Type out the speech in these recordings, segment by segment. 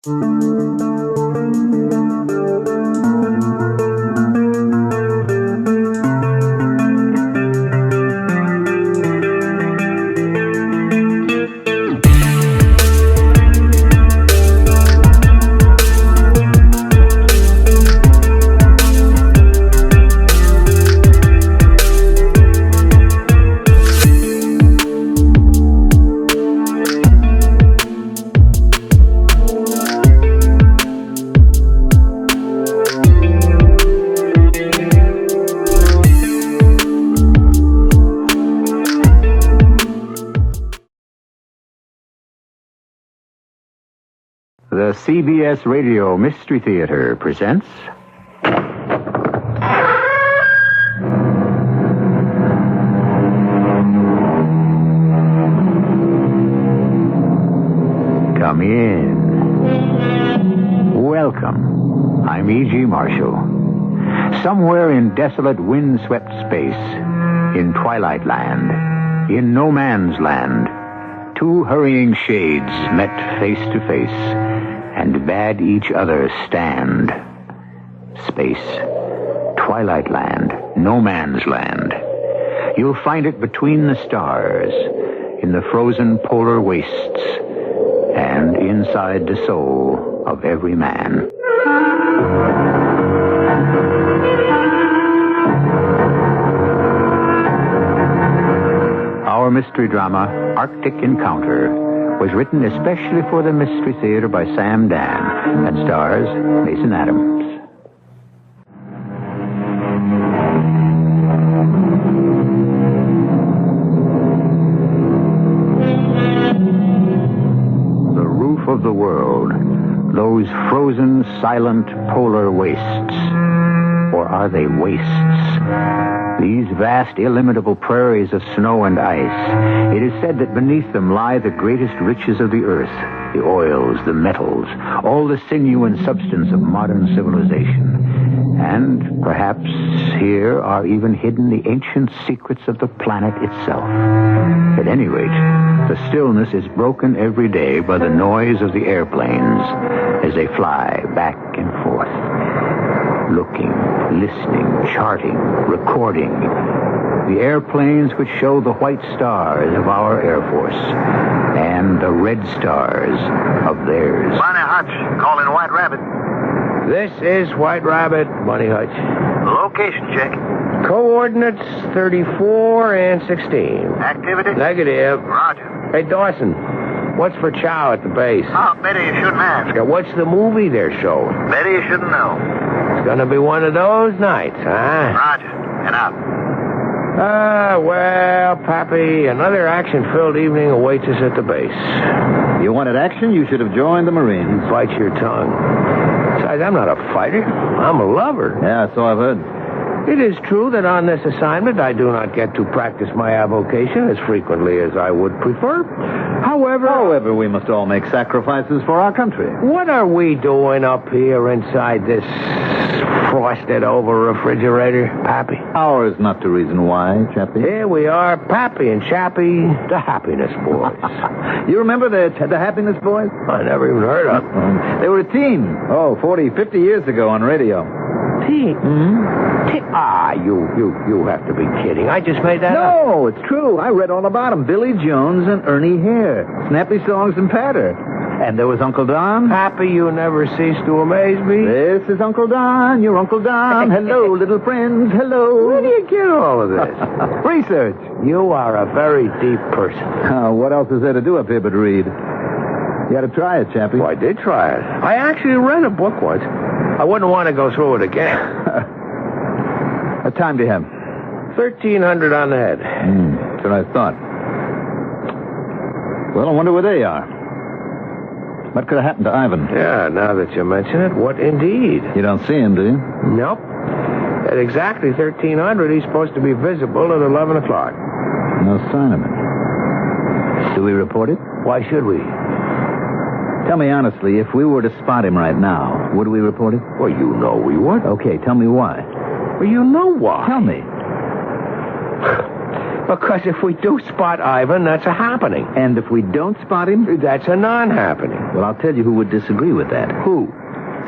The CBS Radio Mystery Theater presents... Come in. Welcome. I'm E.G. Marshall. Somewhere in desolate, wind-swept space, in Twilight Land, in No Man's Land, two hurrying shades met face to face and bade each other stand. Space, Twilight Land, No Man's Land. You'll find it between the stars, in the frozen polar wastes, and inside the soul of every man. Our mystery drama, Arctic Encounter, was written especially for the Mystery Theater by Sam Dan and stars Mason Adams. The roof of the world, those frozen, silent polar wastes. Or are they wastes? These vast, illimitable prairies of snow and ice. It is said that beneath them lie the greatest riches of the earth, the oils, the metals, all the sinew and substance of modern civilization. And perhaps here are even hidden the ancient secrets of the planet itself. At any rate, the stillness is broken every day by the noise of the airplanes as they fly back and forth. Looking, listening, charting, recording. The airplanes which show the white stars of our Air Force and the red stars of theirs. Bonnie Hutch, calling White Rabbit. This is White Rabbit, Bunny Hutch. Location check. Coordinates 34 and 16. Activity? Negative. Roger. Hey, Dawson, what's for chow at the base? Oh, Betty, you shouldn't ask. Yeah, what's the movie they're showing? Betty, you shouldn't know. It's gonna be one of those nights, huh? Roger. And out. Well, Pappy, another action-filled evening awaits us at the base. You wanted action, you should have joined the Marines. Bite your tongue. Besides, I'm not a fighter. I'm a lover. Yeah, so I've heard. It is true that on this assignment I do not get to practice my avocation as frequently as I would prefer. However, we must all make sacrifices for our country. what are we doing up here inside this frosted-over refrigerator, Pappy? Ours not to reason why, Chappie. Here we are, Pappy and Chappie, the Happiness Boys. You remember the Happiness Boys? I never even heard of them. They were a team, 40, 50 years ago on radio. Team? You have to be kidding. I just made that up. No, it's true. I read all about them. Billy Jones and Ernie Hare. Snappy songs and patter. And there was Uncle Don. Pappy, you never cease to amaze me. This is Uncle Don, your Uncle Don. Hello, little friends, hello. Where do you get all of this? Research. You are a very deep person. What else is there to do up here but read? You got to try it, Chappie. Well, I did try it. I actually read a book once. I wouldn't want to go through it again. What time do you have? 1,300 on the head. That's what I thought. Well, I wonder where they are. What could have happened to Ivan? Yeah, now that you mention it, what indeed? You don't see him, do you? Nope. At exactly 1,300, he's supposed to be visible at 11 o'clock. No sign of him. Do we report it? Why should we? Tell me honestly, if we were to spot him right now, would we report it? Well, you know we would. Okay, tell me why. Well, you know why. Tell me. Because if we do spot Ivan, that's a happening. And if we don't spot him? That's a non-happening. Well, I'll tell you who would disagree with that. Who?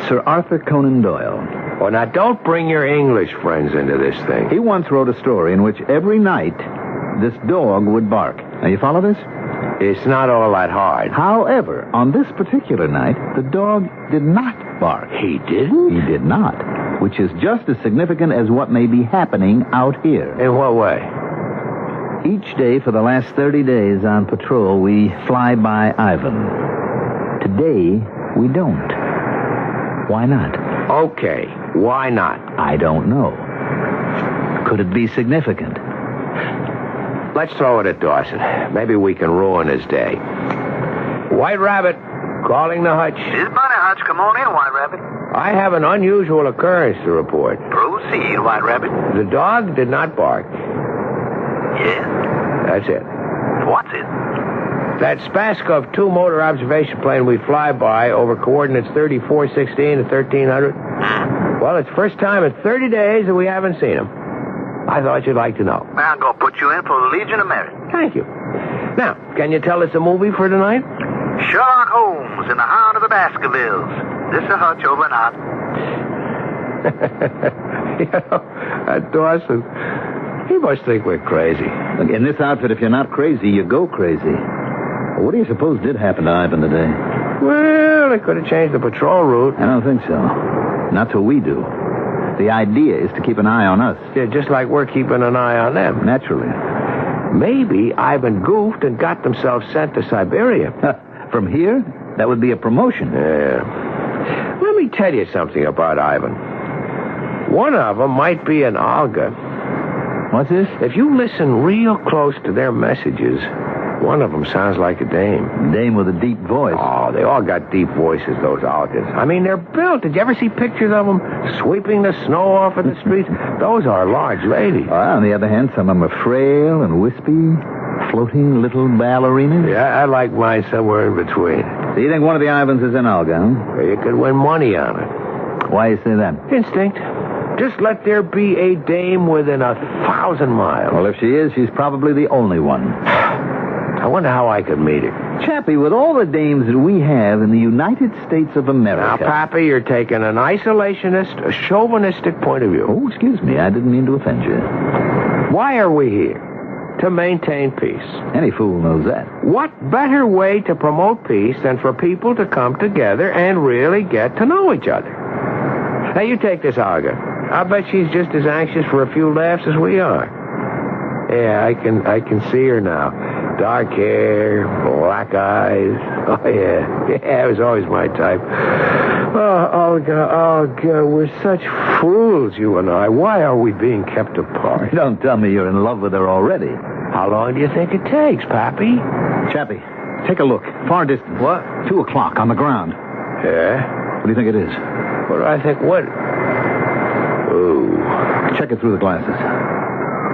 Sir Arthur Conan Doyle. Well, now, don't bring your English friends into this thing. He once wrote a story in which every night this dog would bark. Now, you follow this? It's not all that hard. However, on this particular night, the dog did not bark. He didn't? He did not, which is just as significant as what may be happening out here. In what way? Each day for the last 30 days on patrol, we fly by Ivan. Today, we don't. Why not? Okay, why not? I don't know. Could it be significant? Let's throw it at Dawson. Maybe we can ruin his day. White Rabbit, calling the hutch. This Bunny Hutch, come on in, White Rabbit. I have an unusual occurrence to report. Proceed, White Rabbit. The dog did not bark. Yes? That's it. What's it? That Spaskov 2-motor observation plane we fly by over coordinates 3416 and 1300. Well, it's the first time in 30 days that we haven't seen him. I thought you'd like to know. I'm going to put you in for the Legion of Merit. Thank you. Now, can you tell us a movie for tonight? Sherlock Holmes and the Hound of the Baskervilles. This is a Hutch over and out. Dawson, he must think we're crazy. Look, in this outfit, if you're not crazy, you go crazy. Well, what do you suppose did happen to Ivan today? Well, they could have changed the patrol route. I don't think so. Not till we do. The idea is to keep an eye on us. Yeah, just like we're keeping an eye on them. Naturally. Maybe Ivan goofed and got themselves sent to Siberia. From here, that would be a promotion. Yeah. Let me tell you something about Ivan. One of them might be an Olga. What's this? If you listen real close to their messages, one of them sounds like a dame. Dame with a deep voice. Oh, they all got deep voices, those Olgas. I mean, they're built. Did you ever see pictures of them sweeping the snow off of the streets? Those are large ladies. Well, on the other hand, some of them are frail and wispy, floating little ballerinas. Yeah, I like mine somewhere in between. So you think one of the Ivans is an Olga, huh? You could win money on it. Why you say that? Instinct. Just let there be a dame within 1,000 miles. Well, if she is, she's probably the only one. I wonder how I could meet her. Chappie, with all the dames that we have in the United States of America... Now, Pappy, you're taking an isolationist, a chauvinistic point of view. Oh, excuse me. I didn't mean to offend you. Why are we here? To maintain peace. Any fool knows that. What better way to promote peace than for people to come together and really get to know each other? Now, you take this Olga. I bet she's just as anxious for a few laughs as we are. Yeah, I can see her now. Dark hair, black eyes. Oh, yeah. Yeah, it was always my type. Oh, Olga, we're such fools, you and I. Why are we being kept apart? Don't tell me you're in love with her already. How long do you think it takes, Pappy? Chappie, take a look. Far distance. What? 2 o'clock on the ground. Yeah? What do you think it is? What do I think? What? Ooh. Check it through the glasses.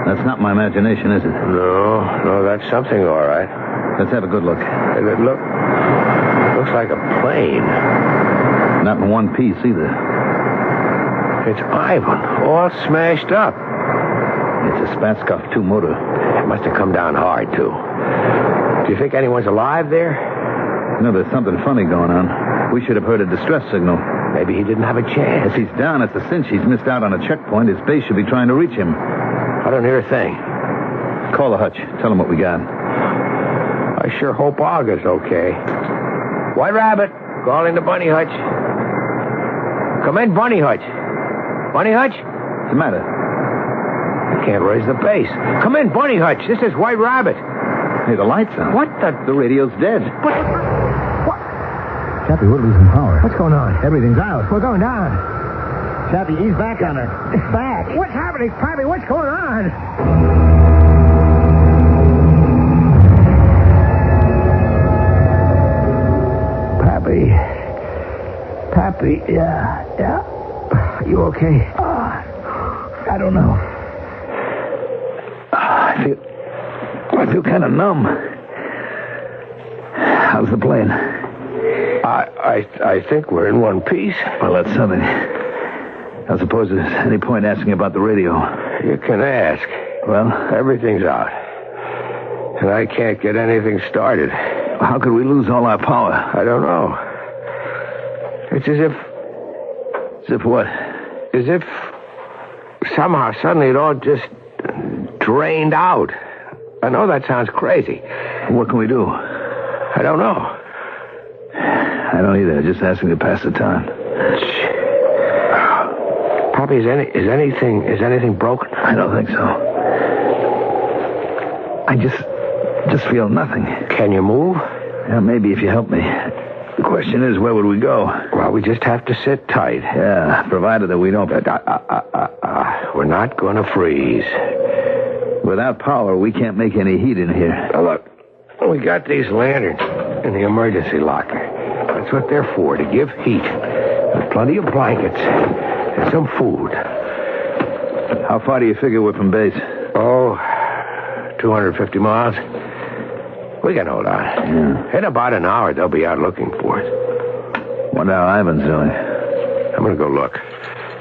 That's not my imagination, is it? No, that's something, all right. Let's have a good look. Looks like a plane. Not in one piece, either. It's Ivan, all smashed up. It's a Spaskov 2-motor. It must have come down hard, too. Do you think anyone's alive there? No, there's something funny going on. We should have heard a distress signal. Maybe he didn't have a chance. If he's down, it's a cinch he's missed out on a checkpoint. His base should be trying to reach him. I don't hear a thing. Call the hutch. Tell him what we got. I sure hope Olga's okay. White Rabbit, calling the Bunny Hutch. Come in, Bunny Hutch. Bunny Hutch? What's the matter? I can't raise the bass. Come in, Bunny Hutch. This is White Rabbit. Hey, the light's on. What the... The radio's dead. What? Chappie, we're losing power. What's going on? Everything's out. We're going down. Chappie, ease back on her. Back? What's happening, Pappy? What's going on? Pappy, yeah. You okay? I don't know. I feel kind of numb. How's the plane? I think we're in one piece. Well, that's something. I suppose there's any point asking about the radio. You can ask. Well, Everything's out. And I can't get anything started. How could we lose all our power? I don't know. It's as if... As if what? As if somehow, suddenly, it all just drained out. I know that sounds crazy. What can we do? I don't know. I don't either. Just asking to pass the time. Pappy, is anything broken? I don't think so. I just feel nothing. Can you move? Yeah, maybe if you help me. The question is, where would we go? Well, we just have to sit tight. Yeah, provided that we don't... We're not going to freeze. Without power, we can't make any heat in here. Now, look, we got these lanterns in the emergency locker. That's what they're for, to give heat. There's plenty of blankets and some food. How far do you figure we're from base? Oh, 250 miles. We can hold on. Yeah. In about an hour, they'll be out looking for us. Wonder how Ivan's doing. I'm going to go look.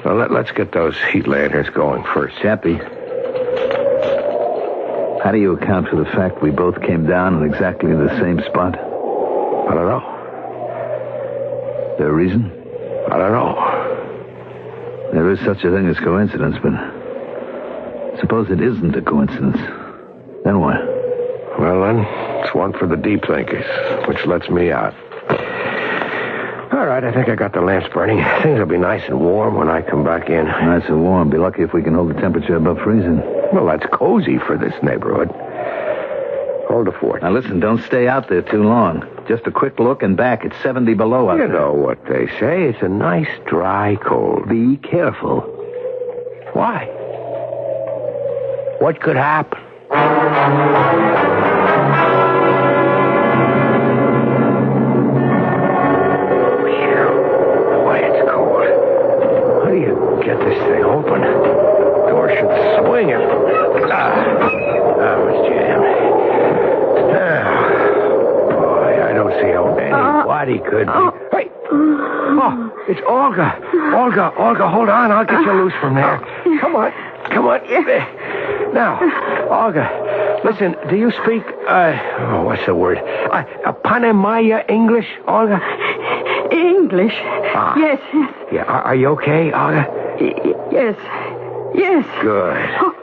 Well, let's get those heat lanterns going first. Chappie, how do you account for the fact we both came down in exactly the same spot? I don't know. Is there a reason? I don't know. There is such a thing as coincidence, but suppose it isn't a coincidence. Then what? Well, then, it's one for the deep thinkers, which lets me out. All right, I think I got the lamps burning. Things will be nice and warm when I come back in. Nice and warm. Be lucky if we can hold the temperature above freezing. Well, that's cozy for this neighborhood. Hold the fort. Now, listen, don't stay out there too long. Just a quick look and back. It's 70 below out there. You know what they say. It's a nice, dry cold. Be careful. Why? What could happen? Boy, it's cold. How do you get this thing open? Door should swing it. It's jammed. Boy, I don't see how anybody could be. Hey! Oh, it's Olga. Olga, hold on. I'll get you loose from there. Come on. Now, Olga, listen, do you speak, what's the word? Panamaya English, Olga? English? Yes. Yeah, are you okay, Olga? Yes. Good. Oh,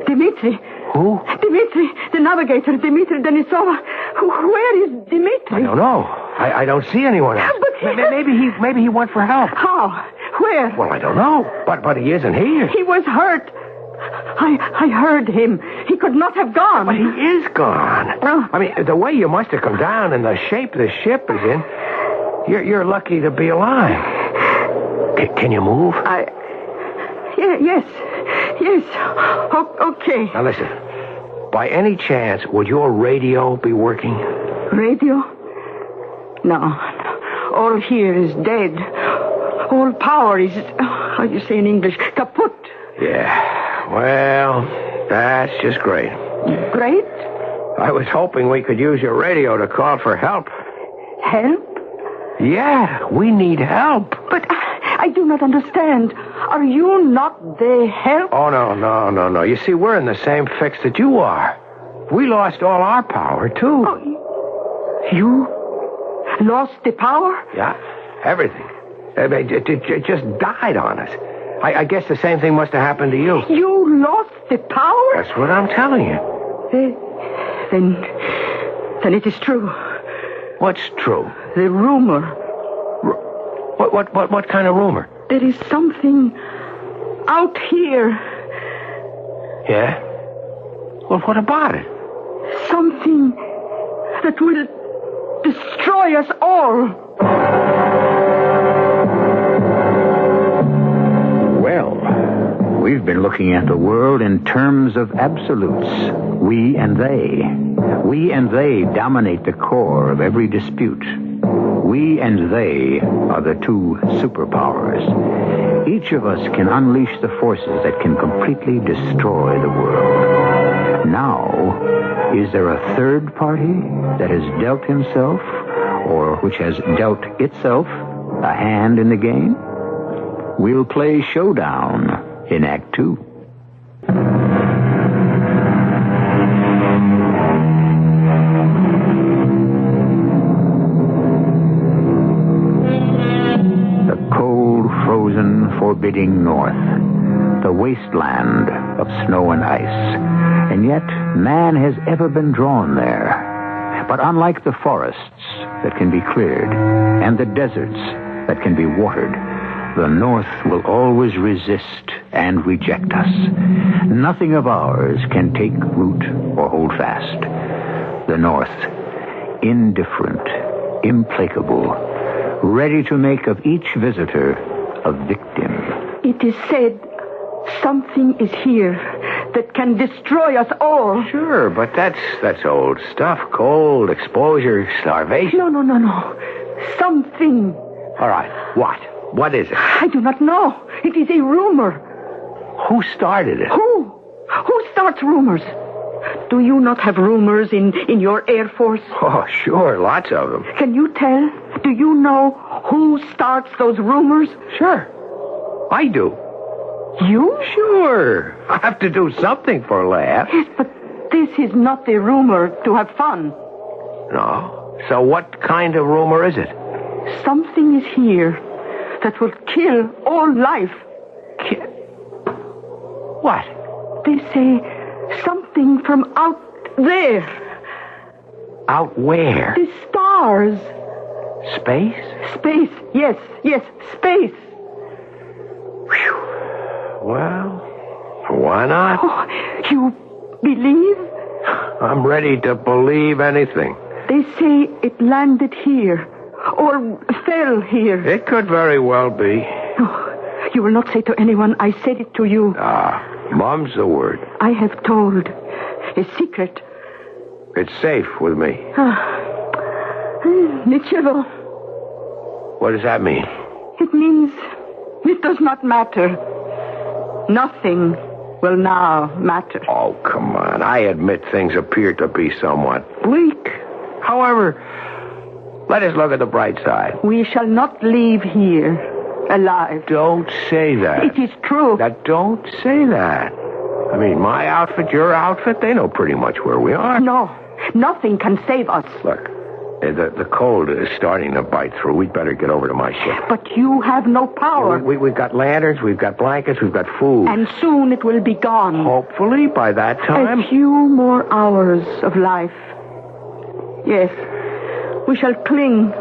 Dmitri. Who? Dmitri, the navigator, Dmitri Denisova. Where is Dmitri? I don't know. I don't see anyone else. But maybe he went for help. How? Where? Well, I don't know. But he isn't here. He was hurt. I heard him. He could not have gone. But he is gone. Oh. I mean, the way you must have come down and the shape the ship is in, you're lucky to be alive. Can you move? Yes. Okay. Now listen. By any chance, would your radio be working? Radio? No. All here is dead. All power is, how do you say in English, kaput. Yeah. Well, that's just great. Great? I was hoping we could use your radio to call for help. Help? Yeah, we need help. But I do not understand. Are you not the help? Oh, no. You see, we're in the same fix that you are. We lost all our power, too. Oh, you lost the power? Yeah, everything. It just died on us. I guess the same thing must have happened to you. You lost the power? That's what I'm telling you. Then it is true. What's true? The rumor. What kind of rumor? There is something out here. Yeah? Well, what about it? Something that will destroy us all. Well, we've been looking at the world in terms of absolutes. We and they. We and they dominate the core of every dispute. We and they are the two superpowers. Each of us can unleash the forces that can completely destroy the world. Now, is there a third party that has dealt himself, or which has dealt itself, a hand in the game? We'll play Showdown in Act 2. forbidding north, the wasteland of snow and ice. And yet, man has ever been drawn there. But unlike the forests that can be cleared and the deserts that can be watered, the North will always resist and reject us. Nothing of ours can take root or hold fast. The North, indifferent, implacable, ready to make of each visitor a victim. It is said something is here that can destroy us all. Sure, but that's old stuff. Cold, exposure, starvation. No. Something. All right, what? What is it? I do not know. It is a rumor. Who started it? Who? Who starts rumors? Do you not have rumors in your Air Force? Oh, sure, lots of them. Can you tell? Do you know who starts those rumors? Sure. I do. You? Sure. I have to do something for a laugh. Yes, but this is not a rumor to have fun. No. So what kind of rumor is it? Something is here that will kill all life. What? They say something from out there. Out where? The stars. Space? Space. Yes, space. Whew. Well, why not? Oh, you believe? I'm ready to believe anything. They say it landed here, or fell here. It could very well be. Oh, you will not say to anyone I said it to you. Mom's the word. I have told a secret. It's safe with me. Nichevo. What does that mean? It means it does not matter. Nothing will now matter. Oh, come on. I admit things appear to be somewhat bleak. However, let us look at the bright side. We shall not leave here alive. Don't say that. It is true. Don't say that. I mean, my outfit, your outfit, they know pretty much where we are. No, nothing can save us. Look, the cold is starting to bite through. We'd better get over to my ship. But you have no power. We've got lanterns, we've got blankets, we've got food. And soon it will be gone. Hopefully, by that time... A few more hours of life. Yes, we shall cling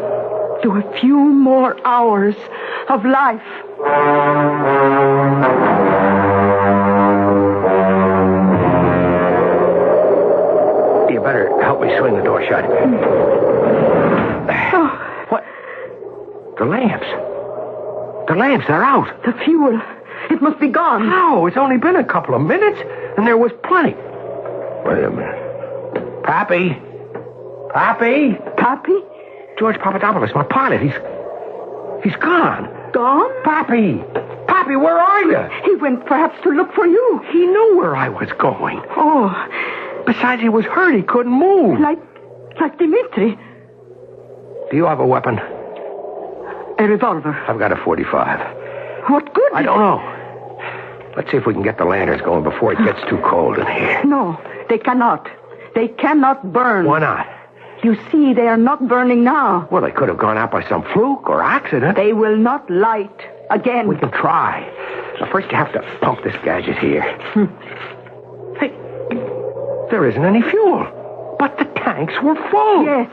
to a few more hours of life. You better help me swing the door shut. Oh. What? The lamps. The lamps, they're out. The fuel. It must be gone. No, it's only been a couple of minutes, and there was plenty. Wait a minute. Pappy? Pappy? Pappy? George Papadopoulos, my pilot. He's gone. Gone? Pappy! Pappy, where are you? He went perhaps to look for you. He knew where I was going. Oh. Besides, he was hurt. He couldn't move. Like Dimitri. Do you have a weapon? A revolver. I've got a 45. What good? I don't know. Let's see if we can get the lanterns going before it gets too cold in here. No, they cannot. They cannot burn. Why not? You see, they are not burning now. Well, they could have gone out by some fluke or accident. They will not light again. We can try. But first, you have to pump this gadget here. Hey, there isn't any fuel. But the tanks were full. Yes.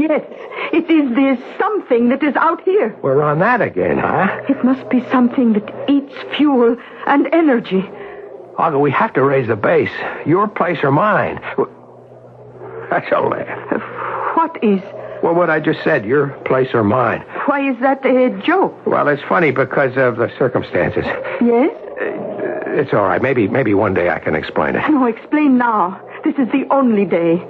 It is this something that is out here. We're on that again, huh? It must be something that eats fuel and energy. Olga, we have to raise the base. Your place or mine. That's a laugh. What is? Well, what I just said, your place or mine. Why is that a joke? Well, it's funny because of the circumstances. Yes? It's all right. Maybe one day I can explain it. No, explain now. This is the only day.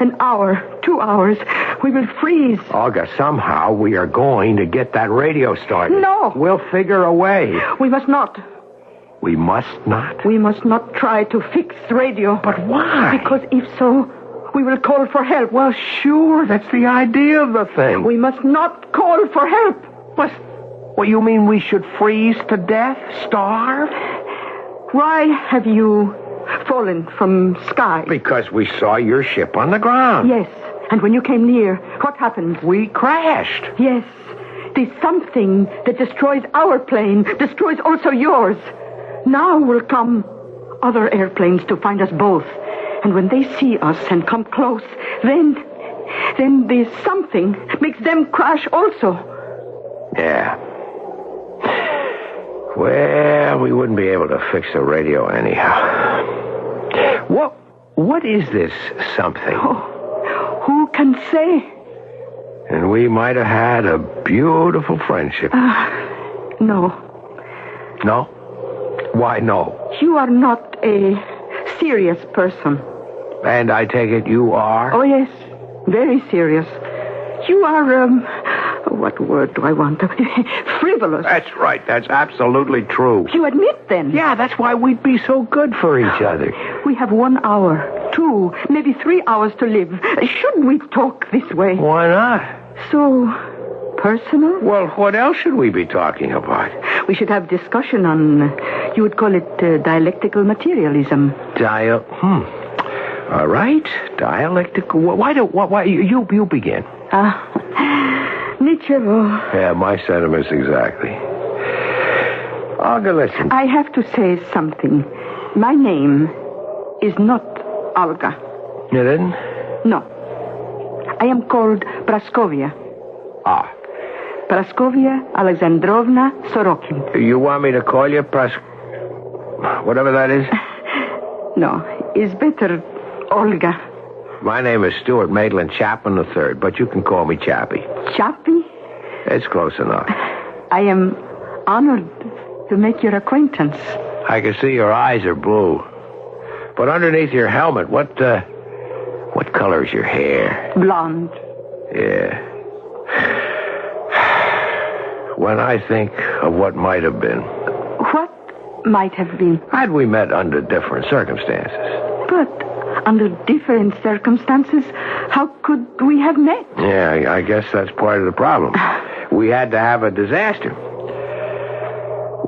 An hour, 2 hours. We will freeze. Olga, somehow we are going to get that radio started. No. We'll figure a way. We must not. We must not? We must not try to fix radio. But why? Because if so, we will call for help. Well, sure, that's the idea of the thing. We must not call for help. What, you mean we should freeze to death? Starve? Why have you fallen from sky? Because we saw your ship on the ground. Yes, and when you came near, what happened? We crashed. Yes, The something that destroys our plane destroys also yours. Now will come other airplanes to find us both. And when they see us and come close, then the something makes them crash also. Yeah. Well, we wouldn't be able to fix the radio anyhow. What is this something? Oh, who can say? And we might have had a beautiful friendship. No. No? Why no? You are not a serious person. And I take it you are? Oh, yes. Very serious. You are, what word do I want? Frivolous. That's right. That's absolutely true. You admit, then? Yeah, that's why we'd be so good for each other. We have 1 hour, 2, maybe 3 hours to live. Should we talk this way? Why not? So personal? Well, what else should we be talking about? We should have discussion on, you would call it dialectical materialism. All right. Dialectical. Why you begin. Nietzsche. Yeah, my sentiments exactly. Olga, listen. I have to say something. My name is not Olga. You didn't? No. I am called Praskovia. Ah. Praskovia Alexandrovna Sorokin. You want me to call you whatever that is? No, it's better Olga. My name is Stuart Maitland Chapman III, but you can call me Chappie. Chappie? It's close enough. I am honored to make your acquaintance. I can see your eyes are blue. But underneath your helmet, what color is your hair? Blonde. Yeah. When I think of what might have been. What might have been? Had we met under different circumstances. But under different circumstances, how could we have met? Yeah, I guess that's part of the problem. We had to have a disaster.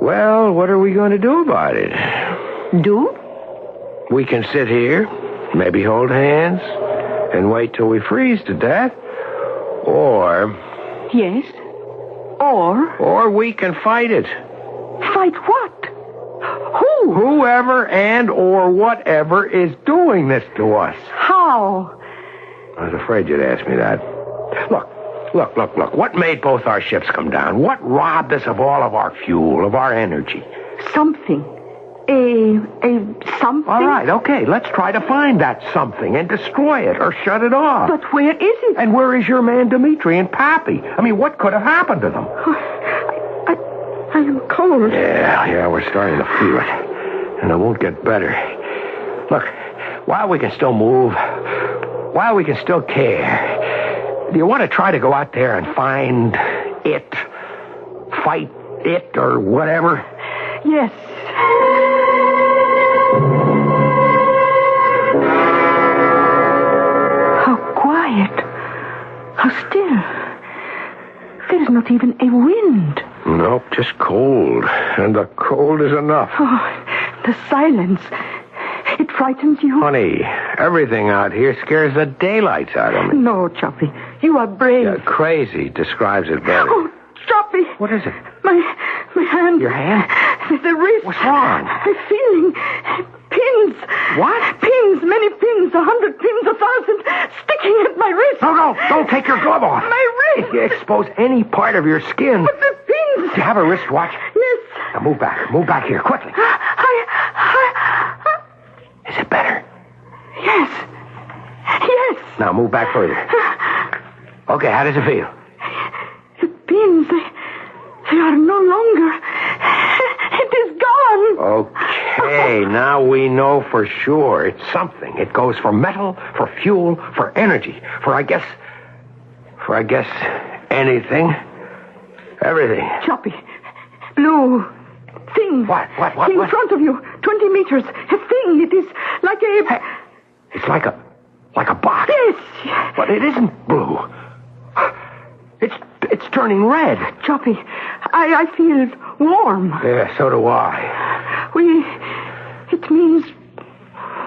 Well, what are we going to do about it? Do? We can sit here, maybe hold hands, and wait till we freeze to death. Or... Yes. Or we can fight it. Fight what? Who? Whoever and or whatever is doing this to us. How? I was afraid you'd ask me that. Look. What made both our ships come down? What robbed us of all of our fuel, of our energy? Something. A something? All right, okay. Let's try to find that something and destroy it or shut it off. But where is it? And where is your man Dmitri and Pappy? I mean, what could have happened to them? I am cold. Yeah, we're starting to feel it. And it won't get better. Look, while we can still move, while we can still care, do you want to try to go out there and find it? Fight it or whatever? Yes. How quiet. How still. There's not even a wind. Nope, just cold. And the cold is enough. Oh, the silence. It frightens you? Honey, everything out here scares the daylights out of me. No, Choppy. You are brave. Yeah, crazy describes it better. Oh, Choppy. What is it? My hand. Your hand? The wrist. What's wrong? I'm feeling pins. What? Pins, many pins, 100 pins, 1,000, sticking at my wrist. No, don't take your glove off. My wrist. If you expose any part of your skin. But the pins. Do you have a wristwatch? Yes. Now move back here, quickly. Is it better? Yes. Now move back further. Okay, how does it feel? The pins, they are no longer. It is gone. Okay, now we know for sure it's something. It goes for metal, for fuel, for energy, for I guess anything. Everything. Choppy. Blue thing. What? In front of you, 20 meters. A thing. It is like a... Hey, it's like a box. Yes. But it isn't blue. It's turning red. Choppy, I feel warm. Yeah, so do I. It means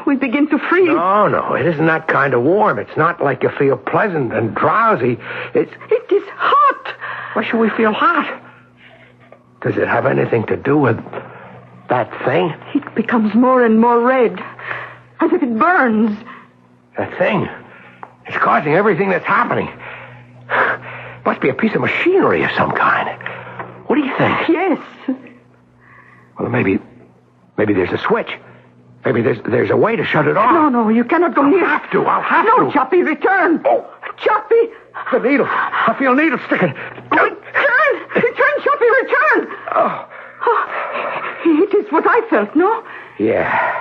we begin to freeze. No, it isn't that kind of warm. It's not like you feel pleasant and drowsy. It is hot. Why should we feel hot? Does it have anything to do with that thing? It becomes more and more red, as if it burns. That thing? It's causing everything that's happening. Must be a piece of machinery of some kind. What do you think? Yes. Well, maybe there's a switch. Maybe there's a way to shut it off. No, you cannot go near. I'll have to. No, Choppy, return. Oh. Choppy. The needle. I feel needles sticking. Return, Choppy, return. Oh. It is what I felt, no? Yeah.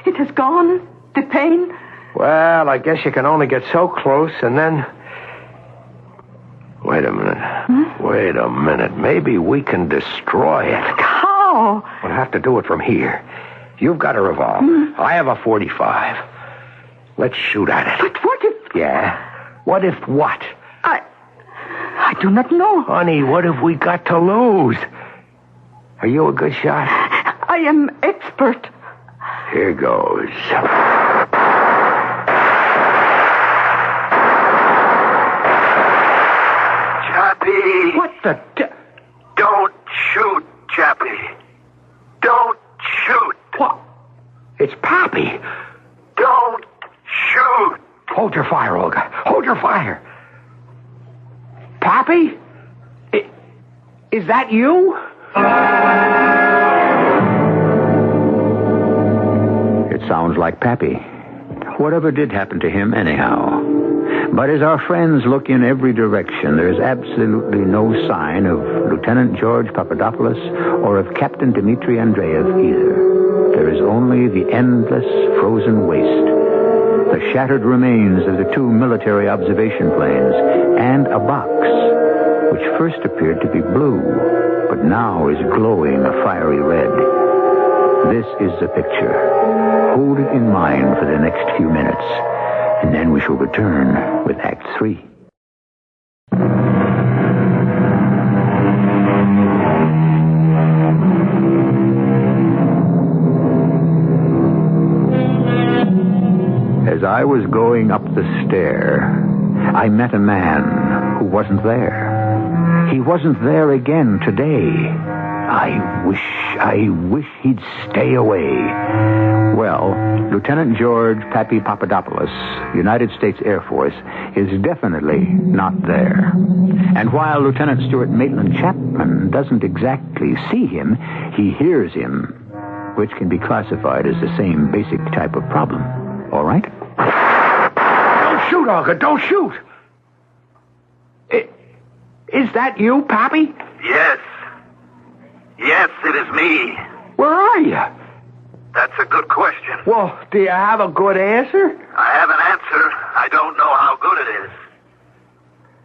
It has gone. The pain. Well, I guess you can only get so close, and then... Wait a minute. Maybe we can destroy it. How? We'll have to do it from here. You've got a revolver. I have a .45. Let's shoot at it. But what if... Yeah? What if what? I do not know. Honey, what have we got to lose? Are you a good shot? I am expert. Here goes. Chappie! What the... Don't shoot, Chappie. Don't shoot. What? It's Pappy. Don't shoot. Hold your fire, Olga. Hold your fire. Pappy? Is that you? It sounds like Pappy. Whatever did happen to him anyhow. But as our friends look in every direction, there's absolutely no sign of Lieutenant George Papadopoulos or of Captain Dmitri Andreev either. There is only the endless frozen waste, the shattered remains of the two military observation planes, and a box, which first appeared to be blue, but now is glowing a fiery red. This is the picture. Hold it in mind for the next few minutes, and then we shall return with Act 3. As I was going up the stair, I met a man who wasn't there. He wasn't there again today. I wish he'd stay away. Well, Lieutenant George Pappy Papadopoulos, United States Air Force, is definitely not there. And while Lieutenant Stuart Maitland Chapman doesn't exactly see him, he hears him, which can be classified as the same basic type of problem. All right? Don't shoot, Olga. Don't shoot. Is that you, Pappy? Yes. Yes, it is me. Where are you? That's a good question. Well, do you have a good answer? I have an answer. I don't know how good it is.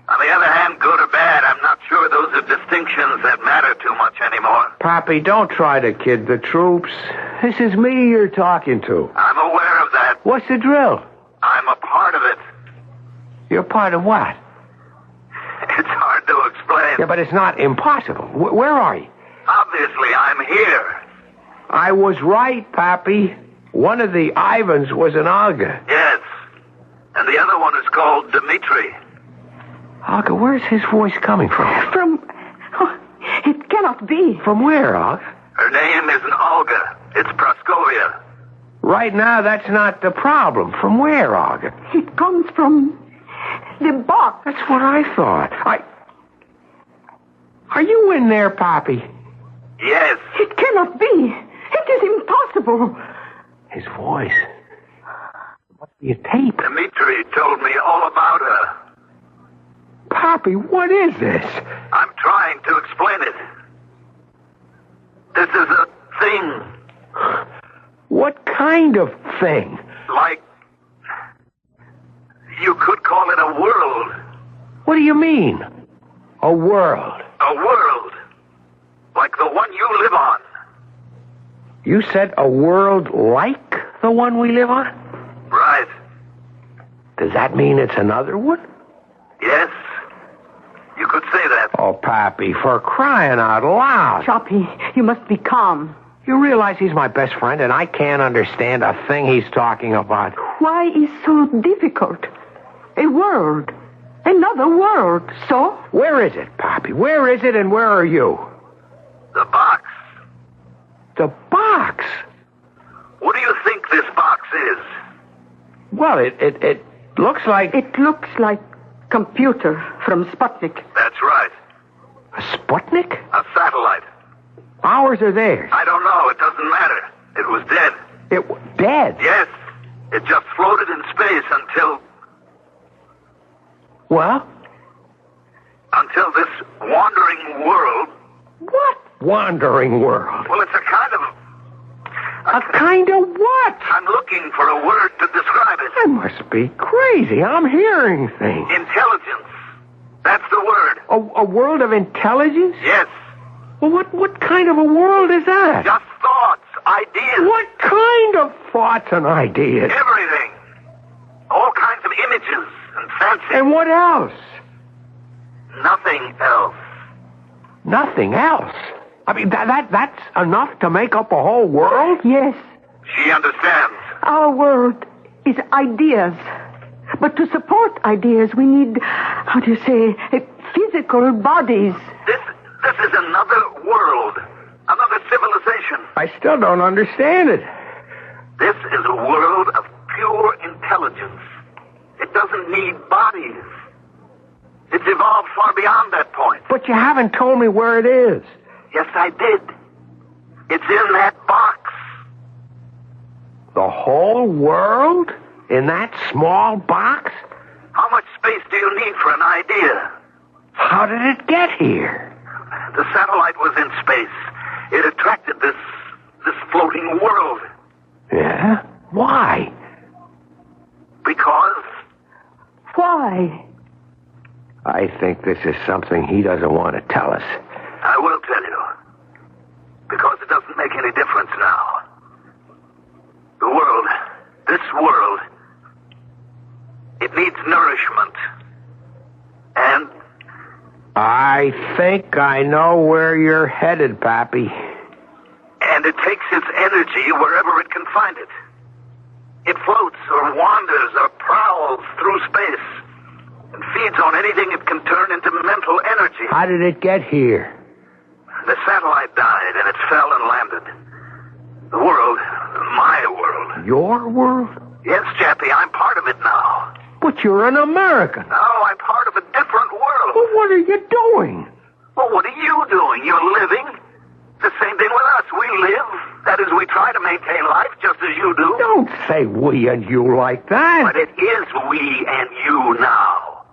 On the other hand, good or bad, I'm not sure those are distinctions that matter too much anymore. Pappy, don't try to kid the troops. This is me you're talking to. I'm aware of that. What's the drill? I'm a part of it. You're part of what? It's hard to explain. Yeah, but it's not impossible. Where are you? Obviously, I'm here. I was right, Pappy. One of the Ivans was an Olga. Yes. And the other one is called Dmitri. Olga, where's his voice coming from? It cannot be. From where, Olga? Her name isn't Olga. It's Praskovia. Right now, that's not the problem. From where, Olga? It comes from the box. That's what I thought. Are you in there, Pappy? Yes. It cannot be. It is impossible. His voice. It must be a tape. Dmitri told me all about her. Pappy, what is this? I'm trying to explain it. This is a thing. What kind of thing? Like, you could call it a world. What do you mean? A world? A world. Like the one you live on. You said a world like the one we live on? Right. Does that mean it's another one? Yes. You could say that. Oh, Pappy, for crying out loud. Choppy, you must be calm. You realize he's my best friend and I can't understand a thing he's talking about. Why is so difficult? A world. Another world. So? Where is it, Pappy? Where is it and where are you? The box. The box? What do you think this box is? Well, it looks like... It looks like computer from Sputnik. That's right. A Sputnik? A satellite. Ours or theirs? I don't know. It doesn't matter. It was dead. It was dead? Yes. It just floated in space until... Well? Until this wandering world... What wandering world? Well, it's a kind of... A kind of what? I'm looking for a word to describe it. I must be crazy. I'm hearing things. Intelligence. That's the word. A world of intelligence? Yes. Well, what kind of a world is that? Just thoughts, ideas. What kind of thoughts and ideas? Everything. All kinds of images and fancies. And what else? Nothing else. Nothing else? I mean, that's enough to make up a whole world? Yes. She understands. Our world is ideas. But to support ideas, we need, how do you say, physical bodies. This is another world. Another civilization. I still don't understand it. This is a world of pure intelligence. It doesn't need bodies. It's evolved far beyond that point. But you haven't told me where it is. Yes, I did. It's in that box. The whole world? In that small box? How much space do you need for an idea? How did it get here? The satellite was in space. It attracted this floating world. Yeah? Why? Because... Why? I think this is something he doesn't want to tell us. I will tell you. Because it doesn't make any difference now. The world, this world, it needs nourishment. And... I think I know where you're headed, Pappy. And it takes its energy wherever it can find it. It floats or wanders or prowls through space and feeds on anything it can turn into mental energy. How did it get here? The satellite died and it fell and landed. The world, my world. Your world? Yes, Chappie, I'm part of it now. But you're an American. No, I'm part of a different world. Well, what are you doing? Well, what are you doing? You're living. The same thing with us. We live. That is, we try to maintain life just as you do. Don't say we and you like that. But it is we and you now.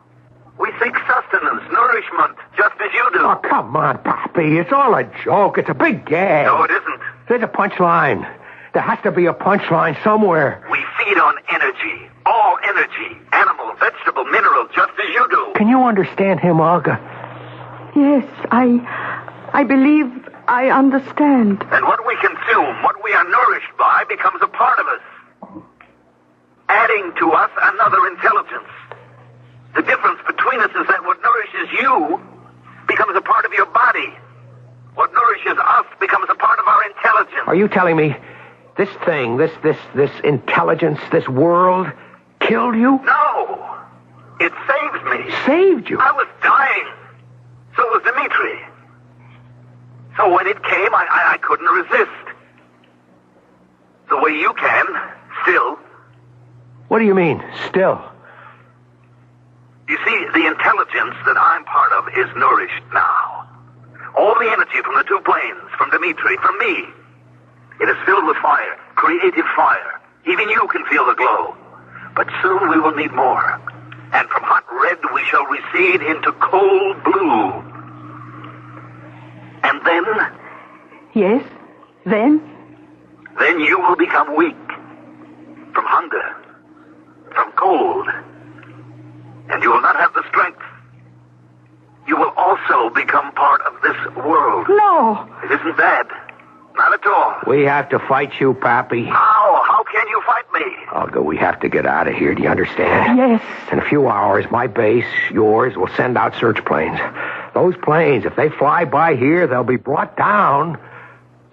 We seek sustenance, nourishment, just as you do. Oh, come on, Pappy. It's all a joke. It's a big gag. No, it isn't. There's a punchline. There has to be a punchline somewhere. We feed on energy. All energy. Animal, vegetable, mineral, just as you do. Can you understand him, Olga? Yes, I believe I understand. And what we consume, what we are nourished by, becomes a part of us. Adding to us another intelligence. The difference between us is that what nourishes you becomes a part of your body. What nourishes us becomes a part of our intelligence. Are you telling me this thing, this intelligence, this world, killed you? No. It saved me. Saved you? I was dying. So was Dimitri. So when it came, I couldn't resist. The way you can, still. What do you mean, still? You see, the intelligence that I'm part of is nourished now. All the energy from the two planes, from Dimitri, from me. It is filled with fire, creative fire. Even you can feel the glow. But soon we will need more. And from hot red we shall recede into cold blue. And then... Yes, then? Then you will become weak. From hunger. From cold. And you will not have the strength. You will also become part of this world. No. It isn't bad. Not at all. We have to fight you, Pappy. How? How can you fight me? Olga, we have to get out of here. Do you understand? Yes. In a few hours, my base, yours, will send out search planes. Those planes, if they fly by here, they'll be brought down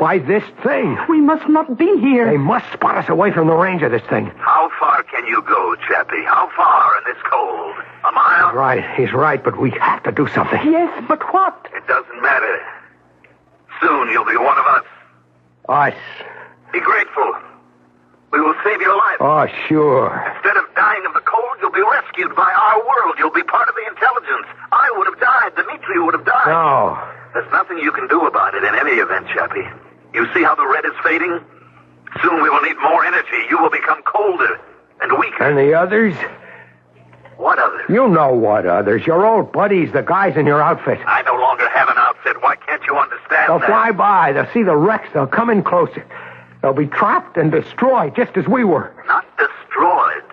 by this thing. We must not be here. They must spot us away from the range of this thing. How far can you go, Chappie? How far in this cold? A mile? He's right, but we have to do something. Yes, but what? It doesn't matter. Soon you'll be one of us. Us? Be grateful. We will save your life. Oh, sure. Instead of dying of the cold, you'll be rescued by our world. You'll be part of the intelligence. I would have died. Dimitri would have died. No. There's nothing you can do about it in any event, Chappie. You see how the red is fading? Soon we will need more energy. You will become colder and weaker. And the others? What others? You know what others. Your old buddies, the guys in your outfit. I no longer have an outfit. Why can't you understand They'll that? fly by. They'll see the wrecks. They'll come in closer. They'll be trapped and destroyed, just as we were. Not destroyed.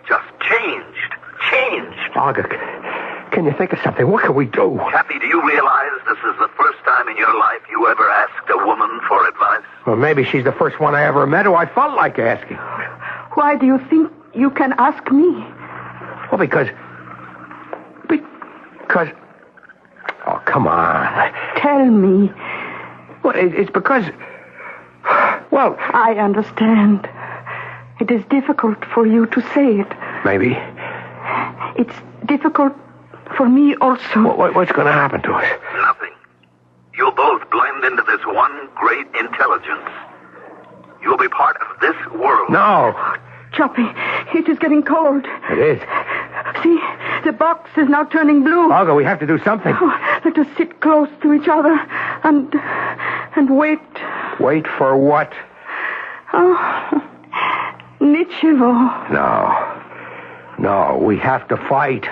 Just changed. Changed. Olga, can you think of something? What can we do? Chappie, do you realize this is the first time in your life you ever asked a woman for advice? Well, maybe she's the first one I ever met who I felt like asking. Why do you think you can ask me? Well, because... Oh, come on. Tell me. Well, it's because... Well... I understand. It is difficult for you to say it. Maybe. It's difficult for me also. What's going to happen to us? Nothing. You'll both blend into this one great intelligence. You'll be part of this world. No. Choppy, it is getting cold. It is. See, the box is now turning blue. Olga, we have to do something. Oh, let us sit close to each other and wait. Wait for what? Oh, Nichivo. No, we have to fight.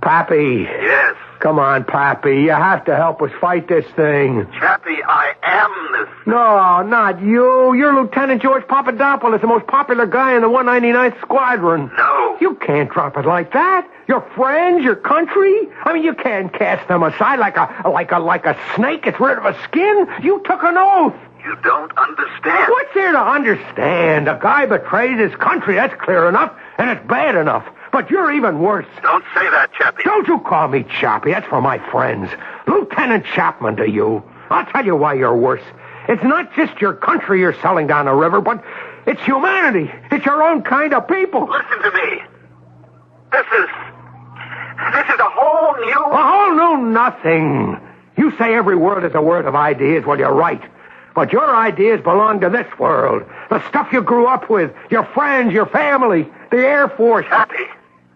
Pappy. Yes. Come on, Pappy. You have to help us fight this thing. Chappie, I am this. No, not you. You're Lieutenant George Papadopoulos, the most popular guy in the 199th Squadron. No. You can't drop it like that. Your friends, your country. I mean, you can't cast them aside like a snake gets rid of a skin. You took an oath. You don't understand. What's there to understand? A guy betrays his country. That's clear enough, and it's bad enough. But you're even worse. Don't say that, Chappie. Don't you call me Chappie. That's for my friends. Lieutenant Chapman to you. I'll tell you why you're worse. It's not just your country you're selling down the river, but it's humanity. It's your own kind of people. Listen to me. This is a whole new... A whole new nothing. You say every word is a word of ideas. Well, you're right. But your ideas belong to this world. The stuff you grew up with, your friends, your family, the Air Force. Chappie.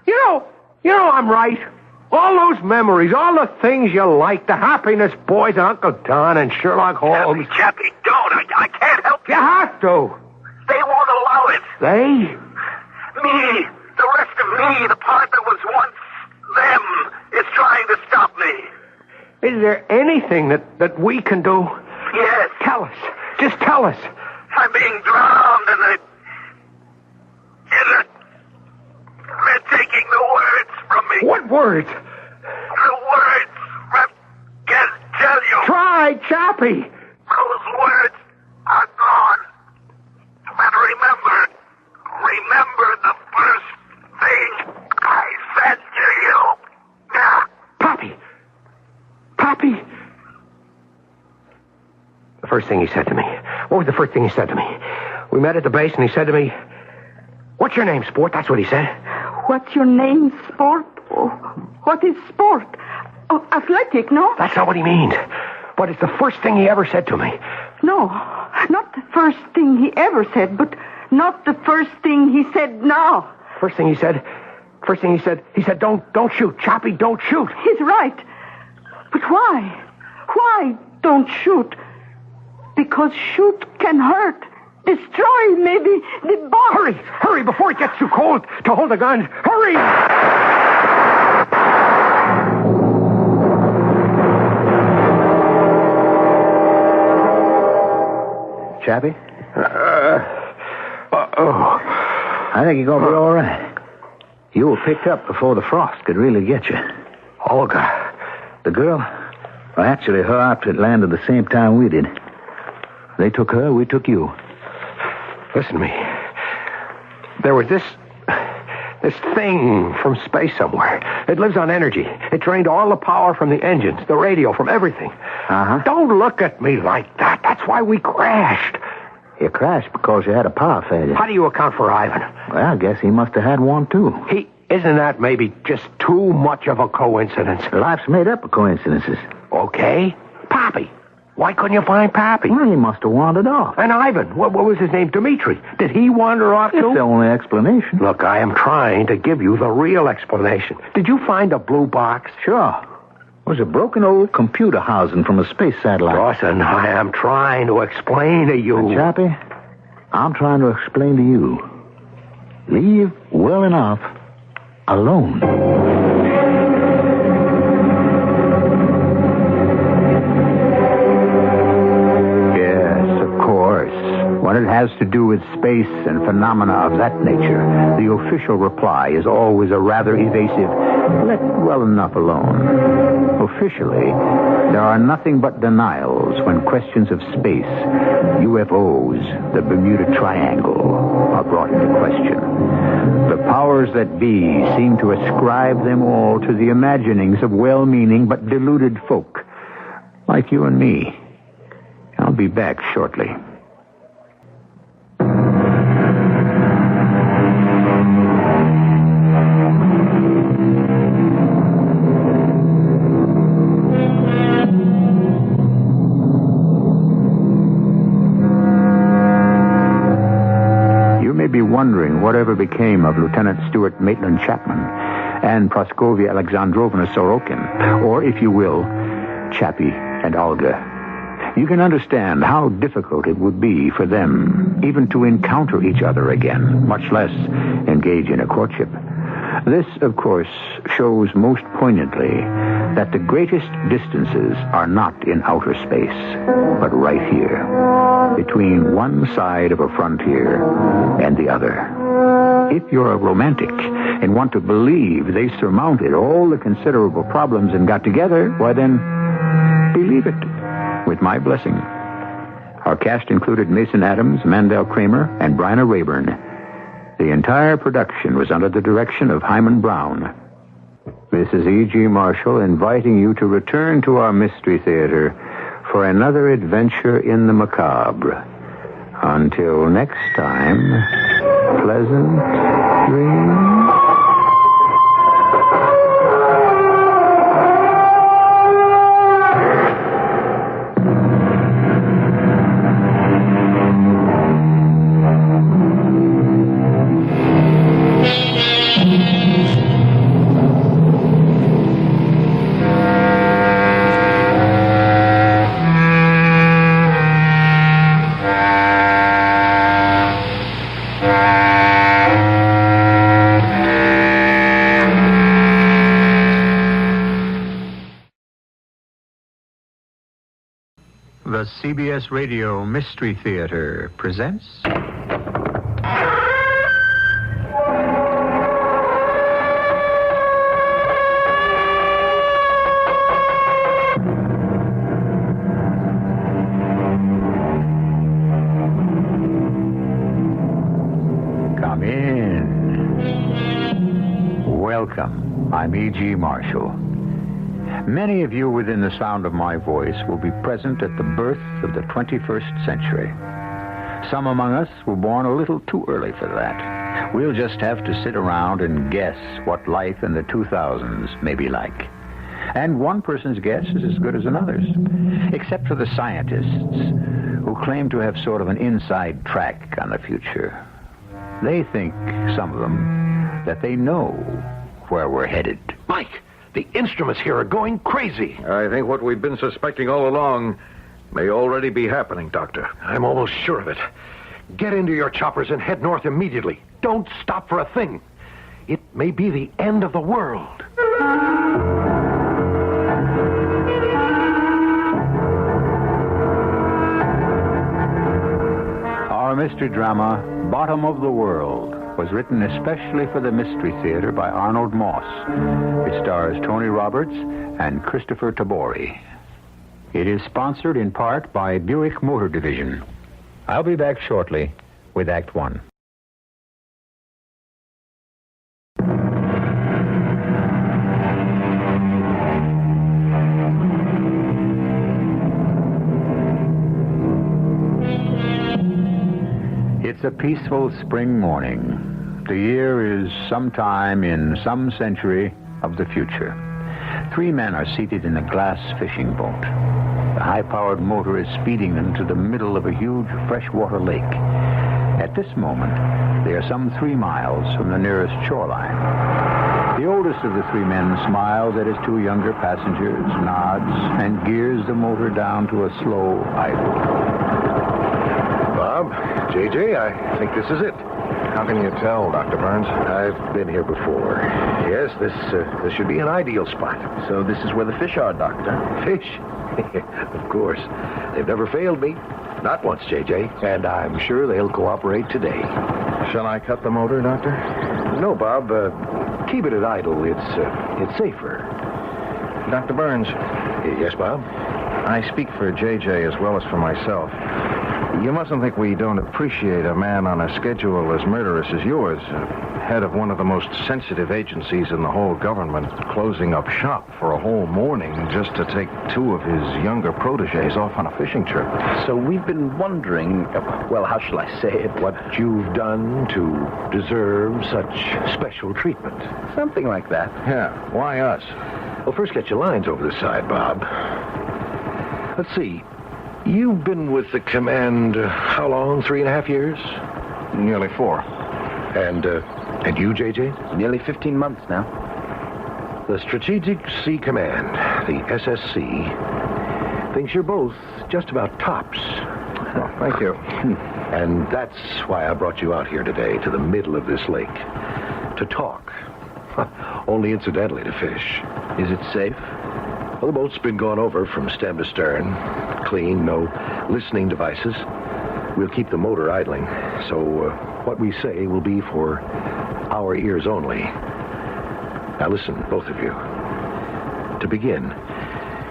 You know I'm right. All those memories, all the things you like, the happiness boys and Uncle Don and Sherlock Holmes. Chappie, don't. I can't help you. You have to. They won't allow it. They? Me, the rest of me, the part that was once them, is trying to stop me. Is there anything that we can do? Yes. Tell us. Just tell us. I'm being drowned and they're taking the words from me. What words? The words I can't tell you. Try, Chappie. Those words are gone. And remember the first thing I said to you. Pappy. The first thing he said to me. What was the first thing he said to me? We met at the base and he said to me, "What's your name, sport?" That's what he said. What's your name, sport? Oh, what is sport? Oh, athletic, no? That's not what he means. But it's the first thing he ever said to me. No, not the first thing he ever said, but not the first thing he said now. First thing he said, he said, don't shoot, Chappie, don't shoot. He's right. But why? Why don't shoot? Because shoot can hurt. Destroy, maybe, the bomb. Hurry, before it gets too cold to hold the guns. Hurry! Chappie? I think you're going to be all right. You were picked up before the frost could really get you. Olga. The girl? Well, actually, her outfit landed the same time we did. They took her, we took you. Listen to me. There was this thing from space somewhere. It lives on energy. It drained all the power from the engines, the radio, from everything. Uh-huh. Don't look at me like that. That's why we crashed. You crashed because you had a power failure. How do you account for Ivan? Well, I guess he must have had one, too. Isn't that maybe just too much of a coincidence? Life's made up of coincidences. Okay. Pappy. Why couldn't you find Pappy? Well, he must have wandered off. And Ivan, what was his name? Dmitri. Did he wander off, too? It's the only explanation. Look, I am trying to give you the real explanation. Did you find a blue box? Sure. It was a broken old computer housing from a space satellite. Dawson, I am trying to explain to you. Chappie, I'm trying to explain to you. Leave well enough alone. Yes, of course. When it has to do with space and phenomena of that nature, the official reply is always a rather evasive, let well enough alone. Officially, there are nothing but denials when questions of space, UFOs, the Bermuda Triangle, are brought into question. The powers that be seem to ascribe them all to the imaginings of well-meaning but deluded folk, like you and me. I'll be back shortly. Be wondering whatever became of Lieutenant Stuart Maitland Chapman and Praskovia Alexandrovna Sorokin, or, if you will, Chappie and Olga. You can understand how difficult it would be for them even to encounter each other again, much less engage in a courtship. This, of course, shows most poignantly that the greatest distances are not in outer space, but right here, between one side of a frontier and the other. If you're a romantic and want to believe they surmounted all the considerable problems and got together, why then, believe it, with my blessing. Our cast included Mason Adams, Mandel Kramer, and Bryna Rayburn. The entire production was under the direction of Hyman Brown. This is E.G. Marshall inviting you to return to our Mystery Theater for another adventure in the macabre. Until next time, pleasant dreams. The CBS Radio Mystery Theater presents... Come in. Welcome. I'm E.G. Marshall. Many of you within the sound of my voice will be present at the birth of the 21st century. Some among us were born a little too early for that. We'll just have to sit around and guess what life in the 2000s may be like. And one person's guess is as good as another's, except for the scientists who claim to have sort of an inside track on the future. They think, some of them, that they know where we're headed. Mike! The instruments here are going crazy. I think what we've been suspecting all along may already be happening, Doctor. I'm almost sure of it. Get into your choppers and head north immediately. Don't stop for a thing. It may be the end of the world. Our mystery drama, Bottom of the World, was written especially for the Mystery Theater by Arnold Moss. It stars Tony Roberts and Christopher Tabori. It is sponsored in part by Buick Motor Division. I'll be back shortly with Act One. It's a peaceful spring morning. The year is sometime in some century of the future. 3 men are seated in a glass fishing boat. The high-powered motor is speeding them to the middle of a huge freshwater lake. At this moment, they are some 3 miles from the nearest shoreline. The oldest of the 3 men smiles at his 2 younger passengers, nods, and gears the motor down to a slow idle. Bob, JJ, I think this is it. How can you tell, Dr. Burns? I've been here before. Yes, this should be an ideal spot. So this is where the fish are, Doctor? Fish? Of course. They've never failed me. Not once, JJ. And I'm sure they'll cooperate today. Shall I cut the motor, Doctor? No, Bob. Keep it at idle. It's safer. Dr. Burns. Yes, Bob? I speak for JJ as well as for myself. You mustn't think we don't appreciate a man on a schedule as murderous as yours, head of one of the most sensitive agencies in the whole government, closing up shop for a whole morning just to take 2 of his younger protégés off on a fishing trip. So we've been wondering, well, how shall I say it? What you've done to deserve such special treatment. Something like that. Yeah, why us? Well, first get your lines over the side, Bob. Let's see. You've been with the command how long? 3.5 years? Nearly 4. And you, JJ? Nearly 15 months now. The Strategic Sea Command, the SSC, thinks you're both just about tops. Oh, thank you. And that's why I brought you out here today to the middle of this lake. To talk. Only incidentally to fish. Is it safe? Well, the boat's been gone over from stem to stern. Clean, no listening devices. We'll keep the motor idling. So what we say will be for our ears only. Now listen, both of you. To begin,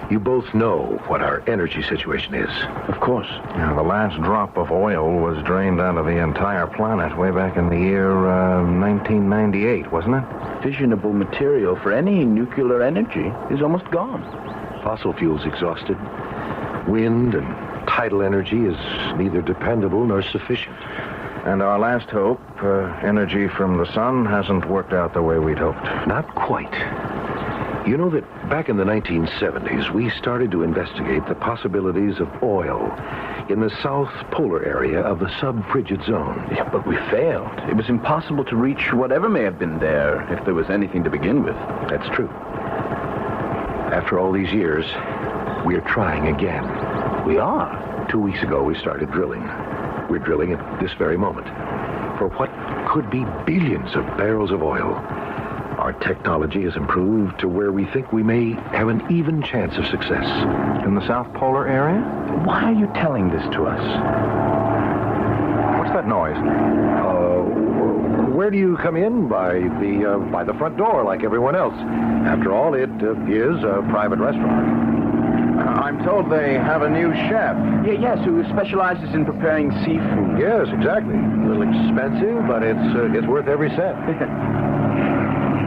you both know what our energy situation is. Of course. Yeah, the last drop of oil was drained out of the entire planet way back in the year 1998, wasn't it? Fissionable material for any nuclear energy is almost gone. Fossil fuels exhausted. Wind and tidal energy is neither dependable nor sufficient. And our last hope, energy from the sun, hasn't worked out the way we'd hoped. Not quite. You know that back in the 1970s, we started to investigate the possibilities of oil in the south polar area of the sub-frigid zone. Yeah, but we failed. It was impossible to reach whatever may have been there, if there was anything to begin with. That's true. After all these years, we're trying again. We are? 2 weeks ago, we started drilling. We're drilling at this very moment for what could be billions of barrels of oil. Our technology has improved to where we think we may have an even chance of success. In the South Polar area? Why are you telling this to us? What's that noise? Where do you come in? By the front door, like everyone else. After all, it is a private restaurant. I'm told they have a new chef. Yes, who specializes in preparing seafood. Yes, exactly. A little expensive, but it's worth every cent.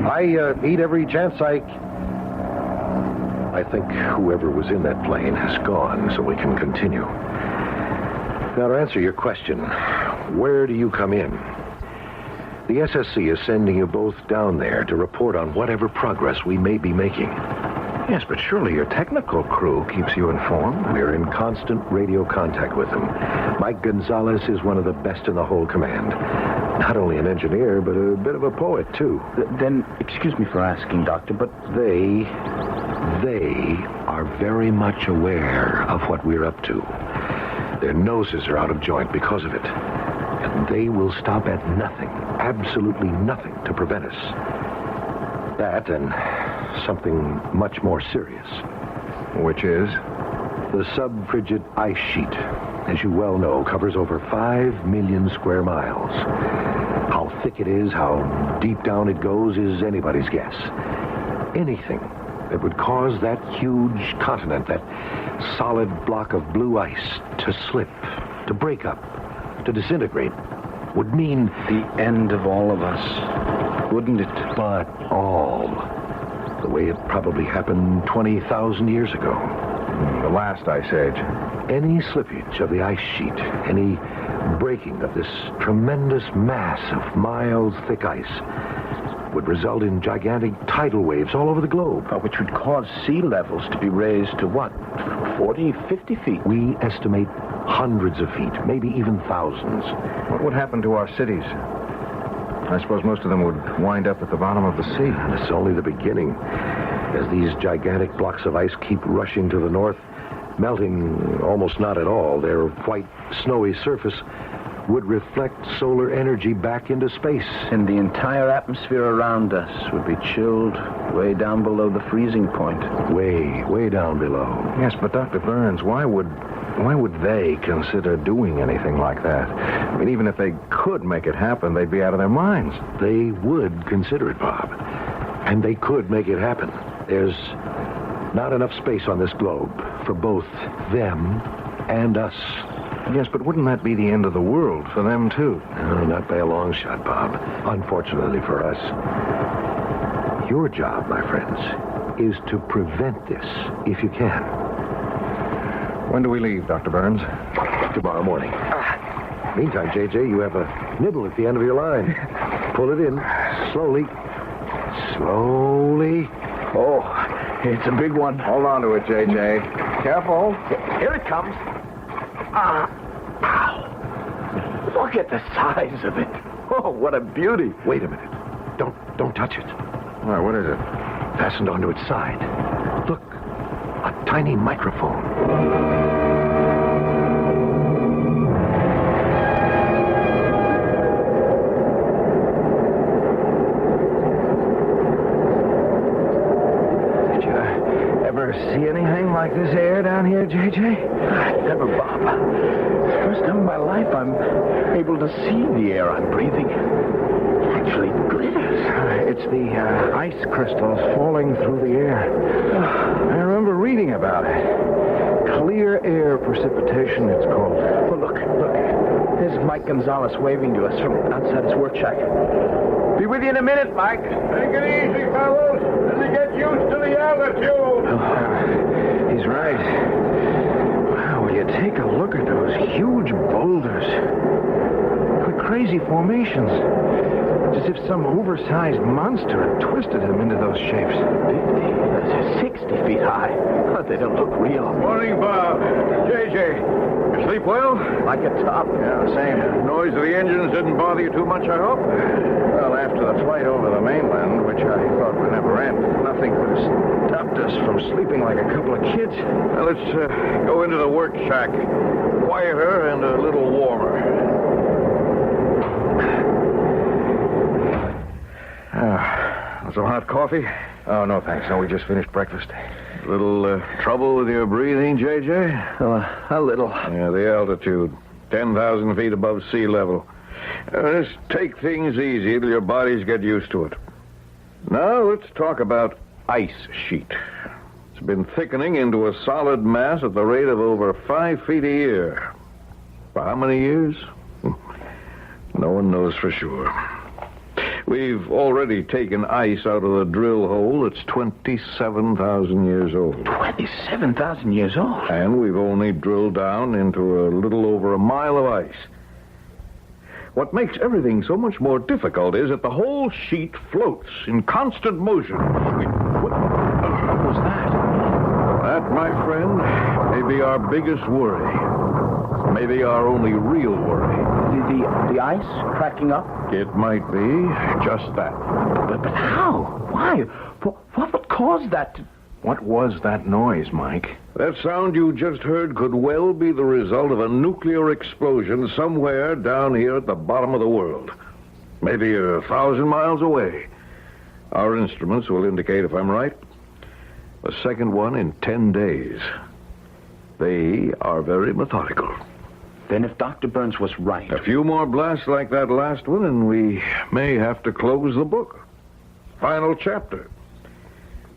I eat every chance I think whoever was in that plane has gone, so we can continue. Now, to answer your question, where do you come in? The SSC is sending you both down there to report on whatever progress we may be making. Yes, but surely your technical crew keeps you informed. We're in constant radio contact with them. Mike Gonzalez is one of the best in the whole command. Not only an engineer, but a bit of a poet, too. Then, excuse me for asking, Doctor, but They are very much aware of what we're up to. Their noses are out of joint because of it. And they will stop at nothing, absolutely nothing, to prevent us. That and something much more serious. Which is? The sub-frigid ice sheet, as you well know, covers over 5 million square miles. How thick it is, how deep down it goes, is anybody's guess. Anything that would cause that huge continent, that solid block of blue ice, to slip, to break up, to disintegrate, would mean the end of all of us, wouldn't it? But all. The way it probably happened 20,000 years ago. The last ice age. Any slippage of the ice sheet, any breaking of this tremendous mass of miles-thick ice would result in gigantic tidal waves all over the globe. Which would cause sea levels to be raised to what? 40, 50 feet? We estimate hundreds of feet, maybe even thousands. What would happen to our cities? I suppose most of them would wind up at the bottom of the sea. And it's only the beginning. As these gigantic blocks of ice keep rushing to the north, melting almost not at all, their white, snowy surface would reflect solar energy back into space. And the entire atmosphere around us would be chilled way down below the freezing point. Way down below. Yes, but Dr. Burns, why would they consider doing anything like that? I mean, even if they could make it happen, they'd be out of their minds. They would consider it, Bob. And they could make it happen. There's not enough space on this globe for both them and us. Yes, but wouldn't that be the end of the world for them, too? No, not by a long shot, Bob. Unfortunately for us. Your job, my friends, is to prevent this, if you can. When do we leave, Dr. Burns? Tomorrow morning. Meantime, J.J., you have a nibble at the end of your line. Pull it in. Slowly. Slowly. Oh, it's a big one. Hold on to it, J.J. Careful. Here it comes. Ow. Look at the size of it. Oh, what a beauty. Wait a minute. Don't touch it. All right, what is it? Fastened onto its side. Look, a tiny microphone. See anything like this air down here, J.J.? Never, Bob. It's the first time in my life I'm able to see the air I'm breathing. It actually glitters. It's the ice crystals falling through the air. I remember reading about it. Clear air precipitation, it's called. Oh, look. There's Mike Gonzalez waving to us from outside his work shack. Be with you in a minute, Mike. Take it easy, fellows, and to get used to the altitude. He's right. Wow, will you take a look at those huge boulders? What crazy formations. It's as if some oversized monster had twisted them into those shapes. 50, 60 feet high. Oh, they don't look real. Morning, Bob. J.J., you sleep well? Like a top. Yeah, same. The noise of the engines didn't bother you too much, I hope? Well, after the flight over the mainland, which I thought would never end, nothing could have stopped us from sleeping like a couple of kids. Now, let's go into the work shack. Quieter and a little warmer. Some hot coffee? Oh, no, thanks. No, we just finished breakfast. Little trouble with your breathing, J.J.? A little. Yeah, the altitude. 10,000 feet above sea level. Just take things easy till your bodies get used to it. Now, let's talk about ice sheet. It's been thickening into a solid mass at the rate of over 5 feet a year. For how many years? No one knows for sure. We've already taken ice out of the drill hole that's 27,000 years old. 27,000 years old? And we've only drilled down into a little over a mile of ice. What makes everything so much more difficult is that the whole sheet floats in constant motion. What was that? That, my friend, may be our biggest worry. Maybe our only real worry. The ice cracking up? It might be just that. But how? Why? What would cause that? What was that noise, Mike? That sound you just heard could well be the result of a nuclear explosion somewhere down here at the bottom of the world. Maybe 1,000 miles away. Our instruments will indicate if I'm right. The second one in 10 days. They are very methodical. Then if Dr. Burns was right... A few more blasts like that last one, and we may have to close the book. Final chapter.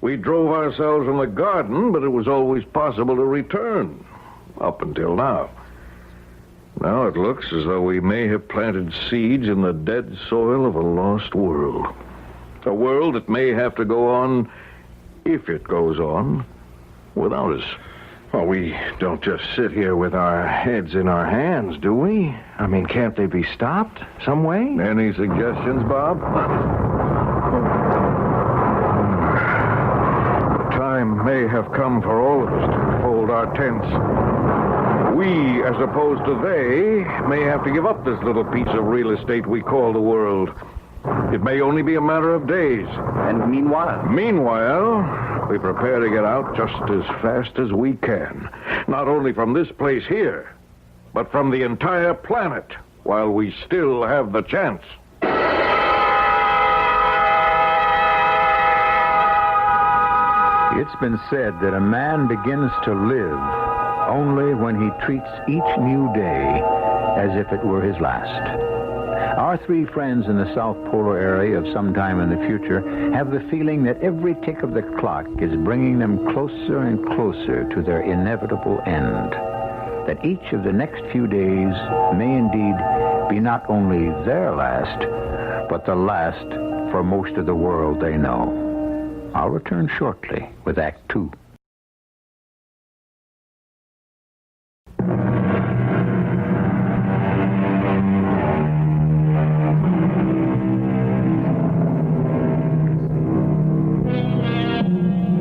We drove ourselves from the garden, but it was always possible to return. Up until now. Now it looks as though we may have planted seeds in the dead soil of a lost world. A world that may have to go on, if it goes on, without us. Well, we don't just sit here with our heads in our hands, do we? I mean, can't they be stopped some way? Any suggestions, Bob? The time may have come for all of us to fold our tents. We, as opposed to they, may have to give up this little piece of real estate we call the world. It may only be a matter of days. And meanwhile? Meanwhile, we prepare to get out just as fast as we can. Not only from this place here, but from the entire planet, while we still have the chance. It's been said that a man begins to live only when he treats each new day as if it were his last. Our three friends in the South Polar area of some time in the future have the feeling that every tick of the clock is bringing them closer and closer to their inevitable end. That each of the next few days may indeed be not only their last, but the last for most of the world they know. I'll return shortly with Act Two.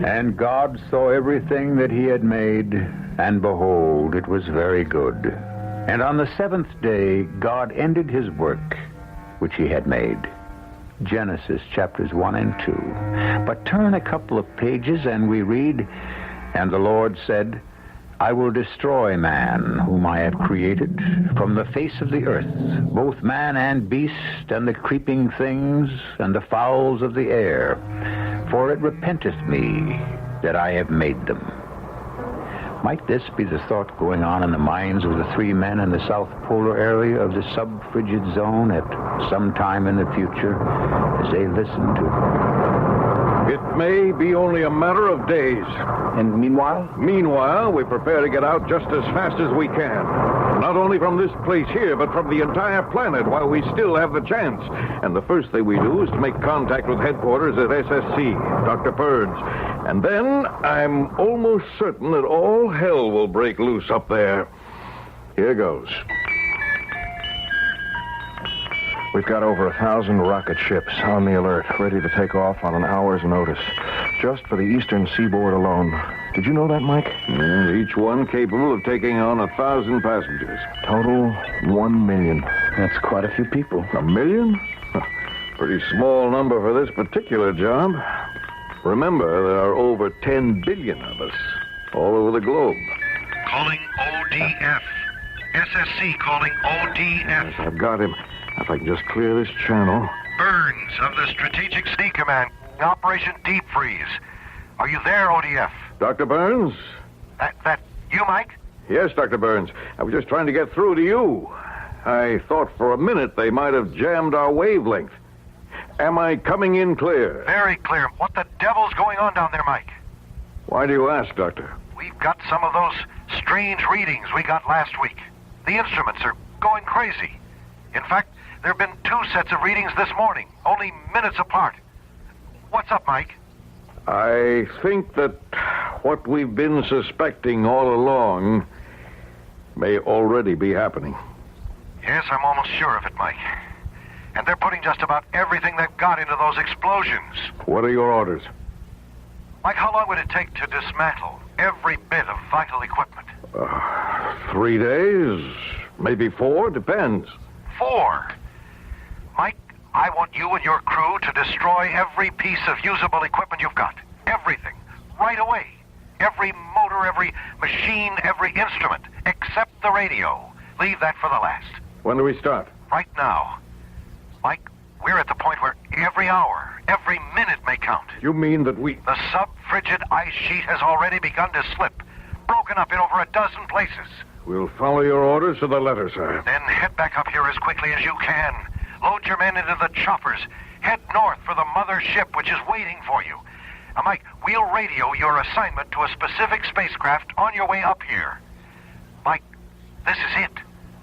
And God saw everything that he had made, and behold, it was very good. And on the seventh day, God ended his work, which he had made. Genesis chapters 1 and 2. But turn a couple of pages and we read, And the Lord said, I will destroy man, whom I have created, from the face of the earth, both man and beast, and the creeping things, and the fowls of the air. For it repenteth me that I have made them. Might this be the thought going on in the minds of the three men in the South Polar area of the sub-frigid zone at some time in the future as they listen to... It may be only a matter of days. And meanwhile? Meanwhile, we prepare to get out just as fast as we can. Not only from this place here, but from the entire planet while we still have the chance. And the first thing we do is to make contact with headquarters at SSC, Dr. Burns. And then I'm almost certain that all hell will break loose up there. Here goes. We've got over 1,000 rocket ships on the alert, ready to take off on an hour's notice, just for the eastern seaboard alone. Did you know that, Mike? Each one capable of taking on 1,000 passengers. Total 1 million. That's quite a few people. 1 million? Pretty small number for this particular job. Remember, there are over 10 billion of us all over the globe. Calling ODF. SSC calling ODF. Yes, I've got him. If I can just clear this channel. Burns of the Strategic Sea Command. Operation Deep Freeze. Are you there, ODF? Dr. Burns? That you, Mike? Yes, Dr. Burns. I was just trying to get through to you. I thought for a minute they might have jammed our wavelength. Am I coming in clear? Very clear. What the devil's going on down there, Mike? Why do you ask, Doctor? We've got some of those strange readings we got last week. The instruments are going crazy. In fact, there have been 2 sets of readings this morning, only minutes apart. What's up, Mike? I think that what we've been suspecting all along may already be happening. Yes, I'm almost sure of it, Mike. And they're putting just about everything they've got into those explosions. What are your orders? Mike, how long would it take to dismantle every bit of vital equipment? 3 days, maybe 4, depends. 4? Mike, I want you and your crew to destroy every piece of usable equipment you've got. Everything. Right away. Every motor, every machine, every instrument, except the radio. Leave that for the last. When do we start? Right now. Mike, we're at the point where every hour, every minute may count. You mean that we... The sub-frigid ice sheet has already begun to slip, broken up in over a dozen places. We'll follow your orders to the letter, sir. Then head back up here as quickly as you can. Load your men into the choppers. Head north for the mother ship, which is waiting for you. Mike, we'll radio your assignment to a specific spacecraft on your way up here. Mike, this is it.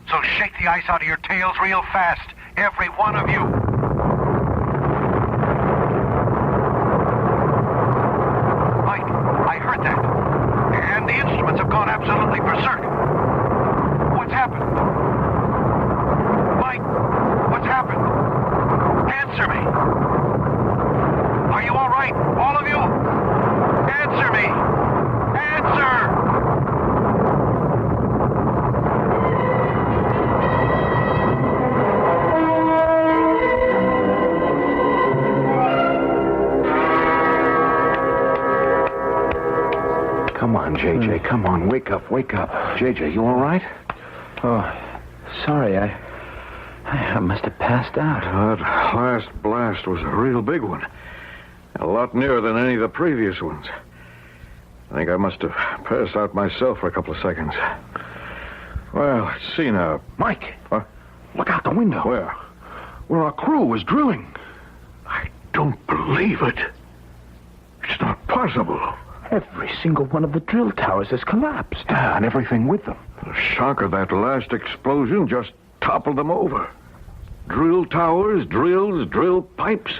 So shake the ice out of your tails real fast. Every one of you. Mike, I heard that. And the instruments have gone JJ, come on. Wake up. JJ, you all right? Oh, sorry. I must have passed out. That last blast was a real big one. A lot nearer than any of the previous ones. I think I must have passed out myself for a couple of seconds. Well, let's see now. Mike! Huh? Look out the window. Where? Where our crew was drilling. I don't believe it. It's not possible. Every single one of the drill towers has collapsed. Yeah, and everything with them. The shock of that last explosion just toppled them over. Drill towers, drills, drill pipes.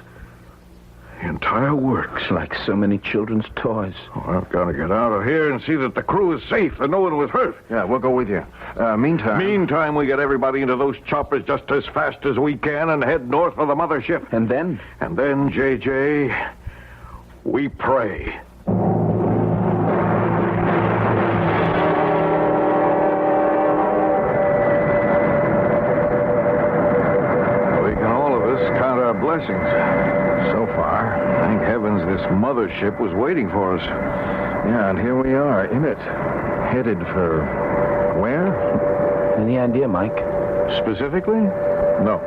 The entire works. Like so many children's toys. Oh, I've got to get out of here and see that the crew is safe and no one was hurt. Yeah, we'll go with you. Meantime, we get everybody into those choppers just as fast as we can and head north for the mothership. And then? And then, JJ, we pray. We can all of us count our blessings. So far, thank heavens this mothership was waiting for us. Yeah, and here we are in it. Headed for where? Any idea, Mike? Specifically? No.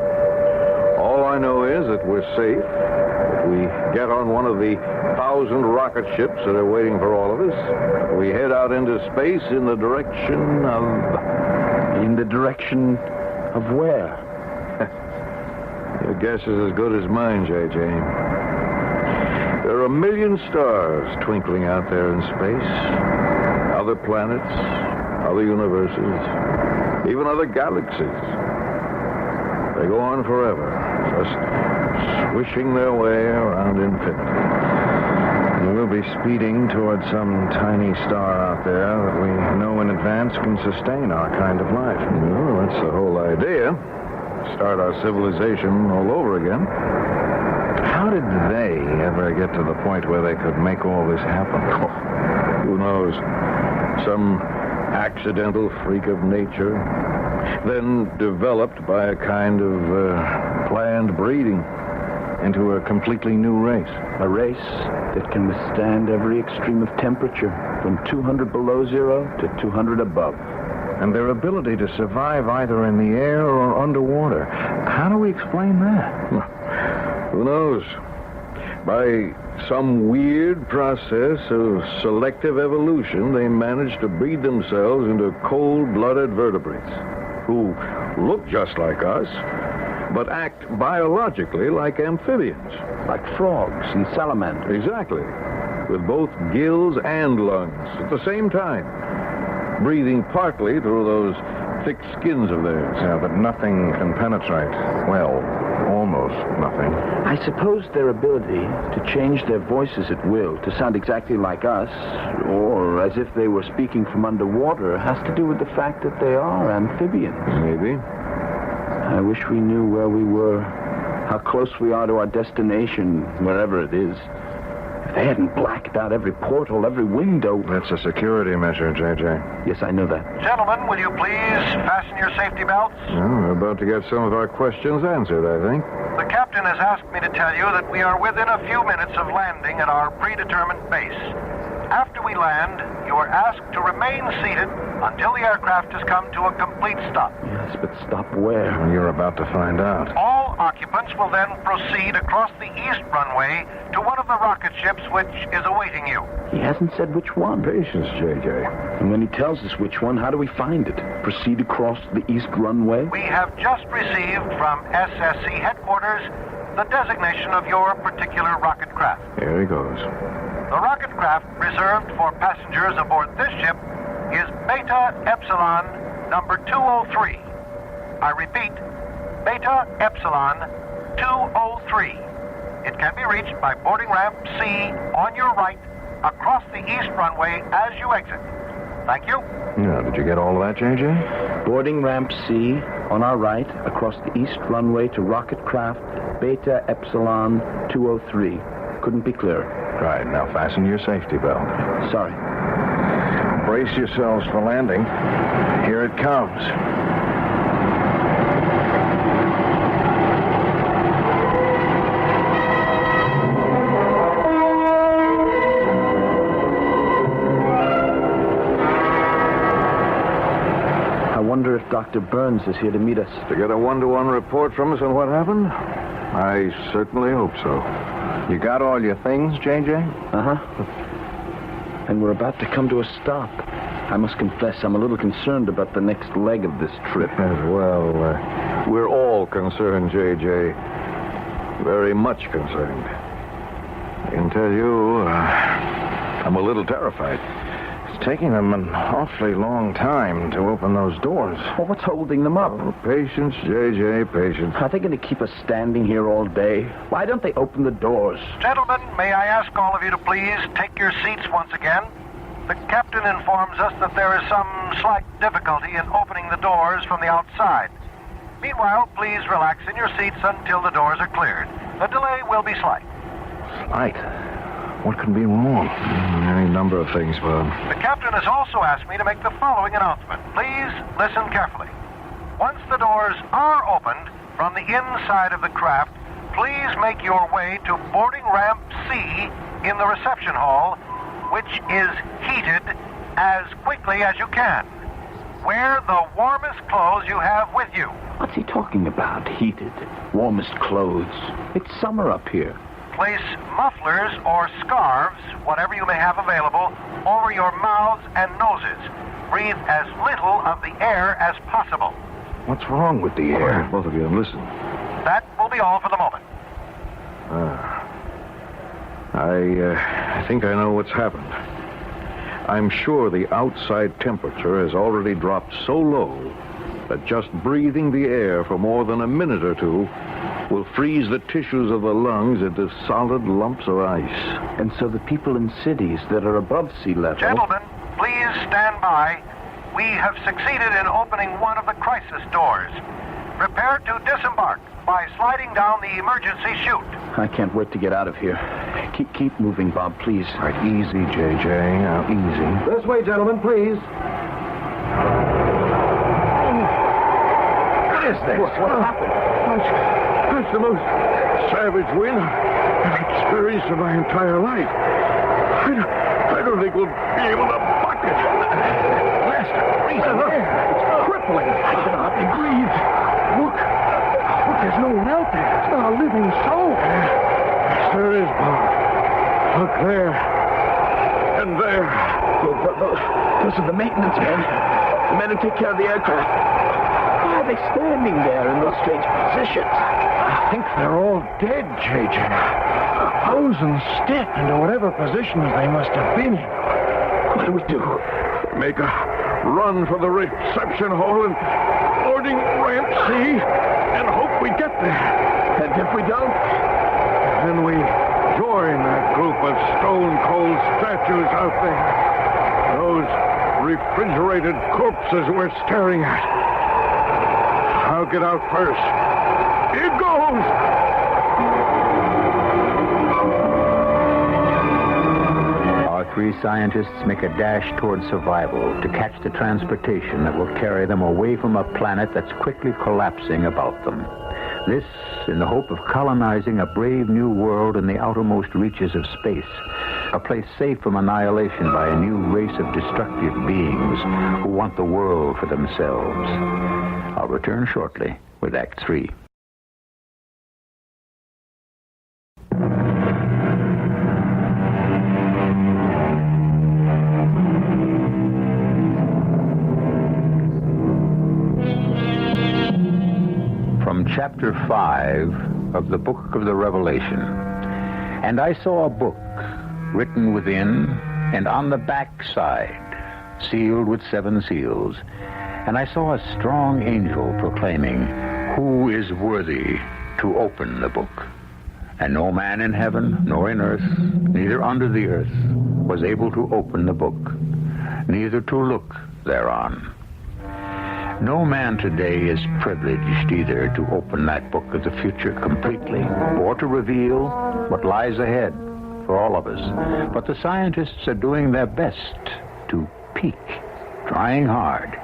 All I know is that we're safe, that we get on one of the 1,000 rocket ships that are waiting for all of us. We head out into space in the direction of... In the direction of where? Your guess is as good as mine, JJ. There are a million stars twinkling out there in space. Other planets, other universes, even other galaxies. They go on forever, just swishing their way around infinity. And we'll be speeding towards some tiny star out there that we know in advance can sustain our kind of life. Well, that's the whole idea. Start our civilization all over again. How did they ever get to the point where they could make all this happen? Oh, who knows? Some accidental freak of nature, then developed by a kind of planned breeding into a completely new race. A race that can withstand every extreme of temperature, from 200 below zero to 200 above. And their ability to survive either in the air or underwater. How do we explain that? Who knows? By some weird process of selective evolution, they managed to breed themselves into cold-blooded vertebrates who look just like us, but act biologically like amphibians. Like frogs and salamanders. Exactly. With both gills and lungs at the same time. Breathing partly through those thick skins of theirs. Yeah, but nothing can penetrate. Well, almost nothing. I suppose their ability to change their voices at will to sound exactly like us, or as if they were speaking from underwater, has to do with the fact that they are amphibians. Maybe. I wish we knew where we were, how close we are to our destination, wherever it is. If they hadn't blacked out every porthole, every window... That's a security measure, JJ. Yes, I know that. Gentlemen, will you please fasten your safety belts? Well, we're about to get some of our questions answered, I think. The captain has asked me to tell you that we are within a few minutes of landing at our predetermined base. After we land, you are asked to remain seated until the aircraft has come to a complete stop. Yes, but stop where? You're about to find out. All occupants will then proceed across the east runway to one of the rocket ships which is awaiting you. He hasn't said which one. Patience, JJ. And when he tells us which one, how do we find it? Proceed across the east runway? We have just received from SSC headquarters the designation of your particular rocket craft. Here he goes. The rocket craft reserved for passengers aboard this ship is Beta Epsilon number 203. I repeat, Beta Epsilon 203. It can be reached by boarding ramp C on your right across the east runway as you exit. Thank you. Now, did you get all of that, JJ? Boarding ramp C on our right across the east runway to rocket craft Beta Epsilon 203. Couldn't be clearer. Right, now fasten your safety belt. Sorry. Brace yourselves for landing. Here it comes. wonder if Dr. Burns is here to meet us. To get a one-to-one report from us on what happened? I certainly hope so. You got all your things, J.J.? Uh-huh. And we're about to come to a stop. I must confess, I'm a little concerned about the next leg of this trip. Well, we're all concerned, J.J. Very much concerned. I can tell you, I'm a little terrified. It's taking them an awfully long time to open those doors. Well, what's holding them up? Oh, patience, J.J., patience. Are they going to keep us standing here all day? Why don't they open the doors? Gentlemen, may I ask all of you to please take your seats once again? The captain informs us that there is some slight difficulty in opening the doors from the outside. Meanwhile, please relax in your seats until the doors are cleared. The delay will be slight. Slight? What could be wrong? Any number of things, Bob. The captain has also asked me to make the following announcement. Please listen carefully. Once the doors are opened from the inside of the craft, please make your way to boarding ramp C in the reception hall, which is heated as quickly as you can. Wear the warmest clothes you have with you. What's he talking about? Heated. Warmest clothes. It's summer up here. Place mufflers or scarves, whatever you may have available, over your mouths and noses. Breathe as little of the air as possible. What's wrong with the air? Both of you, listen. That will be all for the moment. I think I know what's happened. I'm sure the outside temperature has already dropped so low that just breathing the air for more than a minute or two will freeze the tissues of the lungs into solid lumps of ice. And so the people in cities that are above sea level... Gentlemen, please stand by. We have succeeded in opening one of the crisis doors. Prepare to disembark by sliding down the emergency chute. I can't wait to get out of here. Keep moving, Bob, please. All right, easy, J.J. Now, easy. This way, gentlemen, please. What is this? What happened? That's the most savage wind I've experienced in my entire life. I don't think we'll be able to buck it. Master, freezing air. It's crippling. I can hardly breathe. Look, there's no one out there. It's not a living soul. Yes, there is, Bob. Look there. And there. Those are the maintenance men. The men who take care of the aircraft. Why are they standing there in those strange positions? I think they're all dead, J.J. Frozen stiff into whatever positions they must have been in. What do we do? Make a run for the reception hall and boarding ramp C and hope we get there. And if we don't? Then we join that group of stone-cold statues out there. Those refrigerated corpses we're staring at. I'll get out first. It goes! Our three scientists make a dash toward survival to catch the transportation that will carry them away from a planet that's quickly collapsing about them. This, in the hope of colonizing a brave new world in the outermost reaches of space, a place safe from annihilation by a new race of destructive beings who want the world for themselves. I'll return shortly with Act 3. From Chapter 5 of the Book of the Revelation. And I saw a book written within and on the back side, sealed with 7 seals. And I saw a strong angel proclaiming, "Who is worthy to open the book?" And no man in heaven, nor in earth, neither under the earth, was able to open the book, neither to look thereon. No man today is privileged either to open that book of the future completely, or to reveal what lies ahead for all of us. But the scientists are doing their best to peek, trying hard.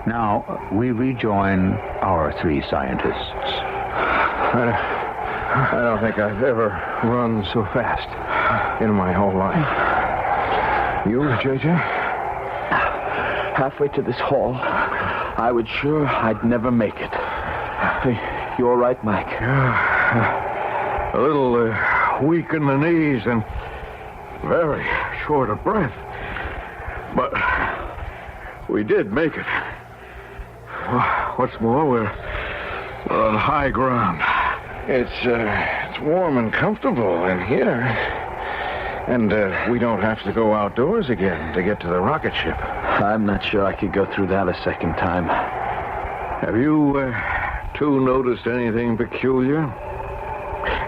Now, we rejoin our 3 scientists. I don't think I've ever run so fast in my whole life. You, J.J.? Halfway to this hall, I would sure I'd never make it. Hey, you all right, Mike? A little weak in the knees and very short of breath. But we did make it. What's more, we're on high ground. It's warm and comfortable in here. And we don't have to go outdoors again to get to the rocket ship. I'm not sure I could go through that a second time. Have you two noticed anything peculiar?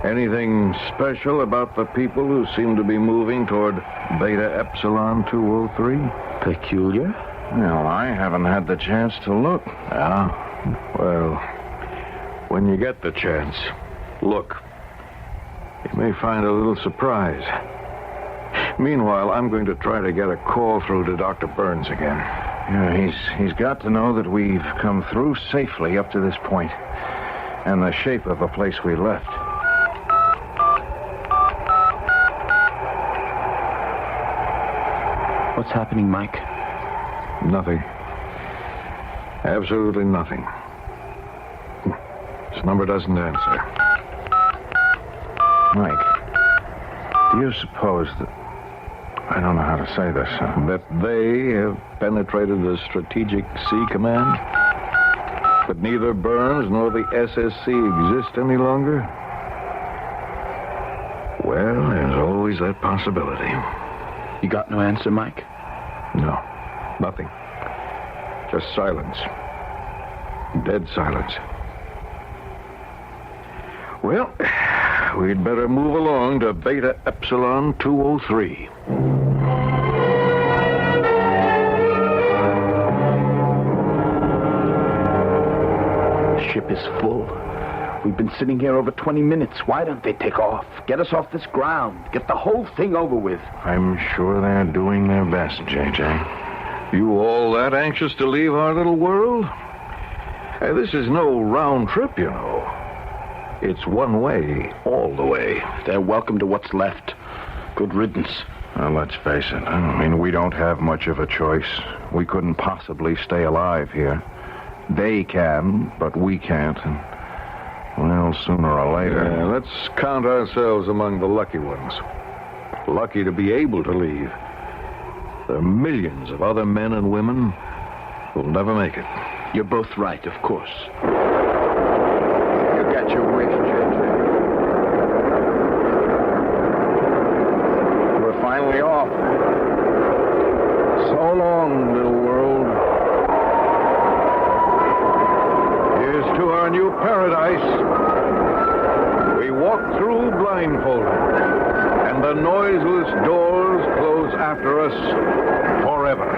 Anything special about the people who seem to be moving toward Beta Epsilon 203? Peculiar? Well, I haven't had the chance to look. Ah, well, when you get the chance, look. You may find a little surprise. Meanwhile, I'm going to try to get a call through to Dr. Burns again. Yeah, he's got to know that we've come through safely up to this point, and the shape of the place we left. What's happening, Mike? Nothing. Absolutely nothing. This number doesn't answer. Mike, do you suppose that... I don't know how to say this. That they have penetrated the Strategic Sea Command? But neither Burns nor the SSC exist any longer? Well, there's always that possibility. You got no answer, Mike? No, nothing. Just silence. Dead silence. Well, we'd better move along to Beta Epsilon 203. The ship is full. We've been sitting here over 20 minutes. Why don't they take off? Get us off this ground. Get the whole thing over with. I'm sure they're doing their best, J.J. You all that anxious to leave our little world? Hey, this is no round trip, you know. It's one way, all the way. They're welcome to what's left. Good riddance. Well, let's face it. I mean, we don't have much of a choice. We couldn't possibly stay alive here. They can, but we can't. And, well, sooner or later... Yeah, let's count ourselves among the lucky ones. Lucky to be able to leave. There are millions of other men and women who'll never make it. You're both right, of course. You got your wish, J.J. We're finally off. So long, little world. Here's to our new paradise. We walk through blindfolded, and the noiseless doors close after us forever.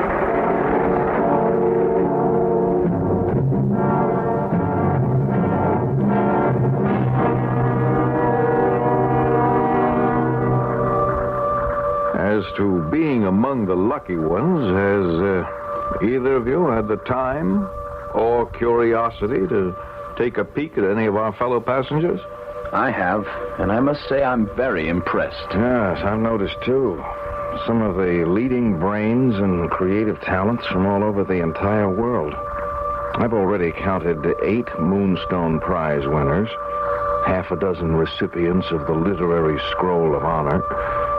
As to being among the lucky ones, has either of you had the time or curiosity to take a peek at any of our fellow passengers? I have, and I must say I'm very impressed. Yes, I've noticed, too. Some of the leading brains and creative talents from all over the entire world. I've already counted 8 Moonstone Prize winners, half a dozen recipients of the Literary Scroll of Honor,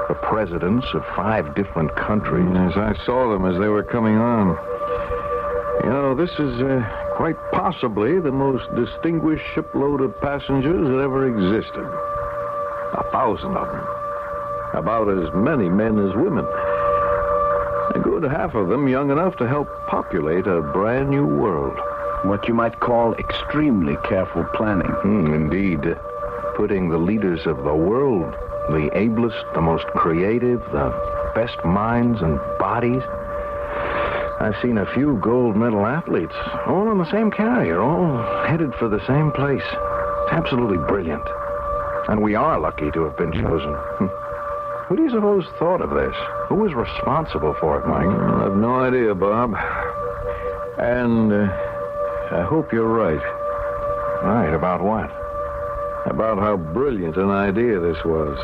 the presidents of 5 different countries. Yes, I saw them as they were coming on. You know, this is quite possibly the most distinguished shipload of passengers that ever existed. 1,000 of them. About as many men as women. A good half of them young enough to help populate a brand new world. What you might call extremely careful planning. Indeed. Putting the leaders of the world, the ablest, the most creative, the best minds and bodies. I've seen a few gold medal athletes, all on the same carrier, all headed for the same place. It's absolutely brilliant. And we are lucky to have been chosen. Who do you suppose thought of this? Who was responsible for it, Mike? I have no idea, Bob. And I hope you're right. Right, about what? About how brilliant an idea this was.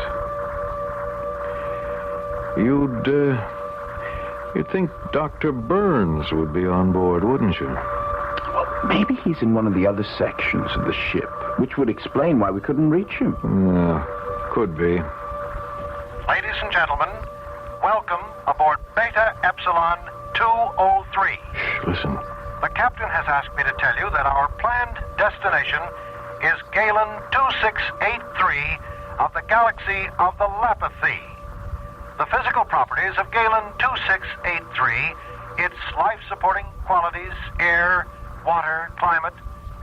You'd think Dr. Burns would be on board, wouldn't you? Maybe he's in one of the other sections of the ship, which would explain why we couldn't reach him. Could be. Ladies and gentlemen, welcome aboard Beta Epsilon 203. Shh, listen. The captain has asked me to tell you that our planned destination is Galen 2683 of the galaxy of the Lapithee. The physical properties of Galen 2683, its life-supporting qualities, air, water, climate,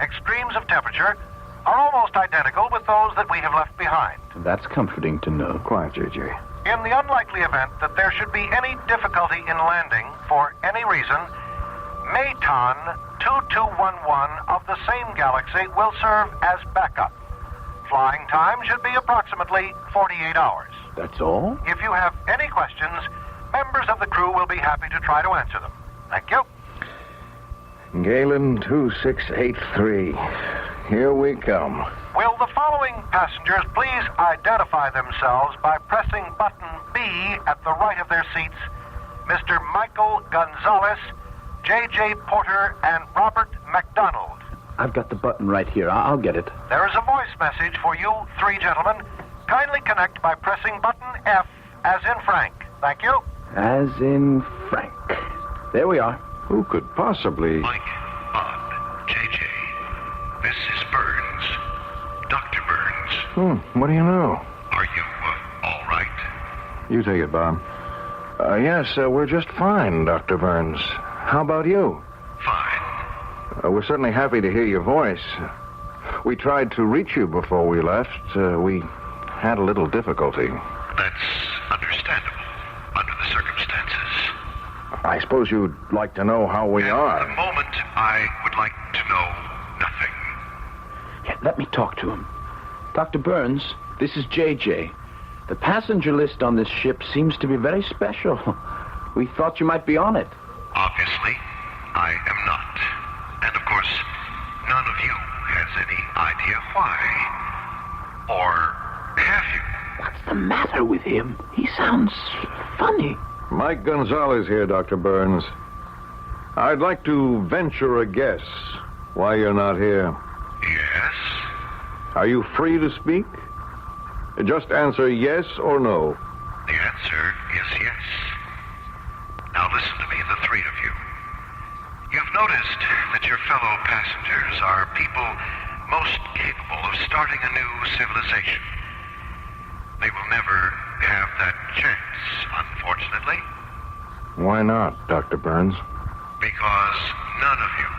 extremes of temperature, are almost identical with those that we have left behind. That's comforting to know. Quiet, J.J. In the unlikely event that there should be any difficulty in landing for any reason, Maton 2211 of the same galaxy will serve as backup. Flying time should be approximately 48 hours. That's all? If you have any questions, members of the crew will be happy to try to answer them. Thank you. Galen 2683. Here we come. Will the following passengers please identify themselves by pressing button B at the right of their seats? Mr. Michael Gonzalez, J.J. Porter, and Robert McDonald. I've got the button right here. I'll get it. There is a voice message for you three gentlemen. Kindly connect by pressing button F as in Frank. Thank you. As in Frank. There we are. Who could possibly... Mike, Bob, J.J. This is Burns. Dr. Burns. What do you know? Are you, all right? You take it, Bob. Yes, we're just fine, Dr. Burns. How about you? Fine. We're certainly happy to hear your voice. We tried to reach you before we left. We had a little difficulty. That's understandable under the circumstances. I suppose you'd like to know how we are. At the moment, I would like to know nothing. Yeah, let me talk to him. Dr. Burns, this is J.J. The passenger list on this ship seems to be very special. We thought you might be on it. Obviously, I am not. And of course, none of you has any idea why. Or have you? What's the matter with him? He sounds funny. Mike Gonzalez here, Dr. Burns. I'd like to venture a guess why you're not here. Yes? Are you free to speak? Just answer yes or no. The answer is yes. Now listen to me, the three of you. You've noticed that your fellow passengers are people most capable of starting a new civilization. They will never have that chance, unfortunately. Why not, Dr. Burns? Because none of you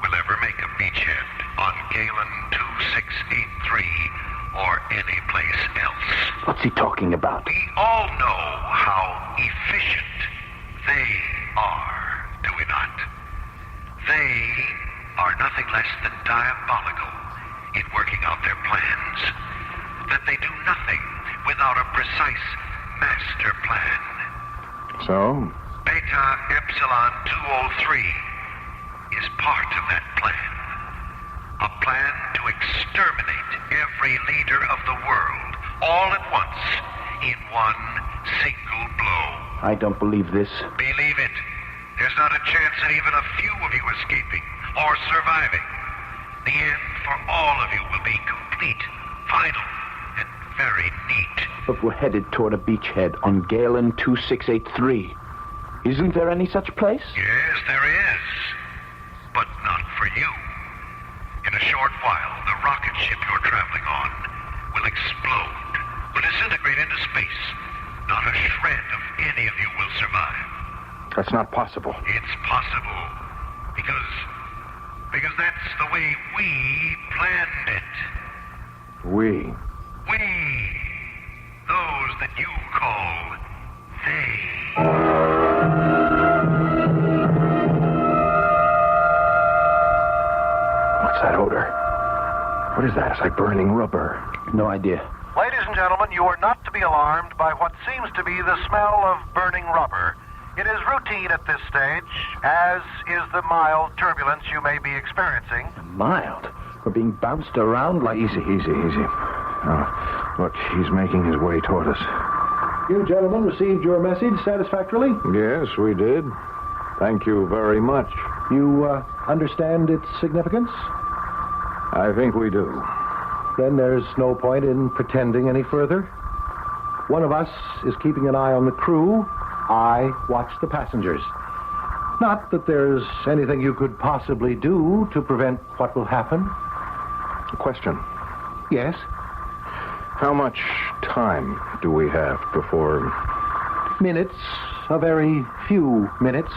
will ever make a beachhead on Galen 2683 or any place else. What's he talking about? We all know how efficient they are, do we not? They are nothing less than diabolical in working out their plans. That they do nothing without a precise master plan. So? Beta Epsilon 203 is part of that plan. A plan to exterminate every leader of the world all at once in one single blow. I don't believe this. Believe it. There's not a chance at even a few of you escaping or surviving. The end for all of you will be complete, final, and very neat. But we're headed toward a beachhead on Galen 2683. Isn't there any such place? Yes, there is. But not for you. In a short while, the rocket ship you're traveling on will explode, will disintegrate into space. Not a shred of any of you will survive. That's not possible. It's possible. Because that's the way we planned it. We? We. Those that you call they. What's that odor? What is that? It's like burning rubber. No idea. Ladies and gentlemen, you are not to be alarmed by what seems to be the smell of burning rubber. It is routine at this stage, as is the mild turbulence you may be experiencing. Mild? We're being bounced around like... Easy. Look, he's making his way toward us. You gentlemen received your message satisfactorily? Yes, we did. Thank you very much. You understand its significance? I think we do. Then there's no point in pretending any further. One of us is keeping an eye on the crew. I watch the passengers. Not that there's anything you could possibly do to prevent what will happen. A question. Yes? How much time do we have before... Minutes. A very few minutes.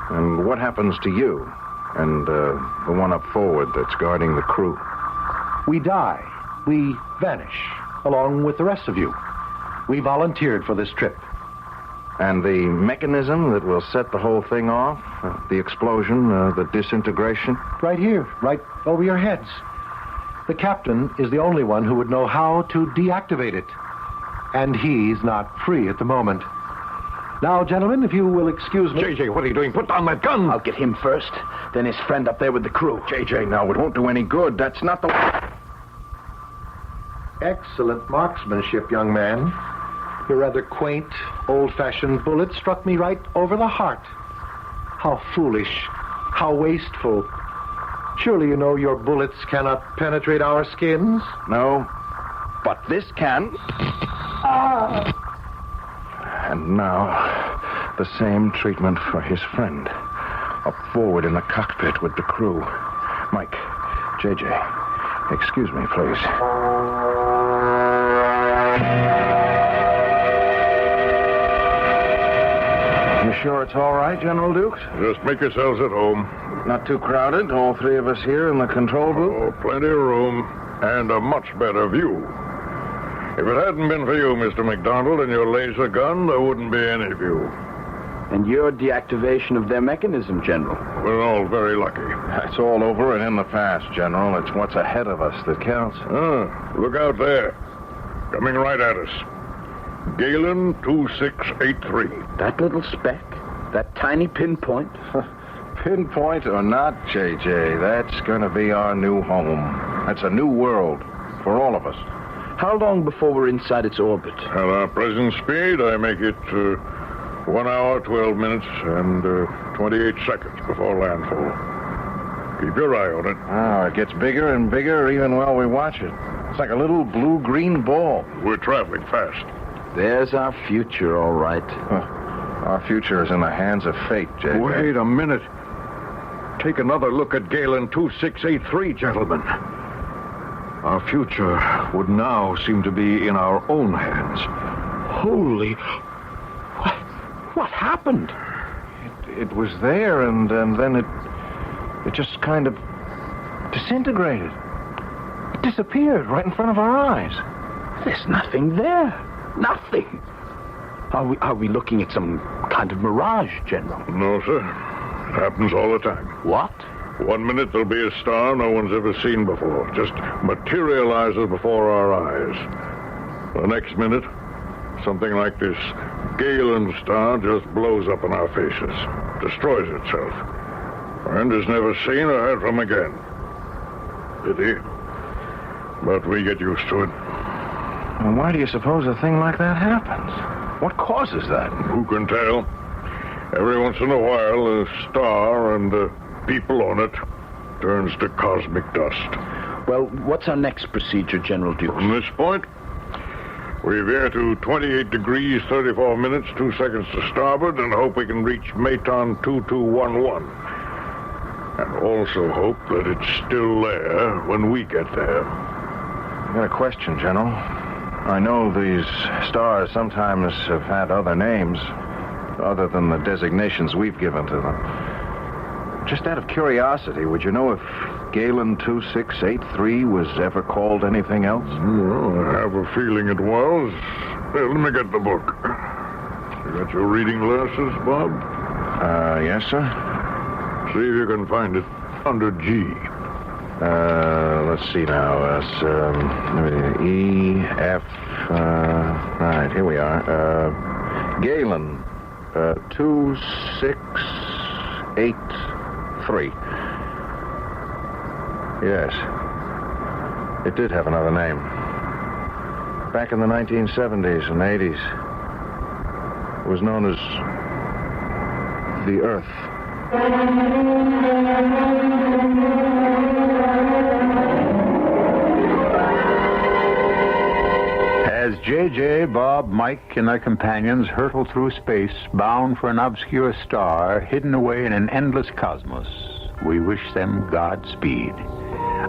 And what happens to you and the one up forward that's guarding the crew? We die. We vanish, along with the rest of you. We volunteered for this trip. And the mechanism that will set the whole thing off? The explosion, the disintegration? Right here, right over your heads. The captain is the only one who would know how to deactivate it. And he's not free at the moment. Now, gentlemen, if you will excuse me... JJ, what are you doing? Put down that gun! I'll get him first, then his friend up there with the crew. JJ, now, it won't do any good. That's not the way... Excellent marksmanship, young man. Your rather quaint, old-fashioned bullet struck me right over the heart. How foolish. How wasteful. Surely you know your bullets cannot penetrate our skins? No, but this can. Ah! And now, the same treatment for his friend. Up forward in the cockpit with the crew. Mike, JJ, excuse me, please. You sure it's all right, General Dukes? Just make yourselves at home. Not too crowded, all three of us here in the control booth? Oh, plenty of room and a much better view. If it hadn't been for you, Mr. McDonald, and your laser gun, there wouldn't be any view. And your deactivation of their mechanism, General. We're all very lucky. It's all over and in the past, General. It's what's ahead of us that counts. Look out there. Coming right at us. Galen 2683. That little speck? That tiny pinpoint? Pinpoint or not, JJ, that's going to be our new home. That's a new world for all of us. How long before we're inside its orbit? At our present speed, I make it 1 hour, 12 minutes, and 28 seconds before landfall. Keep your eye on it. Oh, it gets bigger and bigger even while we watch it. It's like a little blue-green ball. We're traveling fast. There's our future, all right. Our future is in the hands of fate, JJ. Wait a minute. Take another look at Galen 2683, gentlemen. Our future would now seem to be in our own hands. Holy... What happened? It was there, and then it just kind of disintegrated. It disappeared right in front of our eyes. There's nothing there. Nothing. Are we looking at some kind of mirage, General? No, sir. It happens all the time. What? 1 minute there'll be a star no one's ever seen before. Just materializes before our eyes. The next minute, something like this Galen star just blows up in our faces. Destroys itself. And is never seen or heard from again. Pity. But we get used to it. Well, why do you suppose a thing like that happens? What causes that? Who can tell? Every once in a while, a star and the people on it turns to cosmic dust. Well, what's our next procedure, General Dukes? From this point, we veer to 28 degrees, 34 minutes, 2 seconds to starboard, and hope we can reach Maton 2211. And also hope that it's still there when we get there. I got a question, General. I know these stars sometimes have had other names, other than the designations we've given to them. Just out of curiosity, would you know if Galen 2683 was ever called anything else? Well, I have a feeling it was. Here, let me get the book. You got your reading glasses, Bob? Yes, sir. See if you can find it under G. Let's see now. E, F, right, here we are. Galen, 2683. Yes. It did have another name. Back in the 1970s and 80s, it was known as the Earth. As J.J., Bob, Mike, and their companions hurtle through space, bound for an obscure star hidden away in an endless cosmos, we wish them Godspeed.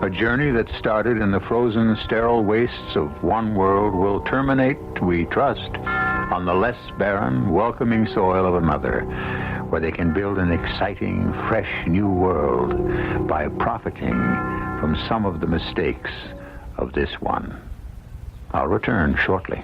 A journey that started in the frozen, sterile wastes of one world will terminate, we trust, on the less barren, welcoming soil of another, where they can build an exciting, fresh new world by profiting from some of the mistakes of this one. I'll return shortly.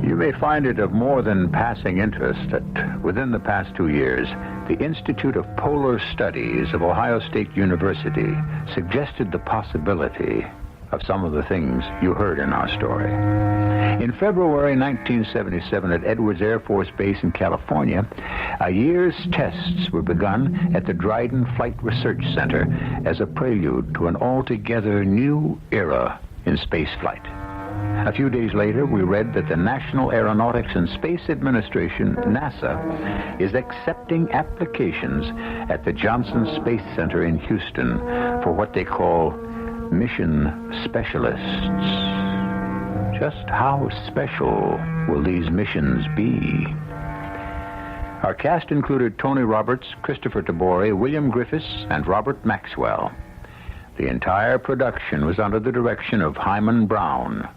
You may find it of more than passing interest that within the past 2 years, the Institute of Polar Studies of Ohio State University suggested the possibility of some of the things you heard in our story. In February 1977 at Edwards Air Force Base in California, a year's tests were begun at the Dryden Flight Research Center as a prelude to an altogether new era in spaceflight. A few days later, we read that the National Aeronautics and Space Administration, NASA, is accepting applications at the Johnson Space Center in Houston for what they call mission specialists. Just how special will these missions be? Our cast included Tony Roberts, Christopher Tabori, William Griffiths, and Robert Maxwell. The entire production was under the direction of Hyman Brown.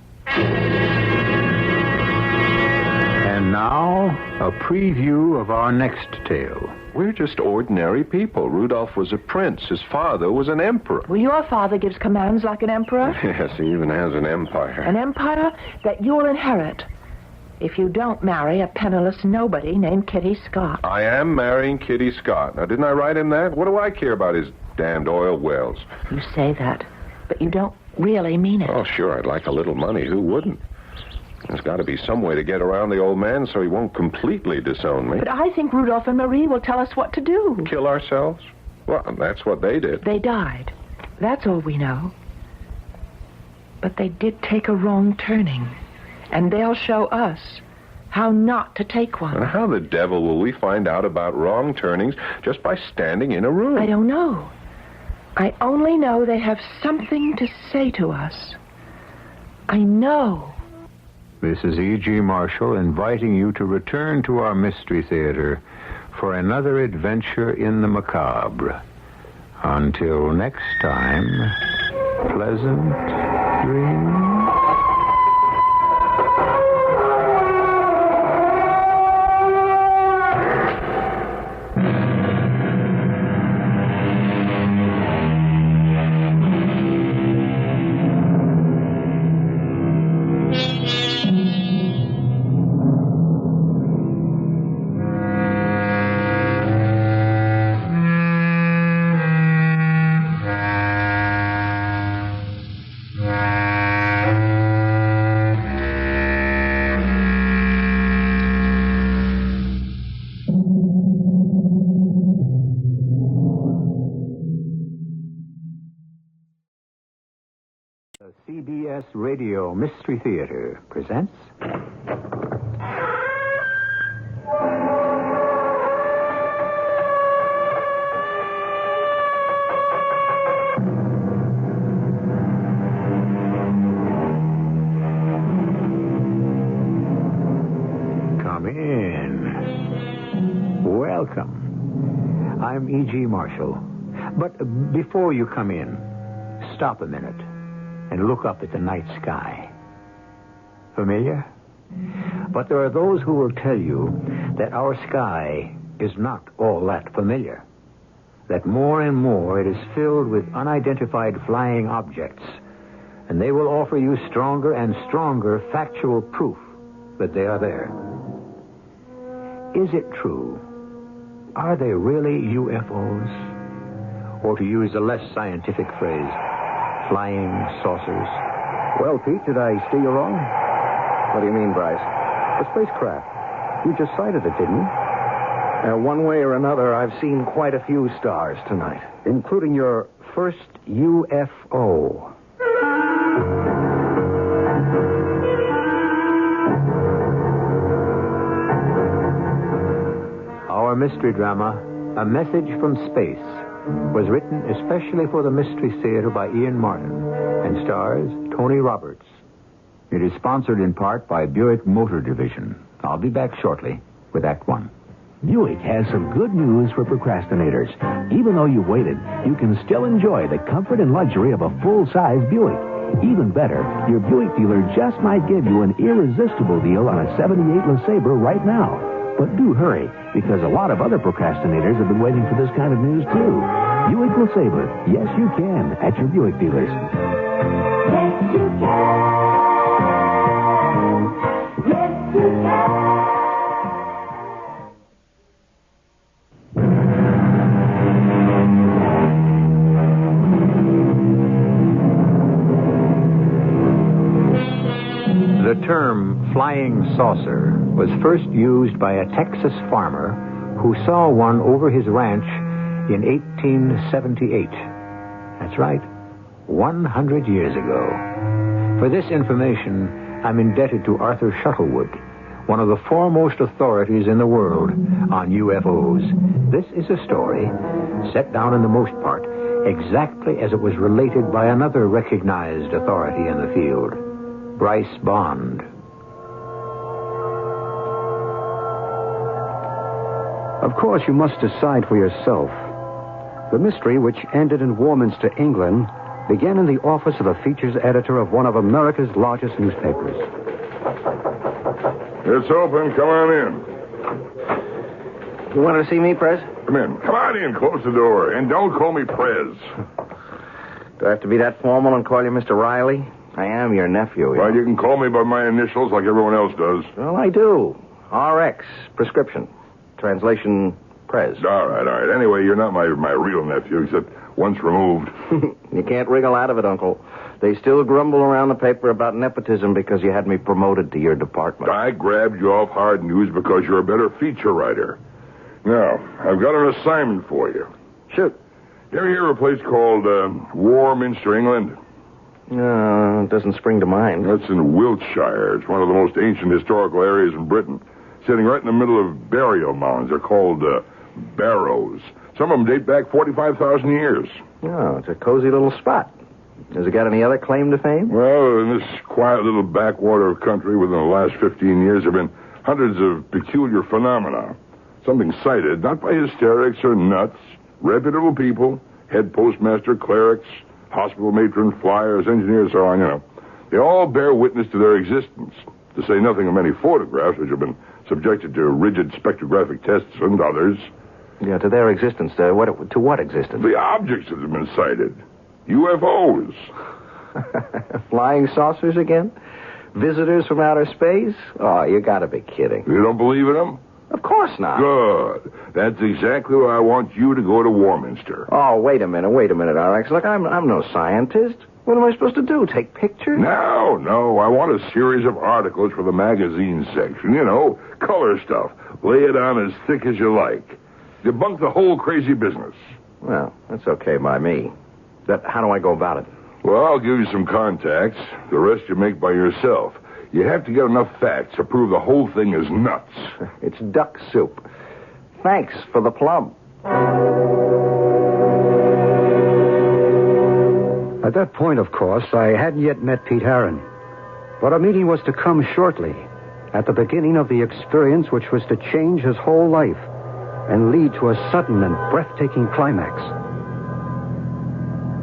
And now, a preview of our next tale. We're just ordinary people. Rudolph was a prince. His father was an emperor. Well, your father gives commands like an emperor. Yes, he even has an empire. An empire that you'll inherit if you don't marry a penniless nobody named Kitty Scott. I am marrying Kitty Scott. Now, didn't I write him that? What do I care about his damned oil wells? You say that, but you don't really mean it. Oh, sure, I'd like a little money. Who wouldn't? There's got to be some way to get around the old man so he won't completely disown me. But I think Rudolph and Marie will tell us what to do. Kill ourselves? Well, that's what they did. They died. That's all we know. But they did take a wrong turning. And they'll show us how not to take one. And how the devil will we find out about wrong turnings just by standing in a room? I don't know. I only know they have something to say to us. I know. This is E.G. Marshall inviting you to return to our Mystery Theater for another adventure in the macabre. Until next time, pleasant dreams. The CBS Radio Mystery Theater presents... Come in. Welcome. I'm E.G. Marshall. But before you come in, stop a minute and look up at the night sky. Familiar? But there are those who will tell you that our sky is not all that familiar. That more and more it is filled with unidentified flying objects, and they will offer you stronger and stronger factual proof that they are there. Is it true? Are they really UFOs? Or to use a less scientific phrase, flying saucers? Well, Pete, did I steer you wrong? What do you mean, Bryce? The spacecraft. You just sighted it, didn't you? One way or another, I've seen quite a few stars tonight. Including your first UFO. Our mystery drama, A Message from Space, was written especially for the Mystery Theater by Ian Martin and stars Tony Roberts. It is sponsored in part by Buick Motor Division. I'll be back shortly with Act One. Buick has some good news for procrastinators. Even though you waited, you can still enjoy the comfort and luxury of a full-size Buick. Even better, your Buick dealer just might give you an irresistible deal on a 78 LeSabre right now. But do hurry, because a lot of other procrastinators have been waiting for this kind of news, too. Buick LeSabre. Yes, you can at your Buick dealers. Yes, you can. Yes, you can. The term flying saucer was first used by a Texas farmer who saw one over his ranch in 1878. That's right, 100 years ago. For this information, I'm indebted to Arthur Shuttlewood, one of the foremost authorities in the world on UFOs. This is a story set down in the most part exactly as it was related by another recognized authority in the field, Bryce Bond. Of course, you must decide for yourself. The mystery, which ended in Warminster, England, began in the office of the features editor of one of America's largest newspapers. It's open. Come on in. You wanted to see me, Prez? Come in. Come on in. Close the door. And don't call me Prez. Do I have to be that formal and call you Mr. Riley? I am your nephew. Well, you can call me by my initials like everyone else does. Well, I do. RX, prescription. Translation, Prez. All right. Anyway, you're not my real nephew, except once removed. You can't wriggle out of it, Uncle. They still grumble around the paper about nepotism because you had me promoted to your department. I grabbed you off hard news because you're a better feature writer. Now, I've got an assignment for you. Shoot. You ever hear of a place called Warminster, England? No, it doesn't spring to mind. That's in Wiltshire. It's one of the most ancient historical areas in Britain. Sitting right in the middle of burial mounds. They're called barrows. Some of them date back 45,000 years. Oh, it's a cozy little spot. Has it got any other claim to fame? Well, in this quiet little backwater country within the last 15 years there have been hundreds of peculiar phenomena. Something cited, not by hysterics or nuts, reputable people, head postmaster, clerics, hospital matron, flyers, engineers, so on, you know. They all bear witness to their existence, to say nothing of many photographs which have been subjected to rigid spectrographic tests and others. Yeah, to their existence. To what existence? The objects that have been cited. UFOs. Flying saucers again? Visitors from outer space? Oh, you gotta be kidding. You don't believe in them? Of course not. Good. That's exactly why I want you to go to Warminster. Oh, wait a minute, RX. Look, I'm no scientist. What am I supposed to do? Take pictures? No. I want a series of articles for the magazine section. You know, color stuff. Lay it on as thick as you like. Debunk the whole crazy business. Well, that's okay by me. How do I go about it? Well, I'll give you some contacts. The rest you make by yourself. You have to get enough facts to prove the whole thing is nuts. It's duck soup. Thanks for the plum. At that point, of course, I hadn't yet met Pete Harron. But a meeting was to come shortly, at the beginning of the experience which was to change his whole life and lead to a sudden and breathtaking climax.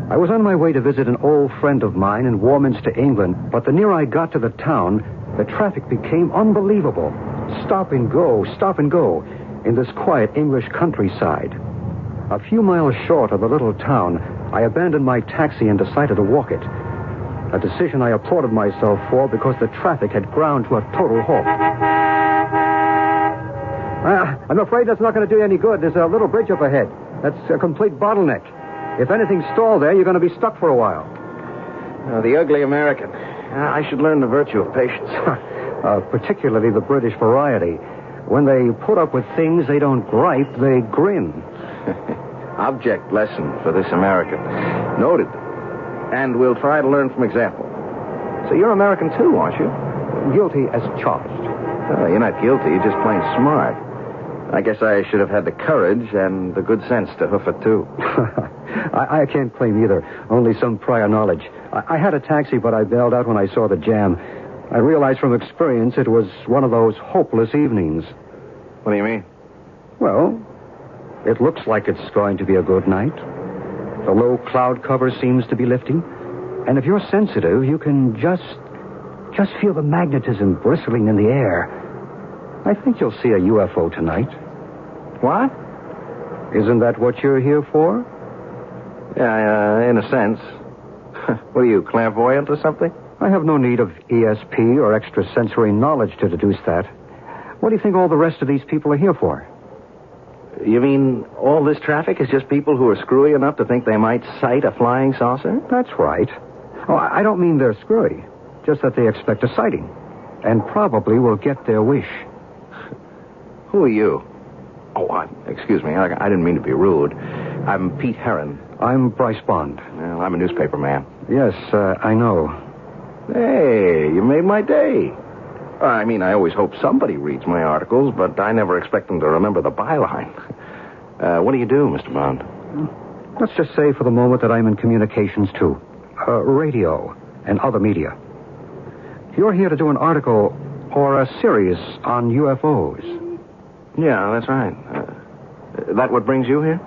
I was on my way to visit an old friend of mine in Warminster, England, but the nearer I got to the town, the traffic became unbelievable. Stop and go in this quiet English countryside. A few miles short of the little town, I abandoned my taxi and decided to walk it. A decision I applauded myself for because the traffic had ground to a total halt. I'm afraid that's not going to do you any good. There's a little bridge up ahead. That's a complete bottleneck. If anything's stalled there, you're going to be stuck for a while. The ugly American. I should learn the virtue of patience. Particularly the British variety. When they put up with things, they don't gripe, they grin. Object lesson for this American. Noted. And we'll try to learn from example. So you're American too, aren't you? Guilty as charged. Oh, you're not guilty. You're just plain smart. I guess I should have had the courage and the good sense to hoof it, too. I can't claim either. Only some prior knowledge. I had a taxi, but I bailed out when I saw the jam. I realized from experience it was one of those hopeless evenings. What do you mean? Well, it looks like it's going to be a good night. The low cloud cover seems to be lifting. And if you're sensitive, you can just feel the magnetism bristling in the air. I think you'll see a UFO tonight. What? Isn't that what you're here for? Yeah, in a sense. What are you, clairvoyant or something? I have no need of ESP or extrasensory knowledge to deduce that. What do you think all the rest of these people are here for? You mean all this traffic is just people who are screwy enough to think they might sight a flying saucer? That's right. Oh, I don't mean they're screwy. Just that they expect a sighting. And probably will get their wish. Who are you? Oh, excuse me. I didn't mean to be rude. I'm Pete Herron. I'm Bryce Bond. Well, I'm a newspaper man. Yes, I know. Hey, you made my day. I mean, I always hope somebody reads my articles, but I never expect them to remember the byline. What do you do, Mr. Bond? Let's just say for the moment that I'm in communications, too. Radio and other media. You're here to do an article or a series on UFOs. Yeah, that's right. That what brings you here?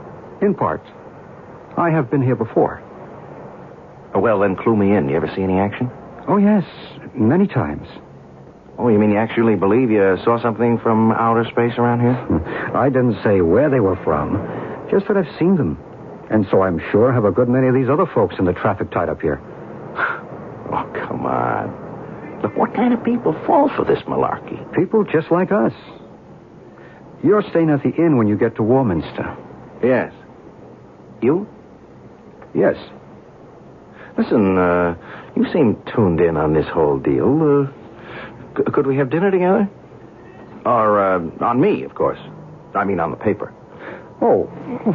In part. I have been here before. Well, then clue me in. You ever see any action? Oh, yes. Many times. Oh, you mean you actually believe you saw something from outer space around here? I didn't say where they were from. Just that I've seen them. And so I'm sure have a good many of these other folks in the traffic tied up here. Oh, come on. Look, what kind of people fall for this malarkey? People just like us. You're staying at the inn when you get to Warminster. Yes. You? Yes. Listen, you seem tuned in on this whole deal. Could we have dinner together? Or, on me, of course. I mean, on the paper. Oh,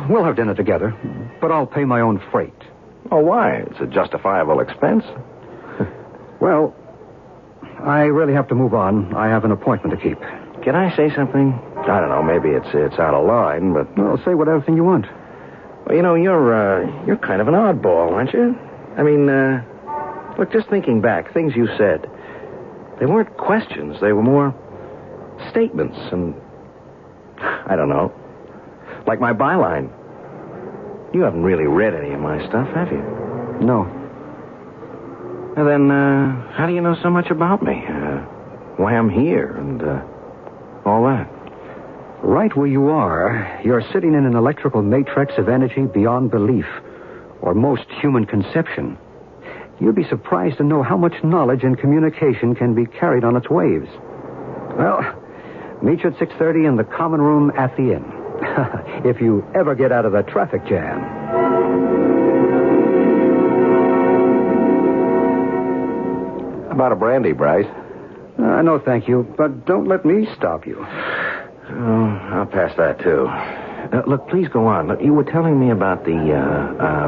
we'll have dinner together, but I'll pay my own freight. Oh, why? It's a justifiable expense. Well, I really have to move on. I have an appointment to keep. Can I say something? I don't know, maybe it's out of line, but... Well, say whatever thing you want. Well, you know, you're kind of an oddball, aren't you? I mean, look, just thinking back, things you said, they weren't questions. They were more statements, and I don't know. Like my byline. You haven't really read any of my stuff, have you? No. Well, then, how do you know so much about me? Why I'm here and all that? Right where you are, you're sitting in an electrical matrix of energy beyond belief, or most human conception. You'd be surprised to know how much knowledge and communication can be carried on its waves. Well, meet you at 6:30 in the common room at the inn. If you ever get out of the traffic jam. About a brandy, Bryce? No, thank you. But don't let me stop you. Oh, I'll pass that, too. Look, please go on. Look, you were telling me about the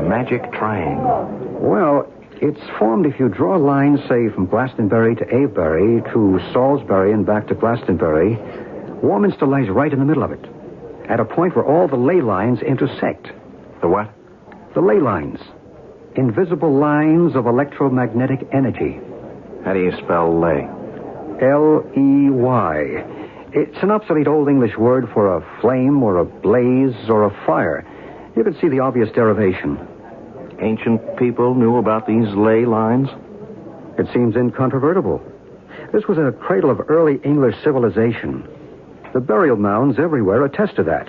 magic triangle. Well, it's formed if you draw a line, say, from Glastonbury to Avebury to Salisbury and back to Glastonbury. Warminster lies right in the middle of it, at a point where all the ley lines intersect. The what? The ley lines. Invisible lines of electromagnetic energy. How do you spell ley? L-E-Y. It's an obsolete Old English word for a flame or a blaze or a fire. You can see the obvious derivation. Ancient people knew about these ley lines? It seems incontrovertible. This was a cradle of early English civilization. The burial mounds everywhere attest to that.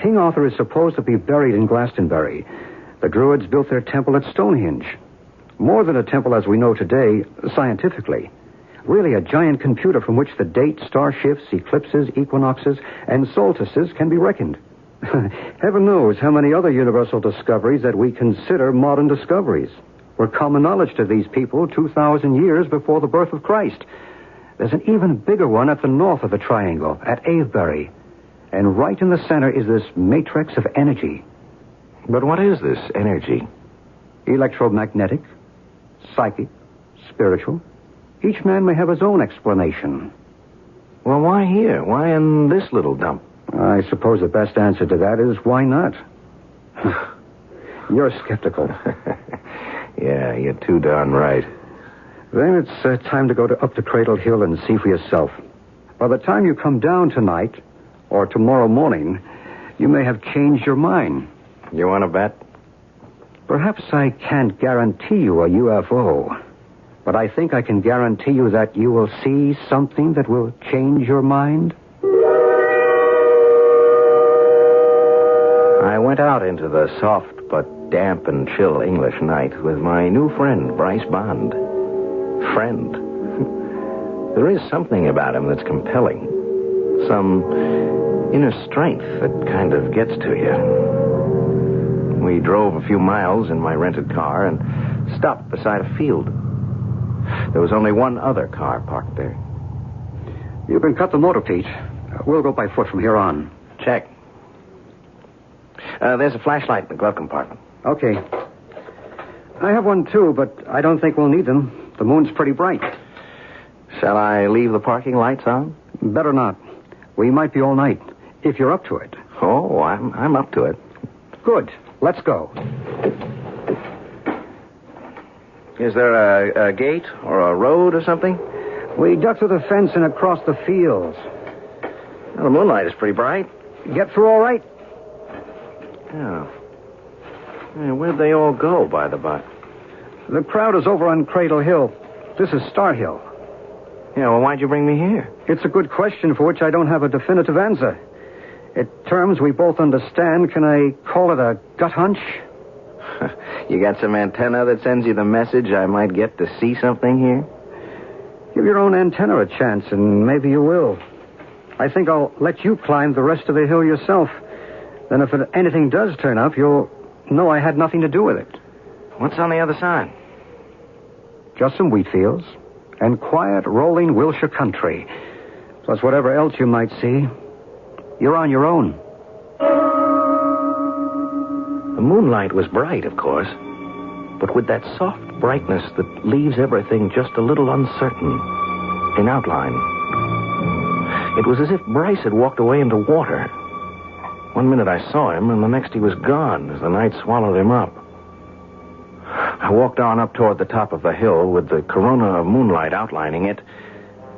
King Arthur is supposed to be buried in Glastonbury. The Druids built their temple at Stonehenge. More than a temple as we know today, scientifically. Really a giant computer from which the date, star shifts, eclipses, equinoxes, and solstices can be reckoned. Heaven knows how many other universal discoveries that we consider modern discoveries were common knowledge to these people 2,000 years before the birth of Christ. There's an even bigger one at the north of the triangle, at Avebury. And right in the center is this matrix of energy. But what is this energy? Electromagnetic, psychic, spiritual. Each man may have his own explanation. Well, why here? Why in this little dump? I suppose the best answer to that is why not? You're skeptical. Yeah, you're too darn right. Then it's time to go up to Cradle Hill and see for yourself. By the time you come down tonight, or tomorrow morning, you may have changed your mind. You want to bet? Perhaps I can't guarantee you a UFO, but I think I can guarantee you that you will see something that will change your mind. I went out into the soft but damp and chill English night with my new friend, Bryce Bond. Friend. There is something about him that's compelling. Some inner strength that kind of gets to you. We drove a few miles in my rented car and stopped beside a field. There was only one other car parked there. You can cut the motor, Pete. We'll go by foot from here on. Check. There's a flashlight in the glove compartment. Okay. I have one, too, but I don't think we'll need them. The moon's pretty bright. Shall I leave the parking lights on? Better not. We might be all night, if you're up to it. Oh, I'm up to it. Good. Let's go. Is there a gate or a road or something? We duck through the fence and across the fields. Well, the moonlight is pretty bright. Get through all right? Yeah. Where'd they all go, by the by? The crowd is over on Cradle Hill. This is Star Hill. Yeah, well, why'd you bring me here? It's a good question for which I don't have a definitive answer. In terms we both understand, can I call it a gut hunch? You got some antenna that sends you the message I might get to see something here? Give your own antenna a chance, and maybe you will. I think I'll let you climb the rest of the hill yourself. Then if anything does turn up, you'll know I had nothing to do with it. What's on the other side? Just some wheat fields and quiet, rolling Wilshire country. Plus whatever else you might see. You're on your own. The moonlight was bright, of course, but with that soft brightness that leaves everything just a little uncertain in outline. It was as if Bryce had walked away into water. One minute I saw him, and the next he was gone as the night swallowed him up. I walked on up toward the top of the hill with the corona of moonlight outlining it,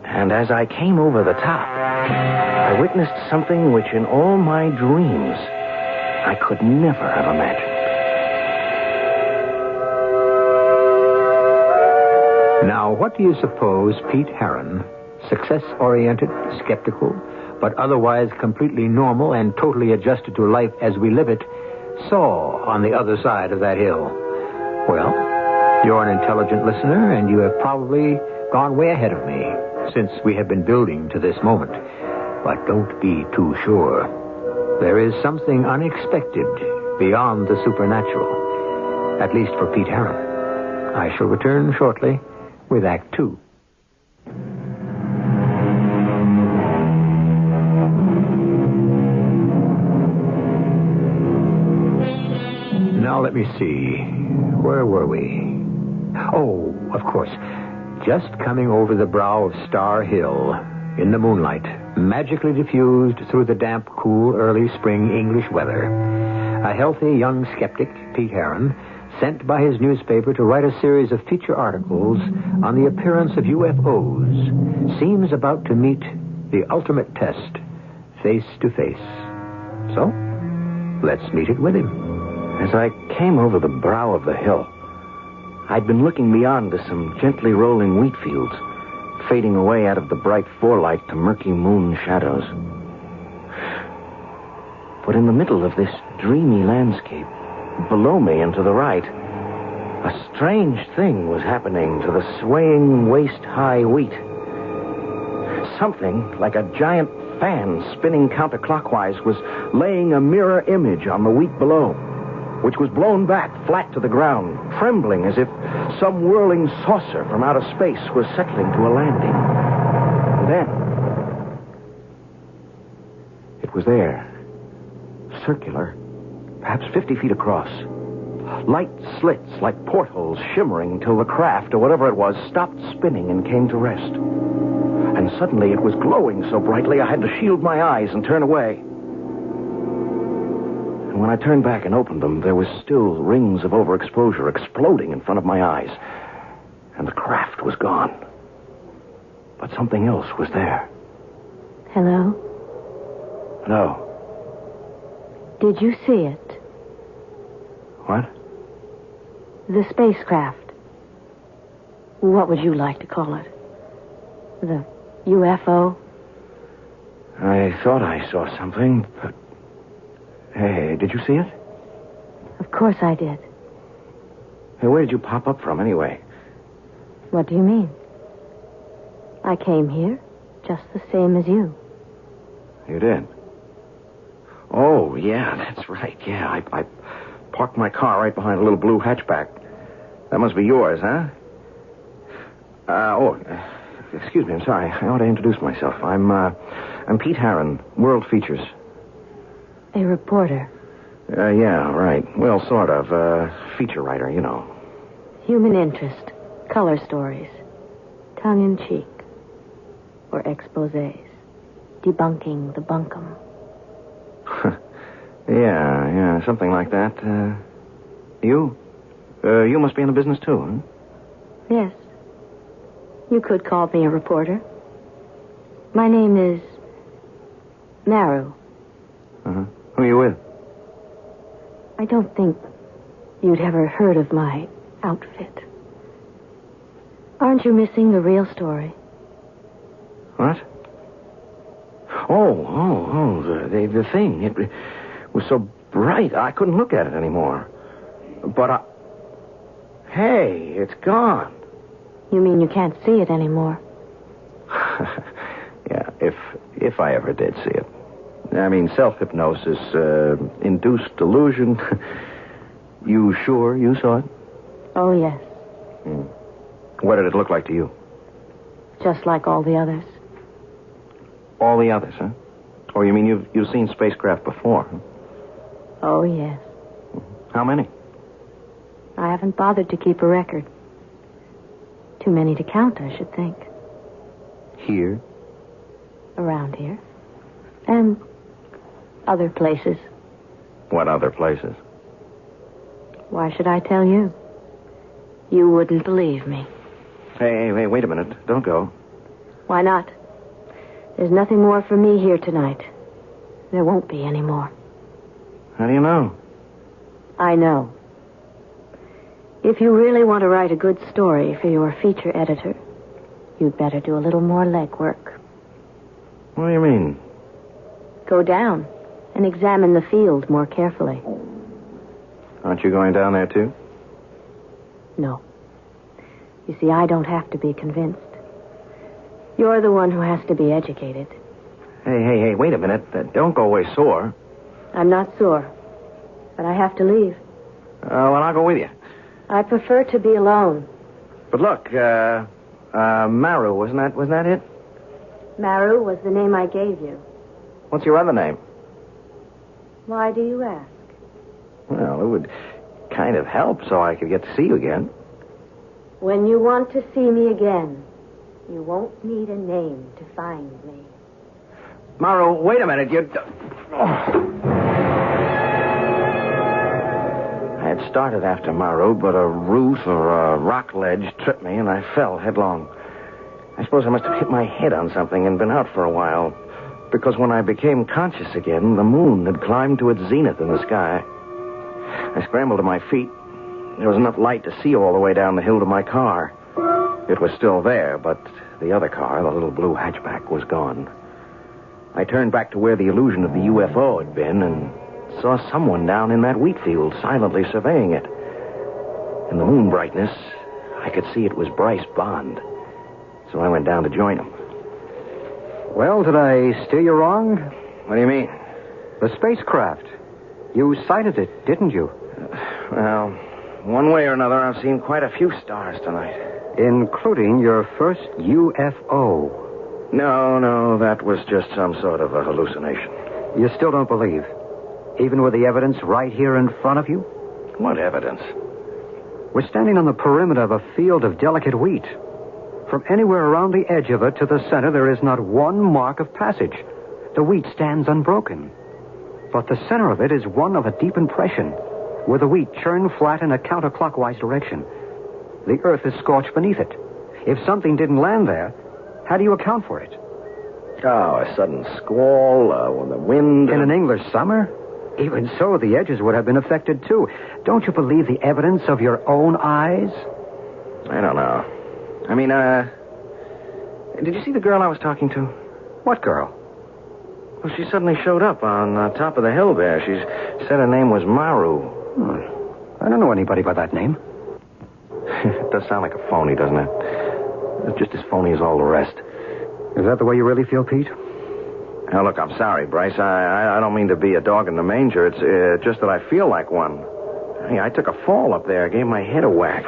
and as I came over the top, I witnessed something which in all my dreams I could never have imagined. Now, what do you suppose Pete Heron, success-oriented, skeptical, but otherwise completely normal and totally adjusted to life as we live it, saw on the other side of that hill? Well, you're an intelligent listener, and you have probably gone way ahead of me since we have been building to this moment. But don't be too sure. There is something unexpected beyond the supernatural, at least for Pete Heron. I shall return shortly with Act 2. Now let me see. Where were we? Oh, of course. Just coming over the brow of Star Hill in the moonlight, magically diffused through the damp, cool, early spring English weather. A healthy young skeptic, Pete Heron, sent by his newspaper to write a series of feature articles on the appearance of UFOs, seems about to meet the ultimate test, face to face. So, let's meet it with him. As I came over the brow of the hill, I'd been looking beyond to some gently rolling wheat fields, fading away out of the bright forelight to murky moon shadows. But in the middle of this dreamy landscape, below me and to the right, a strange thing was happening to the swaying waist-high wheat. Something like a giant fan spinning counterclockwise was laying a mirror image on the wheat below, which was blown back flat to the ground, trembling as if some whirling saucer from outer space was settling to a landing. Then, it was there. Circular, perhaps 50 feet across. Light slits like portholes shimmering till the craft, or whatever it was, stopped spinning and came to rest. And suddenly it was glowing so brightly I had to shield my eyes and turn away. And when I turned back and opened them, there was still rings of overexposure exploding in front of my eyes. And the craft was gone. But something else was there. Hello? No. Did you see it? What? The spacecraft. What would you like to call it? The UFO? I thought I saw something, but... Hey, did you see it? Of course I did. Hey, where did you pop up from, anyway? What do you mean? I came here just the same as you. You did? Oh, yeah, that's right. Yeah, I parked my car right behind a little blue hatchback. That must be yours, huh? Excuse me, I'm sorry. I ought to introduce myself. I'm Pete Harron, World Features. A reporter. Yeah, right. Well, sort of. Feature writer, you know. Human interest. Color stories. Tongue-in-cheek. Or exposés. Debunking the bunkum. Yeah, something like that. You must be in the business, too, huh? Yes. You could call me a reporter. My name is Maru. Uh-huh. Who are you with? I don't think you'd ever heard of my outfit. Aren't you missing the real story? What? Oh, the thing. It was so bright, I couldn't look at it anymore. But Hey, it's gone. You mean you can't see it anymore? Yeah, if I ever did see it. I mean, self-hypnosis, induced delusion. You sure you saw it? Oh, yes. What did it look like to you? Just like all the others. All the others, huh? Oh, you mean you've seen spacecraft before, huh? Oh, yes. How many? I haven't bothered to keep a record. Too many to count, I should think. Here? Around here. And other places. What other places? Why should I tell you? You wouldn't believe me. Hey, wait a minute. Don't go. Why not? There's nothing more for me here tonight. There won't be any more. How do you know? I know. If you really want to write a good story for your feature editor, you'd better do a little more legwork. What do you mean? Go down and examine the field more carefully. Aren't you going down there, too? No. You see, I don't have to be convinced. You're the one who has to be educated. Hey, wait a minute. Don't go away sore. I'm not sore, but I have to leave. Well, I'll go with you. I prefer to be alone. But look, Maru, wasn't that it? Maru was the name I gave you. What's your other name? Why do you ask? Well, it would kind of help so I could get to see you again. When you want to see me again, you won't need a name to find me. Maru, wait a minute. I had started after Maru, but a roof or a rock ledge tripped me, and I fell headlong. I suppose I must have hit my head on something and been out for a while, because when I became conscious again, the moon had climbed to its zenith in the sky. I scrambled to my feet. There was enough light to see all the way down the hill to my car. It was still there, but the other car, the little blue hatchback, was gone. I turned back to where the illusion of the UFO had been and saw someone down in that wheat field silently surveying it. In the moon brightness, I could see it was Bryce Bond. So I went down to join him. Well, did I steer you wrong? What do you mean? The spacecraft. You sighted it, didn't you? Well, one way or another, I've seen quite a few stars tonight. Including your first UFO. No, that was just some sort of a hallucination. You still don't believe? Even with the evidence right here in front of you? What evidence? We're standing on the perimeter of a field of delicate wheat. From anywhere around the edge of it to the center, there is not one mark of passage. The wheat stands unbroken. But the center of it is one of a deep impression, where the wheat churned flat in a counterclockwise direction. The earth is scorched beneath it. If something didn't land there, how do you account for it? Oh, a sudden squall, when the wind... In an English summer? Even so, the edges would have been affected, too. Don't you believe the evidence of your own eyes? I don't know. I mean, did you see the girl I was talking to? What girl? Well, she suddenly showed up on top of the hill there. She said her name was Maru. I don't know anybody by that name. It does sound like a phony, doesn't it? It's just as phony as all the rest. Is that the way you really feel, Pete? Now, look, I'm sorry, Bryce. I don't mean to be a dog in the manger. It's just that I feel like one. Hey, I took a fall up there. Gave my head a whack.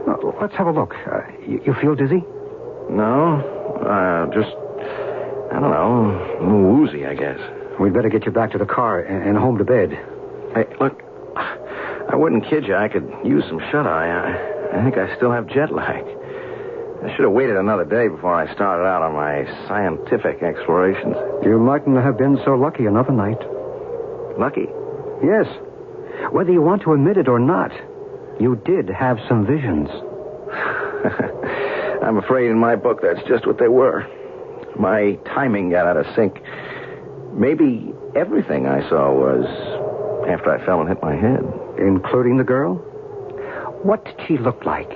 Well, let's have a look. You feel dizzy? No. Just, I don't know, a little woozy, I guess. We'd better get you back to the car and home to bed. Hey, look, I wouldn't kid you. I could use some shut-eye. I think I still have jet lag. I should have waited another day before I started out on my scientific explorations. You mightn't have been so lucky another night. Lucky? Yes. Whether you want to admit it or not, you did have some visions. I'm afraid in my book that's just what they were. My timing got out of sync. Maybe everything I saw was after I fell and hit my head. Including the girl? What did she look like?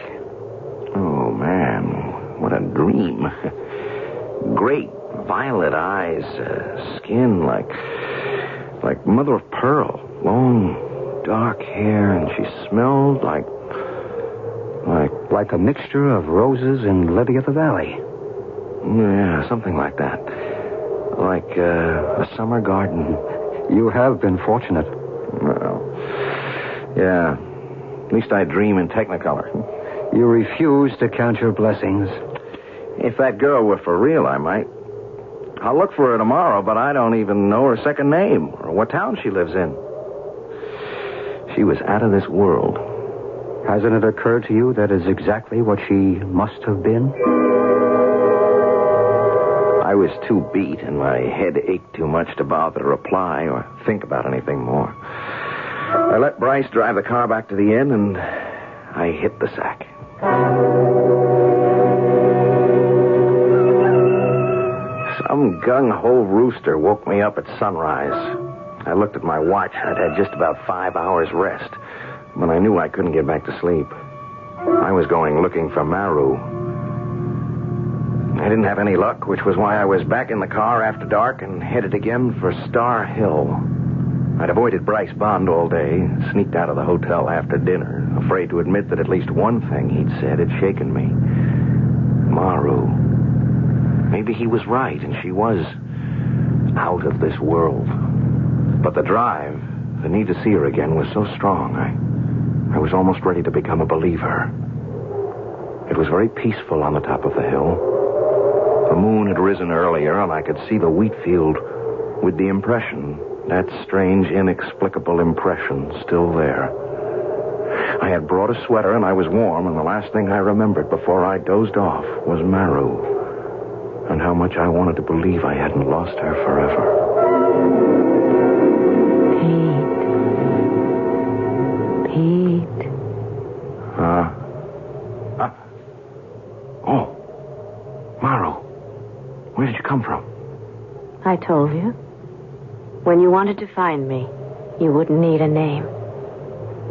Oh, man, what a dream. Great violet eyes, skin like mother of pearl, long, dark hair, and she smelled like a mixture of roses and lily of the valley. Yeah, something like that. Like a summer garden. You have been fortunate. Well, yeah. At least I dream in Technicolor. You refuse to count your blessings. If that girl were for real, I might. I'll look for her tomorrow, but I don't even know her second name or what town she lives in. She was out of this world. Hasn't it occurred to you that is exactly what she must have been? I was too beat, and my head ached too much to bother to reply or think about anything more. I let Bryce drive the car back to the inn, and I hit the sack. Some gung-ho rooster woke me up at sunrise. I looked at my watch. I'd had just about 5 hours rest, but I knew I couldn't get back to sleep. I was going looking for Maru. I didn't have any luck, which was why I was back in the car after dark and headed again for Star Hill. I'd avoided Bryce Bond all day, sneaked out of the hotel after dinner, afraid to admit that at least one thing he'd said had shaken me. Maru. Maybe he was right, and she was out of this world. But the drive, the need to see her again, was so strong, I was almost ready to become a believer. It was very peaceful on the top of the hill. The moon had risen earlier, and I could see the wheat field with the impression, that strange, inexplicable impression, still there. I had brought a sweater, and I was warm, and the last thing I remembered before I dozed off was Maru, and how much I wanted to believe I hadn't lost her forever. Pete. Oh. Maru. Where did you come from? I told you. When you wanted to find me, you wouldn't need a name.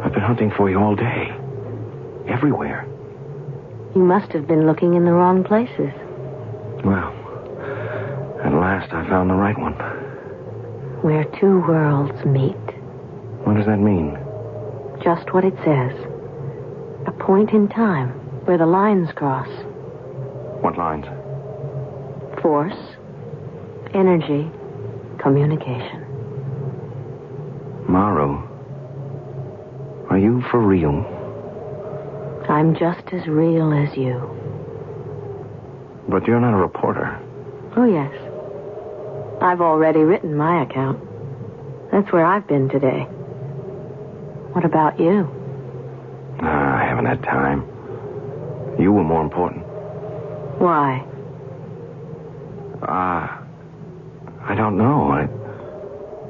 I've been hunting for you all day. Everywhere. You must have been looking in the wrong places. Well, at last I found the right one. Where two worlds meet. What does that mean? Just what it says. A point in time where the lines cross. What lines? Force, energy, communication. Maru, are you for real? I'm just as real as you. But you're not a reporter. Oh, yes. I've already written my account. That's where I've been today. What about you? I haven't had time. You were more important. Why? I don't know.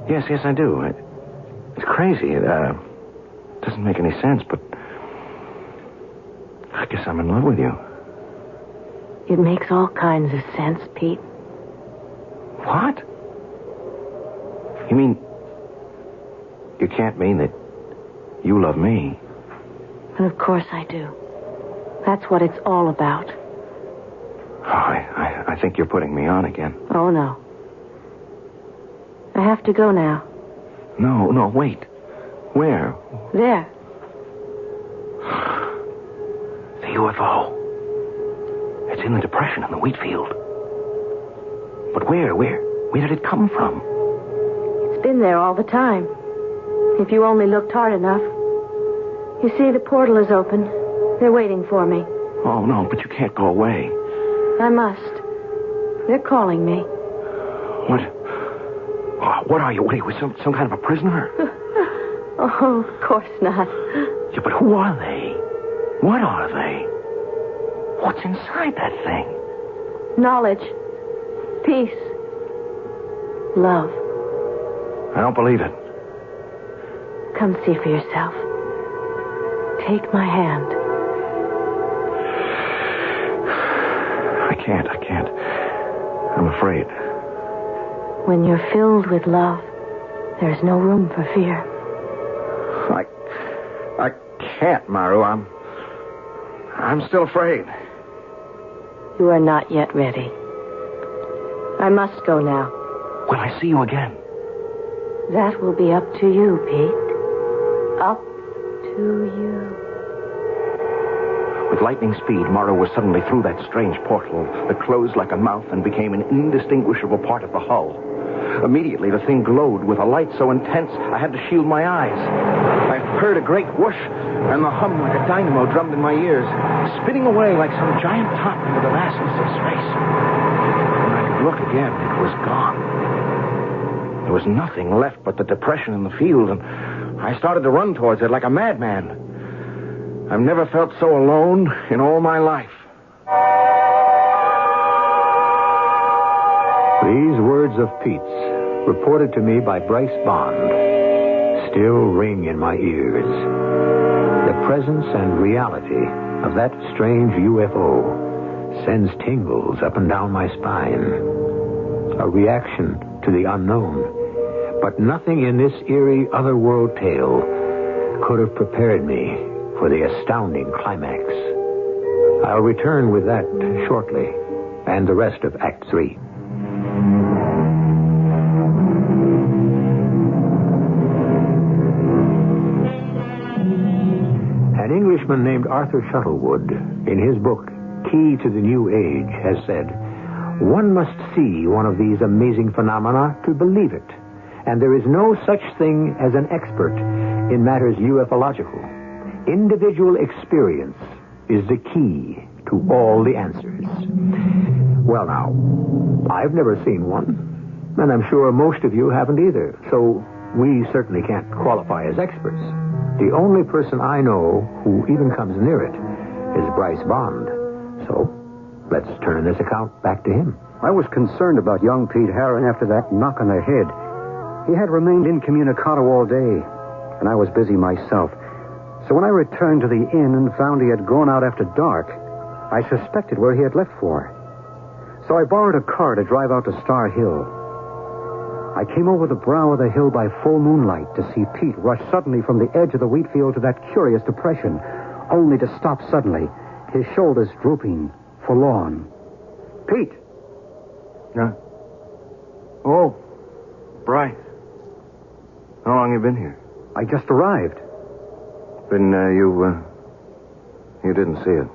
Yes, I do. It's crazy. It doesn't make any sense, but I guess I'm in love with you. It makes all kinds of sense, Pete. What? You mean... You can't mean that you love me? And of course I do. That's what it's all about. Oh, I think you're putting me on again. Oh, no. I have to go now. No, wait. Where? There. The UFO. It's in the depression in the wheat field. But where did it come from? It's been there all the time. If you only looked hard enough. You see, the portal is open. They're waiting for me. Oh, no, but you can't go away. I must. They're calling me. What are you? What are you, some kind of a prisoner? Oh, of course not. Yeah, but who are they? What are they? What's inside that thing? Knowledge. Peace. Love. I don't believe it. Come see for yourself. Take my hand. I can't. I'm afraid. When you're filled with love, there's no room for fear. I can't, Maru. I'm still afraid. You are not yet ready. I must go now. Will I see you again? That will be up to you, Pete. Up to you. With lightning speed, Maru was suddenly through that strange portal that closed like a mouth and became an indistinguishable part of the hull. Immediately, the thing glowed with a light so intense I had to shield my eyes. I heard a great whoosh, and the hum like a dynamo drummed in my ears, spinning away like some giant top into the vastness of space. When I could look again, it was gone. There was nothing left but the depression in the field, and I started to run towards it like a madman. I've never felt so alone in all my life. These words of Pete's, reported to me by Bryce Bond, still ring in my ears. The presence and reality of that strange UFO sends tingles up and down my spine. A reaction to the unknown. But nothing in this eerie otherworld tale could have prepared me for the astounding climax. I'll return with that shortly, and the rest of Act 3. An Englishman named Arthur Shuttlewood, in his book, Key to the New Age, has said, "One must see one of these amazing phenomena to believe it, and there is no such thing as an expert in matters ufological. Individual experience is the key to all the answers." Well, now, I've never seen one, and I'm sure most of you haven't either, so we certainly can't qualify as experts. The only person I know who even comes near it is Bryce Bond. So, let's turn this account back to him. I was concerned about young Pete Harron after that knock on the head. He had remained incommunicado all day, and I was busy myself. So when I returned to the inn and found he had gone out after dark, I suspected where he had left for. So I borrowed a car to drive out to Star Hill. I came over the brow of the hill by full moonlight to see Pete rush suddenly from the edge of the wheat field to that curious depression, only to stop suddenly, his shoulders drooping, forlorn. Pete! Yeah? Oh, Bryce. How long you been here? I just arrived. Then, you didn't see it.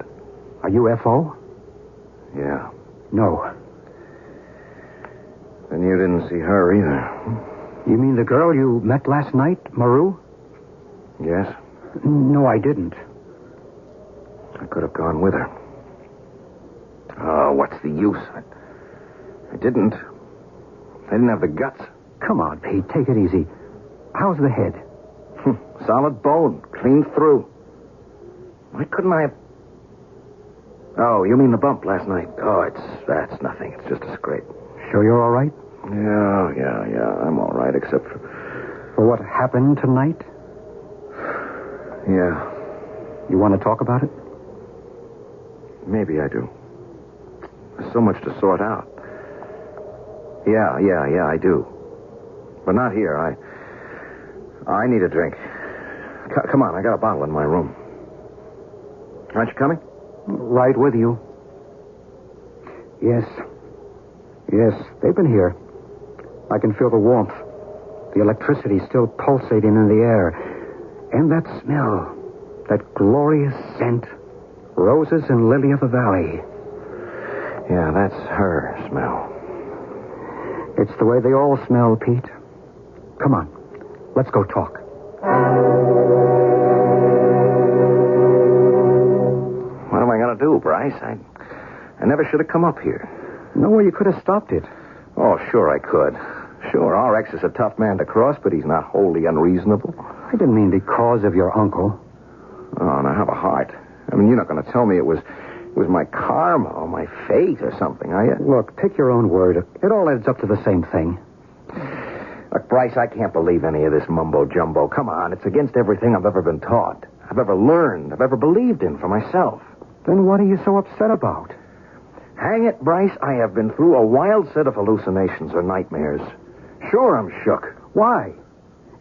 A UFO? Yeah. No. Then you didn't see her either. You mean the girl you met last night, Maru? Yes. No, I didn't. I could have gone with her. Oh, what's the use? I didn't. They didn't have the guts. Come on, Pete. Take it easy. How's the head? Solid bone. Clean through. Why couldn't I have... Oh, you mean the bump last night? Oh, that's nothing. It's just a scrape. Sure you're all right? Yeah. I'm all right, except for... For what happened tonight? Yeah. You want to talk about it? Maybe I do. There's so much to sort out. Yeah, I do. But not here. I need a drink. Come on, I got a bottle in my room. Aren't you coming? Right with you. Yes, they've been here. I can feel the warmth. The electricity still pulsating in the air. And that smell. That glorious scent. Roses and lily of the valley. Yeah, that's her smell. It's the way they all smell, Pete. Come on. Let's go talk. What am I going to do, Bryce? I never should have come up here. No way you could have stopped it. Oh, sure I could. Sure, RX is a tough man to cross, but he's not wholly unreasonable. I didn't mean because of your uncle. Oh, now have a heart. I mean, you're not going to tell me it was my karma or my fate or something, are you? Look, pick your own word. It all adds up to the same thing. Look, Bryce, I can't believe any of this mumbo-jumbo. Come on, it's against everything I've ever been taught, I've ever learned, I've ever believed in for myself. Then what are you so upset about? Hang it, Bryce, I have been through a wild set of hallucinations or nightmares. Sure, I'm shook. Why?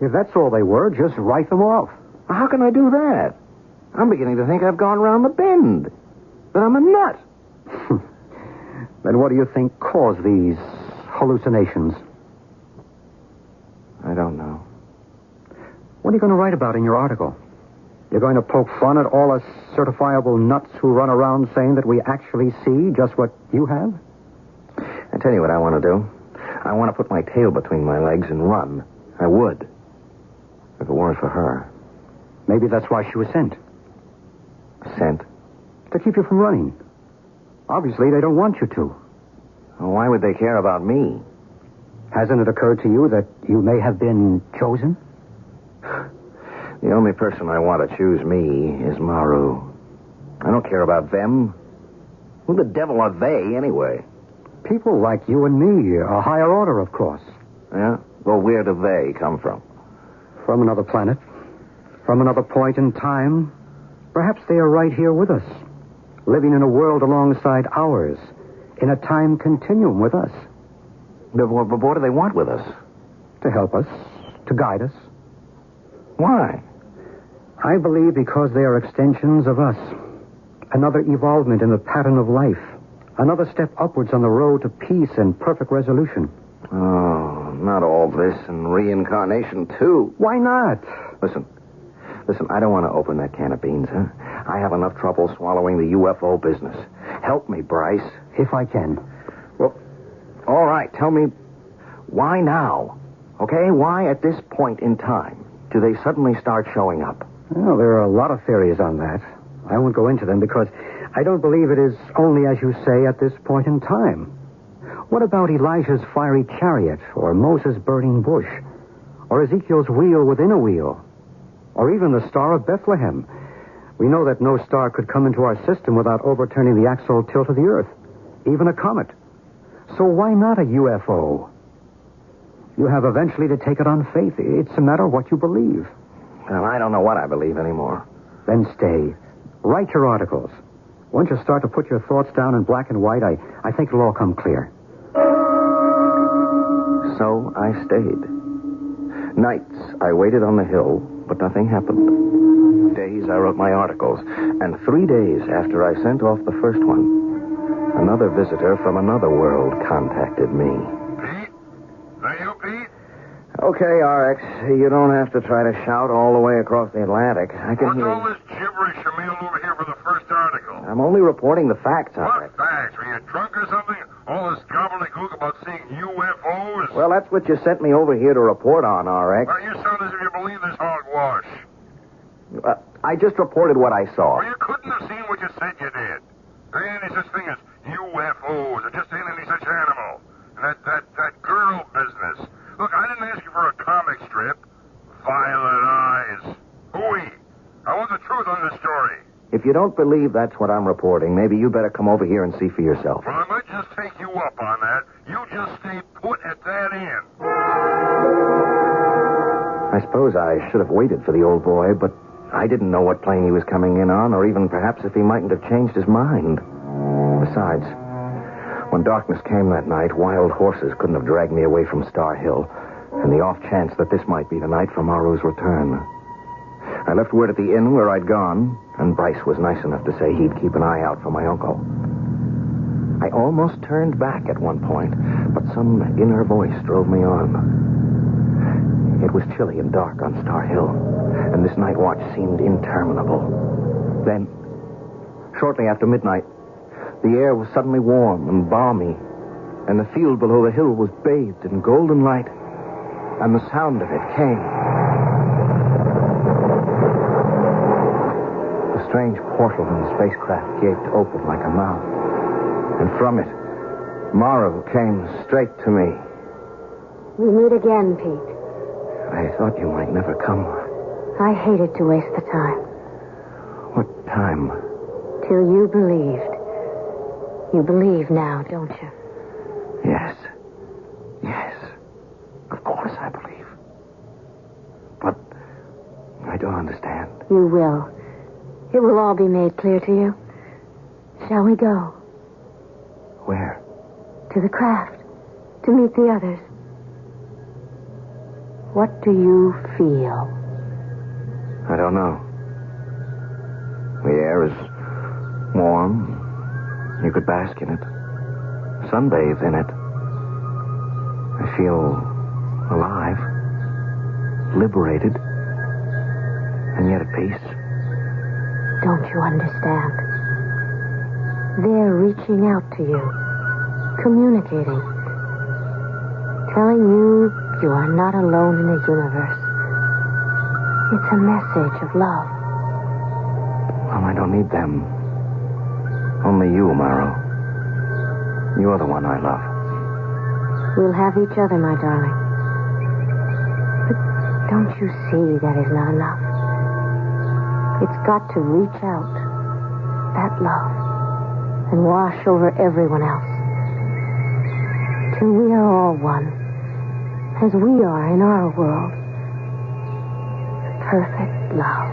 If that's all they were, just write them off. How can I do that? I'm beginning to think I've gone round the bend. That I'm a nut. Then what do you think caused these hallucinations? I don't know. What are you going to write about in your article? You're going to poke fun at all us certifiable nuts who run around saying that we actually see just what you have? I tell you what I want to do. I want to put my tail between my legs and run. I would. If it weren't for her. Maybe that's why she was sent. Sent? To keep you from running. Obviously, they don't want you to. Well, why would they care about me? Hasn't it occurred to you that you may have been chosen? The only person I want to choose me is Maru. I don't care about them. Who the devil are they, anyway? People like you and me, a higher order, of course. Yeah? Well, where do they come from? From another planet. From another point in time. Perhaps they are right here with us. Living in a world alongside ours. In a time continuum with us. But what do they want with us? To help us. To guide us. Why? I believe because they are extensions of us. Another evolvement in the pattern of life. Another step upwards on the road to peace and perfect resolution. Oh, not all this and reincarnation, too. Why not? Listen, I don't want to open that can of beans, huh? I have enough trouble swallowing the UFO business. Help me, Bryce. If I can. Well, all right, tell me, why now? Okay, why at this point in time do they suddenly start showing up? Well, there are a lot of theories on that. I won't go into them because I don't believe it is only, as you say, at this point in time. What about Elijah's fiery chariot, or Moses' burning bush, or Ezekiel's wheel within a wheel, or even the Star of Bethlehem? We know that no star could come into our system without overturning the axial tilt of the Earth, even a comet. So why not a UFO? You have eventually to take it on faith. It's a matter of what you believe. Well, I don't know what I believe anymore. Then stay. Write your articles. Once you start to put your thoughts down in black and white, I think it'll all come clear. So I stayed. Nights, I waited on the hill, but nothing happened. Days, I wrote my articles. And 3 days after I sent off the first one, another visitor from another world contacted me. Pete? Are you Pete? Okay, RX, you don't have to try to shout all the way across the Atlantic. I can hear What's all this gibberish you mailed over here for the first article? I'm only reporting the facts, RX. What facts? Were you drunk or something? All this gobbledygook about seeing UFOs? Well, that's what you sent me over here to report on, RX. Well, you sound as if you believe this hogwash. I just reported what I saw. Well, you couldn't have seen what you said you did. There ain't any such thing as UFOs. There just ain't any such animal. If you don't believe that's what I'm reporting, maybe you better come over here and see for yourself. Well, I might just take you up on that. You just stay put at that end. I suppose I should have waited for the old boy, but I didn't know what plane he was coming in on, or even perhaps if he mightn't have changed his mind. Besides, when darkness came that night, wild horses couldn't have dragged me away from Star Hill, and the off chance that this might be the night for Maru's return. I left word at the inn where I'd gone, and Bryce was nice enough to say he'd keep an eye out for my uncle. I almost turned back at one point, but some inner voice drove me on. It was chilly and dark on Star Hill, and this night watch seemed interminable. Then, shortly after midnight, the air was suddenly warm and balmy, and the field below the hill was bathed in golden light, and the sound of it came. The strange portal in the spacecraft gaped open like a mouth, and from it, Maru came straight to me. We meet again, Pete. I thought you might never come. I hated to waste the time. What time? Till you believed. You believe now, don't you? Yes. Yes. Of course I believe. But I don't understand. You will. It will all be made clear to you. Shall we go? Where? To the craft. To meet the others. What do you feel? I don't know. The air is warm. You could bask in it. Sunbathe in it. I feel alive. Liberated. And yet at peace. Don't you understand? They're reaching out to you. Communicating. Telling you you are not alone in the universe. It's a message of love. Well, I don't need them. Only you, Maru. You're the one I love. We'll have each other, my darling. But don't you see that is not enough? It's got to reach out, that love, and wash over everyone else. Till we are all one, as we are in our world. Perfect love.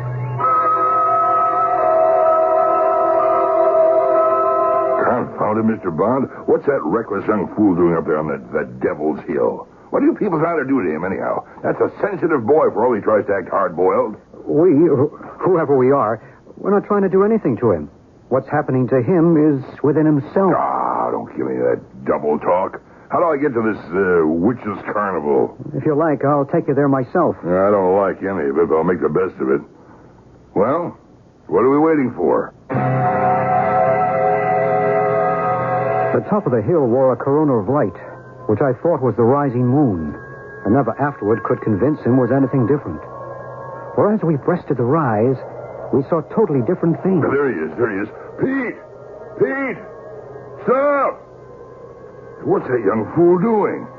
Confound it, Mr. Bond. What's that reckless young fool doing up there on that Devil's Hill? What are you people trying to do to him, anyhow? That's a sensitive boy for all he tries to act hard-boiled. We, whoever we are, we're not trying to do anything to him. What's happening to him is within himself. Ah, don't give me that double talk. How do I get to this witches' carnival? If you like, I'll take you there myself. I don't like any of it, but I'll make the best of it. Well, what are we waiting for? The top of the hill wore a corona of light, which I thought was the rising moon, and never afterward could convince him was anything different. For as we breasted the rise, we saw totally different things. There he is. Pete! Pete! Stop! What's that young fool doing?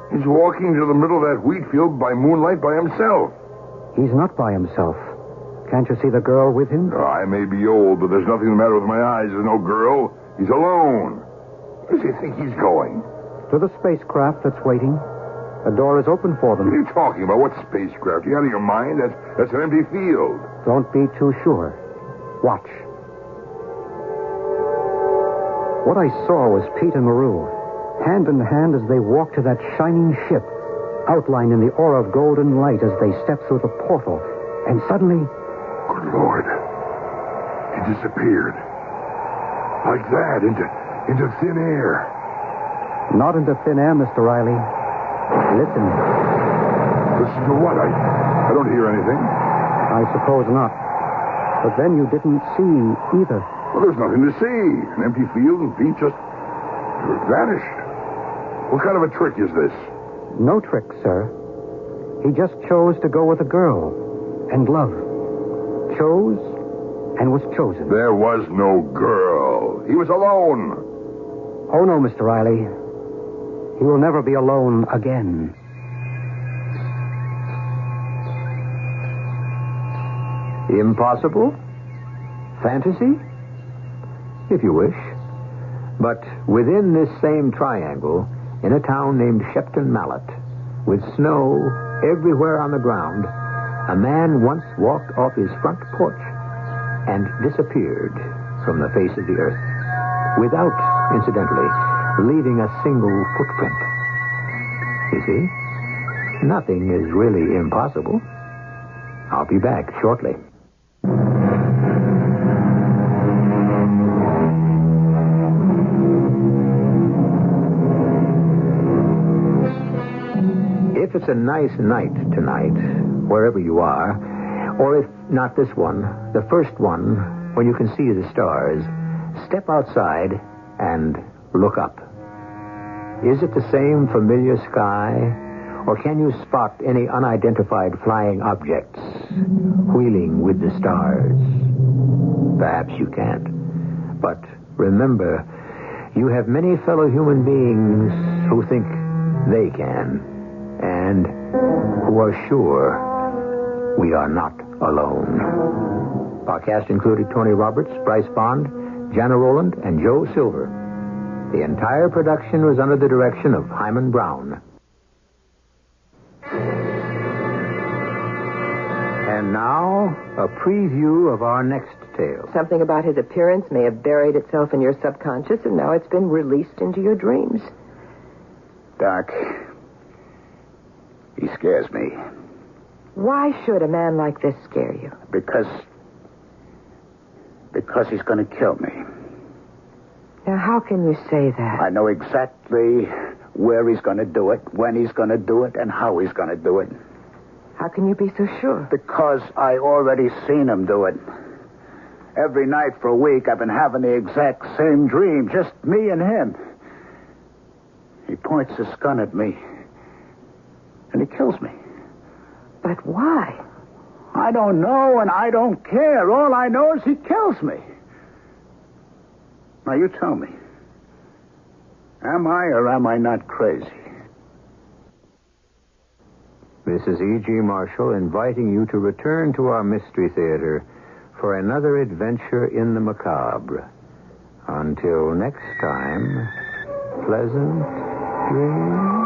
He's walking to the middle of that wheat field by moonlight by himself. He's not by himself. Can't you see the girl with him? I may be old, but there's nothing the matter with my eyes. There's no girl. He's alone. Where does he think he's going? To the spacecraft that's waiting. The door is open for them. What are you talking about? What spacecraft? You out of your mind? That's an empty field. Don't be too sure. Watch. What I saw was Pete and Maru, hand in hand as they walked to that shining ship, outlined in the aura of golden light as they stepped through the portal. And suddenly... Good Lord. He disappeared. Like that, into thin air. Not into thin air, Mr. Riley. Listen. Listen to what? I don't hear anything. I suppose not. But then you didn't see either. Well, there's nothing to see. An empty field and Pete just vanished. What kind of a trick is this? No trick, sir. He just chose to go with a girl and love. Chose and was chosen. There was no girl. He was alone. Oh, no, Mr. Riley. He will never be alone again. Impossible? Fantasy? If you wish. But within this same triangle, in a town named Shepton Mallet, with snow everywhere on the ground, a man once walked off his front porch and disappeared from the face of the earth, without, incidentally, leaving a single footprint. You see, nothing is really impossible. I'll be back shortly. If it's a nice night tonight, wherever you are, or if not this one, the first one, when you can see the stars, step outside and look up. Is it the same familiar sky, or can you spot any unidentified flying objects wheeling with the stars? Perhaps you can't. But remember, you have many fellow human beings who think they can, and who are sure we are not alone. Our cast included Tony Roberts, Bryce Bond, Jana Rowland, and Joe Silver. The entire production was under the direction of Hyman Brown. And now, a preview of our next tale. Something about his appearance may have buried itself in your subconscious, and now it's been released into your dreams. Doc, he scares me. Why should a man like this scare you? Because he's going to kill me. Now, how can you say that? I know exactly where he's going to do it, when he's going to do it, and how he's going to do it. How can you be so sure? Because I already seen him do it. Every night for a week, I've been having the exact same dream, just me and him. He points his gun at me, and he kills me. But why? I don't know, and I don't care. All I know is he kills me. Now, you tell me. Am I or am I not crazy? This is E.G. Marshall inviting you to return to our Mystery Theater for another adventure in the macabre. Until next time, pleasant dreams.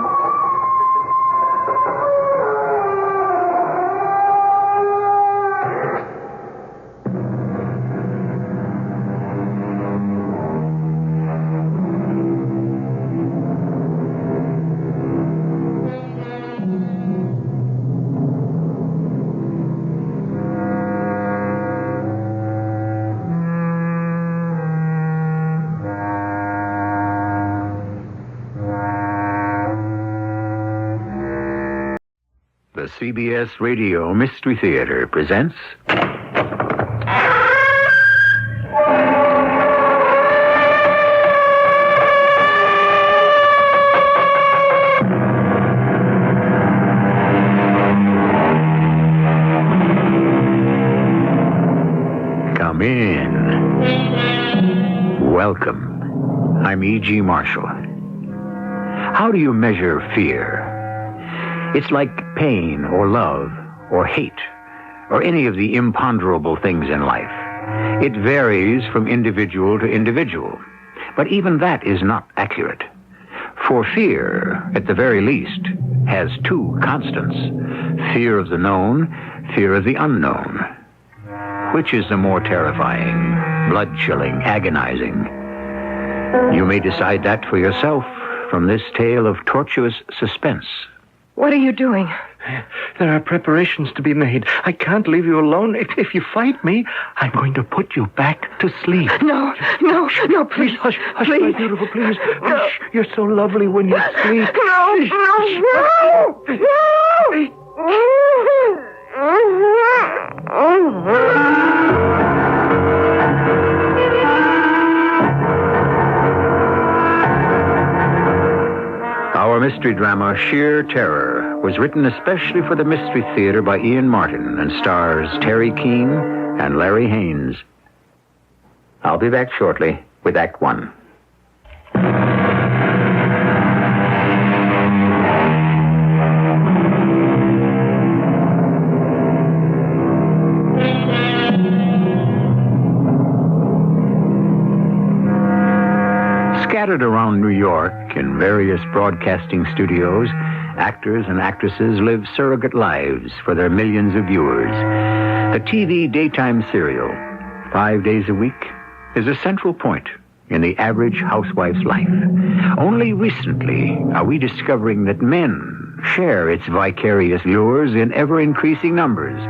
The CBS Radio Mystery Theater presents... Come in. Welcome. I'm E.G. Marshall. How do you measure fear? It's like pain or love or hate or any of the imponderable things in life. It varies from individual to individual, but even that is not accurate. For fear, at the very least, has two constants: fear of the known, fear of the unknown. Which is the more terrifying, blood-chilling, agonizing? You may decide that for yourself from this tale of tortuous suspense. What are you doing? There are preparations to be made. I can't leave you alone. If you fight me, I'm going to put you back to sleep. No, please. Hush, please. My beautiful, please. No. Hush, you're so lovely when you sleep. Our mystery drama, Sheer Terror, was written especially for the Mystery Theater by Ian Martin and stars Terry Keane and Larry Haynes. I'll be back shortly with Act One. Scattered around New York in various broadcasting studios, actors and actresses live surrogate lives for their millions of viewers. The TV daytime serial, 5 days a week, is a central point in the average housewife's life. Only recently are we discovering that men share its vicarious lures in ever-increasing numbers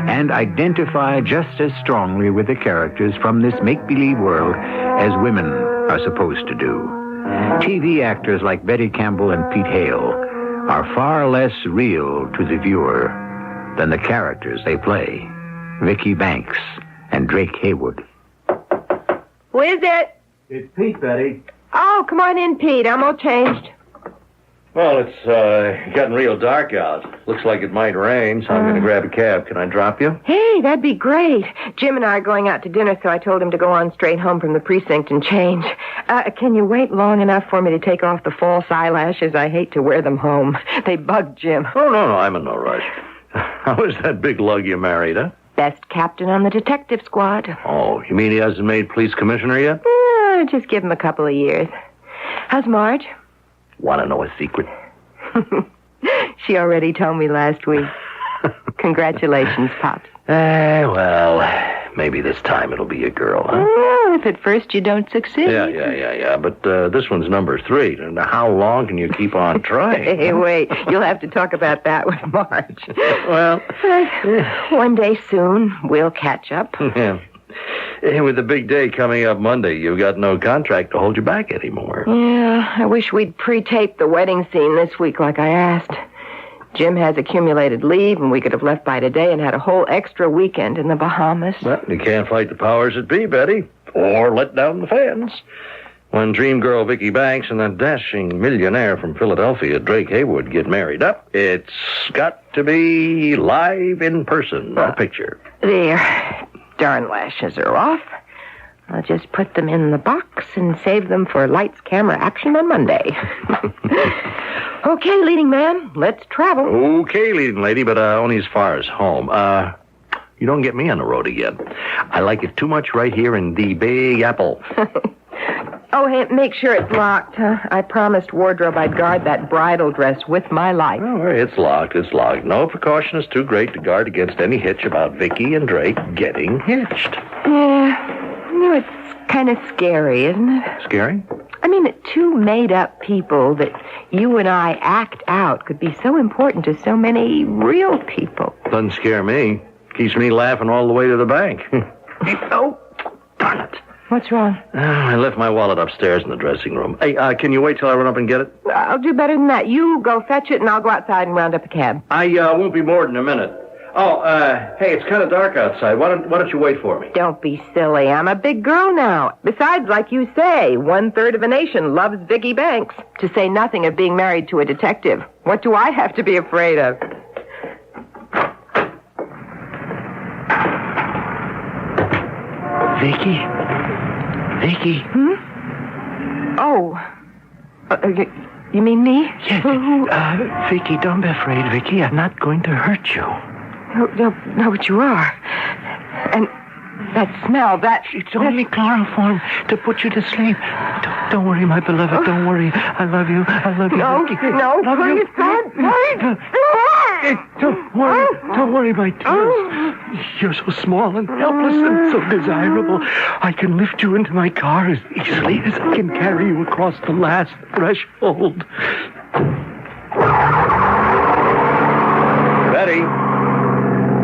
and identify just as strongly with the characters from this make-believe world as women are supposed to do. TV actors like Betty Campbell and Pete Hale are far less real to the viewer than the characters they play. Vicky Banks and Drake Haywood. Who is it? It's Pete, Betty. Oh, come on in, Pete. I'm all changed. Well, it's getting real dark out. Looks like it might rain, so I'm going to grab a cab. Can I drop you? Hey, that'd be great. Jim and I are going out to dinner, so I told him to go on straight home from the precinct and change. Can you wait long enough for me to take off the false eyelashes? I hate to wear them home. They bug Jim. Oh, no, I'm in no rush. How is that big lug you married, huh? Best captain on the detective squad. Oh, you mean he hasn't made police commissioner yet? Just give him a couple of years. How's Marge? Want to know a secret? She already told me last week. Congratulations, Pops. Well, maybe this time it'll be a girl, huh? Well, if at first you don't succeed. Yeah. But this one's number 3. And how long can you keep on trying? Hey, wait. You'll have to talk about that with Marge. Well, one day soon, we'll catch up. Yeah. Hey, with the big day coming up Monday, you've got no contract to hold you back anymore. Yeah, I wish we'd pre-taped the wedding scene this week like I asked. Jim has accumulated leave, and we could have left by today and had a whole extra weekend in the Bahamas. Well, you can't fight the powers that be, Betty, or let down the fans. When dream girl Vicky Banks and that dashing millionaire from Philadelphia, Drake Haywood, get married up, it's got to be live in person, not a picture. There. Darn lashes are off. I'll just put them in the box and save them for lights, camera, action on Monday. Okay, leading man, let's travel. Okay, leading lady, but only as far as home. You don't get me on the road again. I like it too much right here in the Big Apple. Oh, hey, make sure it's locked, huh? I promised wardrobe I'd guard that bridal dress with my life. Oh, it's locked. No precaution is too great to guard against any hitch about Vicky and Drake getting hitched. Yeah, it's kind of scary, isn't it? Scary? I mean, that two made-up people that you and I act out could be so important to so many real people. Doesn't scare me. Keeps me laughing all the way to the bank. Oh, darn it. What's wrong? I left my wallet upstairs in the dressing room. Hey, can you wait till I run up and get it? I'll do better than that. You go fetch it, and I'll go outside and round up a cab. I won't be more than a minute. Oh, hey, it's kind of dark outside. Why don't you wait for me? Don't be silly. I'm a big girl now. Besides, like you say, 1/3 of a nation loves Vicky Banks, to say nothing of being married to a detective. What do I have to be afraid of? Vicky? Hmm? Oh. You mean me? Yes. Vicky, don't be afraid, Vicky. I'm not going to hurt you. No, but you are. And that smell, It's only chloroform to put you to sleep. Don't worry, my beloved. Don't worry. I love you. No, Vicky. no, Love please, you. Don't worry, my dear. You're so small and helpless and so desirable. I can lift you into my car as easily as I can carry you across the last threshold.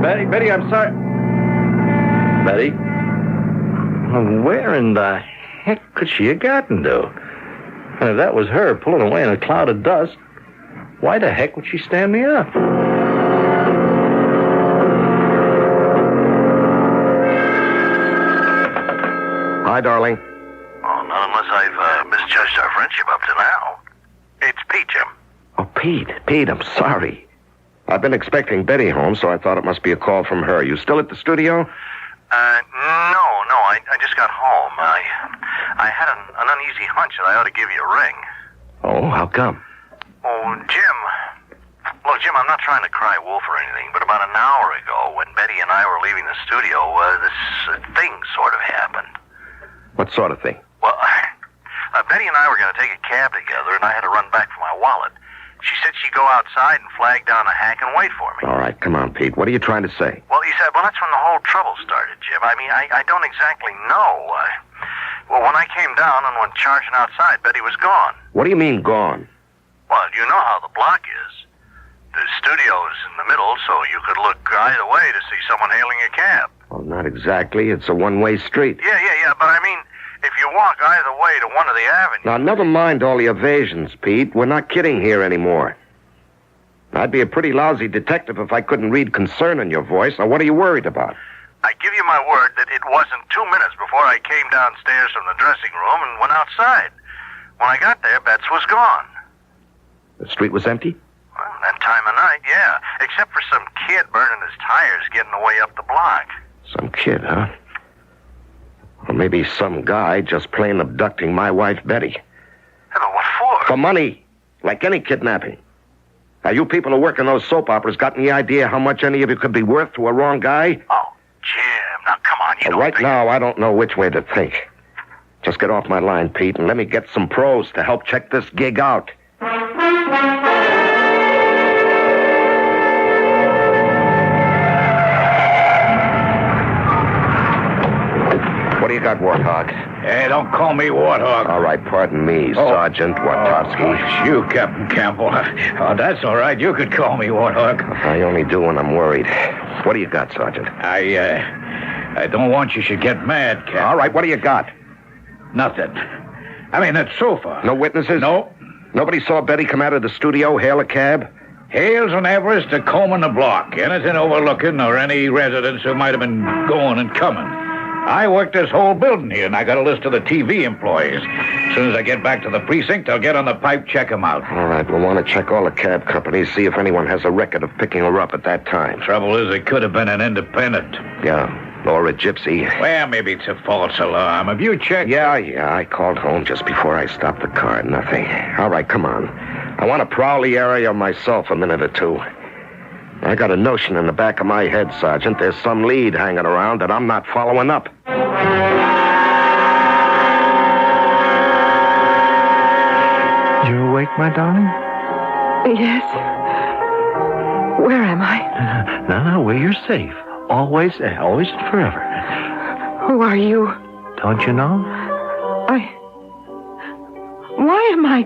Betty, I'm sorry. Betty? Where in the heck could she have gotten to? And if that was her pulling away in a cloud of dust, why the heck would she stand me up? Hi, darling. Oh, not unless I've misjudged our friendship up to now. It's Pete, Jim. Oh, Pete, I'm sorry. I've been expecting Betty home, so I thought it must be a call from her. You still at the studio? No, I just got home. I had an uneasy hunch that I ought to give you a ring. Oh, how come? Oh, Jim. Look, Jim, I'm not trying to cry wolf or anything, but about an hour ago, when Betty and I were leaving the studio, this thing sort of happened. What sort of thing? Well, Betty and I were going to take a cab together, and I had to run back for my wallet. She said she'd go outside and flag down a hack and wait for me. All right, come on, Pete. What are you trying to say? Well, he said, that's when the whole trouble started, Jim. I mean, I don't exactly know. Well, when I came down and went charging outside, Betty was gone. What do you mean, gone? Well, you know how the block is. The studio's in the middle, so you could look either way to see someone hailing a cab. Well, not exactly. It's a one-way street. Yeah, but I mean, if you walk either way to one of the avenues... Now, never mind all the evasions, Pete. We're not kidding here anymore. I'd be a pretty lousy detective if I couldn't read concern in your voice. Now, what are you worried about? I give you my word that it wasn't 2 minutes before I came downstairs from the dressing room and went outside. When I got there, Betts was gone. The street was empty? Well, that time of night, yeah. Except for some kid burning his tires getting away up the block. Some kid, huh? Or maybe some guy just plain abducting my wife, Betty. Yeah, but what for? For money. Like any kidnapping. Now, you people who work in those soap operas got any idea how much any of you could be worth to a wrong guy? Oh, Jim, now come on, you don't right think... now, I don't know which way to think. Just get off my line, Pete, and let me get some pros to help check this gig out. What do you got, Warthog? Hey, don't call me Warthog. All right, pardon me, Sergeant Wartowski. You, Captain Campbell. Oh, that's all right. You could call me Warthog. I only do when I'm worried. What do you got, Sergeant? I don't want you should get mad, Cap. All right, what do you got? Nothing. I mean, that sofa. No witnesses? No. Nobody saw Betty come out of the studio, hail a cab? Hales and Everest are combing the block. Anything overlooking or any residents who might have been going and coming. I work this whole building here, and I got a list of the TV employees. As soon as I get back to the precinct, I'll get on the pipe, check them out. All right, we'll want to check all the cab companies, see if anyone has a record of picking her up at that time. Trouble is, it could have been an independent. Yeah, or a gypsy. Well, maybe it's a false alarm. Have you checked? Yeah, I called home just before I stopped the car. Nothing. All right, come on. I want to prowl the area myself a minute or two. I got a notion in the back of my head, Sergeant. There's some lead hanging around that I'm not following up. You awake, my darling? Yes. Where am I? No, where you're safe. Always and forever. Who are you? Don't you know? Why am I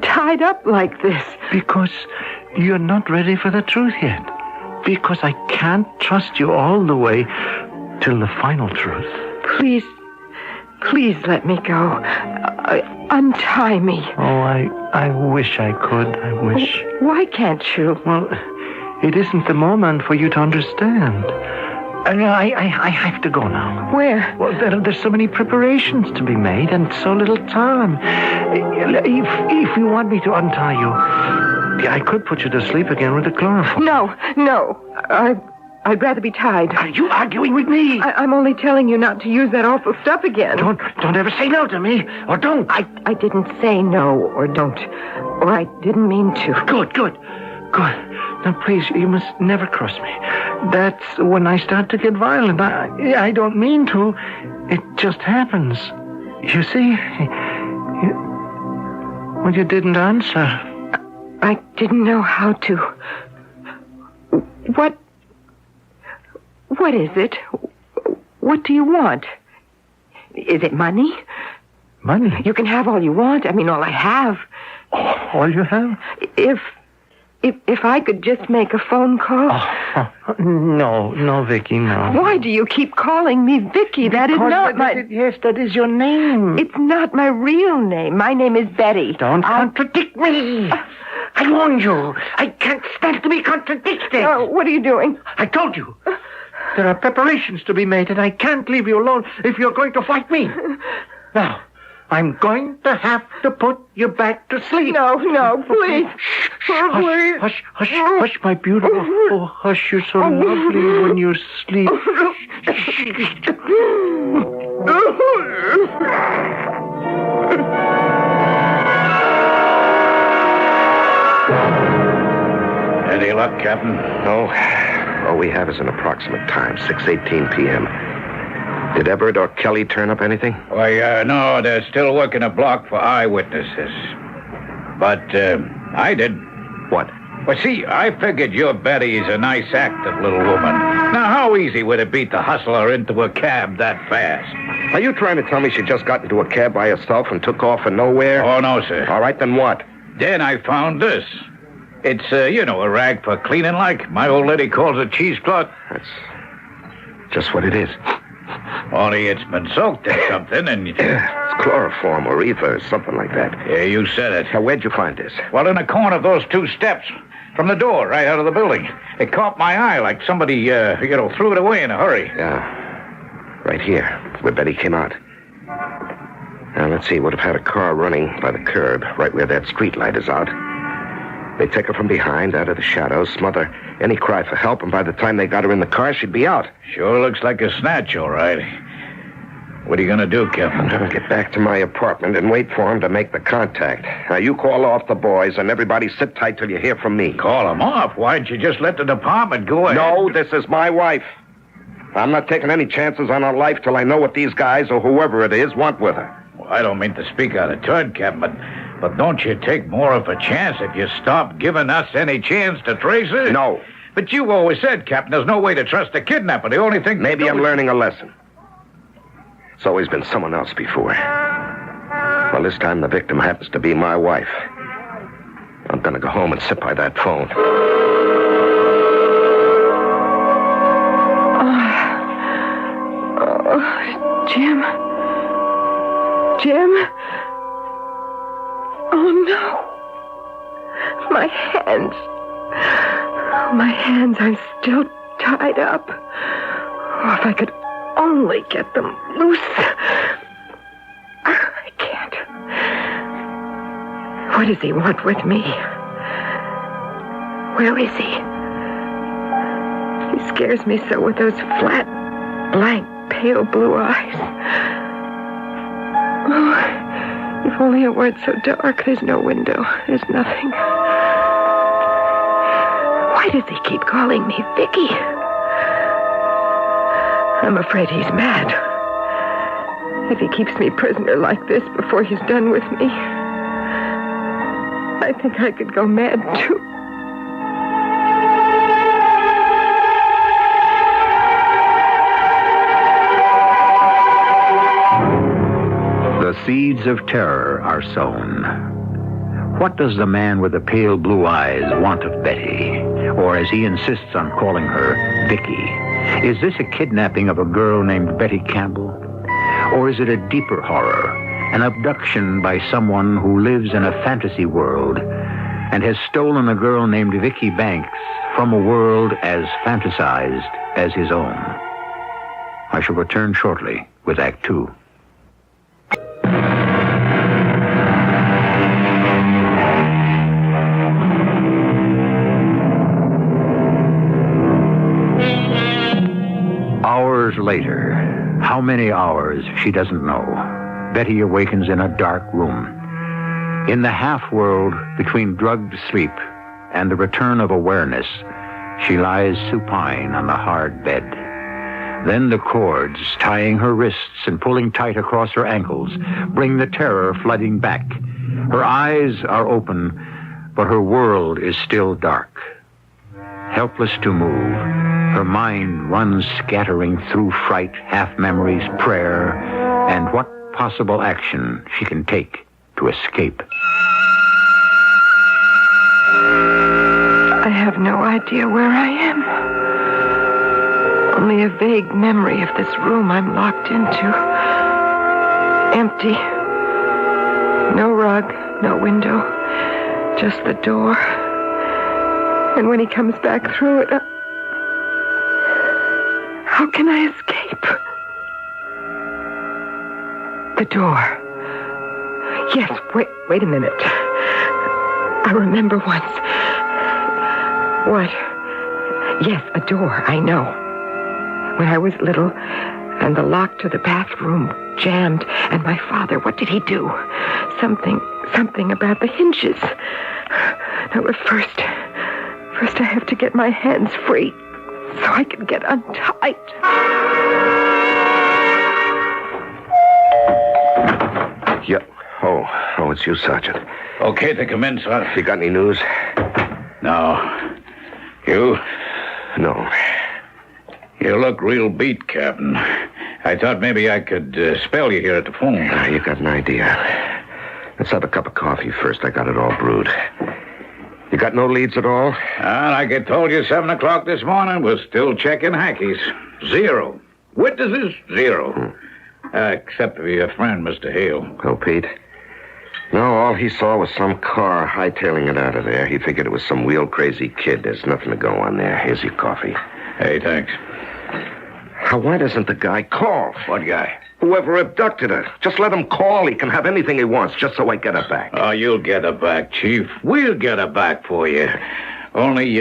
tied up like this? Because you're not ready for the truth yet. Because I can't trust you all the way till the final truth. Please let me go. Untie me. Oh, I wish I could. I wish. Why can't you? Well, it isn't the moment for you to understand. I have to go now. Where? Well, there's so many preparations to be made and so little time. If you want me to untie you, I could put you to sleep again with the chloroform. No. I'd rather be tied. Are you arguing with me? I'm only telling you not to use that awful stuff again. Don't ever say no to me, or don't. I didn't say no, or don't. Or I didn't mean to. Good. Now, please, you must never cross me. That's when I start to get violent. I don't mean to. It just happens. You see? Well, you didn't answer. I didn't know how to. What is it? What do you want? Is it money? Money? You can have all you want. I mean, all I have. All you have? If I could just make a phone call. No, Vicky, no. Why do you keep calling me Vicky? That is not my... Yes, that is your name. It's not my real name. My name is Betty. Don't contradict me. I warned you. I can't stand to be contradicted. What are you doing? I told you. There are preparations to be made, and I can't leave you alone if you're going to fight me. Now, I'm going to have to put you back to sleep. No, please. Please. Hush, my beautiful. Oh, hush, you're so lovely when you sleep. Any luck, Captain? No. All we have is an approximate time, 6:18 p.m. Did Everett or Kelly turn up anything? Why, no, they're still working a block for eyewitnesses. But, I did. What? Well, see, I figured your Betty is a nice, active little woman. Now, how easy would it be to hustle her into a cab that fast? Are you trying to tell me she just got into a cab by herself and took off from nowhere? Oh, no, sir. All right, then what? Then I found this. It's, a rag for cleaning like. My old lady calls it cheesecloth. That's just what it is. Only it's been soaked in something and... It's chloroform or ether or something like that. Yeah, you said it. Now, where'd you find this? Well, in the corner of those 2 steps from the door right out of the building. It caught my eye like somebody, threw it away in a hurry. Yeah, right here, where Betty came out. Now, let's see, would have had a car running by the curb, right where that street light is out. They take her from behind, out of the shadows, smother any cry for help, and by the time they got her in the car, she'd be out. Sure looks like a snatch, all right. What are you going to do, Captain? I'm going to get back to my apartment and wait for him to make the contact. Now, you call off the boys, and everybody sit tight till you hear from me. Call them off? Why don't you just let the department go ahead? No, this is my wife. I'm not taking any chances on her life till I know what these guys, or whoever it is, want with her. Well, I don't mean to speak out of turn, Captain, but don't you take more of a chance if you stop giving us any chance to trace her? No. But you always said, Captain, there's no way to trust a kidnapper. The only thing... Maybe I'm learning a lesson. It's always been someone else before. Well, this time the victim happens to be my wife. I'm going to go home and sit by that phone. Jim? Jim? Oh, no. My hands. My hands are still tied up. Oh, if I could only get them loose. I can't. What does he want with me? Where is he? He scares me so with those flat, blank, pale blue eyes. Oh, if only it weren't so dark. There's no window. There's nothing. Why does he keep calling me Vicky? I'm afraid he's mad. If he keeps me prisoner like this before he's done with me, I think I could go mad, too. The seeds of terror are sown. What does the man with the pale blue eyes want of Betty? Or, as he insists on calling her, Vicky? Is this a kidnapping of a girl named Betty Campbell? Or is it a deeper horror, an abduction by someone who lives in a fantasy world and has stolen a girl named Vicky Banks from a world as fantasized as his own? I shall return shortly with Act 2. Hours later, how many hours, she doesn't know, Betty awakens in a dark room. In the half-world between drugged sleep and the return of awareness, she lies supine on the hard bed. Then the cords tying her wrists and pulling tight across her ankles bring the terror flooding back. Her eyes are open, but her world is still dark. Helpless to move, her mind runs scattering through fright, half-memories, prayer, and what possible action she can take to escape. I have no idea where I am. Only a vague memory of this room I'm locked into. Empty. No rug, no window, just the door. And when he comes back through it, how can I escape? The door. Yes, wait a minute. I remember once. What? Yes, a door, I know. When I was little, and the lock to the bathroom jammed, and my father, what did he do? Something about the hinges. No, but first I have to get my hands free so I can get untied. Yeah. Oh, it's you, Sergeant. Okay to come in, sir. You got any news? No. You? No. You look real beat, Captain. I thought maybe I could spell you here at the phone. You got an idea. Let's have a cup of coffee first. I got it all brewed. You got no leads at all? Like I told you, 7 o'clock this morning, we're still checking hackies. 0. Witnesses, 0. Except for your friend, Mr. Hale. Oh, Pete? No, all he saw was some car hightailing it out of there. He figured it was some wheel-crazy kid. There's nothing to go on there. Here's your coffee. Hey, thanks. Why doesn't the guy call? What guy? Whoever abducted her. Just let him call. He can have anything he wants, just so I get her back. Oh, you'll get her back, Chief. We'll get her back for you. Only,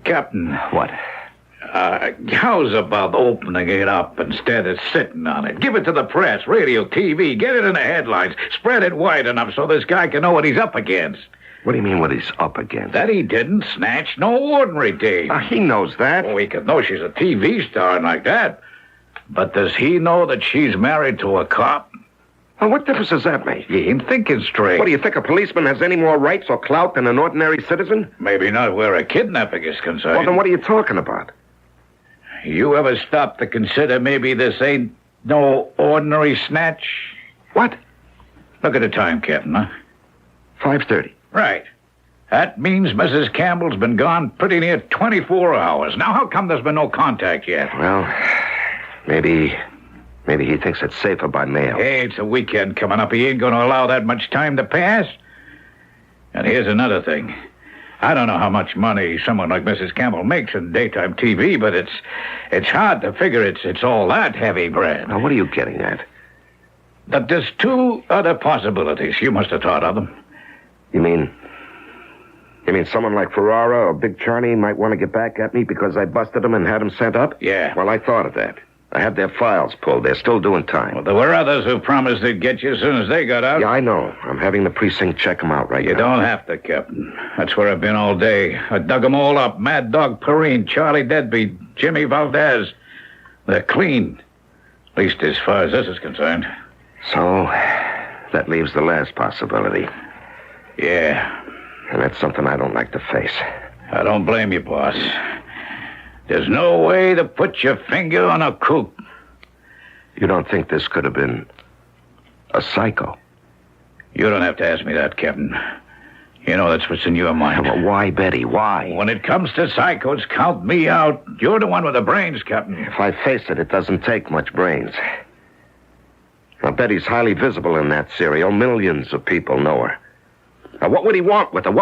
Captain. What? How's about opening it up instead of sitting on it? Give it to the press, radio, TV. Get it in the headlines. Spread it wide enough so this guy can know what he's up against. What do you mean what he's up against? That he didn't snatch no ordinary dame. He knows that. Oh, he could know she's a TV star and like that. But does he know that she's married to a cop? Well, what difference does that make? You ain't thinking straight. What, do you think a policeman has any more rights or clout than an ordinary citizen? Maybe not where a kidnapping is concerned. Well, then what are you talking about? You ever stop to consider maybe this ain't no ordinary snatch? What? Look at the time, Captain, huh? 5:30. Right. That means Mrs. Campbell's been gone pretty near 24 hours. Now, how come there's been no contact yet? Well, maybe he thinks it's safer by mail. Hey, it's a weekend coming up. He ain't going to allow that much time to pass. And here's another thing. I don't know how much money someone like Mrs. Campbell makes in daytime TV, but it's hard to figure it's all that heavy bread. Now, what are you getting at? That there's 2 other possibilities. You must have thought of them. You mean someone like Ferrara or Big Charney might want to get back at me because I busted them and had them sent up? Yeah. Well, I thought of that. I had their files pulled. They're still doing time. Well, there were others who promised they'd get you as soon as they got out. Yeah, I know. I'm having the precinct check them out right now. You don't have to, Captain. That's where I've been all day. I dug them all up. Mad Dog Perrine, Charlie Deadbeat, Jimmy Valdez. They're clean. At least as far as this is concerned. So, that leaves the last possibility. Yeah. And that's something I don't like to face. I don't blame you, boss. There's no way to put your finger on a kook. You don't think this could have been a psycho? You don't have to ask me that, Captain. You know that's what's in your mind. Well, why, Betty? Why? When it comes to psychos, count me out. You're the one with the brains, Captain. If I face it, it doesn't take much brains. Now, Betty's highly visible in that serial. Millions of people know her. Now, what would he want with her?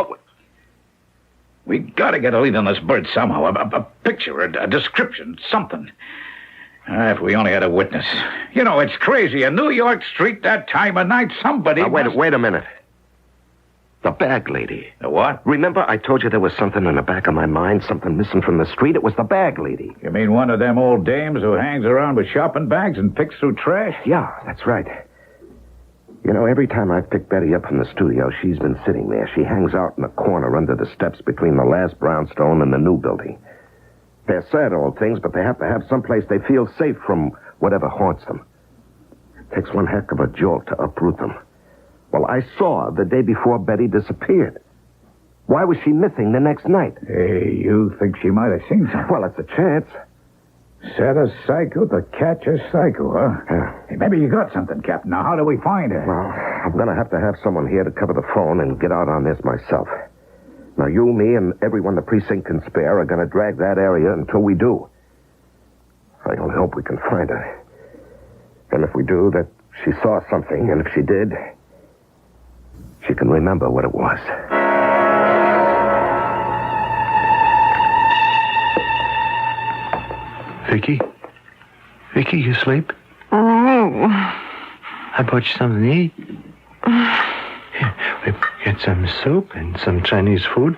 We gotta get a lead on this bird somehow. A picture, a description, something. If we only had a witness. You know, it's crazy. A New York street that time of night, somebody... Now, wait a minute. The bag lady. The what? Remember I told you there was something in the back of my mind, something missing from the street? It was the bag lady. You mean one of them old dames who hangs around with shopping bags and picks through trash? Yeah, that's right. You know, every time I've picked Betty up from the studio, she's been sitting there. She hangs out in the corner under the steps between the last brownstone and the new building. They're sad old things, but they have to have someplace they feel safe from whatever haunts them. It takes one heck of a jolt to uproot them. Well, I saw the day before Betty disappeared. Why was she missing the next night? Hey, you think she might have seen something? Well, it's a chance. Set a psycho to catch a psycho, huh? Yeah. Hey, maybe you got something, Captain. Now, how do we find her? Well, I'm going to have someone here to cover the phone and get out on this myself. Now, you, me, and everyone the precinct can spare are going to drag that area until we do. I only hope we can find her. And if we do, that she saw something, and if she did, she can remember what it was. Vicky, you sleep? Oh. I bought you something to eat. Here, we get some soup and some Chinese food.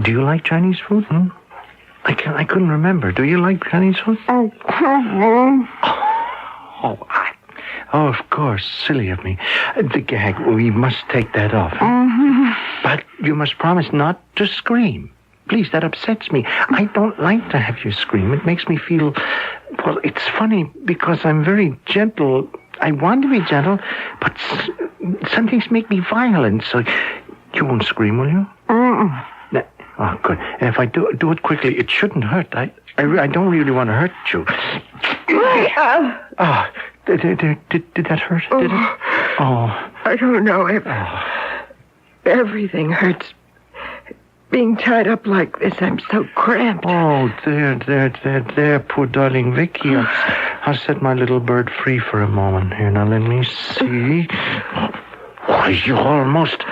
Do you like Chinese food? I couldn't remember. Do you like Chinese food? Oh, of course. Silly of me. The gag, we must take that off. But you must promise not to scream. Please, that upsets me. I don't like to have you scream. It makes me feel... Well, it's funny because I'm very gentle I want to be gentle, but some things make me violent, so you won't scream, will you? Mm. Oh, good. And if I do it quickly, it shouldn't hurt. I don't really want to hurt you. Did that hurt? Did it? Oh. I don't know. Everything hurts. Being tied up like this, I'm so cramped. Oh, there, poor darling Vicky. I'll set my little bird free for a moment. Here, now let me see. Why, you almost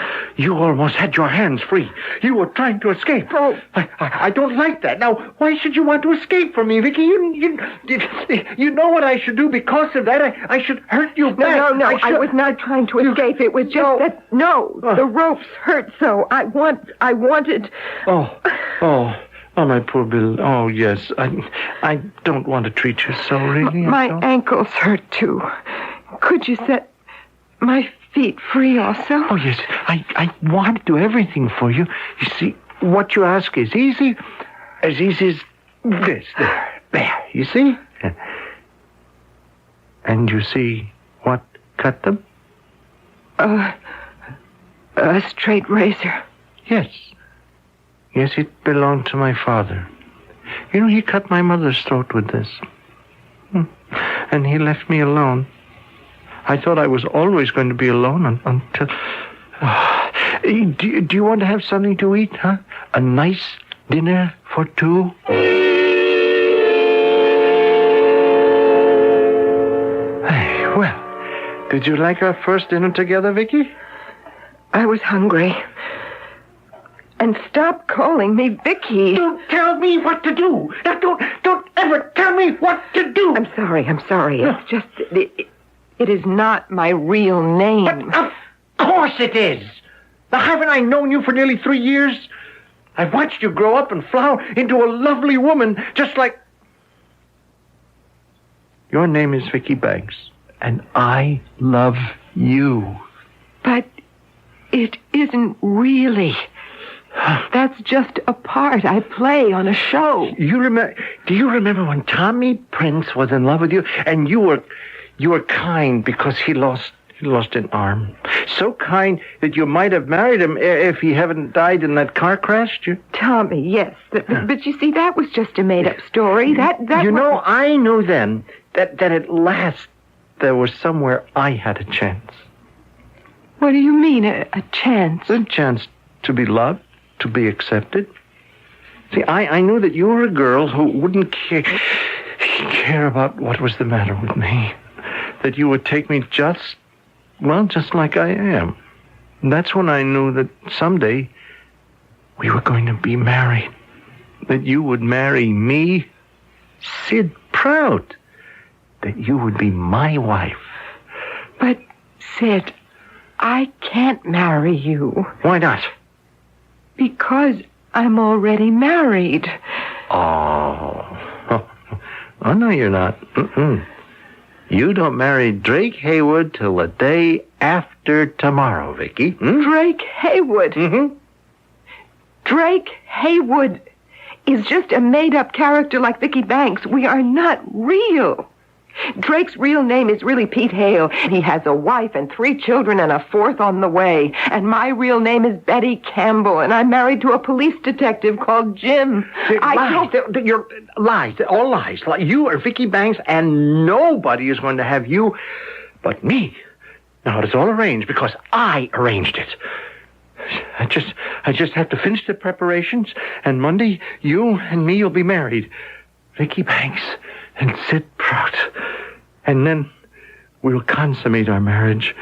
had your hands free. You were trying to escape. Oh, I don't like that. Now, why should you want to escape from me, Vicky? You know what I should do because of that. I should hurt you back. No. I was not trying to escape. It was just that. No, the ropes hurt so. I wanted. Oh, my poor Bill. Oh, yes. I don't want to treat you so, really. My ankles hurt too. Could you set my feet free also? Oh, yes. I want to do everything for you. You see, what you ask is easy. As easy as this. There. You see? And you see what cut them? A straight razor. Yes. Yes, it belonged to my father. You know, he cut my mother's throat with this. And he left me alone. I thought I was always going to be alone until... Do you want to have something to eat, huh? A nice dinner for two? Hey, well, did you like our first dinner together, Vicky? I was hungry. And stop calling me Vicky. Don't tell me what to do. Now, don't ever tell me what to do. I'm sorry. It's just... It is not my real name. But of course it is. Now, haven't I known you for nearly 3 years? I've watched you grow up and flower into a lovely woman, just like... Your name is Vicky Banks, and I love you. But it isn't really. That's just a part I play on a show. Do you remember when Tommy Prince was in love with you, and you were kind because he lost an arm. So kind that you might have married him if he hadn't died in that car crash. Tommy, yes. But you see, that was just a made-up story. I knew then that at last there was somewhere I had a chance. What do you mean, a chance? A chance to be loved, to be accepted. See, I knew that you were a girl who wouldn't care about what was the matter with me. That you would take me just like I am. And that's when I knew that someday we were going to be married. That you would marry me, Sid Prout. That you would be my wife. But, Sid, I can't marry you. Why not? Because I'm already married. Oh, no, you're not. You don't marry Drake Haywood till the day after tomorrow, Vicky. Drake Haywood? Mm-hmm. Drake Haywood is just a made-up character like Vicky Banks. We are not real. Drake's real name is really Pete Hale. He has a wife and 3 children and a 4th on the way. And my real name is Betty Campbell, and I'm married to a police detective called Jim. You're lies. All lies. You are Vicky Banks, and nobody is going to have you but me. Now, it's all arranged because I arranged it. I just have to finish the preparations, and Monday, you and me will be married. Vicky Banks and Sid Prout. And then we'll consummate our marriage.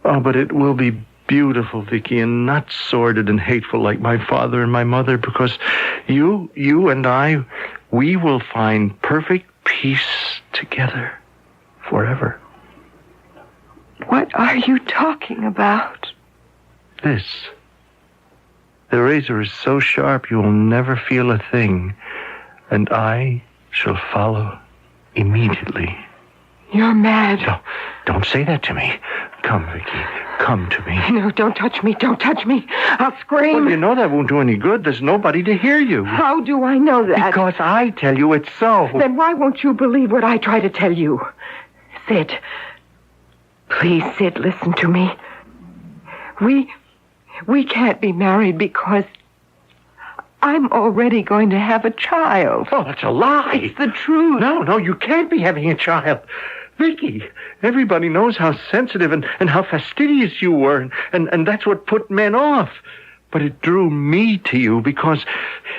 Oh, but it will be beautiful, Vicky, and not sordid and hateful like my father and my mother, because you and I, we will find perfect peace together forever. What are you talking about? This. The razor is so sharp you will never feel a thing, and I shall follow immediately. You're mad. No, don't say that to me. Come, Vicky. Come to me. No, don't touch me. Don't touch me. I'll scream. Well, you know that won't do any good. There's nobody to hear you. How do I know that? Because I tell you it's so. Then why won't you believe what I try to tell you? Sid, Please, Sid, listen to me. We can't be married because I'm already going to have a child. Oh, that's a lie. It's the truth. No, you can't be having a child. Vicky, everybody knows how sensitive and how fastidious you were, and that's what put men off. But it drew me to you because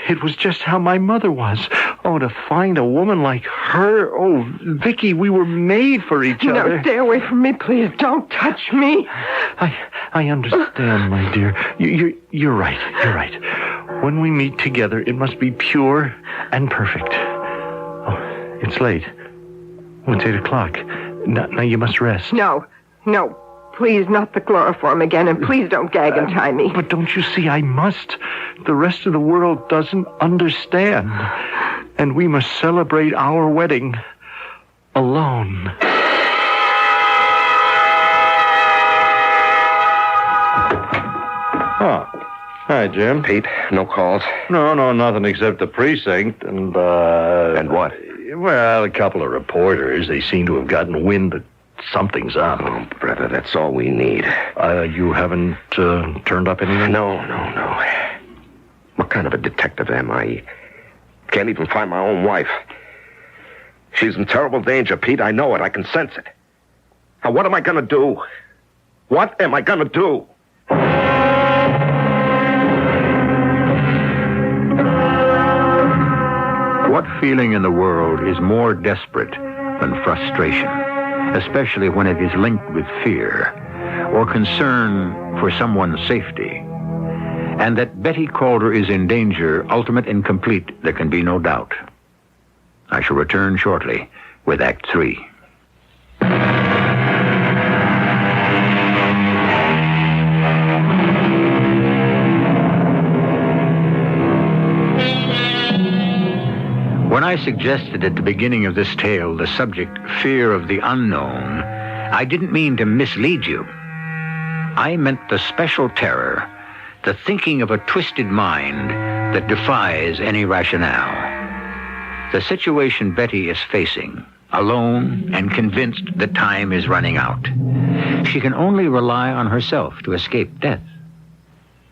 it was just how my mother was. Oh, to find a woman like her. Oh, Vicky, we were made for each other. No, stay away from me, please. Don't touch me. I understand, my dear. You're right. You're right. When we meet together, it must be pure and perfect. Oh, it's late. Oh, it's 8 o'clock. Now you must rest. No. Please, not the chloroform again, and please don't gag and tie me. But don't you see, I must. The rest of the world doesn't understand. And we must celebrate our wedding alone. Oh. Hi, Jim. Pete, no calls? No, nothing except the precinct and, And what? Well, a couple of reporters. They seem to have gotten wind that something's up. Oh, brother, that's all we need. You haven't turned up anything? No. What kind of a detective am I? Can't even find my own wife. She's in terrible danger, Pete. I know it. I can sense it. Now, what am I going to do? What am I going to do? What feeling in the world is more desperate than frustration, especially when it is linked with fear or concern for someone's safety? And that Betty Calder is in danger, ultimate and complete, there can be no doubt. I shall return shortly with Act 3. When I suggested at the beginning of this tale the subject, fear of the unknown, I didn't mean to mislead you. I meant the special terror, the thinking of a twisted mind that defies any rationale. The situation Betty is facing, alone and convinced that time is running out. She can only rely on herself to escape death.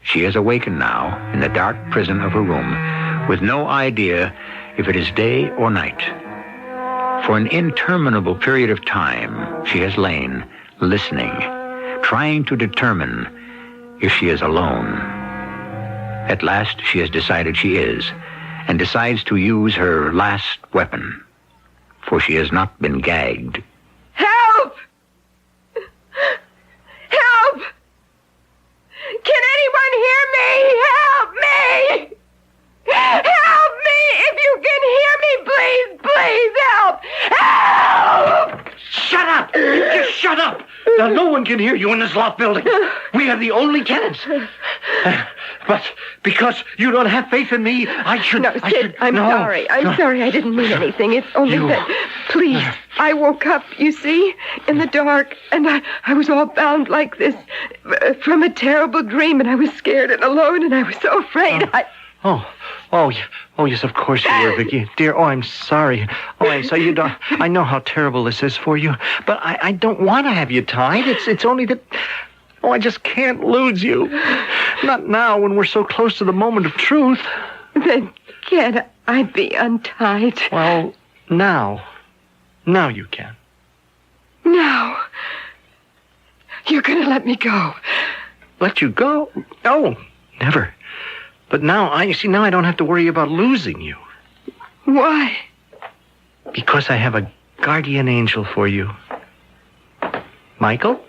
She is awakened now in the dark prison of her room with no idea if it is day or night. For an interminable period of time, she has lain, listening, trying to determine if she is alone. At last, she has decided she is, and decides to use her last weapon, for she has not been gagged. Help! Help! Can anyone hear me? Help me! Help me! If you can hear me, please help! Help! Shut up! Just shut up! Now, no one can hear you in this loft building. We are the only tenants. But because you don't have faith in me, I should... No, Sid, I'm sorry. I'm sorry. I didn't mean anything. It's only that... Please, I woke up, you see, in the dark, and I was all bound like this from a terrible dream, and I was scared and alone, and I was so afraid. Oh, yes, of course you were, Vicky. Dear, I'm sorry. I'm sorry. You don't... I know how terrible this is for you, but I don't want to have you tied. It's only that... I just can't lose you. Not now when we're so close to the moment of truth. Then can't I be untied? Well, now. Now you can. Now? You're going to let me go? Let you go? No, never. But now I don't have to worry about losing you. Why? Because I have a guardian angel for you. Michael?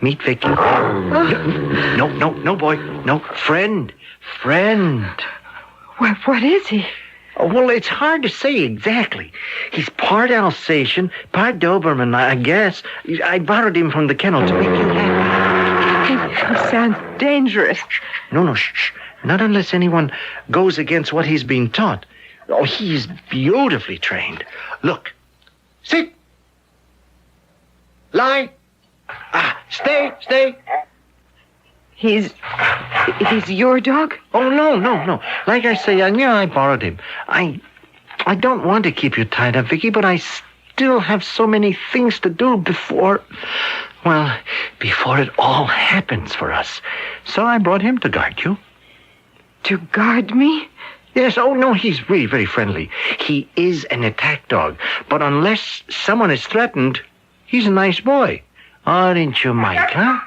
Meet Vicky. No, boy. No, friend. What is he? Well, it's hard to say exactly. He's part Alsatian, part Doberman, I guess. I borrowed him from the kennel to make you happy. He sounds dangerous. No, shh. Not unless anyone goes against what he's been taught. Oh, he's beautifully trained. Look. Sit. Lie. Stay. He's your dog? Oh, no. Like I say, I borrowed him. I don't want to keep you tied up, Vicky, but I still have so many things to do before it all happens for us. So I brought him to guard you. To guard me? Yes, oh no, he's really very friendly. He is an attack dog, but unless someone is threatened, he's a nice boy. Aren't you, Mike, huh?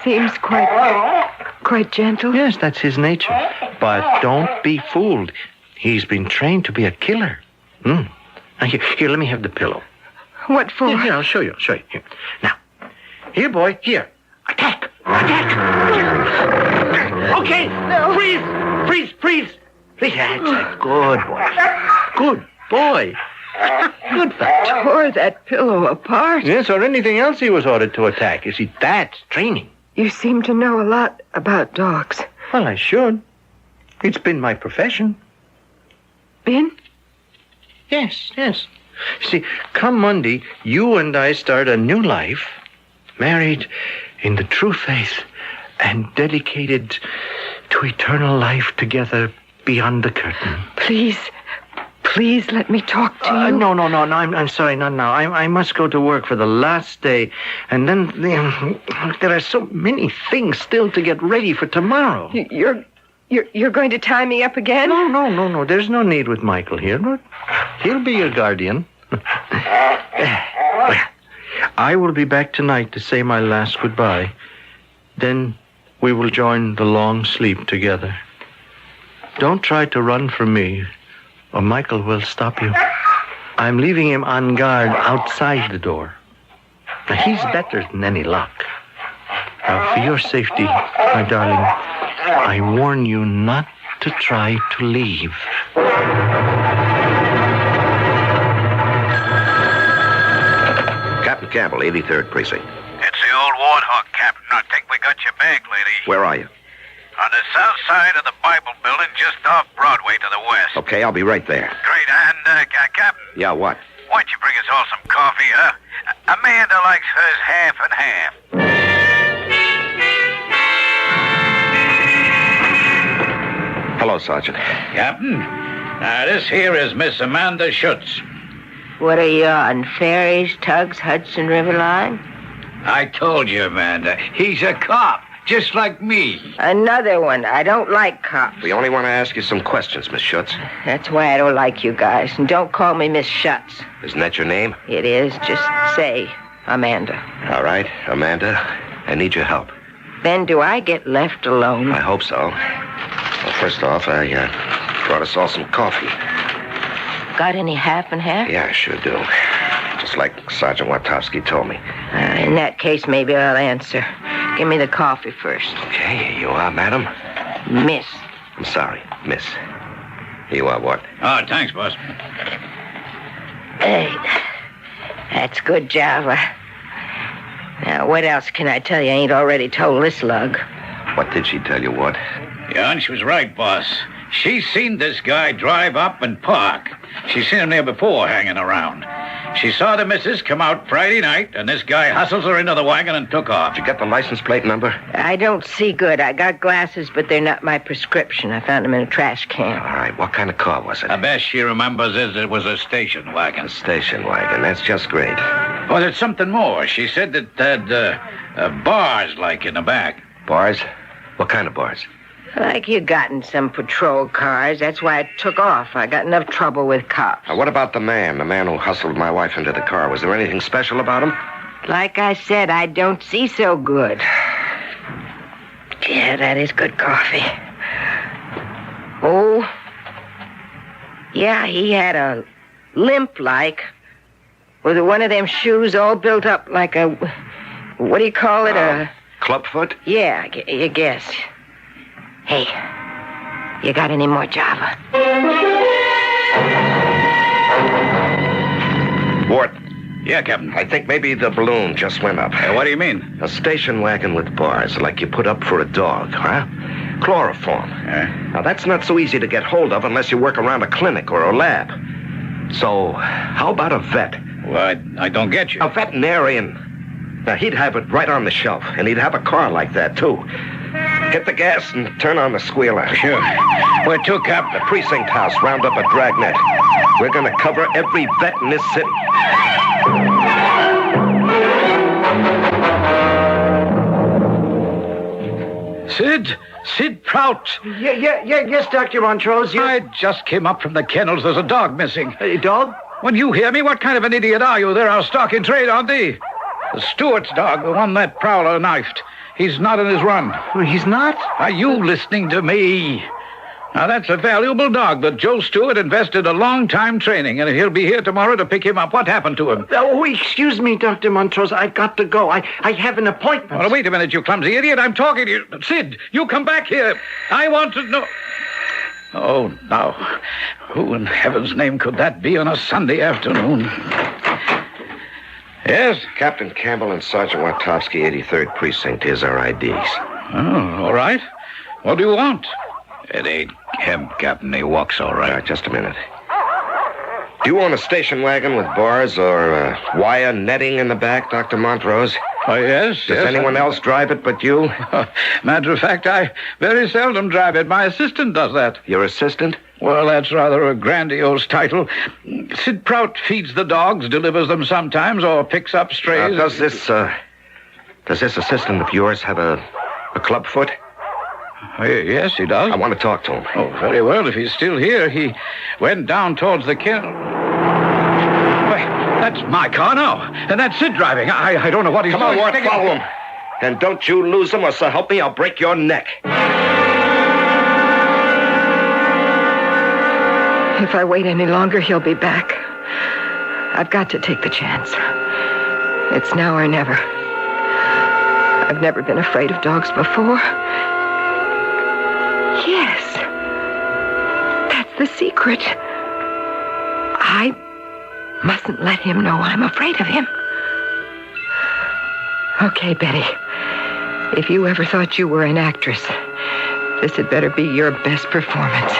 He seems quite gentle. Yes, that's his nature. But don't be fooled. He's been trained to be a killer. Now, here, let me have the pillow. What for? Here, I'll show you. Here. Now, here, boy, here. Attack! Okay, no. Freeze. That's a good boy. Good boy. Good fellow. Tore that pillow apart. Yes, or anything else he was ordered to attack. You see, that's training. You seem to know a lot about dogs. Well, I should. It's been my profession. Been? Yes. See, come Monday, you and I start a new life, married in the true faith and dedicated to eternal life together beyond the curtain. Please let me talk to you. No. I'm sorry, not now. I must go to work for the last day. And then there are so many things still to get ready for tomorrow. You're going to tie me up again? No. There's no need with Michael here. He'll be your guardian. Well, I will be back tonight to say my last goodbye. Then we will join the long sleep together. Don't try to run from me, or Michael will stop you. I'm leaving him on guard outside the door. Now, he's better than any lock. Now, for your safety, my darling, I warn you not to try to leave. Captain Campbell, 83rd Precinct. It's the old Warthog, Captain. I think we got your bag, lady. Where are you? On the south side of the Bible building, just off Broadway to the west. Okay, I'll be right there. Great. And, Captain, Yeah, what? why don't you bring us all some coffee, huh? Amanda likes hers half and half. Hello, Sergeant. Captain, this here is Miss Amanda Schutz. What are you on, ferries, tugs, Hudson River Line? I told you, Amanda. He's a cop, just like me. Another one. I don't like cops. We only want to ask you some questions, Miss Schutz. That's why I don't like you guys. And don't call me Miss Schutz. Isn't that your name? It is. Just say Amanda. All right, Amanda. I need your help. Then do I get left alone? I hope so. Well, first off, I brought us all some coffee. Got any half and half? Yeah, I sure do. Just like Sergeant Watowski told me. In that case, maybe I'll answer. Give me the coffee first. Okay, here you are, madam. Miss. I'm sorry, miss. Here you are, what? Oh, thanks, boss. Hey, that's good Java. Now, what else can I tell you I ain't already told this lug? What did she tell you, what? Yeah, and she was right, boss. She's seen this guy drive up and park. She's seen him there before, hanging around. She saw the missus come out Friday night, and this guy hustles her into the wagon and took off. Did you get the license plate number? I don't see good. I got glasses, but they're not my prescription. I found them in a trash can. All right, what kind of car was it? The best she remembers is it was a station wagon. A station wagon, that's just great. Well, there's something more. She said that had bars, like, in the back. Bars? What kind of bars? Like you got in some patrol cars. That's why I took off. I got enough trouble with cops. What about the man who hustled my wife into the car? Was there anything special about him? Like I said, I don't see so good. Yeah, that is good coffee. Oh, yeah, he had a limp like, with one of them shoes all built up like a, what do you call it, a... Clubfoot? Yeah, I guess. Hey, you got any more Java? Wart. Yeah, Captain. I think maybe the balloon just went up. What do you mean? A station wagon with bars, like you put up for a dog, huh? Chloroform. Now, that's not so easy to get hold of unless you work around a clinic or a lab. So, how about a vet? Well, I don't get you. A veterinarian. Now, he'd have it right on the shelf, and he'd have a car like that, too. Hit the gas and turn on the squealer. Sure. Where to, Cap? The precinct house. Round up a dragnet. We're going to cover every vet in this city. Sid Prout. Yes, Dr. Montrose. I just came up from the kennels. There's a dog missing. A dog? When you hear me, what kind of an idiot are you? They're our stock in trade, aren't they? The Stewart's dog, the one that Prowler knifed. He's not in his run. He's not? Are you listening to me? Now, that's a valuable dog that Joe Stewart invested a long time training, and he'll be here tomorrow to pick him up. What happened to him? Oh, excuse me, Dr. Montrose. I've got to go. I have an appointment. Oh, wait a minute, you clumsy idiot. I'm talking to you. Sid, you come back here. I want to know... Oh, now, who in heaven's name could that be on a Sunday afternoon? Yes? Captain Campbell and Sergeant Watowski, 83rd Precinct. Here's our IDs. Oh, all right. What do you want? It ain't him, Captain. He walks all right. Just a minute. Do you own a station wagon with bars or wire netting in the back, Dr. Montrose? Oh, yes. Does anyone else drive it but you? Matter of fact, I very seldom drive it. My assistant does that. Your assistant? Well, that's rather a grandiose title. Sid Prout feeds the dogs, delivers them sometimes, or picks up strays. Does this assistant of yours have a club foot? Yes, he does. I want to talk to him. Oh, very well. If he's still here, he went down towards the kennel. Wait, that's my car now. And that's Sid driving. I don't know what he's doing. Come on, Ward, follow him. And don't you lose him, or so help me, I'll break your neck. If I wait any longer, he'll be back. I've got to take the chance. It's now or never. I've never been afraid of dogs before. Yes. That's the secret. I mustn't let him know I'm afraid of him. Okay, Betty. If you ever thought you were an actress, this had better be your best performance.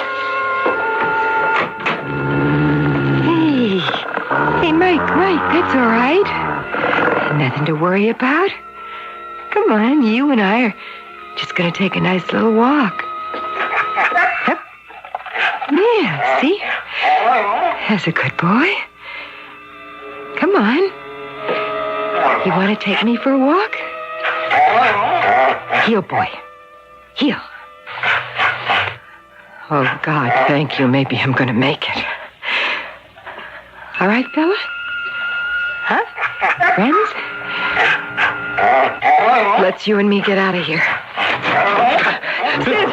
Hey, Mike, that's all right. Nothing to worry about. Come on, you and I are just going to take a nice little walk. Yep. Yeah, see? That's a good boy. Come on. You want to take me for a walk? Heel, boy. Heel. Oh, God, thank you. Maybe I'm going to make it. All right, fella? Huh? Friends? Let's you and me get out of here. Sid,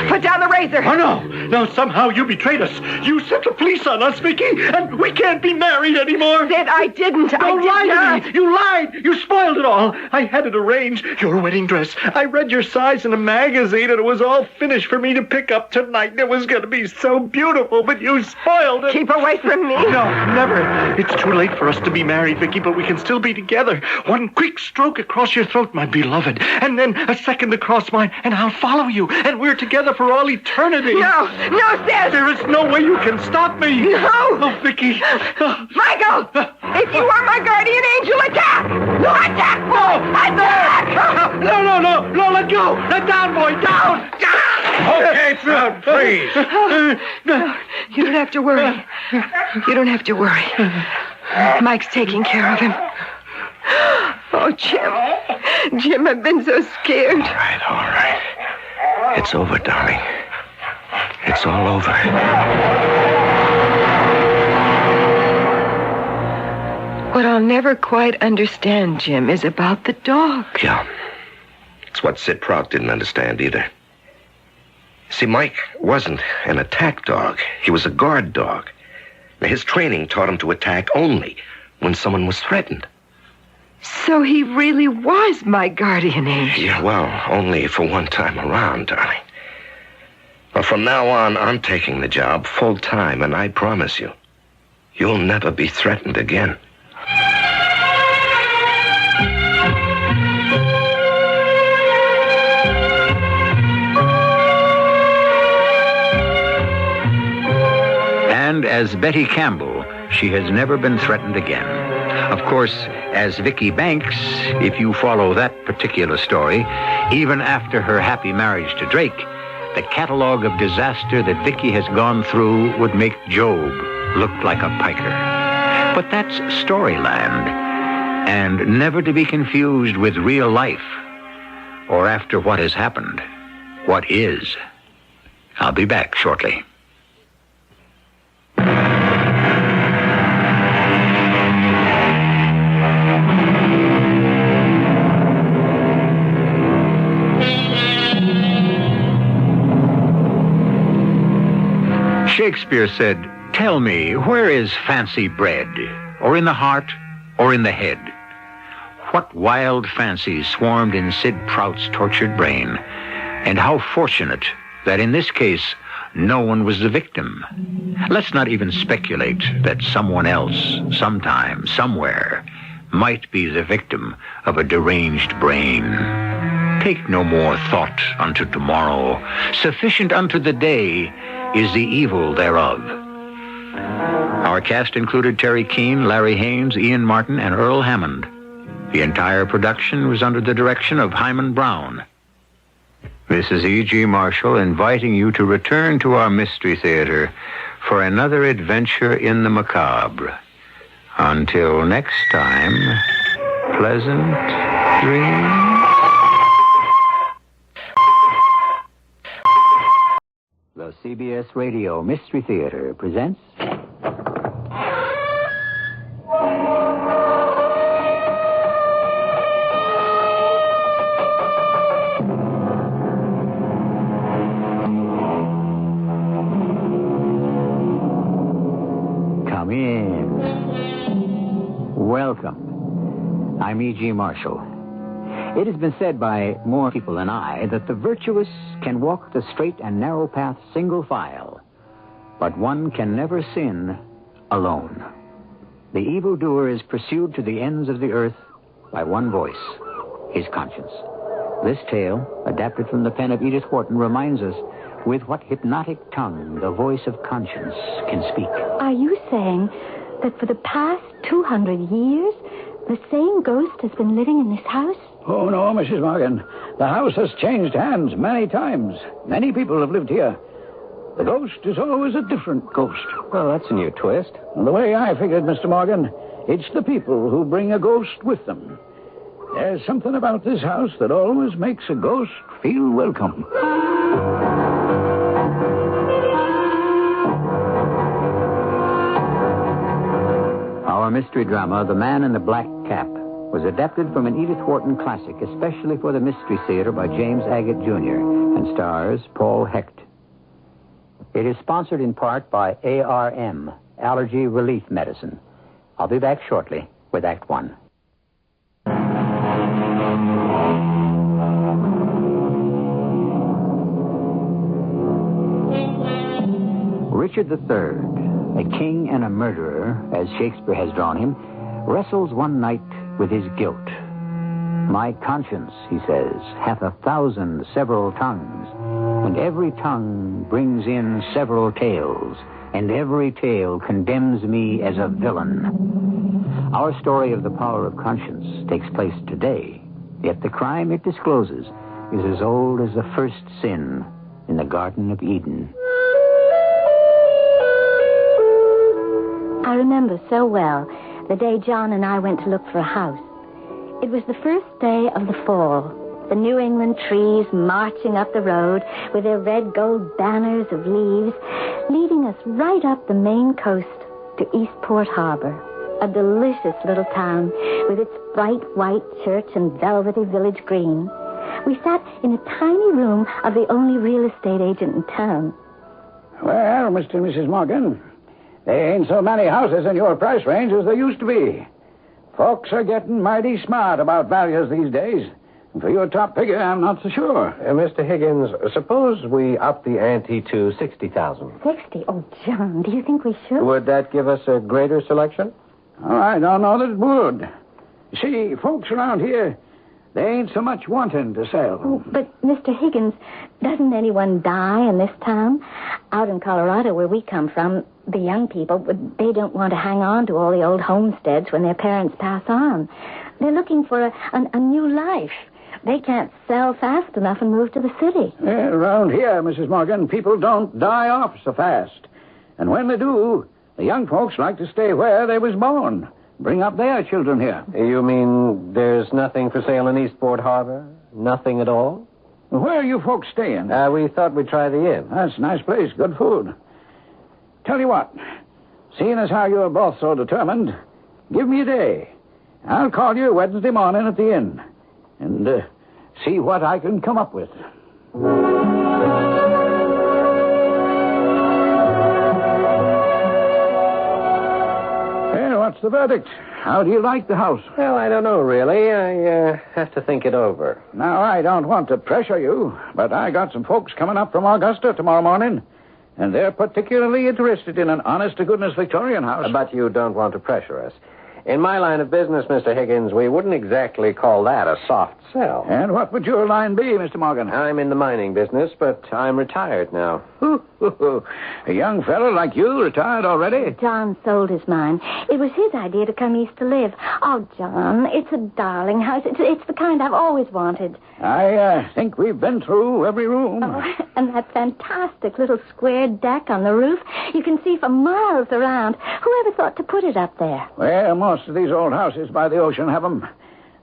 put down the razor. Oh, no. No, somehow you betrayed us. You sent the police on us, Vicky, and we can't be married anymore. Sid, I didn't. Don't lie to me. You lied. You spoiled it all. I had it arranged. Your wedding dress. I read your size in a magazine, and it was all finished for me to pick up tonight. And it was going to be so beautiful, but you spoiled it. Keep away from me. No, never. It's too late for us to be married, Vicky, but we can still be together. One quick stroke across your throat, my beloved, and then a second across mine, and I'll follow you, and we're together for all eternity. No, Sid. There is no way you can stop me. No. Oh, Vicky. Michael, if you are my guardian angel, attack. No, attack. Attack. No, let go. Let down, boy, down. Okay, Prout, please. No, you don't have to worry. You don't have to worry. Mike's taking care of him. Oh, Jim. Jim, I've been so scared. All right. It's over, darling. It's all over. What I'll never quite understand, Jim, is about the dog. Yeah. It's what Sid Prout didn't understand either. See, Mike wasn't an attack dog. He was a guard dog. His training taught him to attack only when someone was threatened. So he really was my guardian angel. Yeah, well, only for one time around, darling. But from now on, I'm taking the job full time, and I promise you, you'll never be threatened again. And as Betty Campbell, she has never been threatened again. Of course, as Vicky Banks, if you follow that particular story, even after her happy marriage to Drake, the catalog of disaster that Vicky has gone through would make Job looked like a piker. But that's storyland, and never to be confused with real life, or after what has happened, what is. I'll be back shortly. Shakespeare said, "Tell me, where is fancy bred? Or in the heart, or in the head?" What wild fancies swarmed in Sid Prout's tortured brain, and how fortunate that in this case, no one was the victim. Let's not even speculate that someone else, sometime, somewhere, might be the victim of a deranged brain. Take no more thought unto tomorrow. Sufficient unto the day is the evil thereof. Our cast included Terry Keane, Larry Haynes, Ian Martin, and Earl Hammond. The entire production was under the direction of Hyman Brown. This is E.G. Marshall inviting you to return to our Mystery Theater for another adventure in the macabre. Until next time, pleasant dreams. The CBS Radio Mystery Theater presents... Come in. Welcome. I'm E.G. Marshall. It has been said by more people than I that the virtuous can walk the straight and narrow path single file, but one can never sin alone. The evildoer is pursued to the ends of the earth by one voice, his conscience. This tale, adapted from the pen of Edith Wharton, reminds us with what hypnotic tongue the voice of conscience can speak. Are you saying that for the past 200 years, the same ghost has been living in this house? Oh, no, Mrs. Morgan. The house has changed hands many times. Many people have lived here. The ghost is always a different ghost. Well, that's a new twist. And the way I figured, Mr. Morgan, it's the people who bring a ghost with them. There's something about this house that always makes a ghost feel welcome. Our mystery drama, The Man in the Black Cap, was adapted from an Edith Wharton classic, especially for the Mystery Theater by James Agate Jr., and stars Paul Hecht. It is sponsored in part by ARM, Allergy Relief Medicine. I'll be back shortly with Act One. Richard III, a king and a murderer, as Shakespeare has drawn him, wrestles one night with his guilt. My conscience, he says, hath 1,000 several tongues, and every tongue brings in several tales, and every tale condemns me as a villain. Our story of the power of conscience takes place today, yet the crime it discloses is as old as the first sin in the Garden of Eden. I remember so well the day John and I went to look for a house. It was the first day of the fall. The New England trees marching up the road with their red gold banners of leaves, leading us right up the Maine coast to Eastport Harbor, a delicious little town with its bright white church and velvety village green. We sat in a tiny room of the only real estate agent in town. Well, Mr. and Mrs. Morgan, there ain't so many houses in your price range as there used to be. Folks are getting mighty smart about values these days. And for your top figure, I'm not so sure. Mr. Higgins, suppose we up the ante to $60,000. 60? Oh, John, do you think we should? Would that give us a greater selection? Oh, I don't know that it would. You see, folks around here, they ain't so much wanting to sell. Oh, but, Mr. Higgins, doesn't anyone die in this town? Out in Colorado, where we come from, the young people, they don't want to hang on to all the old homesteads when their parents pass on. They're looking for a new life. They can't sell fast enough and move to the city. Around here, Mrs. Morgan, people don't die off so fast. And when they do, The young folks like to stay where they was born. Bring up their children here. You mean there's nothing for sale in Eastport Harbor? Nothing at all? Where are you folks staying? We thought we'd try the inn. That's a nice place. Good food. Tell you what. Seeing as how you're both so determined, give me a day. I'll call you Wednesday morning at the inn and see what I can come up with. What's the verdict? How do you like the house? Well, I don't know, really. I have to think it over. Now, I don't want to pressure you, but I got some folks coming up from Augusta tomorrow morning, and they're particularly interested in an honest-to-goodness Victorian house. But you don't want to pressure us. In my line of business, Mr. Higgins, we wouldn't exactly call that a soft sell. And what would your line be, Mr. Morgan? I'm in the mining business, but I'm retired now. A young fellow like you, retired already? John sold his mine. It was his idea to come east to live. Oh, John, it's a darling house. It's the kind I've always wanted. I think we've been through every room. Oh, and that fantastic little square deck on the roof. You can see for miles around. Whoever thought to put it up there? Well, most of these old houses by the ocean have them.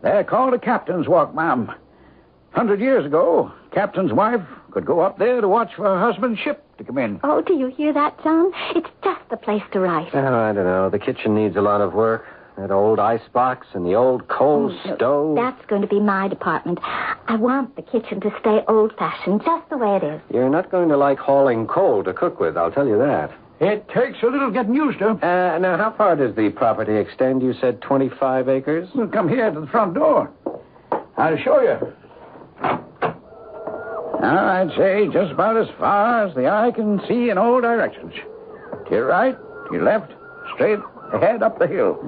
They're called a captain's walk, ma'am. 100 years ago, captain's wife could go up there to watch for her husband's ship to come in. Oh, do you hear that, John? It's just the place to write. Oh, I don't know. The kitchen needs a lot of work. That old icebox and the old coal stove. That's going to be my department. I want the kitchen to stay old-fashioned, just the way it is. You're not going to like hauling coal to cook with, I'll tell you that. It takes a little getting used to. Now, how far does the property extend? You said 25 acres? Well, come here to the front door. I'll show you. Now, I'd say just about as far as the eye can see in all directions. To your right, to your left, straight ahead up the hill.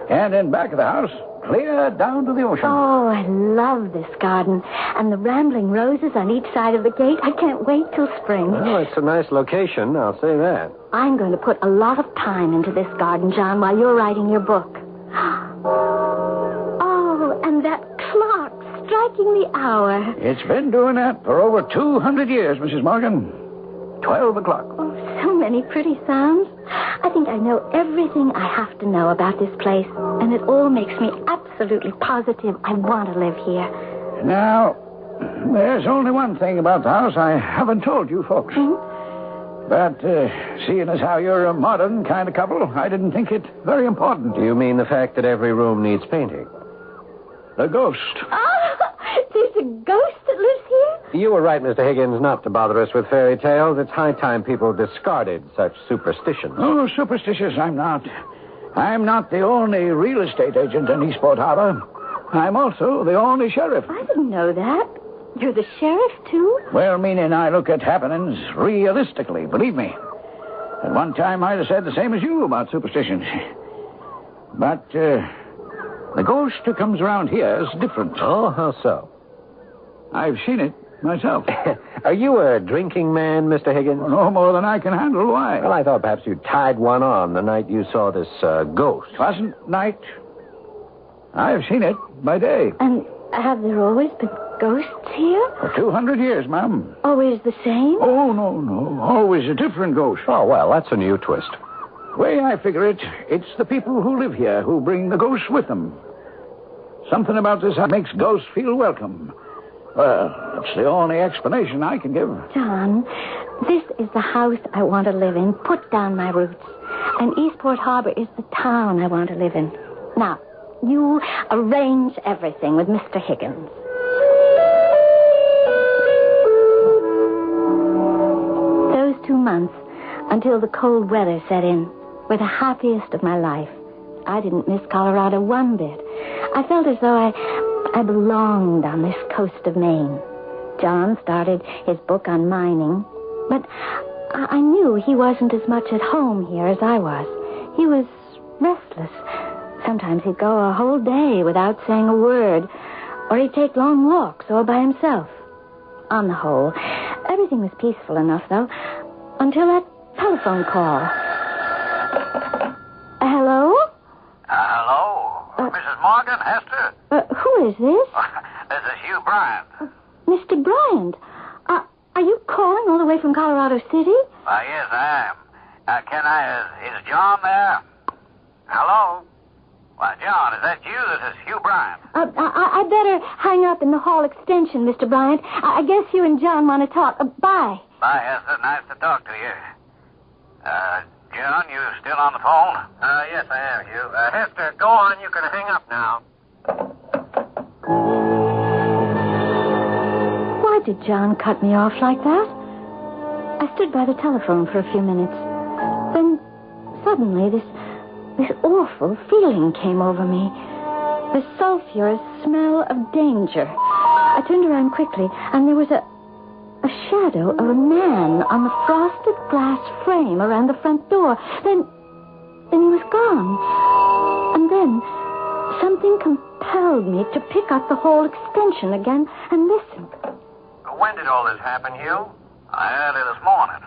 And in back of the house, clear down to the ocean. Oh, I love this garden. And the rambling roses on each side of the gate. I can't wait till spring. Oh, it's a nice location, I'll say that. I'm going to put a lot of time into this garden, John, while you're writing your book. Oh, and that clock striking the hour. It's been doing that for over 200 years, Mrs. Morgan. 12 o'clock. Oh, so many pretty sounds. I think I know everything I have to know about this place, and it all makes me absolutely positive I want to live here. Now, there's only one thing about the house I haven't told you folks. But seeing as how you're a modern kind of couple, I didn't think it very important. Do you mean the fact that every room needs painting? The ghost. Oh, there's a ghost that lives here? You were right, Mr. Higgins, not to bother us with fairy tales. It's high time people discarded such superstitions. Oh, superstitious I'm not. I'm not the only real estate agent in Eastport Harbor. I'm also the only sheriff. I didn't know that. You're the sheriff, too? Well, meaning I look at happenings realistically, believe me. At one time, I'd have said the same as you about superstitions. But the ghost who comes around here is different. Oh, how so? I've seen it myself. Are you a drinking man, Mr. Higgins? No more than I can handle. Why? Well, I thought perhaps you tied one on the night you saw this ghost. It wasn't night. I've seen it by day. And have there always been ghosts here? For 200 years, ma'am. Always the same? Oh, no. Always a different ghost. Oh, well, that's a new twist. The way I figure it, it's the people who live here who bring the ghosts with them. Something about this makes ghosts feel welcome. Well, that's the only explanation I can give. John, this is the house I want to live in. Put down my roots. And Eastport Harbor is the town I want to live in. Now, you arrange everything with Mr. Higgins. Those 2 months, until the cold weather set in, were the happiest of my life. I didn't miss Colorado one bit. I felt as though I belonged on this coast of Maine. John started his book on mining, but I knew he wasn't as much at home here as I was. He was restless. Sometimes he'd go a whole day without saying a word, or he'd take long walks all by himself. On the whole, everything was peaceful enough, though, until that telephone call. Hello? Hello? Mrs. Morgan, Hester? Who is this? This is Hugh Bryant. Mr. Bryant. Are you calling all the way from Colorado City? Why, yes, I am. Is John there? Hello? Why, John, is that you? This is Hugh Bryant. I'd better hang up in the hall extension, Mr. Bryant. I guess you and John want to talk. Bye. Bye, Hester. Nice to talk to you. John, you still on the phone? Yes, I am, Hugh. Hester, go on. You can hang up now. Why did John cut me off like that? I stood by the telephone for a few minutes. Then, suddenly, this awful feeling came over me. The sulphurous smell of danger. I turned around quickly, and there was a shadow of a man on the frosted glass frame around the front door. Then he was gone. And then something compelled me to pick up the hall extension again and listen. When did all this happen, Hugh? Early this morning.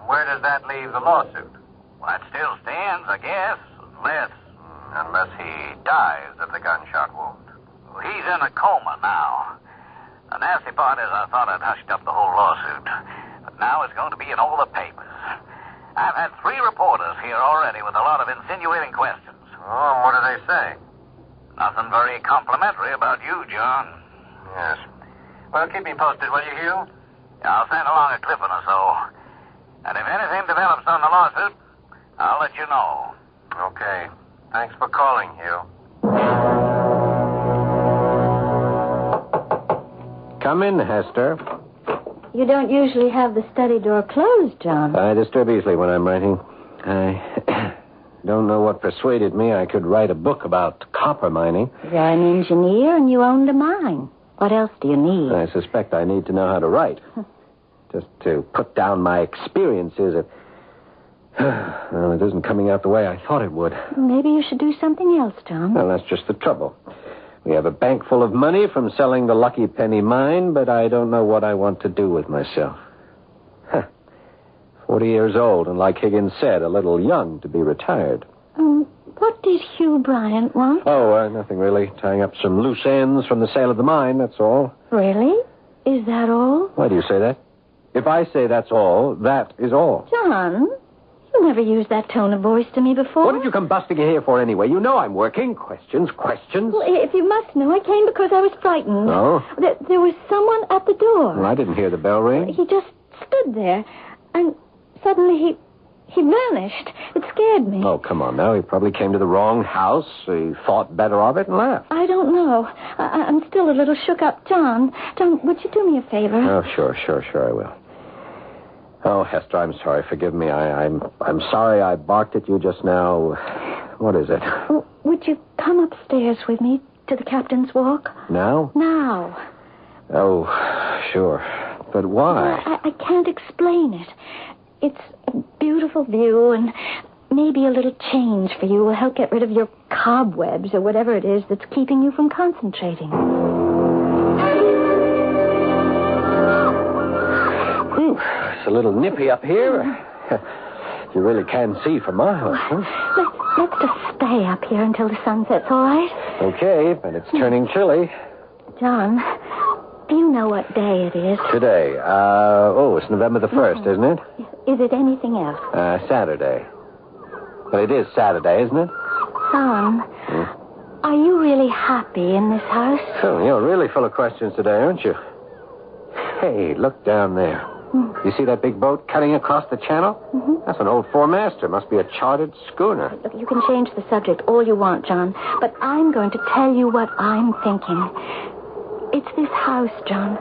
Where does that leave the lawsuit? Well, it still stands, I guess, Unless he dies of the gunshot wound. Well, he's in a coma now. The nasty part is I thought I'd hushed up the whole lawsuit. But now it's going to be in all the papers. I've had 3 reporters here already with a lot of insinuating questions. Oh, what do they say? Nothing very complimentary about you, John. Yes. Well, keep me posted, will you, Hugh? I'll send along a clipping or so. And if anything develops on the lawsuit, I'll let you know. Okay. Thanks for calling, Hugh. Come in, Hester. You don't usually have the study door closed, John. I disturb easily when I'm writing. I don't know what persuaded me I could write a book about copper mining. You're an engineer and you owned a mine. What else do you need? I suspect I need to know how to write. Just to put down my experiences. Well, it isn't coming out the way I thought it would. Maybe you should do something else, John. Well, that's just the trouble. We have a bank full of money from selling the Lucky Penny mine, but I don't know what I want to do with myself. 40 years old, and like Higgins said, a little young to be retired. What did Hugh Bryant want? Oh, nothing really. Tying up some loose ends from the sale of the mine, that's all. Really? Is that all? Why do you say that? If I say that's all, that is all. John, you never used that tone of voice to me before. What did you come busting in here for anyway? You know I'm working. Questions. Well, if you must know, I came because I was frightened. Oh? There was someone at the door. Well, I didn't hear the bell ring. He just stood there, and suddenly he vanished. It scared me. Oh, come on now. He probably came to the wrong house. He thought better of it and left. I don't know. I'm still a little shook up. John, would you do me a favor? Oh, sure, I will. Oh, Hester, I'm sorry. Forgive me. I'm sorry I barked at you just now. What is it? Would you come upstairs with me to the captain's walk? Now? Now. Oh, sure. But why? I can't explain it. It's a beautiful view, and maybe a little change for you will help get rid of your cobwebs or whatever it is that's keeping you from concentrating. It's a little nippy up here. You really can see for miles, huh? Let's just stay up here until the sun sets, all right? Okay, but it's turning chilly. John, do you know what day it is? Today. It's November the 1st, isn't it? Is it anything else? Saturday. But it is Saturday, isn't it? John, are you really happy in this house? Oh, you're really full of questions today, aren't you? Hey, look down there. You see that big boat cutting across the channel? Mm-hmm. That's an old four-master. Must be a chartered schooner. Look, you can change the subject all you want, John, but I'm going to tell you what I'm thinking. It's this house, John.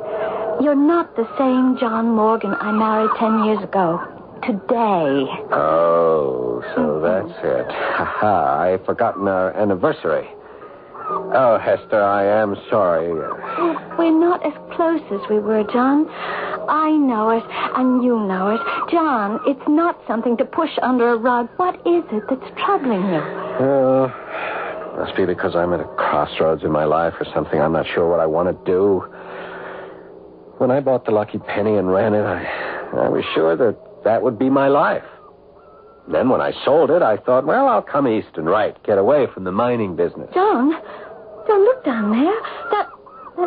You're not the same John Morgan I married 10 years ago. Today. Oh, so that's it. Ha-ha, I've forgotten our anniversary. Oh, Hester, I am sorry. We're not as close as we were, John. I know it, and you know it. John, it's not something to push under a rug. What is it that's troubling you? Must be because I'm at a crossroads in my life or something. I'm not sure what I want to do. When I bought the Lucky Penny and ran it, I was sure that would be my life. Then when I sold it, I thought, well, I'll come east and write, get away from the mining business. John, look down there. That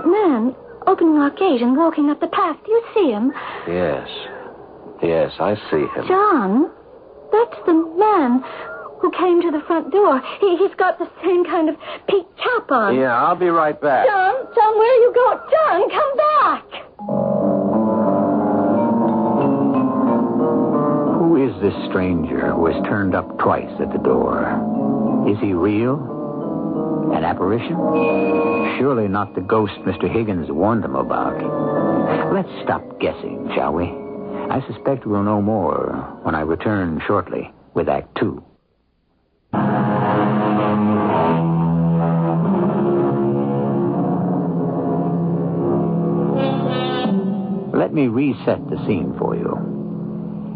man opening our gate and walking up the path. Do you see him? Yes, I see him. John, That's the man who came to the front door. He's got the same kind of peaked cap on. Yeah, I'll be right back. John, where are you going? John, come back! Who is this stranger who has turned up twice at the door? Is he real? An apparition? Surely not the ghost Mr. Higgins warned them about. Let's stop guessing, shall we? I suspect we'll know more when I return shortly with Act 2. Let me reset the scene for you.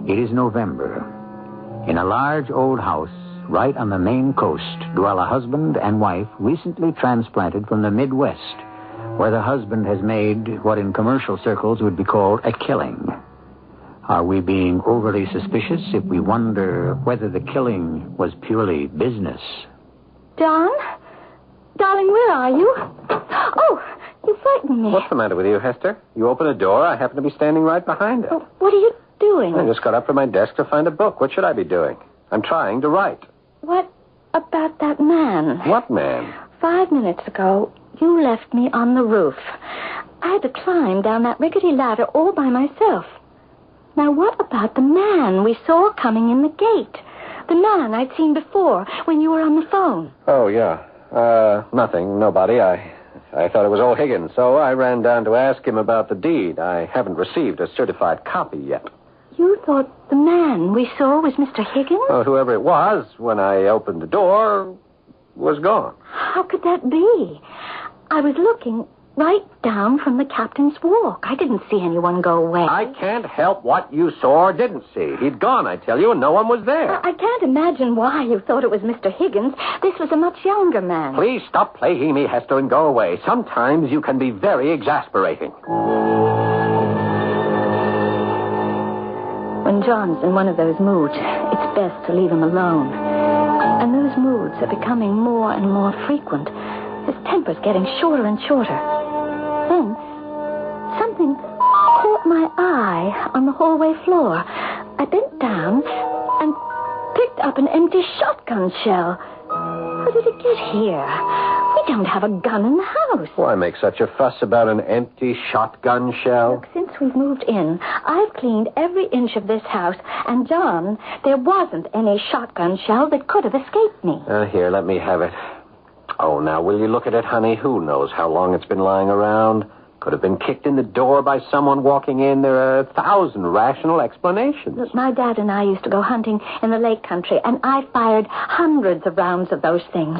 It is November. In a large old house right on the Maine coast dwell a husband and wife recently transplanted from the Midwest, where the husband has made what in commercial circles would be called a killing. Are we being overly suspicious if we wonder whether the killing was purely business? John? Darling, where are you? Oh, you frightened me. What's the matter with you, Hester? You open a door, I happen to be standing right behind it. Oh, what are you doing? I just got up from my desk to find a book. What should I be doing? I'm trying to write. What about that man? What man? 5 minutes ago, you left me on the roof. I had to climb down that rickety ladder all by myself. Now, what about the man we saw coming in the gate? The man I'd seen before when you were on the phone. Oh, yeah. Nothing. Nobody. I thought it was old Higgins, so I ran down to ask him about the deed. I haven't received a certified copy yet. You thought the man we saw was Mr. Higgins? Well, whoever it was, when I opened the door, was gone. How could that be? I was looking right down from the captain's walk. I didn't see anyone go away. I can't help what you saw or didn't see. He'd gone, I tell you, and no one was there. I can't imagine why you thought it was Mr. Higgins. This was a much younger man. Please stop plaguing me, Hester, and go away. Sometimes you can be very exasperating. When John's in one of those moods, it's best to leave him alone. And those moods are becoming more and more frequent. His temper's getting shorter and shorter. Then, something caught my eye on the hallway floor. I bent down and picked up an empty shotgun shell. How did it get here? We don't have a gun in the house. Why make such a fuss about an empty shotgun shell? Look, since we've moved in, I've cleaned every inch of this house. And, John, there wasn't any shotgun shell that could have escaped me. Here, let me have it. Oh, now, will you look at it, honey? Who knows how long it's been lying around? Could have been kicked in the door by someone walking in. There are 1,000 rational explanations. Look, my dad and I used to go hunting in the lake country, and I fired hundreds of rounds of those things.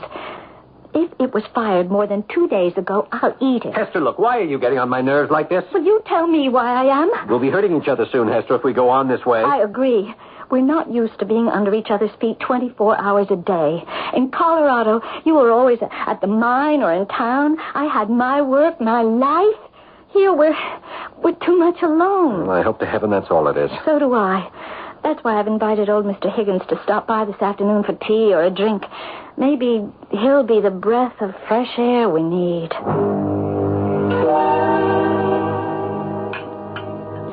If it was fired more than 2 days ago, I'll eat it. Hester, look, why are you getting on my nerves like this? Will you tell me why I am? We'll be hurting each other soon, Hester, if we go on this way. I agree. We're not used to being under each other's feet 24 hours a day. In Colorado, you were always at the mine or in town. I had my work, my life. Here, we're too much alone. Well, I hope to heaven that's all it is. So do I. That's why I've invited old Mr. Higgins to stop by this afternoon for tea or a drink. Maybe he'll be the breath of fresh air we need.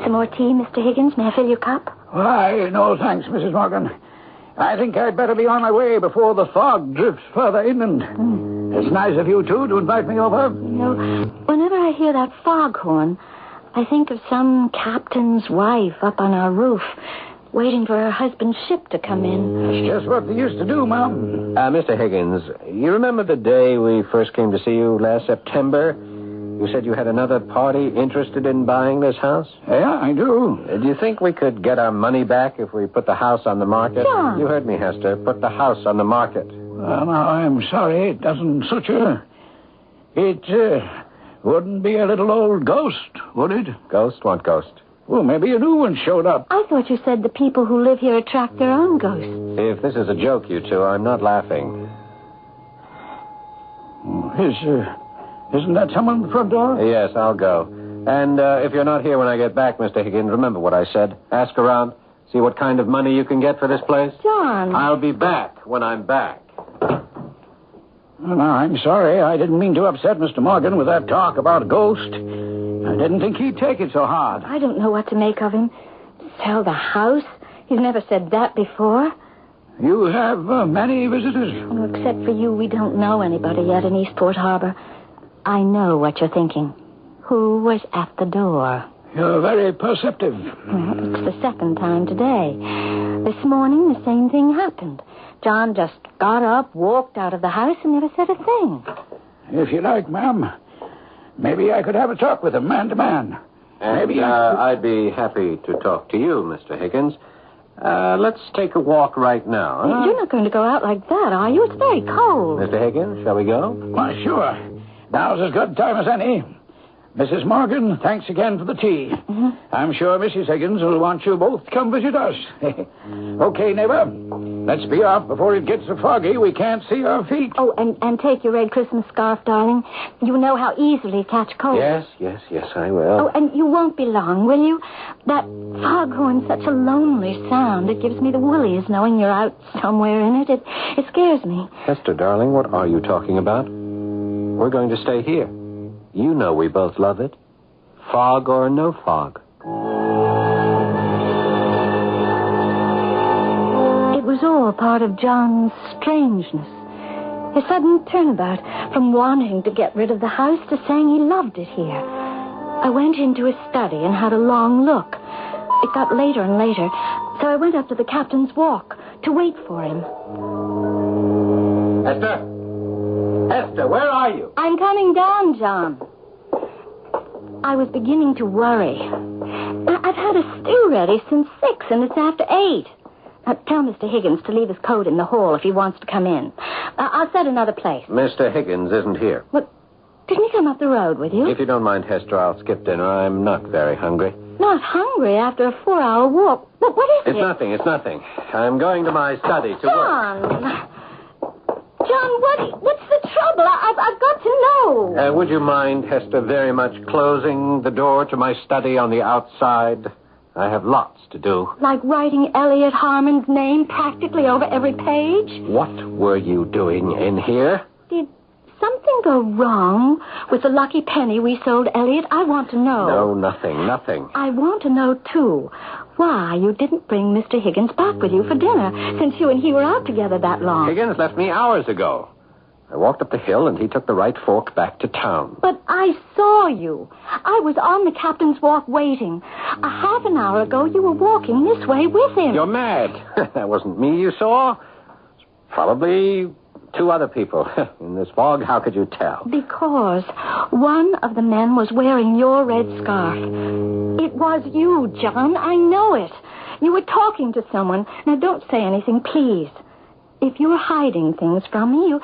Some more tea, Mr. Higgins? May I fill your cup? Why, no thanks, Mrs. Morgan. I think I'd better be on my way before the fog drifts further inland. It's nice of you two to invite me over. You know, whenever I hear that foghorn, I think of some captain's wife up on our roof, waiting for her husband's ship to come in. It's just what they used to do, Mom. Mr. Higgins, you remember the day we first came to see you last September? You said you had another party interested in buying this house? Yeah, I do. Do you think we could get our money back if we put the house on the market? John. You heard me, Hester. Put the house on the market. Well, now, I'm sorry it doesn't suit you. It wouldn't be a little old ghost, would it? Ghost? What ghost? Well, maybe a new one showed up. I thought you said the people who live here attract their own ghosts. If this is a joke, you two, I'm not laughing. Isn't that someone at the front door? Yes, I'll go. And if you're not here when I get back, Mr. Higgins, remember what I said. Ask around. See what kind of money you can get for this place. John. I'll be back when I'm back. Well, now, I'm sorry. I didn't mean to upset Mr. Morgan with that talk about a ghost. I didn't think he'd take it so hard. I don't know what to make of him. Sell the house, He's never said that before. You have many visitors? Well, except for you, we don't know anybody yet in Eastport Harbor. I know what you're thinking. Who was at the door? You're very perceptive. Well, it's the second time today. This morning, the same thing happened. John just got up, walked out of the house, and never said a thing. If you like, ma'am, maybe I could have a talk with him, man to man. Maybe I'd be happy to talk to you, Mr. Higgins. Let's take a walk right now. Huh? You're not going to go out like that, are you? It's very cold. Mr. Higgins, shall we go? Why, sure. Now's as good time as any. Mrs. Morgan, thanks again for the tea. Mm-hmm. I'm sure Mrs. Higgins will want you both to come visit us. Okay, neighbor. Let's be off before it gets so foggy we can't see our feet. Oh, and take your red Christmas scarf, darling. You know how easily you catch cold. Yes, I will. Oh, and you won't be long, will you? That foghorn's such a lonely sound. It gives me the woolies knowing you're out somewhere in it. It scares me. Hester, darling, what are you talking about? We're going to stay here. You know we both love it. Fog or no fog. It was all part of John's strangeness. His sudden turnabout from wanting to get rid of the house to saying he loved it here. I went into his study and had a long look. It got later and later, so I went up to the captain's walk to wait for him. Hester, where are you? I'm coming down, John. I was beginning to worry. I've had a stew ready since 6, and it's after 8. Now, tell Mr. Higgins to leave his coat in the hall if he wants to come in. I'll set another place. Mr. Higgins isn't here. What? Didn't he come up the road with you? If you don't mind, Hester, I'll skip dinner. I'm not very hungry. Not hungry after a 4-hour walk. What is it? It's nothing. I'm going to my study to work. John, what's the trouble? I've got to know. Would you mind, Hester, very much closing the door to my study on the outside? I have lots to do. Like writing Elliot Harmon's name practically over every page? What were you doing in here? Did something go wrong with the lucky penny we sold Elliot? I want to know. No, nothing. I want to know, too, why you didn't bring Mr. Higgins back with you for dinner, since you and he were out together that long. Higgins left me hours ago. I walked up the hill, and he took the right fork back to town. But I saw you. I was on the captain's walk waiting. A half an hour ago, you were walking this way with him. You're mad. That wasn't me you saw. Probably 2 other people. In this fog, how could you tell? Because one of the men was wearing your red scarf. It was you, John. I know it. You were talking to someone. Now, don't say anything, please. If you're hiding things from me,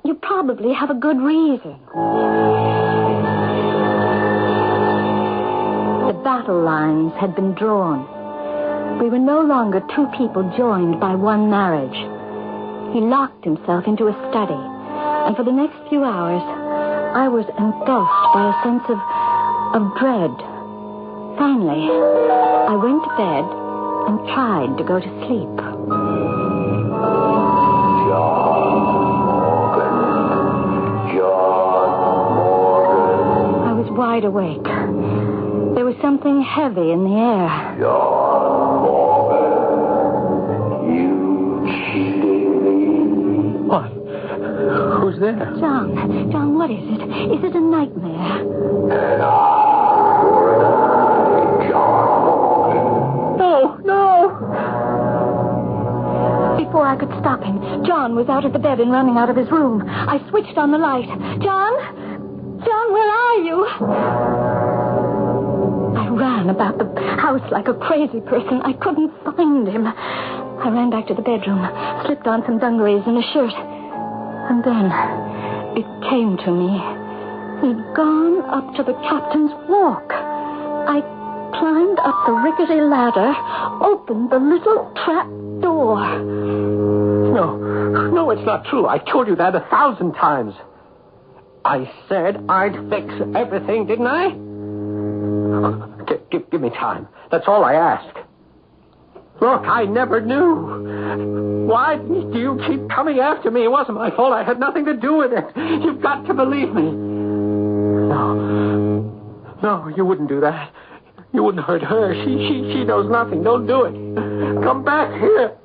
you probably have a good reason. The battle lines had been drawn. We were no longer 2 people joined by one marriage. He locked himself into a study, and for the next few hours, I was engulfed by a sense of dread. Finally, I went to bed and tried to go to sleep. I was wide awake. There was something heavy in the air. What? Who's there? John, what is it? Is it a nightmare? No! Before I could stop him, John was out of the bed and running out of his room. I switched on the light. John, where are you? I ran about the house like a crazy person. I couldn't find him. I ran back to the bedroom, slipped on some dungarees and a shirt. And then it came to me. He'd gone up to the captain's walk. I climbed up the rickety ladder, opened the little trap door. No, it's not true. I told you that 1,000 times. I said I'd fix everything, didn't I? Give me time. That's all I ask. Look, I never knew. Why do you keep coming after me? It wasn't my fault. I had nothing to do with it. You've got to believe me. No, you wouldn't do that. You wouldn't hurt her. She knows nothing. Don't do it. Come back here.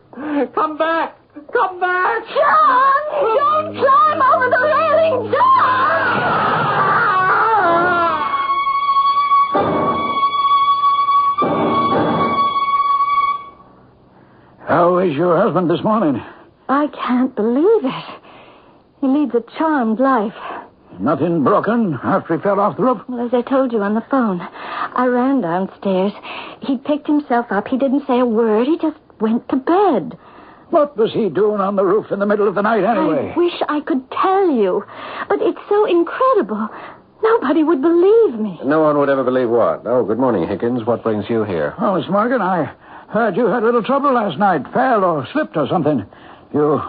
Come back. Come back. John! Don't climb over the railing, John! How is your husband this morning? I can't believe it. He leads a charmed life. Nothing broken after he fell off the roof? Well, as I told you on the phone, I ran downstairs. He picked himself up. He didn't say a word. He just went to bed. What was he doing on the roof in the middle of the night anyway? I wish I could tell you, but it's so incredible. Nobody would believe me. No one would ever believe what? Oh, good morning, Higgins. What brings you here? Oh, Miss Morgan, I heard you had a little trouble last night. Fell or slipped or something. You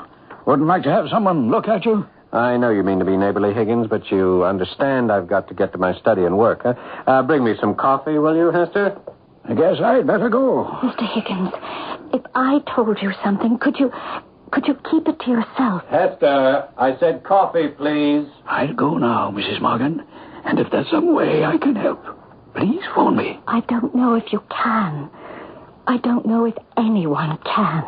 wouldn't like to have someone look at you? I know you mean to be neighborly, Higgins, but you understand I've got to get to my study and work, huh? Bring me some coffee, will you, Hester? I guess I'd better go. Mr. Higgins, if I told you something, could you keep it to yourself? Hester, I said coffee, please. I'll go now, Mrs. Morgan. And if there's some way I can help, please phone me. I don't know if you can. I don't know if anyone can.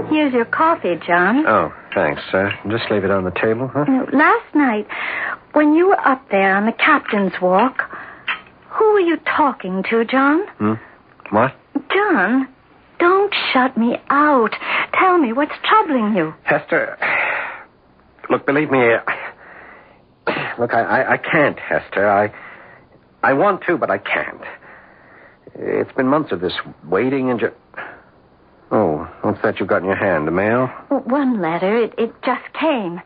Here's your coffee, John. Oh, thanks. Just leave it on the table, huh? Last night, when you were up there on the captain's walk, who were you talking to, John? What? John, don't shut me out. Tell me what's troubling you. Hester, look, believe me, I can't, Hester. I want to, but I can't. It's been months of this waiting and Oh, what's that you've got in your hand? The mail? One letter. It just came.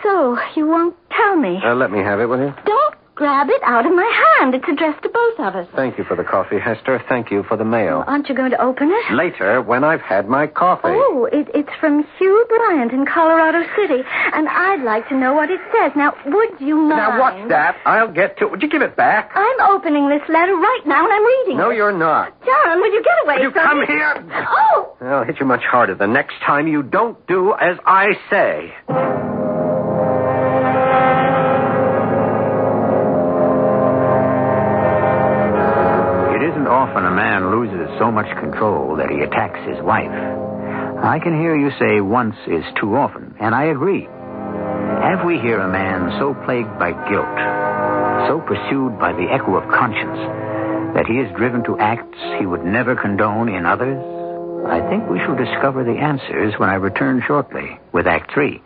So, you won't tell me. Let me have it, will you? Don't grab it out of my hand. It's addressed to both of us. Thank you for the coffee, Hester. Thank you for the mail. Aren't you going to open it? Later, when I've had my coffee. Oh, it's from Hugh Bryant in Colorado City, and I'd like to know what it says. Now, would you mind? Now, what's that? I'll get to it. Would you give it back? I'm opening this letter right now, and I'm reading No, it. you're not. John, will you get away Will you from come me? here? Oh! I'll hit you much harder the next time you don't do as I say. Often a man loses so much control that he attacks his wife. I can hear you say once is too often, and I agree. Have we here a man so plagued by guilt, so pursued by the echo of conscience, that he is driven to acts he would never condone in others? I think we shall discover the answers when I return shortly with Act 3.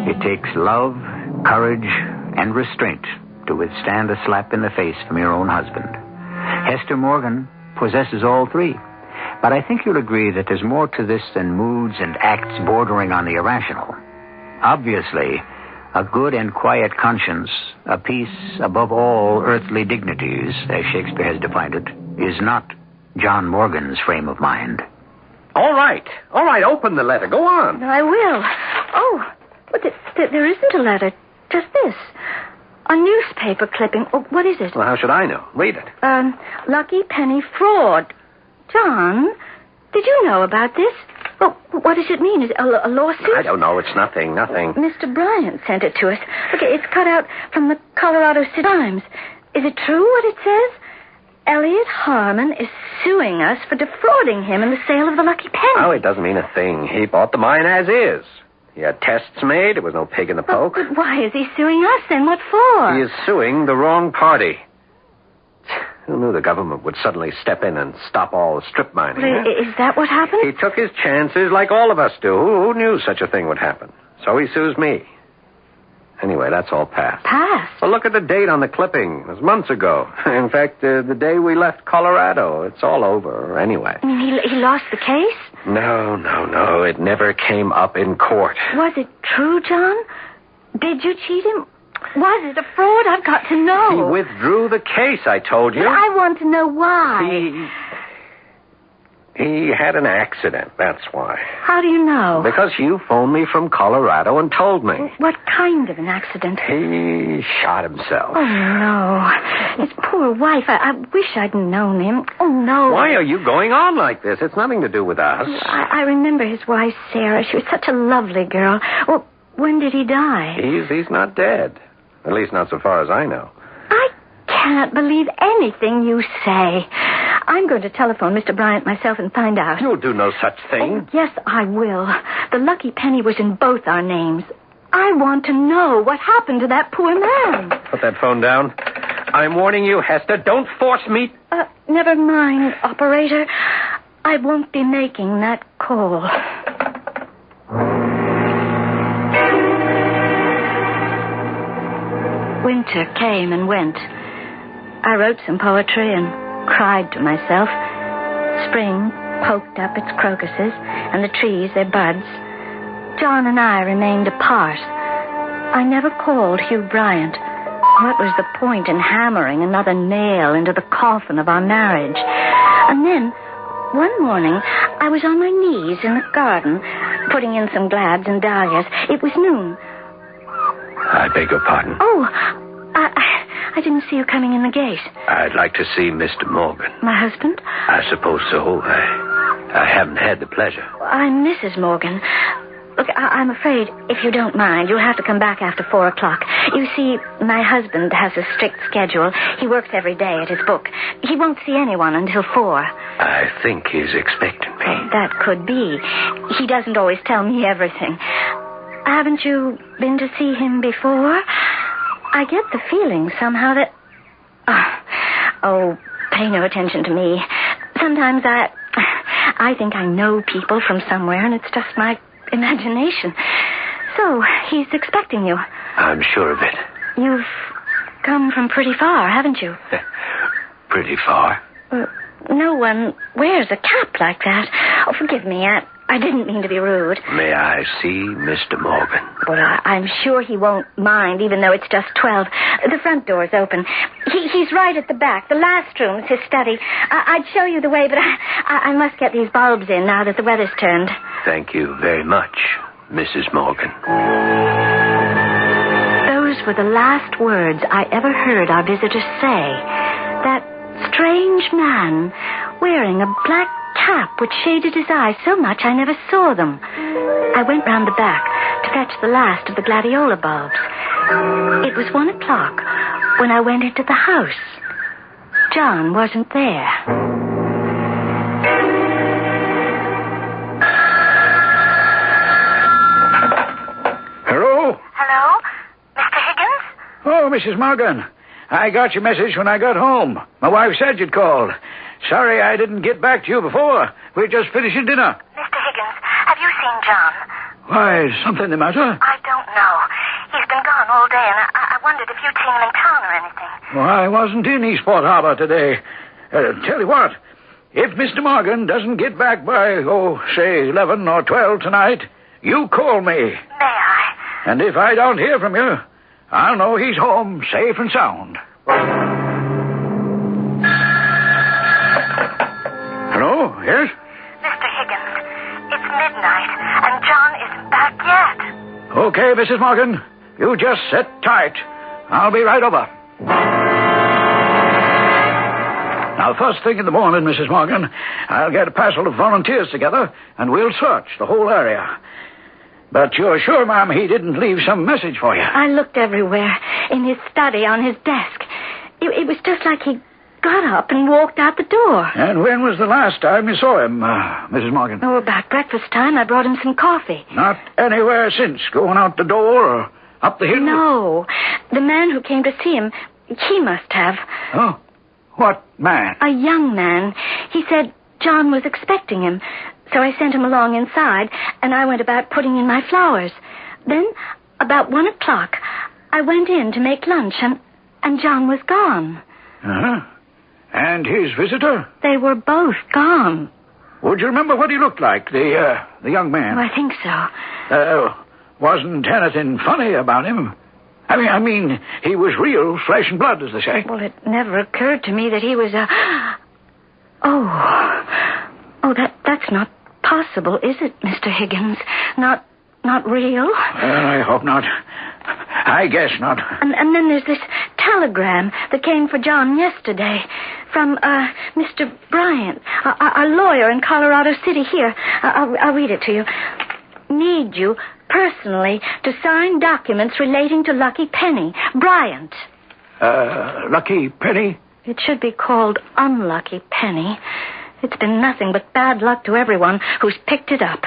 It takes love, courage, and restraint to withstand a slap in the face from your own husband. Hester Morgan possesses all three. But I think you'll agree that there's more to this than moods and acts bordering on the irrational. Obviously, a good and quiet conscience, a peace above all earthly dignities, as Shakespeare has defined it, is not John Morgan's frame of mind. All right, open the letter. Go on. I will. Oh, but there isn't a letter. Just this. A newspaper clipping. Oh, what is it? Well, how should I know? Read it. Lucky penny fraud. John, did you know about this? Well, what does it mean? Is it a lawsuit? I don't know. It's nothing. Mr. Bryant sent it to us. Look, it's cut out from the Colorado City Times. Is it true what it says? Elliot Harmon is suing us for defrauding him in the sale of the Lucky Penny. Oh, it doesn't mean a thing. He bought the mine as is. He had tests made. There was no pig in the poke. But why is he suing us then? What for? He is suing the wrong party. Who knew the government would suddenly step in and stop all strip mining? Is that what happened? He took his chances like all of us do. Who knew such a thing would happen? So he sues me. Anyway, that's all past. Past? Well, look at the date on the clipping. It was months ago. In fact, the day we left Colorado. It's all over anyway. You mean he lost the case? No. It never came up in court. Was it true, John? Did you cheat him? Was it a fraud? I've got to know. He withdrew the case, I told you. But I want to know why. He had an accident, that's why. How do you know? Because you phoned me from Colorado and told me. What kind of an accident? He shot himself. Oh, no. His poor wife. I wish I'd known him. Oh, no. Why are you going on like this? It's nothing to do with us. I remember his wife, Sarah. She was such a lovely girl. Well, when did he die? He's not dead. At least not so far as I know. I can't believe anything you say. I'm going to telephone Mr. Bryant myself and find out. You'll do no such thing. Oh, yes, I will. The lucky penny was in both our names. I want to know what happened to that poor man. Put that phone down. I'm warning you, Hester. Don't force me. Never mind, operator. I won't be making that call. Winter came and went. I wrote some poetry and cried to myself. Spring poked up its crocuses, and the trees their buds. John and I remained apart. I never called Hugh Bryant. What was the point in hammering another nail into the coffin of our marriage? And then, one morning, I was on my knees in the garden, putting in some glads and dahlias. It was noon. I beg your pardon. Oh, I didn't see you coming in the gate. I'd like to see Mr. Morgan. My husband? I suppose so. I haven't had the pleasure. I'm Mrs. Morgan. Look, I'm afraid, if you don't mind, you'll have to come back after 4 o'clock. You see, my husband has a strict schedule. He works every day at his book. He won't see anyone until 4. I think he's expecting me. That could be. He doesn't always tell me everything. Haven't you been to see him before? I get the feeling somehow that... Oh, pay no attention to me. Sometimes I think I know people from somewhere, and it's just my imagination. So, he's expecting you. I'm sure of it. You've come from pretty far, haven't you? Pretty far. No one wears a cap like that. Oh, forgive me. I didn't mean to be rude. May I see Mr. Morgan? Well, I'm sure he won't mind, even though it's just 12. The front door's open. He's right at the back. The last room's his study. I'd show you the way, but I must get these bulbs in now that the weather's turned. Thank you very much, Mrs. Morgan. Those were the last words I ever heard our visitor say. That strange man wearing a black cap which shaded his eyes so much I never saw them. I went round the back to fetch the last of the gladiola bulbs. It was 1 o'clock when I went into the house. John wasn't there. Hello? Hello? Mr. Higgins? Oh, Mrs. Morgan. I got your message when I got home. My wife said you'd called. Sorry I didn't get back to you before. We're just finishing dinner. Mr. Higgins, have you seen John? Why, is something the matter? I don't know. He's been gone all day, and I wondered if you'd seen him in town or anything. Well, I wasn't in Eastport Harbor today. Tell you what, if Mr. Morgan doesn't get back by, say 11 or 12 tonight, you call me. May I? And if I don't hear from you, I'll know he's home, safe and sound. Hello? Yes? Mr. Higgins, it's midnight, and John isn't back yet. Okay, Mrs. Morgan. You just sit tight. I'll be right over. Now, first thing in the morning, Mrs. Morgan, I'll get a parcel of volunteers together, and we'll search the whole area. But you're sure, ma'am, he didn't leave some message for you? I looked everywhere. In his study, on his desk. It was just like he got up and walked out the door. And when was the last time you saw him, Mrs. Morgan? Oh, about breakfast time. I brought him some coffee. Not anywhere since, going out the door or up the hill? No. The man who came to see him, he must have. Oh? What man? A young man. He said John was expecting him. So I sent him along inside, and I went about putting in my flowers. Then, about 1 o'clock, I went in to make lunch, and John was gone. Uh-huh. And his visitor? They were both gone. Would you remember what he looked like, the young man? Oh, I think so. Wasn't anything funny about him? I mean, he was real flesh and blood, as they say. Well, it never occurred to me that he was a... Oh, Oh, that's not possible, is it, Mr. Higgins? Not real? Well, I hope not. I guess not. And then there's this telegram that came for John yesterday from Mr. Bryant, our lawyer in Colorado City. Here, I'll read it to you. Need you personally to sign documents relating to Lucky Penny. Bryant. Lucky Penny? It should be called Unlucky Penny. It's been nothing but bad luck to everyone who's picked it up.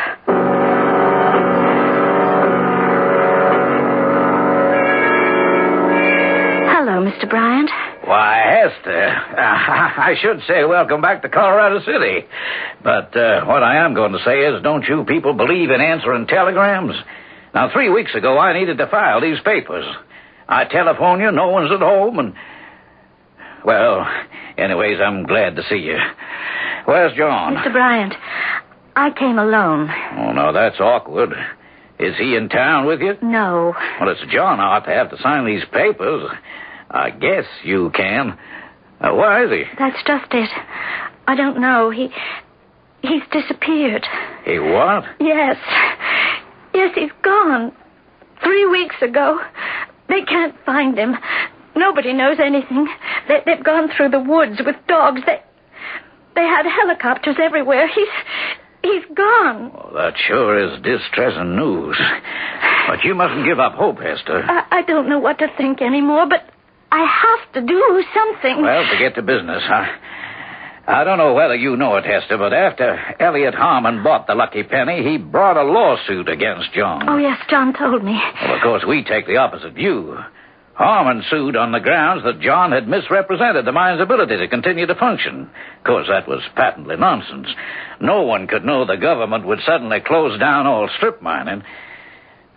Hello, Mr. Bryant. Why, Hester, I should say welcome back to Colorado City. But what I am going to say is, don't you people believe in answering telegrams? Now, 3 weeks ago, I needed to file these papers. I telephone you, no one's at home, and... Well, anyways, I'm glad to see you. Where's John? Mr. Bryant, I came alone. Oh, now, that's awkward. Is he in town with you? No. Well, it's John ought to have to sign these papers. I guess you can. Where is he? That's just it. I don't know. He's disappeared. He what? Yes. Yes, he's gone. 3 weeks ago. They can't find him. Nobody knows anything. They've gone through the woods with dogs. They had helicopters everywhere. He's gone. Oh, that sure is distressing news. But you mustn't give up hope, Hester. I don't know what to think anymore, but I have to do something. Well, to get to business, I don't know whether you know it, Hester, but after Elliot Harmon bought the Lucky Penny, he brought a lawsuit against John. Oh, yes, John told me. Well, of course, we take the opposite view. Harmon sued on the grounds that John had misrepresented the mine's ability to continue to function. Of course, that was patently nonsense. No one could know the government would suddenly close down all strip mining.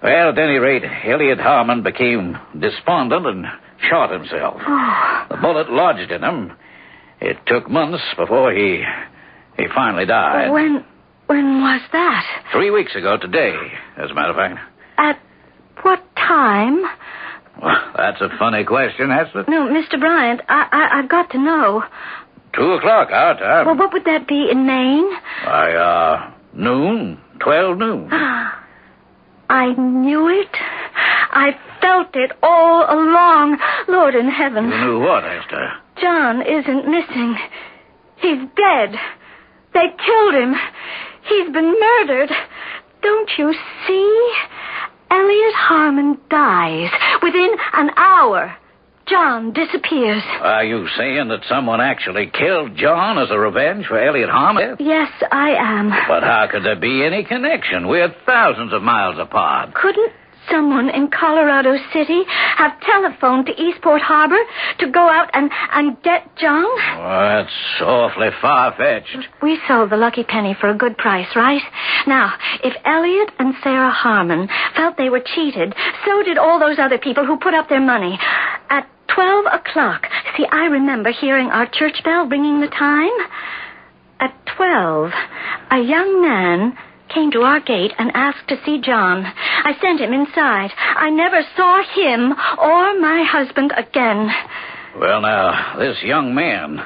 Well, at any rate, Elliot Harmon became despondent and shot himself. Oh. The bullet lodged in him. It took months before he finally died. When was that? 3 weeks ago today, as a matter of fact. At what time? Well, that's a funny question, Hester. No, Mr. Bryant, I've got to know. 2 o'clock, our time. Well, what would that be in Maine? Noon. 12 noon. I knew it. I felt it all along. Lord in heaven. You knew what, Hester? John isn't missing. He's dead. They killed him. He's been murdered. Don't you see? Elliot Harmon dies. Within an hour, John disappears. Are you saying that someone actually killed John as a revenge for Elliot Harmon? Yes, I am. But how could there be any connection? We're thousands of miles apart. Couldn't someone in Colorado City have telephoned to Eastport Harbor to go out and get John? Oh, that's awfully far-fetched. We sold the Lucky Penny for a good price, right? Now, if Elliot and Sarah Harmon felt they were cheated, so did all those other people who put up their money. At 12 o'clock, see, I remember hearing our church bell ringing the time. At 12, a young man came to our gate and asked to see John. I sent him inside. I never saw him or my husband again. Well, now, this young man,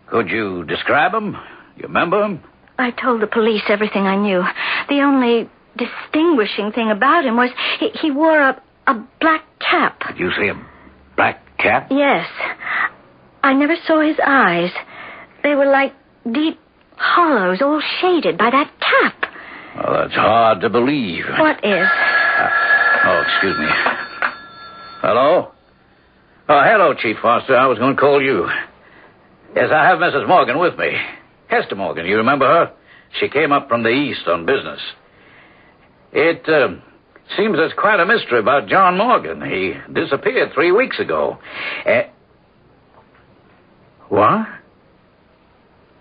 could you describe him? You remember him? I told the police everything I knew. The only distinguishing thing about him was he wore a black cap. Did you see a black cap? Yes. I never saw his eyes. They were like deep hollows, all shaded by that cap. Well, that's hard to believe. What is? Excuse me. Hello? Oh, hello, Chief Foster. I was going to call you. Yes, I have Mrs. Morgan with me. Hester Morgan, you remember her? She came up from the east on business. It seems there's quite a mystery about John Morgan. He disappeared 3 weeks ago. What?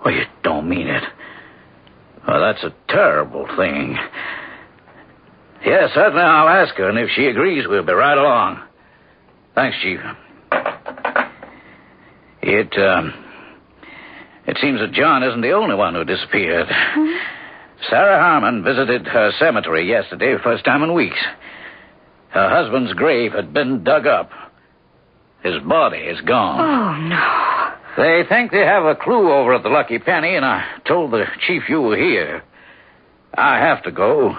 Oh, you don't mean it. Well, that's a terrible thing. Yes, certainly I'll ask her, and if she agrees, we'll be right along. Thanks, Chief. It seems that John isn't the only one who disappeared. Sarah Harmon visited her cemetery yesterday, first time in weeks. Her husband's grave had been dug up. His body is gone. Oh, no. They think they have a clue over at the Lucky Penny, and I told the chief you were here. I have to go,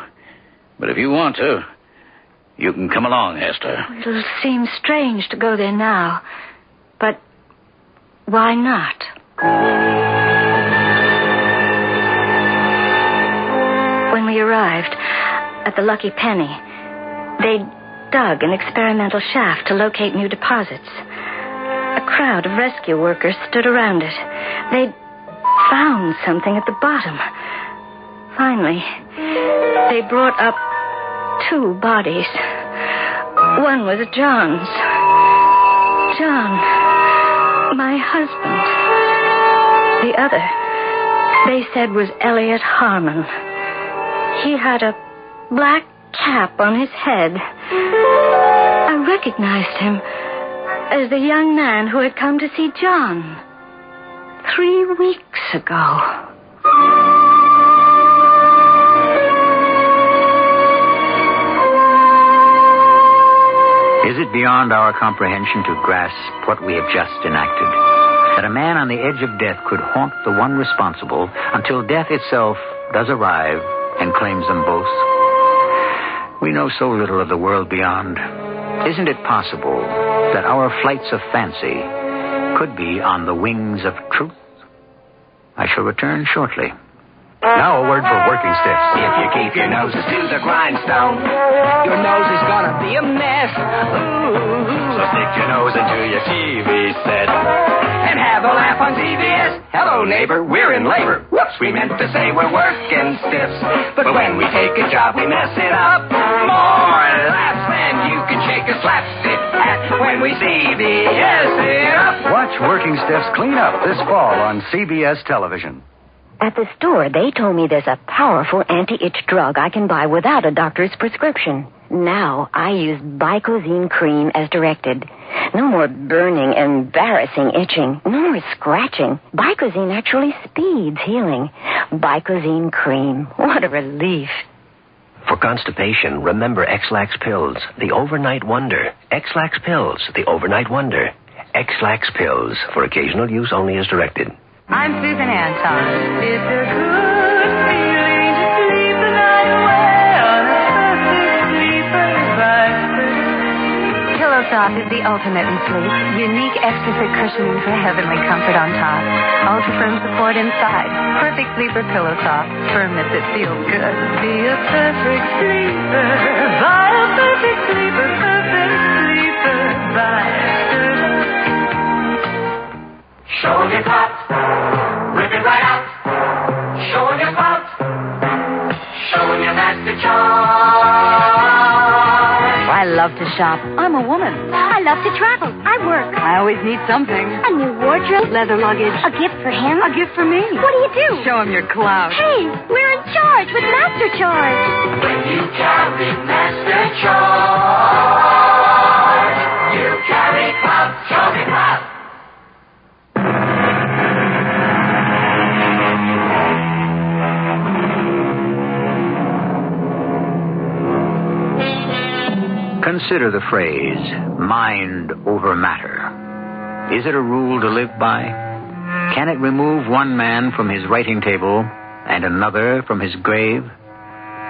but if you want to, you can come along, Hester. It'll seem strange to go there now, but why not? When we arrived at the Lucky Penny, they dug an experimental shaft to locate new deposits. A crowd of rescue workers stood around it. They'd found something at the bottom. Finally, they brought up 2 bodies. One was John's. John, my husband. The other, they said, was Elliot Harmon. He had a black cap on his head. I recognized him as the young man who had come to see John 3 weeks ago. Is it beyond our comprehension to grasp what we have just enacted? That a man on the edge of death could haunt the one responsible until death itself does arrive and claims them both? We know so little of the world beyond. Isn't it possible that our flights of fancy could be on the wings of truth? I shall return shortly. Now a word for working stiffs. If you keep your noses to the grindstone, your nose is gonna be a mess. Ooh. So stick your nose into your TV set and have a laugh on CBS. Hello, neighbor, we're in labor. Whoops, we meant to say we're working stiffs. But when we take a job, we mess it up. More laughs than you can shake a slapstick at when we CBS it up. Watch Working Stiffs clean up this fall on CBS television. At the store, they told me there's a powerful anti-itch drug I can buy without a doctor's prescription. Now I use Bicozine cream as directed. No more burning, embarrassing itching. No more scratching. Bicozine actually speeds healing. Bicozine cream. What a relief. For constipation, remember X-Lax pills, the overnight wonder. X-Lax pills, the overnight wonder. X-Lax pills, for occasional use only as directed. I'm Susan Anton. It's a good feeling to sleep the night away on a perfect sleeper's mattress. Pillow Soft is the ultimate in sleep. Unique extra thick cushioning for heavenly comfort on top. Ultra firm support inside. Perfect sleeper Pillow Soft. Firmness that feels good. Be a perfect sleeper. Buy a perfect sleeper. Perfect sleeper. Buy. Showing your clout, rip it right out. Showing your clout, showing your master charm. I love to shop. I'm a woman. I love to travel. I work. I always need something. A new wardrobe. Leather luggage. A gift for him. A gift for me. What do you do? Show him your clout. Hey, we're in charge with Master Charge. When you carry master charge, you carry clout. Show me clout. Consider the phrase, mind over matter. Is it a rule to live by? Can it remove one man from his writing table and another from his grave?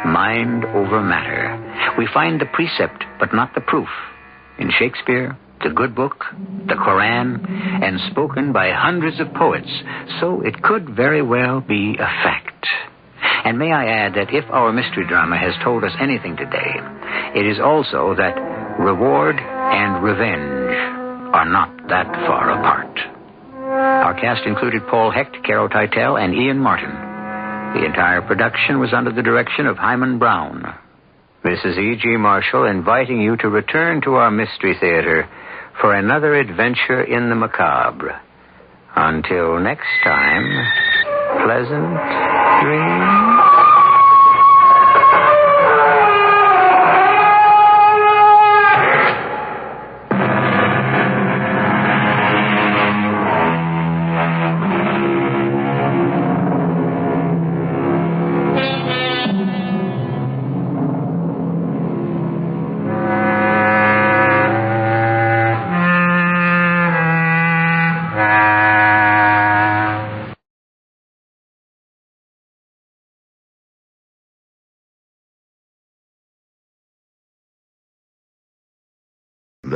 Mind over matter. We find the precept, but not the proof. In Shakespeare, the good book, the Koran, and spoken by hundreds of poets. So it could very well be a fact. And may I add that if our mystery drama has told us anything today, it is also that reward and revenge are not that far apart. Our cast included Paul Hecht, Caro Teitel, and Ian Martin. The entire production was under the direction of Hyman Brown. This is E.G. Marshall inviting you to return to our Mystery Theater for another adventure in the macabre. Until next time, pleasant dreams.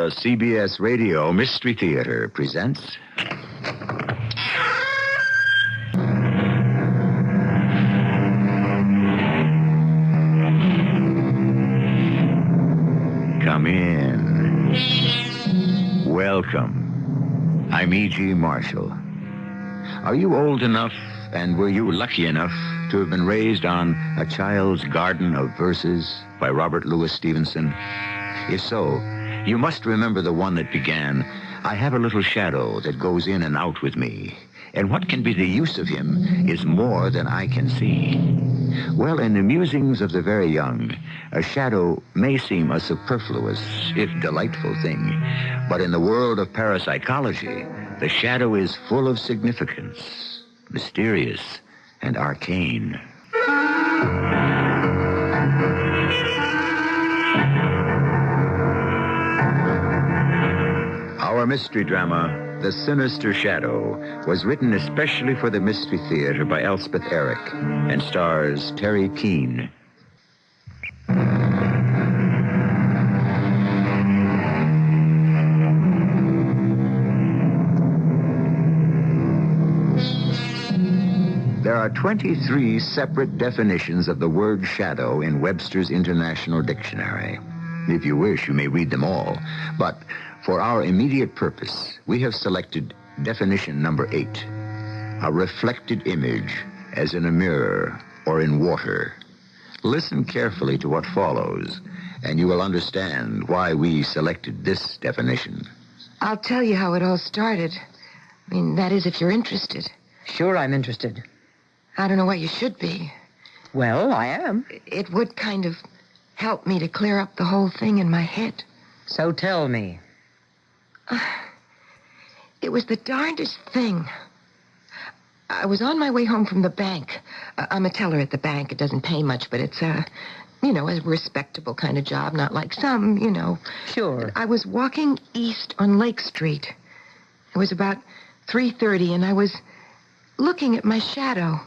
The CBS Radio Mystery Theater presents... Come in. Welcome. I'm E.G. Marshall. Are you old enough, and were you lucky enough to have been raised on A Child's Garden of Verses by Robert Louis Stevenson? If so, you must remember the one that began, I have a little shadow that goes in and out with me, and what can be the use of him is more than I can see. Well, in the musings of the very young, a shadow may seem a superfluous, if delightful thing, but in the world of parapsychology, the shadow is full of significance, mysterious, and arcane. Our mystery drama, The Sinister Shadow, was written especially for the Mystery Theater by Elspeth Eric and stars Terry Keane. There are 23 separate definitions of the word shadow in Webster's International Dictionary. If you wish, you may read them all, but for our immediate purpose, we have selected definition number 8, a reflected image, as in a mirror or in water. Listen carefully to what follows, and you will understand why we selected this definition. I'll tell you how it all started. I mean, that is, if you're interested. Sure, I'm interested. I don't know why you should be. Well, I am. It would kind of help me to clear up the whole thing in my head. So tell me. It was the darndest thing. I was on my way home from the bank. I'm a teller at the bank. It doesn't pay much, but it's a respectable kind of job, not like some, Sure. I was walking east on Lake Street. It was about 3:30, and I was looking at my shadow.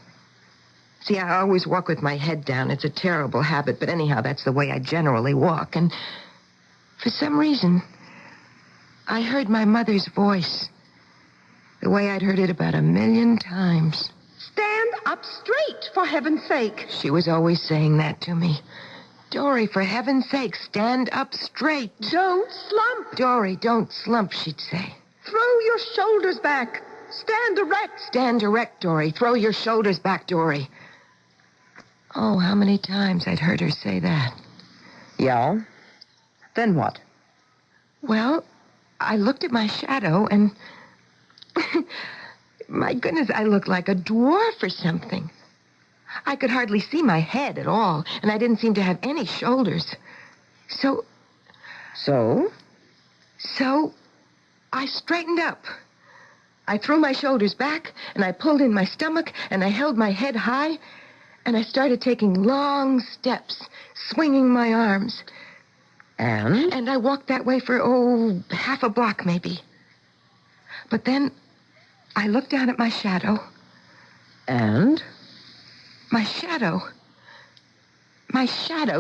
See, I always walk with my head down. It's a terrible habit, but anyhow, that's the way I generally walk. And for some reason, I heard my mother's voice, the way I'd heard it about 1,000,000 times. Stand up straight, for heaven's sake. She was always saying that to me. Dory, for heaven's sake, stand up straight. Don't slump. Dory, don't slump, she'd say. Throw your shoulders back. Stand erect. Stand erect, Dory. Throw your shoulders back, Dory. Oh, how many times I'd heard her say that. Yeah? Then what? Well, I looked at my shadow and... my goodness, I looked like a dwarf or something. I could hardly see my head at all, and I didn't seem to have any shoulders. So, I straightened up. I threw my shoulders back, and I pulled in my stomach, and I held my head high, and I started taking long steps, swinging my arms. And? And I walked that way for, half a block maybe. But then I looked down at my shadow. And? My shadow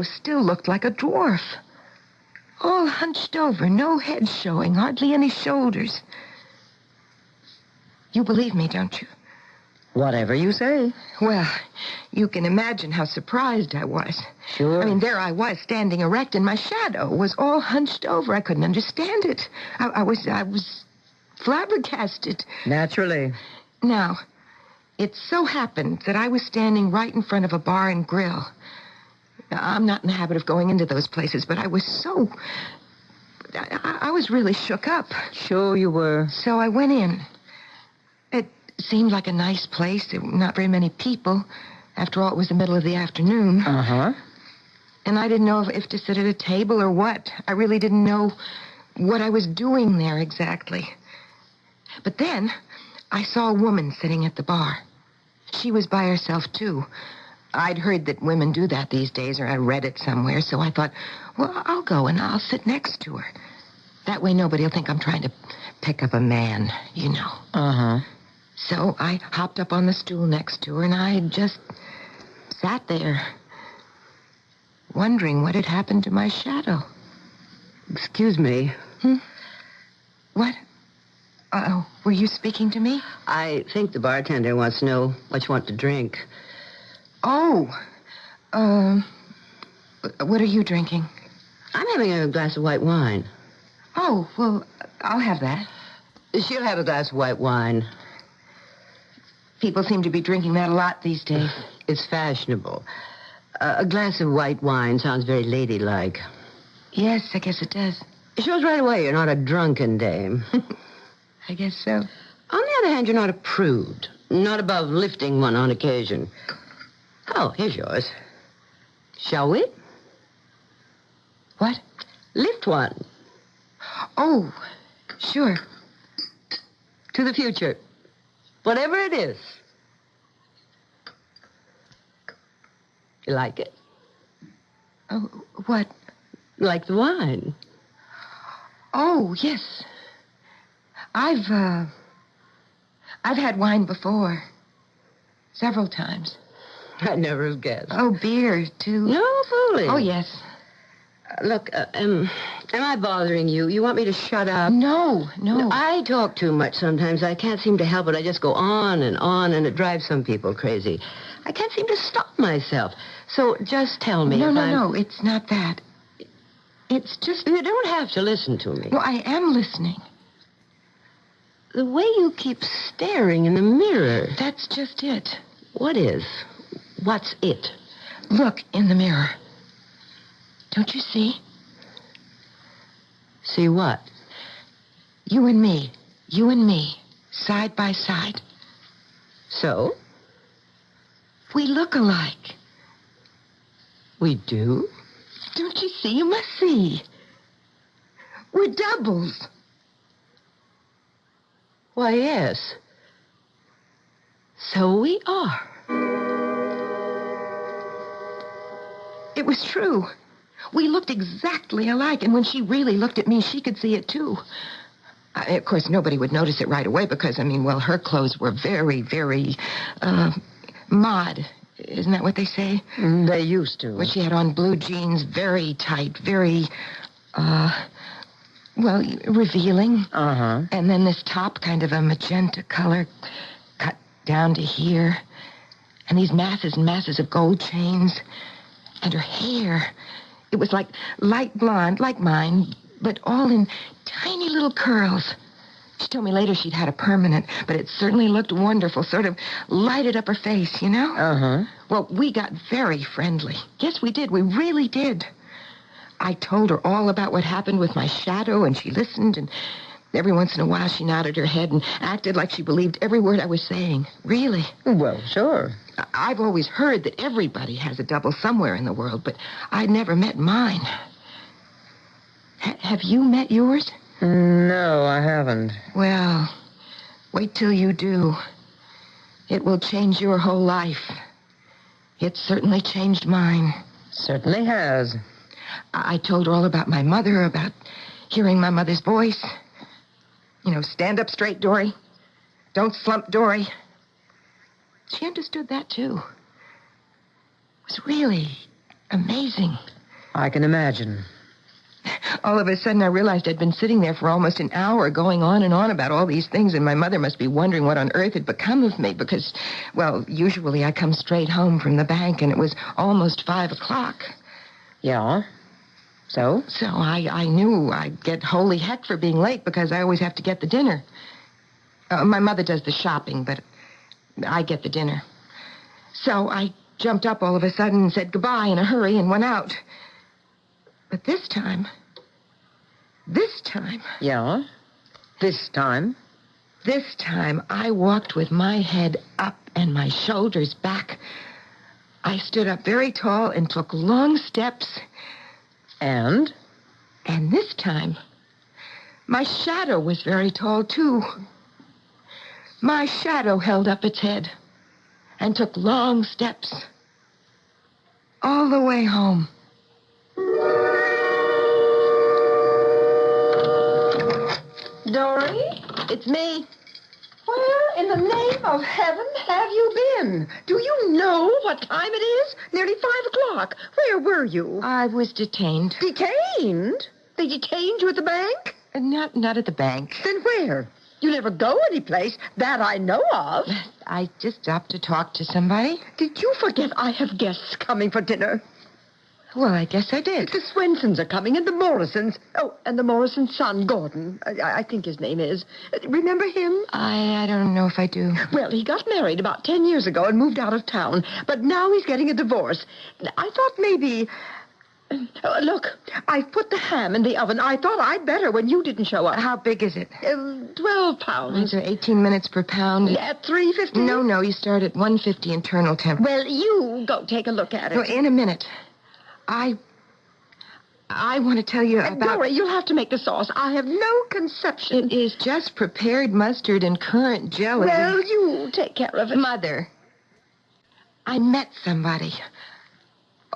still looked like a dwarf. All hunched over, no head showing, hardly any shoulders. You believe me, don't you? Whatever you say. Well, you can imagine how surprised I was. Sure. I mean, there I was, standing erect, and my shadow was all hunched over. I couldn't understand it. I was flabbergasted. Naturally. Now, it so happened that I was standing right in front of a bar and grill. I'm not in the habit of going into those places, but I was so... I was really shook up. Sure you were. So I went in. It seemed like a nice place. There were not very many people. After all, it was the middle of the afternoon. Uh-huh. And I didn't know if to sit at a table or what. I really didn't know what I was doing there exactly. But then I saw a woman sitting at the bar. She was by herself, too. I'd heard that women do that these days, or I read it somewhere, so I thought, well, I'll go and I'll sit next to her. That way nobody will think I'm trying to pick up a man, you know. Uh-huh. So I hopped up on the stool next to her, and I just sat there, wondering what had happened to my shadow. Excuse me. What? Uh-oh. Were you speaking to me? I think the bartender wants to know what you want to drink. Oh. What are you drinking? I'm having a glass of white wine. Oh, well, I'll have that. She'll have a glass of white wine. People seem to be drinking that a lot these days. It's fashionable. A glass of white wine sounds very ladylike. Yes, I guess it does. It shows right away you're not a drunken dame. I guess so. On the other hand, you're not a prude. Not above lifting one on occasion. Oh, here's yours. Shall we? What? Lift one. Oh, sure. To the future. Whatever it is. You like it? Oh, what? Like the wine. Oh, yes. I've had wine before. Several times. I never have guessed. Oh, beer, too. No fooling. Oh, yes. Look, am I bothering you? You want me to shut up? No. I talk too much sometimes. I can't seem to help it. I just go on, and it drives some people crazy. I can't seem to stop myself. So just tell me. No, it's not that. It's just... You don't have to listen to me. No, I am listening. The way you keep staring in the mirror. That's just it. What is? What's it? Look in the mirror. Don't you see? See what? You and me, side by side. So? We look alike. We do? Don't you see? You must see. We're doubles. Why, yes. So we are. It was true. We looked exactly alike, and when she really looked at me, she could see it, too. Of course, nobody would notice it right away because, her clothes were very, very, mod. Isn't that what they say? They used to. Well, she had on blue jeans, very tight, very, revealing. Uh-huh. And then this top, kind of a magenta color, cut down to here. And these masses and masses of gold chains. And her hair, it was like light blonde, like mine, but all in tiny little curls. She told me later she'd had a permanent, but it certainly looked wonderful, sort of lighted up her face, you know? Uh-huh. Well, we got very friendly. Yes, we did. We really did. I told her all about what happened with my shadow, and she listened, and every once in a while she nodded her head and acted like she believed every word I was saying. Really. Well, sure. I've always heard that everybody has a double somewhere in the world, but I'd never met mine. Have you met yours? No, I haven't. Well, wait till you do. It will change your whole life. It certainly changed mine. Certainly has. I told her all about my mother, about hearing my mother's voice. Stand up straight, Dory. Don't slump, Dory. She understood that, too. It was really amazing. I can imagine. All of a sudden, I realized I'd been sitting there for almost an hour going on and on about all these things, and my mother must be wondering what on earth had become of me because, usually I come straight home from the bank, and it was almost 5 o'clock. Yeah? So? So I knew I'd get holy heck for being late because I always have to get the dinner. My mother does the shopping, but I get the dinner. So I jumped up all of a sudden and said goodbye in a hurry and went out. But this time... Yeah? This time I walked with my head up and my shoulders back. I stood up very tall and took long steps. And? And this time, my shadow was very tall, too. My shadow held up its head and took long steps all the way home. Dory, it's me. Where in the name of heaven have you been? Do you know what time it is? Nearly 5 o'clock. Where were you? I was detained. Detained? They detained you at the bank? Not at the bank. Then where? You never go anyplace that I know of. I just stopped to talk to somebody. Did you forget I have guests coming for dinner? Well, I guess I did. The Swensons are coming, and the Morrisons. Oh, and the Morrison's son, Gordon. I think his name is. Remember him? I don't know if I do. Well, he got married about 10 years ago and moved out of town. But now he's getting a divorce. I thought maybe... look, I've put the ham in the oven. I thought I'd better when you didn't show up. How big is it? 12 pounds. Those are 18 minutes per pound. At $3.50? No, you start at 150 internal temperature. Well, you go take a look at it. No, in a minute. I want to tell you about... Dora, you'll have to make the sauce. I have no conception. It is just prepared mustard and currant jelly. Well, you take care of it. Mother, I met somebody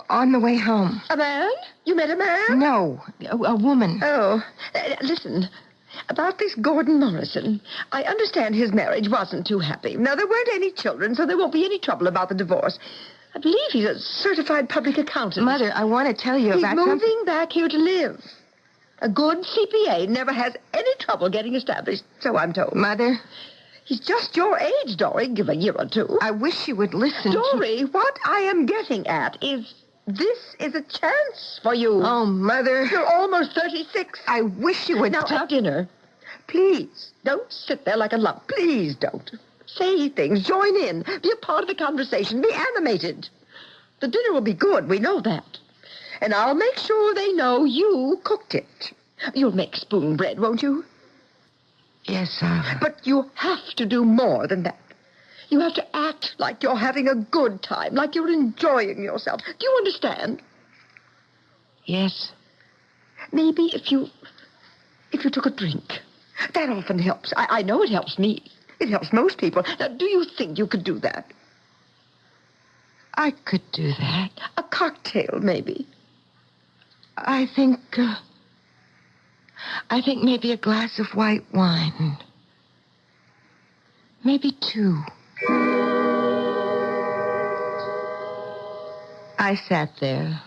on the way home. A man? You met a man? No, a woman. Oh, listen... About this Gordon Morrison, I understand his marriage wasn't too happy. Now, there weren't any children, so there won't be any trouble about the divorce. I believe he's a certified public accountant. Mother, I want to tell you about He's moving back here to live. A good CPA never has any trouble getting established, so I'm told. Mother? He's just your age, Dory. Give a year or two. I wish you would listen. Dory, what I am getting at is... This is a chance for you. Oh, Mother. You're almost 36. I wish you would... Now, have dinner. Please, don't sit there like a lump. Please don't. Say things. Join in. Be a part of the conversation. Be animated. The dinner will be good. We know that. And I'll make sure they know you cooked it. You'll make spoon bread, won't you? Yes, sir. But you have to do more than that. You have to act like you're having a good time, like you're enjoying yourself. Do you understand? Yes. Maybe if you took a drink. That often helps. I know it helps me. It helps most people. Now, do you think you could do that? I could do that. A cocktail, maybe. I think maybe a glass of white wine. Maybe 2. I sat there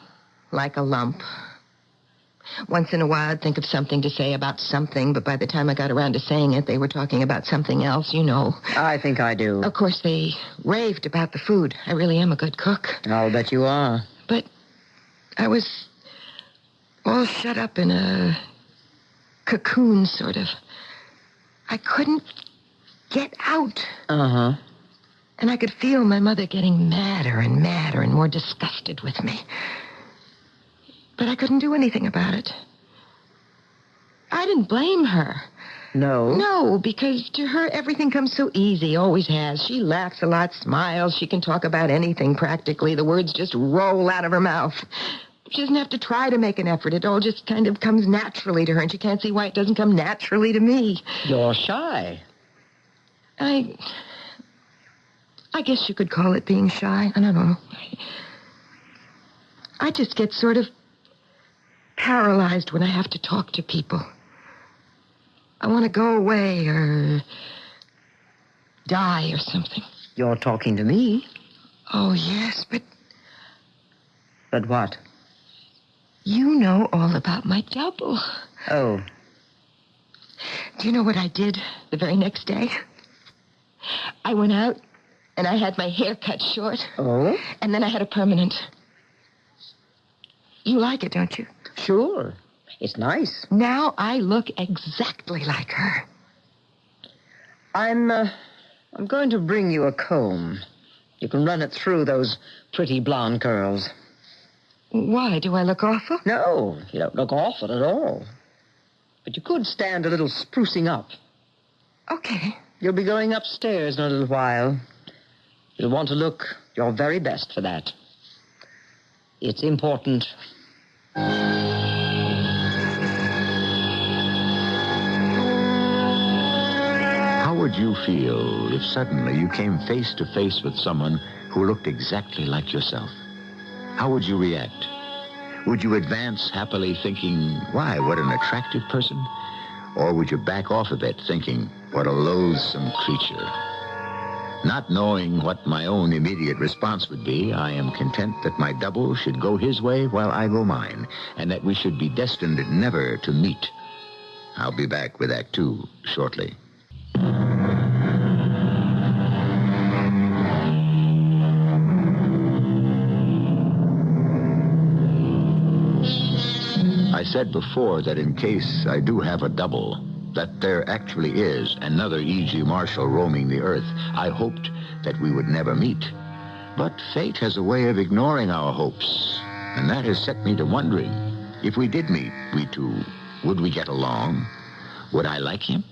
like a lump. Once in a while, I'd think of something to say about something, but by the time I got around to saying it, they were talking about something else, you know. I think I do. Of course, they raved about the food. I really am a good cook. I'll bet you are. But I was all shut up in a cocoon, sort of. I couldn't get out. Uh-huh. And I could feel my mother getting madder and madder and more disgusted with me. But I couldn't do anything about it. I didn't blame her. No? No, because to her, everything comes so easy, always has. She laughs a lot, smiles. She can talk about anything practically. The words just roll out of her mouth. She doesn't have to try to make an effort. It all just kind of comes naturally to her, and she can't see why it doesn't come naturally to me. You're shy. I guess you could call it being shy. I don't know. I just get sort of paralyzed when I have to talk to people. I want to go away or die or something. You're talking to me. Oh, yes, but... But what? You know all about my double. Oh. Do you know what I did the very next day? I went out and I had my hair cut short. Oh? And then I had a permanent. You like it, don't you? Sure. It's nice. Now I look exactly like her. I'm going to bring you a comb. You can run it through those pretty blonde curls. Why? Do I look awful? No, you don't look awful at all. But you could stand a little sprucing up. Okay. You'll be going upstairs in a little while. You'll want to look your very best for that. It's important. How would you feel if suddenly you came face to face with someone who looked exactly like yourself? How would you react? Would you advance happily thinking, why, what an attractive person? Or would you back off a bit thinking, what a loathsome creature? Not knowing what my own immediate response would be, I am content that my double should go his way while I go mine, and that we should be destined never to meet. I'll be back with Act 2 shortly. I said before that in case I do have a double, that there actually is another E.G. Marshall roaming the earth, I hoped that we would never meet. But fate has a way of ignoring our hopes, and that has set me to wondering, if we did meet, we two, would we get along? Would I like him?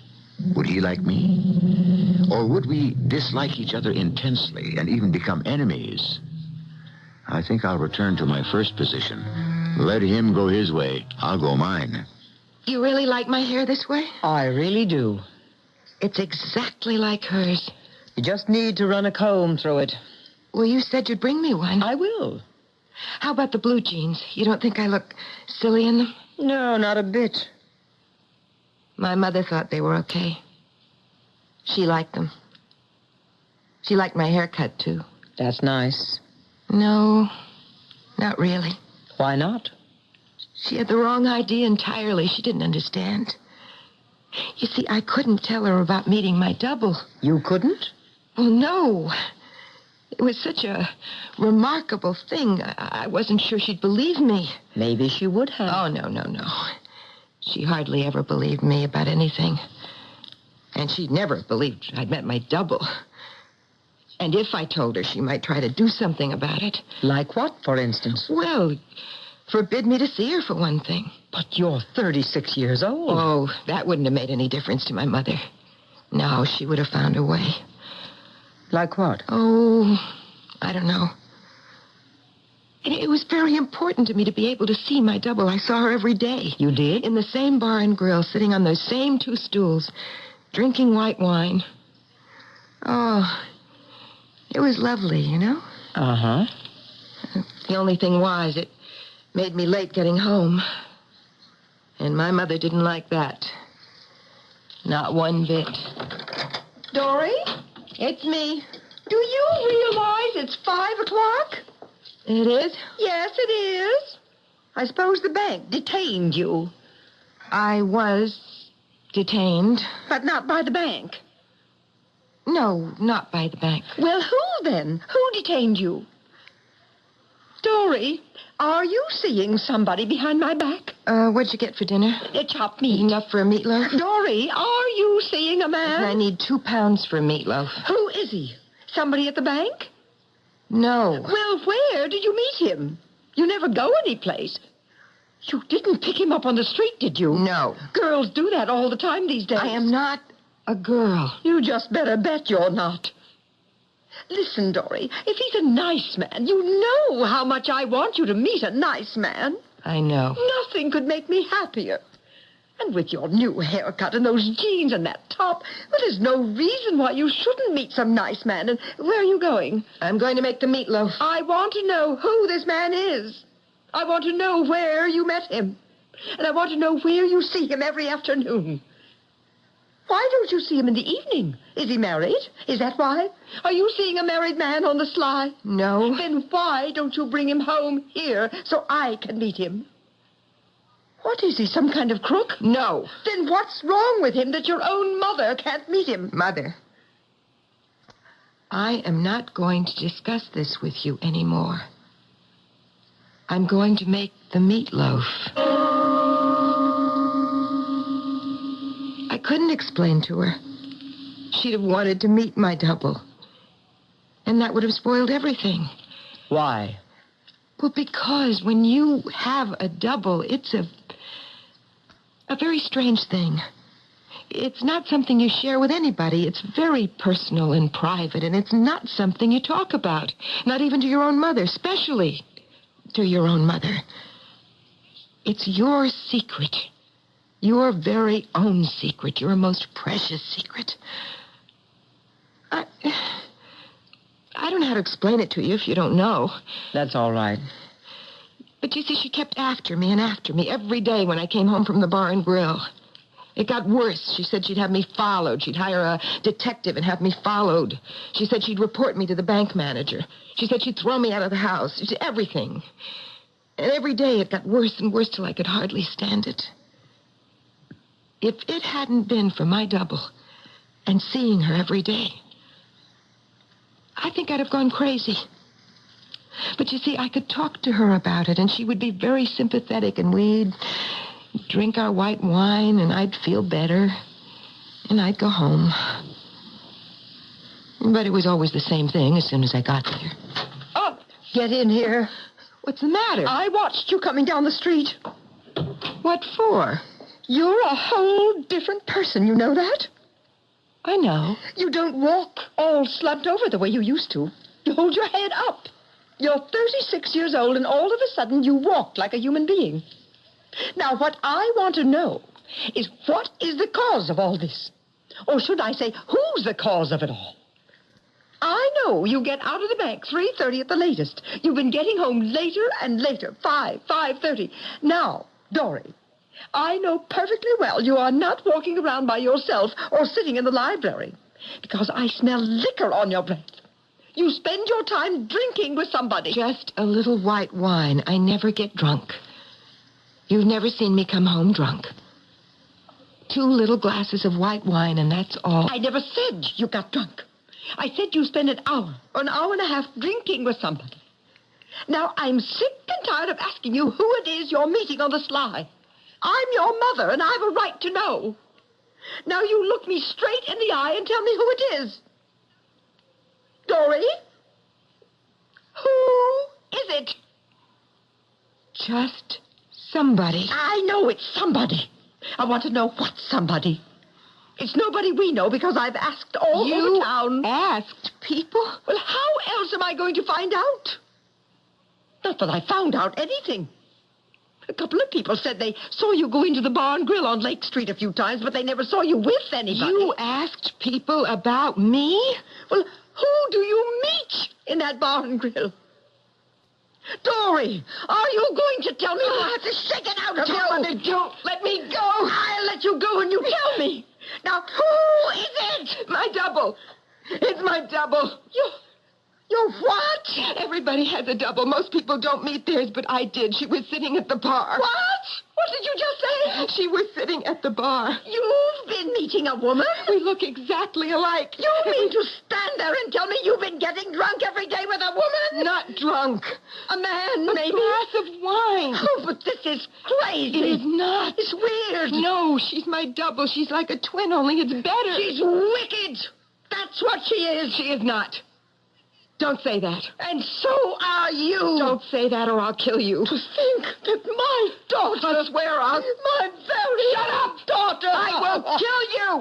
Would he like me? Or would we dislike each other intensely and even become enemies? I think I'll return to my first position. Let him go his way. I'll go mine. You really like my hair this way? I really do. It's exactly like hers. You just need to run a comb through it. Well, you said you'd bring me one. I will. How about the blue jeans? You don't think I look silly in them? No, not a bit. My mother thought they were okay. She liked them. She liked my haircut, too. That's nice. No, not really. Why not? She had the wrong idea entirely. She didn't understand. You see, I couldn't tell her about meeting my double. You couldn't? Well, no. It was such a remarkable thing. I wasn't sure she'd believe me. Maybe she would have. Oh, no. She hardly ever believed me about anything. And she never believed I'd met my double. And if I told her, she might try to do something about it. Like what, for instance? Well, forbid me to see her, for one thing. But you're 36 years old. Oh, that wouldn't have made any difference to my mother. No, she would have found a way. Like what? Oh, I don't know. It was very important to me to be able to see my double. I saw her every day. You did? In the same bar and grill, sitting on those same 2 stools, drinking white wine. Oh, it was lovely, you know? Uh-huh. The only thing was, it made me late getting home. And my mother didn't like that. Not one bit. Dory? It's me. Do you realize it's 5 o'clock? It is? Yes, it is. I suppose the bank detained you. I was detained. But not by the bank. No, not by the bank. Well, who then? Who detained you? Dory, are you seeing somebody behind my back? What'd you get for dinner? Chopped meat. Enough for a meatloaf? Dory, are you seeing a man? I need 2 pounds for a meatloaf. Who is he? Somebody at the bank? No. Well, where did you meet him? You never go anyplace. You didn't pick him up on the street, did you? No. Girls do that all the time these days. I am not a girl. You just better bet you're not. Listen, Dory, if he's a nice man, you know how much I want you to meet a nice man. I know. Nothing could make me happier. And with your new haircut and those jeans and that top, well, there's no reason why you shouldn't meet some nice man. And where are you going? I'm going to make the meatloaf. I want to know who this man is. I want to know where you met him. And I want to know where you see him every afternoon. Why don't you see him in the evening? Is he married? Is that why? Are you seeing a married man on the sly? No. Then why don't you bring him home here so I can meet him? What is he, some kind of crook? No. Then what's wrong with him that your own mother can't meet him? Mother, I am not going to discuss this with you anymore. I'm going to make the meatloaf. I couldn't explain to her. She'd have wanted to meet my double. And that would have spoiled everything. Why? Well, because when you have a double, it's a very strange thing. It's not something you share with anybody. It's very personal and private, and it's not something you talk about. Not even to your own mother, especially to your own mother. It's your secret. Your very own secret. Your most precious secret. I don't know how to explain it to you if you don't know. That's all right. But you see, she kept after me and after me every day when I came home from the bar and grill. It got worse. She said she'd have me followed. She'd hire a detective and have me followed. She said she'd report me to the bank manager. She said she'd throw me out of the house. She said everything. And every day it got worse and worse till I could hardly stand it. If it hadn't been for my double and seeing her every day, I think I'd have gone crazy. But you see, I could talk to her about it, and she would be very sympathetic, and we'd drink our white wine, and I'd feel better, and I'd go home. But it was always the same thing as soon as I got there. Oh, get in here. What's the matter? I watched you coming down the street. What for? You're a whole different person, you know that? I know. You don't walk all slumped over the way you used to. You hold your head up. You're 36 years old, and all of a sudden you walk like a human being. Now, what I want to know is what is the cause of all this? Or should I say, who's the cause of it all? I know you get out of the bank 3:30 at the latest. You've been getting home later and later, 5:30. Now, Dory, I know perfectly well you are not walking around by yourself or sitting in the library, because I smell liquor on your breath. You spend your time drinking with somebody. Just a little white wine. I never get drunk. You've never seen me come home drunk. 2 little glasses of white wine, and that's all. I never said you got drunk. I said you spend an hour or an hour and a half drinking with somebody. Now, I'm sick and tired of asking you who it is you're meeting on the sly. I'm your mother, and I've a right to know. Now, you look me straight in the eye and tell me who it is. Dory? Who is it? Just somebody. I know it's somebody. I want to know what somebody. It's nobody we know because I've asked all over town. Asked people? Well, how else am I going to find out? Not that I found out anything. A couple of people said they saw you go into the bar and grill on Lake Street a few times, but they never saw you with anybody. You asked people about me? Well, who do you meet in that bar and grill? Dory, are you going to tell me? I'll have to shake it out of you. Don't let me go. I'll let you go when you tell me. Now, who is it? My double. It's my double. You're what? Everybody has a double. Most people don't meet theirs, but I did. She was sitting at the bar. What? What did you just say? She was sitting at the bar. You've been meeting a woman? We look exactly alike. You mean to stand there and tell me you've been getting drunk every day with a woman? Not drunk. A man, maybe? A glass of wine. Oh, but this is crazy. It is not. It's weird. No, she's my double. She's like a twin, only it's better. She's wicked. That's what she is. She is not. Don't say that. And so are you. Don't say that or I'll kill you. To think that my daughter... I swear I'll... My very... Shut up, daughter! I will kill you!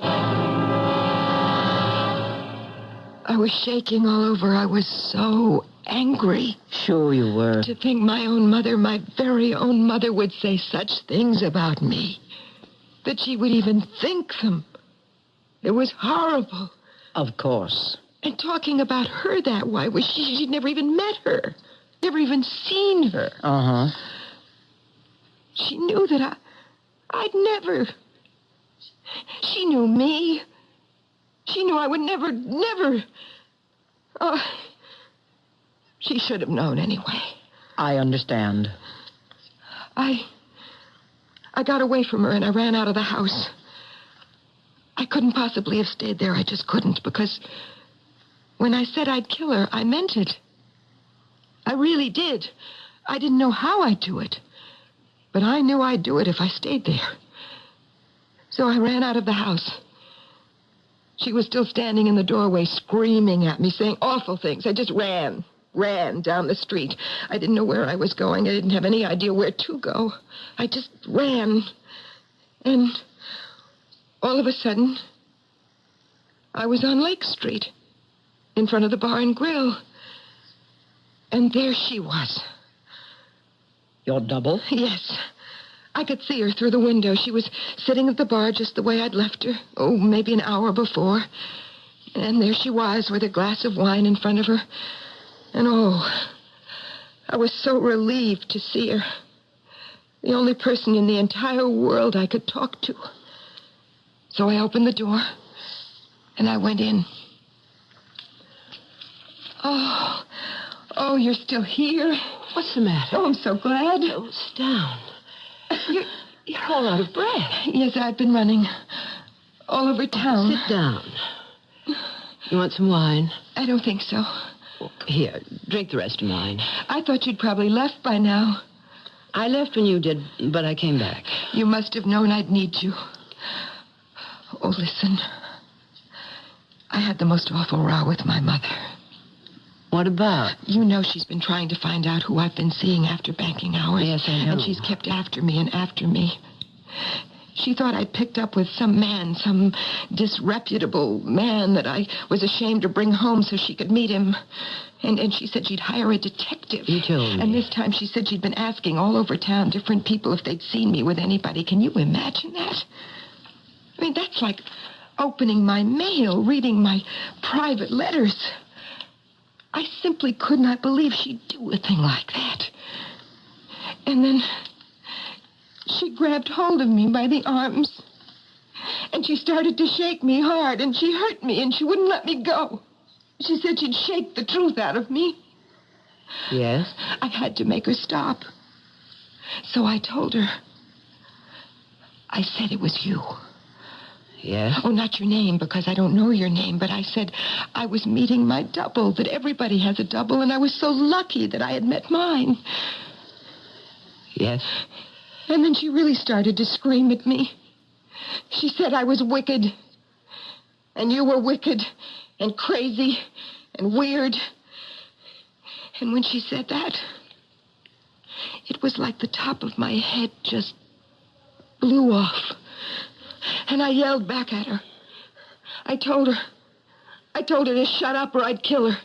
I was shaking all over. I was so angry. Sure you were. To think my own mother, my very own mother, would say such things about me. That she would even think them. It was horrible. Of course. And talking about her that way, she'd never even met her. Never even seen her. Uh-huh. She knew that I'd never... She knew me. She knew I would never... Oh, she should have known anyway. I understand. I got away from her and I ran out of the house. I couldn't possibly have stayed there. I just couldn't, because... when I said I'd kill her, I meant it. I really did. I didn't know how I'd do it. But I knew I'd do it if I stayed there. So I ran out of the house. She was still standing in the doorway, screaming at me, saying awful things. I just ran down the street. I didn't know where I was going. I didn't have any idea where to go. I just ran. And all of a sudden, I was on Lake Street, in front of the bar and grill. And there she was. Your double? Yes. I could see her through the window. She was sitting at the bar just the way I'd left her. Oh, maybe an hour before. And there she was with a glass of wine in front of her. And I was so relieved to see her. The only person in the entire world I could talk to. So I opened the door and I went in. Oh, you're still here. What's the matter? Oh, I'm so glad. Sit down. You're all out of breath. Yes, I've been running all over town. Sit down. You want some wine? I don't think so. Here, drink the rest of mine. I thought you'd probably left by now. I left when you did, but I came back. You must have known I'd need you. Oh, listen. I had the most awful row with my mother. What about? You know she's been trying to find out who I've been seeing after banking hours. Yes, I know. And she's kept after me and after me. She thought I'd picked up with some man, some disreputable man that I was ashamed to bring home so she could meet him. And she said she'd hire a detective. You told me. And this time she said she'd been asking all over town different people if they'd seen me with anybody. Can you imagine that? I mean, that's like opening my mail, reading my private letters. I simply could not believe she'd do a thing like that. And then she grabbed hold of me by the arms. And she started to shake me hard, and she hurt me, and she wouldn't let me go. She said she'd shake the truth out of me. Yes? I had to make her stop. So I told her. I said it was you. Yes? Oh, not your name, because I don't know your name, but I said I was meeting my double, that everybody has a double, and I was so lucky that I had met mine. Yes? And then she really started to scream at me. She said I was wicked, and you were wicked, and crazy, and weird. And when she said that, it was like the top of my head just blew off. And I yelled back at her. I told her to shut up or I'd kill her.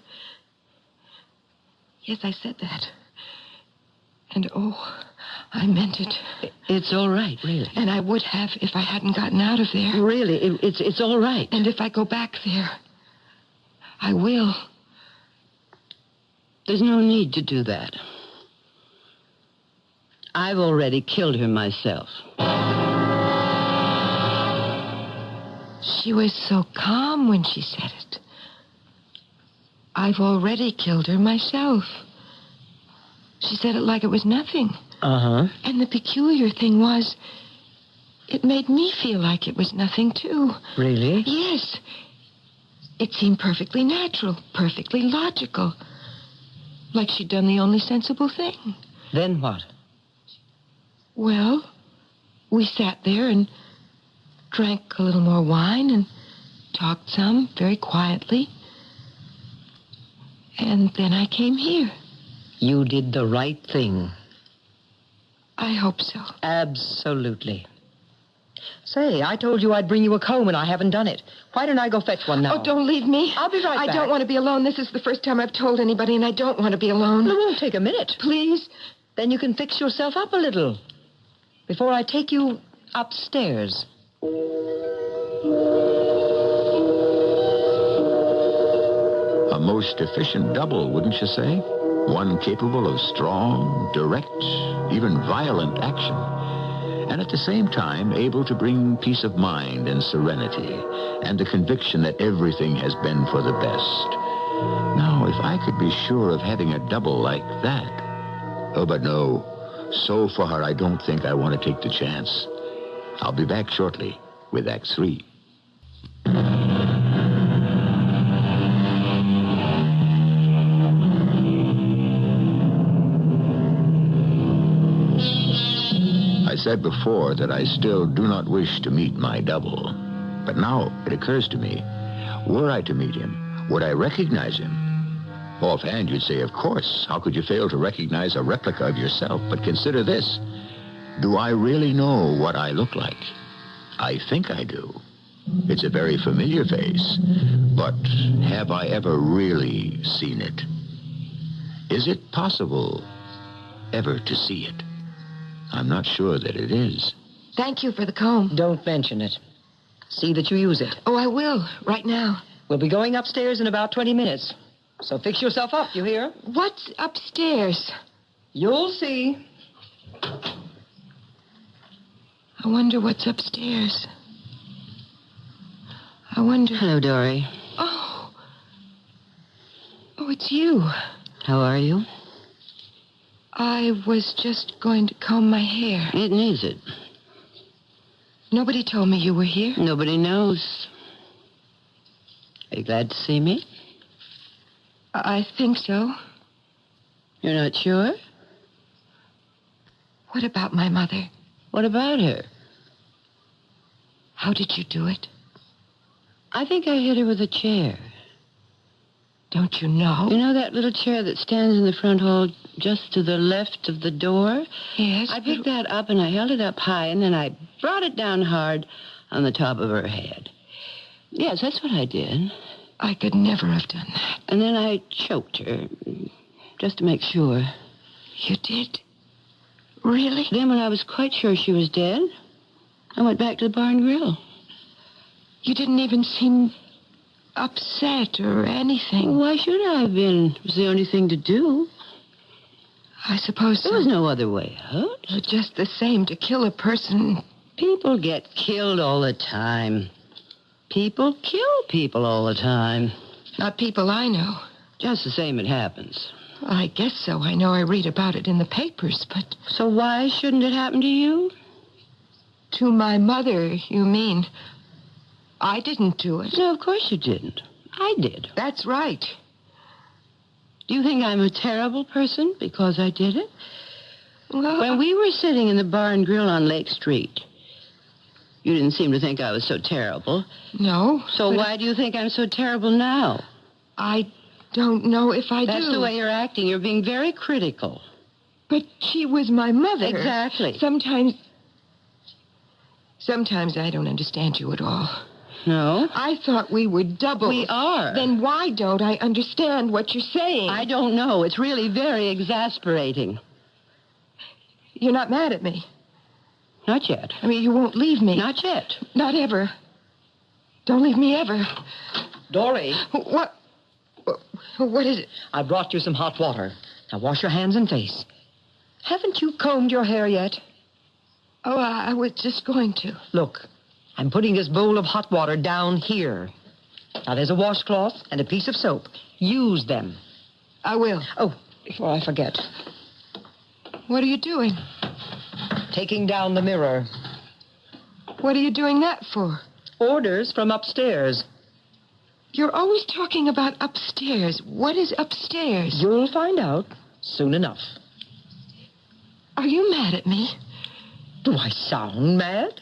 Yes, I said that. And oh, I meant it. It's all right, really. And I would have if I hadn't gotten out of there. Really, it's all right. And if I go back there, I will. There's no need to do that. I've already killed her myself. She was so calm when she said it. I've already killed her myself. She said it like it was nothing. Uh-huh. And the peculiar thing was, it made me feel like it was nothing, too. Really? Yes. It seemed perfectly natural, perfectly logical. Like she'd done the only sensible thing. Then what? Well, we sat there and drank a little more wine and talked some very quietly. And then I came here. You did the right thing. I hope so. Absolutely. Say, I told you I'd bring you a comb, and I haven't done it. Why don't I go fetch one now? Oh, don't leave me. I'll be right back. I don't want to be alone. This is the first time I've told anybody, and I don't want to be alone. It won't take a minute. Please? Then you can fix yourself up a little before I take you upstairs. A most efficient double, wouldn't you say? One capable of strong, direct, even violent action, and at the same time able to bring peace of mind and serenity and the conviction that everything has been for the best. Now, if I could be sure of having a double like that. Oh, but no. So far, I don't think I want to take the chance. I'll be back shortly with Act 3. I said before that I still do not wish to meet my double. But now it occurs to me, were I to meet him, would I recognize him? Offhand, you'd say, of course. How could you fail to recognize a replica of yourself? But consider this. Do I really know what I look like? I think I do. It's a very familiar face. But have I ever really seen it? Is it possible ever to see it? I'm not sure that it is. Thank you for the comb. Don't mention it. See that you use it. Oh, I will, right now. We'll be going upstairs in about 20 minutes. So fix yourself up, you hear? What's upstairs? You'll see. I wonder what's upstairs. I wonder... Hello, Dory. Oh, it's you. How are you? I was just going to comb my hair. It needs it. Nobody told me you were here. Nobody knows. Are you glad to see me? I think so. You're not sure? What about my mother? What about her? How did you do it? I think I hit her with a chair. Don't you know? You know that little chair that stands in the front hall just to the left of the door? Yes. I picked that up and I held it up high and then I brought it down hard on the top of her head. Yes, that's what I did. I could never have done that. And then I choked her, just to make sure. You did? Really? Then when I was quite sure she was dead, I went back to the bar and grill. You didn't even seem upset or anything. Why should I have been? It was the only thing to do. I suppose so. There was no other way out. But just the same, to kill a person. People get killed all the time. People kill people all the time. Not people I know. Just the same it happens. Well, I guess so. I know I read about it in the papers, but... So why shouldn't it happen to you? To my mother, you mean? I didn't do it. No, of course you didn't. I did. That's right. Do you think I'm a terrible person because I did it? Well, when we were sitting in the bar and grill on Lake Street, you didn't seem to think I was so terrible. No. So why do you think I'm so terrible now? I don't know if I do. That's the way you're acting. You're being very critical. But she was my mother. Exactly. Sometimes I don't understand you at all. No? I thought we were doubles. We are. Then why don't I understand what you're saying? I don't know. It's really very exasperating. You're not mad at me? Not yet. I mean, you won't leave me? Not yet. Not ever. Don't leave me ever. Dory. What? What is it? I brought you some hot water. Now wash your hands and face. Haven't you combed your hair yet? Oh, I was just going to. Look, I'm putting this bowl of hot water down here. Now, there's a washcloth and a piece of soap. Use them. I will. Oh, before I forget. What are you doing? Taking down the mirror. What are you doing that for? Orders from upstairs. You're always talking about upstairs. What is upstairs? You'll find out soon enough. Are you mad at me? Do I sound mad?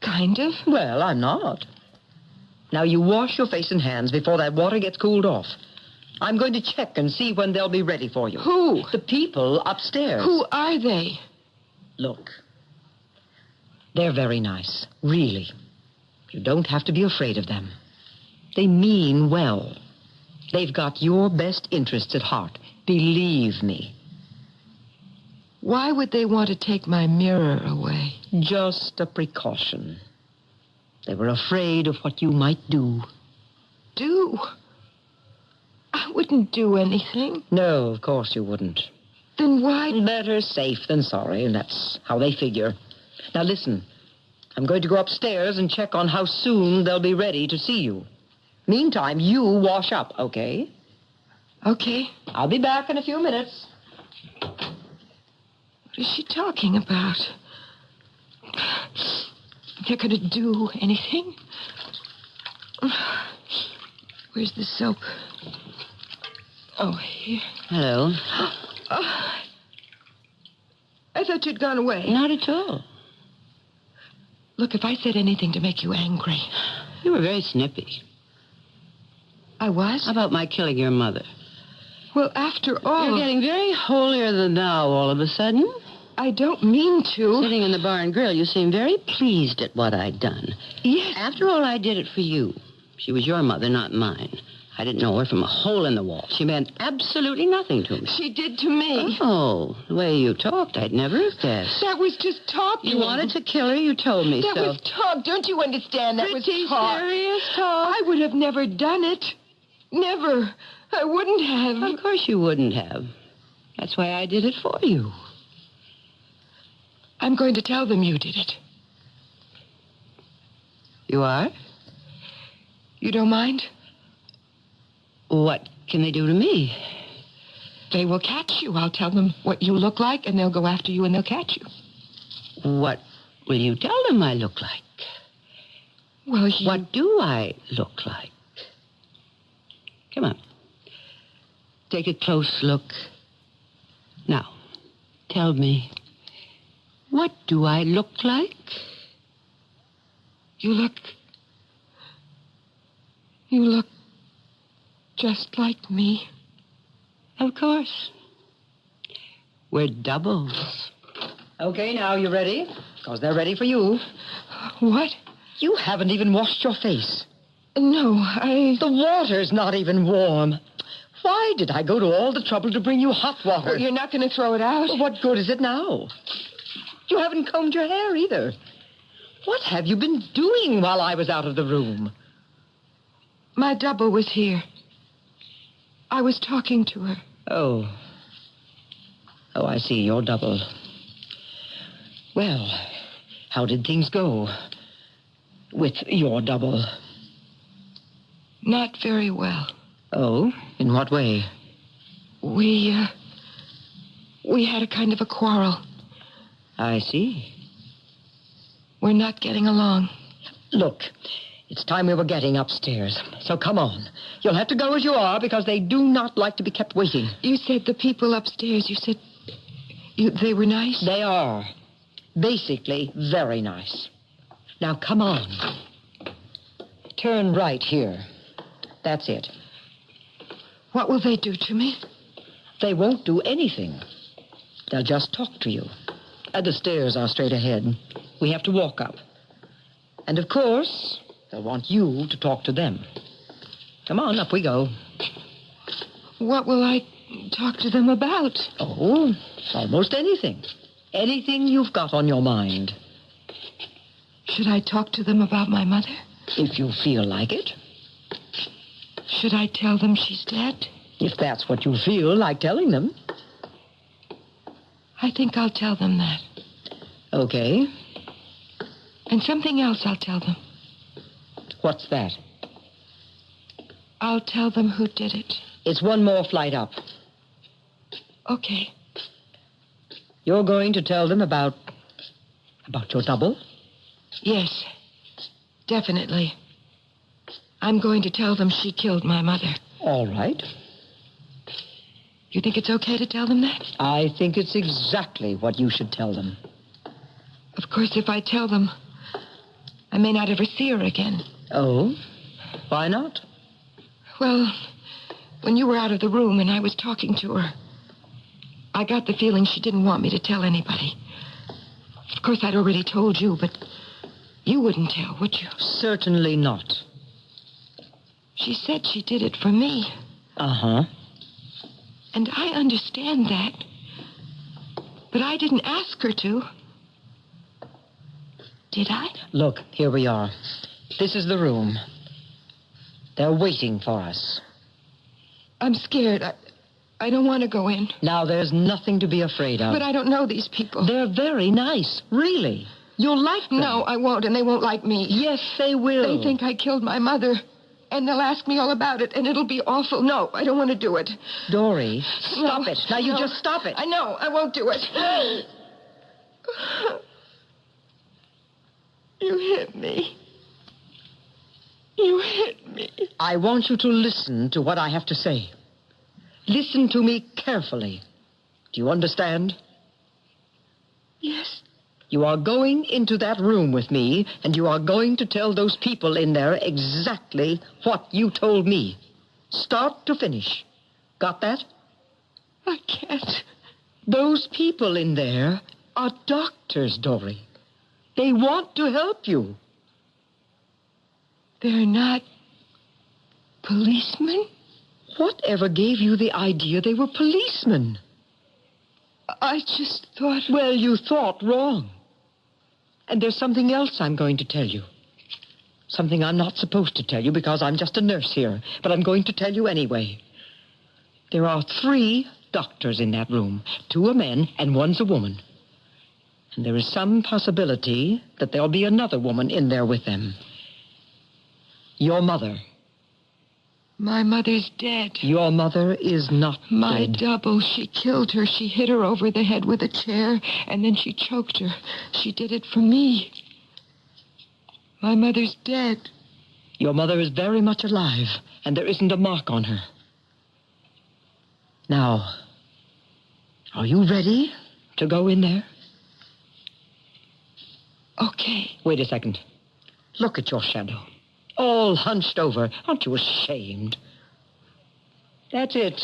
Kind of. Well, I'm not. Now, you wash your face and hands before that water gets cooled off. I'm going to check and see when they'll be ready for you. Who? The people upstairs. Who are they? Look, they're very nice, really. You don't have to be afraid of them. They mean well. They've got your best interests at heart. Believe me. Why would they want to take my mirror away? Just a precaution. They were afraid of what you might do. Do? I wouldn't do anything. No, of course you wouldn't. Then why? Better safe than sorry, and that's how they figure. Now listen, I'm going to go upstairs and check on how soon they'll be ready to see you. Meantime, you wash up, okay? Okay. I'll be back in a few minutes. What is she talking about? They're going to do anything? Where's the soap? Oh, here. Hello. Oh, I thought you'd gone away. Not at all. Look, if I said anything to make you angry... You were very snippy. I was? How about my killing your mother? Well, after all... You're getting very holier than thou all of a sudden. I don't mean to. Sitting in the bar and grill, you seem very pleased at what I'd done. Yes. After all, I did it for you. She was your mother, not mine. I didn't know her from a hole in the wall. She meant absolutely nothing to me. She did to me. Oh, the way you talked, I'd never have guessed. That was just talking. You wanted to kill her, you told me that so. That was talk. Don't you understand? That Pretty was talk. serious talk. I would have never done it. Never. I wouldn't have. Of course you wouldn't have. That's why I did it for you. I'm going to tell them you did it. You are? You don't mind? What can they do to me? They will catch you. I'll tell them what you look like, and they'll go after you, and they'll catch you. What will you tell them I look like? Well, What do I look like? Come on. Take a close look. Now, tell me, what do I look like? You look just like me. Of course. We're doubles. Okay, now, you ready? Because they're ready for you. What? You haven't even washed your face. No, The water's not even warm. Why did I go to all the trouble to bring you hot water? Well, you're not going to throw it out? Well, what good is it now? You haven't combed your hair either. What have you been doing while I was out of the room? My double was here. I was talking to her. Oh, I see. Your double. Well, how did things go with your double? Not very well. Oh, in what way? We had a kind of a quarrel. I see. We're not getting along. Look, it's time we were getting upstairs. So come on. You'll have to go as you are because they do not like to be kept waiting. You said the people upstairs, they were nice? They are. Basically, very nice. Now, come on. Turn right here. That's it. What will they do to me? They won't do anything. They'll just talk to you. The stairs are straight ahead. We have to walk up. And, of course, they'll want you to talk to them. Come on, up we go. What will I talk to them about? Oh, almost anything. Anything you've got on your mind. Should I talk to them about my mother? If you feel like it. Should I tell them she's dead? If that's what you feel like telling them. I think I'll tell them that. Okay. And something else I'll tell them. What's that? I'll tell them who did it. It's one more flight up. Okay. You're going to tell them about your double? Yes, definitely. I'm going to tell them she killed my mother. All right. You think it's okay to tell them that? I think it's exactly what you should tell them. Of course, if I tell them, I may not ever see her again. Oh? Why not? Well, when you were out of the room and I was talking to her, I got the feeling she didn't want me to tell anybody. Of course, I'd already told you, but you wouldn't tell, would you? Certainly not. She said she did it for me. Uh-huh. And I understand that. But I didn't ask her to. Did I? Look, here we are. This is the room. They're waiting for us. I'm scared. I don't want to go in. Now, there's nothing to be afraid of. But I don't know these people. They're very nice, really. You'll like them. No, I won't, and they won't like me. Yes, they will. They think I killed my mother, and they'll ask me all about it, and it'll be awful. No, I don't want to do it. Dory, stop it. Now, you just stop it. I know. I won't do it. You hit me. You hit me. I want you to listen to what I have to say. Listen to me carefully. Do you understand? Yes. You are going into that room with me, and you are going to tell those people in there exactly what you told me. Start to finish. Got that? I can't. Those people in there are doctors, Dory. They want to help you. They're not policemen? Whatever gave you the idea they were policemen? I just thought... Well, you thought wrong. And there's something else I'm going to tell you. Something I'm not supposed to tell you because I'm just a nurse here. But I'm going to tell you anyway. There are 3 doctors in that room. 2 are men and 1's a woman. And there is some possibility that there'll be another woman in there with them. Your mother. My mother's dead. Your mother is not My dead. double. She killed her. She hit her over the head with a chair, and then she choked her. She did it for me. My mother's dead. Your mother is very much alive, and there isn't a mark on her. Now, are you ready to go in there? Okay. Wait a second. Look at your shadow. All hunched over. Aren't you ashamed? That's it.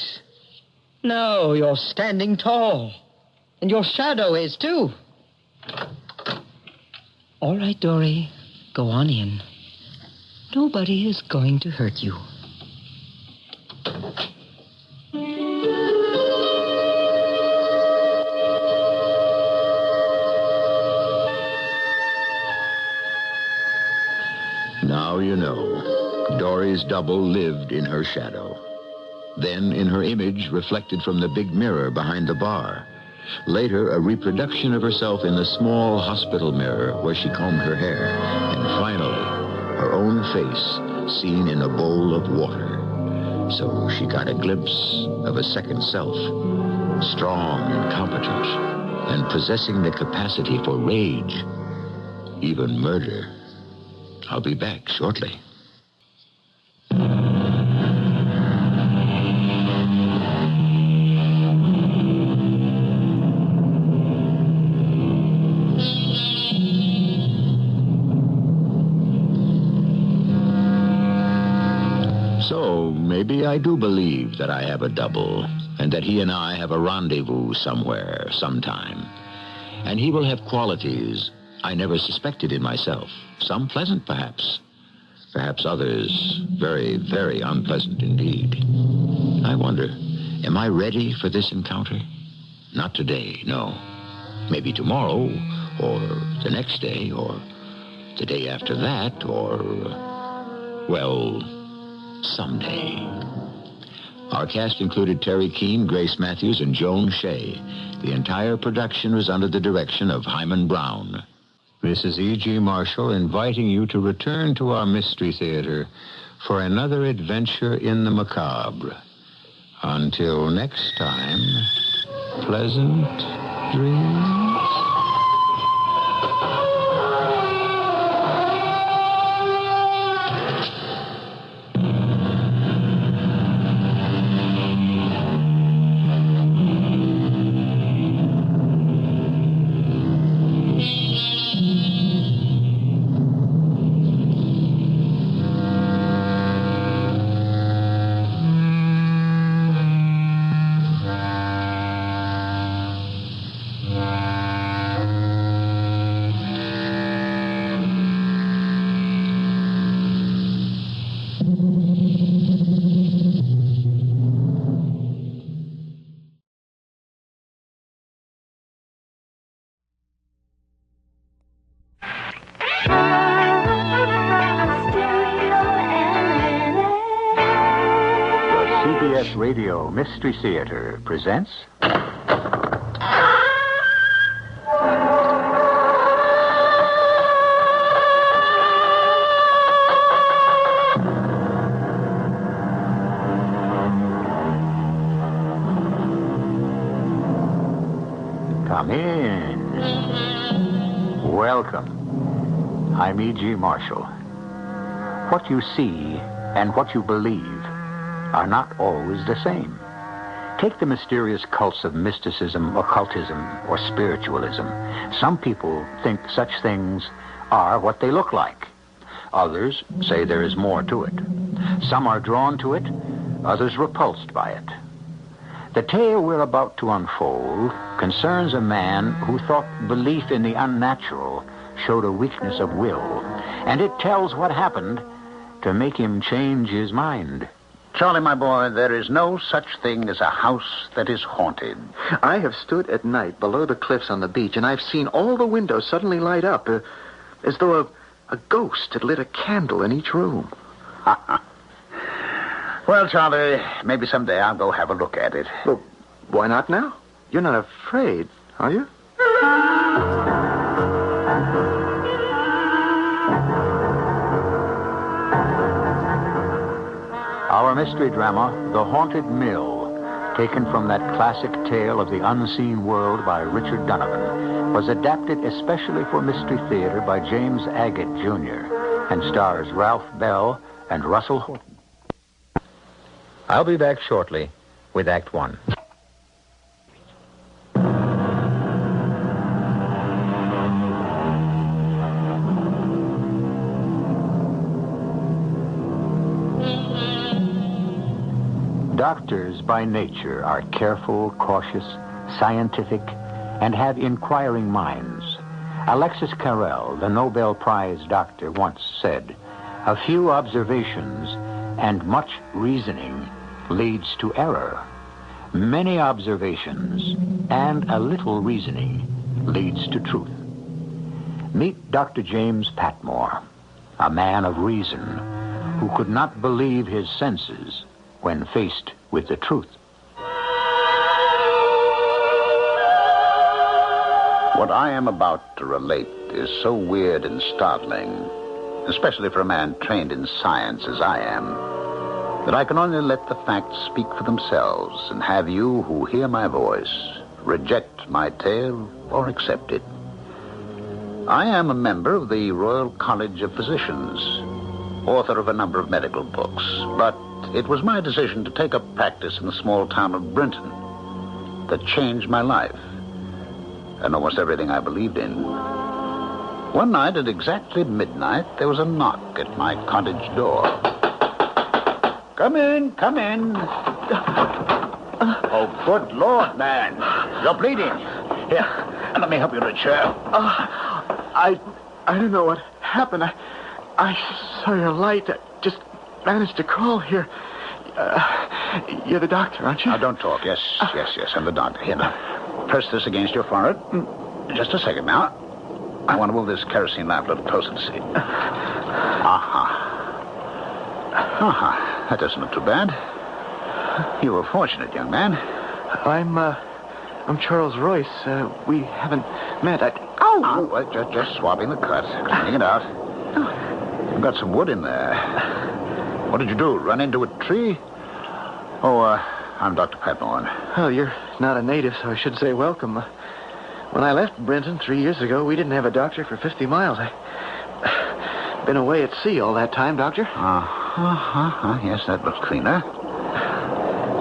No, you're standing tall. And your shadow is, too. All right, Dory. Go on in. Nobody is going to hurt you. Now you know. Dory's double lived in her shadow. Then in her image reflected from the big mirror behind the bar. Later, a reproduction of herself in the small hospital mirror where she combed her hair. And finally, her own face seen in a bowl of water. So she got a glimpse of a second self, strong and competent, and possessing the capacity for rage, even murder. I'll be back shortly. So, maybe I do believe that I have a double, and that he and I have a rendezvous somewhere, sometime. And he will have qualities I never suspected in myself. Some pleasant, perhaps. Perhaps others very, very unpleasant indeed. I wonder, am I ready for this encounter? Not today, no. Maybe tomorrow, or the next day, or the day after that, or, well, someday. Our cast included Terry Keane, Grace Matthews, and Joan Shea. The entire production was under the direction of Hyman Brown. This is E.G. Marshall inviting you to return to our Mystery Theater for another adventure in the macabre. Until next time, pleasant dreams. CBS Radio Mystery Theater presents... Come in. Welcome. I'm E.G. Marshall. What you see and what you believe are not always the same. Take the mysterious cults of mysticism, occultism, or spiritualism. Some people think such things are what they look like. Others say there is more to it. Some are drawn to it, others repulsed by it. The tale we're about to unfold concerns a man who thought belief in the unnatural showed a weakness of will, and it tells what happened to make him change his mind. Charlie, my boy, there is no such thing as a house that is haunted. I have stood at night below the cliffs on the beach, and I've seen all the windows suddenly light up, as though a ghost had lit a candle in each room. Well, Charlie, maybe someday I'll go have a look at it. Well, why not now? You're not afraid, are you? Our mystery drama The Haunted Mill, taken from that classic tale of the unseen world by Richard Donovan, was adapted especially for Mystery Theater by James Agate, Jr., and stars Ralph Bell and Russell Horton. I'll be back shortly with Act One. Doctors by nature are careful, cautious, scientific, and have inquiring minds. Alexis Carrel, the Nobel Prize doctor, once said, "A few observations and much reasoning leads to error. Many observations and a little reasoning leads to truth." Meet Dr. James Patmore, a man of reason who could not believe his senses when faced with the truth. What I am about to relate is so weird and startling, especially for a man trained in science as I am, that I can only let the facts speak for themselves and have you who hear my voice reject my tale or accept it. I am a member of the Royal College of Physicians, author of a number of medical books, but it was my decision to take up practice in the small town of Brinton that changed my life and almost everything I believed in. One night at exactly midnight, there was a knock at my cottage door. Come in, come in. Oh, good Lord, man. You're bleeding. Here, let me help you to a chair. I don't know what happened. I saw your light. I just managed to crawl here. You're the doctor, aren't you? Now, don't talk. Yes, I'm the doctor. Here, now. Press this against your forehead. Just a second now. I want to move this kerosene lamp a little closer to see. That doesn't look too bad. You were fortunate, young man. I'm Charles Royce. We haven't met. Just swabbing the cut, cleaning it out. You've got some wood in there. What did you do? Run into a tree? I'm Dr. Patmore. Oh, you're not a native, so I should say welcome. When I left Brinton 3 years ago, we didn't have a doctor for 50 miles. I've been away at sea all that time, Doctor. Yes, that looks cleaner.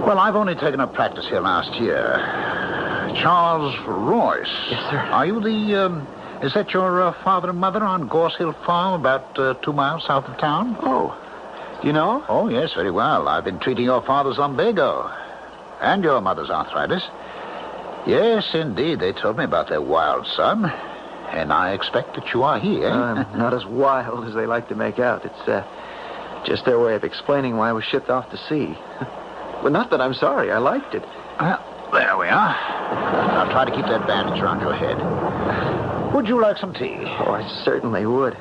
Well, I've only taken up practice here last year. Charles Royce. Yes, sir. Are you is that your father and mother on Gorse Hill Farm, about 2 miles south of town? Oh, you know? Oh, yes, very well. I've been treating your father's lumbago and your mother's arthritis. Yes, indeed. They told me about their wild son, and I expect that you are he, eh? I'm not as wild as they like to make out. It's just their way of explaining why I was shipped off to sea. Well, not that I'm sorry. I liked it. Well, there we are. Now try to keep that bandage around your head. Would you like some tea? Oh, I certainly would.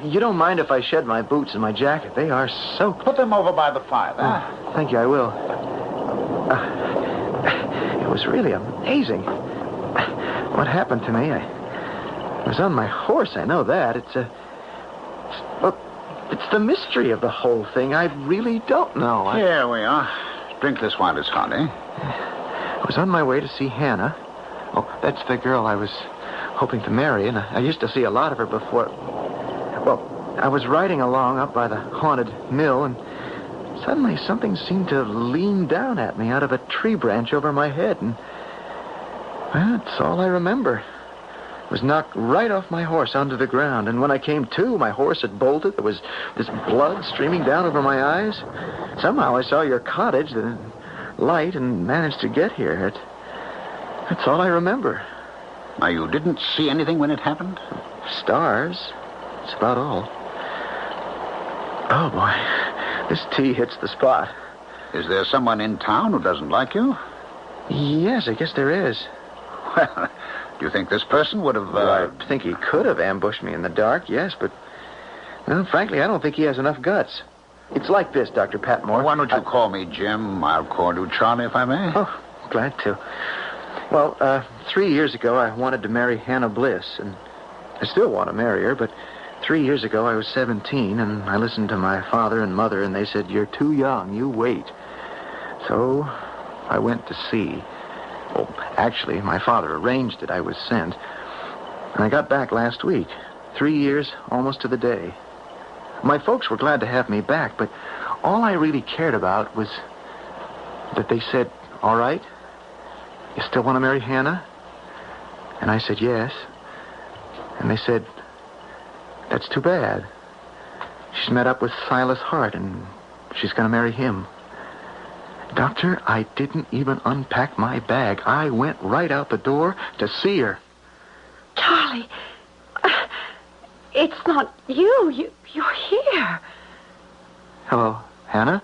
You don't mind if I shed my boots and my jacket? They are soaked. Put them over by the fire, there. Thank you, I will. It was really amazing. What happened to me? I was on my horse, I know that. It's the mystery of the whole thing. I really don't know. Here we are. Drink this while it's hot, eh? I was on my way to see Hannah. Oh, that's the girl I was hoping to marry, and I used to see a lot of her before. Well, I was riding along up by the haunted mill, and suddenly something seemed to lean down at me out of a tree branch over my head, and that's all I remember. I was knocked right off my horse onto the ground, and when I came to, my horse had bolted. There was this blood streaming down over my eyes. Somehow I saw your cottage, the light, and managed to get here. That's all I remember. Now, you didn't see anything when it happened? Stars. That's about all. Oh, boy. This tea hits the spot. Is there someone in town who doesn't like you? Yes, I guess there is. Well, do you think this person would have... Well, I think he could have ambushed me in the dark, yes, but... Well, frankly, I don't think he has enough guts. It's like this, Dr. Patmore. Why don't you call me Jim? I'll call you Charlie, if I may. Oh, glad to. Well, 3 years ago, I wanted to marry Hannah Bliss, and I still want to marry her, but 3 years ago, I was 17, and I listened to my father and mother, and they said, "You're too young, you wait." So I went to see. Well, actually, my father arranged it. I was sent. And I got back last week. 3 years, almost to the day. My folks were glad to have me back, but all I really cared about was that they said, "All right, you still want to marry Hannah?" And I said, "Yes." And they said, "That's too bad. She's met up with Silas Hart, and she's going to marry him." Doctor, I didn't even unpack my bag. I went right out the door to see her. Charlie, it's not you. You're here. Hello, Hannah.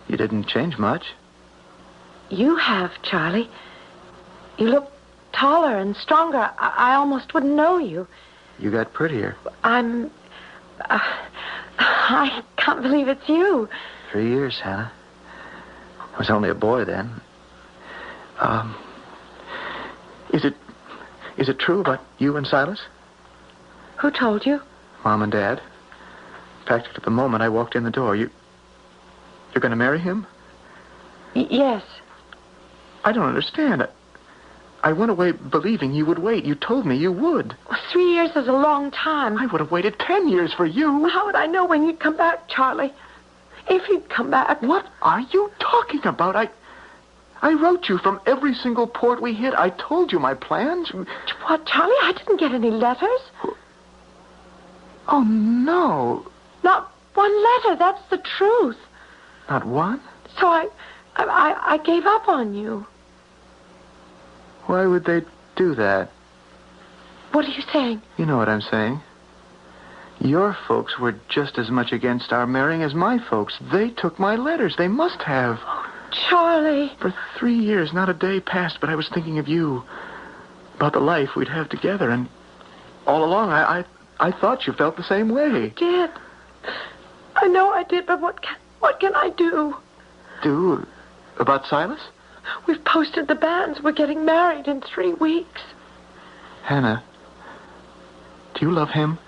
You didn't change much. You have, Charlie. You look taller and stronger. I almost wouldn't know you. You got prettier. I can't believe it's you. 3 years, Hannah. I was only a boy then. Is it true about you and Silas? Who told you? Mom and Dad. In fact, at the moment I walked in the door, you're going to marry him? Yes. I don't understand. I went away believing you would wait. You told me you would. Well, 3 years is a long time. I would have waited 10 years for you. How would I know when you'd come back, Charlie? If you'd come back. What are you talking about? I wrote you from every single port we hit. I told you my plans. What, Charlie? I didn't get any letters. Oh, no. Not one letter. That's the truth. Not one? So I gave up on you. Why would they do that? What are you saying? You know what I'm saying. Your folks were just as much against our marrying as my folks. They took my letters. They must have. Oh, Charlie. For 3 years, not a day passed, but I was thinking of you. About the life we'd have together. And all along, I thought you felt the same way. I did. I know I did, but what can I do? Do? About Silas? We've posted the banns. We're getting married in 3 weeks. Hannah, do you love him?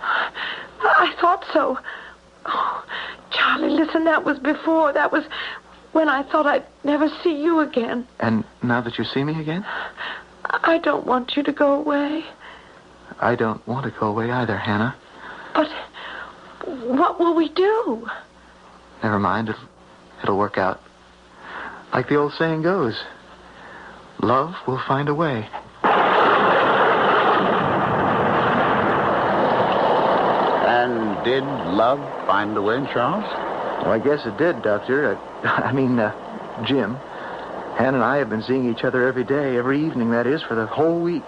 I thought so. Oh, Charlie, listen, that was before. That was when I thought I'd never see you again. And now that you see me again? I don't want you to go away. I don't want to go away either, Hannah. But what will we do? Never mind. It'll work out. Like the old saying goes, love will find a way. And did love find a way, Charles? Well, I guess it did, Doctor. Jim. Hannah and I have been seeing each other every day, every evening, that is, for the whole week.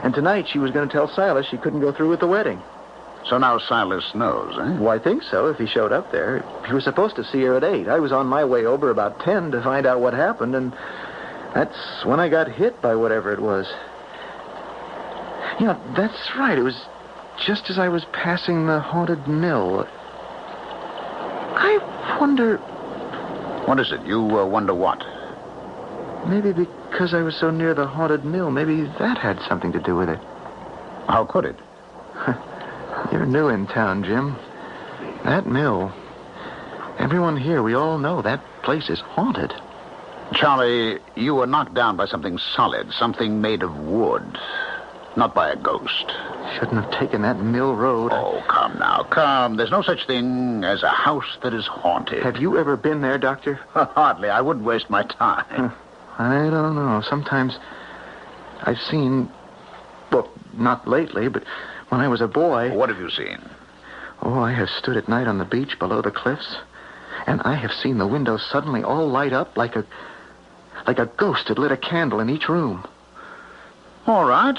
And tonight she was going to tell Silas she couldn't go through with the wedding. So now Silas knows, eh? Well, I think so, if he showed up there. He was supposed to see her at 8. I was on my way over about 10 to find out what happened, and that's when I got hit by whatever it was. You know, that's right. It was just as I was passing the haunted mill. I wonder... What is it? You wonder what? Maybe because I was so near the haunted mill, maybe that had something to do with it. How could it? You're new in town, Jim. That mill. Everyone here, we all know that place is haunted. Charlie, you were knocked down by something solid, something made of wood. Not by a ghost. Shouldn't have taken that mill road. Oh, come now, come. There's no such thing as a house that is haunted. Have you ever been there, Doctor? Hardly. I wouldn't waste my time. I don't know. Sometimes I've seen... Well, not lately, but when I was a boy... What have you seen? Oh, I have stood at night on the beach below the cliffs, and I have seen the windows suddenly all light up like a ghost had lit a candle in each room. All right.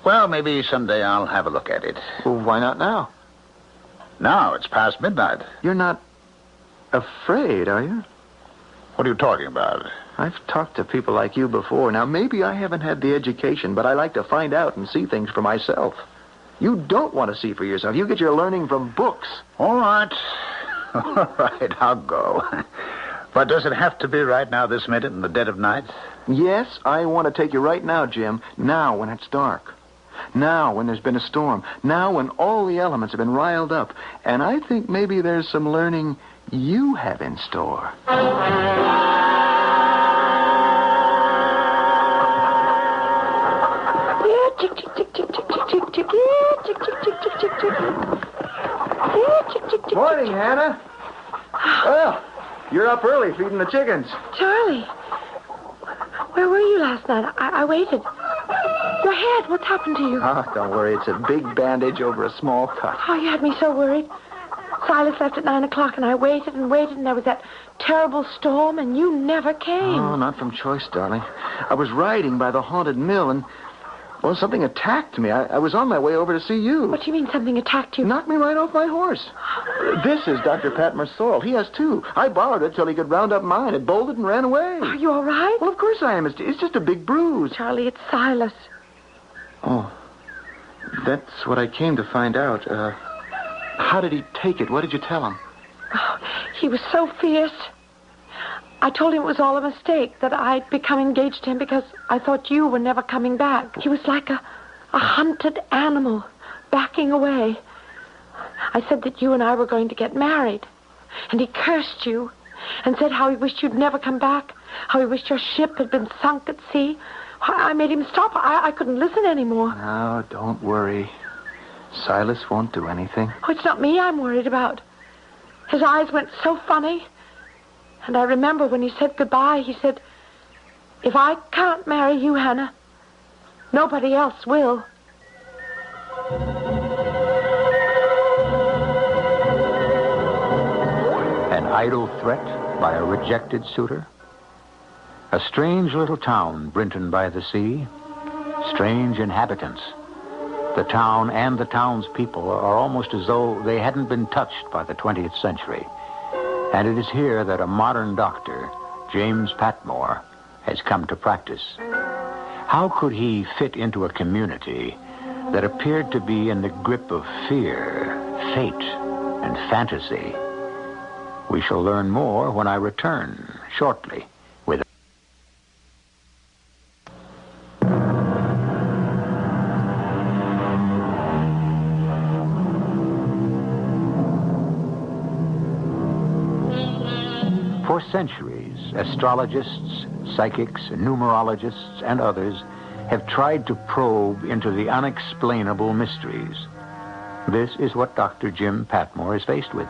Well, maybe someday I'll have a look at it. Well, why not now? Now, it's past midnight. You're not afraid, are you? What are you talking about? I've talked to people like you before. Now, maybe I haven't had the education, but I like to find out and see things for myself. You don't want to see for yourself. You get your learning from books. All right. All right, I'll go. But does it have to be right now, this minute, in the dead of night? Yes, I want to take you right now, Jim. Now, when it's dark. Now, when there's been a storm. Now, when all the elements have been riled up. And I think maybe there's some learning you have in store. Tick, tick, tick, tick, tick, tick, tick, tick, yeah, tick, tick, tick, tick, tick, tick. Yeah, tick, tick, tick. Morning, Hannah. Well, you're up early feeding the chickens. Charlie, where were you last night? I waited. Your head, what's happened to you? Oh, don't worry. It's a big bandage over a small cut. Oh, you had me so worried. Silas left at 9 o'clock, and I waited and waited, and there was that terrible storm, and you never came. Oh, not from choice, darling. I was riding by the haunted mill, and, well, something attacked me. I was on my way over to see you. What do you mean something attacked you? Knocked me right off my horse. This is Dr. Patmore's sword. He has two. I borrowed it till he could round up mine. It bolted and ran away. Are you all right? Well, of course I am. It's just a big bruise. Charlie, it's Silas. Oh, that's what I came to find out. How did he take it? What did you tell him? Oh, he was so fierce. I told him it was all a mistake, that I'd become engaged to him because I thought you were never coming back. He was like a hunted animal, backing away. I said that you and I were going to get married. And he cursed you and said how he wished you'd never come back, how he wished your ship had been sunk at sea. I made him stop. I couldn't listen anymore. No, don't worry. Silas won't do anything. Oh, it's not me I'm worried about. His eyes went so funny. And I remember when he said goodbye, he said, if I can't marry you, Hannah, nobody else will. An idle threat by a rejected suitor? A strange little town, Brinton by the sea. Strange inhabitants. The town and the townspeople are almost as though they hadn't been touched by the 20th century. And it is here that a modern doctor, James Patmore, has come to practice. How could he fit into a community that appeared to be in the grip of fear, fate, and fantasy? We shall learn more when I return shortly with... For centuries, astrologists, psychics, numerologists, and others have tried to probe into the unexplainable mysteries. This is what Dr. Jim Patmore is faced with.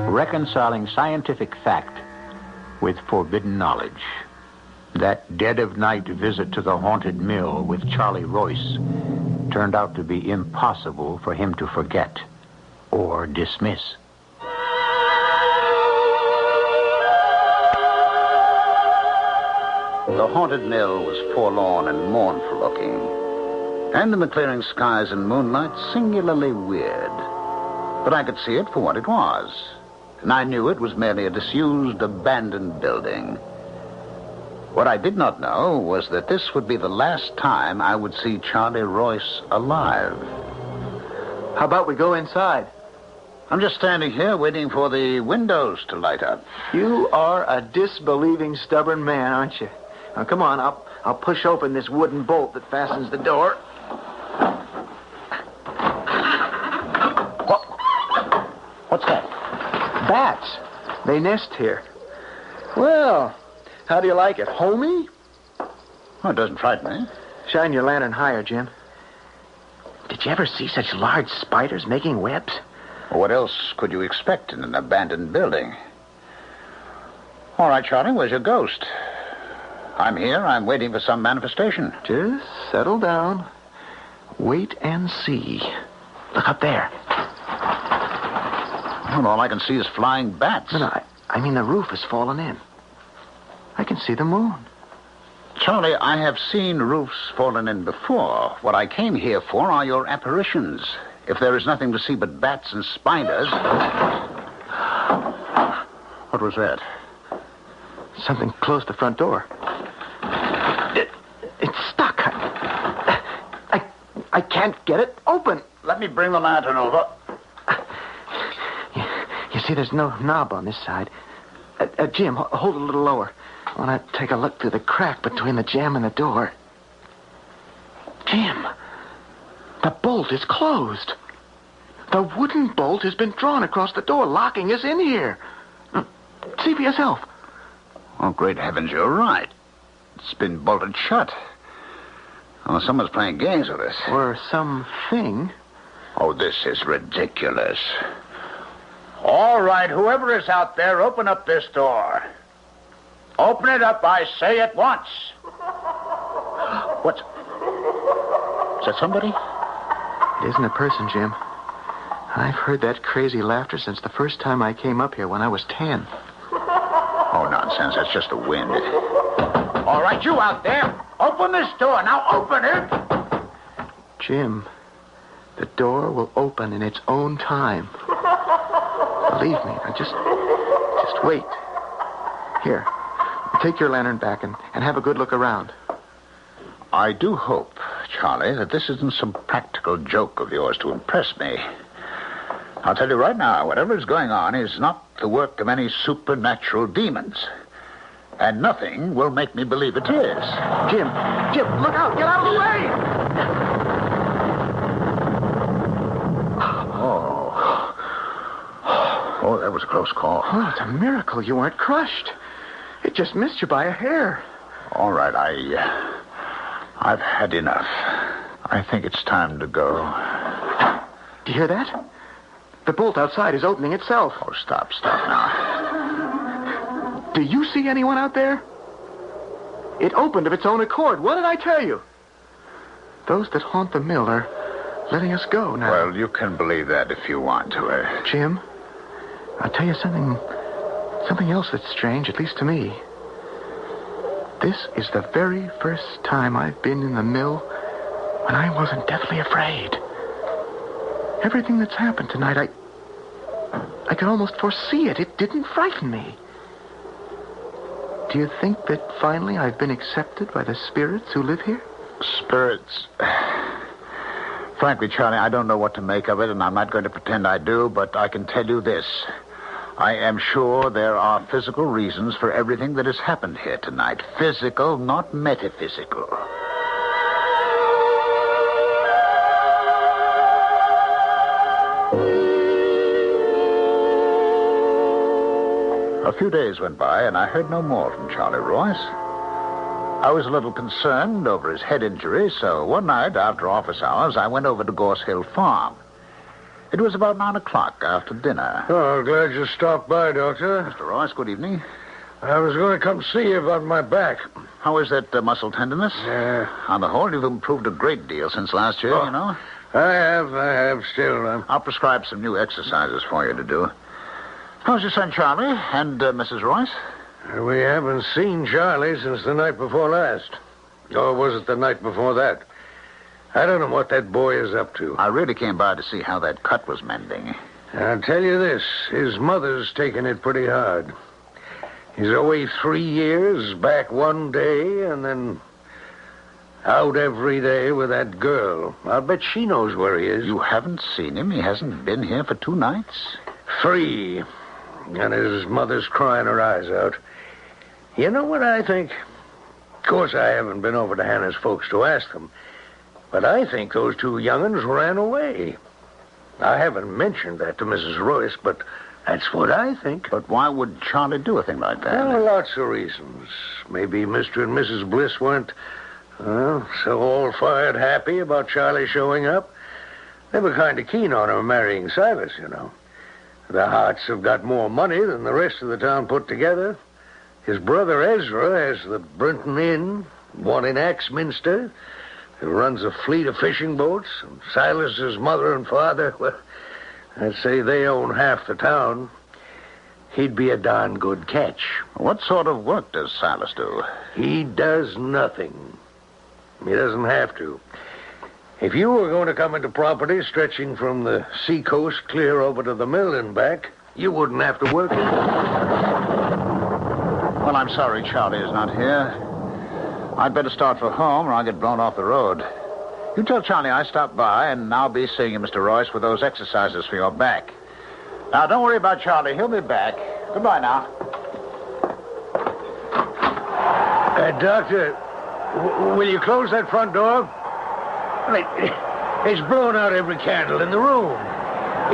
Reconciling scientific fact with forbidden knowledge. That dead-of-night visit to the haunted mill with Charlie Royce turned out to be impossible for him to forget or dismiss. The haunted mill was forlorn and mournful looking, and in the clearing skies and moonlight, singularly weird. But I could see it for what it was, and I knew it was merely a disused, abandoned building. What I did not know was that this would be the last time I would see Charlie Royce alive. How about we go inside? I'm just standing here waiting for the windows to light up. You are a disbelieving, stubborn man, aren't you? Now, come on, I'll push open this wooden bolt that fastens the door. What's that? Bats. They nest here. Well, how do you like it? Homey? Oh, it doesn't frighten me. Shine your lantern higher, Jim. Did you ever see such large spiders making webs? Well, what else could you expect in an abandoned building? All right, Charlie, where's your ghost? I'm here. I'm waiting for some manifestation. Just settle down. Wait and see. Look up there. Well, all I can see is flying bats. No, I mean the roof has fallen in. I can see the moon. Charlie, I have seen roofs fallen in before. What I came here for are your apparitions. If there is nothing to see but bats and spiders... What was that? Something closed the front door. It's stuck. I can't get it open. Let me bring the lantern over. You see, there's no knob on this side. Jim, hold it a little lower. I want to take a look through the crack between the jamb and the door. Jim, The bolt is closed. The wooden bolt has been drawn across the door, locking us in here. See for yourself. Oh, great heavens, you're right. It's been bolted shut. Oh, someone's playing games with us. Or something. Oh, this is ridiculous. All right, whoever is out there, open up this door. Open it up, I say, at once. What's... Is that somebody? It isn't a person, Jim. I've heard that crazy laughter since the first time I came up here when I was 10. Oh, nonsense. That's just the wind. All right, you out there. Open this door. Now open it. Jim, the door will open in its own time. Believe me. Now just wait. Here, take your lantern back and have a good look around. I do hope, Charlie, that this isn't some practical joke of yours to impress me. I'll tell you right now, whatever is going on is not the work of any supernatural demons. And nothing will make me believe it is. Jim, look out! Get out of the way! Oh, that was a close call. Oh, it's a miracle you weren't crushed. It just missed you by a hair. All right, I've had enough. I think it's time to go. Do you hear that? The bolt outside is opening itself. Oh, stop now. Do you see anyone out there? It opened of its own accord. What did I tell you? Those that haunt the mill are letting us go now. Well, you can believe that if you want to. Jim, I'll tell you something else that's strange, at least to me. This is the very first time I've been in the mill when I wasn't deathly afraid. Everything that's happened tonight, I could almost foresee it. It didn't frighten me. Do you think that finally I've been accepted by the spirits who live here? Spirits? Frankly, Charlie, I don't know what to make of it, and I'm not going to pretend I do, but I can tell you this. I am sure there are physical reasons for everything that has happened here tonight. Physical, not metaphysical. A few days went by, and I heard no more from Charlie Royce. I was a little concerned over his head injury, so one night after office hours, I went over to Gorse Hill Farm. It was about 9 o'clock after dinner. Oh, glad you stopped by, Doctor. Mr. Royce, good evening. I was going to come see you about my back. How is that muscle tenderness? Yeah. On the whole, you've improved a great deal since last year, you know. I have still. I'll prescribe some new exercises for you to do. How's your son Charlie and Mrs. Royce? We haven't seen Charlie since the night before last. Or was it the night before that? I don't know what that boy is up to. I really came by to see how that cut was mending. I'll tell you this. His mother's taking it pretty hard. He's away 3 years, back one day, and then out every day with that girl. I'll bet she knows where he is. You haven't seen him? He hasn't been here for 2 nights? 3. And his mother's crying her eyes out. You know what I think? Of course, I haven't been over to Hannah's folks to ask them. But I think those 2 young'uns ran away. I haven't mentioned that to Mrs. Royce, but that's what I think. But why would Charlie do a thing like that? Well, lots of reasons. Maybe Mr. and Mrs. Bliss weren't, so all-fired happy about Charlie showing up. They were kind of keen on her marrying Silas, you know. The Harts have got more money than the rest of the town put together. His brother Ezra has the Brinton Inn, one in Axminster, who runs a fleet of fishing boats. And Silas's mother and father, well, I'd say they own half the town. He'd be a darn good catch. What sort of work does Silas do? He does nothing. He doesn't have to. If you were going to come into property stretching from the seacoast clear over to the mill and back, you wouldn't have to work it. Well, I'm sorry Charlie is not here. I'd better start for home or I'll get blown off the road. You tell Charlie I stopped by, and I'll be seeing you, Mr. Royce, with those exercises for your back. Now, don't worry about Charlie. He'll be back. Goodbye now. Doctor, will you close that front door? It's blown out every candle in the room.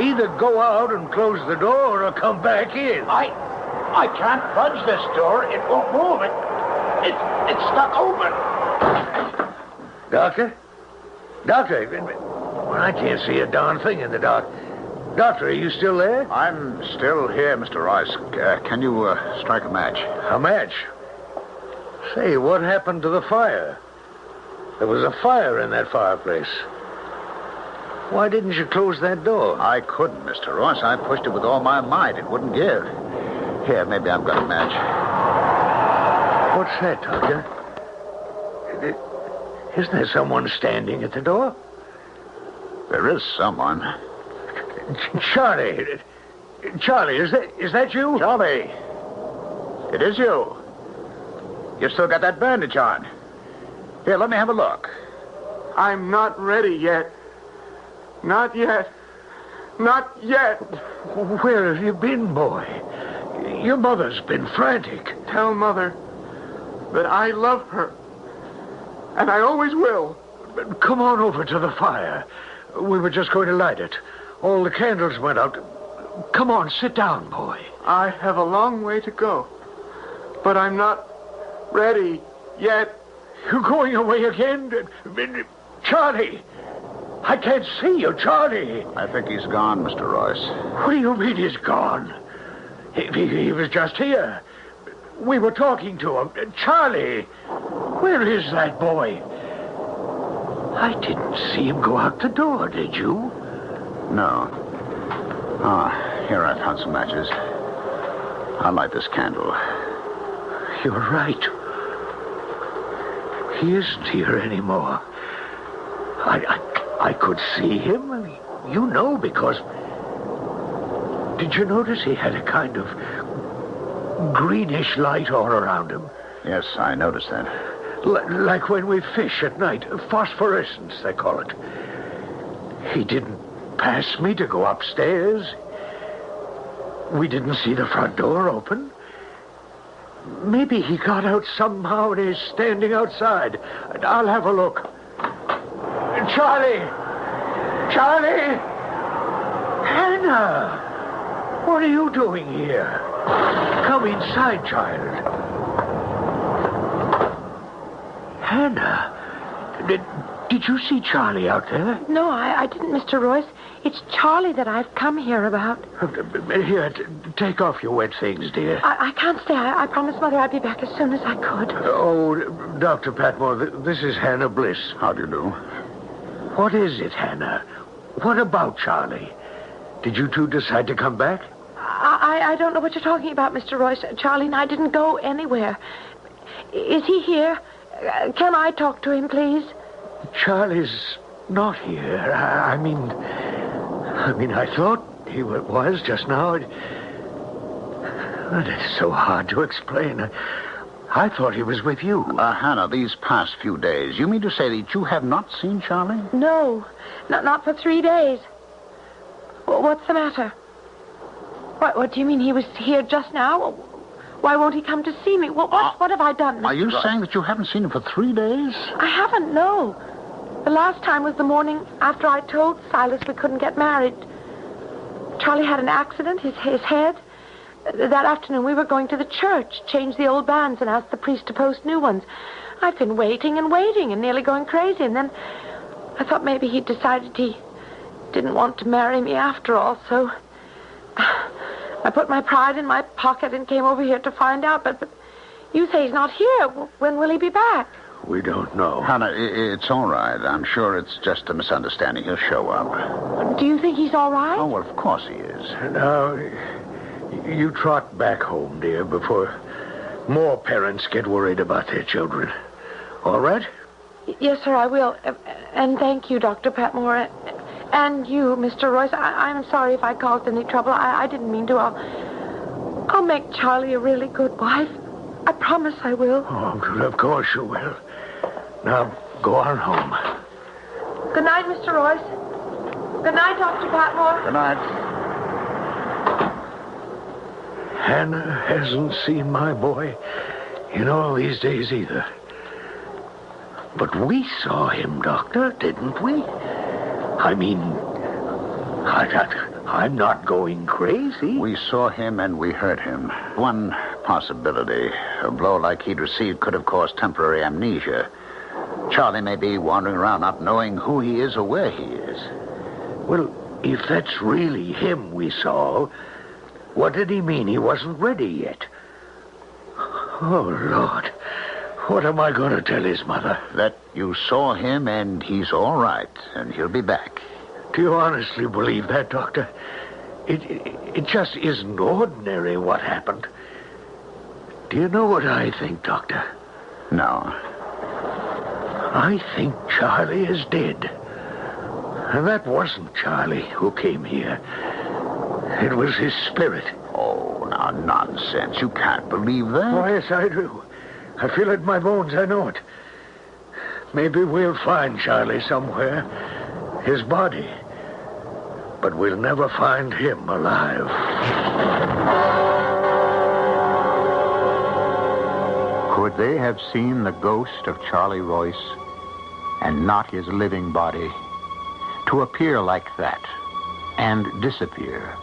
Either go out and close the door or come back in. I can't budge this door. It won't move. It's stuck open. Doctor? Doctor? Well, I can't see a darn thing in the dark. Doctor, are you still there? I'm still here, Mr. Royce. Can you strike a match? A match? Say, what happened to the fire? There was a fire in that fireplace. Why didn't you close that door? I couldn't, Mr. Royce. I pushed it with all my might. It wouldn't give. Here, maybe I've got a match. What's that, Doctor? Isn't there someone standing at the door? There is someone. Charlie. Charlie, is that you? Charlie. It is you. You've still got that bandage on. Here, let me have a look. I'm not ready yet. Not yet. Not yet. Where have you been, boy? Your mother's been frantic. Tell Mother that I love her. And I always will. Come on over to the fire. We were just going to light it. All the candles went out. Come on, sit down, boy. I have a long way to go. But I'm not ready yet. You're going away again? Charlie! I can't see you, Charlie. I think he's gone, Mr. Royce. What do you mean he's gone? He was just here. We were talking to him. Charlie! Where is that boy? I didn't see him go out the door, did you? No. Here, I found some matches. I'll light this candle. You're right. He isn't here anymore. I could see him. I mean, you know, because... Did you notice he had a kind of greenish light all around him? Yes, I noticed that. Like when we fish at night. Phosphorescence, they call it. He didn't pass me to go upstairs. We didn't see the front door open. Maybe he got out somehow and is standing outside. I'll have a look. Charlie! Charlie! Hannah! What are you doing here? Come inside, child. Hannah, did you see Charlie out there? No, I didn't, Mr. Royce. It's Charlie that I've come here about. Here, take off your wet things, dear. I can't stay. I promised Mother I'd be back as soon as I could. Oh, Dr. Patmore, this is Hannah Bliss. How do you do? What is it, Hannah? What about Charlie? Did you two decide to come back? I don't know what you're talking about, Mr. Royce. Charlie and I didn't go anywhere. Is he here? Can I talk to him, please? Charlie's not here. I mean, I thought he was just now. It's so hard to explain. I thought he was with you. Hannah, these past few days, you mean to say that you have not seen Charlie? No, not for 3 days. What's the matter? What do you mean he was here just now? Why won't he come to see me? What have I done, Mr. Are you Royce? saying that you haven't seen him for 3 days? I haven't, no. The last time was the morning after I told Silas we couldn't get married. Charlie had an accident, his head. That afternoon we were going to the church, change the old banns and ask the priest to post new ones. I've been waiting and waiting and nearly going crazy, and then I thought maybe he'd decided he didn't want to marry me after all, so I put my pride in my pocket and came over here to find out, but you say he's not here. When will he be back? We don't know. Hannah, it's all right. I'm sure it's just a misunderstanding. He'll show up. Do you think he's all right? Oh, well, of course he is. Now, you trot back home, dear, before more parents get worried about their children. All right? Yes, sir, I will. And thank you, Dr. Patmore. And you, Mr. Royce. I'm sorry if I caused any trouble. I didn't mean to. I'll make Charlie a really good wife. I promise I will. Oh, of course you will. Now, go on home. Good night, Mr. Royce. Good night, Dr. Patmore. Good night. Hannah hasn't seen my boy in all these days either. But we saw him, Doctor, didn't we? I mean, I'm not going crazy. We saw him and we heard him. One possibility. A blow like he'd received could have caused temporary amnesia. Charlie may be wandering around not knowing who he is or where he is. Well, if that's really him we saw, what did he mean he wasn't ready yet? Oh, Lord. What am I going to tell his mother? That you saw him and he's all right, and he'll be back. Do you honestly believe that, Doctor? It just isn't ordinary what happened. Do you know what I think, Doctor? No. I think Charlie is dead. And that wasn't Charlie who came here. It was his spirit. Oh, now, nonsense. You can't believe that. Oh, yes, I do. I feel it in my bones. I know it. Maybe we'll find Charlie somewhere. His body. But we'll never find him alive. Could they have seen the ghost of Charlie Royce and not his living body? To appear like that and disappear.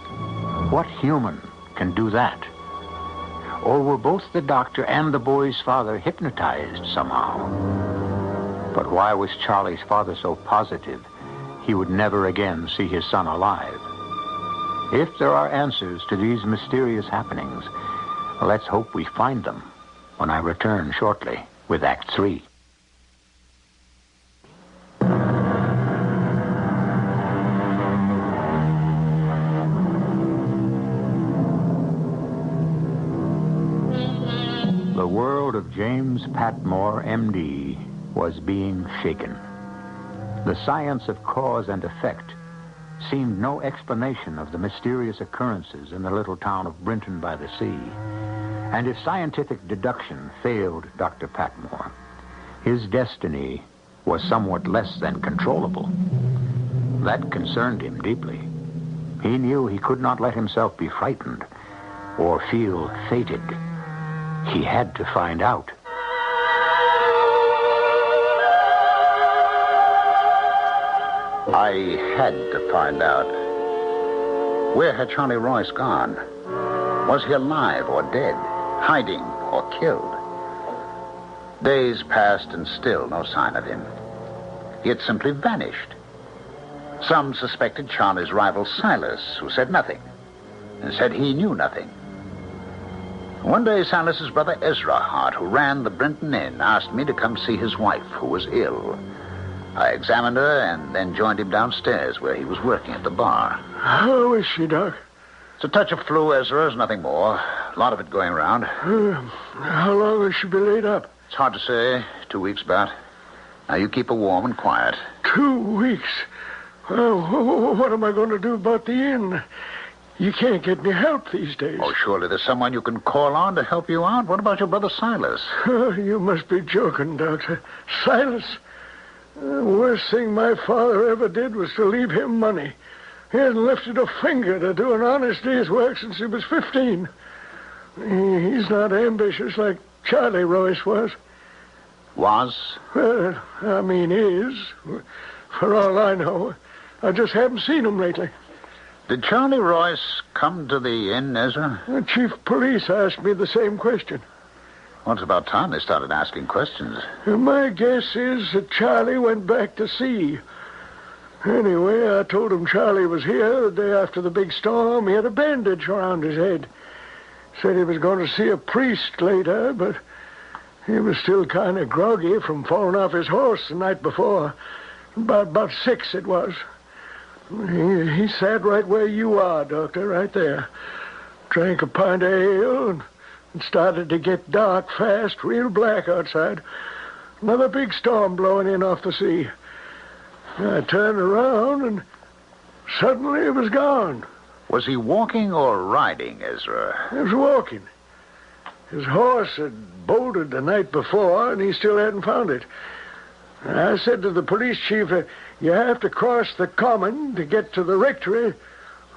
What human can do that? Or were both the doctor and the boy's father hypnotized somehow? But why was Charlie's father so positive he would never again see his son alive? If there are answers to these mysterious happenings, let's hope we find them when I return shortly with Act 3. The world of James Patmore, M.D., was being shaken. The science of cause and effect seemed no explanation of the mysterious occurrences in the little town of Brinton by the sea. And if scientific deduction failed Dr. Patmore, his destiny was somewhat less than controllable. That concerned him deeply. He knew he could not let himself be frightened or feel fated. He had to find out. I had to find out. Where had Charlie Royce gone? Was he alive or dead? Hiding or killed? Days passed and still no sign of him. He had simply vanished. Some suspected Charlie's rival Silas, who said nothing, and said he knew nothing. One day, Silas's brother Ezra Hart, who ran the Brinton Inn, asked me to come see his wife, who was ill. I examined her and then joined him downstairs where he was working at the bar. How is she, Doc? It's a touch of flu, Ezra. There's nothing more. A lot of it going around. How long will she be laid up? It's hard to say. 2 weeks, about. Now, you keep her warm and quiet. 2 weeks? Well, what am I going to do about the inn? You can't get any help these days. Oh, surely there's someone you can call on to help you out. What about your brother Silas? You must be joking, Doctor. Silas? The worst thing my father ever did was to leave him money. He hasn't lifted a finger to do an honest day's work since he was 15. He's not ambitious like Charlie Royce was. Was? Well, I mean is. For all I know. I just haven't seen him lately. Did Charlie Royce come to the inn, Ezra? The chief of police asked me the same question. Well, it's about time they started asking questions. My guess is that Charlie went back to sea. Anyway, I told him Charlie was here the day after the big storm. He had a bandage around his head. Said he was going to see a priest later, but he was still kind of groggy from falling off his horse the night before. About 6 it was. He sat right where you are, Doctor, right there. Drank a pint of ale and started to get dark fast, real black outside. Another big storm blowing in off the sea. I turned around and suddenly it was gone. Was he walking or riding, Ezra? He was walking. His horse had bolted the night before and he still hadn't found it. I said to the police chief, you have to cross the common to get to the rectory.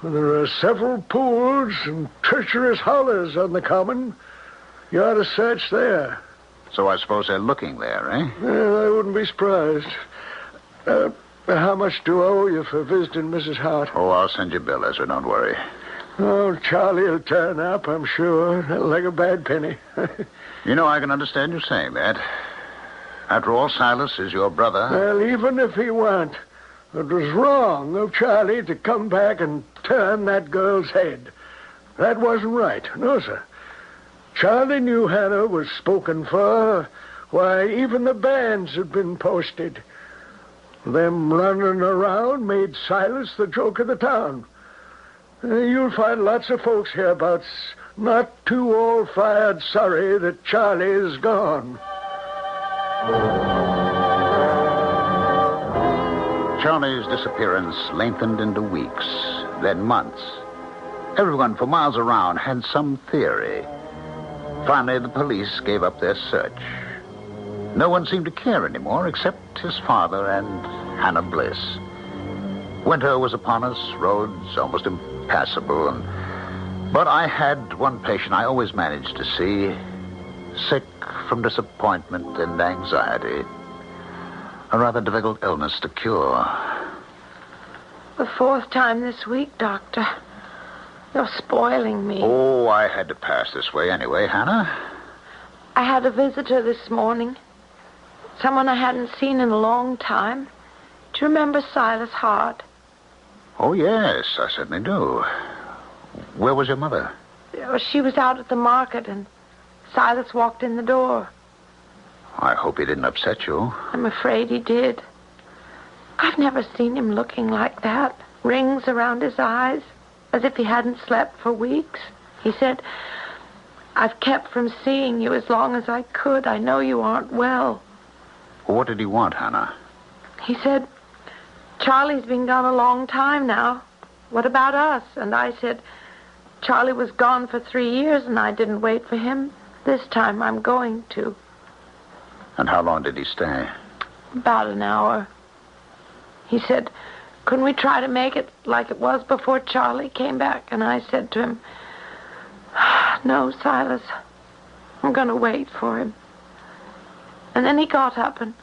There are several pools and treacherous hollows on the common. You ought to search there. So I suppose they're looking there, eh? Well, I wouldn't be surprised. How much do I owe you for visiting Mrs. Hart? Oh, I'll send you a bill, Ezra. Don't worry. Oh, Charlie will turn up, I'm sure. Like a bad penny. You know, I can understand you saying that. After all, Silas is your brother. Well, even if he weren't, it was wrong of Charlie to come back and turn that girl's head. That wasn't right. No, sir. Charlie knew Hannah was spoken for. Why, even the bands had been posted. Them running around made Silas the joke of the town. You'll find lots of folks hereabouts not too all-fired sorry that Charlie is gone. Charlie's disappearance lengthened into weeks, then months. Everyone for miles around had some theory. Finally, the police gave up their search. No one seemed to care anymore except his father and Hannah Bliss. Winter was upon us, roads almost impassable, but I had one patient I always managed to see, sick from disappointment and anxiety. A rather difficult illness to cure. The fourth time this week, Doctor. You're spoiling me. Oh, I had to pass this way anyway, Hannah. I had a visitor this morning. Someone I hadn't seen in a long time. Do you remember Silas Hart? Oh, yes, I certainly do. Where was your mother? She was out at the market, and Silas walked in the door. I hope he didn't upset you. I'm afraid he did. I've never seen him looking like that. Rings around his eyes, as if he hadn't slept for weeks. He said, "I've kept from seeing you as long as I could. I know you aren't well." What did he want, Hannah? He said, "Charlie's been gone a long time now. What about us?" And I said, "Charlie was gone for 3 years, and I didn't wait for him. This time I'm going to." And how long did he stay? About an hour. He said, "Couldn't we try to make it like it was before Charlie came back?" And I said to him, "No, Silas, I'm going to wait for him." And then he got up and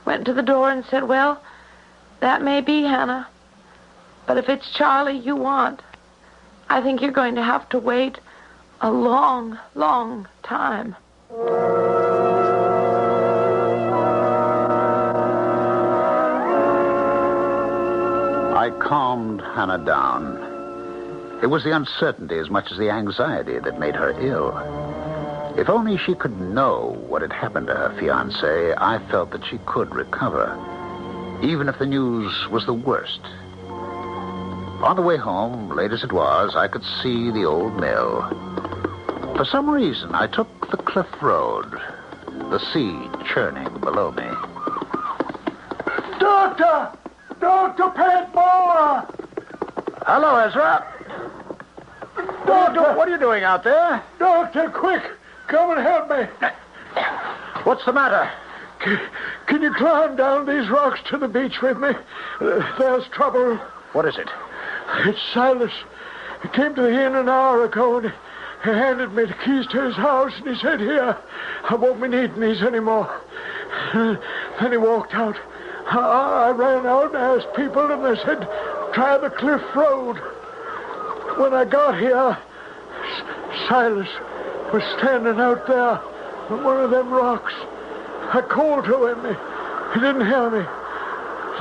went to the door and said, "Well, that may be, Hannah, but if it's Charlie you want, I think you're going to have to wait a long, long time." I calmed Hannah down. It was the uncertainty as much as the anxiety that made her ill. If only she could know what had happened to her fiancé, I felt that she could recover, even if the news was the worst. On the way home, late as it was, I could see the old mill. For some reason, I took the cliff road, the sea churning below me. Doctor! Dr. Padmore! Hello, Ezra. Doctor! What are you doing out there? Doctor, quick! Come and help me. What's the matter? Can you climb down these rocks to the beach with me? There's trouble. What is it? It's Silas. He came to the inn an hour ago, and he handed me the keys to his house, and he said, "Here, I won't be needing these anymore." Then he walked out. I ran out and asked people, and they said, "Try the cliff road." When I got here, Silas was standing out there on one of them rocks. I called to him. He didn't hear me.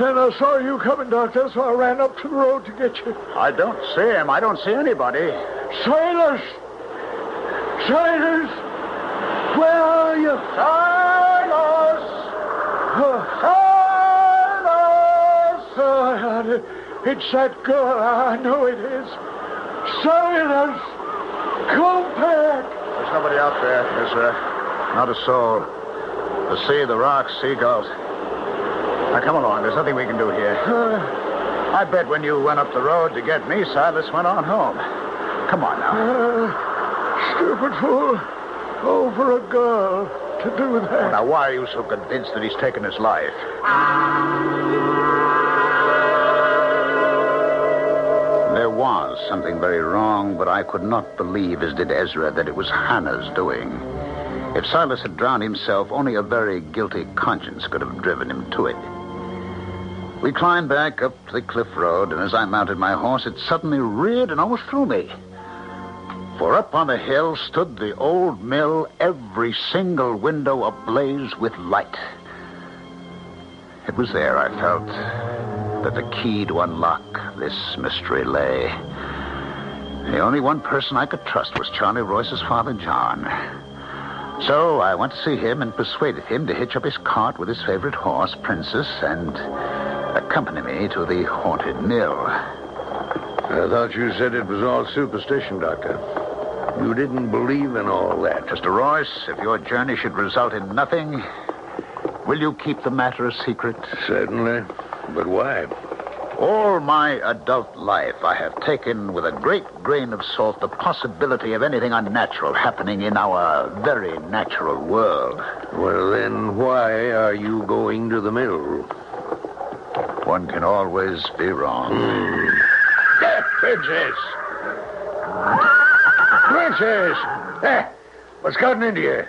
Then I saw you coming, Doctor, so I ran up to the road to get you. I don't see him. I don't see anybody. Silas! Silas! Where are you? Silas! Silas! It's that girl. I know it is. Silas! Come back! There's nobody out there, Ezra. Not a soul. The sea, the rocks, seagulls. Now, come along. There's nothing we can do here. I bet when you went up the road to get me, Silas went on home. Come on now. Stupid fool. Oh, for a girl to do that. Well, now, why are you so convinced that he's taken his life? There was something very wrong, but I could not believe, as did Ezra, that it was Hannah's doing. If Silas had drowned himself, only a very guilty conscience could have driven him to it. We climbed back up the cliff road, and as I mounted my horse, it suddenly reared and almost threw me. For up on the hill stood the old mill, every single window ablaze with light. It was there, I felt, that the key to unlock this mystery lay. The only one person I could trust was Charlie Royce's father, John. So I went to see him and persuaded him to hitch up his cart with his favorite horse, Princess, and accompany me to the haunted mill. I thought you said it was all superstition, Doctor. You didn't believe in all that. Mr. Royce, if your journey should result in nothing, will you keep the matter a secret? Certainly. But why? All my adult life, I have taken with a great grain of salt the possibility of anything unnatural happening in our very natural world. Well, then, why are you going to the mill? One can always be wrong. Princess! Princess! What's gotten into you?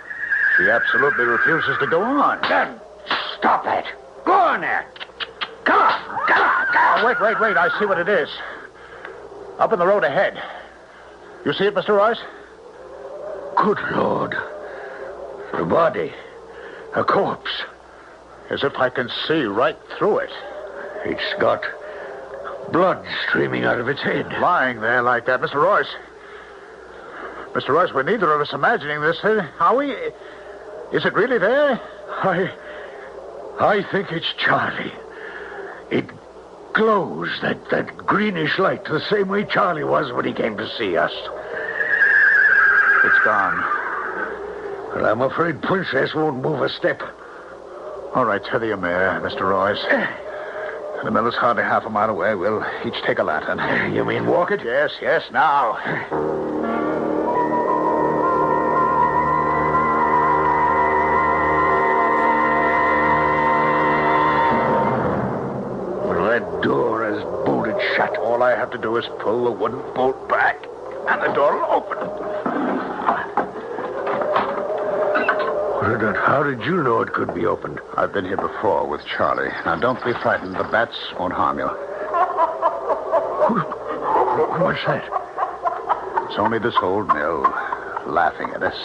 She absolutely refuses to go on. Then stop that. Go on there. Come on. Oh, wait. I see what it is. Up in the road ahead. You see it, Mr. Royce? Good Lord. A body. A corpse. As if I can see right through it. It's got blood streaming out of its head. Lying there like that. Mr. Royce. Mr. Royce, we're neither of us imagining this, are we? Is it really there? I think it's Charlie. It glows, that greenish light, the same way Charlie was when he came to see us. It's gone. Well, I'm afraid Princess won't move a step. All right, tether your mare, Mr. Royce. The mill is hardly half a mile away. We'll each take a lantern. You mean walk it? Yes, now. That door is bolted shut. All I have to do is pull the wooden bolt back, and the door will open. How did you know it could be opened? I've been here before with Charlie. Now, don't be frightened. The bats won't harm you. What's that? It's only this old mill laughing at us.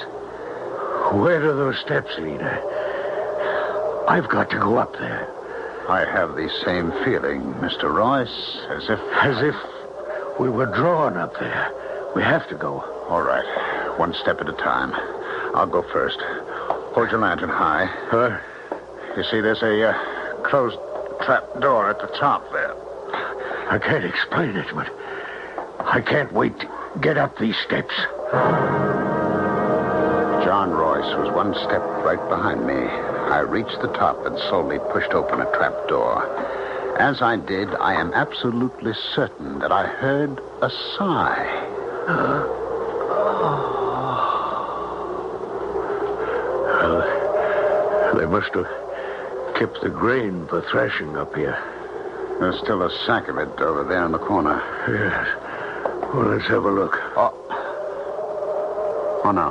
Where do those steps lead? I've got to go up there. I have the same feeling, Mr. Royce, as if we were drawn up there. We have to go. All right. One step at a time. I'll go first. Hold your lantern high. You see, there's a closed trap door at the top there. I can't explain it, but I can't wait to get up these steps. John Royce was one step right behind me. I reached the top and slowly pushed open a trap door. As I did, I am absolutely certain that I heard a sigh. They must have kept the grain for threshing up here. There's still a sack of it over there in the corner. Yes. Well, let's have a look. Oh, no.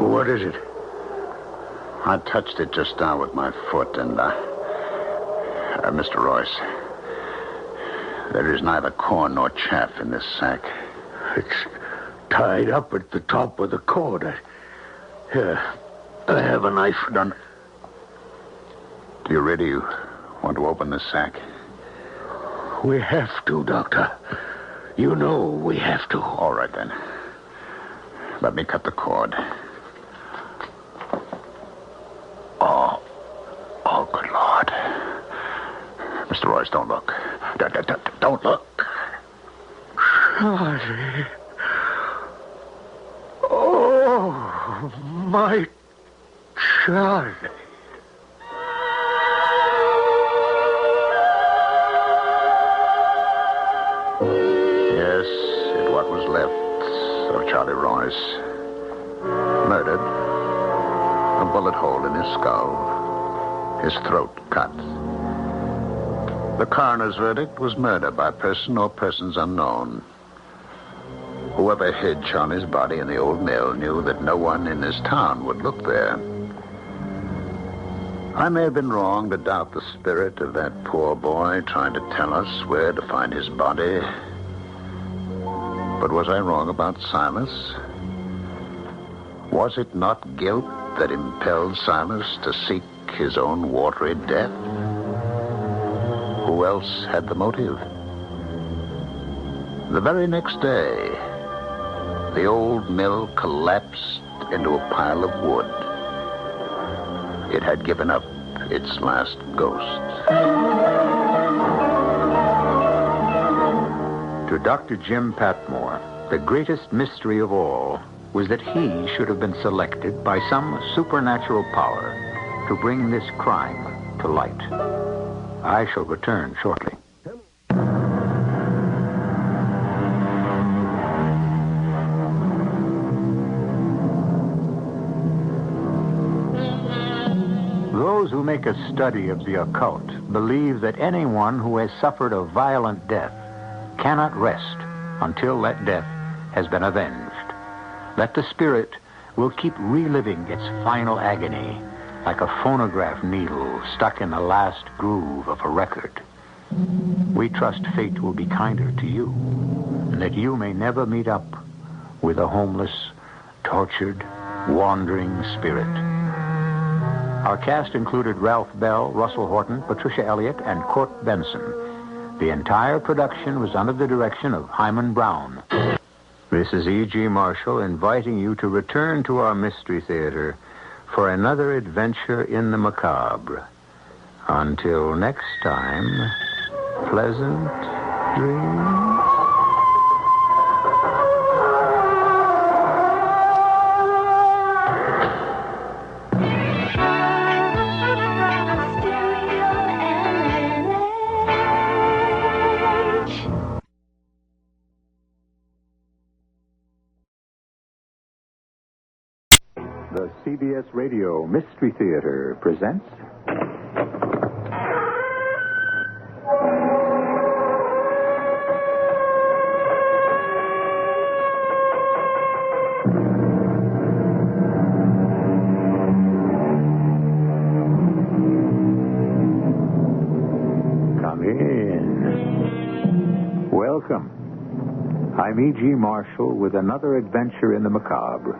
What is it? I touched it just now with my foot, and, Mr. Royce, there is neither corn nor chaff in this sack. It's tied up at the top with a cord. Here, I have a knife. Done. Do you really want to open this sack? We have to, Doctor. You know we have to. All right, then. Let me cut the cord. Oh, good Lord. Mr. Royce, don't look. Don't look. Charlie. Oh, my Charlie. Yes, what was left of Charlie Royce. Murdered. A bullet hole in his skull. His throat cut. The coroner's verdict was murder by person or persons unknown. Whoever hid Charlie's body in the old mill knew that no one in this town would look there. I may have been wrong to doubt the spirit of that poor boy trying to tell us where to find his body. But was I wrong about Silas? Was it not guilt that impelled Silas to seek his own watery death? Who else had the motive? The very next day, the old mill collapsed into a pile of wood. It had given up its last ghost. To Dr. Jim Patmore, the greatest mystery of all was that he should have been selected by some supernatural power to bring this crime to light. I shall return shortly. Those who make a study of the occult believe that anyone who has suffered a violent death cannot rest until that death has been avenged. That the spirit will keep reliving its final agony like a phonograph needle stuck in the last groove of a record. We trust fate will be kinder to you, and that you may never meet up with a homeless, tortured, wandering spirit. Our cast included Ralph Bell, Russell Horton, Patricia Elliott, and Court Benson. The entire production was under the direction of Hyman Brown. This is E.G. Marshall inviting you to return to our Mystery Theater for another adventure in the macabre. Until next time, pleasant dreams. The CBS Radio Mystery Theater presents... Come in. Welcome. I'm E.G. Marshall with another adventure in the macabre.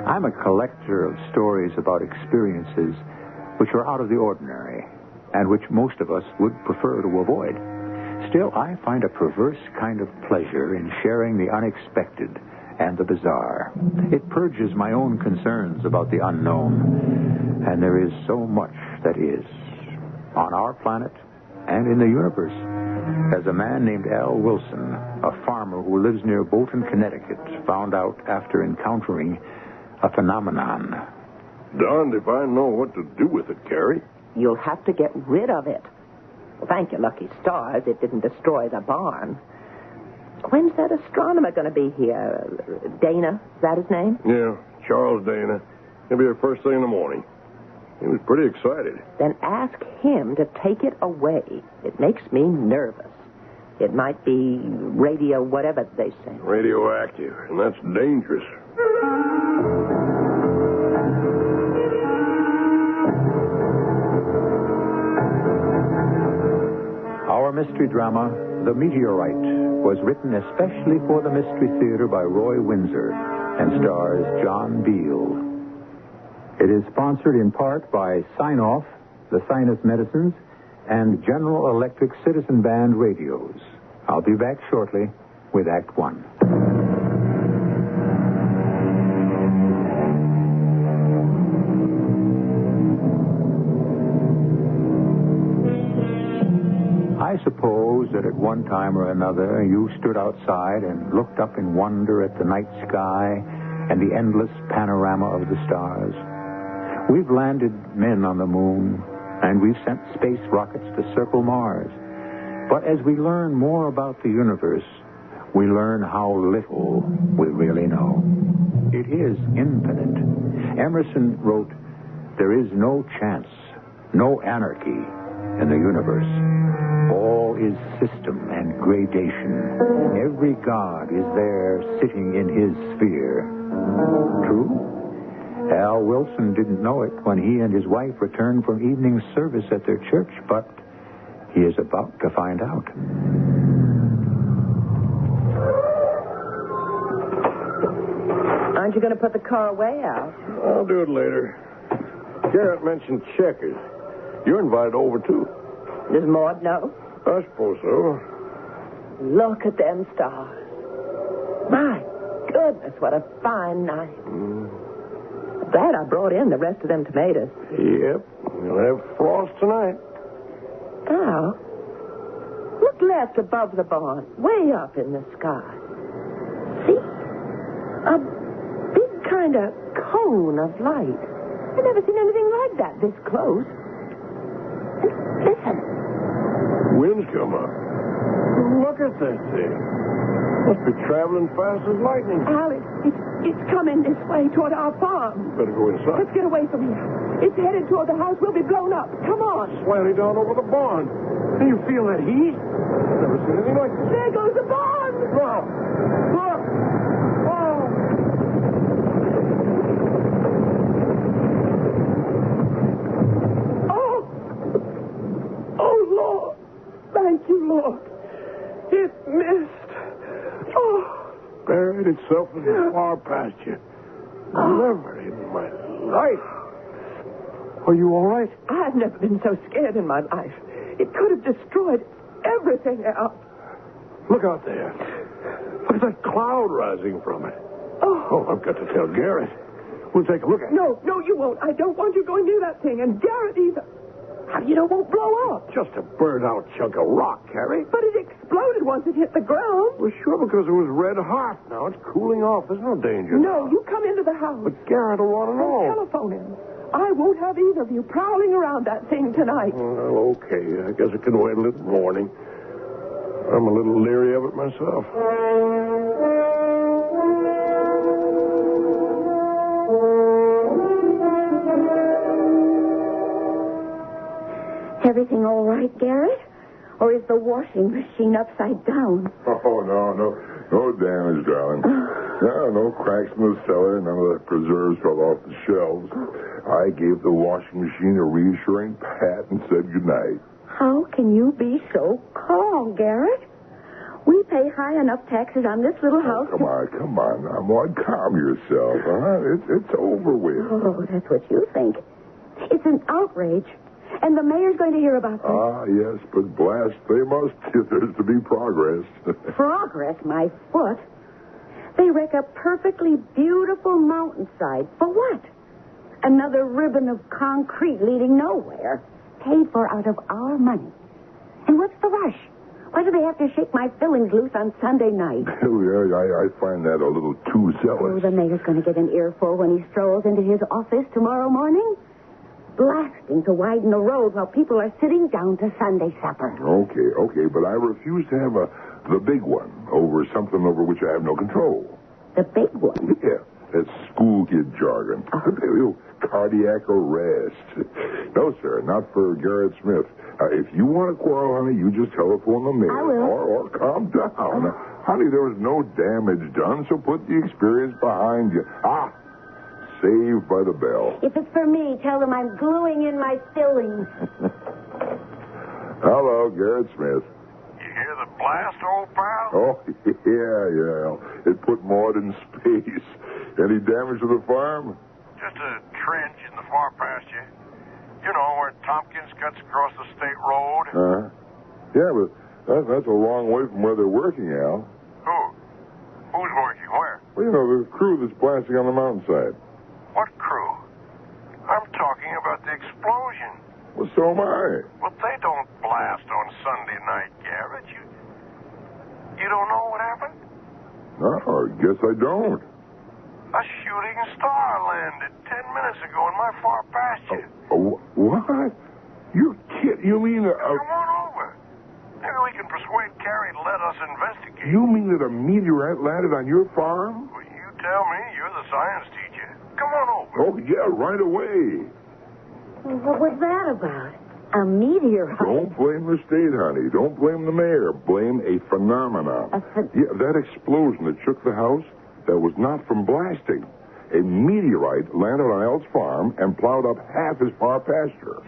I'm a collector of stories about experiences which are out of the ordinary and which most of us would prefer to avoid. Still, I find a perverse kind of pleasure in sharing the unexpected and the bizarre. It purges my own concerns about the unknown, and there is so much that is on our planet and in the universe. As a man named Al Wilson, a farmer who lives near Bolton, Connecticut, found out after encountering a phenomenon. Darned if I know what to do with it, Carrie. You'll have to get rid of it. Thank your lucky stars it didn't destroy the barn. When's that astronomer going to be here? Dana, is that his name? Yeah, Charles Dana. He'll be here first thing in the morning. He was pretty excited. Then ask him to take it away. It makes me nervous. It might be radio whatever they say. Radioactive, and that's dangerous. Our mystery drama, The Meteorite, was written especially for the Mystery Theater by Roy Windsor and stars John Beal. It is sponsored in part by Sign-Off, the Sinus Medicines, and General Electric Citizen Band radios. I'll be back shortly with Act One. I suppose that at one time or another you stood outside and looked up in wonder at the night sky and the endless panorama of the stars. We've landed men on the moon, and we've sent space rockets to circle Mars. But as we learn more about the universe, we learn how little we really know. It is infinite. Emerson wrote, "There is no chance, no anarchy in the universe. All is system and gradation. Every god is there sitting in his sphere." True? Al Wilson didn't know it when he and his wife returned from evening service at their church, but he is about to find out. Aren't you going to put the car away, Al? I'll do it later. Garrett mentioned checkers. You're invited over, too. Does Maud know? I suppose so. Look at them stars. My goodness, what a fine night. Glad I brought in the rest of them tomatoes. Yep. We'll have frost tonight. Al, look left above the barn, way up in the sky. See? A big kind of cone of light. I've never seen anything like that this close. And listen. Wind's come up. Look at that thing. Must be traveling fast as lightning. Al, it's coming this way toward our farm. Better go inside. Let's get away from here. It's headed toward the house. We'll be blown up. Come on. Slanting down over the barn. Can you feel that heat? I've never seen anything like this. There goes the barn. Wow. Look. Oh, Lord. Thank you, Lord. It missed. Oh. Buried itself in the far pasture. Never in my life. Are you all right? I've never been so scared in my life. It could have destroyed everything else. Look out there. Look at that cloud rising from it. Oh, I've got to tell Garrett. We'll take a look at it. No, you won't. I don't want you going near that thing, and Garrett either. How do you know it won't blow up? Just a burned-out chunk of rock, Carrie. But it exploded once it hit the ground. Well, sure, because it was red hot. Now it's cooling off. There's no danger. No, you come into the house. But Garrett will want to know. I'll telephone him. I won't have either of you prowling around that thing tonight. Well, okay. I guess it can wait until morning. I'm a little leery of it myself. Everything all right, Garrett? Or is the washing machine upside down? Oh, no damage, darling. No cracks in the cellar. None of the preserves fell off the shelves. I gave the washing machine a reassuring pat and said goodnight. How can you be so calm, Garrett? We pay high enough taxes on this little house. Come on. Now, Maud, calm yourself, huh? It's over with. Oh, that's what you think. It's an outrage. And the mayor's going to hear about this. Ah, yes, but blast, they must if there's to be progress. Progress, my foot. They wreck a perfectly beautiful mountainside. For what? Another ribbon of concrete leading nowhere. Paid for out of our money. And what's the rush? Why do they have to shake my fillings loose on Sunday night? I find that a little too zealous. Oh, the mayor's going to get an earful when he strolls into his office tomorrow morning. Blasting to widen the road while people are sitting down to Sunday supper. Okay, but I refuse to have the big one over something over which I have no control. The big one? Yeah, that's school kid jargon. Cardiac arrest. No, sir, not for Garrett Smith. If you want to quarrel, honey, you just telephone the mayor. I will. Or calm down. Honey, there was no damage done, so put the experience behind you. Saved by the bell. If it's for me, tell them I'm gluing in my fillings. Hello, Garrett Smith. You hear the blast, old pal? Oh, yeah. It put Maud in space. Any damage to the farm? Just a trench in the far pasture. You know, where Tompkins cuts across the state road. Yeah, but that's a long way from where they're working, Al. Who? Who's working? Where? Well, the crew that's blasting on the mountainside. What crew? I'm talking about the explosion. Well, so am I. Well, they don't blast on Sunday night, Garrett. You don't know what happened? No, I guess I don't. A shooting star landed 10 minutes ago in my far pasture. What? You're kidding. You mean Come on over. Maybe we can persuade Carrie to let us investigate. You mean that a meteorite landed on your farm? Well, you tell me. You're the science teacher. Come on over. Oh, yeah, right away. What was that about? A meteorite? Don't blame the state, honey. Don't blame the mayor. Blame a phenomenon. Yeah, that explosion that shook the house, that was not from blasting. a meteorite landed on Al's farm and plowed up half his far pasture.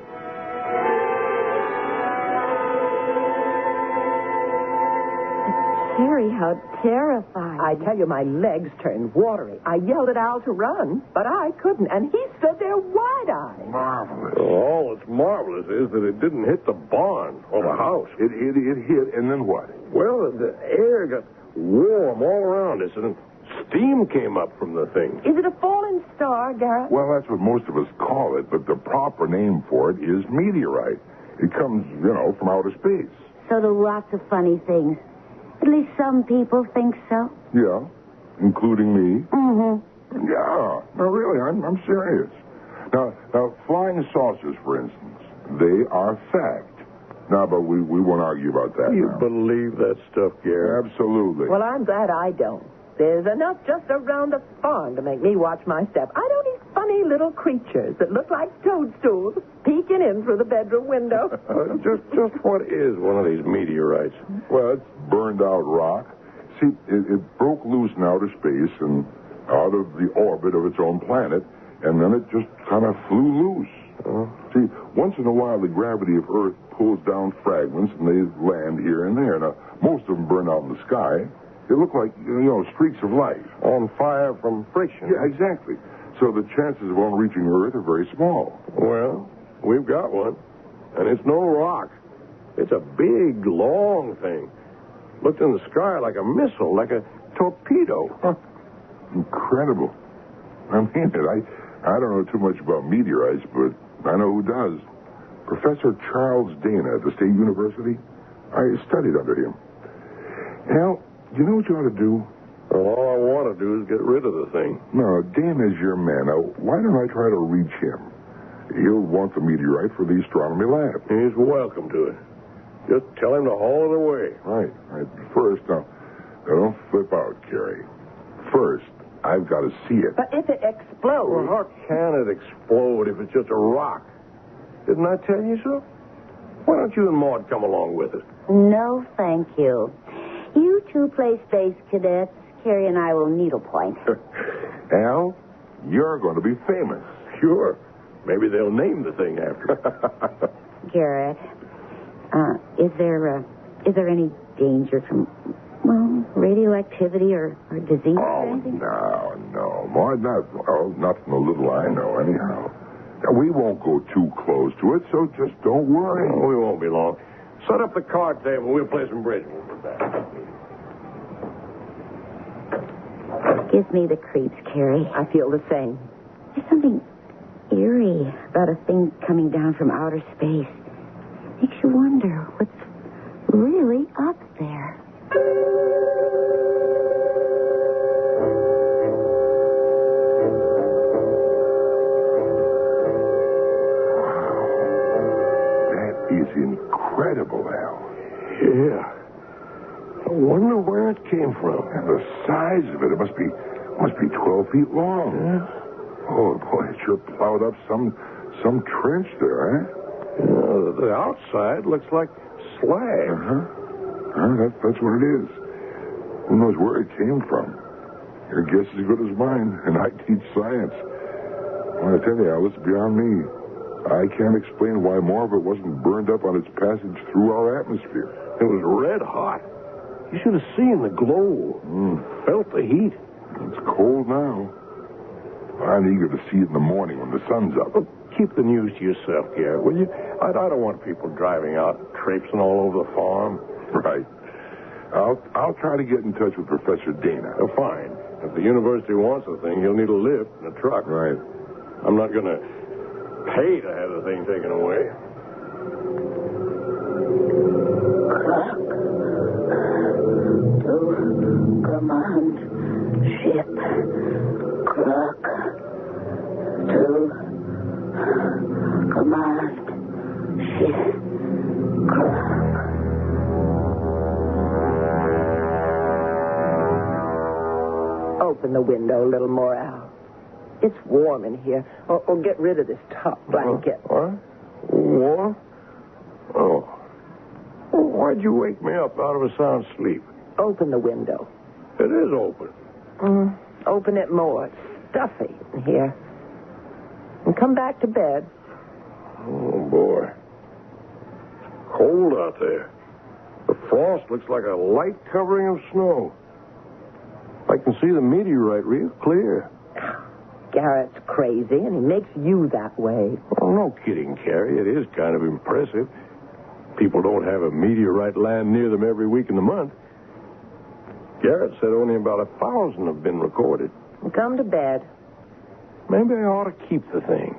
Harry, how terrifying. I tell you, my legs turned watery. I yelled at Al to run, but I couldn't, and he stood there wide-eyed. Marvelous. All that's marvelous is that it didn't hit the barn or the house. It hit, and then what? Well, the air got warm all around us, and steam came up from the thing. Is it a falling star, Garrett? Well, that's what most of us call it, but the proper name for it is meteorite. It comes, from outer space. So do lots of funny things. At least some people think so. Yeah, including me. Mm-hmm. Yeah, no, really, I'm serious. Now, flying saucers, for instance, they are fact. Now, but we won't argue about that. You believe that stuff, Garrett? Absolutely. Well, I'm glad I don't. There's enough just around the farm to make me watch my step. I don't need funny little creatures that look like toadstools peeking in through the bedroom window. Just what is one of these meteorites? Well, it's burned out rock. See, it broke loose in outer space and out of the orbit of its own planet, and then it just kind of flew loose. See, once in a while, the gravity of Earth pulls down fragments, and they land here and there. Now, most of them burn out in the sky. They look like, streaks of light. On fire from friction. Yeah, exactly. So the chances of one reaching Earth are very small. Well, we've got one. And it's no rock. It's a big, long thing. Looked in the sky like a missile, like a torpedo. Huh. Incredible. I mean it. I don't know too much about meteorites, but I know who does. Professor Charles Dana at the State University. I studied under him. Al, you know what you ought to do? Well, all I want to do is get rid of the thing. No, Dana's your man. Now, why don't I try to reach him? He'll want the meteorite for the astronomy lab. He's welcome to it. Just tell him to haul it away. Right. First, now don't flip out, Carrie. First, I've got to see it. But if it explodes... Well, how can it explode if it's just a rock? Didn't I tell you so? Why don't you and Maud come along with us? No, thank you. You two play space cadets. Carrie and I will needlepoint. Al, you're going to be famous. Sure. Maybe they'll name the thing after. Garrett, is there any danger from, radioactivity or disease or anything? No. Maud, not from the little I know, anyhow. Now, we won't go too close to it, so just don't worry. Oh, we won't be long. Set up the card table. We'll play some bridge. We'll be back. Gives me the creeps, Carrie. I feel the same. There's something eerie about a thing coming down from outer space. Makes you wonder what's really up there. That is incredible, Al. Yeah. I wonder where it came from. And the size of it, it must be 12 feet long. Yeah. Oh, boy, it sure plowed up some trench there, eh? Yeah, the outside looks like slag. That's what it is. Who knows where it came from? Your guess is as good as mine, and I teach science. Well, I tell you, Al, it's beyond me. I can't explain why more of it wasn't burned up on its passage through our atmosphere. It was red hot. You should have seen the glow. Felt the heat. It's cold now. I'm eager to see it in the morning when the sun's up. Well, keep the news to yourself, Garrett, will you? I don't want people driving out and traipsing all over the farm. Right. I'll try to get in touch with Professor Dana. Oh, fine. If the university wants the thing, he'll need a lift and a truck. Right. I'm not going to pay to have the thing taken away. To command ship. Clock. To command ship. Clock. Open the window a little more, Al. It's warm in here. Or get rid of this top blanket. What? Warm? Oh. Well, why'd you wake me up out of a sound sleep? Open the window. It is open. Open it more. stuffy in here. And come back to bed. Oh, boy. Cold out there. The frost looks like a light covering of snow. I can see the meteorite real clear. Garrett's crazy, and he makes you that way. Oh, no kidding, Carrie. It is kind of impressive. People don't have a meteorite land near them every week in the month. Garrett said only about 1,000 have been recorded. Well, come to bed. Maybe I ought to keep the thing.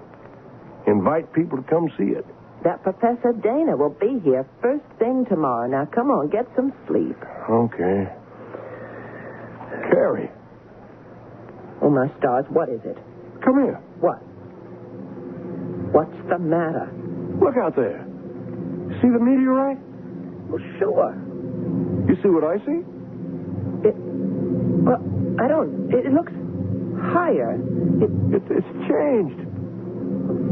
Invite people to come see it. That Professor Dana will be here first thing tomorrow. Now, come on, get some sleep. Okay. Carrie. Oh, my stars, what is it? Come here. What? What's the matter? Look out there. See the meteorite? Well, sure. You see what I see? Well, I don't. It looks higher. It's changed.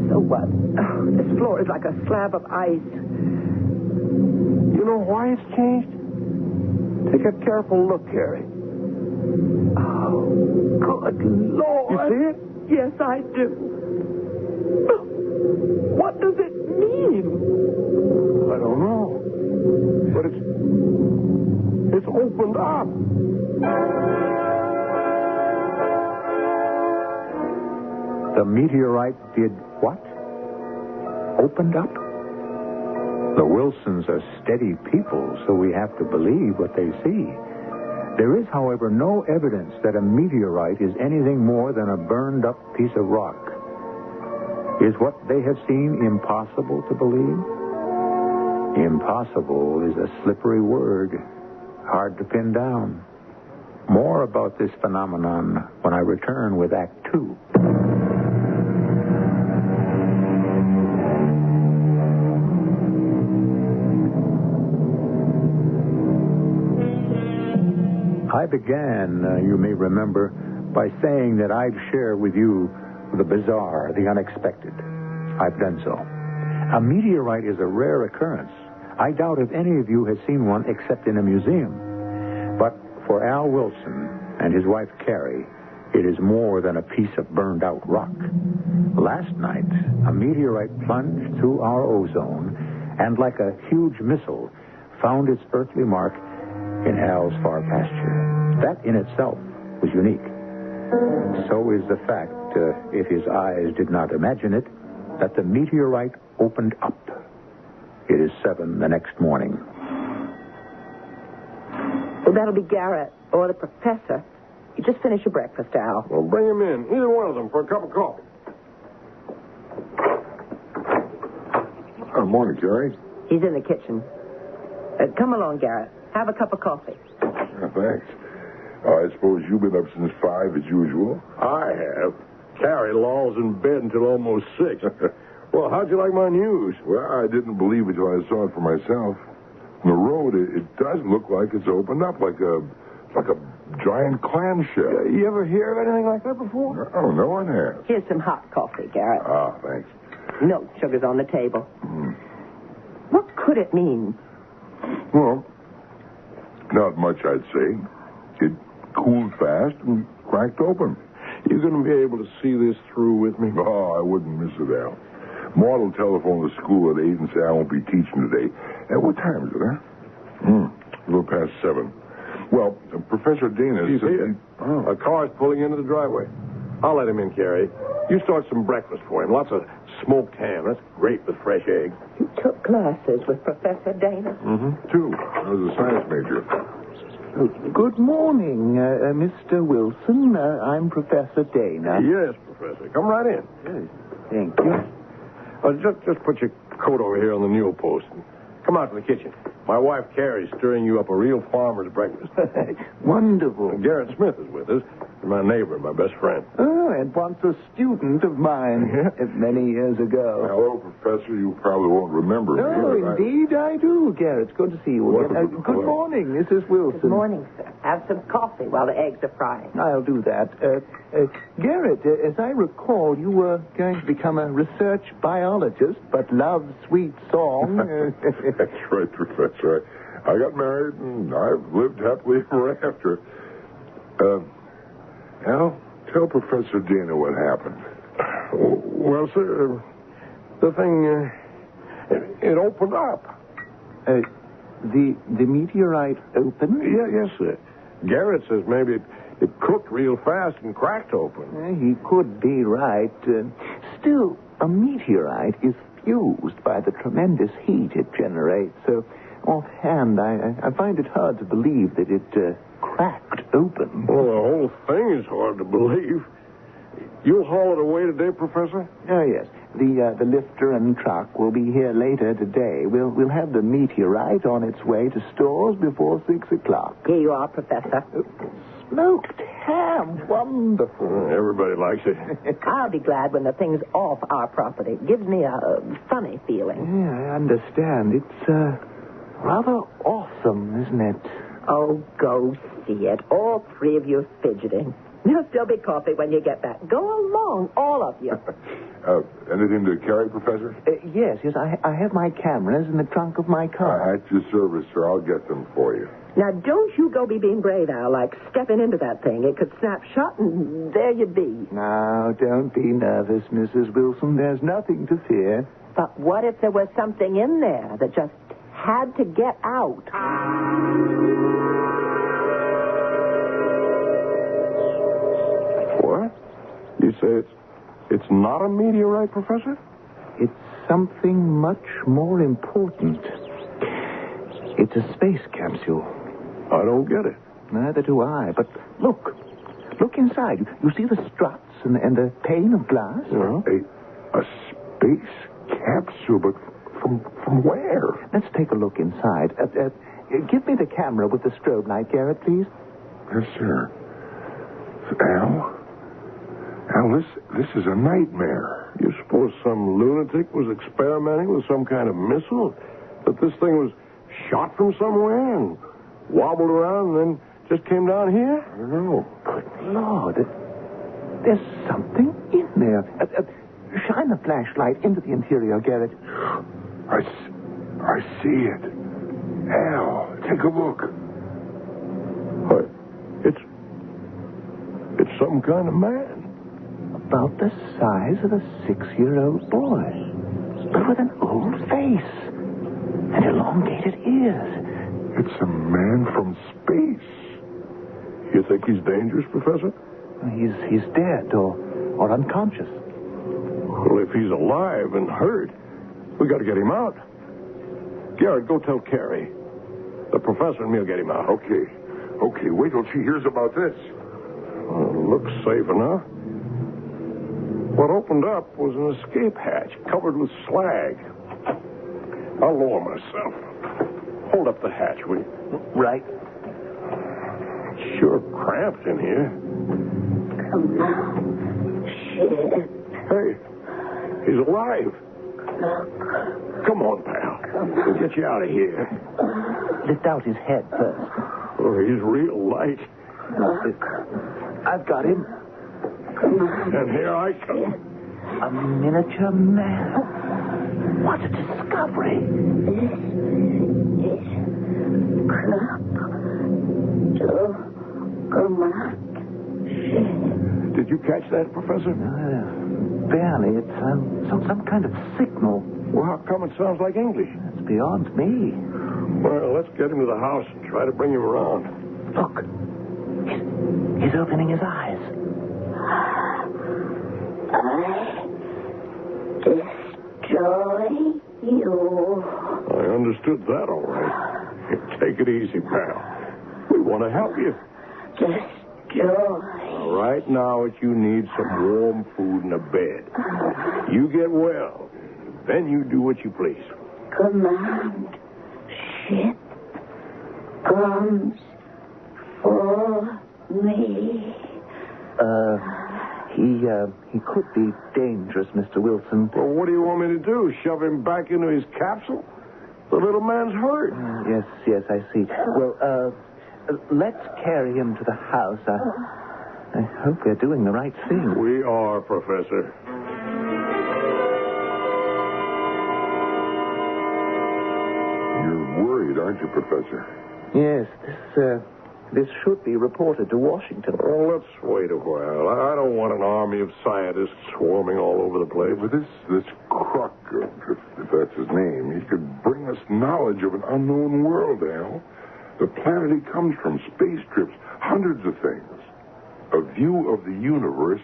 So what? Oh, this floor is like a slab of ice. You know why it's changed? Take a careful look, Carrie. Oh, good Lord. You see it? Yes, I do. What does it mean? I don't know. But it's opened up. The meteorite did what? Opened up? The Wilsons are steady people, so we have to believe what they see. There is, however, no evidence that a meteorite is anything more than a burned-up piece of rock. Is what they have seen impossible to believe? Impossible is a slippery word, hard to pin down. More about this phenomenon when I return with Act 2. I began, you may remember, by saying that I'd share with you the bizarre, the unexpected. I've done so. A meteorite is a rare occurrence. I doubt if any of you has seen one except in a museum. But for Al Wilson and his wife Carrie, it is more than a piece of burned-out rock. Last night, a meteorite plunged through our ozone and, like a huge missile, found its earthly mark in Al's far pasture. That in itself was unique. So is the fact, if his eyes did not imagine it, that the meteorite opened up. It is 7 the next morning. Well, that'll be Garrett or the professor. You just finish your breakfast, Al. Well, bring him in. Either one of them for a cup of coffee. Morning, Carrie. He's in the kitchen. Come along, Garrett. Have a cup of coffee. Thanks. I suppose you've been up since 5 as usual? I have. Carrie lolls in bed until almost 6. Well, how'd you like my news? Well, I didn't believe it till I saw it for myself. From the road, it does look like it's opened up, like a giant clamshell. You ever hear of anything like that before? Oh, no one has. Here's some hot coffee, Garrett. Ah, thanks. No, sugar's on the table. What could it mean? Well, not much, I'd say. It cooled fast and cracked open. You going to be able to see this through with me? Oh, I wouldn't miss it, Al. Maud will telephone the school at 8 and say I won't be teaching today. What time is it, huh? A little past 7. Well, Professor Dana You said... see it? A car's pulling into the driveway. I'll let him in, Carrie. You start some breakfast for him. Lots of smoked ham. That's great with fresh eggs. You took classes with Professor Dana? 2. I was a science major. Good morning, Mr. Wilson. I'm Professor Dana. Yes, Professor. Come right in. Yes, thank you. Just put your coat over here on the mule post. Come out to the kitchen. My wife, Carrie's stirring you up a real farmer's breakfast. Wonderful. Garrett Smith is with us. My neighbor, my best friend. Oh, and once a student of mine many years ago. Hello, Professor. You probably won't remember me. Oh, indeed I do, Garrett. It's good to see you again. Good morning, Mrs. Wilson. Good morning, sir. Have some coffee while the eggs are frying. I'll do that. Garrett, as I recall, you were going to become a research biologist, but love sweet song. That's right, Professor. I got married, and I've lived happily ever after. Al, Tell Professor Dana what happened. Well, sir, the thing, it opened up. The meteorite opened? Yes, sir. Garrett says maybe it cooked real fast and cracked open. He could be right. Still, a meteorite is fused by the tremendous heat it generates. So, offhand, I find it hard to believe that it cracked open. Well, the whole thing is hard to believe. You'll haul it away today, Professor? Oh, yes. The lifter and truck will be here later today. We'll have the meteorite on its way to stores before 6 o'clock. Here you are, Professor. Smoked ham. Wonderful. Everybody likes it. I'll be glad when the thing's off our property. It gives me a funny feeling. Yeah, I understand. It's rather awesome, isn't it? Oh, go see it. All three of you fidgeting. There'll still be coffee when you get back. Go along, all of you. Anything to carry, Professor? Yes. I have my cameras in the trunk of my car. At your service, sir. I'll get them for you. Now, don't you go be being brave, Al, like stepping into that thing. It could snap shut, and there you'd be. Now, don't be nervous, Mrs. Wilson. There's nothing to fear. But what if there was something in there that just had to get out? What? You say it's not a meteorite, Professor? It's something much more important. It's a space capsule. I don't get it. Neither do I. But look inside. You see the struts and the pane of glass? Yeah. A space capsule, but from where? Let's take a look inside. Give me the camera with the strobe light, Garrett, please. Yes, sir. Al, this is a nightmare. You suppose some lunatic was experimenting with some kind of missile? That this thing was shot from somewhere and wobbled around and then just came down here? I don't know. Good Lord. There's something in there. Shine the flashlight into the interior, Garrett. I see it. Al, take a look. What? It's some kind of man. About the size of a 6-year-old boy. But with an old face. And elongated ears. It's a man from space. You think he's dangerous, Professor? He's dead or unconscious. Well, if he's alive and hurt, we got to get him out. Garrett, go tell Carrie. The professor and me'll get him out. Okay, wait till she hears about this. Looks safe enough. What opened up was an escape hatch covered with slag. I'll lower myself. Hold up the hatch, will you? Right. It's sure cramped in here. Come on, shit. Hey, he's alive. Look. Come on, pal. We'll get you out of here. Lift out his head first. Oh, he's real light. Look. I've got him. Come on. And here I come. A miniature man. What a discovery. This is crap. Come on. Did you catch that, Professor? Barely. It's some kind of signal. Well, how come it sounds like English? It's beyond me. Well, let's get him to the house and try to bring him around. Look. He's opening his eyes. I destroy you. I understood that all right. Take it easy, pal. We want to help you. Destroy. Right now, what you need some warm food and a bed. You get well. Then you do what you please. Command ship comes for me. He could be dangerous, Mr. Wilson. Well, what do you want me to do? Shove him back into his capsule? The little man's hurt. Yes, I see. Well, let's carry him to the house. I hope we're doing the right thing. We are, Professor. You're worried, aren't you, Professor? Yes, This should be reported to Washington. Well, let's wait a while. I don't want an army of scientists swarming all over the place. But this Kruk, if that's his name, he could bring us knowledge of an unknown world, Al. The planet he comes from, space trips, hundreds of things. A view of the universe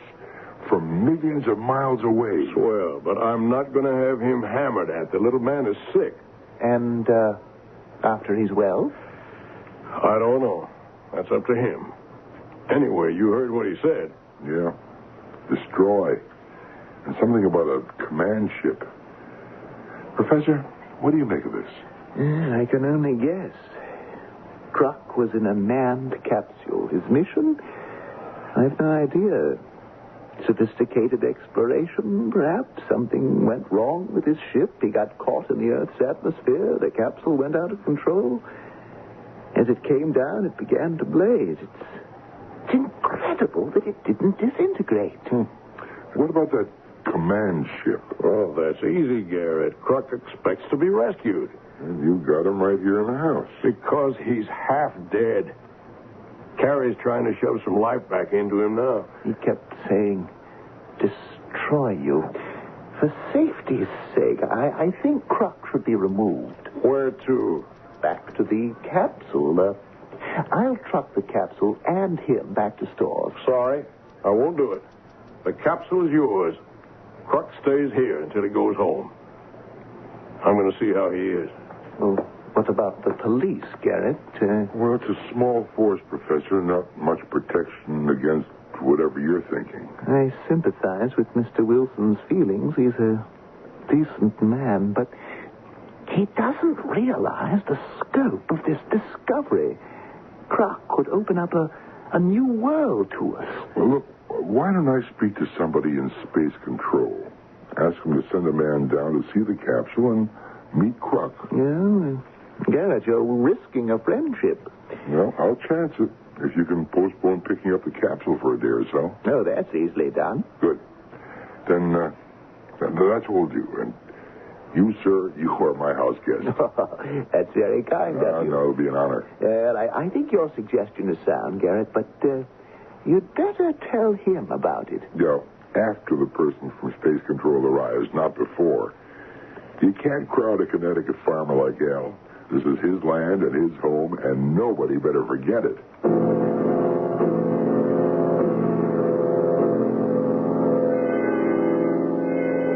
from millions of miles away. Swell, but I'm not going to have him hammered at. The little man is sick. And, after he's well? I don't know. That's up to him. Anyway, you heard what he said. Yeah. Destroy. And something about a command ship. Professor, what do you make of this? I can only guess. Kruk was in a manned capsule. His mission? I have no idea. Sophisticated exploration, perhaps. Something went wrong with his ship. He got caught in the Earth's atmosphere. The capsule went out of control. As it came down, it began to blaze. It's incredible that it didn't disintegrate. What about that command ship? Oh, that's easy, Garrett. Kruk expects to be rescued. And you got him right here in the house. Because he's half dead. Carrie's trying to shove some life back into him now. He kept saying, destroy you. For safety's sake, I think Kruk should be removed. Where to? Back to the capsule. I'll truck the capsule and him back to stores. Sorry, I won't do it. The capsule is yours. Kruk stays here until he goes home. I'm going to see how he is. Well, what about the police, Garrett? Well, it's a small force, Professor. Not much protection against whatever you're thinking. I sympathize with Mr. Wilson's feelings. He's a decent man, but he doesn't realize the scope of this discovery. Kruk could open up a new world to us. Well, look, why don't I speak to somebody in space control? Ask them to send a man down to see the capsule and meet Kruk. Yeah, Garrett, you're risking a friendship. Well, I'll chance it if you can postpone picking up the capsule for a day or so. Oh, that's easily done. Good. Then that's what we'll do. And you, sir, you are my house guest. That's very kind of you. No, it'll be an honor. Well, I think your suggestion is sound, Garrett, but you'd better tell him about it. Yeah, after the person from space control arrives, not before. You can't crowd a Connecticut farmer like Al. This is his land and his home, and nobody better forget it.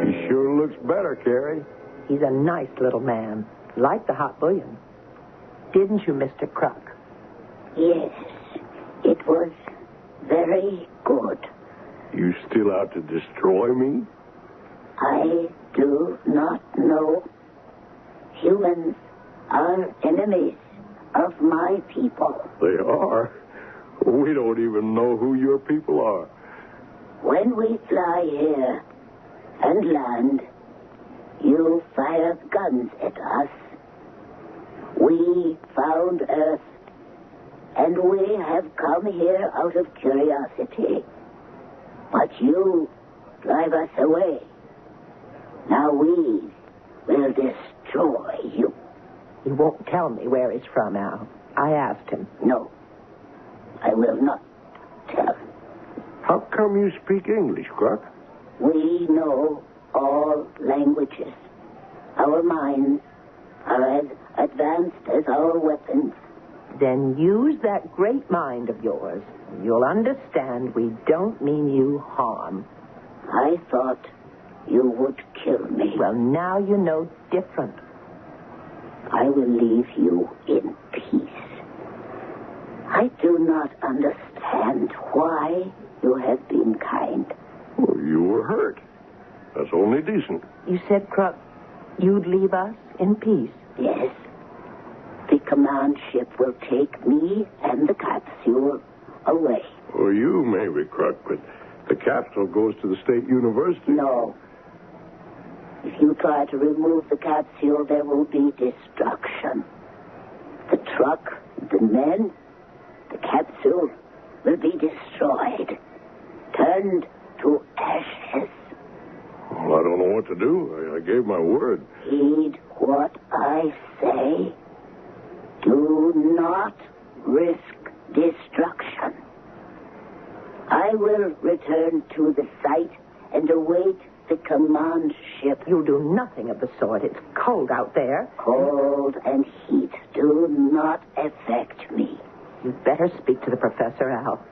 He sure looks better, Carrie. He's a nice little man. Like the hot bouillon. Didn't you, Mr. Kruk? Yes, it was very good. You still out to destroy me? I do not know. Humans are enemies of my people. They are. We don't even know who your people are. When we fly here and land, you fire guns at us. We found Earth, and we have come here out of curiosity. But you drive us away. Now we will destroy you. He won't tell me where he's from, Al. I asked him. No, I will not tell. How come you speak English, Kruk? We know all languages. Our minds are as advanced as our weapons. Then use that great mind of yours. You'll understand we don't mean you harm. I thought you would kill me. Well, now you know different. I will leave you in peace. I do not understand why you have been kind. Well, you were hurt. That's only decent. You said, Kruk, you'd leave us in peace. Yes. The command ship will take me and the capsule away. Well, you maybe, Kruk, but the capsule goes to the state university. No. If you try to remove the capsule, there will be destruction. The truck, the men, the capsule will be destroyed, turned to ashes. Well, I don't know what to do. I gave my word. Heed what I say. Do not risk I will return to the site and await the command ship. You'll do nothing of the sort. It's cold out there. Cold and heat do not affect me. You'd better speak to the professor, Al.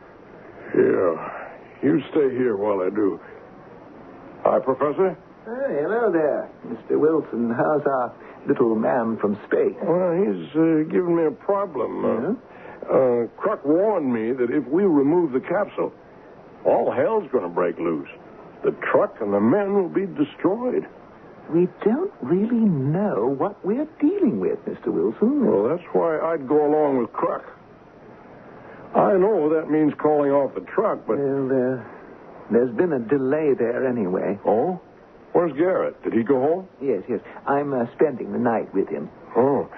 Yeah. You stay here while I do. Hi, Professor. Hey, hello there, Mr. Wilson. How's our little man from space? Well, he's giving me a problem. Kruk warned me that if we remove the capsule, all hell's going to break loose. The truck and the men will be destroyed. We don't really know what we're dealing with, Mr. Wilson. Well, that's why I'd go along with Kruk. I know that means calling off the truck, but... Well, there's been a delay there anyway. Oh? Where's Garrett? Did he go home? Yes. I'm spending the night with him. Oh.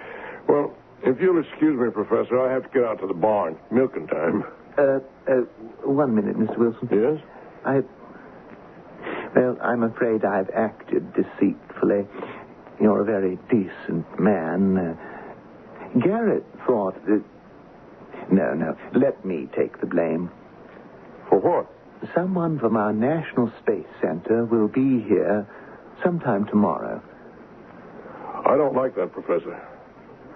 Well, if you'll excuse me, Professor, I have to get out to the barn. Milking time. 1 minute, Mr. Wilson. Yes? Well, I'm afraid I've acted deceitfully. You're a very decent man. Garrett thought that... No. Let me take the blame. For what? Someone from our National Space Center will be here sometime tomorrow. I don't like that, Professor.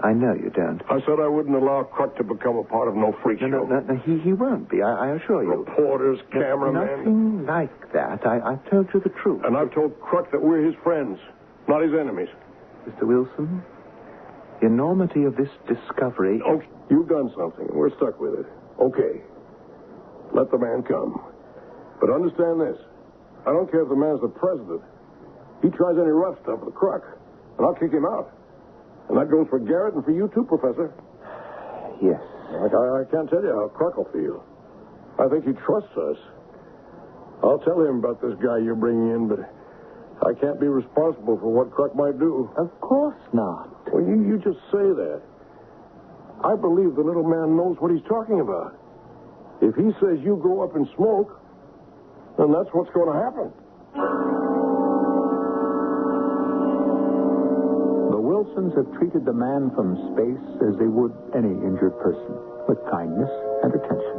I know you don't. I said I wouldn't allow Kruk to become a part of no freak show. No, he won't be, I assure you. Reporters, cameramen. Nothing like that. I've told you the truth. And I've told Kruk that we're his friends, not his enemies. Mr. Wilson, the enormity of this discovery... Okay, you've done something, and we're stuck with it. Okay. Let the man come. But understand this. I don't care if the man's the president. He tries any rough stuff with Kruk, and I'll kick him out. And that goes for Garrett and for you, too, Professor. Yes. I can't tell you how Kruk will feel. I think he trusts us. I'll tell him about this guy you're bringing in, but I can't be responsible for what Kruk might do. Of course not. Well, you just say that. I believe the little man knows what he's talking about. If he says you go up in smoke, then that's what's going to happen. The Wilsons have treated the man from space as they would any injured person, with kindness and attention.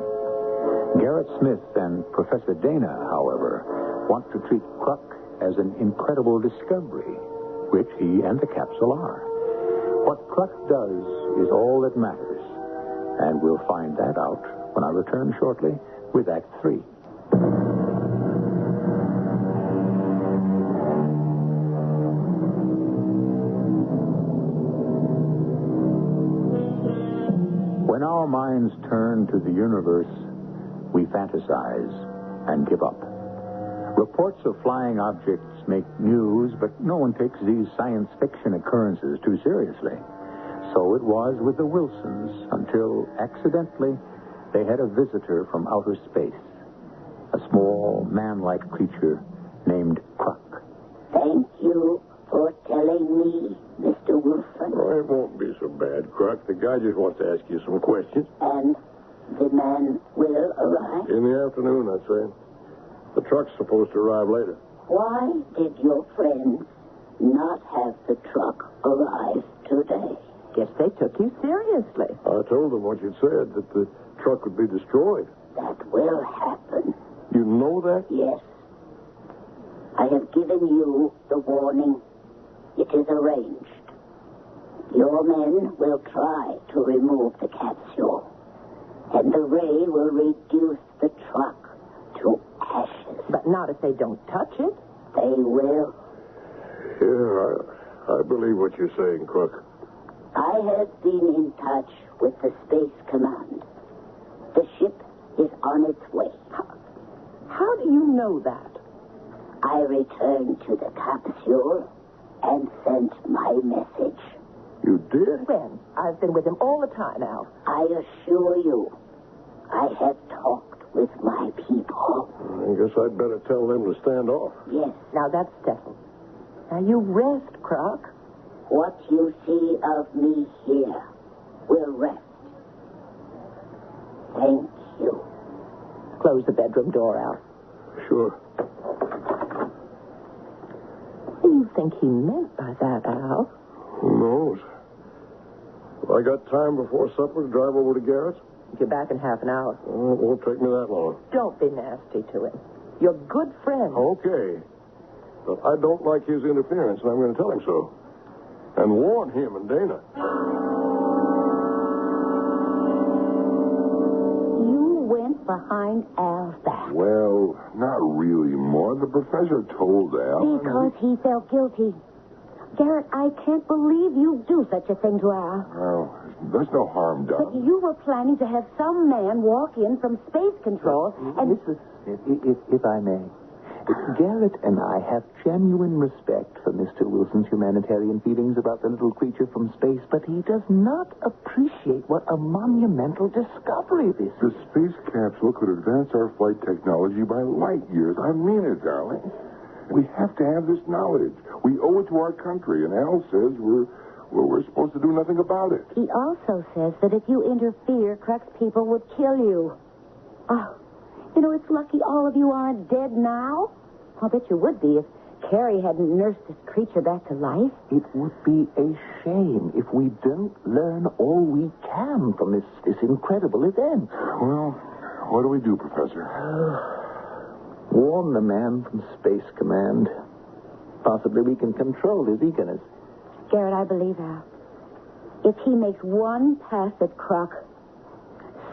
Garrett Smith and Professor Dana, however, want to treat Kruk as an incredible discovery, which he and the capsule are. What Kruk does is all that matters, and we'll find that out when I return shortly with Act 3. When our minds turn to the universe, we fantasize and give up. Reports of flying objects make news, but no one takes these science fiction occurrences too seriously. So it was with the Wilsons until, accidentally, they had a visitor from outer space. A small, man-like creature named Kruk. Thank you for telling me, Mr. Wilson. Oh, it won't be so bad, Kruk. The guy just wants to ask you some questions. And the man will arrive? In the afternoon, I'd say. The truck's supposed to arrive later. Why did your friends not have the truck arrive today? Guess they took you seriously. I told them what you'd said, that the truck would be destroyed. That will happen. You know that? Yes. I have given you the warning. It is arranged. Your men will try to remove the capsule, and the ray will reduce the truck to ashes. But not if they don't touch it. They will. Yeah, I believe what you're saying, Kruk. I have been in touch with the Space Command. The ship is on its way. How do you know that? I returned to the capsule and sent my message. You did? When? I've been with him all the time, Al. I assure you, I have talked with my people. I guess I'd better tell them to stand off. Yes. Now that's settled. Now you rest, Kruk. What you see of me here will rest. Thank you. Close the bedroom door, Al. Sure. What do you think he meant by that, Al? Who knows? Have I got time before supper to drive over to Garrett's? You're back in half an hour. Well, it won't take me that long. Don't be nasty to him. You're good friends. Okay. But I don't like his interference, and I'm going to tell him so. And warn him and Dana. You went behind Al's back. Well, not really, Maud. The professor told Al. Because he felt guilty. Garrett, I can't believe you'd do such a thing to Al. Well, there's no harm done. But you were planning to have some man walk in from space control and... Mrs. Smith, if I may. Garrett and I have genuine respect for Mr. Wilson's humanitarian feelings about the little creature from space, but he does not appreciate what a monumental discovery this is. The space capsule could advance our flight technology by light years. I mean it, darling. We have to have this knowledge. We owe it to our country, and Al says we're supposed to do nothing about it. He also says that if you interfere, Crux people would kill you. Oh, you know, it's lucky all of you aren't dead now. I'll bet you would be if Carrie hadn't nursed this creature back to life. It would be a shame if we don't learn all we can from this incredible event. Well, what do we do, Professor? Warn the man from Space Command. Possibly we can control his eagerness. Garrett, I believe Al. If he makes one pass at Croc,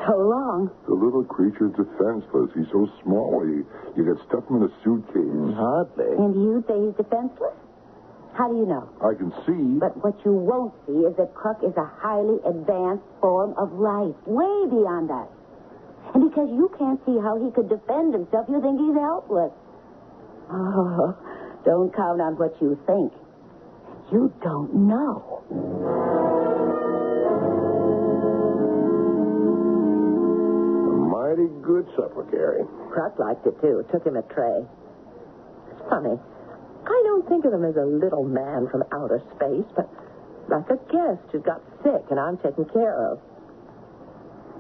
so long. The little creature's defenseless. He's so small, you could stuff him in a suitcase. Hardly. And you say he's defenseless? How do you know? I can see. But what you won't see is that Croc is a highly advanced form of life, way beyond us. And because you can't see how he could defend himself, you think he's helpless. Oh, don't count on what you think. You don't know. Mighty good supper, Carrie. Croc liked it, too. Took him a tray. It's funny. I don't think of him as a little man from outer space, but like a guest who got sick and I'm taking care of.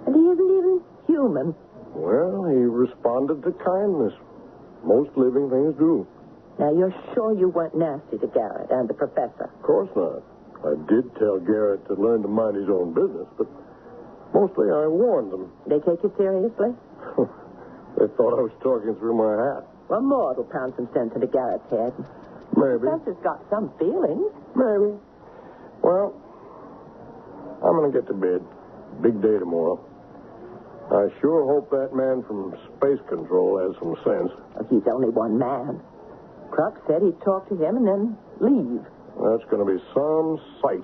And he isn't even human. Well, he responded to kindness. Most living things do. Now, you're sure you weren't nasty to Garrett and the professor? Of course not. I did tell Garrett to learn to mind his own business, but mostly I warned them. They take you seriously? They thought I was talking through my hat. Well, Maud will pound some sense into Garrett's head. Maybe. The professor's got some feelings. Maybe. Well, I'm going to get to bed. Big day tomorrow. I sure hope that man from Space Control has some sense. Well, he's only one man. Crux said he'd talk to him and then leave. That's going to be some sight.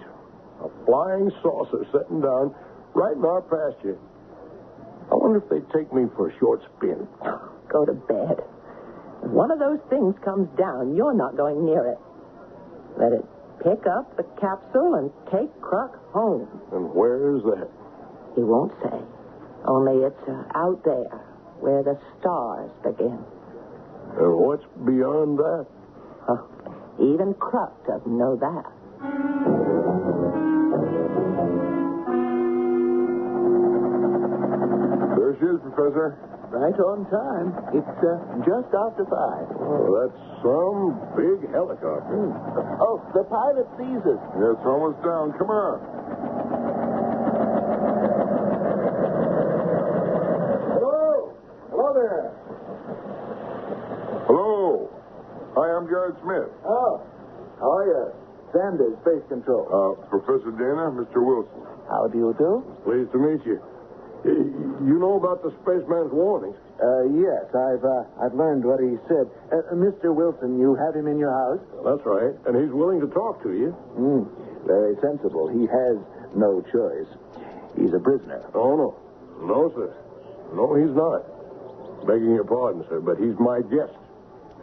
A flying saucer sitting down right in our pasture. I wonder if they'd take me for a short spin. Go to bed. If one of those things comes down, you're not going near it. Let it pick up the capsule and take Crux home. And where's that? He won't say. Only it's out there, where the stars begin. And what's beyond that? Even Crux doesn't know that. There she is, Professor. Right on time. It's just after 5. Oh, that's some big helicopter. Oh, the pilot sees us. Yeah, it's almost down. Come on. Hello? Hello there. Hello. Hi, I'm Garrett Smith. Oh, how are you? Sanders, Space Control. Professor Dana, Mr. Wilson. How do you do? Pleased to meet you. You know about the spaceman's warnings? Yes, I've learned what he said. Mr. Wilson, you have him in your house? That's right. And he's willing to talk to you. Very sensible. He has no choice. He's a prisoner. Oh, no. No, sir. No, he's not. Begging your pardon, sir, but he's my guest.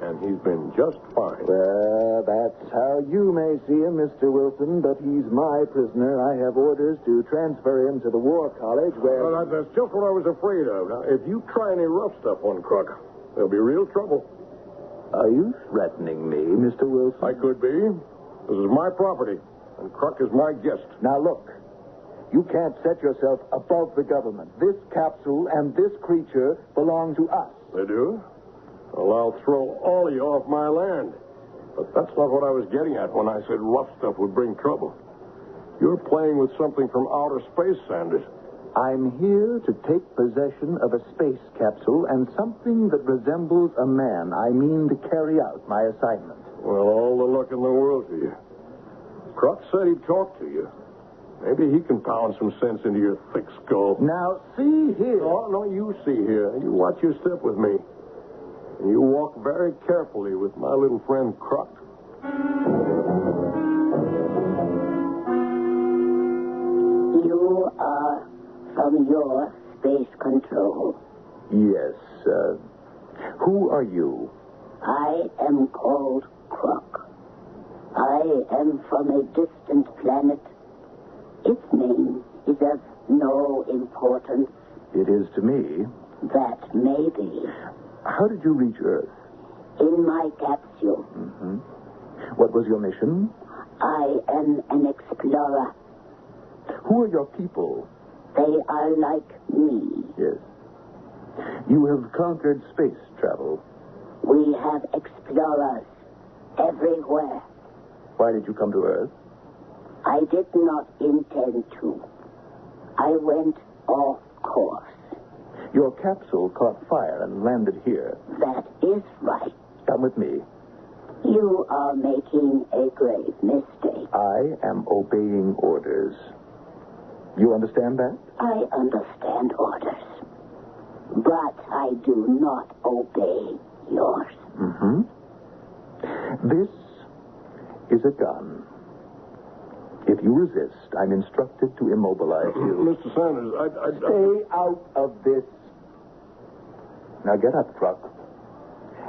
And he's been just fine. Well, that's how you may see him, Mr. Wilson, but he's my prisoner. I have orders to transfer him to the War College where... Well, that's just what I was afraid of. Now, if you try any rough stuff on Croc, there'll be real trouble. Are you threatening me, Mr. Wilson? I could be. This is my property, and Croc is my guest. Now, look. You can't set yourself above the government. This capsule and this creature belong to us. They do? Well, I'll throw all of you off my land. But that's not what I was getting at when I said rough stuff would bring trouble. You're playing with something from outer space, Sanders. I'm here to take possession of a space capsule and something that resembles a man. I mean to carry out my assignment. Well, all the luck in the world to you. Crux said he'd talk to you. Maybe he can pound some sense into your thick skull. Now, see here. No, you see here. You watch your step with me. And you walk very carefully with my little friend Crux. You are from your space control. Yes, who are you? I am called Croc. I am from a distant planet. Its name is of no importance. It is to me. That may be. How did you reach Earth? In my capsule. Mm-hmm. What was your mission? I am an explorer. Who are your people? They are like me. Yes. You have conquered space travel. We have explorers everywhere. Why did you come to Earth? I did not intend to. I went off course. Your capsule caught fire and landed here. That is right. Come with me. You are making a grave mistake. I am obeying orders. You understand that? I understand orders. But I do not obey yours. Mm-hmm. This is a gun. If you resist, I'm instructed to immobilize you. Mr. Sanders, Stay out of this. Now get up, Truck,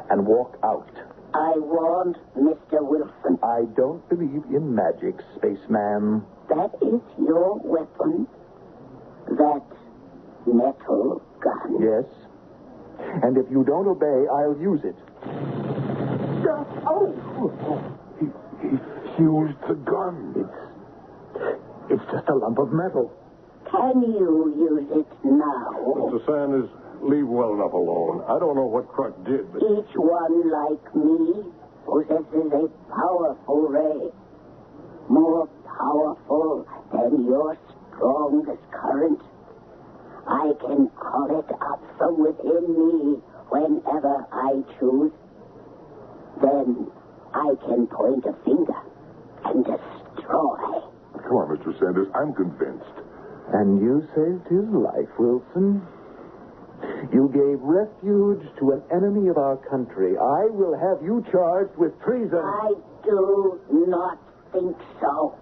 and walk out. I warned Mr. Wilson. I don't believe in magic, spaceman. That is your weapon. That metal gun. Yes. And if you don't obey, I'll use it. He fused the gun. It's just a lump of metal. Can you use it now? Mr. Sanders, leave well enough alone. I don't know what Crux did, but... Each one, like me, possesses a powerful ray. More powerful than your strongest current. I can call it up from within me whenever I choose. Then I can point a finger and destroy. Come on, Mr. Sanders. I'm convinced. And you saved his life, Wilson. You gave refuge to an enemy of our country. I will have you charged with treason. I do not think so.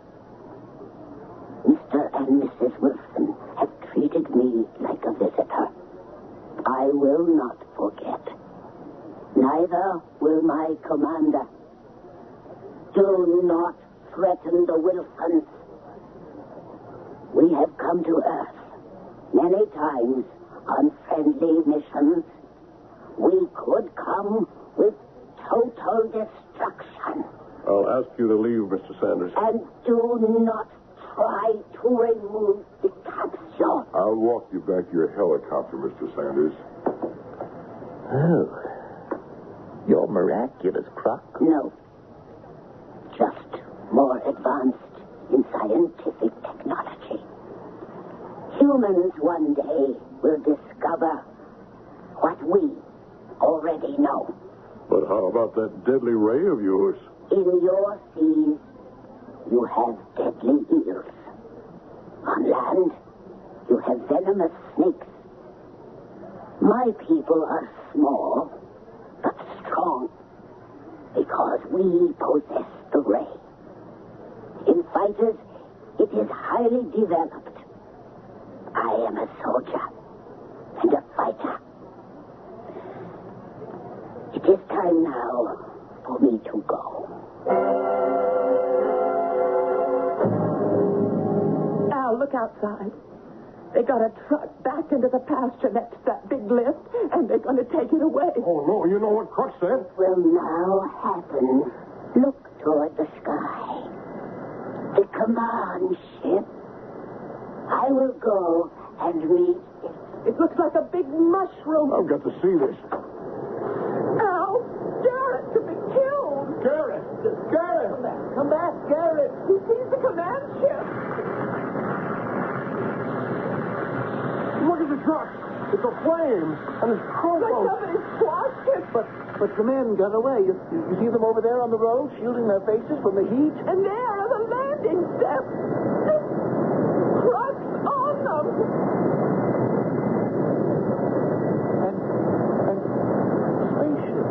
Mr. and Mrs. Wilson have treated me like a visitor. I will not forget. Neither will my commander. Do not threaten the Wilsons. We have come to Earth many times on friendly missions. We could come with total destruction. I'll ask you to leave, Mr. Sanders. And do not try to remove the capsule. I'll walk you back to your helicopter, Mr. Sanders. Oh. You're miraculous, Croc. No. Just more advanced in scientific technology. Humans one day will discover what we already know. But how about that deadly ray of yours? In your seas, you have deadly eels. On land, you have venomous snakes. My people are small, but strong, because we possess the ray. In fighters, it is highly developed. I am a soldier and a fighter. It is time now for me to go. Al, look outside. They got a truck backed into the pasture next to that big lift, and they're going to take it away. Oh, no, you know what Crux said? It will now happen. Look toward the sky. The command ship. I will go and meet it. It looks like a big mushroom. I've got to see this. Al, Garrett could be killed. Garrett! Garrett! Come back, Garrett. He sees the command ship. truck. It's aflame, and it's crumpled. Somebody squashed it. But the men got away. You see them over there on the road, shielding their faces from the heat? And there are the landing steps. Trucks on them. And the spaceship.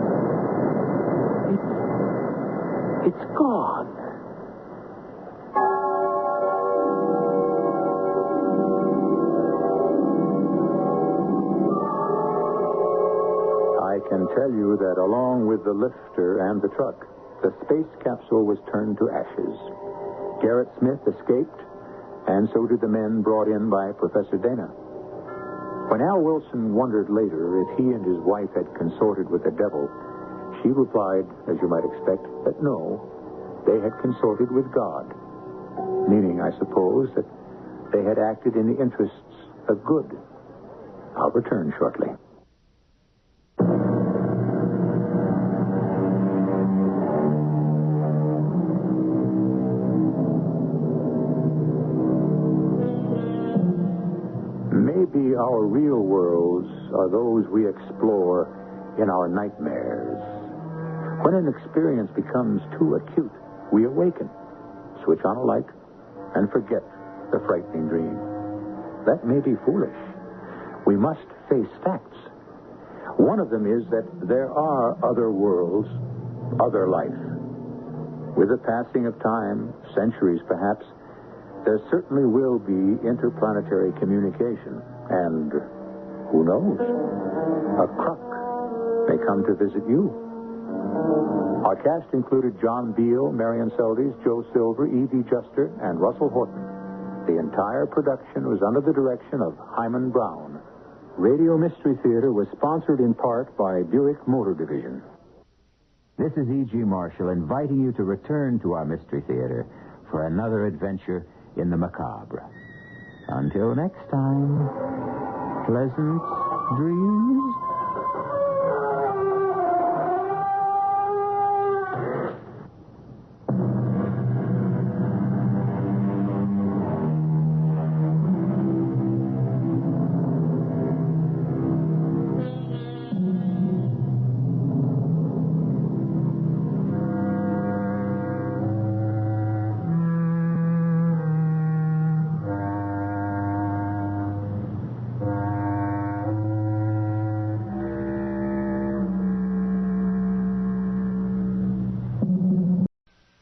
It's gone. I can tell you that along with the lifter and the truck, the space capsule was turned to ashes. Garrett Smith escaped, and so did the men brought in by Professor Dana. When Al Wilson wondered later if he and his wife had consorted with the devil, she replied, as you might expect, that no, they had consorted with God, meaning, I suppose, that they had acted in the interests of good. I'll return shortly. Maybe our real worlds are those we explore in our nightmares. When an experience becomes too acute, we awaken, switch on a light, and forget the frightening dream. That may be foolish. We must face facts. One of them is that there are other worlds, other life. With the passing of time, centuries perhaps, there certainly will be interplanetary communication. And who knows? A crook may come to visit you. Our cast included John Beale, Marion Seldes, Joe Silver, Evie Juster, and Russell Horton. The entire production was under the direction of Hyman Brown. Radio Mystery Theater was sponsored in part by Buick Motor Division. This is E.G. Marshall inviting you to return to our Mystery Theater for another adventure in the macabre. Until next time, pleasant dreams.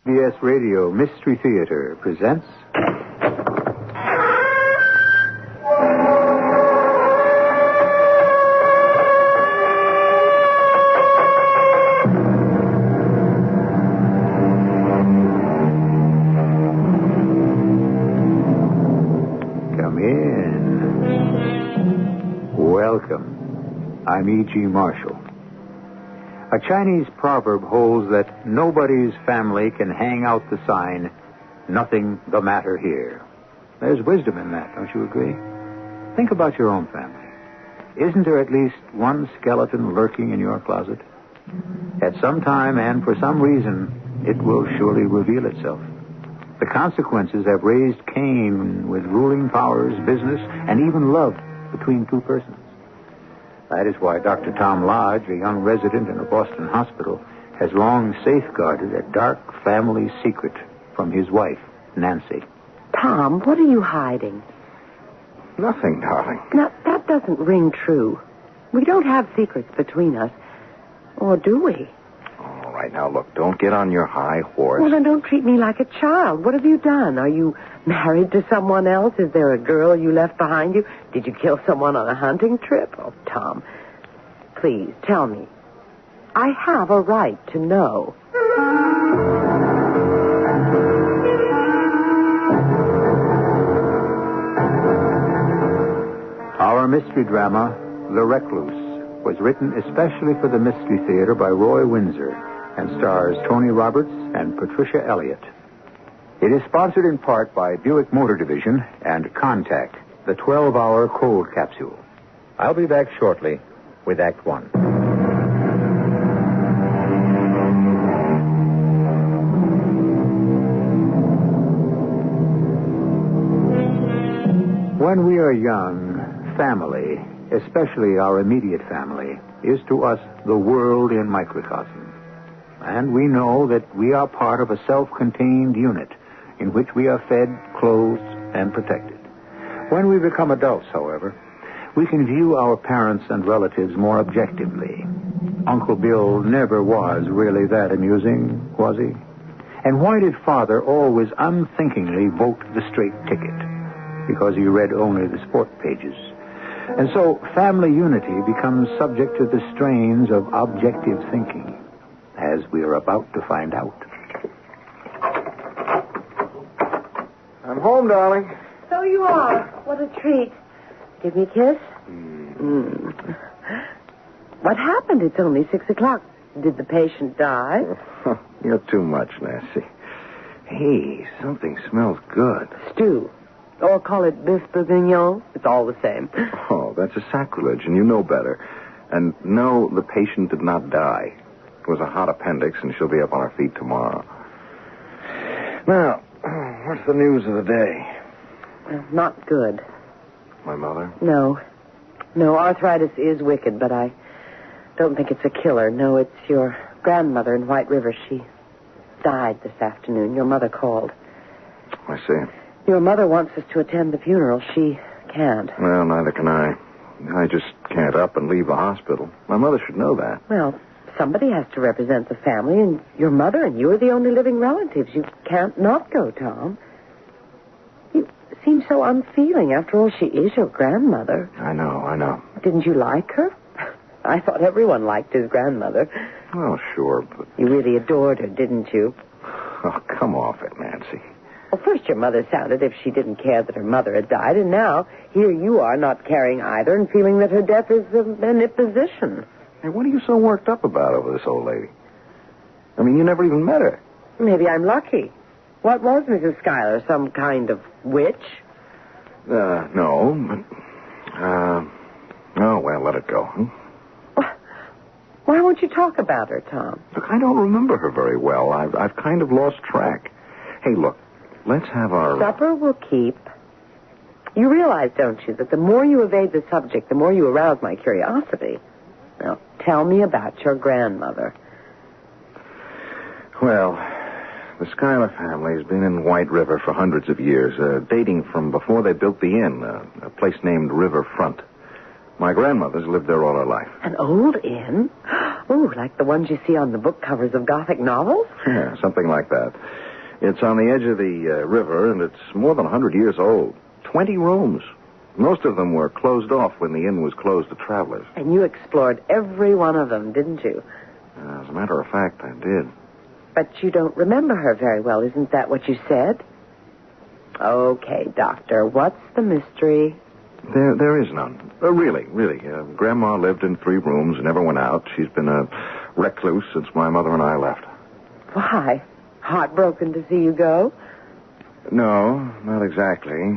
CBS Radio Mystery Theater presents... Come in. Welcome. I'm E.G. Marshall. A Chinese proverb holds that nobody's family can hang out the sign, "Nothing the matter here." There's wisdom in that, don't you agree? Think about your own family. Isn't there at least one skeleton lurking in your closet? At some time and for some reason, it will surely reveal itself. The consequences have raised Cain with ruling powers, business, and even love between two persons. That is why Dr. Tom Lodge, a young resident in a Boston hospital, has long safeguarded a dark family secret from his wife, Nancy. Tom, what are you hiding? Nothing, darling. Now, that doesn't ring true. We don't have secrets between us. Or do we? All right, now, look, don't get on your high horse. Well, then don't treat me like a child. What have you done? Are you married to someone else? Is there a girl you left behind you? Did you kill someone on a hunting trip? Oh, Tom, please, tell me. I have a right to know. Our mystery drama, The Recluse, was written especially for the Mystery Theater by Roy Windsor and stars Tony Roberts and Patricia Elliott. It is sponsored in part by Buick Motor Division and Contact, the 12-hour cold capsule. I'll be back shortly with Act One. When we are young, family, especially our immediate family, is to us the world in microcosm. And we know that we are part of a self-contained unit in which we are fed, clothed, and protected. When we become adults, however, we can view our parents and relatives more objectively. Uncle Bill never was really that amusing, was he? And why did Father always unthinkingly vote the straight ticket? Because he read only the sport pages. And so family unity becomes subject to the strains of objective thinking, as we are about to find out. I'm home, darling. So you are. What a treat. Give me a kiss. What happened? It's only 6 o'clock. Did the patient die? You're too much, Nancy. Hey, something smells good. Stew. Or call it beef bourguignon. It's all the same. Oh, that's a sacrilege, and you know better. And no, the patient did not die. It was a hot appendix, and she'll be up on her feet tomorrow. Now, what's the news of the day? Well, not good. My mother? No, arthritis is wicked, but I don't think it's a killer. No, it's your grandmother in White River. She died this afternoon. Your mother called. I see. Your mother wants us to attend the funeral. She can't. Well, neither can I. I just can't up and leave the hospital. My mother should know that. Well, somebody has to represent the family, and your mother and you are the only living relatives. You can't not go, Tom. You seem so unfeeling. After all, she is your grandmother. I know. Didn't you like her? I thought everyone liked his grandmother. Oh, sure, but... You really adored her, didn't you? Oh, come off it, Nancy. Well, first your mother sounded as if she didn't care that her mother had died, and now here you are not caring either and feeling that her death is an imposition. Hey, what are you so worked up about over this old lady? I mean, you never even met her. Maybe I'm lucky. What was Mrs. Schuyler? Some kind of witch? No, but... Oh, well, let it go. Why won't you talk about her, Tom? Look, I don't remember her very well. I've kind of lost track. Hey, look, let's have our... Supper will keep. You realize, don't you, that the more you evade the subject, the more you arouse my curiosity. Now, tell me about your grandmother. Well, the Schuyler family's been in White River for hundreds of years, dating from before they built the inn, a place named Riverfront. My grandmother's lived there all her life. An old inn? Oh, like the ones you see on the book covers of Gothic novels? Yeah, something like that. It's on the edge of the river, and it's more than 100 years old. 20 rooms. Most of them were closed off when the inn was closed to travelers. And you explored every one of them, didn't you? As a matter of fact, I did. But you don't remember her very well. Isn't that what you said? Okay, Doctor, what's the mystery? There is none. Really. Grandma lived in 3 rooms, never went out. She's been a recluse since my mother and I left. Why? Heartbroken to see you go? No, not exactly.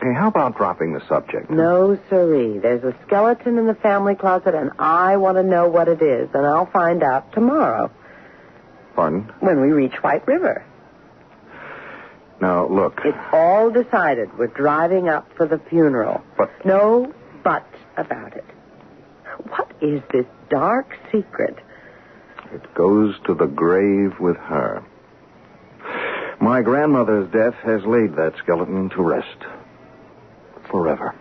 Hey, how about dropping the subject? No, sirree. There's a skeleton in the family closet, and I want to know what it is, and I'll find out tomorrow. Pardon? When we reach White River. Now, look. It's all decided. We're driving up for the funeral. But... No but about it. What is this dark secret? It goes to the grave with her. My grandmother's death has laid that skeleton to rest. Forever.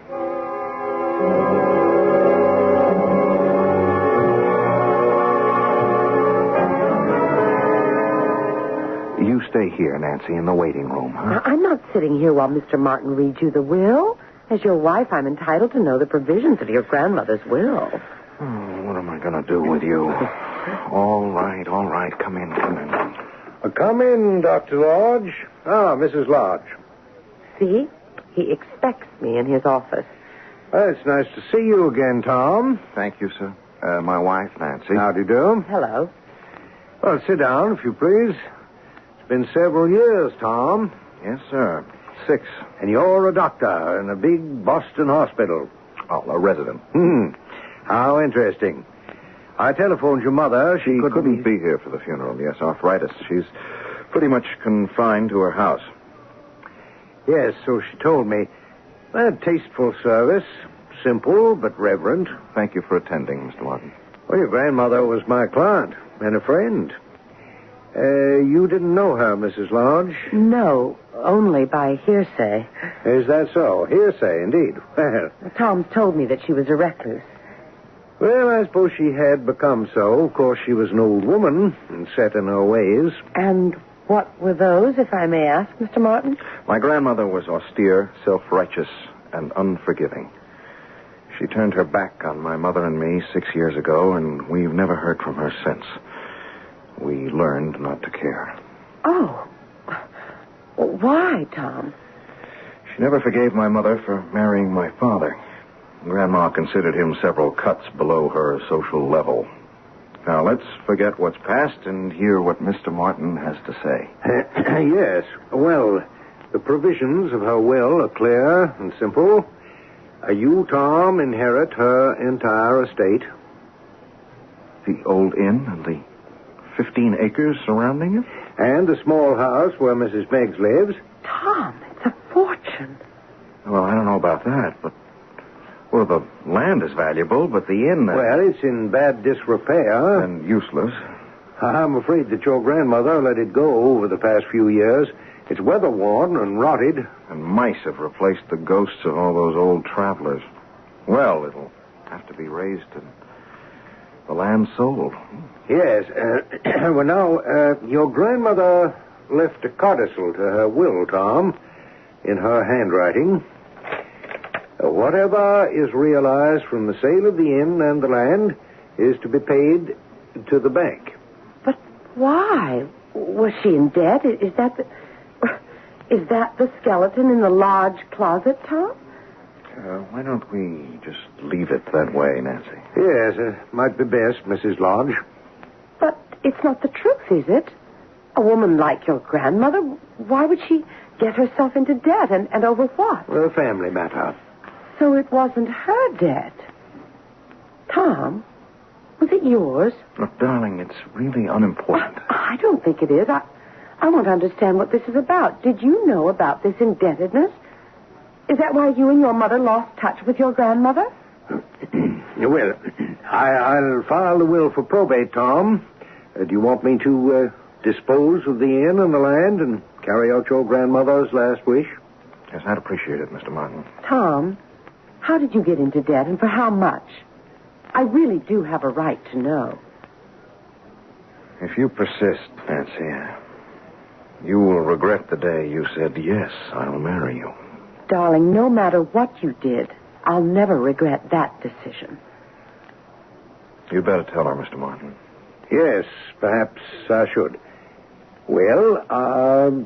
You stay here, Nancy, in the waiting room, huh? Now, I'm not sitting here while Mr. Martin reads you the will. As your wife, I'm entitled to know the provisions of your grandmother's will. Oh, what am I going to do with you? All right. Come in. Come in, Dr. Lodge. Ah, Mrs. Lodge. See? He expects me in his office. Well, it's nice to see you again, Tom. Thank you, sir. My wife, Nancy. How do you do? Hello. Well, sit down, if you please. It's been several years, Tom. Yes, sir. 6. And you're a doctor in a big Boston hospital. Oh, a resident. How interesting. I telephoned your mother. She couldn't be here for the funeral. Yes, arthritis. She's pretty much confined to her house. Yes, so she told me. A tasteful service. Simple, but reverent. Thank you for attending, Mr. Martin. Well, your grandmother was my client and a friend. You didn't know her, Mrs. Lodge? No, only by hearsay. Is that so? Hearsay, indeed. Well, Tom told me that she was a recluse. well, I suppose she had become so. Of course, she was an old woman and set in her ways. And what were those, if I may ask, Mr. Martin? My grandmother was austere, self-righteous, and unforgiving. She turned her back on my mother and me 6 years ago, and we've never heard from her since. We learned not to care. Oh. Why, Tom? She never forgave my mother for marrying my father. Grandma considered him several cuts below her social level. Now, let's forget what's past and hear what Mr. Martin has to say. Yes. Well, the provisions of her will are clear and simple. You, Tom, inherit her entire estate. The old inn and the 15 acres surrounding it? And the small house where Mrs. Meggs lives. Tom, it's a fortune. Well, I don't know about that, but... Well, the land is valuable, but the inn... Well, it's in bad disrepair. And useless. I'm afraid that your grandmother let it go over the past few years. It's weather-worn and rotted. And mice have replaced the ghosts of all those old travelers. Well, it'll have to be raised and the land sold. Yes. Well, now, your grandmother left a codicil to her will, Tom, in her handwriting. Whatever is realized from the sale of the inn and the land is to be paid to the bank. But why? Was she in debt? Is that the skeleton in the large closet, Tom? Why don't we just leave it that way, Nancy? Yes, it might be best, Mrs. Lodge. But it's not the truth, is it? A woman like your grandmother, why would she get herself into debt, and over what? A family matter. So it wasn't her debt. Tom, was it yours? Look, darling, it's really unimportant. I don't think it is. I want to understand what this is about. Did you know about this indebtedness? Is that why you and your mother lost touch with your grandmother? Well, I'll file the will for probate, Tom. Do you want me to dispose of the inn and the land and carry out your grandmother's last wish? Yes, I'd appreciate it, Mr. Martin. Tom, how did you get into debt and for how much? I really do have a right to know. If you persist, Nancy, you will regret the day you said, yes, I'll marry you. Darling, no matter what you did, I'll never regret that decision. You'd better tell her, Mr. Martin. Yes, perhaps I should. Well,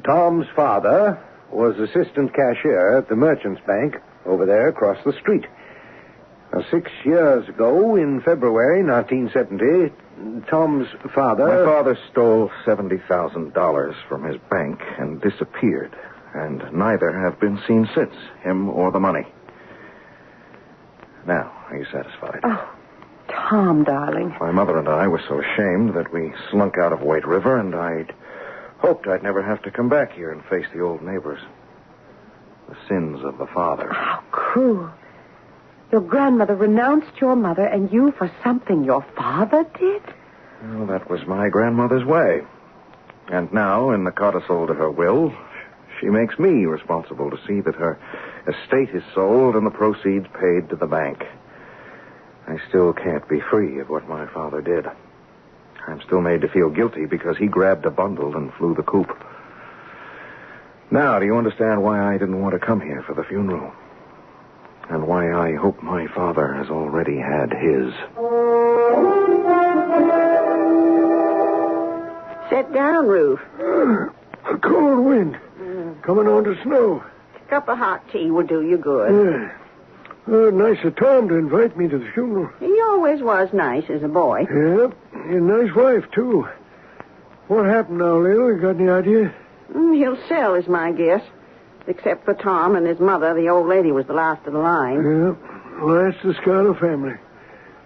Tom's father was assistant cashier at the Merchants Bank over there across the street. 6 years ago, in February 1970, Tom's father... My father stole $70,000 from his bank and disappeared, and neither have been seen since, him or the money. Now, are you satisfied? Oh, Tom, darling. My mother and I were so ashamed that we slunk out of White River, and I'd hoped I'd never have to come back here and face the old neighbors. The sins of the father. How cruel. Your grandmother renounced your mother and you for something your father did? Well, that was my grandmother's way. And now, in the codicil to her will, she makes me responsible to see that her estate is sold and the proceeds paid to the bank. I still can't be free of what my father did. I'm still made to feel guilty because he grabbed a bundle and flew the coop. Now, do you understand why I didn't want to come here for the funeral? And why I hope my father has already had his. Sit down, Ruth. A cold wind. Coming on to snow. A cup of hot tea will do you good. Nice of Tom to invite me to the funeral. He always was nice as a boy. Yeah, and a nice wife, too. What happened now, Lil? You got any idea? He'll sell, is my guess. Except for Tom and his mother, the old lady was the last of the line. Yeah, last of the Schuyler family.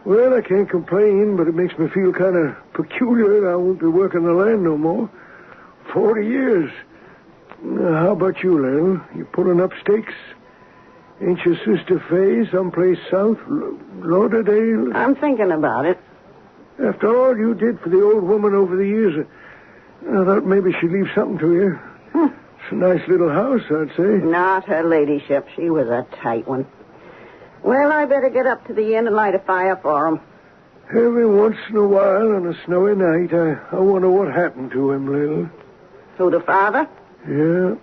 Well, I can't complain, but it makes me feel kind of peculiar that I won't be working the land no more. 40 years. Now, how about you, Lil? You pulling up stakes? Ain't your sister Faye someplace south? Lauderdale? I'm thinking about it. After all you did for the old woman over the years, I thought maybe she'd leave something to you. It's a nice little house, I'd say. Not her ladyship. She was a tight one. Well, I better get up to the inn and light a fire for him. Every once in a while on a snowy night, I wonder what happened to him, Lil. Who, the father? Yeah.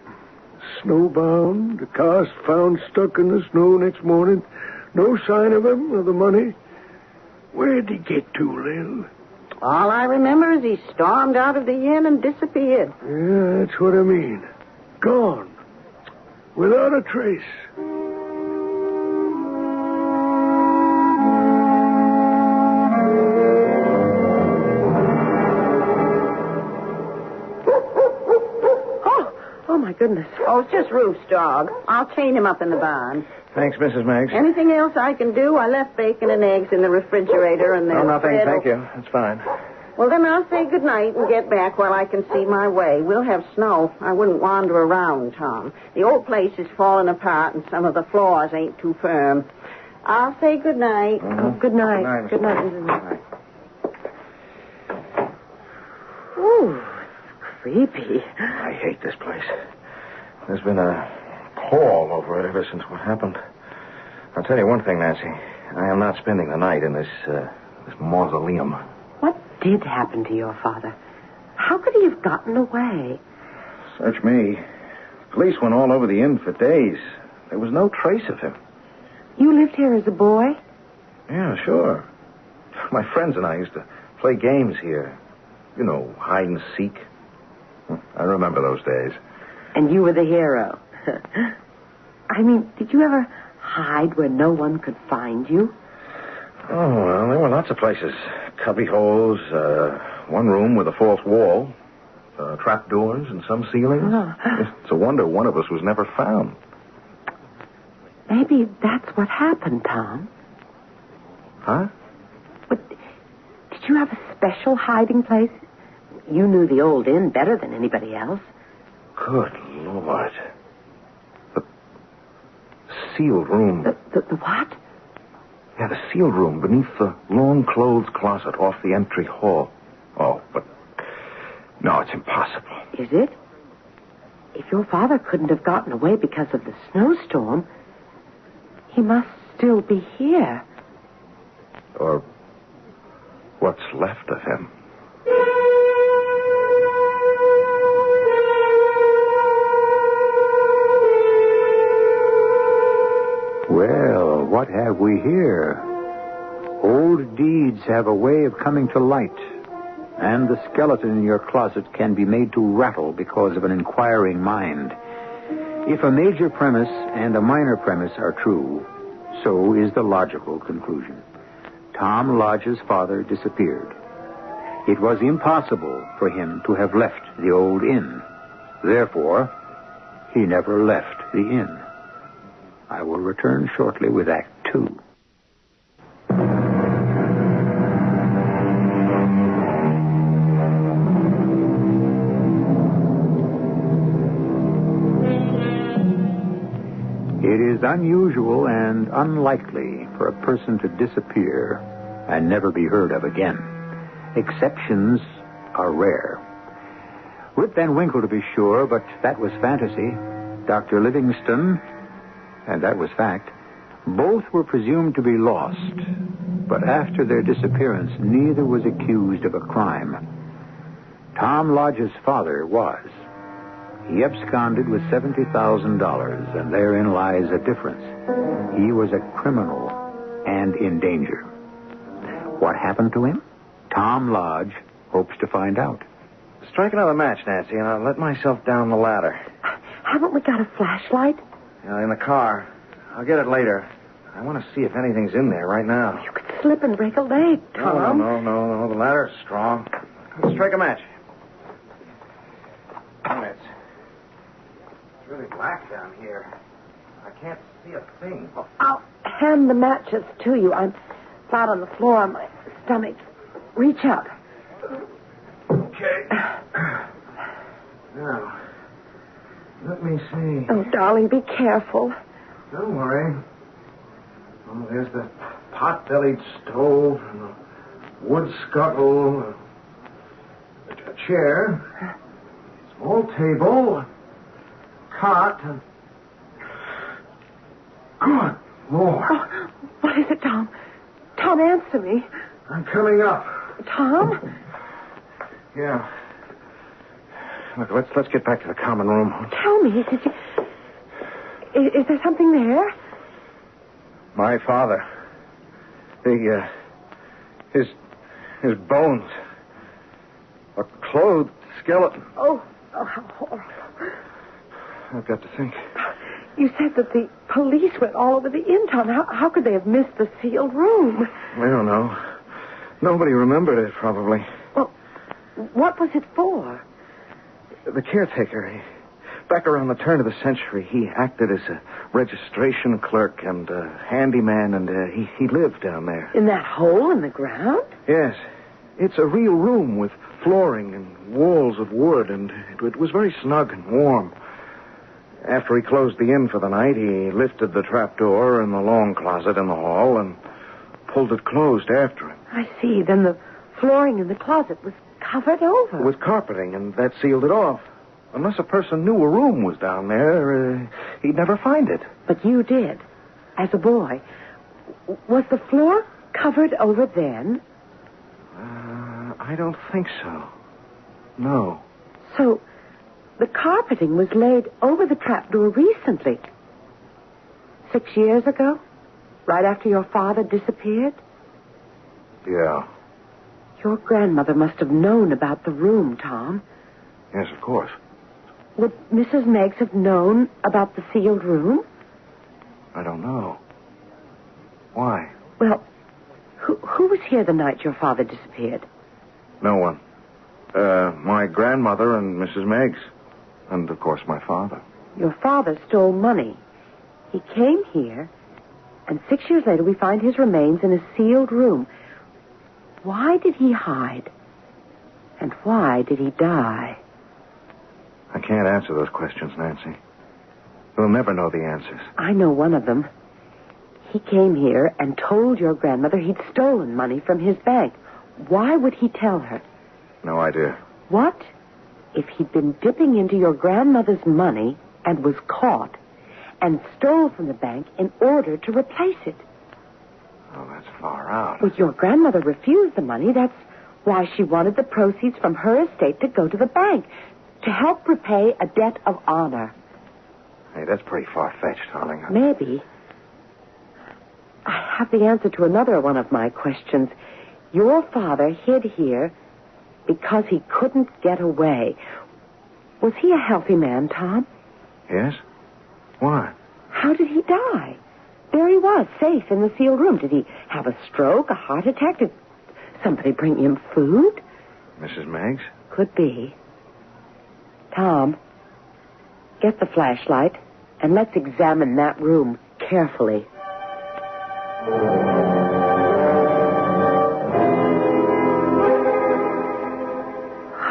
Snowbound. The car's found stuck in the snow next morning. No sign of him or the money. Where'd he get to, Lil? All I remember is he stormed out of the inn and disappeared. Yeah, that's what I mean. Gone. Without a trace. Oh, my goodness. Oh, it's just Ruth's dog. I'll chain him up in the barn. Thanks, Mrs. Meggs. Anything else I can do? I left bacon and eggs in the refrigerator and No, nothing. bread. Thank you. That's fine. Well, then I'll say goodnight and get back while I can see my way. We'll have snow. I wouldn't wander around, Tom. The old place is falling apart and some of the floors ain't too firm. I'll say goodnight. Mm-hmm. Oh, good night. Good night, Good night, Mrs. Ooh, it's creepy. I hate this place. There's been a pall over it ever since what happened. I'll tell you one thing, Nancy. I am not spending the night in this mausoleum. What did happen to your father? How could he have gotten away? Search me. Police went all over the inn for days. There was no trace of him. You lived here as a boy? Yeah, sure. My friends and I used to play games here. You know, hide and seek. I remember those days. And you were the hero. I mean, did you ever hide where no one could find you? Oh, well, there were lots of places. Cubby holes, one room with a false wall, trap doors and some ceilings. Oh. It's a wonder one of us was never found. Maybe that's what happened, Tom. Huh? But did you have a special hiding place? You knew the old inn better than anybody else. Good Lord. The sealed room. The what? Yeah, the sealed room beneath the long clothes closet off the entry hall. Oh, but... No, it's impossible. Is it? If your father couldn't have gotten away because of the snowstorm, he must still be here. Or what's left of him. Well, what have we here? Old deeds have a way of coming to light, and the skeleton in your closet can be made to rattle because of an inquiring mind. If a major premise and a minor premise are true, so is the logical conclusion. Tom Lodge's father disappeared. It was impossible for him to have left the old inn. Therefore, he never left the inn. I will return shortly with Act 2. It is unusual and unlikely for a person to disappear and never be heard of again. Exceptions are rare. Rip Van Winkle, to be sure, but that was fantasy. Dr. Livingston, and that was fact. Both were presumed to be lost, but after their disappearance, neither was accused of a crime. Tom Lodge's father was. He absconded with $70,000, and therein lies a difference. He was a criminal and in danger. What happened to him? Tom Lodge hopes to find out. Strike another match, Nancy, and I'll let myself down the ladder. Haven't we got a flashlight? In the car. I'll get it later. I want to see if anything's in there right now. You could slip and break a leg, Tom. No. The ladder's strong. Let's strike a match. It's really black down here. I can't see a thing. I'll hand the matches to you. I'm flat on the floor on my stomach. Reach up. Okay. Now, let me see. Oh, darling, be careful. Don't worry. Oh, there's the pot-bellied stove and the wood scuttle, a chair, small table, cot, and... Good Lord. Oh, what is it, Tom? Tom, answer me. I'm coming up. Tom? Yeah. Look, let's get back to the common room. Tell me, did you... Is there something there? My father. His bones. A clothed skeleton. Oh, how horrible. I've got to think. You said that the police went all over the inn, Tom. How could they have missed the sealed room? I don't know. Nobody remembered it, probably. Well, what was it for? The caretaker, back around the turn of the century, he acted as a registration clerk and a handyman, and he lived down there. In that hole in the ground? Yes. It's a real room with flooring and walls of wood, and it was very snug and warm. After he closed the inn for the night, he lifted the trapdoor in the long closet in the hall and pulled it closed after him. I see. Then the flooring in the closet was covered over. With carpeting, and that sealed it off. Unless a person knew a room was down there, he'd never find it. But you did, as a boy. Was the floor covered over then? I don't think so. No. So, the carpeting was laid over the trapdoor recently. 6 years ago? Right after your father disappeared? Yeah. Your grandmother must have known about the room, Tom. Yes, of course. Would Mrs. Meggs have known about the sealed room? I don't know. Why? Well, who was here the night your father disappeared? No one. My grandmother and Mrs. Meggs. And, of course, my father. Your father stole money. He came here, and 6 years later we find his remains in a sealed room. Why did he hide? And why did he die? I can't answer those questions, Nancy. We'll never know the answers. I know one of them. He came here and told your grandmother he'd stolen money from his bank. Why would he tell her? No idea. What if he'd been dipping into your grandmother's money and was caught and stole from the bank in order to replace it? Oh, that's far out. Well, your grandmother refused the money. That's why she wanted the proceeds from her estate to go to the bank, to help repay a debt of honor. Hey, that's pretty far-fetched, darling. Maybe. I have the answer to another one of my questions. Your father hid here because he couldn't get away. Was he a healthy man, Tom? Yes? Why? How did he die? There he was, safe in the sealed room. Did he have a stroke, a heart attack? Did somebody bring him food? Mrs. Meggs? Could be. Tom, get the flashlight and let's examine that room carefully.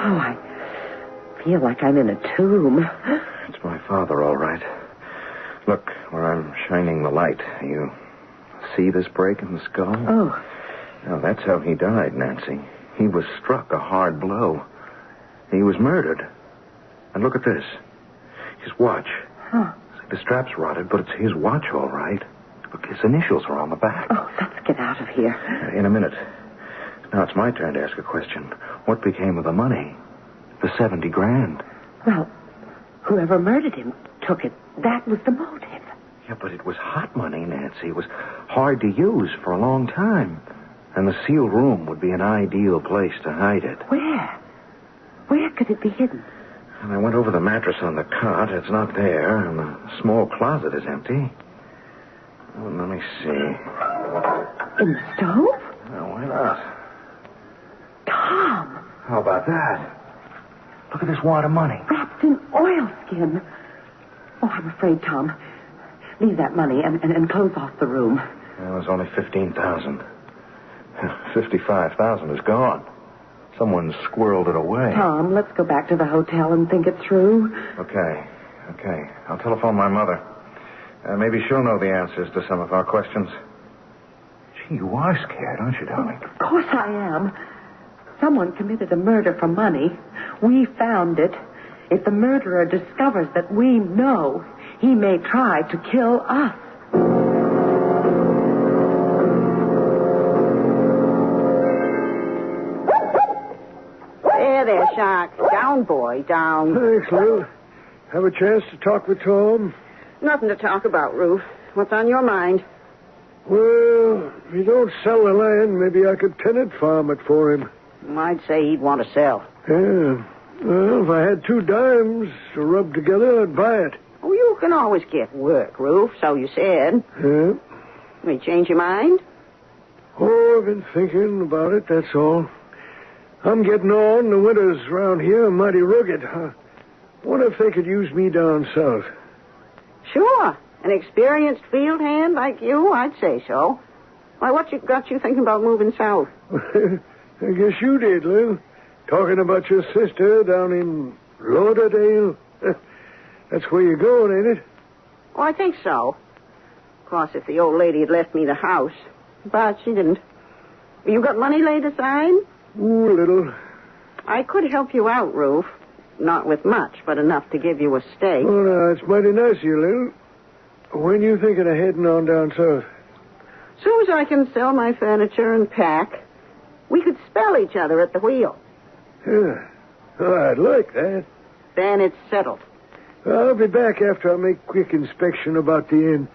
Oh, I feel like I'm in a tomb. It's my father, all right. Look, where I'm shining the light. You see this break in the skull? Oh. Now, that's how he died, Nancy. He was struck a hard blow. He was murdered. And look at this. His watch. Huh. The strap's rotted, but it's his watch, all right. Look, his initials are on the back. Oh, let's get out of here. In a minute. Now it's my turn to ask a question. What became of the money? The 70 grand. Well, whoever murdered him took it. That was the motive. Yeah, but it was hot money, Nancy. It was hard to use for a long time. And the sealed room would be an ideal place to hide it. Where? Where could it be hidden? And I went over the mattress on the cot. It's not there. And the small closet is empty. Oh, let me see. In the stove? Well, why not? Tom! How about that? Look at this wad of money. Wrapped in oilskin. Oh, I'm afraid, Tom. Leave that money and close off the room. Well, there's only 15,000. 55,000 is gone. Someone squirreled it away. Tom, let's go back to the hotel and think it through. Okay. I'll telephone my mother. Maybe she'll know the answers to some of our questions. Gee, you are scared, aren't you, darling? Of course I am. Someone committed a murder for money. We found it. If the murderer discovers that we know, he may try to kill us. There, Shark. Down, boy, down. Thanks, Lil. Have a chance to talk with Tom? Nothing to talk about, Ruth. What's on your mind? Well, if you don't sell the land, maybe I could tenant farm it for him. I'd say he'd want to sell. Yeah. Well, if I had 2 dimes to rub together, I'd buy it. Oh, you can always get work, Ruth, so you said. Yeah. You change your mind? Oh, I've been thinking about it, that's all. I'm getting on. The winters around here are mighty rugged. I wonder if they could use me down south. Sure. An experienced field hand like you, I'd say so. Why, what got you thinking about moving south? I guess you did, Lou. Talking about your sister down in Lauderdale. That's where you're going, ain't it? Oh, I think so. Of course, if the old lady had left me the house. But she didn't. You got money laid aside? Ooh, a little. I could help you out, Ruth. Not with much, but enough to give you a stake. Oh, no, it's mighty nice of you, Lou. When you thinking of heading on down south? As soon as I can sell my furniture and pack, we could spell each other at the wheel. Yeah. Oh, I'd like that. Then it's settled. I'll be back after I make quick inspection about the inn.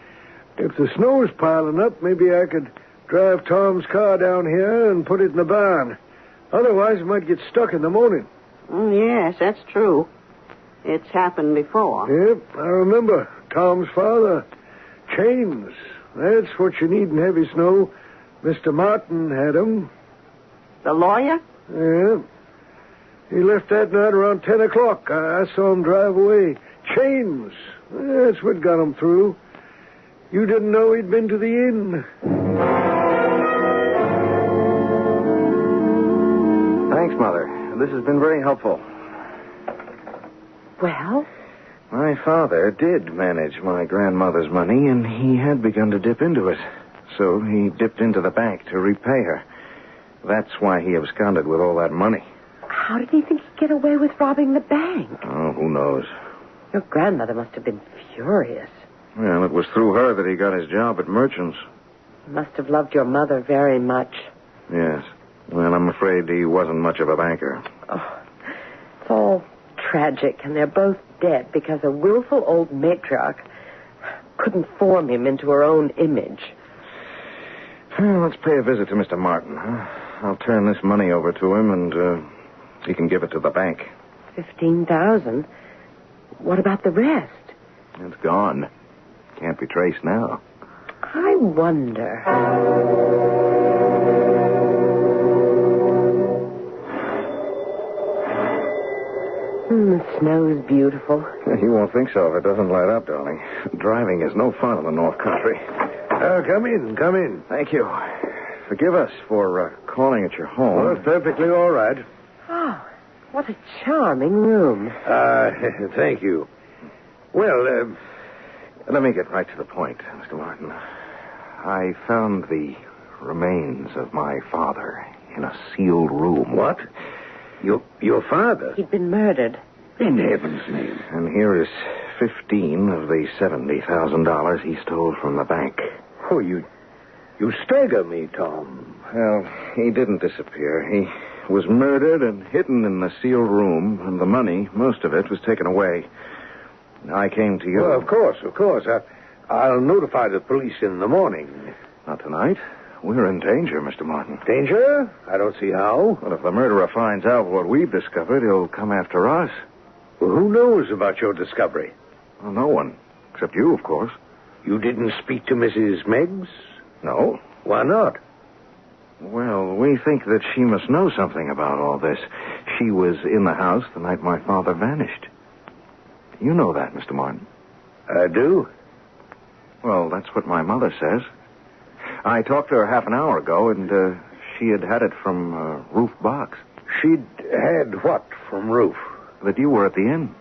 If the snow's piling up, maybe I could drive Tom's car down here and put it in the barn. Otherwise, it might get stuck in the morning. Yes, that's true. It's happened before. Yep, I remember. Tom's father. Chains. That's what you need in heavy snow. Mr. Martin had 'em. The lawyer? Yeah. He left that night around 10 o'clock. I saw him drive away. Chains. That's what got him through. You didn't know he'd been to the inn. Thanks, Mother. This has been very helpful. Well? My father did manage my grandmother's money, and he had begun to dip into it. So he dipped into the bank to repay her. That's why he absconded with all that money. How did he think he'd get away with robbing the bank? Oh, who knows? Your grandmother must have been furious. Well, it was through her that he got his job at Merchant's. He must have loved your mother very much. Yes. Well, I'm afraid he wasn't much of a banker. Oh, it's all tragic, and they're both dead because a willful old matriarch couldn't form him into her own image. Well, let's pay a visit to Mr. Martin, huh? I'll turn this money over to him, and he can give it to the bank. 15,000? What about the rest? It's gone. Can't be traced now. I wonder. The snow's beautiful. You won't think so if it doesn't light up, darling. Driving is no fun in the North Country. Come in, come in. Thank you. Forgive us for calling at your home. Oh, it's perfectly all right. Oh, what a charming room. Thank you. Well, let me get right to the point, Mr. Martin. I found the remains of my father in a sealed room. What? Your father? He'd been murdered. In heaven's name. And here is 15 of the $70,000 he stole from the bank. Oh, you stagger me, Tom. Well, he didn't disappear. He was murdered and hidden in the sealed room, and the money, most of it, was taken away. I came to you. Well, of course. I'll notify the police in the morning. Not tonight. We're in danger, Mr. Martin. Danger? I don't see how. Well, if the murderer finds out what we've discovered, he'll come after us. Well, who knows about your discovery? Well, no one. Except you, of course. You didn't speak to Mrs. Meggs? No. Why not? Well, we think that she must know something about all this. She was in the house the night my father vanished. You know that, Mr. Martin. I do? Well, that's what my mother says. I talked to her half an hour ago, and she had it from Ruth Box. She'd had what from Ruth? That you were at the inn.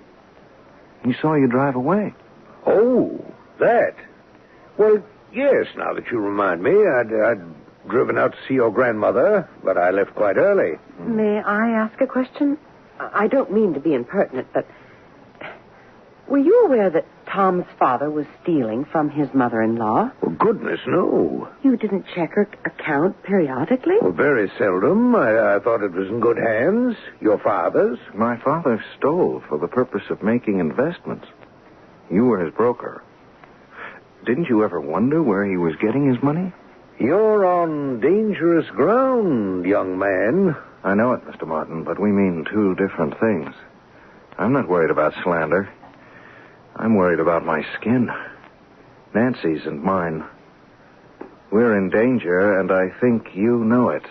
He saw you drive away. Oh, that. Well, yes, now that you remind me. I'd driven out to see your grandmother, but I left quite early. May I ask a question? I don't mean to be impertinent, but were you aware that Tom's father was stealing from his mother-in-law? Well, goodness, no. You didn't check her account periodically? Well, very seldom. I thought it was in good hands. Your father's. My father stole for the purpose of making investments. You were his broker. Didn't you ever wonder where he was getting his money? You're on dangerous ground, young man. I know it, Mr. Martin, but we mean two different things. I'm not worried about slander. I'm worried about my skin. Nancy's and mine. We're in danger, and I think you know it.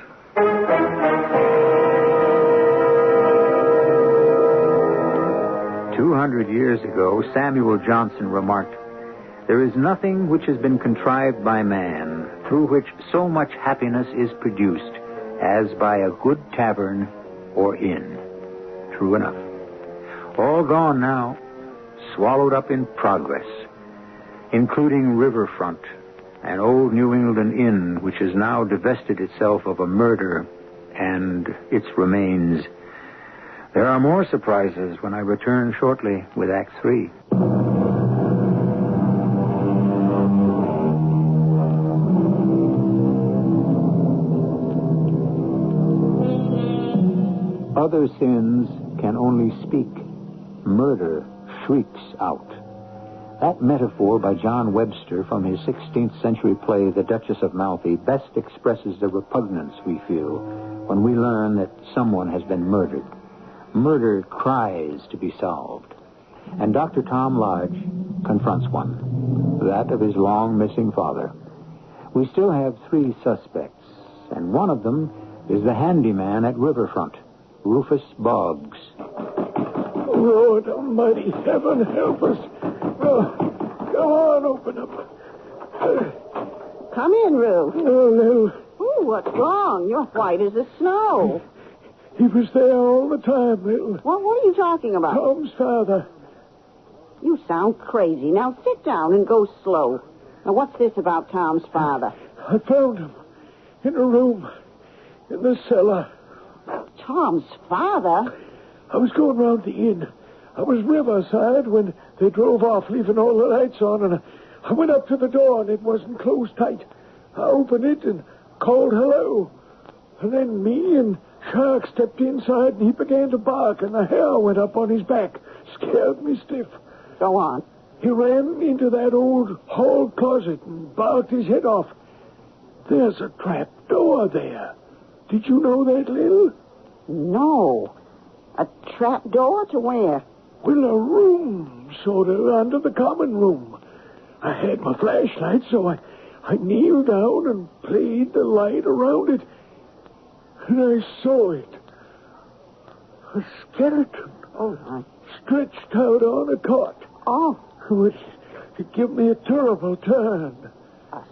200 years ago, Samuel Johnson remarked, "There is nothing which has been contrived by man, through which so much happiness is produced, as by a good tavern or inn." True enough. All gone now, swallowed up in progress, including Riverfront, an old New England inn which has now divested itself of a murder and its remains. There are more surprises when I return shortly with Act 3. Other sins can only speak. Murder shrieks out. That metaphor by John Webster from his 16th century play, The Duchess of Malfi, best expresses the repugnance we feel when we learn that someone has been murdered. Murder cries to be solved. And Dr. Tom Lodge confronts one, that of his long-missing father. We still have 3 suspects, and one of them is the handyman at Riverfront, Rufus Boggs. Lord Almighty, heaven help us. Oh, go on, open up. Come in, Roo. Oh, Lil. Oh, what's wrong? You're white as the snow. He was there all the time, Lil. What are you talking about? Tom's father. You sound crazy. Now sit down and go slow. Now, what's this about Tom's father? I found him in a room in the cellar. Tom's father? I was going round the inn. I was riverside when they drove off, leaving all the lights on, and I went up to the door, and it wasn't closed tight. I opened it and called hello. And then me and Shark stepped inside, and he began to bark, and the hair went up on his back. Scared me stiff. Go on. He ran into that old hall closet and barked his head off. There's a trap door there. Did you know that, Lil? No. A trap door to where? Well, a room, sort of, under the common room. I had my flashlight, so I kneeled down and played the light around it. And I saw it. A skeleton. Oh, my. Stretched out on a cot. Oh. It gave me a terrible turn. A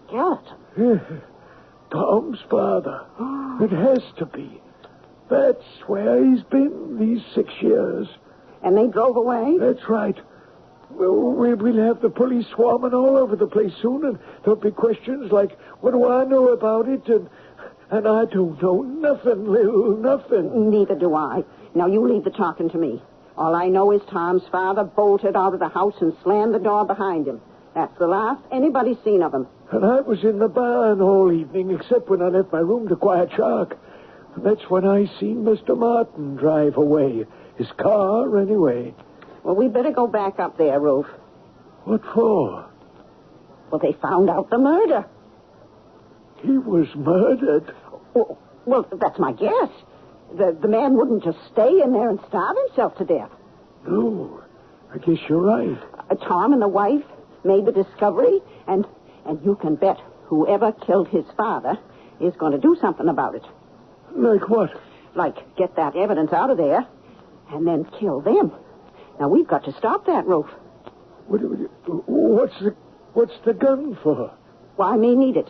skeleton? Yeah. Tom's father. It has to be. That's where he's been these 6 years. And they drove away? That's right. We'll have the police swarming all over the place soon, and there'll be questions like, what do I know about it? And I don't know nothing, Lil, nothing. Neither do I. Now, you leave the talking to me. All I know is Tom's father bolted out of the house and slammed the door behind him. That's the last anybody's seen of him. And I was in the barn all evening, except when I left my room to quiet Shark. And that's when I seen Mr. Martin drive away. His car, anyway. Well, we better go back up there, Ruth. What for? Well, they found out the murder. He was murdered? Well, that's my guess. The man wouldn't just stay in there and starve himself to death. No, I guess you're right. Tom and the wife made the discovery, and you can bet whoever killed his father is going to do something about it. Like what? Like get that evidence out of there and then kill them. Now, we've got to stop that, Ruth. What's the gun for? Well, I may need it.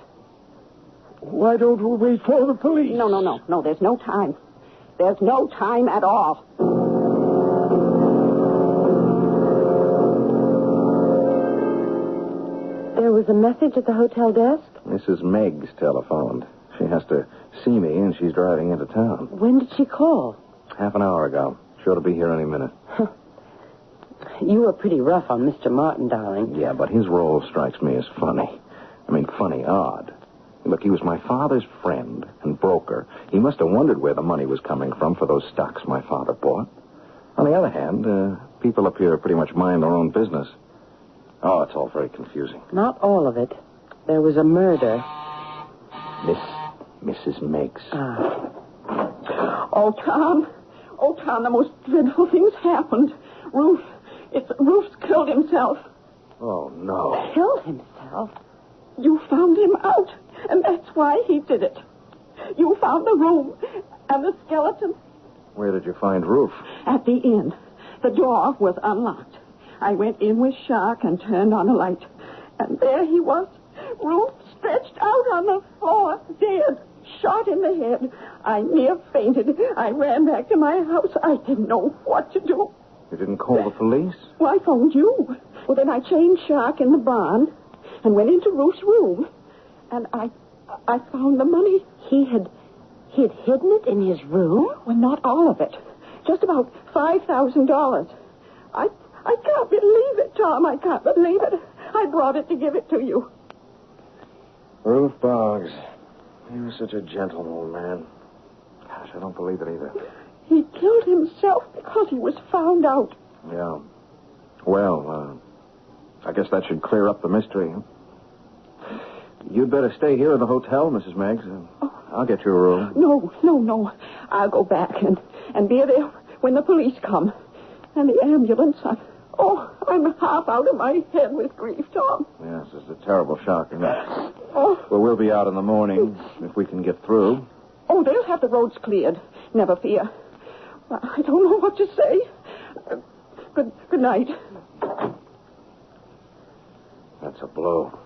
Why don't we wait for the police? No, there's no time. There's no time at all. There was a message at the hotel desk? Mrs. Meggs telephoned. She has to see me, and she's driving into town. When did she call? Half an hour ago. Sure to be here any minute. You were pretty rough on Mr. Martin, darling. Yeah, but his role strikes me as funny. I mean, funny odd. Look, he was my father's friend and broker. He must have wondered where the money was coming from for those stocks my father bought. On the other hand, people up here pretty much mind their own business. Oh, it's all very confusing. Not all of it. There was a murder. Mrs. Meggs. Oh, Tom, the most dreadful things happened. Ruth's killed himself. Oh, no. Killed himself? You found him out, and that's why he did it. You found the room and the skeleton. Where did you find Ruth? At the inn. The door was unlocked. I went in with shock and turned on the light. And there he was, Ruth stretched out on the floor, dead, shot in the head. I near fainted. I ran back to my house. I didn't know what to do. You didn't call the police? Well, I phoned you. Well, then I changed shock in the barn and went into Ruth's room. And I found the money. He had hidden it in his room? Well, not all of it. Just about $5,000. I can't believe it, Tom. I can't believe it. I brought it to give it to you. Ruth Boggs. He was such a gentle old man. Gosh, I don't believe it either. He killed himself because he was found out. Yeah. Well, I guess that should clear up the mystery. You'd better stay here in the hotel, Mrs. Meggs. I'll get you a room. No. I'll go back and be there when the police come. And the ambulance. I'm half out of my head with grief, Tom. Yes, it's a terrible shock. Well, we'll be out in the morning if we can get through. Oh, they'll have the roads cleared. Never fear. I don't know what to say. Good night. That's a blow.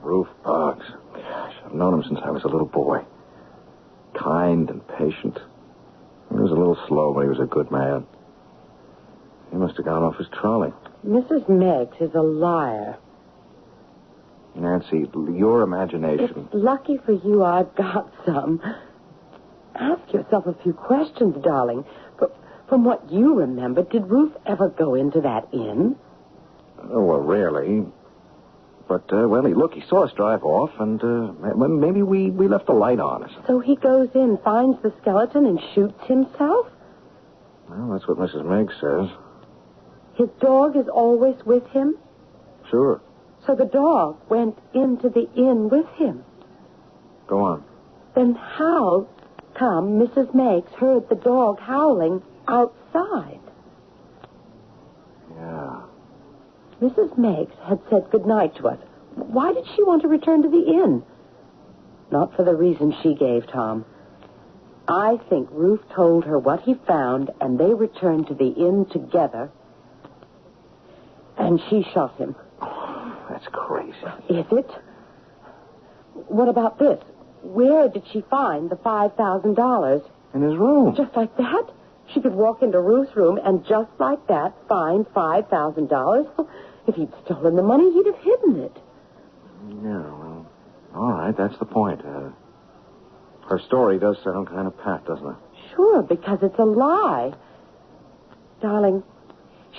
Ruth Boggs. Gosh, I've known him since I was a little boy. Kind and patient. He was a little slow, but he was a good man. He must have gone off his trolley. Mrs. Meggs is a liar. Nancy, your imagination. It's lucky for you I've got some. Ask yourself a few questions, darling. From what you remember, did Ruth ever go into that inn? Oh, well, rarely. But, he saw us drive off, and maybe we left the light on or something. So he goes in, finds the skeleton, and shoots himself? Well, that's what Mrs. Meggs says. His dog is always with him? Sure. So the dog went into the inn with him? Go on. Then how come Mrs. Meggs heard the dog howling outside? Yeah. Mrs. Meggs had said goodnight to us. Why did she want to return to the inn? Not for the reason she gave, Tom. I think Ruth told her what he found, and they returned to the inn together, and she shot him. Oh, that's crazy. Is it? What about this? Where did she find the $5,000? In his room. Just like that? She could walk into Ruth's room and just like that find $5,000? If he'd stolen the money, he'd have hidden it. Yeah, well, all right, that's the point. Her story does sound kind of pat, doesn't it? Sure, because it's a lie. Darling,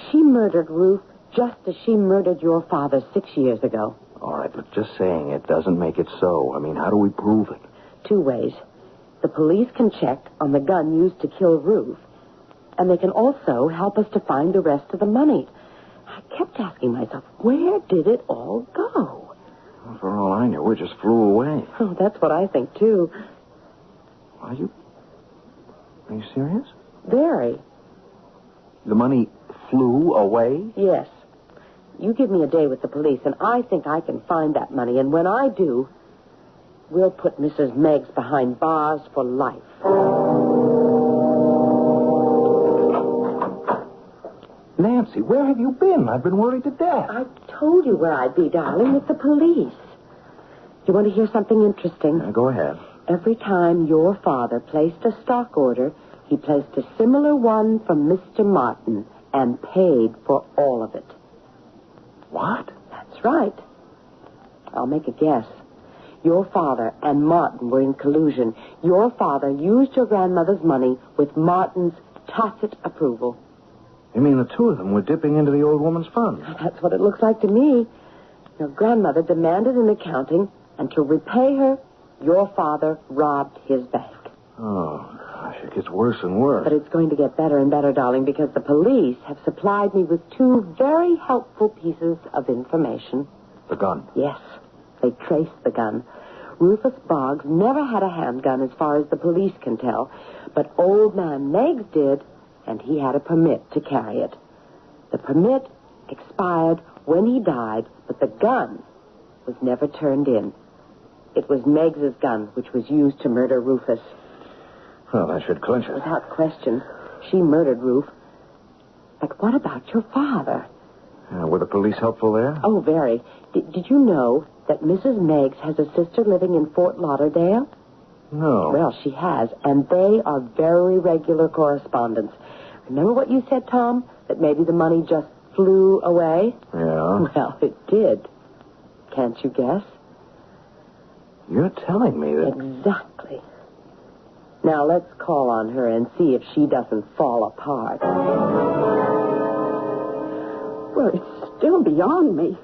she murdered Ruth just as she murdered your father 6 years ago. All right, but just saying it doesn't make it so. I mean, how do we prove it? 2 ways. The police can check on the gun used to kill Ruth, and they can also help us to find the rest of the money. I kept asking myself, where did it all go? Well, for all I know, it just flew away. Oh, that's what I think, too. Are you serious? Very. The money flew away? Yes. You give me a day with the police, and I think I can find that money. And when I do, we'll put Mrs. Meggs behind bars for life. Nancy, where have you been? I've been worried to death. I told you where I'd be, darling, with the police. You want to hear something interesting? Go ahead. Every time your father placed a stock order, he placed a similar one from Mr. Martin and paid for all of it. What? That's right. I'll make a guess. Your father and Martin were in collusion. Your father used your grandmother's money with Martin's tacit approval. You mean the two of them were dipping into the old woman's funds? That's what it looks like to me. Your grandmother demanded an accounting, and to repay her, your father robbed his bank. Oh, gosh, it gets worse and worse. But it's going to get better and better, darling, because the police have supplied me with two very helpful pieces of information. The gun? Yes, they traced the gun. Rufus Boggs never had a handgun as far as the police can tell, but old man Meigs did, and he had a permit to carry it. The permit expired when he died, but the gun was never turned in. It was Meigs's gun, which was used to murder Rufus. Well, that should clinch it. Without question, she murdered Ruf. But what about your father? Were the police helpful there? Oh, very. Did you know that Mrs. Meigs has a sister living in Fort Lauderdale? No. Well, she has, and they are very regular correspondents. Remember what you said, Tom? That maybe the money just flew away? Yeah. Well, it did. Can't you guess? You're telling me that... Exactly. Now, let's call on her and see if she doesn't fall apart. Well, it's still beyond me.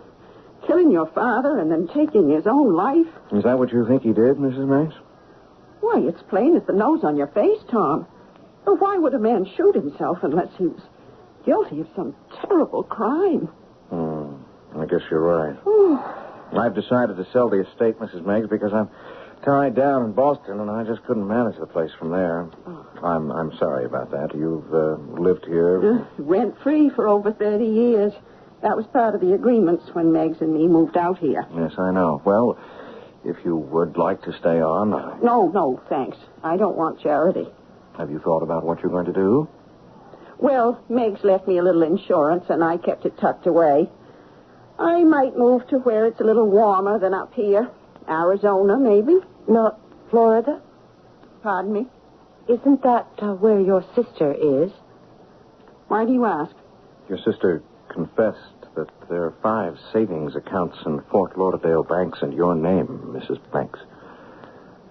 Killing your father and then taking his own life. Is that what you think he did, Mrs. Meigs? Why, it's plain as the nose on your face, Tom. Well, why would a man shoot himself unless he was guilty of some terrible crime? I guess you're right. I've decided to sell the estate, Mrs. Meigs, because I'm tied down in Boston, and I just couldn't manage the place from there. I'm sorry about that. You've lived here... Rent-free for over 30 years. That was part of the agreements when Meigs and me moved out here. Yes, I know. Well, if you would like to stay on... No, thanks. I don't want charity. Have you thought about what you're going to do? Well, Meigs left me a little insurance, and I kept it tucked away. I might move to where it's a little warmer than up here. Arizona, maybe. Not Florida? Pardon me? Isn't that where your sister is? Why do you ask? Your sister confessed that there are 5 savings accounts in Fort Lauderdale banks in your name, Mrs. Banks.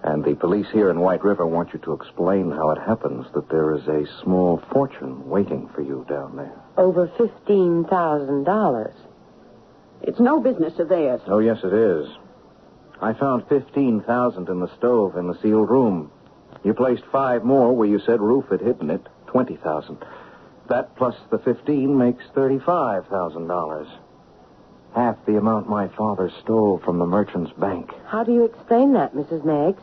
And the police here in White River want you to explain how it happens that there is a small fortune waiting for you down there. Over $15,000. It's no business of theirs. Oh, yes, it is. I found $15,000 in the stove in the sealed room. You placed 5 more where you said Ruf had hidden it, $20,000. That plus the 15 makes $35,000. Half the amount my father stole from the merchant's bank. How do you explain that, Mrs. Meigs?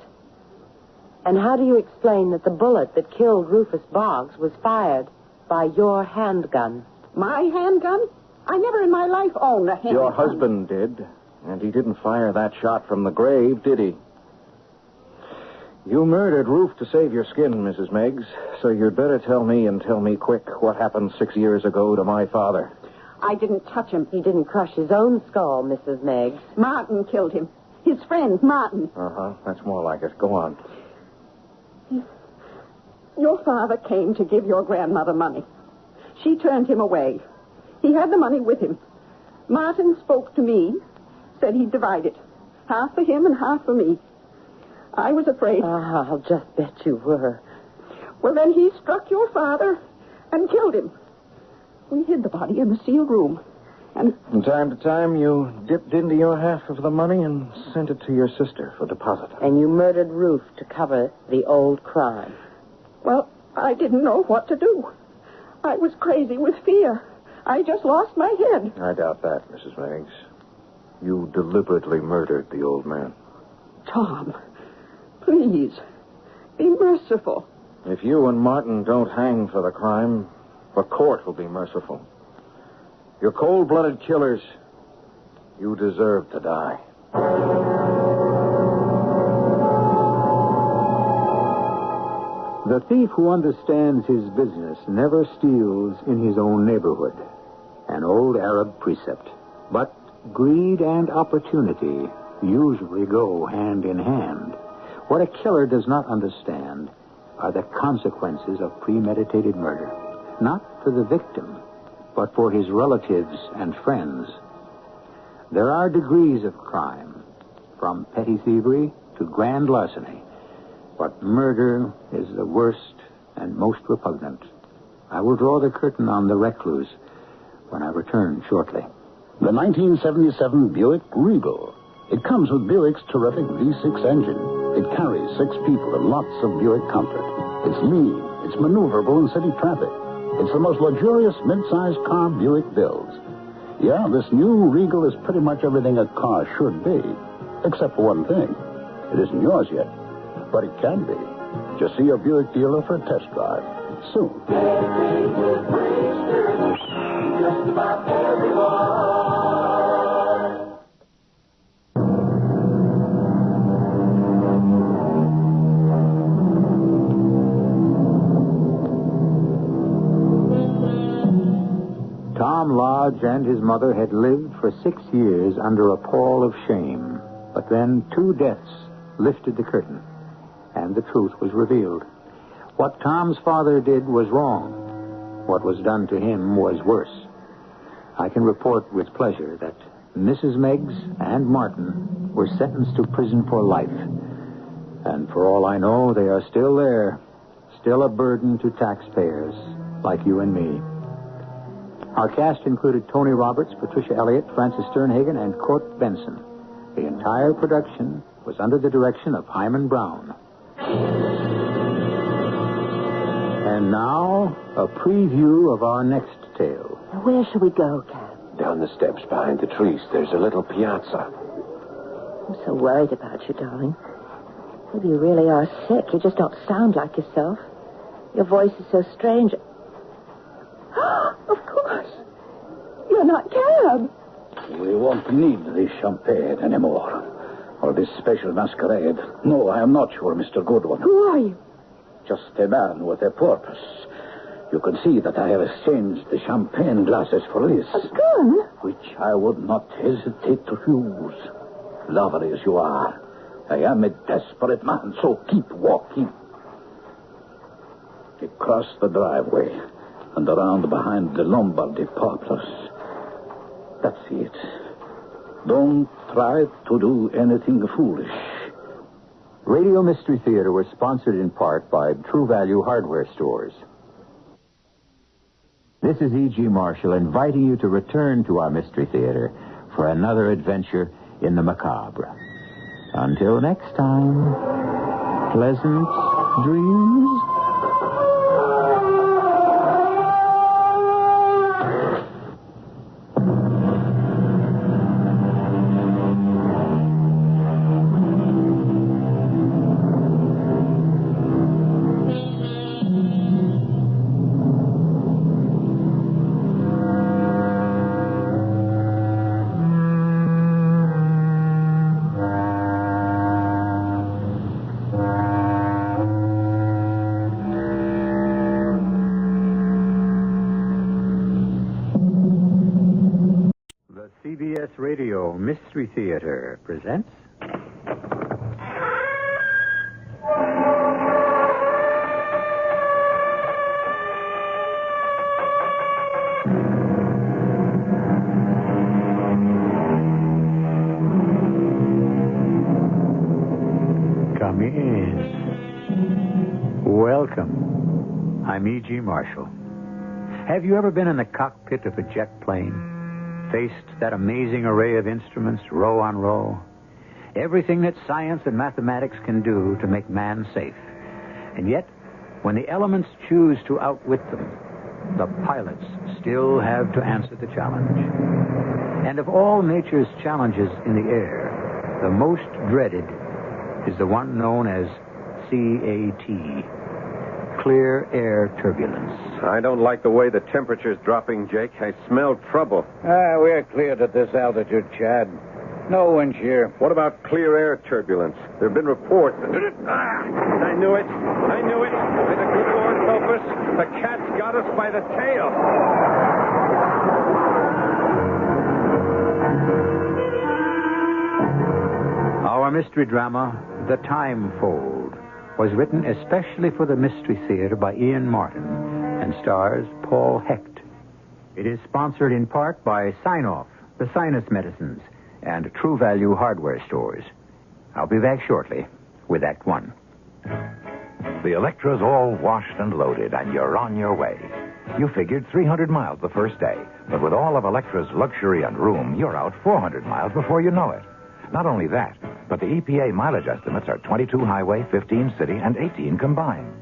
And how do you explain that the bullet that killed Rufus Boggs was fired by your handgun? My handgun? I never in my life owned a handgun. Your husband did, and he didn't fire that shot from the grave, did he? You murdered Ruf to save your skin, Mrs. Meigs, so you'd better tell me, and tell me quick, what happened 6 years ago to my father. I didn't touch him. He didn't crush his own skull, Mrs. Meigs. Martin killed him. His friend, Martin. Uh-huh. That's more like it. Go on. Your father came to give your grandmother money. She turned him away. He had the money with him. Martin spoke to me, said he'd divide it. Half for him and half for me. I was afraid. I'll just bet you were. Well, then he struck your father and killed him. We hid the body in the sealed room. And from time to time, you dipped into your half of the money and sent it to your sister for deposit. And you murdered Ruf to cover the old crime. Well, I didn't know what to do. I was crazy with fear. I just lost my head. I doubt that, Mrs. Meigs. You deliberately murdered the old man. Tom, please, be merciful. If you and Martin don't hang for the crime, the court will be merciful. You're cold-blooded killers. You deserve to die. The thief who understands his business never steals in his own neighborhood. An old Arab precept. But greed and opportunity usually go hand in hand. What a killer does not understand are the consequences of premeditated murder. Not for the victim, but for his relatives and friends. There are degrees of crime, from petty thievery to grand larceny. But murder is the worst and most repugnant. I will draw the curtain on the recluse when I return shortly. The 1977 Buick Regal. It comes with Buick's terrific V6 engine. It carries 6 people and lots of Buick comfort. It's lean. It's maneuverable in city traffic. It's the most luxurious mid-sized car Buick builds. Yeah, this new Regal is pretty much everything a car should be. Except for one thing. It isn't yours yet. But it can be. Just see your Buick dealer for a test drive. Soon. Just about everyone. Tom Lodge and his mother had lived for 6 years under a pall of shame. But then 2 deaths lifted the curtain, and the truth was revealed. What Tom's father did was wrong. What was done to him was worse. I can report with pleasure that Mrs. Meggs and Martin were sentenced to prison for life. And for all I know, they are still there, still a burden to taxpayers like you and me. Our cast included Tony Roberts, Patricia Elliott, Francis Sternhagen, and Court Benson. The entire production was under the direction of Hyman Brown. And now, a preview of our next tale. Where shall we go, Cap? Down the steps behind the trees. There's a little piazza. I'm so worried about you, darling. Maybe you really are sick. You just don't sound like yourself. Your voice is so strange. Of course. You're not Cab. We won't need this champagne anymore. Or this special masquerade. No, I am not your Mr. Goodwin. Who are you? Just a man with a purpose. You can see that I have exchanged the champagne glasses for this. A gun? Which I would not hesitate to use. Lovely as you are, I am a desperate man, so keep walking. Across the driveway and around behind the Lombardy poplars. That's it. Don't try to do anything foolish. Radio Mystery Theater was sponsored in part by True Value Hardware Stores. This is E.G. Marshall inviting you to return to our Mystery Theater for another adventure in the macabre. Until next time, pleasant dreams. CBS Radio Mystery Theater presents... Come in. Welcome. I'm E.G. Marshall. Have you ever been in the cockpit of a jet plane? Faced that amazing array of instruments, row on row. Everything that science and mathematics can do to make man safe. And yet, when the elements choose to outwit them, the pilots still have to answer the challenge. And of all nature's challenges in the air, the most dreaded is the one known as CAT, clear air turbulence. I don't like the way the temperature's dropping, Jake. I smell trouble. We're cleared at this altitude, Chad. No wind shear. What about clear air turbulence? There have been reports. I knew it. I knew it. May the good Lord help us. The cat's got us by the tail. Our mystery drama, The Time Fold, was written especially for the Mystery Theater by Ian Martin and stars Paul Hecht. It is sponsored in part by Sign-Off, the Sinus Medicines, and True Value Hardware Stores. I'll be back shortly with Act One. The Electra's all washed and loaded, and you're on your way. You figured 300 miles the first day, but with all of Electra's luxury and room, you're out 400 miles before you know it. Not only that, but the EPA mileage estimates are 22 highway, 15 city, and 18 combined.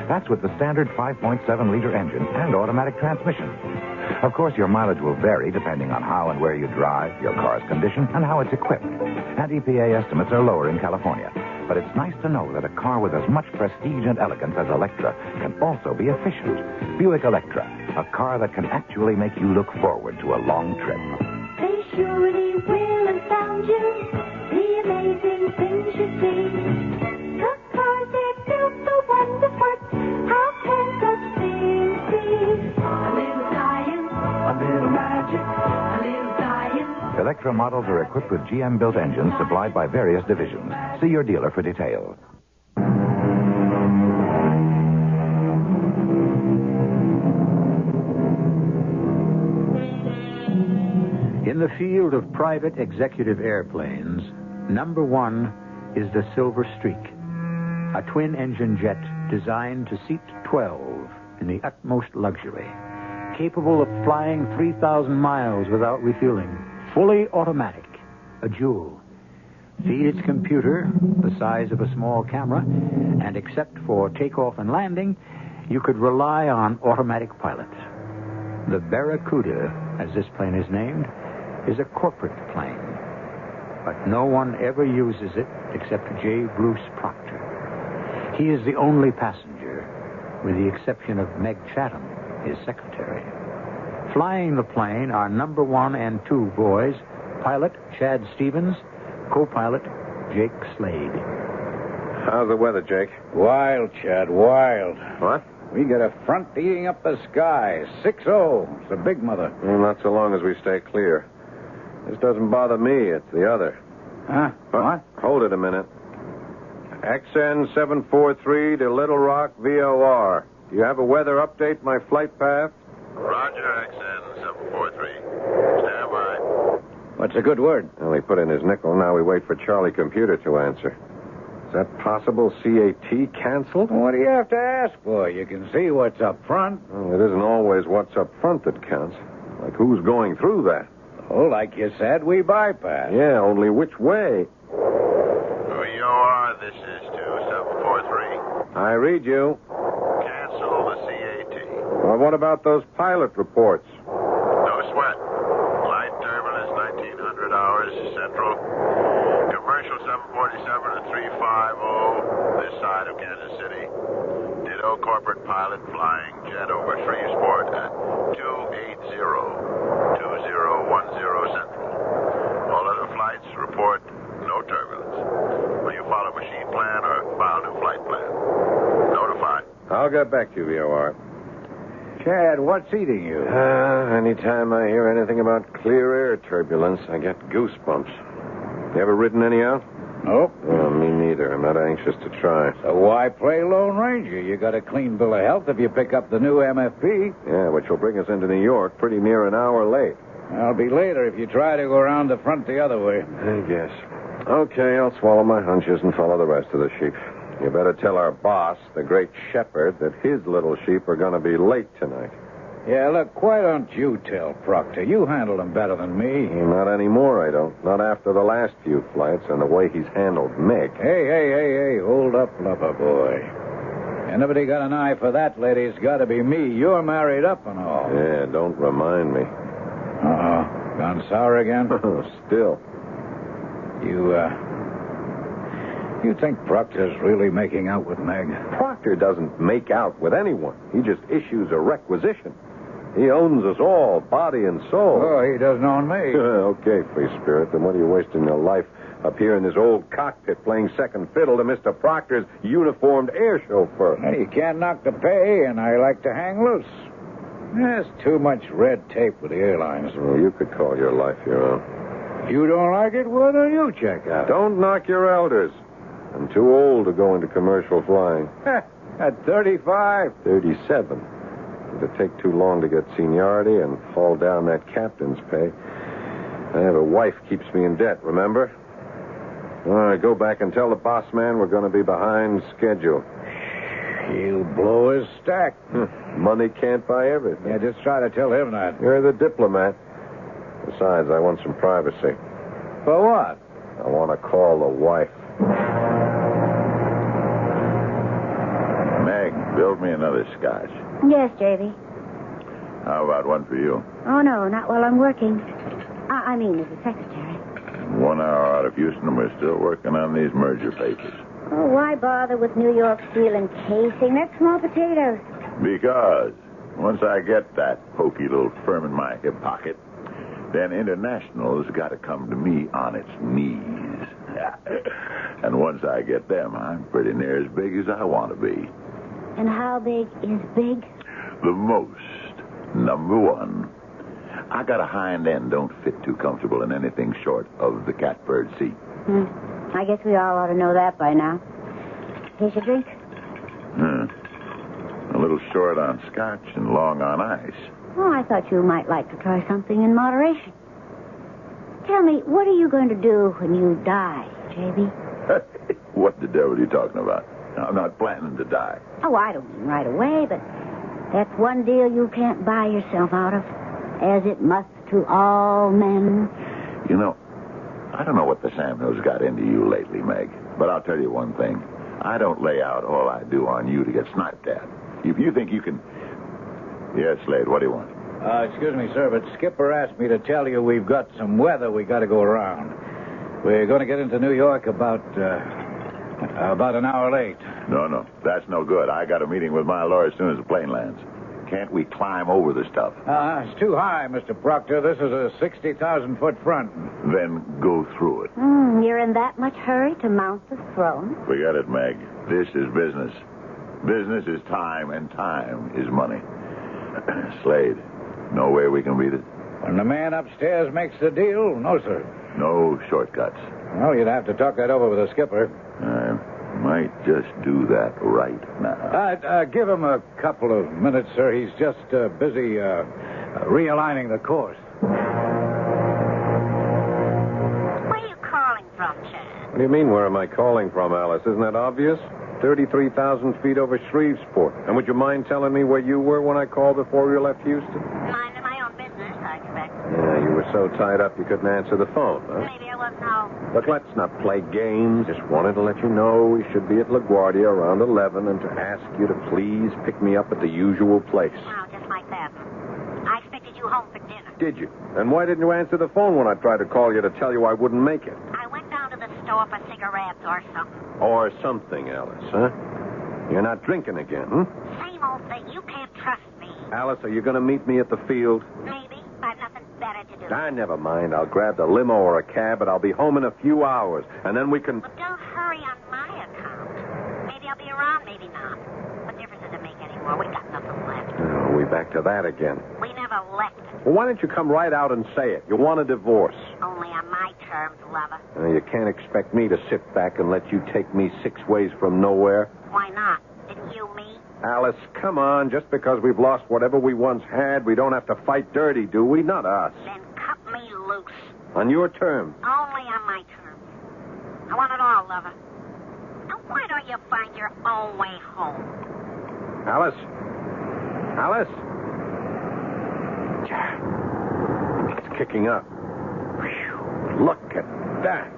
That's with the standard 5.7-liter engine and automatic transmission. Of course, your mileage will vary depending on how and where you drive, your car's condition, and how it's equipped. And EPA estimates are lower in California. But it's nice to know that a car with as much prestige and elegance as Electra can also be efficient. Buick Electra, a car that can actually make you look forward to a long trip. They surely will astound you, the amazing things you see. The cars they're built so wonderful, how can such things be? A little science, a little magic, a little science. Electra models are equipped with GM-built engines supplied by various divisions. See your dealer for details. In the field of private executive airplanes, number one is the Silver Streak, a twin-engine jet designed to seat 12 in the utmost luxury, capable of flying 3,000 miles without refueling, fully automatic, a jewel. Feed its computer the size of a small camera, and except for takeoff and landing, you could rely on automatic pilot. The Barracuda, as this plane is named, is a corporate plane, but no one ever uses it except J. Bruce Proctor. He is the only passenger, with the exception of Meg Chatham, his secretary. Flying the plane are number one and two boys, pilot Chad Stevens, co-pilot Jake Slade. How's the weather, Jake? Wild, Chad, wild. What? We got a front eating up the sky. 6-0. It's a big mother. Well, not so long as we stay clear. This doesn't bother me. It's the other. Huh? What? Hold it a minute. XN 743 to Little Rock, VOR. Do you have a weather update, my flight path? Roger, XN 743. Stand by. What's a good word? Well, he put in his nickel. Now we wait for Charlie Computer to answer. Is that possible? CAT canceled? What do you have to ask for? You can see what's up front. Well, it isn't always what's up front that counts. Like who's going through that? Oh, like you said, we bypass. Yeah, only which way? VOR, this is 2743. I read you. Cancel the CAT. Well, what about those pilot reports? No sweat. Light turbulence 1900 hours central. Commercial 747 at 350 this side of Kansas City. Ditto corporate pilot flying jet over Shreveport at 280. 2010 Central. All other flights report no turbulence. Will you follow machine plan or file new flight plan? Notify. I'll get back to you, VOR. Chad, what's eating you? Anytime I hear anything about clear air turbulence, I get goosebumps. You ever ridden any out? Nope. Well, me neither. I'm not anxious to try. So why play Lone Ranger? You got a clean bill of health if you pick up the new MFP. Yeah, which will bring us into New York pretty near an hour late. I'll be later if you try to go around the front the other way. I guess. Okay, I'll swallow my hunches and follow the rest of the sheep. You better tell our boss, the great shepherd, that his little sheep are going to be late tonight. Yeah, look, why don't you tell Proctor? You handle him better than me. Not anymore, I don't. Not after the last few flights and the way he's handled Mick. Hey, hold up, lover boy. Anybody got an eye for that lady, it's got to be me. You're married up and all. Yeah, don't remind me. Uh-oh. Gone sour again? Still. You think Proctor's really making out with Meg? Proctor doesn't make out with anyone. He just issues a requisition. He owns us all, body and soul. Oh, he doesn't own me. Okay, free spirit. Then what are you wasting your life up here in this old cockpit playing second fiddle to Mr. Proctor's uniformed air chauffeur? Hey, you can't knock the pay, and I like to hang loose. There's too much red tape with the airlines. Well, you could call your life your own. You don't like it? Why don't you check out? Don't knock your elders. I'm too old to go into commercial flying. At 35? 37. It'd take too long to get seniority and haul down that captain's pay. I have a wife keeps me in debt, remember? All right, go back and tell the boss man we're going to be behind schedule. He'll blow his stack. Money can't buy everything. Yeah, just try to tell him that. You're the diplomat. Besides, I want some privacy. For what? I want to call the wife. Meg, build me another scotch. Yes, Davy. How about one for you? Oh, no, not while I'm working. I mean, as a secretary. 1 hour out of Houston, and we're still working on these merger papers. Oh, why bother with New York steel and casing? That's small potatoes. Because once I get that pokey little firm in my hip pocket, then International's got to come to me on its knees. And once I get them, I'm pretty near as big as I want to be. And how big is big? The most. Number one. I got a hind end don't fit too comfortable in anything short of the catbird seat. I guess we all ought to know that by now. Here's your drink. A little short on scotch and long on ice. Oh, I thought you might like to try something in moderation. Tell me, what are you going to do when you die, J.B.? What the devil are you talking about? I'm not planning to die. Oh, I don't mean right away, but that's one deal you can't buy yourself out of, as it must to all men. You know, I don't know what the Sam Hill's got into you lately, Meg, but I'll tell you one thing. I don't lay out all I do on you to get sniped at. If you think you can... Yes, Slade, what do you want? Excuse me, sir, but Skipper asked me to tell you we've got some weather we got to go around. We're going to get into New York about an hour late. No, that's no good. I got a meeting with my lawyer as soon as the plane lands. Can't we climb over the stuff? It's too high, Mr. Proctor. This is a 60,000-foot front. Then go through it. You're in that much hurry to mount the throne? Forget it, Meg. This is business. Business is time, and time is money. Slade, no way we can beat it? When the man upstairs makes the deal, no, sir. No shortcuts. Well, you'd have to talk that over with the skipper. I might just do that right now. Give him a couple of minutes, sir. He's just busy realigning the course. Where are you calling from, Chad? What do you mean, where am I calling from, Alice? Isn't that obvious? 33,000 feet over Shreveport. And would you mind telling me where you were when I called before you left Houston? Minding my own business, I expect. Yeah, you were so tied up you couldn't answer the phone, huh? Maybe I wasn't home. Look, let's not play games. Just wanted to let you know we should be at LaGuardia around 11 and to ask you to please pick me up at the usual place. Oh, just like that. I expected you home for dinner. Did you? And why didn't you answer the phone when I tried to call you to tell you I wouldn't make it? I went down to the store for cigarettes or something. Or something, Alice, huh? You're not drinking again, hmm? Same old thing. You can't trust me. Alice, are you going to meet me at the field? Maybe. I've nothing better to do. Never mind. I'll grab the limo or a cab, but I'll be home in a few hours. And then we can... Well, don't hurry on my account. Maybe I'll be around, maybe not. What difference does it make anymore? We got nothing left. Oh, we back to that again. We never left it. Well, why don't you come right out and say it? You want a divorce. Only on my terms, lover. You can't expect me to sit back and let you take me 6 ways from nowhere. Why not? Didn't you me? Alice, come on. Just because we've lost whatever we once had, we don't have to fight dirty, do we? Not us. Then cut me loose. On your terms. Only on my terms. I want it all, lover. Now, why don't you find your own way home? Alice? Alice? It's kicking up. Whew. Look at that.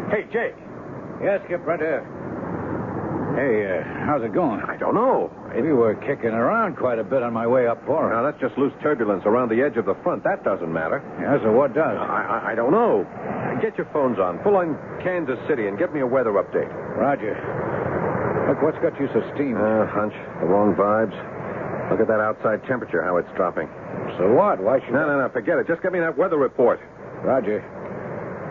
Hey, Jake. Yes, Skipper. Hey, how's it going? I don't know. We were kicking around quite a bit on my way up for it. Now, that's just loose turbulence around the edge of the front. That doesn't matter. Yeah, so what does? I don't know. Get your phones on. Pull on Kansas City and get me a weather update. Roger. Look, what's got you so steamed? Hunch. The wrong vibes. Look at that outside temperature, how it's dropping. So what? Why should No, forget it. Just get me that weather report. Roger.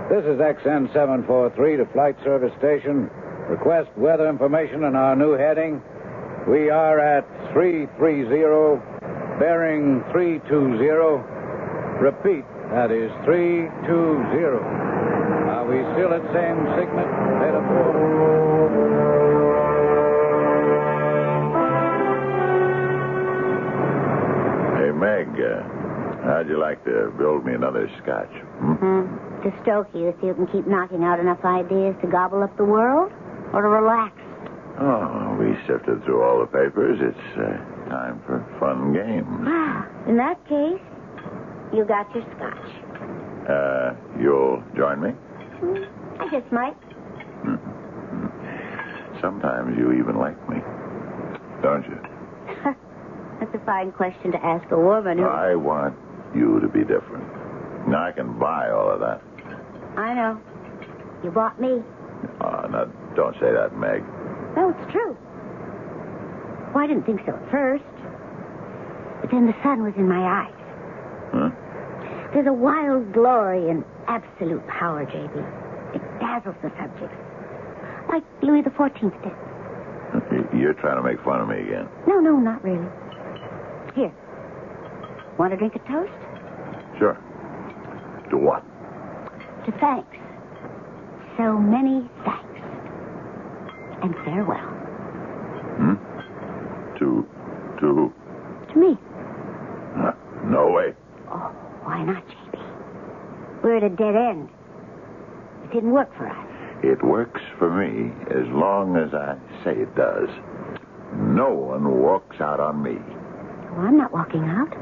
This is XN743 to Flight Service Station. Request weather information on our new heading. We are at 330, bearing 320. Repeat, that is 320. Are we still at same segment? Beta 4. Hey, Meg, how'd you like to build me another scotch? Mm-hmm. To stoke you so you can keep knocking out enough ideas to gobble up the world? Or to relax? Oh, we sifted through all the papers. It's time for fun games. In that case, you got your scotch. You'll join me? I just might. Sometimes you even like me, don't you? That's a fine question to ask a woman who... I want you to be different. Now, I can buy all of that. I know. You bought me. Now, don't say that, Meg. No, it's true. Well, I didn't think so at first. But then the sun was in my eyes. Huh? There's a wild glory in absolute power, J.B. It dazzles the subjects. Like Louis XIV did. You're trying to make fun of me again. No, not really. Here. Want to drink a toast? Sure. To what? To thanks. So many thanks. And farewell. To To me. No way. Oh, why not, J.B.? We're at a dead end. It didn't work for us. It works for me as long as I say it does. No one walks out on me. Well, I'm not walking out.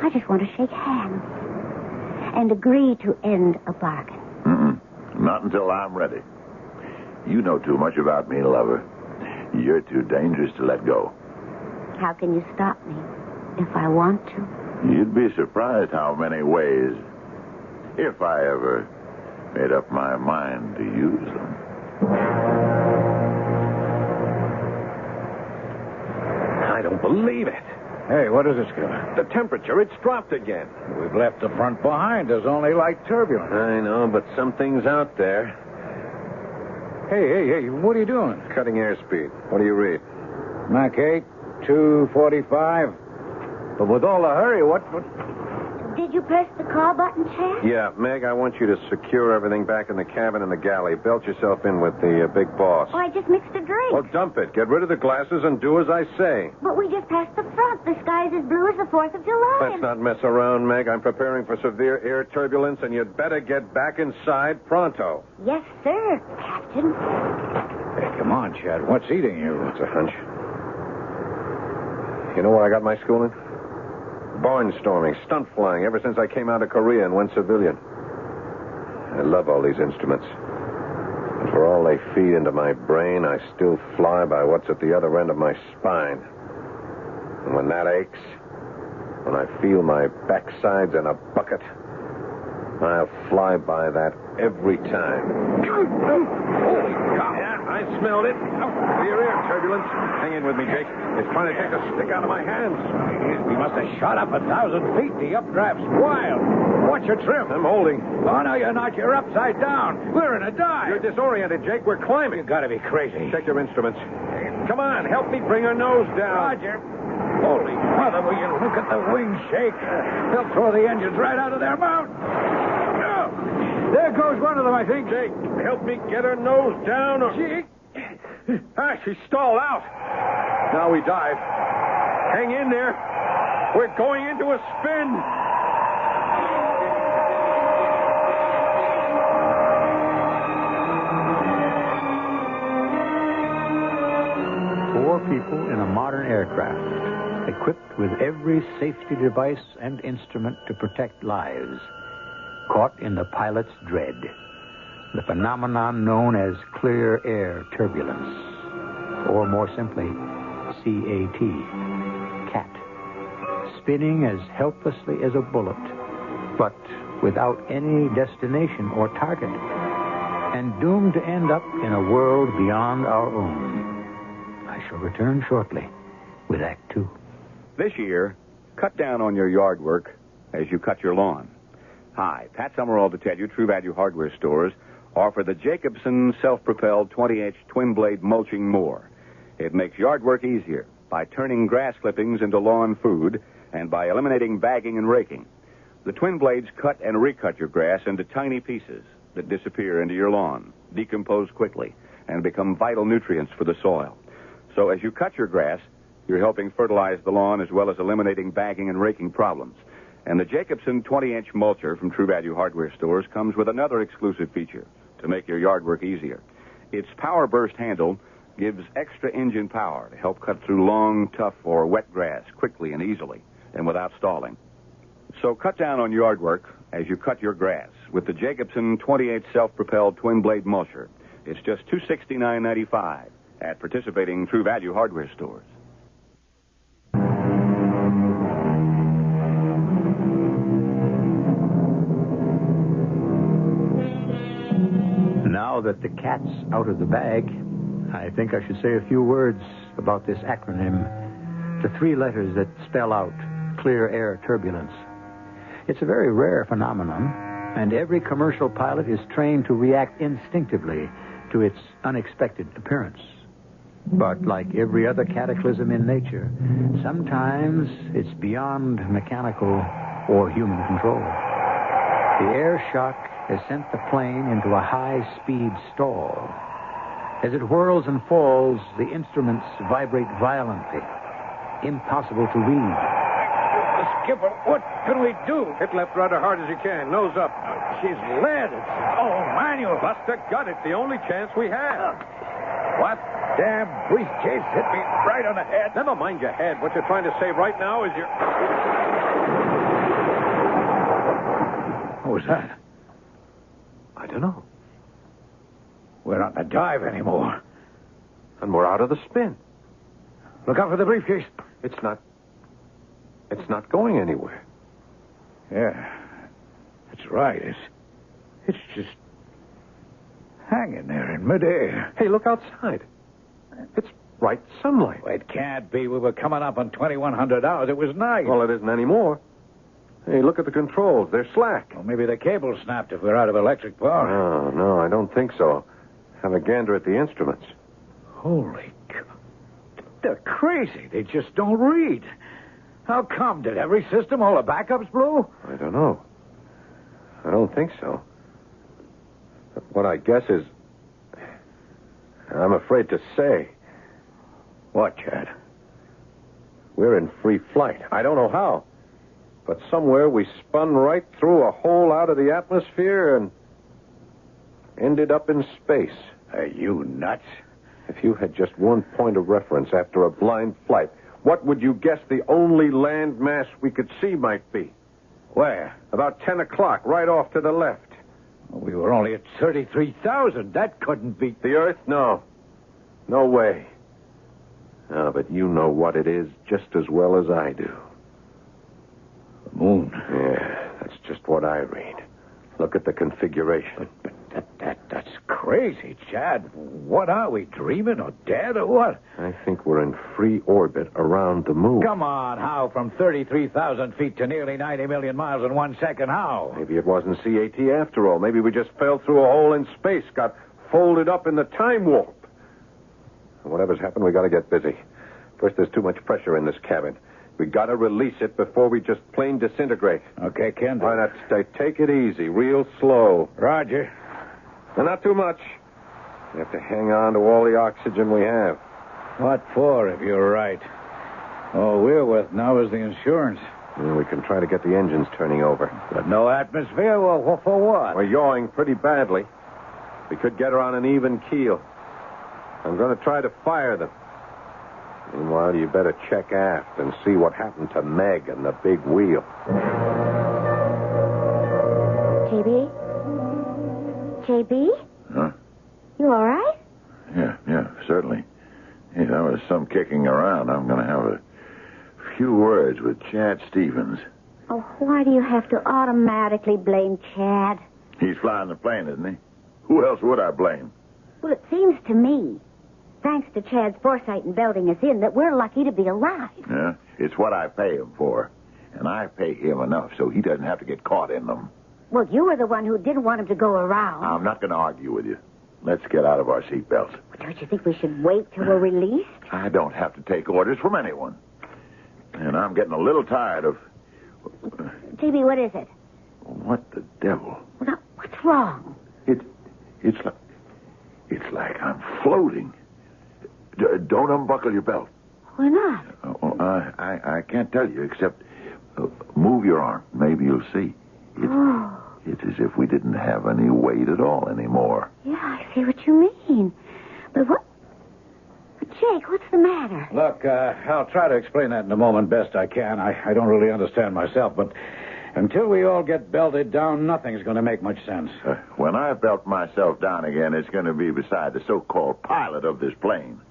I just want to shake hands and agree to end a bargain. Not until I'm ready. You know too much about me, lover. You're too dangerous to let go. How can you stop me if I want to? You'd be surprised how many ways, if I ever made up my mind to use them. I don't believe it. Hey, what is this, Skipper? The temperature, it's dropped again. We've left the front behind. There's only light turbulence. I know, but something's out there. Hey, what are you doing? Cutting airspeed. What do you read? Mach 8, 245. But with all the hurry, what... Did you press the call button, Chad? Yeah, Meg, I want you to secure everything back in the cabin and the galley. Belt yourself in with the big boss. Oh, I just mixed a drink. Well, dump it. Get rid of the glasses and do as I say. But we just passed the front. The sky's as blue as the 4th of July. Let's not mess around, Meg. I'm preparing for severe air turbulence, and you'd better get back inside pronto. Yes, sir, Captain. Hey, come on, Chad. What's eating you? It's a hunch. You know where I got my schooling? Barnstorming, stunt flying, ever since I came out of Korea and went civilian. I love all these instruments. And for all they feed into my brain, I still fly by what's at the other end of my spine. And when that aches, when I feel my backside's in a bucket, I'll fly by that every time. Holy cow! Yeah, I smelled it. Severe air turbulence. Hang in with me, Jake. It's trying to take the stick out of my hands. We must have shot up 1,000 feet. The updraft's wild. Watch your trim. I'm holding. Oh, no, you're not. You're upside down. We're in a dive. You're disoriented, Jake. We're climbing. You gotta be crazy. Check your instruments. Come on, help me bring her nose down. Roger. Holy mother, will you look at the wings shake? They'll throw the engines right out of their mount. Oh, there goes one of them, I think. Jake, help me get her nose down. Jake. She stalled out. Now we dive. Hang in there. We're going into a spin. Four people in a modern aircraft, equipped with every safety device and instrument to protect lives, caught in the pilot's dread, the phenomenon known as clear air turbulence, or more simply, CAT, spinning as helplessly as a bullet, but without any destination or target, and doomed to end up in a world beyond our own. I shall return shortly with Act 2. This year, cut down on your yard work as you cut your lawn. Hi, Pat Summerall to tell you True Value Hardware stores offer the Jacobson self-propelled 20-inch twin-blade mulching mower. It makes yard work easier by turning grass clippings into lawn food and by eliminating bagging and raking. The twin blades cut and recut your grass into tiny pieces that disappear into your lawn, decompose quickly, and become vital nutrients for the soil. So as you cut your grass, you're helping fertilize the lawn as well as eliminating bagging and raking problems. And the Jacobson 20-inch mulcher from True Value Hardware Stores comes with another exclusive feature to make your yard work easier. Its power burst handle gives extra engine power to help cut through long, tough, or wet grass quickly and easily and without stalling. So cut down on yard work as you cut your grass with the Jacobson 28 self-propelled twin-blade mulcher. It's just $269.95 at participating True Value Hardware Stores. Now that the cat's out of the bag, I think I should say a few words about this acronym. The 3 letters that spell out clear air turbulence. It's a very rare phenomenon, and every commercial pilot is trained to react instinctively to its unexpected appearance. But like every other cataclysm in nature, sometimes it's beyond mechanical or human control. The air shock has sent the plane into a high-speed stall. As it whirls and falls, the instruments vibrate violently. Impossible to read. Skipper, what can we do? Hit left rather hard as you can. Nose up. She's lead. It's all manual. Bust a gut. It's the only chance we have. What damn briefcase hit me right on the head? Never mind your head. What you're trying to say right now is your... What was that? I don't know. We're not in a dive anymore. And we're out of the spin. Look out for the briefcase. It's not going anywhere. Yeah, that's right. It's just hanging there in midair. Hey, look outside. It's bright sunlight. Well, it can't be. We were coming up on 2100 hours. It was night. Well, it isn't anymore. Hey, look at the controls. They're slack. Well, maybe the cable snapped if we're out of electric power. No, I don't think so. Have a gander at the instruments. Holy God. They're crazy. They just don't read. How come? Did every system, all the backups blew? I don't know. I don't think so. But what I guess is... I'm afraid to say. What, Chad? We're in free flight. I don't know how. But somewhere we spun right through a hole out of the atmosphere and ended up in space. Are you nuts? If you had just one point of reference after a blind flight, what would you guess the only land mass we could see might be? Where? About 10 o'clock, right off to the left. We were only at 33,000. That couldn't be... The Earth? No. No way. No, but you know what it is just as well as I do. The moon. Yeah, that's just what I read. Look at the configuration. But that's crazy, Chad. What are we, dreaming or dead or what? I think we're in free orbit around the moon. Come on, how? From 33,000 feet to nearly 90 million miles in 1 second, how? Maybe it wasn't CAT after all. Maybe we just fell through a hole in space, got folded up in the time warp. Whatever's happened, we got to get busy. First, there's too much pressure in this cabin. We got to release it before we just plain disintegrate. Okay, Ken. Why not take it easy, real slow. Roger. And not too much. We have to hang on to all the oxygen we have. What for, if you're right? All we're with now is the insurance. Yeah, we can try to get the engines turning over. But no atmosphere? Well, for what? We're yawing pretty badly. We could get her on an even keel. I'm going to try to fire them. Meanwhile, you better check aft and see what happened to Meg and the big wheel. JB? Huh? You all right? Yeah, certainly. If there was some kicking around, I'm going to have a few words with Chad Stevens. Oh, why do you have to automatically blame Chad? He's flying the plane, isn't he? Who else would I blame? Well, it seems to me, thanks to Chad's foresight in belting us in, that we're lucky to be alive. Yeah, it's what I pay him for. And I pay him enough so he doesn't have to get caught in them. Well, you were the one who didn't want him to go around. I'm not going to argue with you. Let's get out of our seatbelts. Don't you think we should wait till we're released? I don't have to take orders from anyone. And I'm getting a little tired of... JB, what is it? What the devil? Well, now, what's wrong? It's like I'm floating. Don't unbuckle your belt. Why not? I can't tell you, except Move your arm. Maybe you'll see. It's as if we didn't have any weight at all anymore. Yeah, I see what you mean. But what... But, Jake, what's the matter? Look, I'll try to explain that in a moment best I can. I don't really understand myself, but until we all get belted down, nothing's going to make much sense. When I belt myself down again, it's going to be beside the so-called pilot of this plane.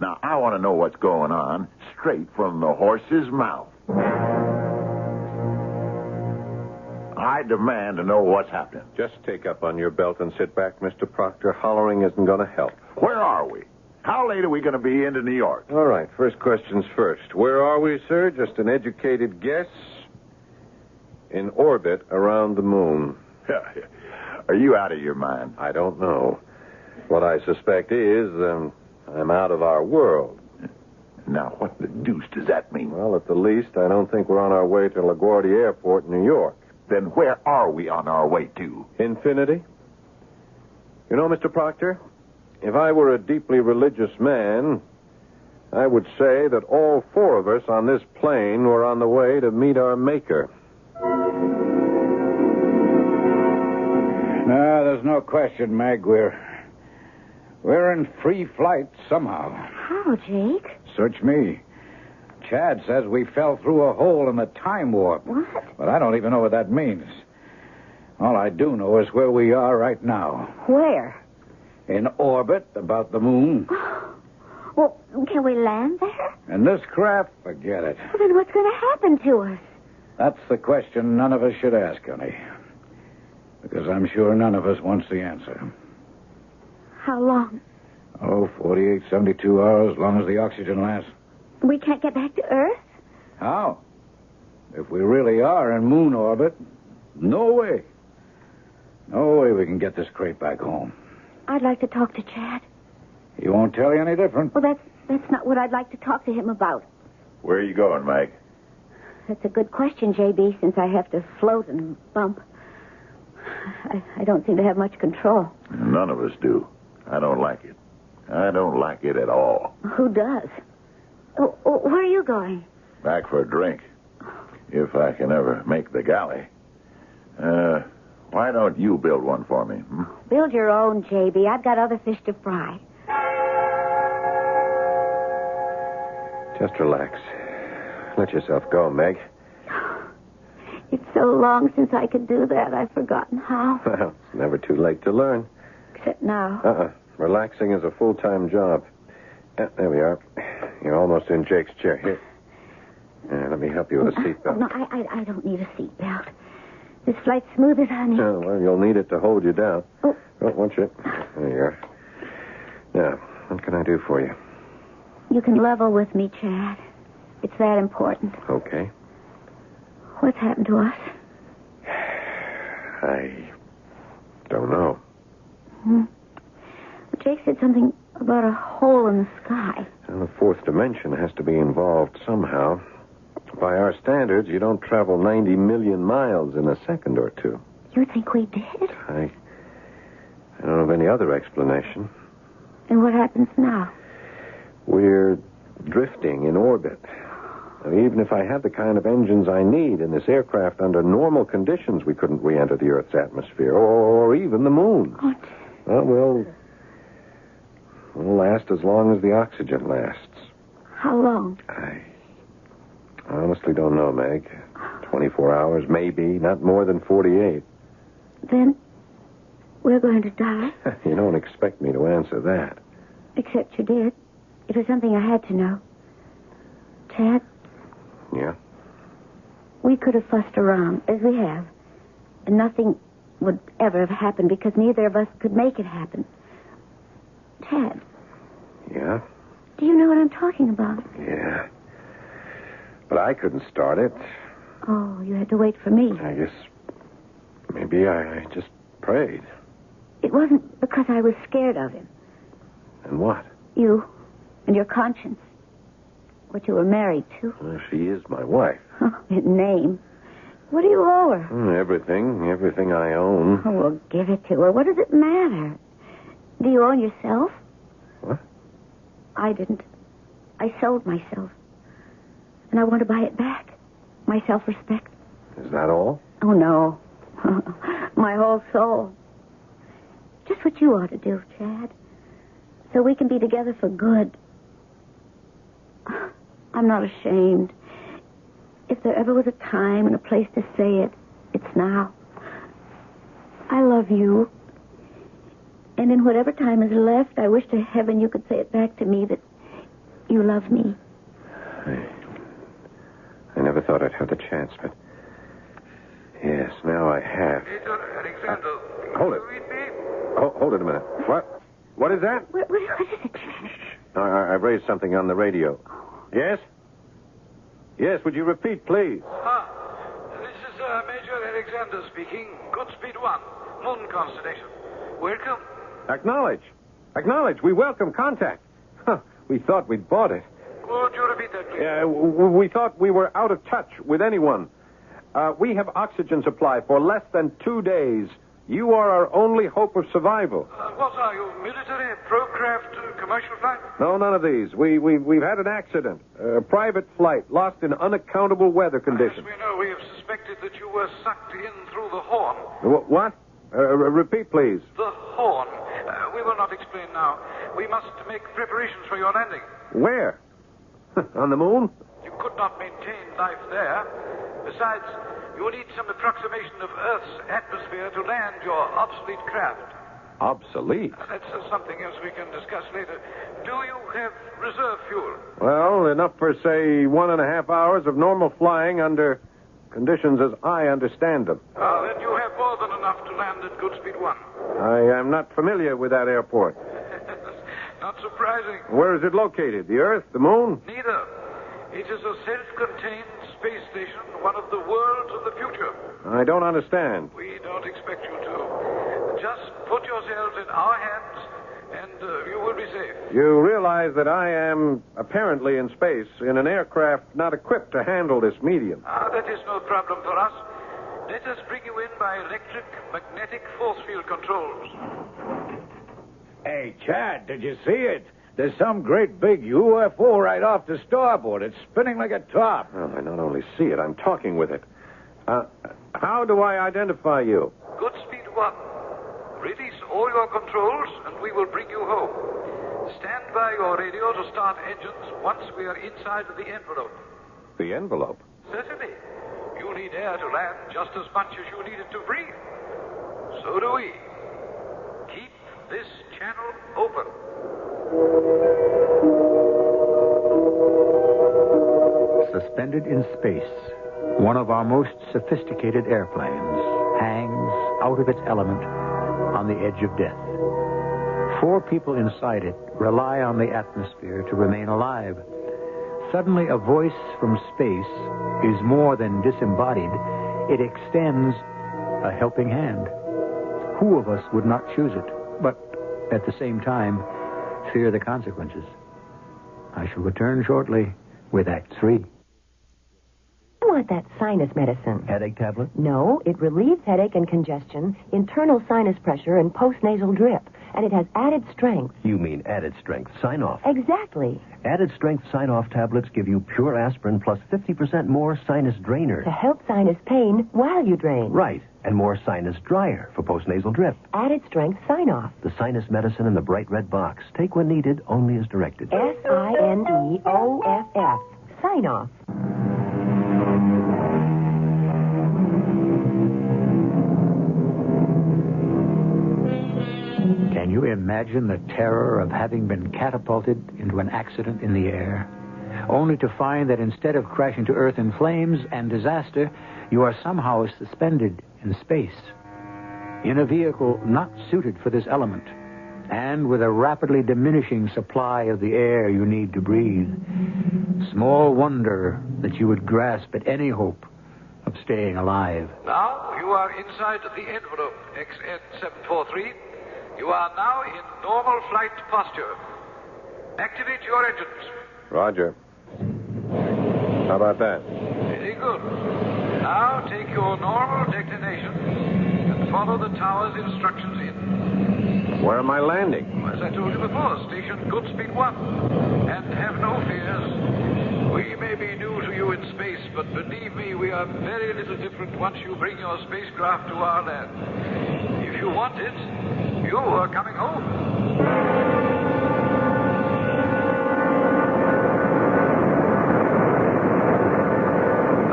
Now, I want to know what's going on straight from the horse's mouth. I demand to know what's happening. Just take up on your belt and sit back, Mr. Proctor. Hollering isn't going to help. Where are we? How late are we going to be into New York? All right, first questions first. Where are we, sir? Just an educated guess? In orbit around the moon. Are you out of your mind? I don't know. What I suspect is I'm out of our world. Now, what the deuce does that mean? Well, at the least, I don't think we're on our way to LaGuardia Airport in New York. Then where are we on our way to? Infinity. You know, Mr. Proctor, if I were a deeply religious man, I would say that all four of us on this plane were on the way to meet our Maker. No, there's no question, Meg. We're in free flight somehow. How, Jake? Search me. Chad says we fell through a hole in the time warp. What? But I don't even know what that means. All I do know is where we are right now. Where? In orbit about the moon. Well, can we land there? And this craft, forget it. Well, then what's going to happen to us? That's the question none of us should ask, honey. Because I'm sure none of us wants the answer. How long? 48, 72 hours, as long as the oxygen lasts. We can't get back to Earth? How? If we really are in moon orbit, no way. No way we can get this crate back home. I'd like to talk to Chad. He won't tell you any different. Well, that's not what I'd like to talk to him about. Where are you going, Mike? That's a good question, J.B., since I have to float and bump. I don't seem to have much control. None of us do. I don't like it. I don't like it at all. Who does? Where are you going? Back for a drink. If I can ever make the galley. Why don't you build one for me? Build your own, J.B. I've got other fish to fry. Just relax. Let yourself go, Meg. It's so long since I could do that, I've forgotten how. Well, it's never too late to learn. Except now. Relaxing is a full-time job. There we are. You're almost in Jake's chair. Here. Let me help you with a seatbelt. No, I don't need a seatbelt. This flight's smooth as honey. Oh, well, you'll need it to hold you down. Oh, watch it. There you are. Now, what can I do for you? You can level with me, Chad. It's that important. Okay. What's happened to us? I don't know. Jake said something about a hole in the sky. And the fourth dimension has to be involved somehow. By our standards, you don't travel 90 million miles in a second or two. You think we did? I don't know of any other explanation. And what happens now? We're drifting in orbit. Now, even if I had the kind of engines I need in this aircraft under normal conditions, we couldn't re-enter the Earth's atmosphere, or even the moon. What? Well, we'll last as long as the oxygen lasts. How long? I honestly don't know, Meg. 24 hours, maybe. Not more than 48. Then we're going to die? You don't expect me to answer that. Except you did. It was something I had to know. Chad? Yeah? We could have fussed around, as we have. And nothing would ever have happened because neither of us could make it happen. Chad? Yeah? Do you know what I'm talking about? Yeah. But I couldn't start it. Oh, you had to wait for me. I guess maybe I just prayed. It wasn't because I was scared of him. And what? You and your conscience. What you were married to. Well, she is my wife. In name. What do you owe her? Everything I own. Oh, well, give it to her. What does it matter? Do you own yourself? What? I didn't. I sold myself. And I want to buy it back. My self-respect. Is that all? Oh, no. My whole soul. Just what you ought to do, Chad. So we can be together for good. I'm not ashamed. If there ever was a time and a place to say it, it's now. I love you. And in whatever time is left, I wish to heaven you could say it back to me that you love me. I never thought I'd have the chance, but... Yes, now I have. Alexander, Hold it. Hold it a minute. What? What is that? What is it? I've raised something on the radio. Yes? Yes, would you repeat, please? This is Major Alexander speaking. Goodspeed 1, Moon Constellation. Welcome. Acknowledge. Acknowledge. We welcome contact. Huh, we thought we'd bought it. Would you repeat that, please? We thought we were out of touch with anyone. We have oxygen supply for less than 2 days. You are our only hope of survival. What are you, military, pro-craft, commercial flight? No, none of these. We've had an accident. A private flight lost in unaccountable weather conditions. As we know, we have suspected that you were sucked in through the horn. What? Repeat, please. The horn. We will not explain now. We must make preparations for your landing. Where? On the moon? You could not maintain life there. Besides, you will need some approximation of Earth's atmosphere to land your obsolete craft. Obsolete? That's something else we can discuss later. Do you have reserve fuel? Well, enough for, say, 1.5 hours of normal flying under conditions as I understand them. Then you have more than enough to land at Goodspeed 1. I am not familiar with that airport. Not surprising. Where is it located? The Earth? The Moon? Neither. It is a self-contained space station, one of the worlds of the future. I don't understand. We don't expect you to. Just put yourselves in our hands, and you will be safe. You realize that I am apparently in space in an aircraft not equipped to handle this medium. That is no problem for us. Let us bring you in by electric magnetic force field controls. Hey, Chad, did you see it? There's some great big UFO right off the starboard. It's spinning like a top. Well, I not only see it, I'm talking with it. How do I identify you? Goodspeed 1. Release all your controls, and we will bring you home. Stand by your radio to start engines once we are inside the envelope. The envelope? Certainly. You need air to land just as much as you need it to breathe. So do we. Keep this channel open. Suspended in space, one of our most sophisticated airplanes hangs out of its element on the edge of death. 4 people inside it rely on the atmosphere to remain alive. Suddenly, a voice from space is more than disembodied. It extends a helping hand. Who of us would not choose it, but at the same time, fear the consequences? I shall return shortly with Act 3. I want that sinus medicine. Headache tablet? No, it relieves headache and congestion, internal sinus pressure, and postnasal drip. And it has added strength. You mean added strength sign-off? Exactly. Added strength sign-off tablets give you pure aspirin plus 50% more sinus drainer. To help sinus pain while you drain. Right. And more sinus dryer for postnasal drip. Added strength sign-off. The sinus medicine in the bright red box. Take when needed, only as directed. SINEOFF. Sign-off. Can you imagine the terror of having been catapulted into an accident in the air, only to find that instead of crashing to Earth in flames and disaster, you are somehow suspended in space, in a vehicle not suited for this element, and with a rapidly diminishing supply of the air you need to breathe? Small wonder that you would grasp at any hope of staying alive. Now you are inside the envelope, XN743. You are now in normal flight posture. Activate your engines. Roger. How about that? Very good. Now take your normal declination and follow the tower's instructions in. Where am I landing? As I told you before, station Goodspeed 1. And have no fears. We may be new to you in space, but believe me, we are very little different once you bring your spacecraft to our land. If you want it, you are coming home.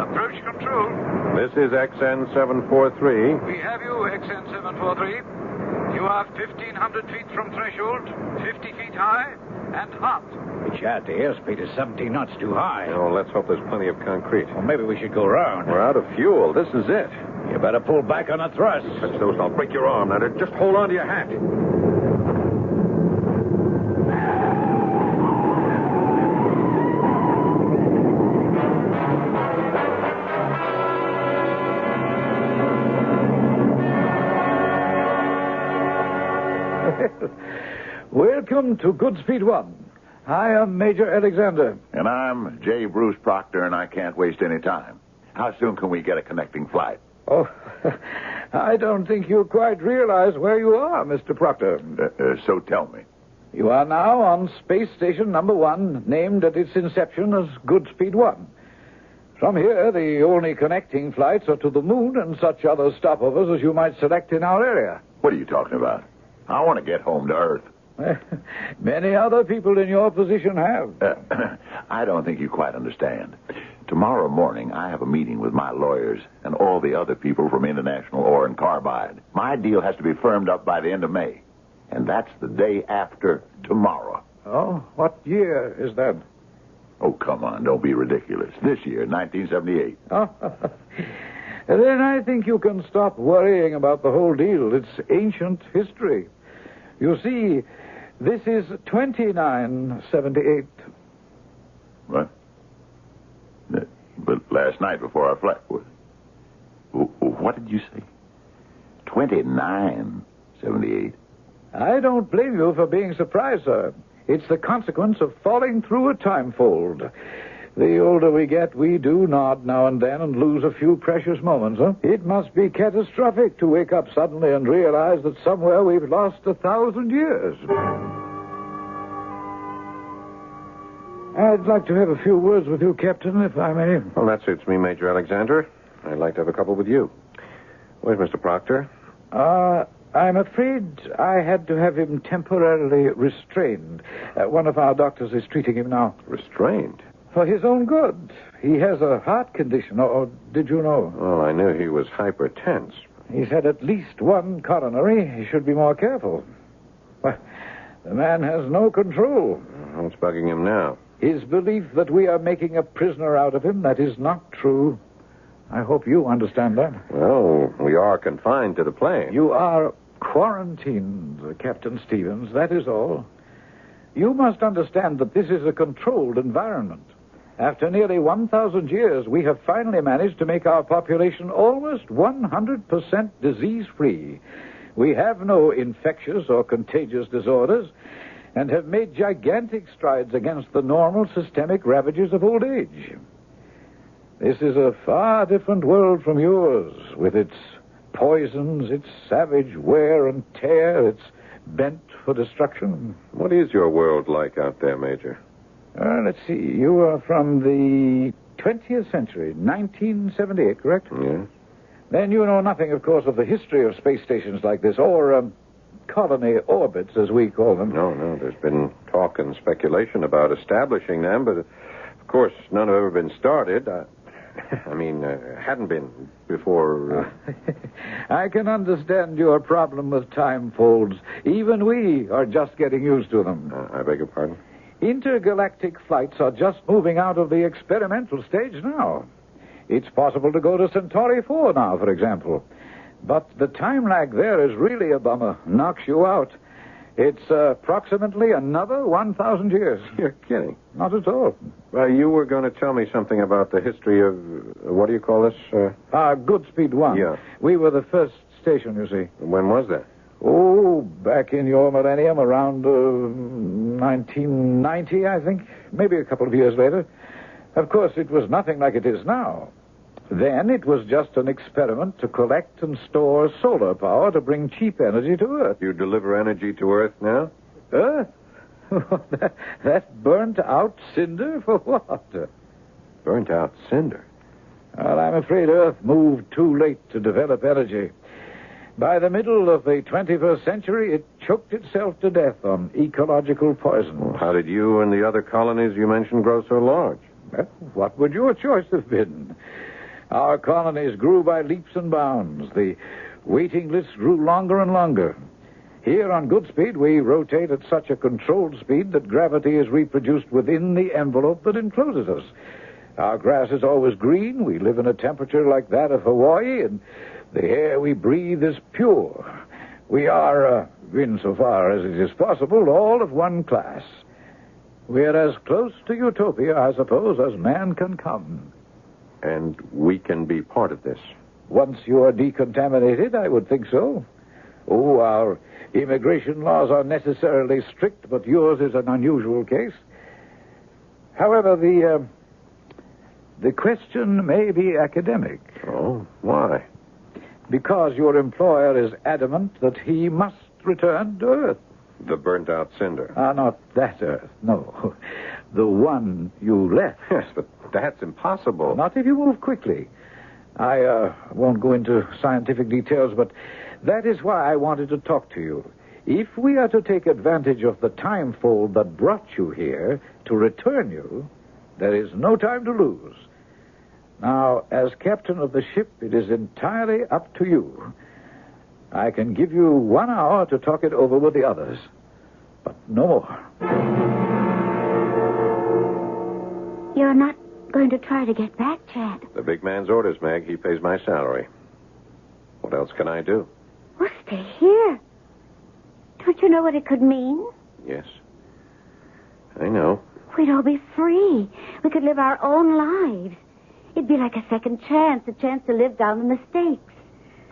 Approach control. This is XN 743. We have you, XN 743. You are 1,500 feet from threshold, 50 feet high, and hot. Chad, the airspeed is 17 knots too high. Oh, let's hope there's plenty of concrete. Well, maybe we should go round. We're out of fuel. This is it. You better pull back on the thrust. Touch those and I'll break your arm, Leonard. Just hold on to your hat. Welcome to Goodspeed 1. I am Major Alexander. And I'm J. Bruce Proctor, and I can't waste any time. How soon can we get a connecting flight? Oh, I don't think you quite realize where you are, Mr. Proctor. So tell me. You are now on Space Station number 1, named at its inception as Goodspeed 1. From here, the only connecting flights are to the moon and such other stopovers as you might select in our area. What are you talking about? I want to get home to Earth. Many other people in your position have. I don't think you quite understand. Tomorrow morning, I have a meeting with my lawyers and all the other people from International Ore and Carbide. My deal has to be firmed up by the end of May. And that's the day after tomorrow. Oh, what year is that? Oh, come on, don't be ridiculous. This year, 1978. Oh, then I think you can stop worrying about the whole deal. It's ancient history. You see, this is 2978. What? But last night before our flight, what did you say? 2978. I don't blame you for being surprised, sir. It's the consequence of falling through a time fold. The older we get, we do nod now and then and lose a few precious moments, huh? It must be catastrophic to wake up suddenly and realize that somewhere we've lost 1,000 years. I'd like to have a few words with you, Captain, if I may. Well, that suits me, Major Alexander. I'd like to have a couple with you. Where's Mr. Proctor? I'm afraid I had to have him temporarily restrained. One of our doctors is treating him now. Restrained? For his own good. He has a heart condition, or did you know? Well, I knew he was hypertense. He's had at least one coronary. He should be more careful. Well, the man has no control. What's bugging him now? His belief that we are making a prisoner out of him, that is not true. I hope you understand that. Well, we are confined to the plane. You are quarantined, Captain Stevens, that is all. You must understand that this is a controlled environment. After nearly 1,000 years, we have finally managed to make our population almost 100% disease-free. We have no infectious or contagious disorders and have made gigantic strides against the normal systemic ravages of old age. This is a far different world from yours, with its poisons, its savage wear and tear, its bent for destruction. What is your world like out there, Major? Let's see. You are from the 20th century, 1978, correct? Yes. Then you know nothing, of course, of the history of space stations like this, or colony orbits, as we call them. No. There's been talk and speculation about establishing them, but, of course, none have ever been started. Hadn't been before. I can understand your problem with time folds. Even we are just getting used to them. I beg your pardon? Intergalactic flights are just moving out of the experimental stage now. It's possible to go to Centauri 4 now, for example. But the time lag there is really a bummer. Knocks you out. It's approximately another 1,000 years. You're kidding. Not at all. You were going to tell me something about the history of, what do you call this? Goodspeed 1. Yeah. We were the first station, you see. When was that? Oh, back in your millennium, around 1990, I think. Maybe a couple of years later. Of course, it was nothing like it is now. Then it was just an experiment to collect and store solar power to bring cheap energy to Earth. You deliver energy to Earth now? Earth? That burnt-out cinder for what? Burnt out cinder. Well, I'm afraid Earth moved too late to develop energy. By the middle of the 21st century, it choked itself to death on ecological poison. How did you and the other colonies you mentioned grow so large? Well, what would your choice have been? Our colonies grew by leaps and bounds. The waiting lists grew longer and longer. Here on Goodspeed, we rotate at such a controlled speed that gravity is reproduced within the envelope that encloses us. Our grass is always green. We live in a temperature like that of Hawaii, and the air we breathe is pure. We are, insofar as it is possible, all of one class. We're as close to utopia, I suppose, as man can come. And we can be part of this. Once you are decontaminated, I would think so. Oh, our immigration laws are necessarily strict, but yours is an unusual case. However, the question may be academic. Oh, why? Because your employer is adamant that he must return to Earth. The burnt-out cinder. Not that Earth, no. The one you left. Yes, but that's impossible. Not if you move quickly. I won't go into scientific details, but that is why I wanted to talk to you. If we are to take advantage of the time fold that brought you here to return you, there is no time to lose. Now, as captain of the ship, it is entirely up to you. I can give you 1 hour to talk it over with the others, but no more. You're not going to try to get back, Chad? The big man's orders, Meg. He pays my salary. What else can I do? Well, stay here. Don't you know what it could mean? Yes. I know. We'd all be free. We could live our own lives. It'd be like a second chance, a chance to live down the mistakes.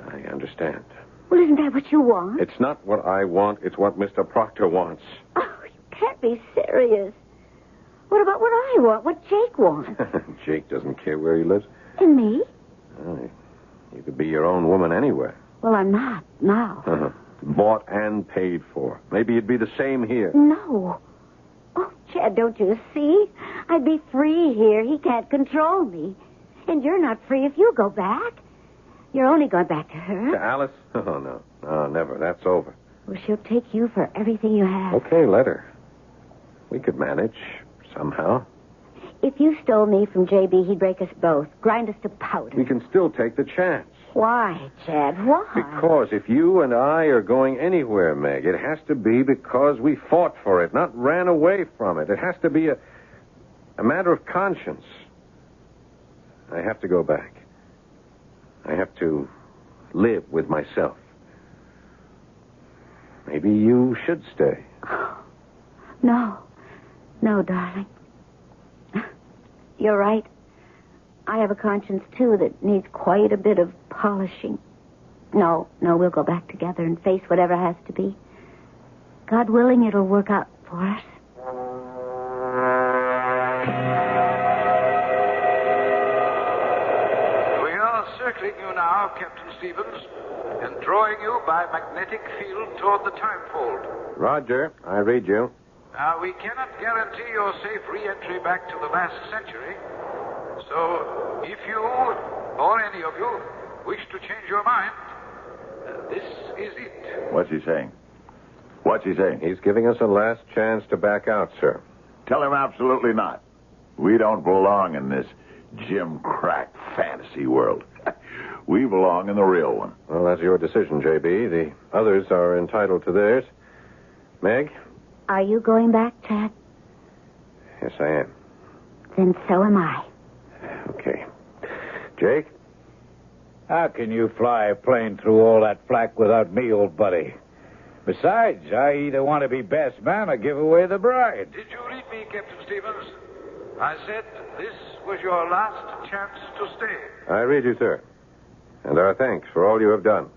I understand. Well, isn't that what you want? It's not what I want. It's what Mr. Proctor wants. Oh, you can't be serious. What about what I want? What Jake wants? Jake doesn't care where he lives. And me? Oh, you could be your own woman anywhere. Well, I'm not now. Bought and paid for. Maybe it'd be the same here. No. Oh, Chad, don't you see? I'd be free here. He can't control me. And you're not free if you go back. You're only going back to her. To Alice? Oh, no. No, never. That's over. Well, she'll take you for everything you have. Okay, let her. We could manage, somehow. If you stole me from J.B., he'd break us both, grind us to powder. We can still take the chance. Why, Chad? Why? Because if you and I are going anywhere, Meg, it has to be because we fought for it, not ran away from it. It has to be a matter of conscience. I have to go back. I have to live with myself. Maybe you should stay. No. No, darling. You're right. I have a conscience, too, that needs quite a bit of polishing. No, we'll go back together and face whatever has to be. God willing, it'll work out for us. We are circling you now, Captain Stevens, and drawing you by magnetic field toward the time fold. Roger, I read you. Now, we cannot guarantee your safe re-entry back to the last century. So, if you, or any of you, wish to change your mind, this is it. What's he saying? What's he saying? He's giving us a last chance to back out, sir. Tell him absolutely not. We don't belong in this Jim Crack fantasy world. We belong in the real one. Well, that's your decision, J.B. The others are entitled to theirs. Meg? Are you going back, Chad? Yes, I am. Then so am I. Okay. Jake? How can you fly a plane through all that flak without me, old buddy? Besides, I either want to be best man or give away the bride. Did you read me, Captain Stevens? I said this was your last chance to stay. I read you, sir. And our thanks for all you have done.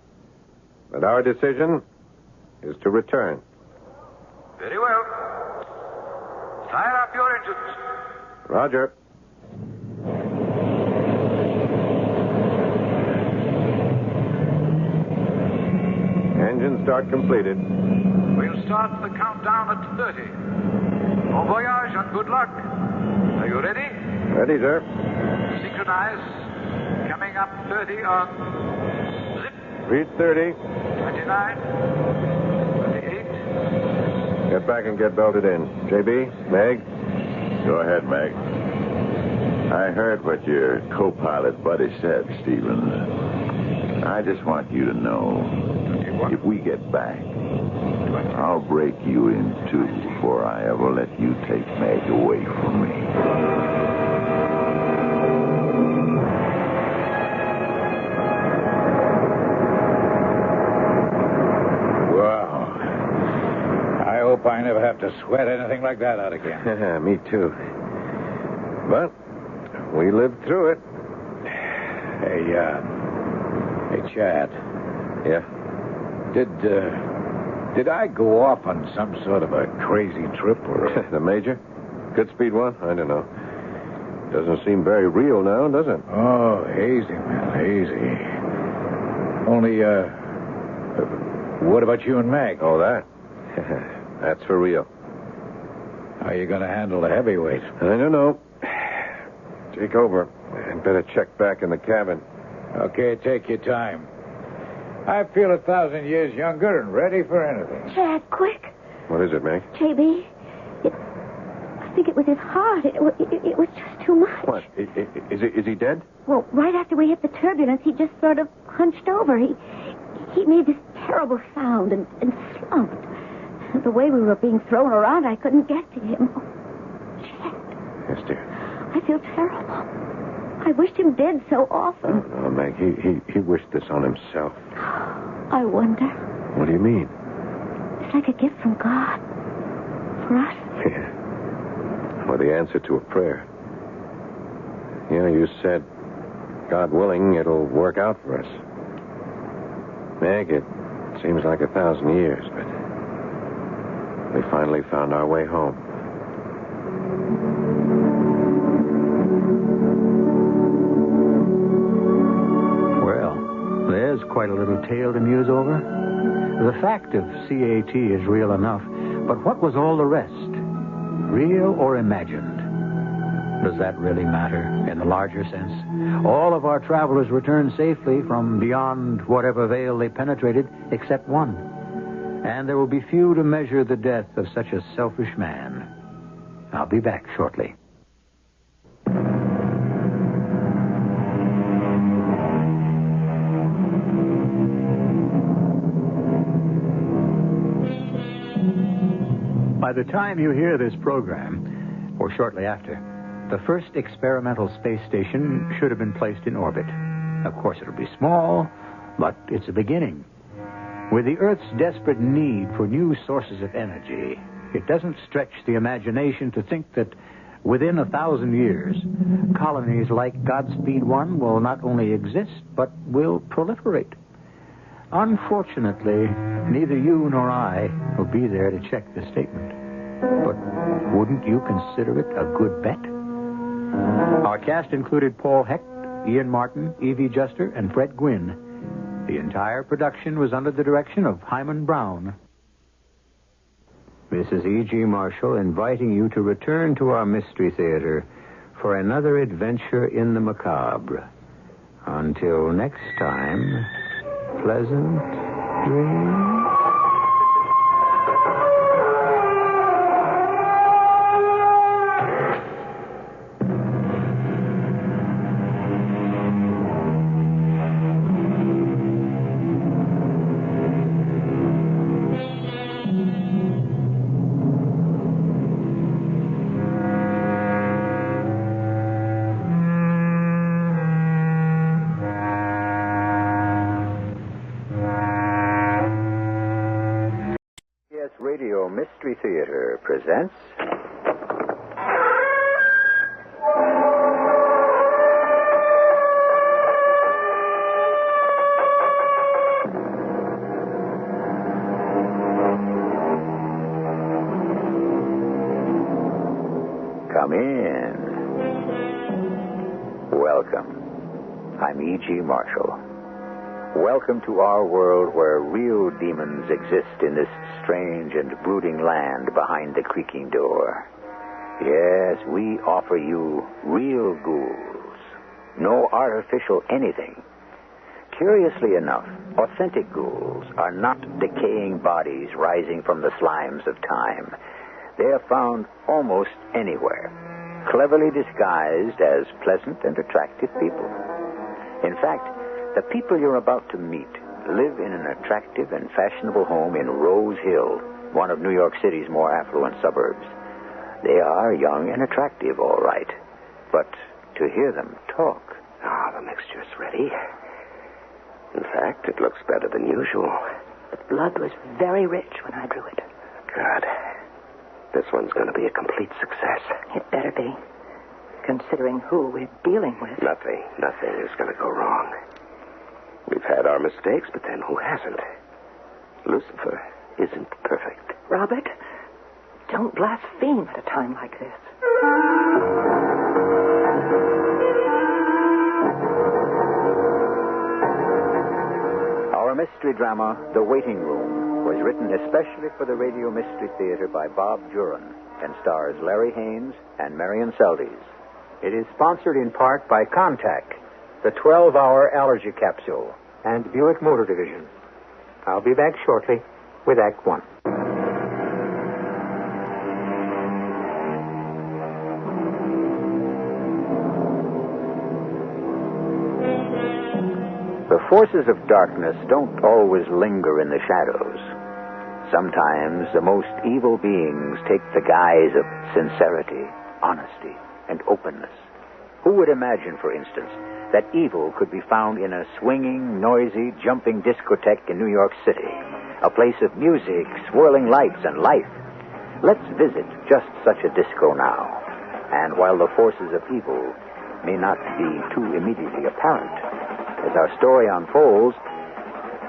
But our decision is to return. Very well. Fire up your engines. Roger. Engine start completed. We'll start the countdown at 30. Bon voyage and good luck. Are you ready? Ready, sir. Synchronize. Coming up 30 on zip. Read 30. 29. 28. Get back and get belted in. JB, Meg? Go ahead, Meg. I heard what your co-pilot buddy said, Stevens. I just want you to know, if we get back, I'll break you in two before I ever let you take Meg away from me. Wow. I hope I never have to sweat anything like that out again. Me too. But we lived through it. Hey, Chad. Yeah? Did I go off on some sort of a crazy trip or... The Major? Good speed one? I don't know. Doesn't seem very real now, does it? Oh, easy, man, easy. Only, what about you and Meg? Oh, that? That's for real. How are you going to handle the heavyweight? I don't know. Take over. I'd better check back in the cabin. Okay, take your time. I feel 1,000 years younger and ready for anything. Chad, quick. What is it, Meg? JB, I think it was his heart. It was just too much. What? Is he dead? Well, right after we hit the turbulence, he just sort of hunched over. He made this terrible sound and slumped. The way we were being thrown around, I couldn't get to him. Oh, Chad. Yes, dear. I feel terrible. I wished him dead so often. No, Meg, he wished this on himself. I wonder. What do you mean? It's like a gift from God. For us. Yeah. Or the answer to a prayer. You know, you said, God willing, it'll work out for us. Meg, it seems like 1,000 years, but we finally found our way home. There's quite a little tale to muse over. The fact of CAT is real enough, but what was all the rest? Real or imagined? Does that really matter in the larger sense? All of our travelers returned safely from beyond whatever veil they penetrated, except one. And there will be few to measure the death of such a selfish man. I'll be back shortly. By the time you hear this program, or shortly after, the first experimental space station should have been placed in orbit. Of course, it'll be small, but it's a beginning. With the Earth's desperate need for new sources of energy, it doesn't stretch the imagination to think that within 1,000 years, colonies like Godspeed 1 will not only exist, but will proliferate. Unfortunately, neither you nor I will be there to check the statement. But wouldn't you consider it a good bet? Our cast included Paul Hecht, Ian Martin, Evie Juster, and Fred Gwynn. The entire production was under the direction of Hyman Brown. This is E.G. Marshall inviting you to return to our Mystery Theater for another adventure in the macabre. Until next time, pleasant dreams. CBS Radio Mystery Theater presents... Come in. Welcome. I'm E.G. Marshall. Welcome to our world where real demons exist in this strange and brooding land behind the creaking door. Yes, we offer you real ghouls. No artificial anything. Curiously enough, authentic ghouls are not decaying bodies rising from the slimes of time. They are found almost anywhere, cleverly disguised as pleasant and attractive people. In fact, the people you're about to meet live in an attractive and fashionable home in Rose Hill, one of New York City's more affluent suburbs. They are young and attractive, all right. But to hear them talk... The mixture's ready. In fact, it looks better than usual. The blood was very rich when I drew it. Good. This one's going to be a complete success. It better be, considering who we're dealing with. Nothing is going to go wrong. We've had our mistakes, but then who hasn't? Lucifer isn't perfect. Robert, don't blaspheme at a time like this. Our mystery drama, The Waiting Room, was written especially for the Radio Mystery Theater by Bob Juran and stars Larry Haynes and Marion Seldes. It is sponsored in part by Contact, the 12-hour allergy capsule, and Buick Motor Division. I'll be back shortly with Act One. The forces of darkness don't always linger in the shadows. Sometimes the most evil beings take the guise of sincerity, honesty, and openness. Who would imagine, for instance, that evil could be found in a swinging, noisy, jumping discotheque in New York City, a place of music, swirling lights, and life? Let's visit just such a disco now. And while the forces of evil may not be too immediately apparent, as our story unfolds,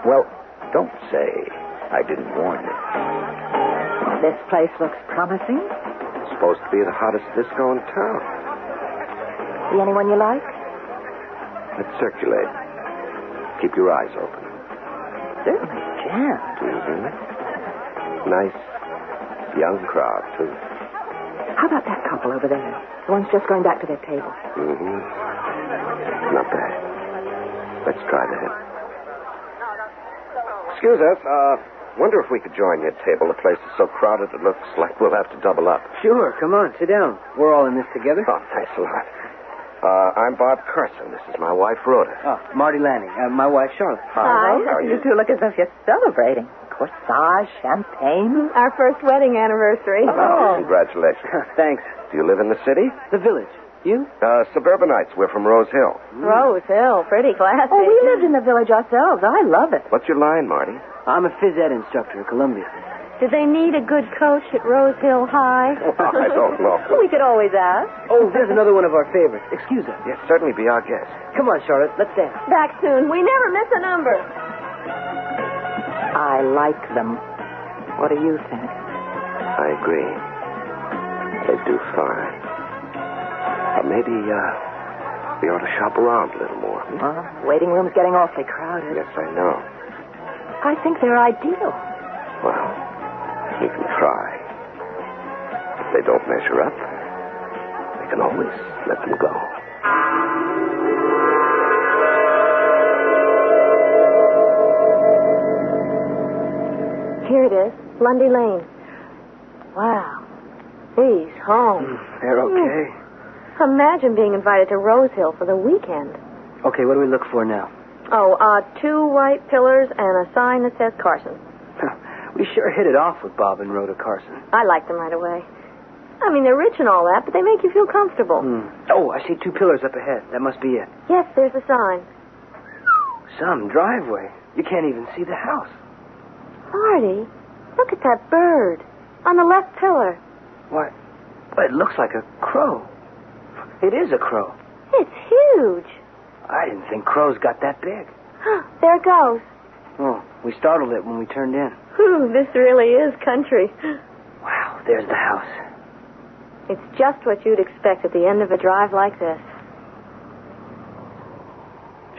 well, don't say I didn't warn you. This place looks promising. It's supposed to be the hottest disco in town. See anyone you like? Let's circulate. Keep your eyes open. Certainly jammed. Mm-hmm. Nice young crowd, too. How about that couple over there? The one's just going back to their table. Mm-hmm. Not bad. Let's try that. Excuse us. Wonder if we could join your table. The place is so crowded it looks like we'll have to double up. Sure, come on, sit down. We're all in this together. Oh, thanks a lot. I'm Bob Carson. This is my wife, Rhoda. Oh, Marty Lanning. My wife, Charlotte. Hi. How are you? You two look as if you're celebrating. Corsage, champagne. Our first wedding anniversary. Oh, congratulations. Thanks. Do you live in the city? The village. You? Suburbanites. We're from Rose Hill. Rose Hill, pretty classy. Oh, we lived in the village ourselves. I love it. What's your line, Marty? I'm a phys ed instructor at Columbia. Do they need a good coach at Rose Hill High? I don't know. We could always ask. Oh, there's another one of our favorites. Excuse us. Yes, certainly be our guest. Come on, Charlotte. Let's dance. Back soon. We never miss a number. I like them. What do you think? I agree. They do fine. Maybe, we ought to shop around a little more. Waiting room's getting awfully crowded. Yes, I know. I think they're ideal. Well, we can try. If they don't measure up, we can always let them go. Here it is, Lundy Lane. Wow. He's home. They're okay. Imagine being invited to Rose Hill for the weekend. Okay, what do we look for now? Oh, 2 white pillars and a sign that says Carson. We sure hit it off with Bob and Rhoda Carson. I liked them right away. I mean, they're rich and all that, but they make you feel comfortable. Oh, I see 2 pillars up ahead. That must be it. Yes, there's a sign. Some driveway. You can't even see the house. Marty, look at that bird on the left pillar. What? Well, it looks like a crow. It is a crow. It's huge. I didn't think crows got that big. There it goes. Oh, we startled it when we turned in. This really is country. Wow, there's the house. It's just what you'd expect at the end of a drive like this.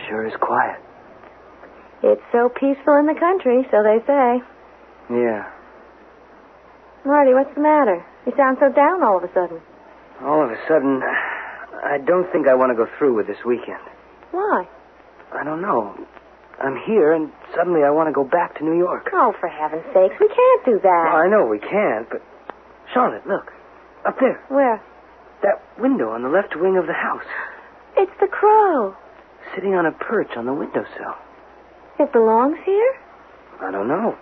Sure is quiet. It's so peaceful in the country, so they say. Yeah. Marty, what's the matter? You sound so down all of a sudden. All of a sudden, I don't think I want to go through with this weekend. Why? I don't know. I'm here, and suddenly I want to go back to New York. Oh, for heaven's sakes, we can't do that. Well, I know we can't, but... Charlotte, look. Up there. Where? That window on the left wing of the house. It's the crow. Sitting on a perch on the windowsill. It belongs here? I don't know.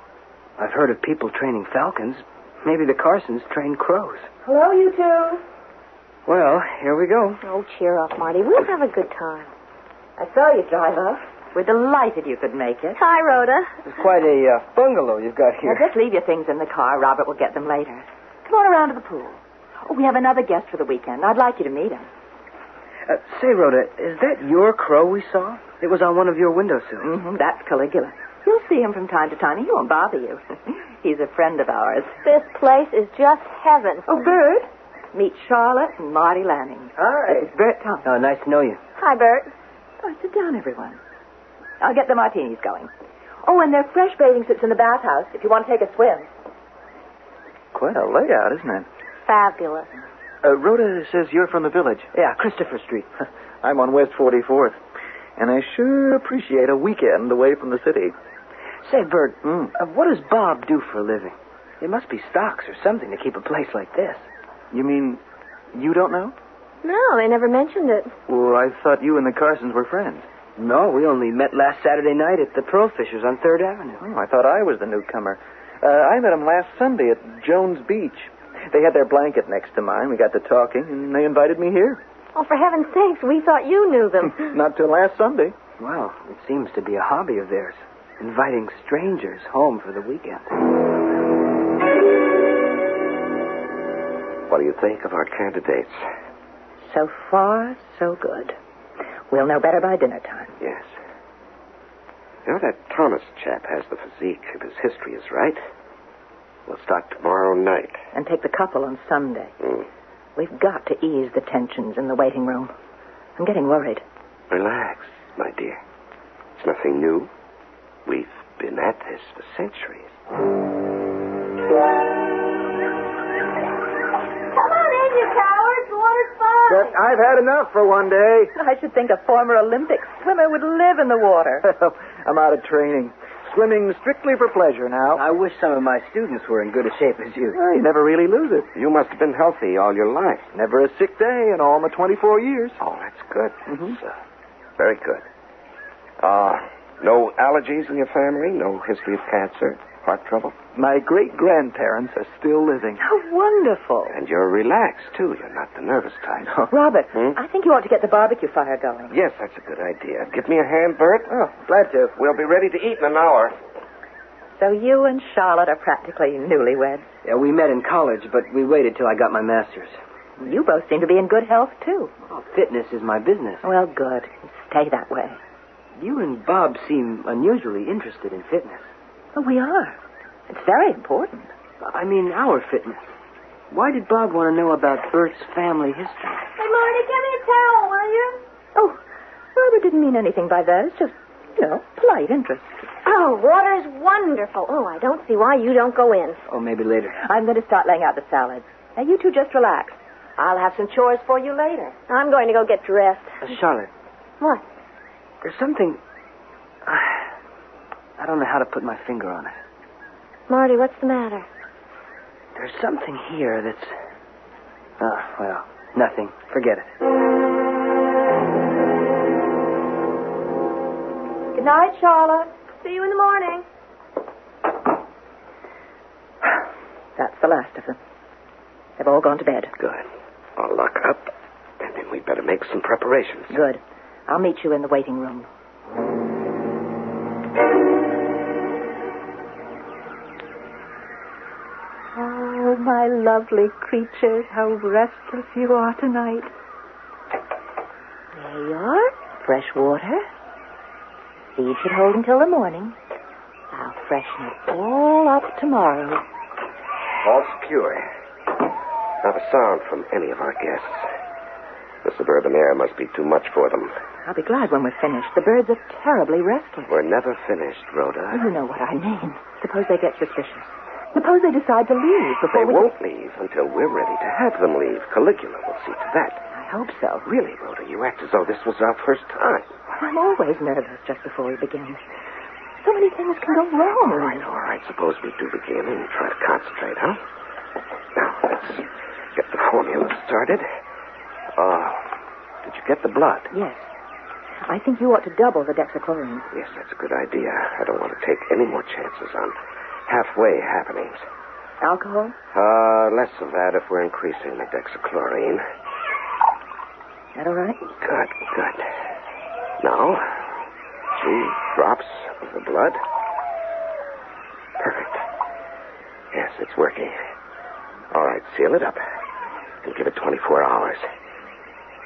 I've heard of people training falcons. Maybe the Carsons trained crows. Hello, you two. Well, here we go. Oh, cheer up, Marty. We'll have a good time. I saw you drive up. We're delighted you could make it. Hi, Rhoda. It's quite a bungalow you've got here. Now, just leave your things in the car. Robert will get them later. Come on around to the pool. Oh, we have another guest for the weekend. I'd like you to meet him. Say, Rhoda, is that your crow we saw? It was on one of your windowsills. Mm-hmm, that's Caligula. You'll see him from time to time. He won't bother you. He's a friend of ours. This place is just heaven. Oh, Bert. Meet Charlotte and Marty Lanning. Hi. This is Bert Thompson. Oh, nice to know you. Hi, Bert. Oh, sit down, everyone. I'll get the martinis going. Oh, and there are fresh bathing suits in the bathhouse if you want to take a swim. Quite a layout, isn't it? Fabulous. Rhoda says you're from the village. Yeah, Christopher Street. I'm on West 44th. And I sure appreciate a weekend away from the city. Say, Bert, what does Bob do for a living? It must be stocks or something to keep a place like this. You mean you don't know? No, they never mentioned it. Well, I thought you and the Carsons were friends. No, we only met last Saturday night at the Pearl Fishers on 3rd Avenue. Oh, I thought I was the newcomer. I met them last Sunday at Jones Beach. They had their blanket next to mine. We got to talking, and they invited me here. Oh, for heaven's sakes, we thought you knew them. Not till last Sunday. Well, it seems to be a hobby of theirs, inviting strangers home for the weekend. What do you think of our candidates? So far, so good. We'll know better by dinner time. Yes. You know, that Thomas chap has the physique if his history is right. We'll start tomorrow night. And take the couple on Sunday. Mm. We've got to ease the tensions in the waiting room. I'm getting worried. Relax, my dear. It's nothing new. We've been at this for centuries. Come on in, you cowards. The water's fine. But I've had enough for one day. I should think a former Olympic swimmer would live in the water. I'm out of training. Swimming strictly for pleasure now. I wish some of my students were in good a shape as you. Well, you never really lose it. You must have been healthy all your life. Never a sick day in all my 24 years. Oh, that's good. Mm-hmm. Very good. No allergies in your family? No history of cancer? Heart trouble? My great-grandparents are still living. How wonderful. And you're relaxed, too. You're not the nervous type. Robert, I think you ought to get the barbecue fire going. Yes, that's a good idea. Give me a hand, Bert. Oh, glad to. We'll be ready to eat in an hour. So you and Charlotte are practically newlyweds. Yeah, we met in college, but we waited till I got my master's. You both seem to be in good health, too. Oh, fitness is my business. Well, good. Stay that way. You and Bob seem unusually interested in fitness. Oh, we are. It's very important. I mean, our fitness. Why did Bob want to know about Bert's family history? Hey, Marty, give me a towel, will you? Oh, Robert didn't mean anything by that. It's just, polite interest. Oh, water's wonderful. Oh, I don't see why you don't go in. Oh, maybe later. I'm going to start laying out the salads. Now, you two just relax. I'll have some chores for you later. I'm going to go get dressed. Charlotte. What? There's something... I don't know how to put my finger on it. Marty, what's the matter? There's something here that's... well, nothing. Forget it. Good night, Charlotte. See you in the morning. That's the last of them. They've all gone to bed. Good. I'll lock up, and then we'd better make some preparations. Good. I'll meet you in the waiting room. Oh, my lovely creatures, how restless you are tonight. There you are. Fresh water. Seeds should hold until the morning. I'll freshen it all up tomorrow. All secure. Not a sound from any of our guests. The suburban air must be too much for them. I'll be glad when we're finished. The birds are terribly restless. We're never finished, Rhoda. You know what I mean. Suppose they get suspicious. Suppose they decide to leave before They we... won't leave until we're ready to have them leave. Caligula will see to that. I hope so. Really, Rhoda, you act as though this was our first time. I'm always nervous just before we begin. So many things can go wrong. All right. Suppose we do begin and try to concentrate, huh? Now, let's get the formula started. Did you get the blood? Yes. I think you ought to double the dexachlorine. Yes, that's a good idea. I don't want to take any more chances on halfway happenings. Alcohol? Less of that if we're increasing the dexachlorine. That all right? Good. Now, 2 drops of the blood. Perfect. Yes, it's working. All right, seal it up and give it 24 hours.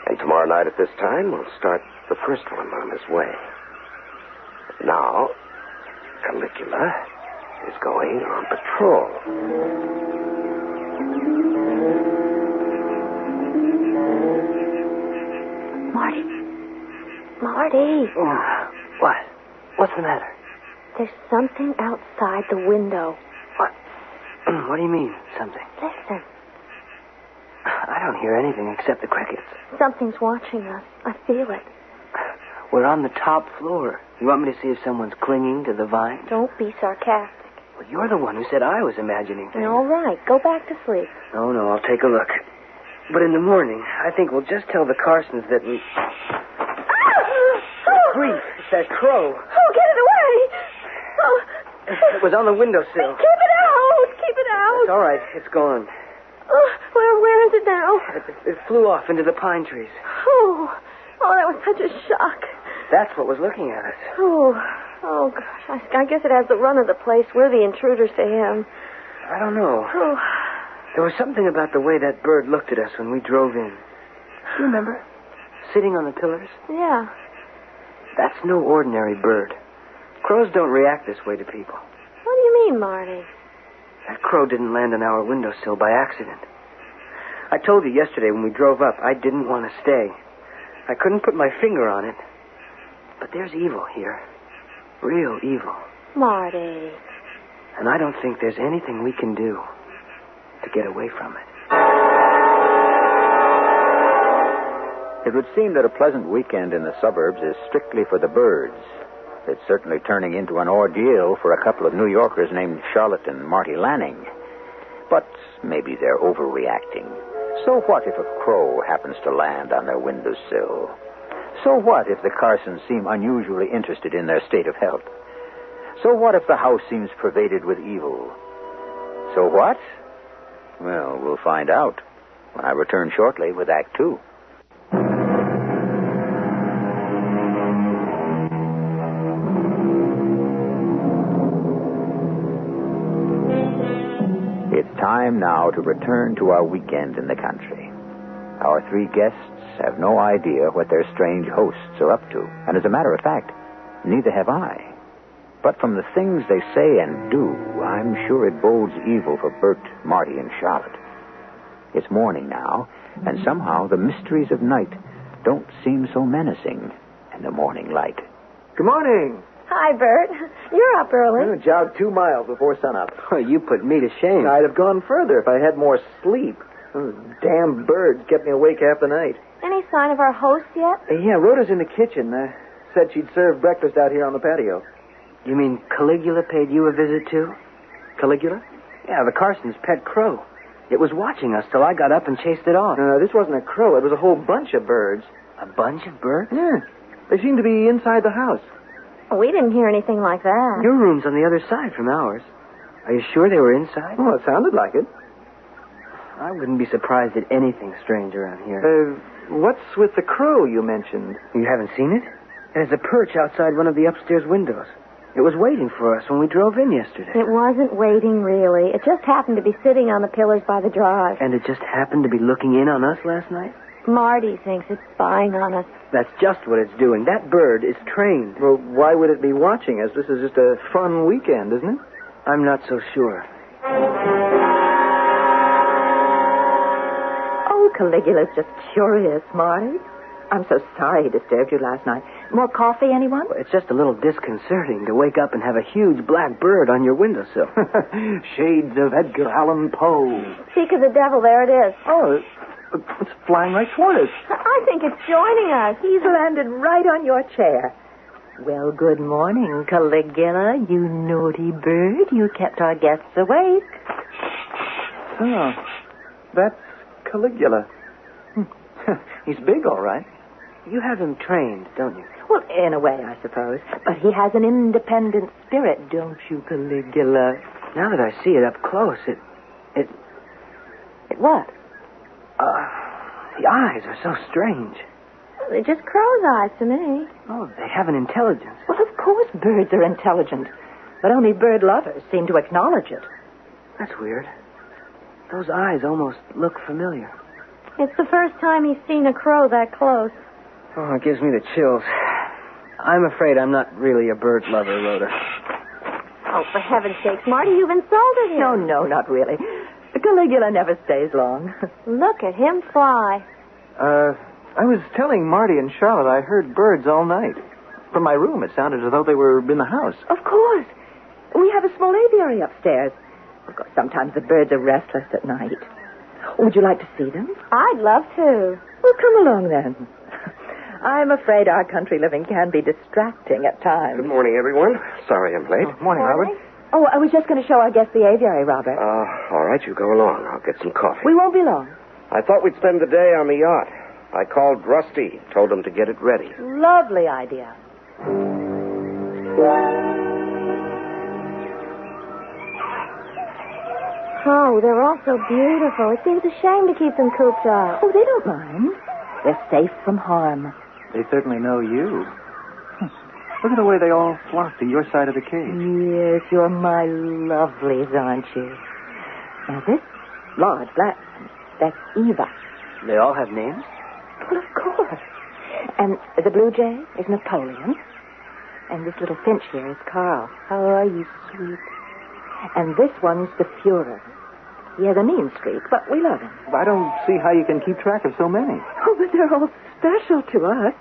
And tomorrow night at this time, we'll start the first one on his way. Now, Caligula is going on patrol. Marty. Oh, what? What's the matter? There's something outside the window. What? What do you mean, something? Listen. I don't hear anything except the crickets. Something's watching us. I feel it. We're on the top floor. You want me to see if someone's clinging to the vine? Don't be sarcastic. Well, you're the one who said I was imagining things. All right. Go back to sleep. No, I'll take a look. But in the morning, I think we'll just tell the Carsons that we... Grief, it's that crow. Oh, get it away! Oh. It was on the windowsill. Keep it out! Keep it out! It's all right. It's gone. Oh, where is it now? It flew off into the pine trees. Oh, that was such a shock. That's what was looking at us. Oh, gosh. I guess it has the run of the place. We're the intruders to him. I don't know. Oh. There was something about the way that bird looked at us when we drove in. You remember? Sitting on the pillars? Yeah. That's no ordinary bird. Crows don't react this way to people. What do you mean, Marty? That crow didn't land on our windowsill by accident. I told you yesterday when we drove up I didn't want to stay. I couldn't put my finger on it. But there's evil here. Real evil. Marty. And I don't think there's anything we can do to get away from it. It would seem that a pleasant weekend in the suburbs is strictly for the birds. It's certainly turning into an ordeal for a couple of New Yorkers named Charlotte and Marty Lanning. But maybe they're overreacting. So what if a crow happens to land on their windowsill? So what if the Carsons seem unusually interested in their state of health? So what if the house seems pervaded with evil? So what? Well, we'll find out when I return shortly with Act 2. It's time now to return to our weekend in the country. Our 3 guests have no idea what their strange hosts are up to. And as a matter of fact, neither have I. But from the things they say and do, I'm sure it bodes evil for Bert, Marty, and Charlotte. It's morning now, and somehow the mysteries of night don't seem so menacing in the morning light. Good morning. Hi, Bert. You're up early. I jogged 2 miles before sunup. Oh, you put me to shame. I'd have gone further if I had more sleep. Those damn birds kept me awake half the night. Any sign of our host yet? Yeah, Rhoda's in the kitchen. Said she'd serve breakfast out here on the patio. You mean Caligula paid you a visit too? Caligula? Yeah, the Carsons' pet crow. It was watching us till I got up and chased it off. No, this wasn't a crow. It was a whole bunch of birds. A bunch of birds? Yeah. They seemed to be inside the house. We didn't hear anything like that. Your room's on the other side from ours. Are you sure they were inside? Well, it sounded like it. I wouldn't be surprised at anything strange around here. What's with the crow you mentioned? You haven't seen it? It has a perch outside one of the upstairs windows. It was waiting for us when we drove in yesterday. It wasn't waiting, really. It just happened to be sitting on the pillars by the drive. And it just happened to be looking in on us last night? Marty thinks it's spying on us. That's just what it's doing. That bird is trained. Well, why would it be watching us? This is just a fun weekend, isn't it? I'm not so sure. Oh, Caligula's just curious, Marty. I'm so sorry he disturbed you last night. More coffee, anyone? Well, it's just a little disconcerting to wake up and have a huge black bird on your windowsill. Shades of Edgar Allan Poe. Speak of the devil, there it is. Oh, it's flying right toward us. I think it's joining us. He's landed right on your chair. Well, good morning, Caligula, you naughty bird. You kept our guests awake. Oh, that's Caligula. He's big, all right. You have him trained, don't you? Well, in a way, I suppose. But he has an independent spirit, don't you, Caligula? Now that I see it up close, it what? The eyes are so strange. They're just crow's eyes to me. Oh, they have an intelligence. Well, of course birds are intelligent. But only bird lovers seem to acknowledge it. That's weird. Those eyes almost look familiar. It's the first time he's seen a crow that close. Oh, it gives me the chills. I'm afraid I'm not really a bird lover, Rhoda. Oh, for heaven's sakes, Marty, you've insulted him. No, not really. Caligula never stays long. Look at him fly. I was telling Marty and Charlotte I heard birds all night. From my room, it sounded as though they were in the house. Of course. We have a small aviary upstairs. Of course, sometimes the birds are restless at night. Would you like to see them? I'd love to. Well, come along then. I'm afraid our country living can be distracting at times. Good morning, everyone. Sorry I'm late. Morning, Robert. Oh, I was just going to show our guests the aviary, Robert. All right, you go along. I'll get some coffee. We won't be long. I thought we'd spend the day on the yacht. I called Rusty, told him to get it ready. Lovely idea. Oh, they're all so beautiful. It seems a shame to keep them cooped up. Oh, they don't mind. They're safe from harm. They certainly know you. Look at the way they all flock to your side of the cage. Yes, you're my lovelies, aren't you? Now, this large black, that's Eva. They all have names? Well, of course. And the blue jay is Napoleon. And this little finch here is Carl. How are you, sweet? And this one's the Fuhrer. He has a mean streak, but we love him. I don't see how you can keep track of so many. Oh, but they're all special to us.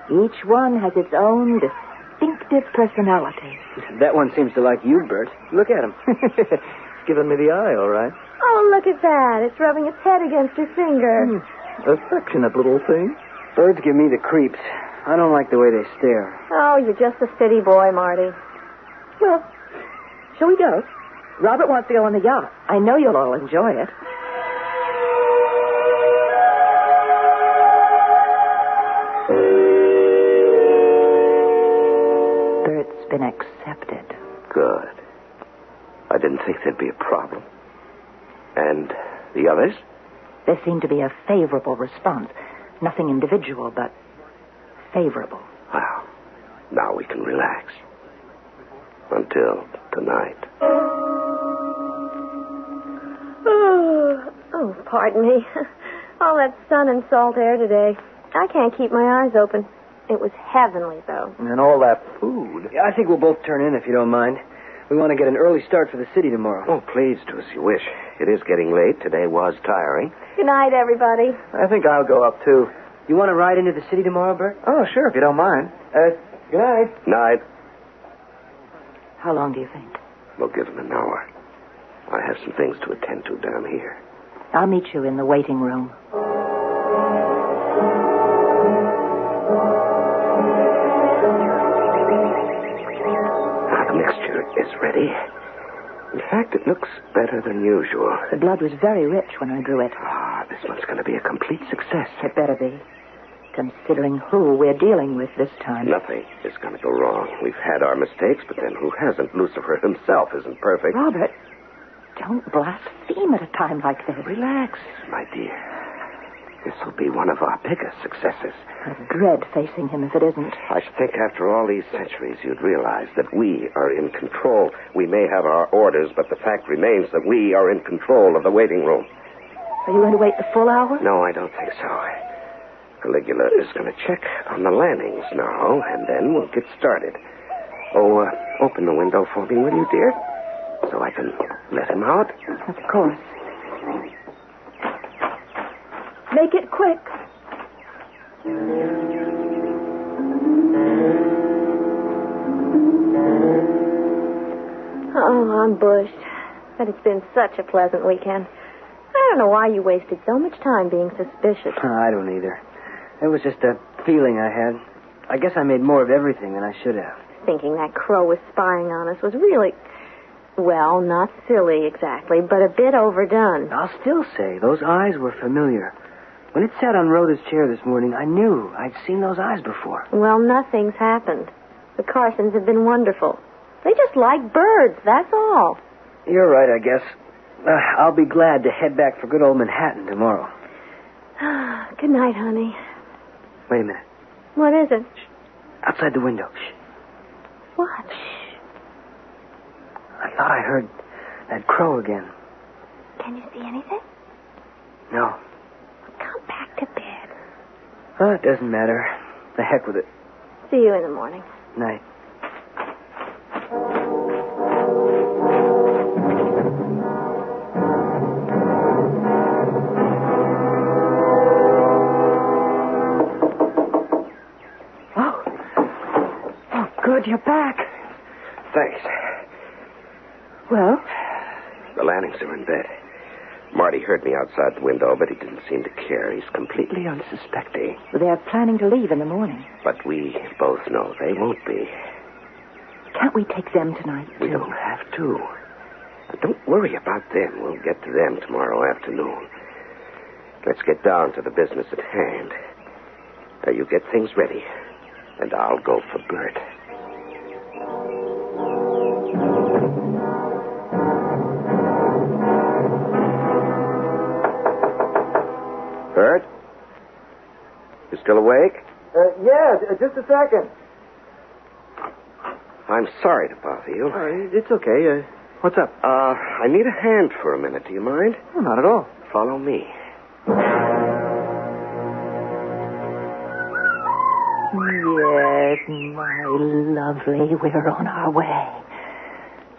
Each one has its own distinctive personality. That one seems to like you, Bert. Look at him. It's giving me the eye, all right. Oh, look at that. It's rubbing its head against your finger. Affectionate little thing. Birds give me the creeps. I don't like the way they stare. Oh, you're just a city boy, Marty. Well, shall we go? Robert wants to go on the yacht. I know you'll all enjoy it. Bert's been accepted. Good. I didn't think there'd be a problem. And the others? There seemed to be a favorable response. Nothing individual, but favorable. Well, now we can relax. Until tonight. Oh, pardon me. All that sun and salt air today. I can't keep my eyes open. It was heavenly, though. And all that food. Yeah, I think we'll both turn in if you don't mind. We want to get an early start for the city tomorrow. Oh, please, do as you wish. It is getting late. Today was tiring. Good night, everybody. I think I'll go up, too. You want to ride into the city tomorrow, Bert? Oh, sure, if you don't mind. Good night. Night. How long do you think? We'll give him an hour. I have some things to attend to down here. I'll meet you in the waiting room. The mixture is ready. In fact, it looks better than usual. The blood was very rich when I drew it. This one's going to be a complete success. It better be, considering who we're dealing with this time. Nothing is going to go wrong. We've had our mistakes, but then who hasn't? Lucifer himself isn't perfect. Robert, don't blaspheme at a time like this. Relax, my dear. This will be one of our biggest successes. I dread facing him if it isn't. I should think after all these centuries you'd realize that we are in control. We may have our orders, but the fact remains that we are in control of the waiting room. Are you going to wait the full hour? No, I don't think so. Caligula is going to check on the landings now, and then we'll get started. Oh, open the window for me, will you, dear? So I can let him out? Of course. Make it quick. Oh, I'm bushed. But it's been such a pleasant weekend. I don't know why you wasted so much time being suspicious. I don't either. It was just a feeling I had. I guess I made more of everything than I should have. Thinking that crow was spying on us was really, well, not silly exactly, but a bit overdone. I'll still say those eyes were familiar. When it sat on Rhoda's chair this morning, I knew I'd seen those eyes before. Well, nothing's happened. The Carsons have been wonderful. They just like birds, that's all. You're right, I guess. I'll be glad to head back for good old Manhattan tomorrow. Good night, honey. Wait a minute. What is it? Shh. Outside the window. Shh. What? Shh. I thought I heard that crow again. Can you see anything? No. Come back to bed. Oh, it doesn't matter. The heck with it. See you in the morning. Night. Good, you're back. Thanks. Well? The Lannings are in bed. Marty heard me outside the window, but he didn't seem to care. He's completely unsuspecting. They're planning to leave in the morning. But we both know they won't be. Can't we take them tonight, too? We don't have to. Don't worry about them. We'll get to them tomorrow afternoon. Let's get down to the business at hand. Now, you get things ready, and I'll go for Bert. Bert? You still awake? Yeah, just a second. I'm sorry to bother you. It's okay. What's up? I need a hand for a minute. Do you mind? Oh, not at all. Follow me. Yes, my lovely, we're on our way.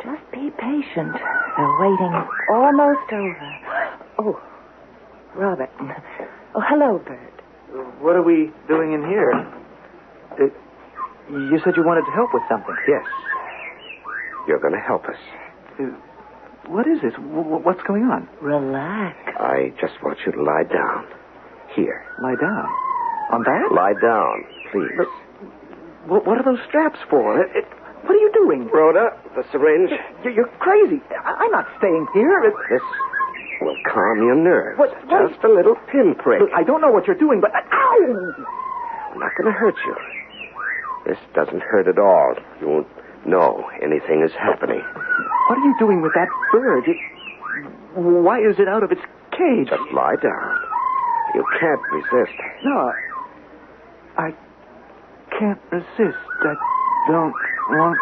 Just be patient. The waiting's almost over. Oh, Robert. Oh, hello, Bert. What are we doing in here? You said you wanted to help with something. Yes. You're going to help us. What is this? What's going on? Relax. I just want you to lie down. Here. Lie down? On that? Lie down, please. What are those straps for? What are you doing? Rhoda, the syringe. You're crazy. I'm not staying here. This will calm your nerves. What? Just a little pinprick. Look, I don't know what you're doing, but... Ow! I'm not going to hurt you. This doesn't hurt at all. You won't know anything is happening. What are you doing with that bird? Why is it out of its cage? Just lie down. You can't resist. No, I can't resist. I don't want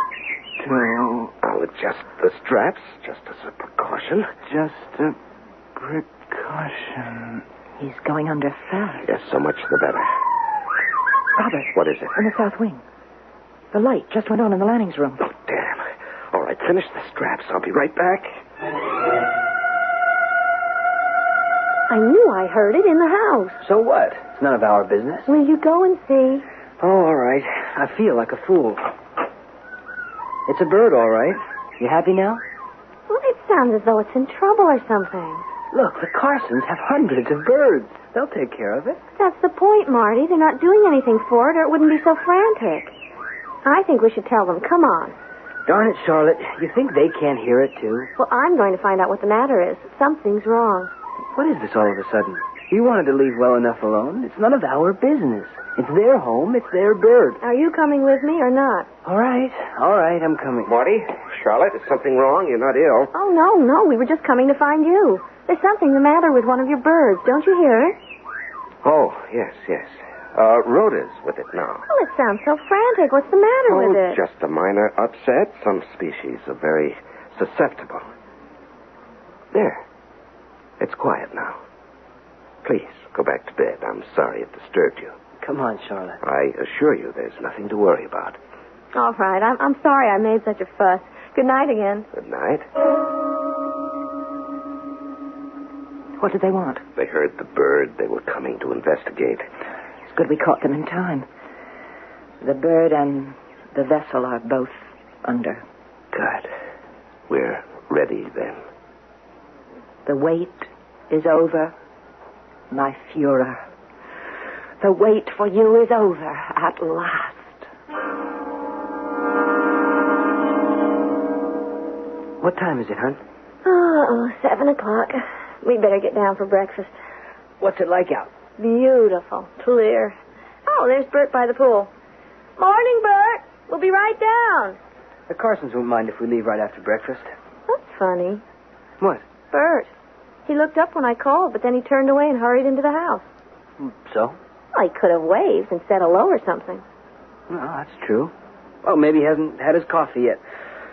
to. I'll adjust the straps just as a precaution. Just a precaution. He's going under fast. Yes, so much the better. Robert. What is it? In the south wing. The light just went on in the Lannings' room. Oh, damn. All right, finish the straps. I'll be right back. I knew I heard it in the house. So what? It's none of our business. Will you go and see? Oh, all right. I feel like a fool. It's a bird, all right. You happy now? Well, it sounds as though it's in trouble or something. Look, the Carsons have hundreds of birds. They'll take care of it. That's the point, Marty. They're not doing anything for it, or it wouldn't be so frantic. I think we should tell them. Come on. Darn it, Charlotte. You think they can't hear it, too? Well, I'm going to find out what the matter is. Something's wrong. What is this all of a sudden? You wanted to leave well enough alone. It's none of our business. It's their home. It's their bird. Are you coming with me or not? All right, I'm coming. Marty, Charlotte, is something wrong? You're not ill. Oh, no. We were just coming to find you. There's something the matter with one of your birds. Don't you hear it? Oh, yes. Rhoda's with it now. Well, it sounds so frantic. What's the matter with it? Just a minor upset. Some species are very susceptible. There. It's quiet now. Please, go back to bed. I'm sorry it disturbed you. Come on, Charlotte. I assure you there's nothing to worry about. All right. I'm sorry I made such a fuss. Good night again. Good night. What did they want? They heard the bird. They were coming to investigate. It's Good we caught them in time. The bird and the vessel are both under. Good. We're ready then. The wait is over, my Führer. The wait for you is over at last. What time is it, hon? Oh, 7 o'clock. We'd better get down for breakfast. What's it like out? Beautiful. Clear. Oh, there's Bert by the pool. Morning, Bert. We'll be right down. The Carsons won't mind if we leave right after breakfast. That's funny. What? Bert. He looked up when I called, but then he turned away and hurried into the house. So? Well, he could have waved and said hello or something. Well, that's true. Oh, maybe he hasn't had his coffee yet.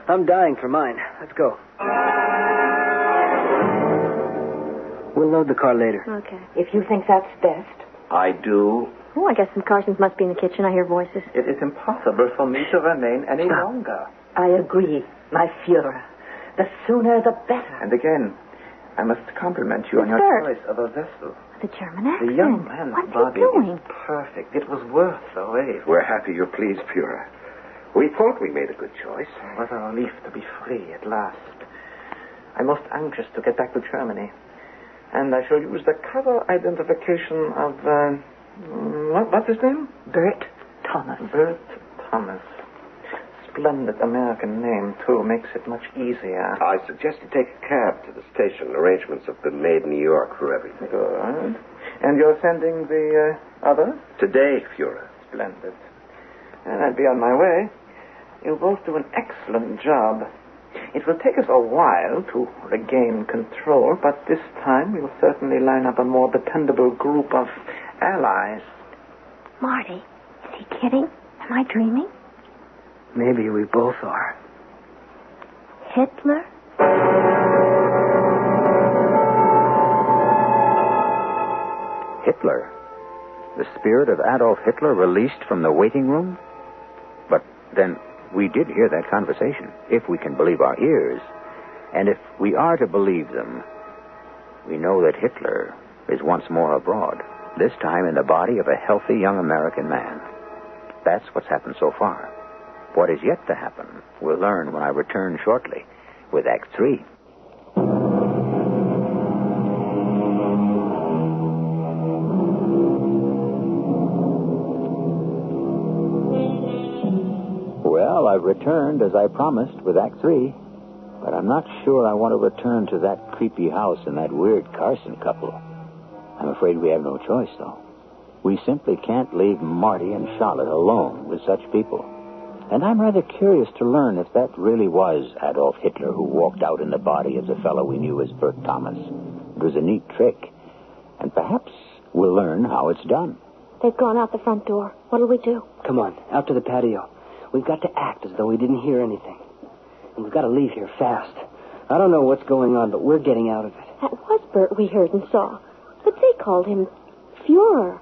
I'm dying for mine. Let's go. We'll load the car later. Okay. If you think that's best. I do. Oh, I guess some Carsons must be in the kitchen. I hear voices. It is impossible for me to remain any longer. I agree, my Führer. The sooner the better. And again, I must compliment you on your Bert. choice of a vessel. The German accent. The young man's What's body he doing? is perfect. It was worth the wait. We're happy you're pleased, Führer. We thought we made a good choice. What a relief to be free at last. I'm most anxious to get back to Germany. And I shall use the cover identification of, what's his name? Bert Thomas. Bert Thomas. Splendid American name, too. Makes it much easier. I suggest you take a cab to the station. Arrangements have been made in New York for everything. Good. And you're sending the other? Today, Führer. Splendid. And I'll be on my way. You both do an excellent job. It will take us a while to regain control, but this time we'll certainly line up a more dependable group of allies. Marty, is he kidding? Am I dreaming? Maybe we both are. Hitler? Hitler? The spirit of Adolf Hitler released from the waiting room? But then we did hear that conversation, if we can believe our ears. And if we are to believe them, we know that Hitler is once more abroad, this time in the body of a healthy young American man. That's what's happened so far. What is yet to happen, we'll learn when I return shortly with Act 3. Well, I've returned as I promised with Act 3, but I'm not sure I want to return to that creepy house and that weird Carson couple. I'm afraid we have no choice, though. We simply can't leave Marty and Charlotte alone with such people. And I'm rather curious to learn if that really was Adolf Hitler who walked out in the body of the fellow we knew as Bert Thomas. It was a neat trick. And perhaps we'll learn how it's done. They've gone out the front door. What'll we do? Come on, out to the patio. We've got to act as though we didn't hear anything. And we've got to leave here fast. I don't know what's going on, but we're getting out of it. That was Bert we heard and saw. But they called him Führer.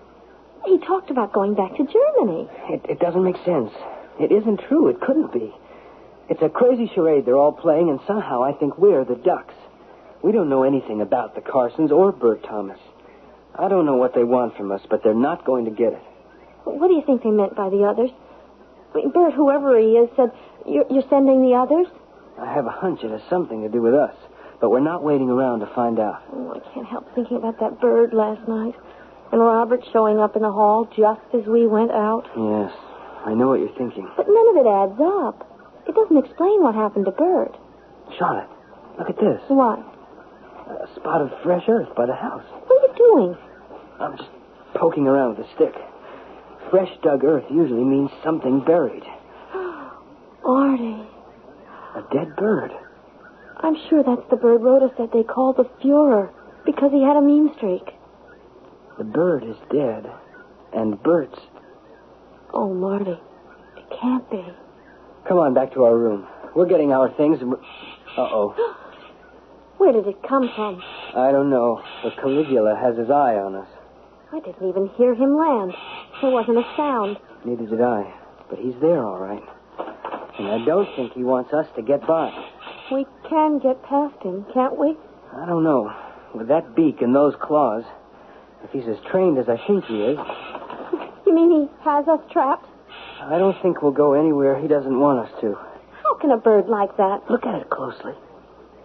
He talked about going back to Germany. It doesn't make sense. It isn't true. It couldn't be. It's a crazy charade they're all playing, and somehow I think we're the ducks. We don't know anything about the Carsons or Bert Thomas. I don't know what they want from us, but they're not going to get it. What do you think they meant by the others? I mean, Bert, whoever he is, said, you're sending the others? I have a hunch it has something to do with us, but we're not waiting around to find out. Oh, I can't help thinking about that bird last night. And Robert showing up in the hall just as we went out. Yes, I know what you're thinking. But none of it adds up. It doesn't explain what happened to Bert. Charlotte, look at this. What? A spot of fresh earth by the house. What are you doing? I'm just poking around with a stick. Fresh dug earth usually means something buried. Artie. A dead bird. I'm sure that's the bird Rhoda said they called the Führer because he had a mean streak. The bird is dead, and Bert's... Oh, Marty, it can't be. Come on, back to our room. We're getting our things and Uh-oh. Where did it come from? I don't know, but Caligula has his eye on us. I didn't even hear him land. There wasn't a sound. Neither did I, but he's there all right. And I don't think he wants us to get by. We can get past him, can't we? I don't know. With that beak and those claws, if he's as trained as I think he is... You mean he has us trapped? I don't think we'll go anywhere he doesn't want us to. How can a bird like that? Look at it closely.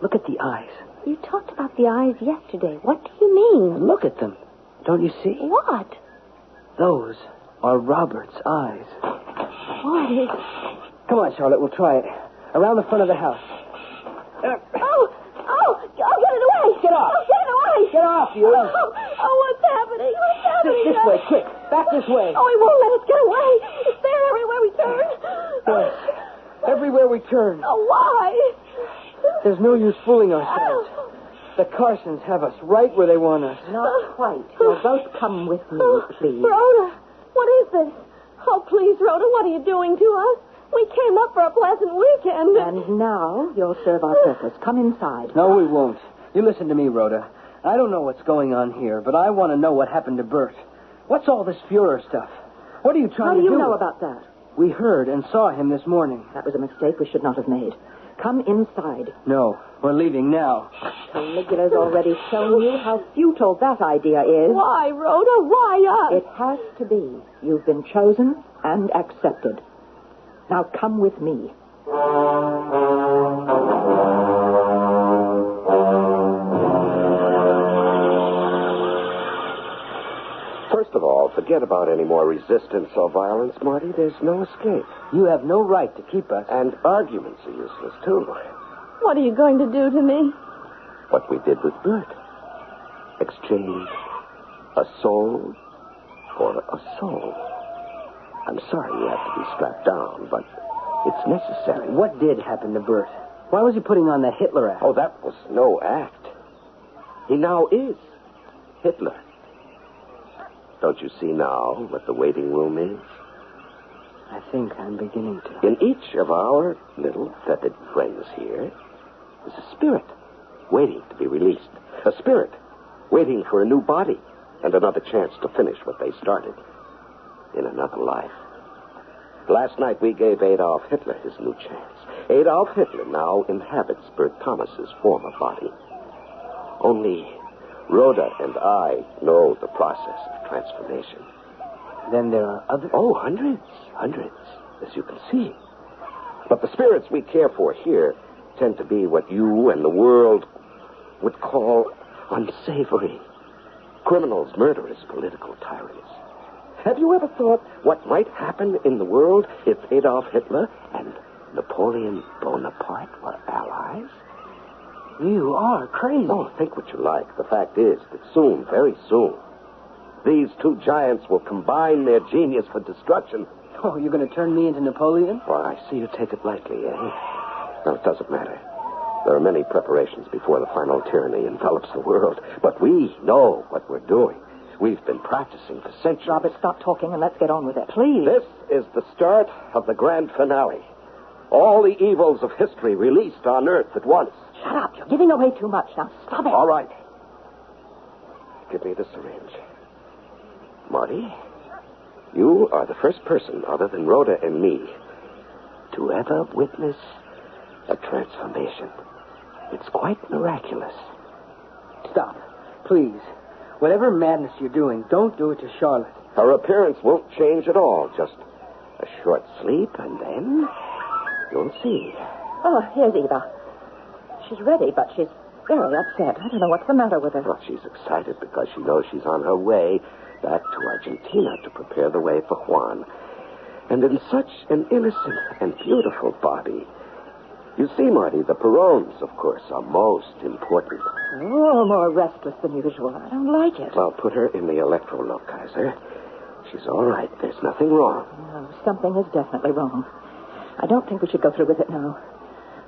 Look at the eyes. You talked about the eyes yesterday. What do you mean? Look at them. Don't you see? What? Those are Robert's eyes. Marty. Come on, Charlotte, we'll try it. Around the front of the house. Get it away! Get off! Oh, get it away! Get off, you! What's happening? What's happening? This way, quick! Back this way! Oh, he won't let us get away! It's there everywhere we turn! Yes. Everywhere we turn. Oh, why? There's no use fooling ourselves. The Carsons have us right where they want us. Not quite. You'll both come with me, please. Rhoda, what is this? Oh, please, Rhoda, what are you doing to us? We came up for a pleasant weekend. And now you'll serve our purpose. Come inside. No, we won't. You listen to me, Rhoda. I don't know what's going on here, but I want to know what happened to Bert. What's all this Fuhrer stuff? What are you trying to do? How do you know about that? We heard and saw him this morning. That was a mistake we should not have made. Come inside. No, we're leaving now. Caligula's already shown you how futile that idea is. Why, Rhoda? Why us? It has to be. You've been chosen and accepted. Now come with me. First of all, forget about any more resistance or violence, Marty. There's no escape. You have no right to keep us. And arguments are useless, too. What are you going to do to me? What we did with Bert. Exchange a soul for a soul. I'm sorry you have to be strapped down, but it's necessary. What did happen to Bert? Why was he putting on the Hitler act? Oh, that was no act. He now is Hitler. Don't you see now what the waiting room is? I think I'm beginning to. In each of our little feathered friends here is a spirit waiting to be released. A spirit waiting for a new body and another chance to finish what they started in another life. Last night we gave Adolf Hitler his new chance. Adolf Hitler now inhabits Bert Thomas's former body. Only Rhoda and I know the process of transformation. Then there are others? Oh, hundreds, as you can see. But the spirits we care for here tend to be what you and the world would call unsavory. Criminals, murderers, political tyrants. Have you ever thought what might happen in the world if Adolf Hitler and Napoleon Bonaparte were allies? You are crazy. Oh, think what you like. The fact is that soon, very soon, these two giants will combine their genius for destruction. Oh, you're going to turn me into Napoleon? Well, I see you take it lightly, eh? No, it doesn't matter. There are many preparations before the final tyranny envelops the world. But we know what we're doing. We've been practicing for centuries. Robert, stop talking and let's get on with it, please. This is the start of the grand finale. All the evils of history released on Earth at once. Shut up. You're giving away too much. Now stop it. All right. Give me the syringe. Marty, you are the first person other than Rhoda and me to ever witness a transformation. It's quite miraculous. Stop. Please. Whatever madness you're doing, don't do it to Charlotte. Her appearance won't change at all. Just a short sleep, and then you'll see. Oh, here's Eva. She's ready, but she's very upset. I don't know what's the matter with her. Well, she's excited because she knows she's on her way back to Argentina to prepare the way for Juan. And in such an innocent and beautiful body. You see, Marty, the Perones, of course, are most important. Oh, more restless than usual. I don't like it. Well, put her in the electro-look, Kaiser. She's all right. There's nothing wrong. No, something is definitely wrong. I don't think we should go through with it now.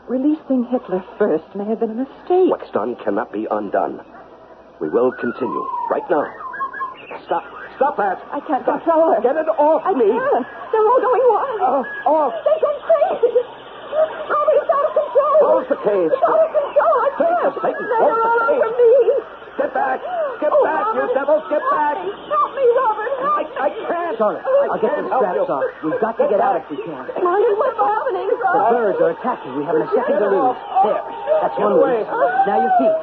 Releasing Hitler first may have been a mistake. What's done cannot be undone. We will continue. Right now. Stop. Stop that. I can't control her. Get it off me. I can't. They're all going wild. Off. They've gone crazy. Robert, it's out of control. Close the cage. It's out of control. I can't. Satan, They're close all the cage. over me. Get back. Get back, Robert, you devils. Get back. Help me, Robert. Help me. I can't. Charlotte, I'll get the straps off. We've got to get out if we can. Marty, what's happening? The birds are attacking. We haven't a second to lose. There. That's one way. Now your feet.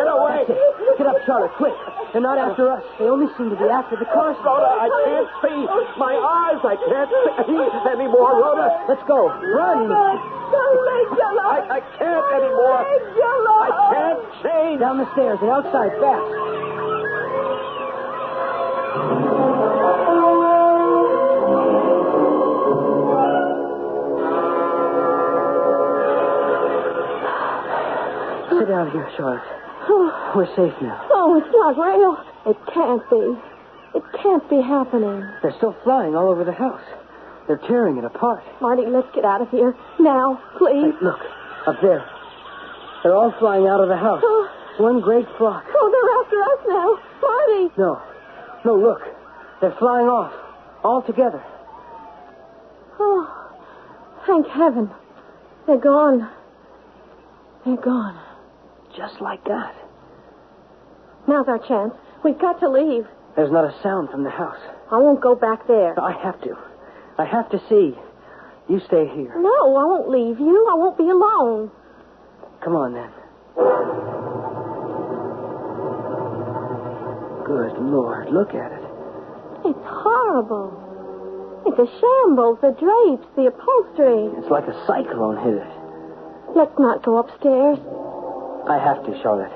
Get away. That's it. Get up, Charlotte, quick. They're not after us. They only seem to be after the Carsons. Rhoda, I can't see. My eyes, I can't see anymore, Rhoda. Let's go. Run. I can't anymore. I can't change. Down the stairs and outside, fast. Sit down here, Charlotte. We're safe now. Oh, it's not real. It can't be. It can't be happening. They're still flying all over the house. They're tearing it apart. Marty, let's get out of here. Now, please. Hey, look, up there. They're all flying out of the house. One great flock. Oh, they're after us now. Marty! No, look. They're flying off. All together. Oh, thank heaven. They're gone. They're gone. Just like that. Now's our chance. We've got to leave. There's not a sound from the house. I won't go back there. I have to. I have to see. You stay here. No, I won't leave you. I won't be alone. Come on, then. Good Lord, look at it. It's horrible. It's a shambles. The drapes, the upholstery. It's like a cyclone hit it. Let's not go upstairs. I have to, Charlotte.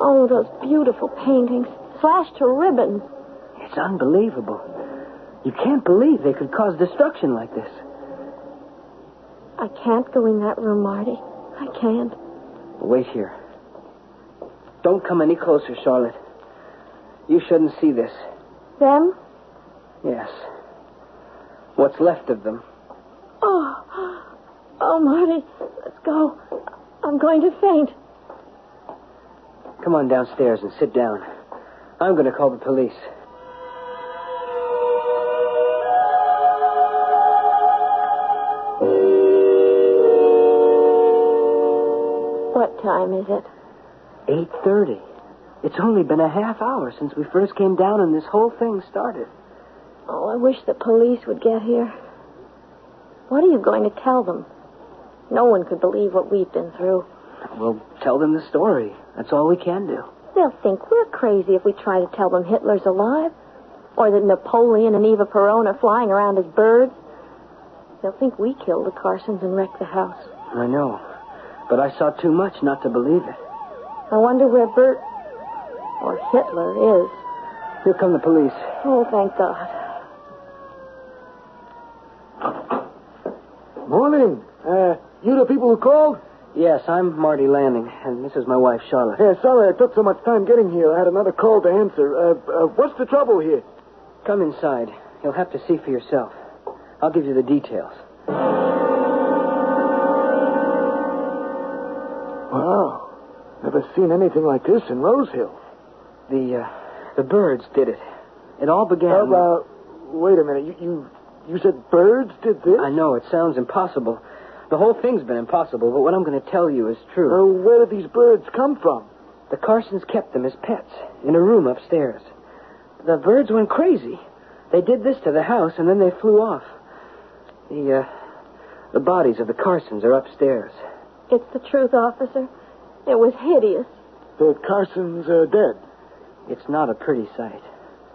Oh, those beautiful paintings. Slashed to ribbons. It's unbelievable. You can't believe they could cause destruction like this. I can't go in that room, Marty. I can't. Wait here. Don't come any closer, Charlotte. You shouldn't see this. Them? Yes. What's left of them. Oh, Marty. Let's go. I'm going to faint. Come on downstairs and sit down. I'm going to call the police. What time is it? 8:30. It's only been a half hour since we first came down and this whole thing started. Oh, I wish the police would get here. What are you going to tell them? No one could believe what we've been through. We'll tell them the story. That's all we can do. They'll think we're crazy if we try to tell them Hitler's alive. Or that Napoleon and Eva Peron are flying around as birds. They'll think we killed the Carsons and wrecked the house. I know. But I saw too much not to believe it. I wonder where Bert or Hitler is. Here come the police. Oh, thank God. Morning. You the people who called? Yes, I'm Marty Lanning, and this is my wife, Charlotte. Yeah, sorry I took so much time getting here. I had another call to answer. What's the trouble here? Come inside. You'll have to see for yourself. I'll give you the details. Wow. Never seen anything like this in Rose Hill. The birds did it. It all began... wait a minute. You said birds did this? I know, it sounds impossible. The whole thing's been impossible, but what I'm going to tell you is true. Where did these birds come from? The Carsons kept them as pets in a room upstairs. The birds went crazy. They did this to the house, and then they flew off. The bodies of the Carsons are upstairs. It's the truth, officer. It was hideous. The Carsons are dead. It's not a pretty sight.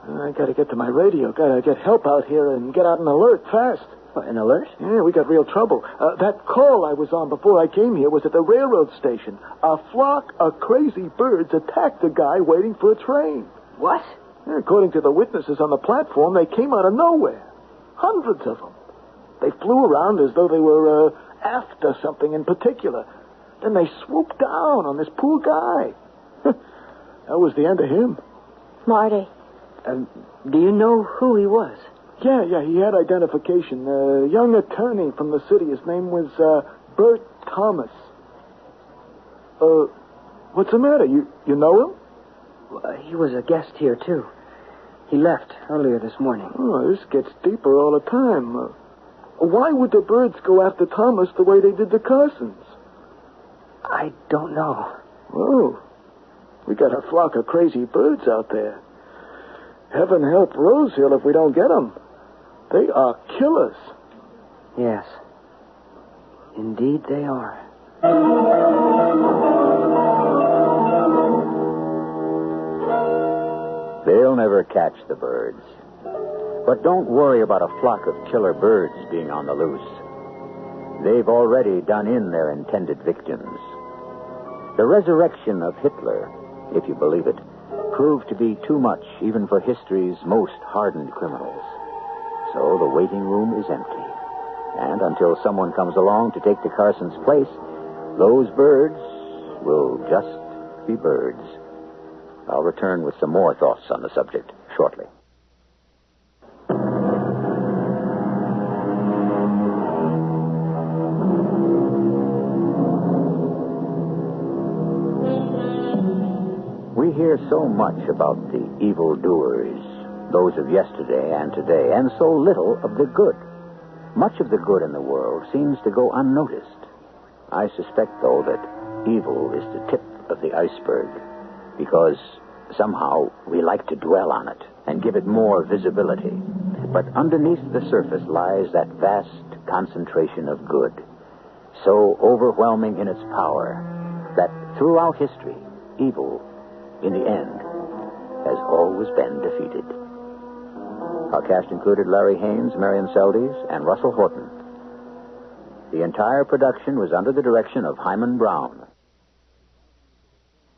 I gotta get to my radio. Gotta get help out here and get out an alert fast. What, an alert? Yeah, we got real trouble. That call I was on before I came here was at the railroad station. A flock of crazy birds attacked a guy waiting for a train. What? Yeah, according to the witnesses on the platform, they came out of nowhere. Hundreds of them. They flew around as though they were after something in particular. Then they swooped down on this poor guy. That was the end of him. Marty. Do you know who he was? Yeah, he had identification. A young attorney from the city. His name was Bert Thomas. What's the matter? You know him? He was a guest here, too. He left earlier this morning. Oh, this gets deeper all the time. Why would the birds go after Thomas the way they did the Carsons? I don't know. Oh, we got a flock of crazy birds out there. Heaven help Rose Hill if we don't get them. They are killers. Yes. Indeed they are. They'll never catch the birds. But don't worry about a flock of killer birds being on the loose. They've already done in their intended victims. The resurrection of Hitler, if you believe it, proved to be too much even for history's most hardened criminals. So the waiting room is empty. And until someone comes along to take the Carson's place, those birds will just be birds. I'll return with some more thoughts on the subject shortly. We hear so much about the evildoers, those of yesterday and today, and so little of the good. Much of the good in the world seems to go unnoticed. I suspect, though, that evil is the tip of the iceberg, because somehow we like to dwell on it and give it more visibility. But underneath the surface lies that vast concentration of good, so overwhelming in its power that throughout history, evil, in the end, has always been defeated. Our cast included Larry Haynes, Marion Seldes, and Russell Horton. The entire production was under the direction of Hyman Brown.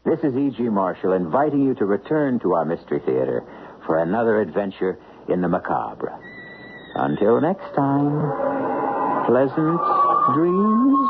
This is E.G. Marshall inviting you to return to our Mystery Theater for another adventure in the macabre. Until next time, pleasant dreams.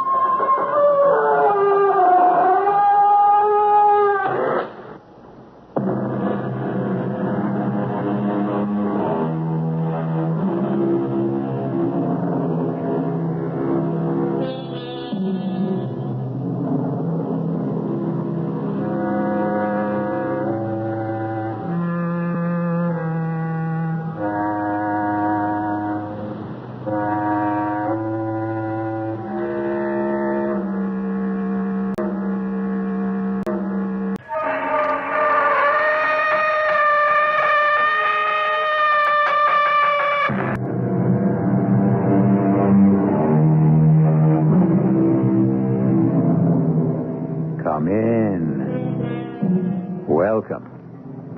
Come in. Welcome.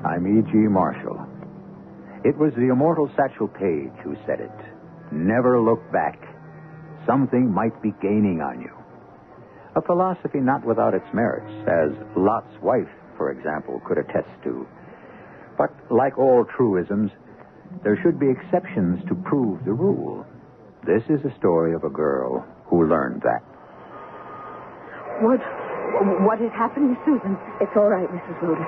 I'm E.G. Marshall. It was the immortal Satchel Paige who said it. Never look back. Something might be gaining on you. A philosophy not without its merits, as Lot's wife, for example, could attest to. But like all truisms, there should be exceptions to prove the rule. This is a story of a girl who learned that. What has happened, Miss Susan? It's all right, Mrs. Rhoda.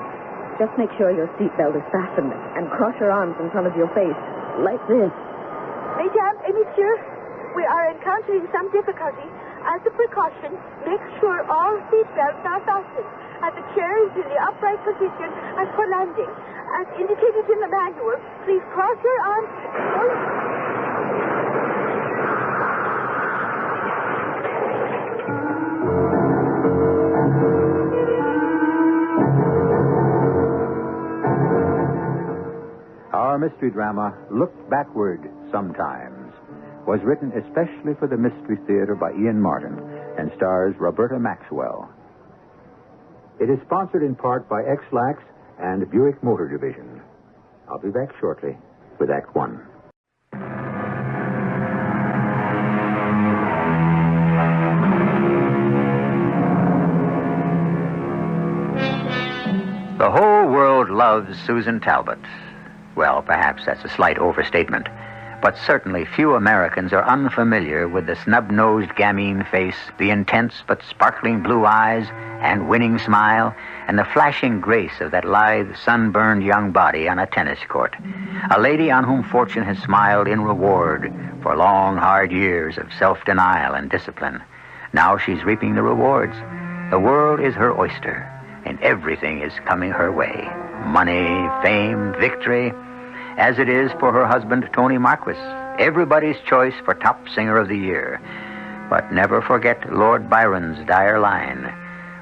Just make sure your seatbelt is fastened and cross your arms in front of your face, like this. Mesdames et messieurs, we are encountering some difficulty. As a precaution, make sure all seatbelts are fastened and the chair is in the upright position as for landing. As indicated in the manual, please cross your arms. Our mystery drama, Look Backward Sometimes, was written especially for the Mystery Theater by Ian Martin and stars Roberta Maxwell. It is sponsored in part by X-Lax and Buick Motor Division. I'll be back shortly with Act One. The whole world loves Susan Talbot. Well, perhaps that's a slight overstatement, but certainly few Americans are unfamiliar with the snub-nosed gamine face, the intense but sparkling blue eyes and winning smile, and the flashing grace of that lithe, sunburned young body on a tennis court. A lady on whom fortune has smiled in reward for long, hard years of self-denial and discipline. Now she's reaping the rewards. The world is her oyster, and everything is coming her way. Money, fame, victory, as it is for her husband, Tony Marquis, everybody's choice for top singer of the year. But never forget Lord Byron's dire line,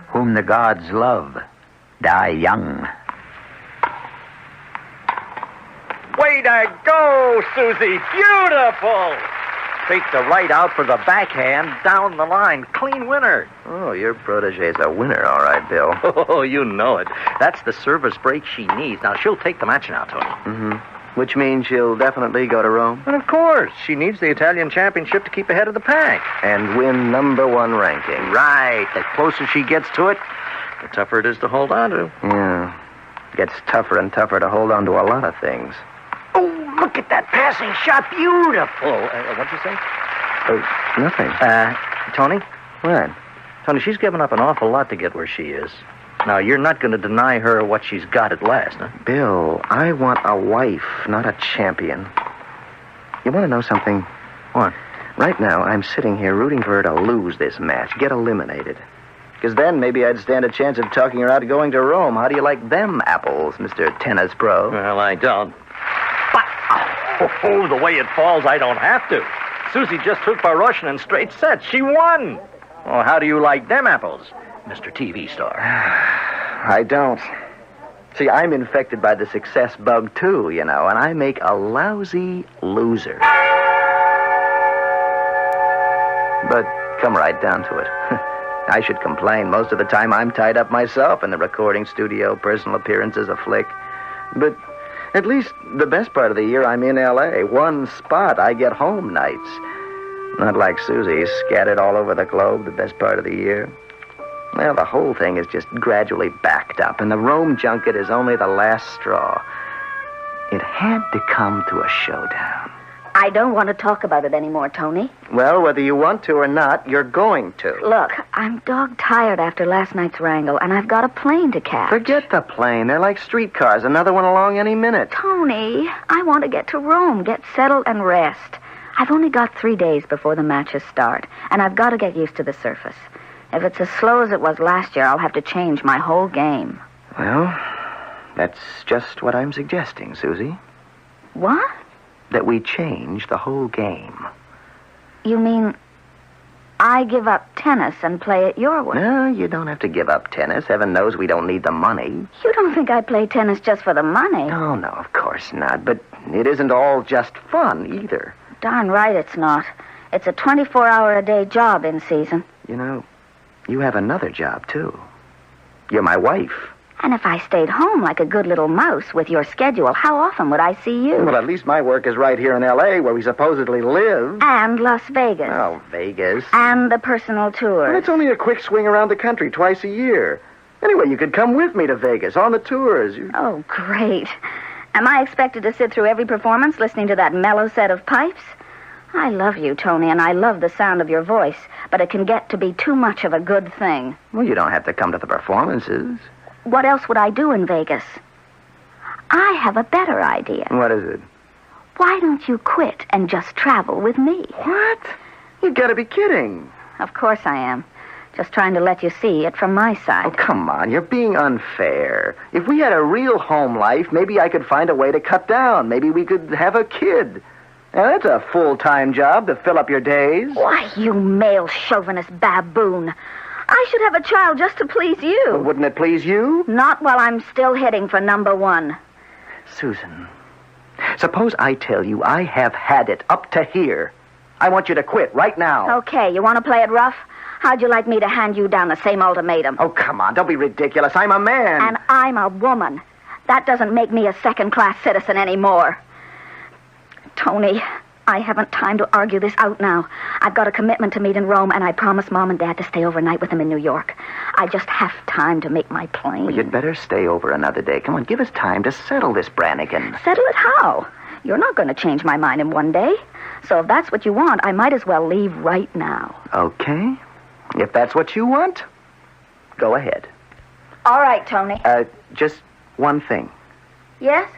whom the gods love, die young. Way to go, Susie. Beautiful. faked the right out for the backhand down the line. Clean winner. Oh, your protege's a winner, all right, Bill. Oh, you know it. That's the service break she needs. Now, she'll take the match now, Tony. Mm-hmm. Which means she'll definitely go to Rome? And of course. She needs the Italian championship to keep ahead of the pack. And win #1 ranking. Right. The closer she gets to it, the tougher it is to hold on to. Yeah. Gets tougher and tougher to hold on to a lot of things. Oh, look at that passing shot. Beautiful. What'd you say? Oh, nothing. Tony? What? Tony, she's given up an awful lot to get where she is. Now, you're not going to deny her what she's got at last, huh? Bill, I want a wife, not a champion. You want to know something? What? Right now, I'm sitting here rooting for her to lose this match, get eliminated. Because then maybe I'd stand a chance of talking her out of going to Rome. How do you like them apples, Mr. Tennis Pro? Well, I don't. But, the way it falls, I don't have to. Susie just took Baroshin in straight sets. She won. Well, how do you like them apples, Mr. TV star? I don't. See, I'm infected by the success bug, too, you know, and I make a lousy loser. But come right down to it. I should complain. Most of the time I'm tied up myself in the recording studio, personal appearances, a flick. But at least the best part of the year I'm in L.A. One spot, I get home nights. Not like Susie, scattered all over the globe the best part of the year. Well, the whole thing is just gradually backed up, and the Rome junket is only the last straw. It had to come to a showdown. I don't want to talk about it anymore, Tony. Well, whether you want to or not, you're going to. Look, I'm dog-tired after last night's wrangle, and I've got a plane to catch. Forget the plane. They're like streetcars. Another one along any minute. Tony, I want to get to Rome, get settled and rest. I've only got 3 days before the matches start, and I've got to get used to the surface. If it's as slow as it was last year, I'll have to change my whole game. Well, that's just what I'm suggesting, Susie. What? That we change the whole game. You mean I give up tennis and play it your way? No, you don't have to give up tennis. Heaven knows we don't need the money. You don't think I play tennis just for the money? Oh, no, of course not. But it isn't all just fun, either. Darn right it's not. It's a 24-hour-a-day job in season. You know, you have another job, too. You're my wife. And if I stayed home like a good little mouse with your schedule, how often would I see you? Well, at least my work is right here in L.A., where we supposedly live. And Las Vegas. Oh, Vegas. And the personal tours. Well, it's only a quick swing around the country twice a year. Anyway, you could come with me to Vegas on the tours. Oh, great. Am I expected to sit through every performance listening to that mellow set of pipes? I love you, Tony, and I love the sound of your voice, but it can get to be too much of a good thing. Well, you don't have to come to the performances. What else would I do in Vegas? I have a better idea. What is it? Why don't you quit and just travel with me? What? You gotta be kidding. Of course I am. Just trying to let you see it from my side. Oh, come on. You're being unfair. If we had a real home life, maybe I could find a way to cut down. Maybe we could have a kid. Now, that's a full-time job to fill up your days. Why, you male chauvinist baboon. I should have a child just to please you. Well, wouldn't it please you? Not while I'm still hitting for #1. Susan, suppose I tell you I have had it up to here. I want you to quit right now. Okay, you want to play it rough? How'd you like me to hand you down the same ultimatum? Oh, come on, don't be ridiculous. I'm a man. And I'm a woman. That doesn't make me a second-class citizen anymore. Tony, I haven't time to argue this out now. I've got a commitment to meet in Rome, and I promised Mom and Dad to stay overnight with them in New York. I just have time to make my plane. Well, you'd better stay over another day. Come on, give us time to settle this, Brannigan. Settle it how? You're not going to change my mind in one day. So if that's what you want, I might as well leave right now. Okay. If that's what you want, go ahead. All right, Tony. Just one thing. Yes?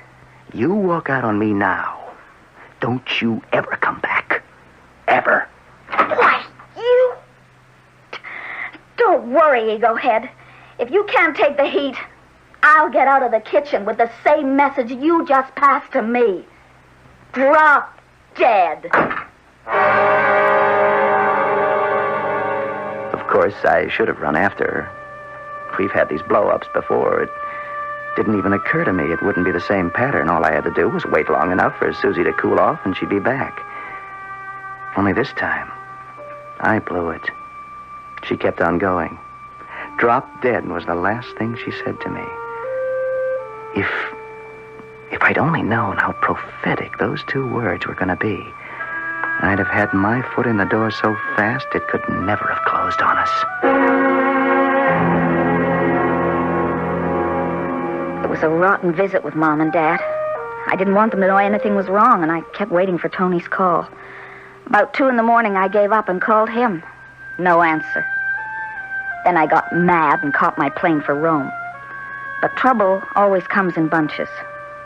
You walk out on me now. Don't you ever come back. Ever. Why, you... Don't worry, Egohead. If you can't take the heat, I'll get out of the kitchen with the same message you just passed to me. Drop dead. Of course, I should have run after her. We've had these blow-ups before. It didn't even occur to me it wouldn't be the same pattern. All I had to do was wait long enough for Susie to cool off, and she'd be back. Only this time, I blew it. She kept on going. Drop dead was the last thing she said to me. If I'd only known how prophetic those 2 words were going to be, I'd have had my foot in the door so fast it could never have closed on us. It was a rotten visit with Mom and Dad. I didn't want them to know anything was wrong, and I kept waiting for Tony's call. About 2 a.m, I gave up and called him. No answer. Then I got mad and caught my plane for Rome. But trouble always comes in bunches.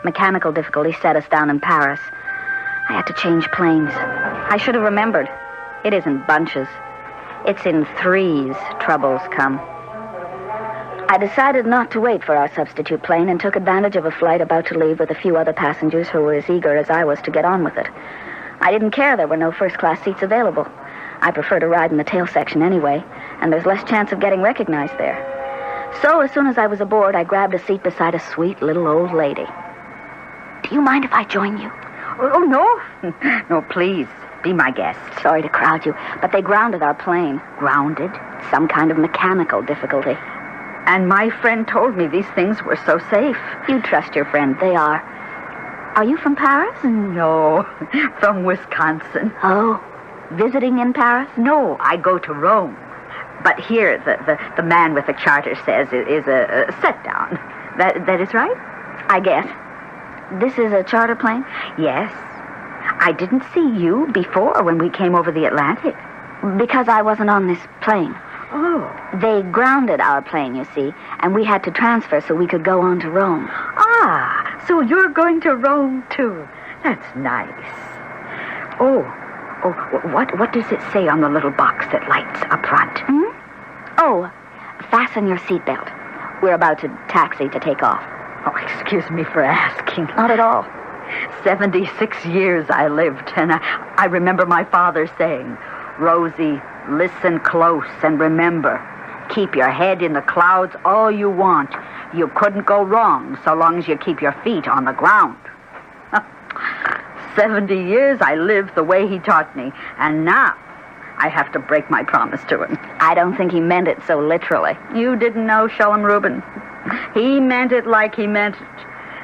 Mechanical difficulty set us down in Paris. I had to change planes. I should have remembered. It isn't bunches. It's in 3s troubles come. I decided not to wait for our substitute plane and took advantage of a flight about to leave with a few other passengers who were as eager as I was to get on with it. I didn't care there were no first-class seats available. I prefer to ride in the tail section anyway, and there's less chance of getting recognized there. So as soon as I was aboard, I grabbed a seat beside a sweet little old lady. Do you mind if I join you? Oh, no. No, please. Be my guest. Sorry to crowd you, but they grounded our plane. Grounded? Some kind of mechanical difficulty. And my friend told me these things were so safe. You trust your friend. They are. Are you from Paris? No, from Wisconsin. Oh, visiting in Paris? No, I go to Rome. But here, the man with the charter says it is a set-down. That is right? I guess. This is a charter plane? Yes. I didn't see you before when we came over the Atlantic. Because I wasn't on this plane. Oh. They grounded our plane, you see, and we had to transfer so we could go on to Rome. Ah, so you're going to Rome, too. That's nice. Oh, what does it say on the little box that lights up front? Oh, fasten your seatbelt. We're about to taxi to take off. Oh, excuse me for asking. Not at all. 76 years I lived, and I remember my father saying, Rosie, listen close and remember, keep your head in the clouds all you want. You couldn't go wrong so long as you keep your feet on the ground. 70 years I lived the way he taught me, and now I have to break my promise to him. I don't think he meant it so literally. You didn't know Shalom Rubin. He meant it like he meant it.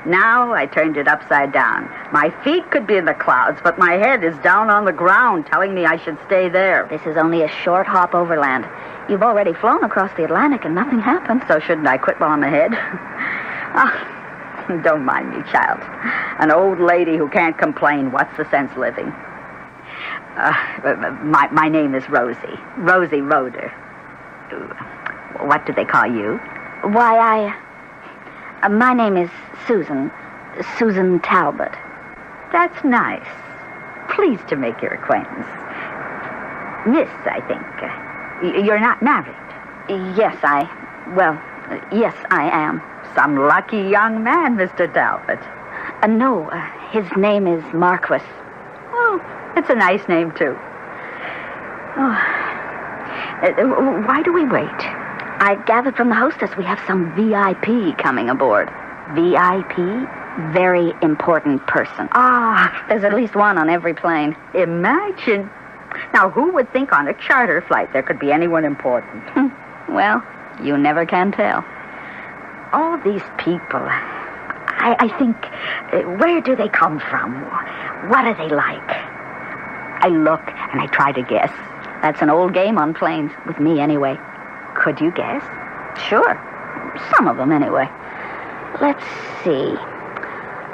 Now I turned it upside down. My feet could be in the clouds, but my head is down on the ground, telling me I should stay there. This is only a short hop overland. You've already flown across the Atlantic and nothing happened. So shouldn't I quit while I'm ahead? Don't mind me, child. An old lady who can't complain. What's the sense living? My name is Rosie. Rosie Roeder. What do they call you? Why, my name is Susan. Susan Talbot. That's nice. Pleased to make your acquaintance. Miss, I think. You're not married? Yes, I am. Some lucky young man, Mr. Talbot. No, his name is Marquis. Oh, it's a nice name, too. Oh. Why do we wait? I gathered from the hostess we have some VIP coming aboard. VIP? Very important person. Ah. There's at least one on every plane. Imagine. Now, who would think on a charter flight there could be anyone important? Well, you never can tell. All these people, I think, where do they come from? What are they like? I look and I try to guess. That's an old game on planes, with me anyway. Could you guess? Sure. Some of them, anyway. Let's see.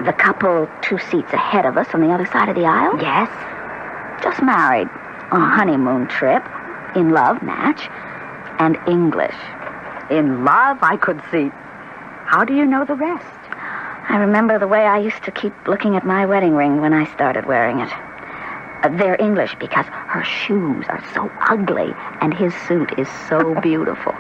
The couple 2 seats ahead of us on the other side of the aisle? Yes. Just married. On a honeymoon trip. In love, match. And English. In love, I could see. How do you know the rest? I remember the way I used to keep looking at my wedding ring when I started wearing it. They're English because her shoes are so ugly and his suit is so beautiful.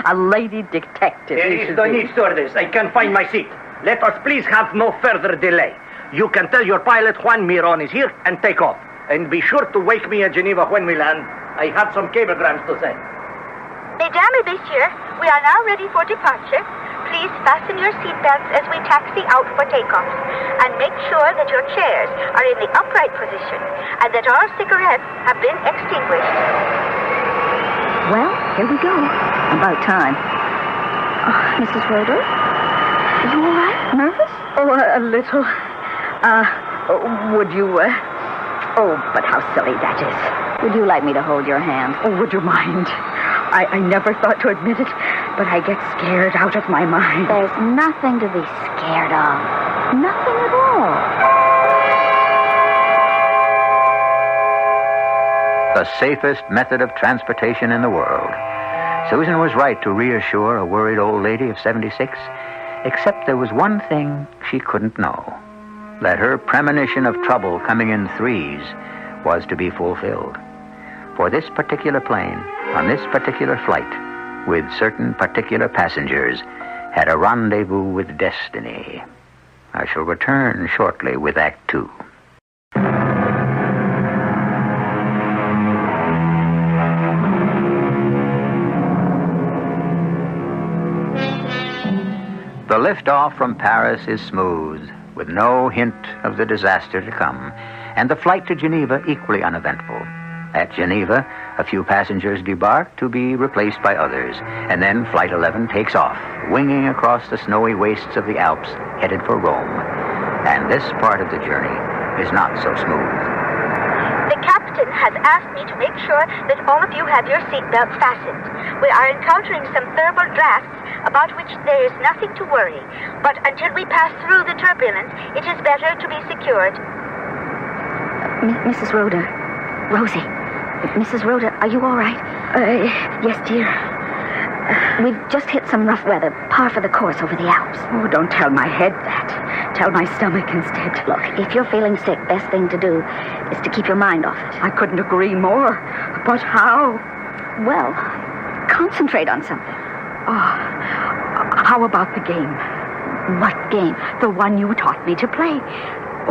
A lady detective. Estoy stewardess. I can't find my seat. Let us please have no further delay. You can tell your pilot Juan Miron is here and take off. And be sure to wake me at Geneva when we land. I have some cablegrams to send. Mesdames et messieurs, we are now ready for departure. please fasten your seatbelts as we taxi out for takeoff. And make sure that your chairs are in the upright position and that all cigarettes have been extinguished. Well, here we go. About time. Mrs. Rhoda? Are you all right? Nervous? Oh, a little. Would you, Oh, but how silly that is. Would you like me to hold your hand? Oh, would you mind? I never thought to admit it, but I get scared out of my mind. There's nothing to be scared of. Nothing at all. The safest method of transportation in the world. Susan was right to reassure a worried old lady of 76, except there was one thing she couldn't know. That her premonition of trouble coming in threes was to be fulfilled. For this particular plane, on this particular flight, with certain particular passengers, had a rendezvous with destiny. I shall return shortly with Act Two. The liftoff from Paris is smooth, with no hint of the disaster to come, and the flight to Geneva equally uneventful. At Geneva, a few passengers debark to be replaced by others, and then Flight 11 takes off, winging across the snowy wastes of the Alps, headed for Rome. And this part of the journey is not so smooth. The captain has asked me to make sure that all of you have your seatbelts fastened. We are encountering some thermal drafts about which there is nothing to worry. But until we pass through the turbulence, it is better to be secured. Mrs. Rhoda. Rosie. Mrs. Rhoda, are you all right? Yes, dear. We've just hit some rough weather, par for the course over the Alps. Oh, don't tell my head that. Tell my stomach instead. Look, if you're feeling sick, best thing to do is to keep your mind off it. I couldn't agree more. But how? Well, concentrate on something. Oh, how about the game? What game? The one you taught me to play.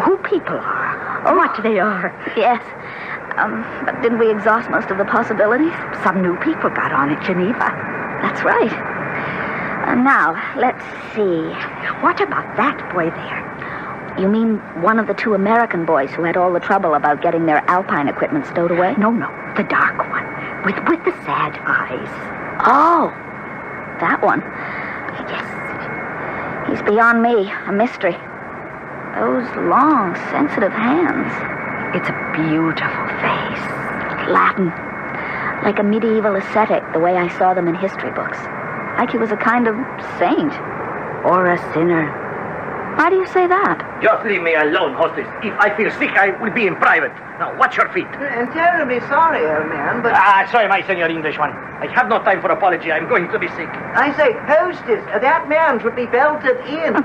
Who people are. What they are. Yes. But didn't we exhaust most of the possibilities? Some new people got on at Geneva. That's right. Now, let's see. What about that boy there? You mean one of the two American boys who had all the trouble about getting their alpine equipment stowed away? No, the dark one. With the sad eyes. Oh, that one. Yes. He's beyond me, a mystery. Those long, sensitive hands. It's a beautiful face. Latin. Like a medieval ascetic, the way I saw them in history books. Like he was a kind of saint. Or a sinner. Why do you say that? Just leave me alone, hostess. If I feel sick, I will be in private. Now, watch your feet. I'm terribly sorry, old man, but... Sorry, my senor English one. I have no time for apology. I'm going to be sick. I say, hostess, that man should be belted in.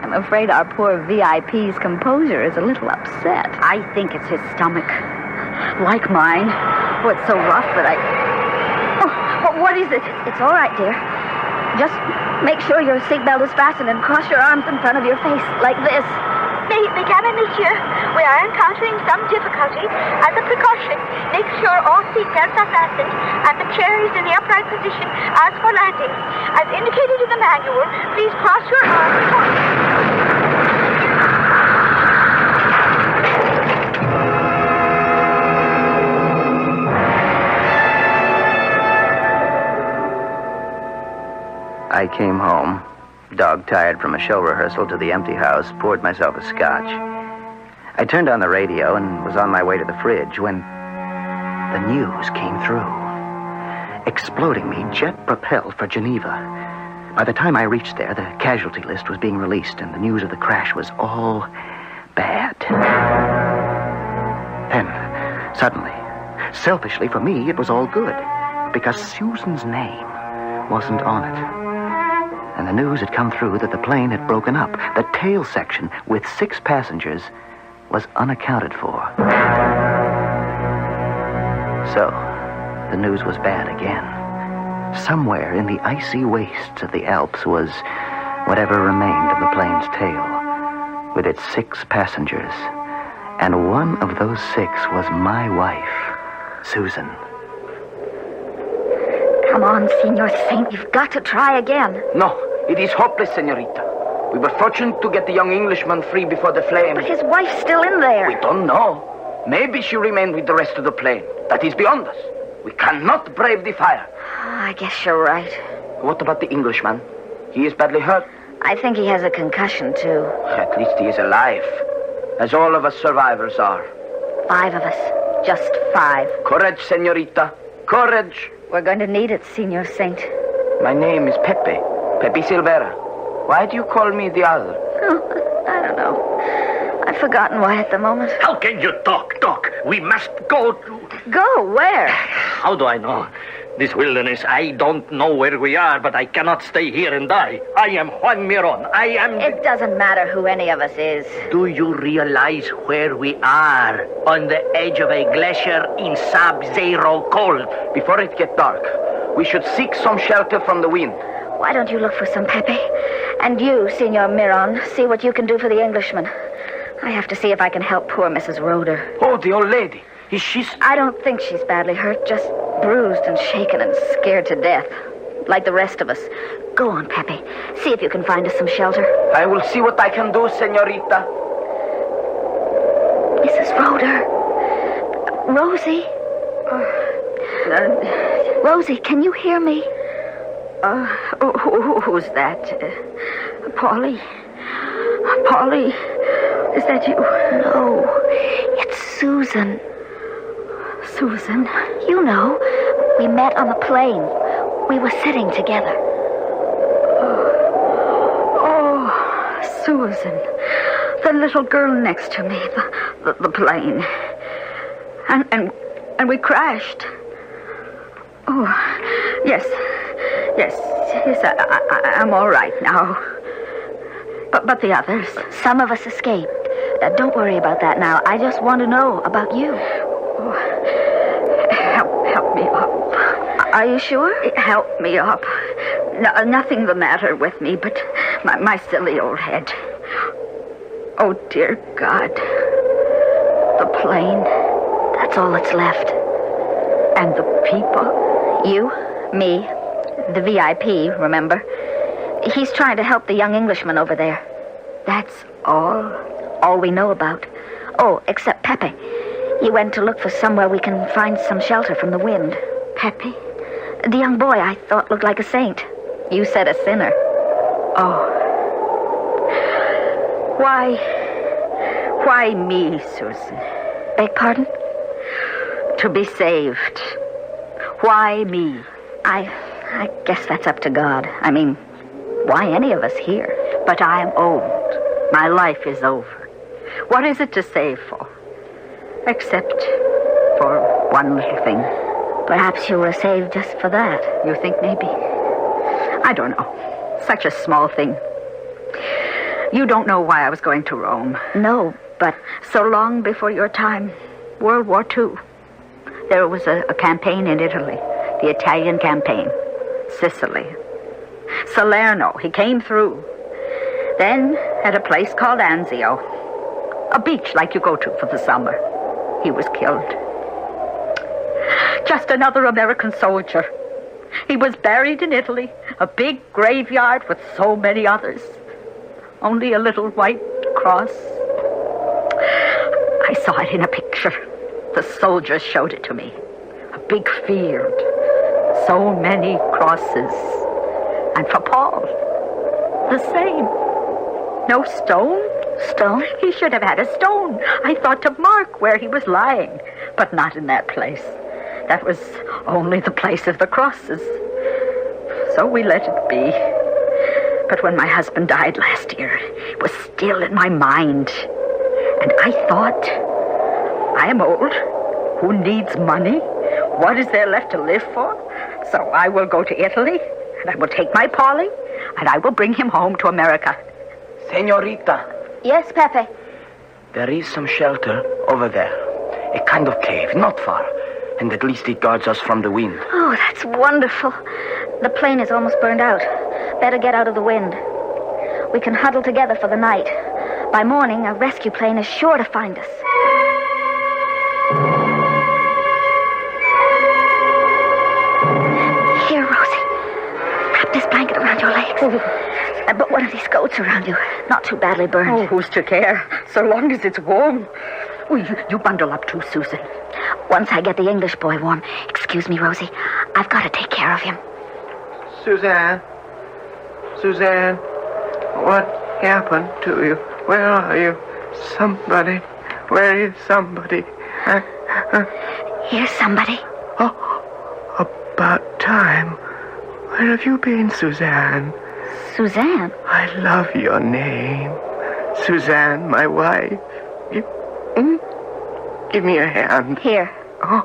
I'm afraid our poor VIP's composure is a little upset. I think it's his stomach. Like mine. Oh, it's so rough that I... Oh, what is it? It's all right, dear. Just make sure your seatbelt is fastened and cross your arms in front of your face, like this. Madame, monsieur, we are encountering some difficulty. As a precaution, make sure all seatbelts are fastened and the chair is in the upright position as for landing. As indicated in the manual, please cross your arms. I came home, dog-tired from a show rehearsal to the empty house, poured myself a scotch. I turned on the radio and was on my way to the fridge when the news came through. Exploding me, jet-propelled for Geneva. By the time I reached there, the casualty list was being released, and the news of the crash was all bad. Then, suddenly, selfishly for me, it was all good, because Susan's name wasn't on it. And the news had come through that the plane had broken up. The tail section, with 6 passengers, was unaccounted for. So, the news was bad again. Somewhere in the icy wastes of the Alps was whatever remained of the plane's tail, with its 6 passengers. And one of those 6 was my wife, Susan. Come on, Senor Saint, you've got to try again. No, It is hopeless, senorita. We were fortunate to get the young Englishman free before the flames. But his wife's still in there. We don't know. Maybe she remained with the rest of the plane. That is beyond us. We cannot brave the fire. I guess you're right. What about the Englishman? He is badly hurt. I think he has a concussion, too. At least he is alive. As all of us survivors are. 5 of us. Just 5. Courage, senorita. Courage. We're going to need it, Senor Saint. My name is Pepe. Pepe Silvera. Why do you call me the other? Oh, I don't know. I've forgotten why at the moment. How can you talk? We must go to... Go? Where? How do I know? This wilderness, I don't know where we are, but I cannot stay here and die. I am Juan Miron. It doesn't matter who any of us is. Do you realize where we are? On the edge of a glacier in sub-zero cold. Before it gets dark, we should seek some shelter from the wind. Why don't you look for some, Pepe? And you, Senor Miron, see what you can do for the Englishman. I have to see if I can help poor Mrs. Roeder. Oh, the old lady. Is she... I don't think she's badly hurt, just bruised and shaken and scared to death. Like the rest of us. Go on, Pepe. See if you can find us some shelter. I will see what I can do, senorita. Mrs. Roeder. Rosie. Rosie, can you hear me? Who's that? Polly? Polly, is that you? No, it's Susan. Susan? You know, we met on the plane. We were sitting together. Oh, Susan. The little girl next to me, the plane. And we crashed. Oh, yes, I'm all right now. But the others? Some of us escaped. Don't worry about that now. I just want to know about you. Oh, help me up. Are you sure? Help me up. Nothing the matter with me but my silly old head. Oh, dear God. The plane. That's all that's left. And the people. You, me, the VIP, remember? He's trying to help the young Englishman over there. That's all we know about. Oh, except Pepe. He went to look for somewhere we can find some shelter from the wind. Pepe? The young boy I thought looked like a saint. You said a sinner. Oh. Why me, Susan? Beg pardon? To be saved. Why me? I guess that's up to God. I mean, why any of us here? But I am old. My life is over. What is it to save for? Except for one little thing. Perhaps you were saved just for that. You think maybe? I don't know. Such a small thing. You don't know why I was going to Rome. No, but so long before your time. World War II. There was a campaign in Italy. The Italian campaign. Sicily. Salerno. He came through. Then, at a place called Anzio. A beach like you go to for the summer. He was killed. Just another American soldier. He was buried in Italy. A big graveyard with so many others. Only a little white cross. I saw it in a picture. The soldiers showed it to me. A big field. So many crosses. And for Paul, the same. No stone? Stone? He should have had a stone. I thought to mark where he was lying, but not in that place. That was only the place of the crosses. So we let it be. But when my husband died last year, it was still in my mind. And I thought, I am old. Who needs money? What is there left to live for? So I will go to Italy, and I will take my Polly, and I will bring him home to America. Senorita. Yes, Pepe? There is some shelter over there. A kind of cave, not far. And at least it guards us from the wind. Oh, that's wonderful. The plane is almost burned out. Better get out of the wind. We can huddle together for the night. By morning, a rescue plane is sure to find us. Here, Rosie. Wrap this blanket around your legs. but one of these coats around you. Not too badly burned. Oh, who's to care? So long as it's warm. Oh, you bundle up too, Susan. Once I get the English boy warm. Excuse me, Rosie. I've got to take care of him. Suzanne? Suzanne? What happened to you? Where are you? Somebody. Where is somebody? Here's somebody. Oh, about time. Where have you been, Suzanne? Suzanne? I love your name. Suzanne, my wife. Give me a hand. Here. Oh,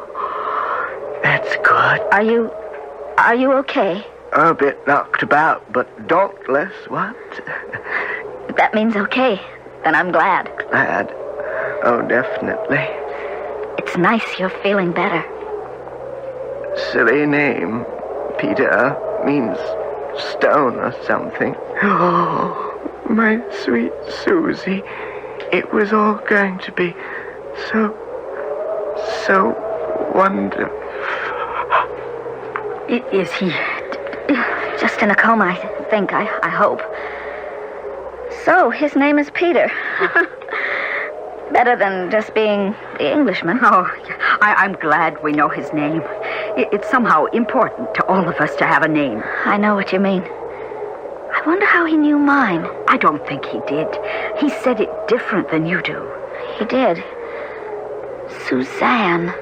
that's good. Are you okay? A bit knocked about, but dauntless, what? If that means okay, then I'm glad. Glad? Oh, definitely. It's nice you're feeling better. Silly name. Peter means stone or something. Oh, my sweet Susie. It was all going to be so wonderful. Is he just in a coma, I think, I hope. So, his name is Peter. Better than just being the Englishman. Oh, I'm glad we know his name. It's somehow important to all of us to have a name. I know what you mean. I wonder how he knew mine. I don't think he did. He said it different than you do. He did. Suzanne.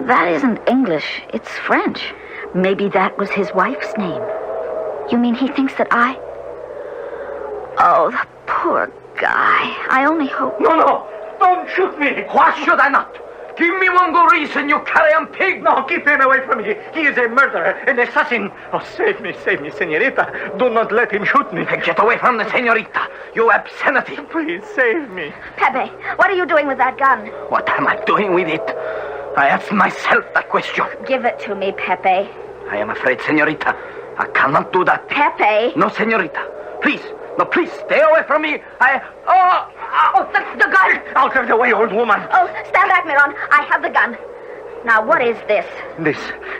That isn't English. It's French. Maybe that was his wife's name. You mean he thinks that I... Oh, the poor guy. I only hope... No. Don't shoot me. Why should I not? Give me one good reason, you carrion pig. No, keep him away from me. He is a murderer, an assassin. Oh, save me, senorita. Do not let him shoot me. Get away from the senorita. You obscenity. Please, save me. Pepe, what are you doing with that gun? What am I doing with it? I ask myself that question. Give it to me, Pepe. I am afraid, senorita. I cannot do that. Pepe. No, senorita. Please. No, please, stay away from me. The gun! Out of the way, old woman. Oh, stand back, Miron. I have the gun. Now, what is this?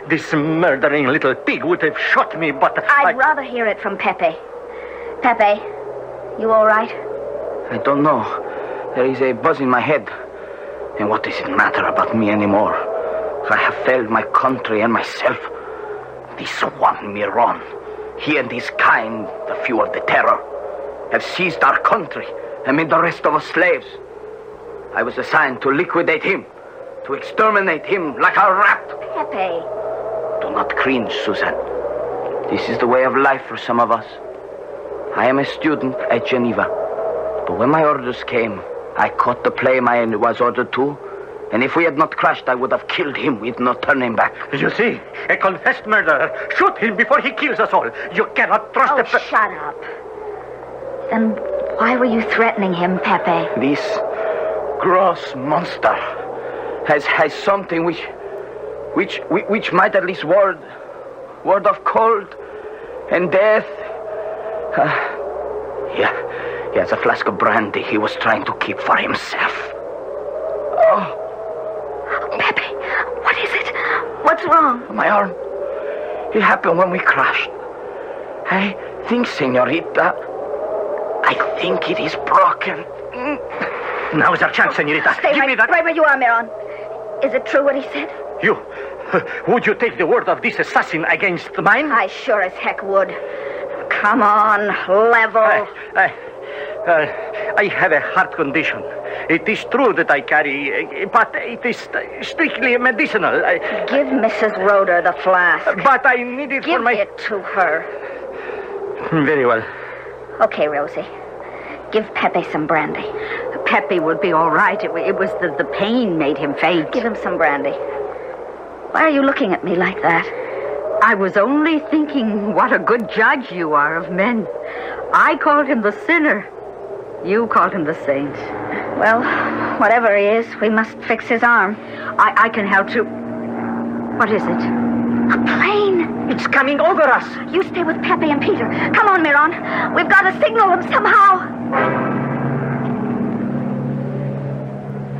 This murdering little pig would have shot me, but... I'd rather hear it from Pepe. Pepe, you all right? I don't know. There is a buzz in my head. And what does it matter about me anymore? I have failed my country and myself. This one Miron, he and his kind, the few of the terror, have seized our country and made the rest of us slaves. I was assigned to liquidate him, to exterminate him like a rat. Pepe. Do not cringe, Susan. This is the way of life for some of us. I am a student at Geneva, but when my orders came, I caught the plane I was ordered to, and if we had not crashed, I would have killed him with no turning back. You see, a confessed murderer. Shoot him before he kills us all. You cannot trust a... shut up. Then why were you threatening him, Pepe? This gross monster has something which might at least ward off cold and death. He has a flask of brandy he was trying to keep for himself. Oh, Pepe, what is it? What's wrong? My arm. It happened when we crashed. I think, senorita, it is broken. Now is our chance, senorita. Give me that. Right where you are, Miron. Is it true what he said? Would you take the word of this assassin against mine? I sure as heck would. Come on, level. I have a heart condition. It is true that I carry, but it is strictly medicinal. Give Mrs. Roeder the flask. But I need it for my... Give it to her. Very well. Okay, Rosie. Give Pepe some brandy. Pepe would be all right. It was the pain made him faint. Give him some brandy. Why are you looking at me like that? I was only thinking what a good judge you are of men. I called him the sinner. You called him the saint. Well, whatever he is, we must fix his arm. I can help you. What is it? A plane. It's coming over us. You stay with Pepe and Peter. Come on, Miron. We've got to signal them somehow.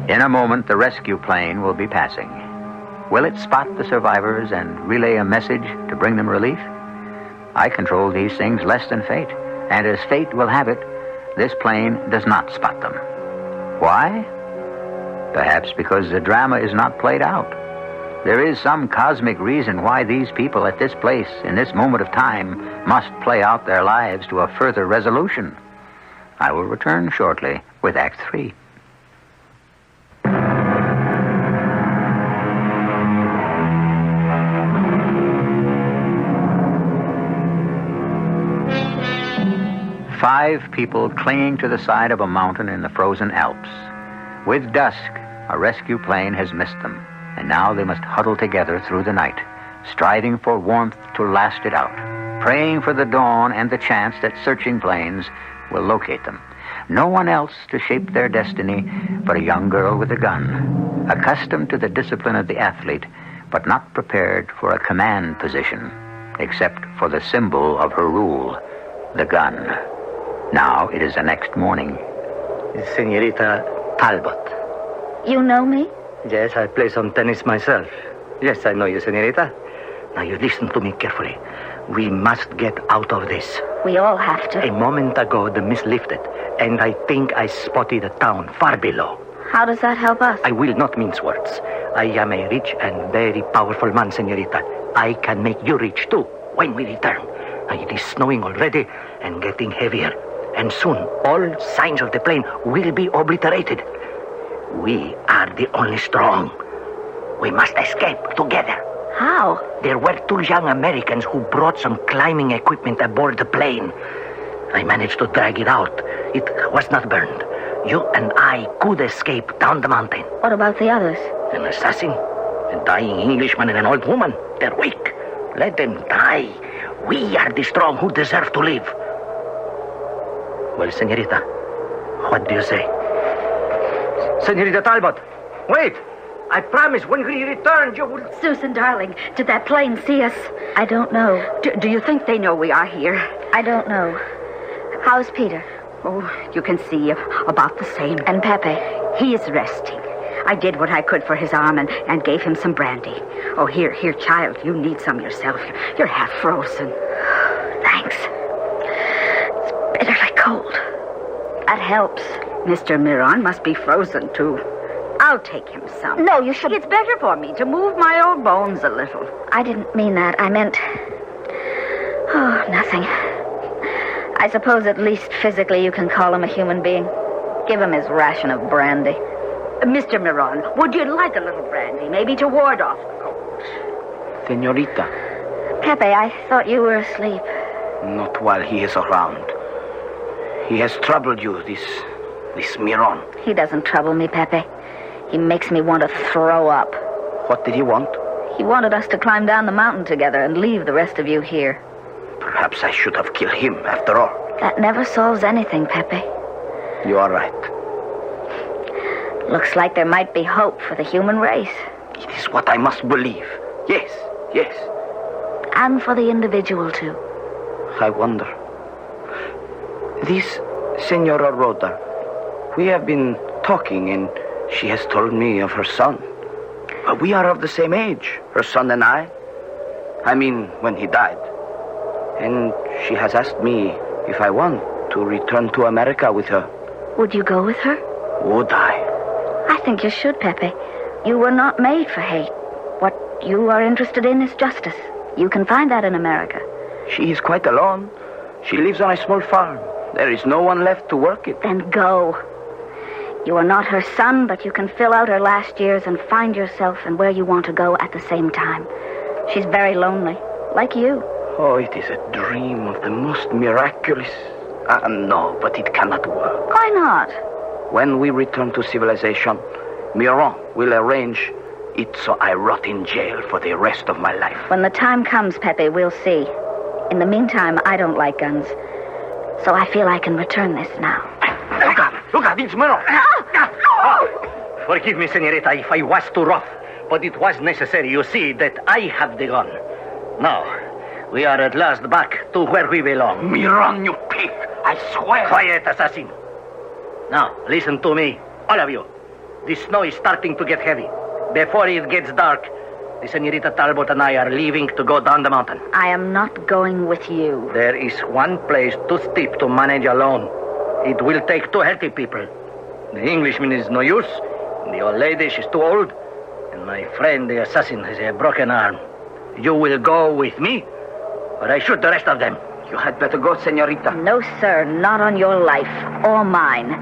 In a moment, the rescue plane will be passing. Will it spot the survivors and relay a message to bring them relief? I control these things less than fate. And as fate will have it, this plane does not spot them. Why? Perhaps because the drama is not played out. There is some cosmic reason why these people at this place, in this moment of time, must play out their lives to a further resolution. I will return shortly with Act 3. Five people clinging to the side of a mountain in the frozen Alps. With dusk, a rescue plane has missed them, and now they must huddle together through the night, striving for warmth to last it out, praying for the dawn and the chance that searching planes will locate them. No one else to shape their destiny but a young girl with a gun, accustomed to the discipline of the athlete, but not prepared for a command position, except for the symbol of her rule, the gun. Now it is the next morning. Senorita Talbot. You know me? Yes, I play some tennis myself. Yes, I know you, senorita. Now you listen to me carefully. We must get out of this. We all have to. A moment ago, the mist lifted, and I think I spotted a town far below. How does that help us? I will not mince words. I am a rich and very powerful man, senorita. I can make you rich, too, when we return. It is snowing already and getting heavier. And soon, all signs of the plane will be obliterated. We are the only strong. We must escape together. How? There were two young Americans who brought some climbing equipment aboard the plane. I managed to drag it out. It was not burned. You and I could escape down the mountain. What about the others? An assassin, a dying Englishman, and an old woman. They're weak. Let them die. We are the strong who deserve to live. Well, senorita, what do you say? Senorita Talbot, wait! I promise when we return, you will... Susan, darling, did that plane see us? I don't know. Do you think they know we are here? I don't know. How's Peter? Oh, you can see about the same. And Pepe? He is resting. I did what I could for his arm and gave him some brandy. Oh, here, child, you need some yourself. You're half frozen. Thanks. It's bitterly cold. That helps. Mr. Miron must be frozen, too. I'll take him some. No, you should. It's better for me to move my old bones a little. I didn't mean that. I meant... Oh, nothing. I suppose at least physically you can call him a human being. Give him his ration of brandy. Mr. Miron, would you like a little brandy, maybe to ward off the cold? Senorita. Pepe, I thought you were asleep. Not while he is around. He has troubled you, this Miron. He doesn't trouble me, Pepe. He makes me want to throw up. What did he want? He wanted us to climb down the mountain together and leave the rest of you here. Perhaps I should have killed him, after all. That never solves anything, Pepe. You are right. Looks like there might be hope for the human race. It is what I must believe. Yes. And for the individual, too. I wonder. This Senora Rhoda, we have been talking and she has told me of her son. We are of the same age, her son and I. I mean, when he died. And she has asked me if I want to return to America with her. Would you go with her? Would I? I think you should, Pepe. You were not made for hate. What you are interested in is justice. You can find that in America. She is quite alone. She lives on a small farm. There is no one left to work it. Then go. You are not her son, but you can fill out her last years and find yourself and where you want to go at the same time. She's very lonely, like you. Oh, it is a dream of the most miraculous. No, but it cannot work. Why not? When we return to civilization, Miron will arrange it so I rot in jail for the rest of my life. When the time comes, Pepe, we'll see. In the meantime, I don't like guns. So I feel I can return this now. Look at it's Miron. Forgive me, senorita, if I was too rough. But it was necessary, you see, that I have the gun. Now, we are at last back to where we belong. Miron, you pig! I swear! Quiet, assassin. Now, listen to me, all of you. The snow is starting to get heavy. Before it gets dark, The Senorita Talbot and I are leaving to go down the mountain. I am not going with you. There is one place too steep to manage alone. It will take two healthy people. The Englishman is no use. The old lady, she's too old. And my friend, the assassin, has a broken arm. You will go with me, or I shoot the rest of them. You had better go, Senorita. No, sir, not on your life or mine.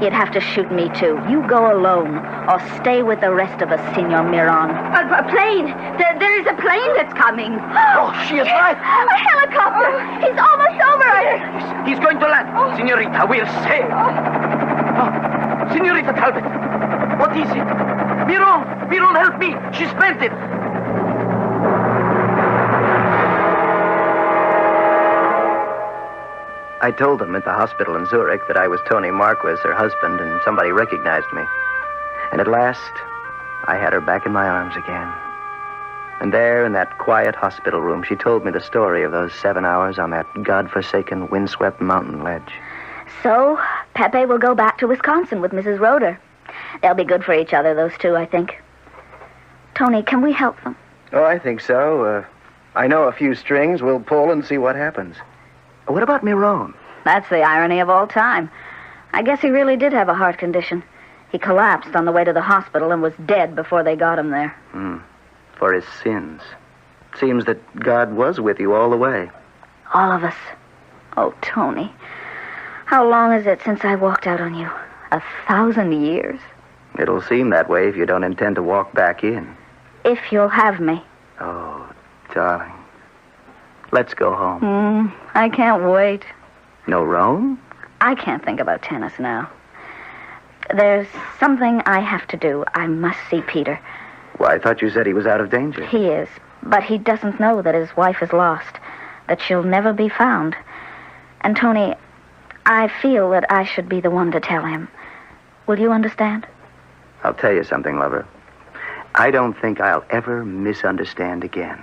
You'd have to shoot me, too. You go alone, or stay with the rest of us, Senor Miron. A plane! There is a plane that's coming. Oh, she is right. A helicopter! He's almost over us. He's going to land. Senorita, we're safe. Oh, Senorita Talbot, what is it? Miron, help me. She's fainted. I told them at the hospital in Zurich that I was Tony Marquis, her husband, and somebody recognized me. And at last, I had her back in my arms again. And there, in that quiet hospital room, she told me the story of those 7 hours on that godforsaken, windswept mountain ledge. So, Pepe will go back to Wisconsin with Mrs. Roeder. They'll be good for each other, those two, I think. Tony, can we help them? Oh, I think so. I know a few strings. We'll pull and see what happens. What about Miron? That's the irony of all time. I guess he really did have a heart condition. He collapsed on the way to the hospital and was dead before they got him there. For his sins. Seems that God was with you all the way. All of us. Oh, Tony. How long is it since I walked out on you? 1,000 years? It'll seem that way if you don't intend to walk back in. If you'll have me. Oh, darling. Let's go home. I can't wait. No Rome? I can't think about tennis now. There's something I have to do. I must see Peter. Well, I thought you said he was out of danger. He is, but he doesn't know that his wife is lost, that she'll never be found. And, Tony, I feel that I should be the one to tell him. Will you understand? I'll tell you something, lover. I don't think I'll ever misunderstand again.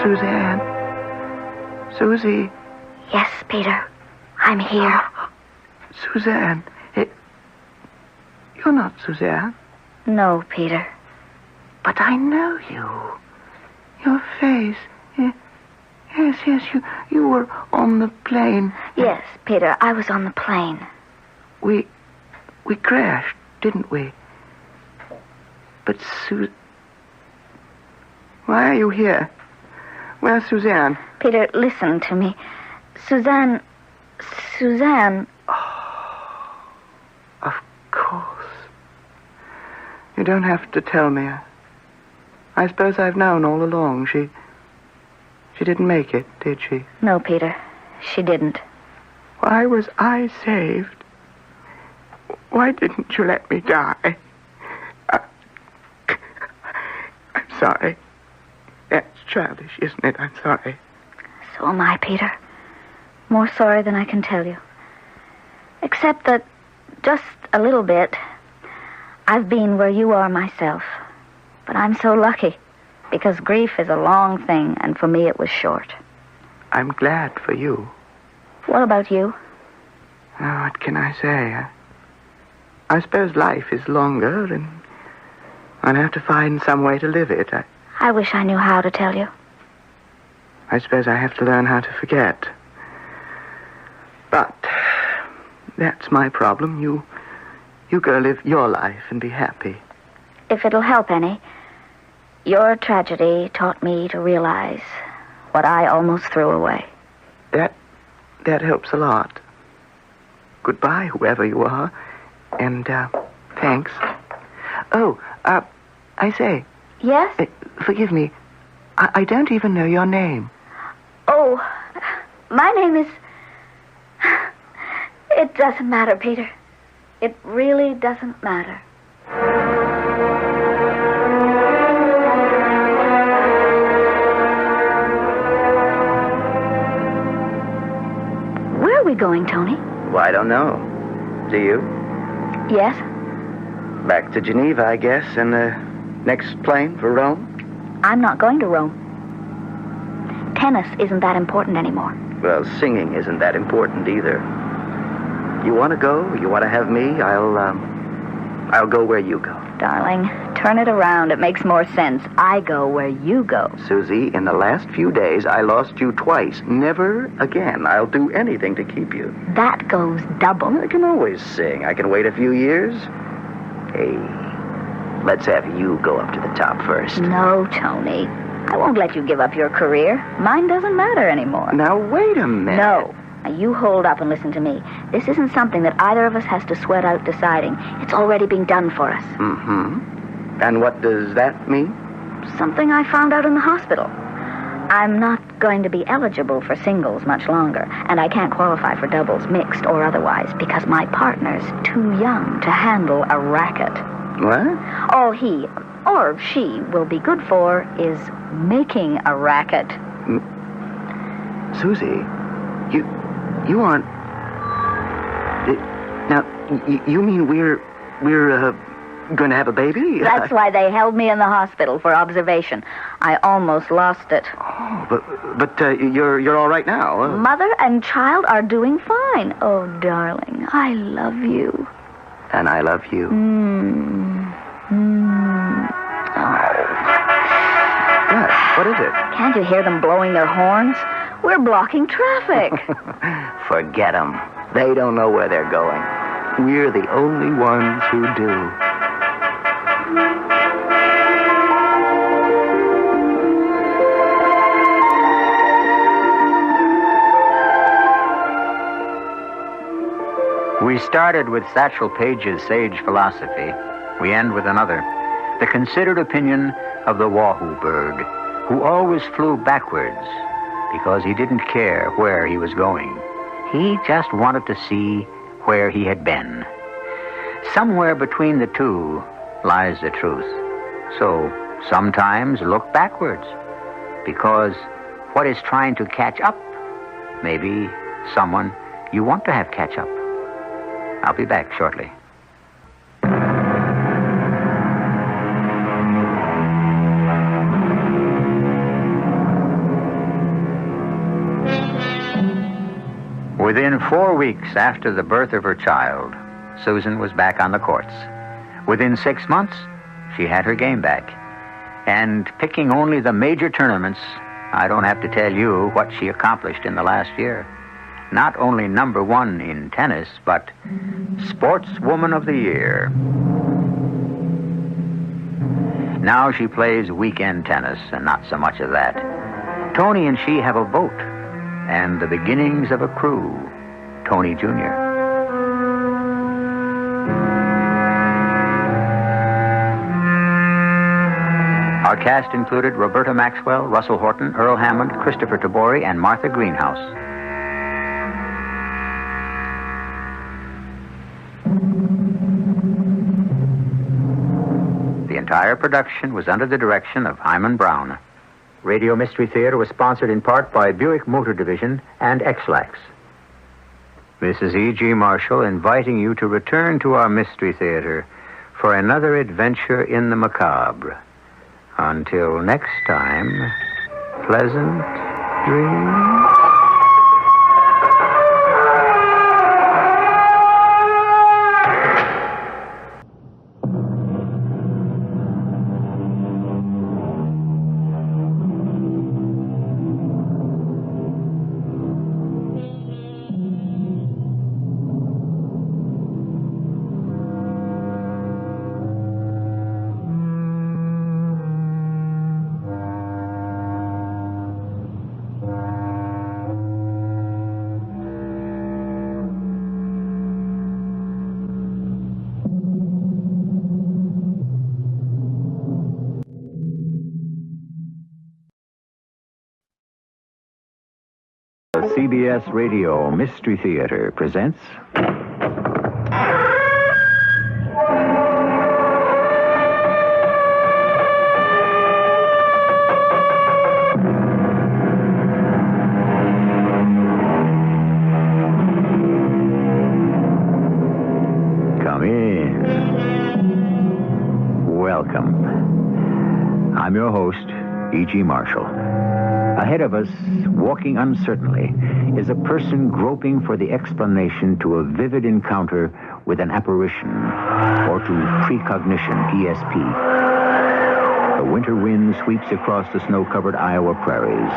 Suzanne. Susie. Yes, Peter. I'm here. Suzanne. You're not Suzanne. No, Peter. But I know you. Your face. Yes, you were on the plane. Yes, Peter, I was on the plane. We crashed, didn't we? But why are you here? Where's Suzanne? Peter, listen to me. Suzanne... Oh, of course. You don't have to tell me. I suppose I've known all along. She didn't make it, did she? No, Peter. She didn't. Why was I saved? Why didn't you let me die? I'm sorry. That's childish, isn't it? I'm sorry. So am I, Peter. More sorry than I can tell you. Except that, just a little bit, I've been where you are myself. But I'm so lucky, because grief is a long thing, and for me it was short. I'm glad for you. What about you? Oh, what can I say? I suppose life is longer, and I'll have to find some way to live it. I wish I knew how to tell you. I suppose I have to learn how to forget. But that's my problem. You go live your life and be happy. If it'll help any, your tragedy taught me to realize what I almost threw away. That helps a lot. Goodbye, whoever you are. And, thanks. Oh, I say. Yes? Forgive me. I don't even know your name. Oh, my name is... It doesn't matter, Peter. It really doesn't matter. Where are we going, Tony? Well, I don't know. Do you? Yes. Back to Geneva, I guess, and the next plane for Rome? I'm not going to Rome. Tennis isn't that important anymore. Well, singing isn't that important either. You want to go? You want to have me? I'll go where you go. Darling, turn it around. It makes more sense. I go where you go. Susie, in the last few days, I lost you twice. Never again. I'll do anything to keep you. That goes double. I can always sing. I can wait a few years. Hey, let's have you go up to the top first. No, Tony. I won't let you give up your career. Mine doesn't matter anymore. Now, wait a minute. No. Now, you hold up and listen to me. This isn't something that either of us has to sweat out deciding. It's already being done for us. Mm-hmm. And what does that mean? Something I found out in the hospital. I'm not going to be eligible for singles much longer, and I can't qualify for doubles, mixed or otherwise, because my partner's too young to handle a racket. What? All he or she will be good for is making a racket. Susie, you aren't... Now, you mean we're going to have a baby? That's why they held me in the hospital for observation. I almost lost it. Oh, but you're all right now. Mother and child are doing fine. Oh, darling, I love you. And I love you. What is it? Can't you hear them blowing their horns? We're blocking traffic. Forget them. They don't know where they're going. We're the only ones who do. We started with Satchel Paige's sage philosophy. We end with another. The considered opinion of the wahoo bird, who always flew backwards because he didn't care where he was going. He just wanted to see where he had been. Somewhere between the two lies the truth. So sometimes look backwards, because what is trying to catch up may be someone you want to have catch up. I'll be back shortly. Within 4 weeks after the birth of her child, Susan was back on the courts. Within 6 months, she had her game back. And picking only the major tournaments, I don't have to tell you what she accomplished in the last year. Not only #1 in tennis, but Sportswoman of the Year. Now she plays weekend tennis, and not so much of that. Tony and she have a boat, and the beginnings of a crew, Tony Jr. Our cast included Roberta Maxwell, Russell Horton, Earl Hammond, Christopher Tabori, and Martha Greenhouse. The entire production was under the direction of Hyman Brown. Radio Mystery Theater was sponsored in part by Buick Motor Division and X-Lax. This is E.G. Marshall inviting you to return to our Mystery Theater for another adventure in the macabre. Until next time, pleasant dreams. CBS Radio Mystery Theater presents... Come in. Welcome. I'm your host, E.G. Marshall. Ahead Ahead of us, walking uncertainly, is a person groping for the explanation to a vivid encounter with an apparition, or to precognition, ESP. The winter wind sweeps across the snow-covered Iowa prairies.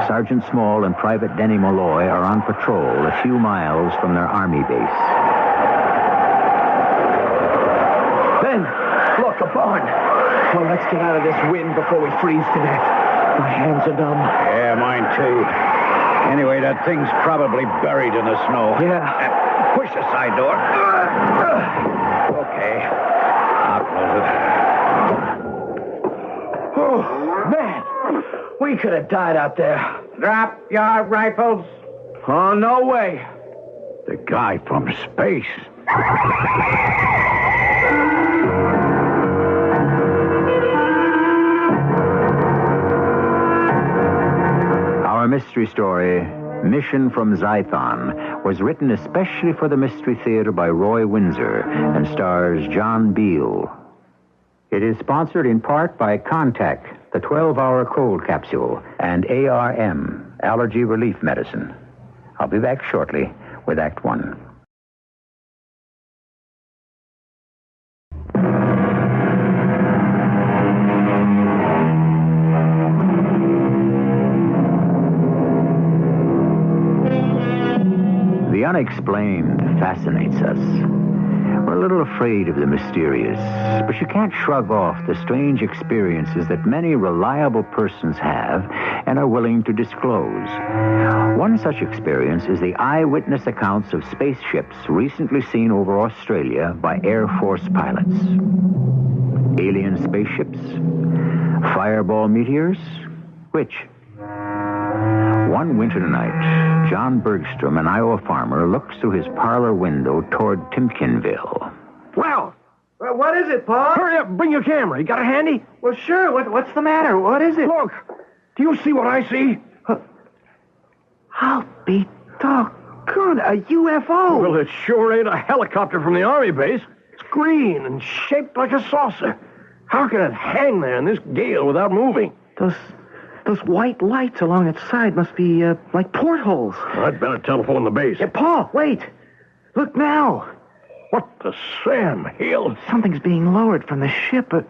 Sergeant Small and Private Denny Malloy are on patrol a few miles from their Army base. Ben, look, a barn. Well, let's get out of this wind before we freeze to death. My hands are numb. Yeah, mine too. Anyway, that thing's probably buried in the snow. Yeah. Push the side door. Okay. I'll close it. Oh, man. We could have died out there. Drop your rifles. Oh, no way. The guy from space. Our mystery story, Mission from Zython, was written especially for the Mystery Theater by Roy Windsor and stars John Beal. It is sponsored in part by Contact, the 12-hour cold capsule, and ARM, allergy relief medicine. I'll be back shortly with Act One. The unexplained fascinates us. We're a little afraid of the mysterious, but you can't shrug off the strange experiences that many reliable persons have and are willing to disclose. One such experience is the eyewitness accounts of spaceships recently seen over Australia by Air Force pilots. Alien spaceships? Fireball meteors? Which? One winter night, John Bergstrom, an Iowa farmer, looks through his parlor window toward Timkenville. Well, what is it, Paul? Hurry up, bring your camera. You got it handy? Well, sure. What's the matter? What is it? Look, do you see what I see? I'll be doggone, a UFO. Well, it sure ain't a helicopter from the Army base. It's green and shaped like a saucer. How can it hang there in this gale without moving? Those white lights along its side must be like portholes. I'd better telephone the base. Yeah, Paul, wait. Look now. What the Sam Hill? Something's being lowered from the ship, but...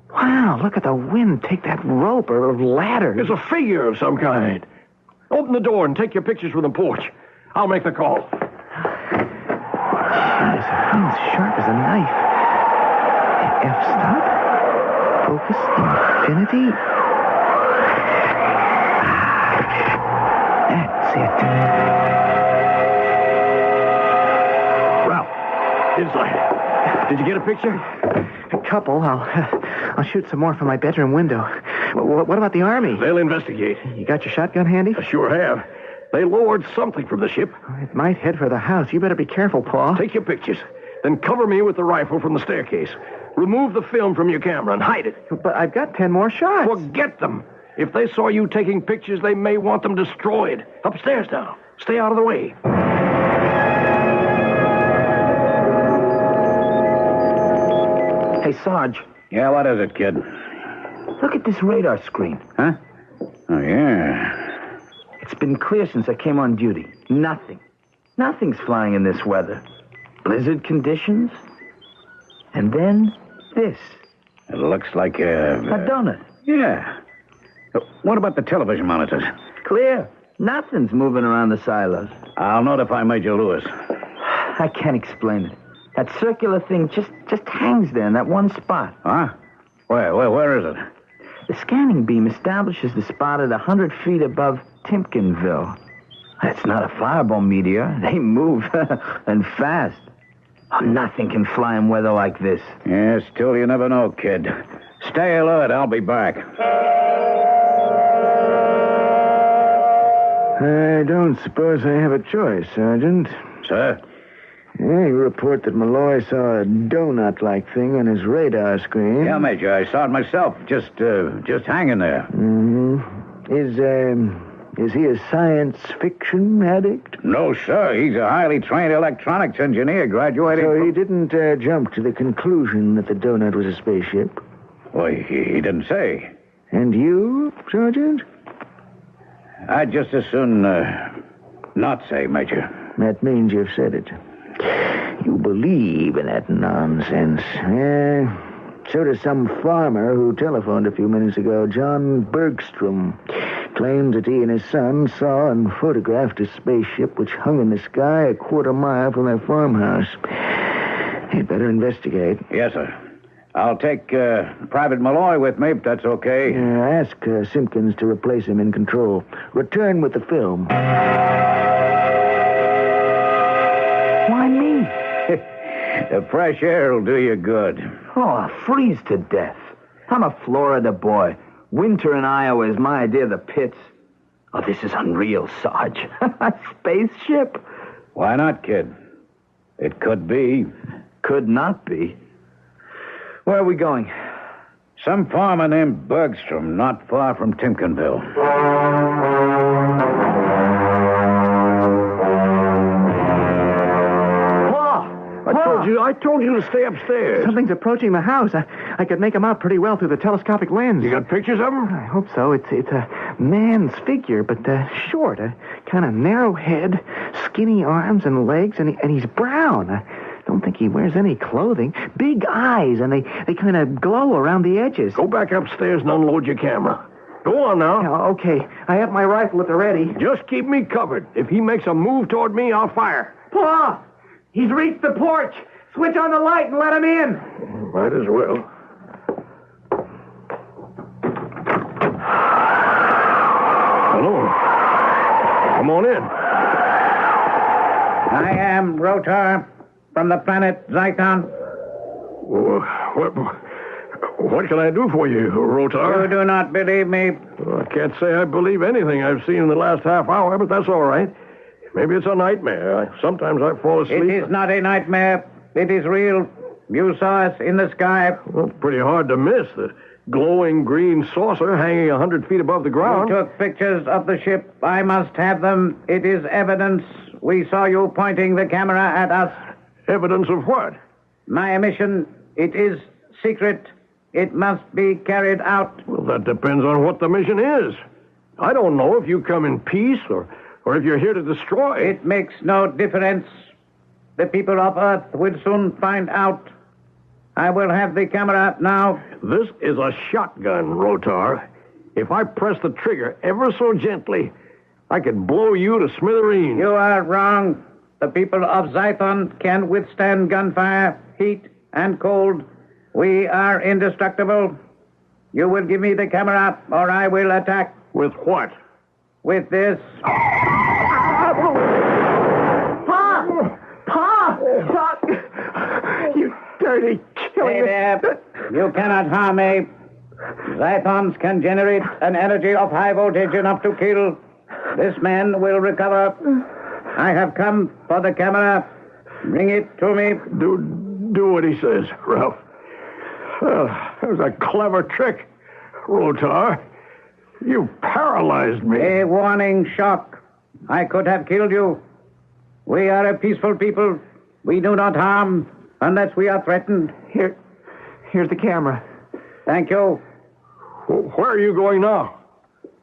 Wow, look at the wind take that rope or ladder. It's a figure of some kind. Open the door and take your pictures from the porch. I'll make the call. Jeez, the wind's sharp as a knife. F-stop. Focus infinity. That's it. Ralph, inside. Did you get a picture? A couple. I'll shoot some more from my bedroom window. What about the Army? They'll investigate. You got your shotgun handy? I sure have. They lowered something from the ship. It might head for the house. You better be careful, Paul. Take your pictures. Then cover me with the rifle from the staircase. Remove the film from your camera and hide it. But I've got 10 more shots. Forget them. If they saw you taking pictures, they may want them destroyed. Upstairs now. Stay out of the way. Hey, Sarge. Yeah, what is it, kid? Look at this radar screen. Huh? Oh, yeah. It's been clear since I came on duty. Nothing. Nothing's flying in this weather. Blizzard conditions. And then this. It looks like a donut. Yeah. What about the television monitors? Clear. Nothing's moving around the silos. I'll notify Major Lewis. I can't explain it. That circular thing just hangs there in that one spot. Huh? Where is it? The scanning beam establishes the spot at 100 feet above Timkenville. That's not a fireball meteor. They move, and fast. Oh, nothing can fly in weather like this. Yeah, still you never know, kid. Stay alert. I'll be back. I don't suppose I have a choice, Sergeant. Sir? Yeah, you report that Malloy saw a donut-like thing on his radar screen. Yeah, Major, I saw it myself. Just hanging there. Mm-hmm. Is he a science fiction addict? No, sir. He's a highly trained electronics engineer graduating So from... he didn't jump to the conclusion that the donut was a spaceship? Well, he didn't say. And you, Sergeant? I'd just as soon not say, Major. That means you've said it. You believe in that nonsense. So does some farmer who telephoned a few minutes ago, John Bergstrom. Claims that he and his son saw and photographed a spaceship which hung in the sky a quarter-mile from their farmhouse. You'd better investigate. Yes, sir. I'll take Private Malloy with me, if that's okay. Ask Simpkins to replace him in control. Return with the film. Why me? The fresh air will do you good. Oh, I'll freeze to death. I'm a Florida boy. Winter in Iowa is my idea of the pits. Oh, this is unreal, Sarge. A spaceship? Why not, kid? It could be. Could not be. Where are we going? Some farmer named Bergstrom, not far from Timkenville. I told you to stay upstairs. Something's approaching the house. I could make him out pretty well through the telescopic lens. You got pictures of him? I hope so. It's a man's figure, but short. A kind of narrow head, skinny arms and legs, and he's brown. I don't think he wears any clothing. Big eyes, and they kind of glow around the edges. Go back upstairs and unload your camera. Go on now. Yeah, okay. I have my rifle at the ready. Just keep me covered. If he makes a move toward me, I'll fire. Pa! He's reached the porch. Switch on the light and let him in. Might as well. Hello. Come on in. I am Rotar from the planet Zyton. What can I do for you, Rotar? You do not believe me. Well, I can't say I believe anything I've seen in the last half hour, but that's all right. Maybe it's a nightmare. Sometimes I fall asleep. It is not a nightmare. It is real. You saw us in the sky. Well, it's pretty hard to miss. The glowing green saucer hanging 100 feet above the ground. You took pictures of the ship. I must have them. It is evidence. We saw you pointing the camera at us. Evidence of what? My mission. It is secret. It must be carried out. Well, that depends on what the mission is. I don't know if you come in peace or if you're here to destroy. It makes no difference. The people of Earth will soon find out. I will have the camera now. This is a shotgun, Rotar. If I press the trigger ever so gently, I could blow you to smithereens. You are wrong. The people of Zython can withstand gunfire, heat, and cold. We are indestructible. You will give me the camera, or I will attack. With what? With this. Pa! You dirty killer. Stay there. You cannot harm me. Zythons can generate an energy of high voltage enough to kill. This man will recover. I have come for the camera. Bring it to me. Do what he says, Ralph. That was a clever trick, Rotar. You paralyzed me. A warning shock. I could have killed you. We are a peaceful people. We do not harm unless we are threatened. Here's the camera. Thank you. Where are you going now?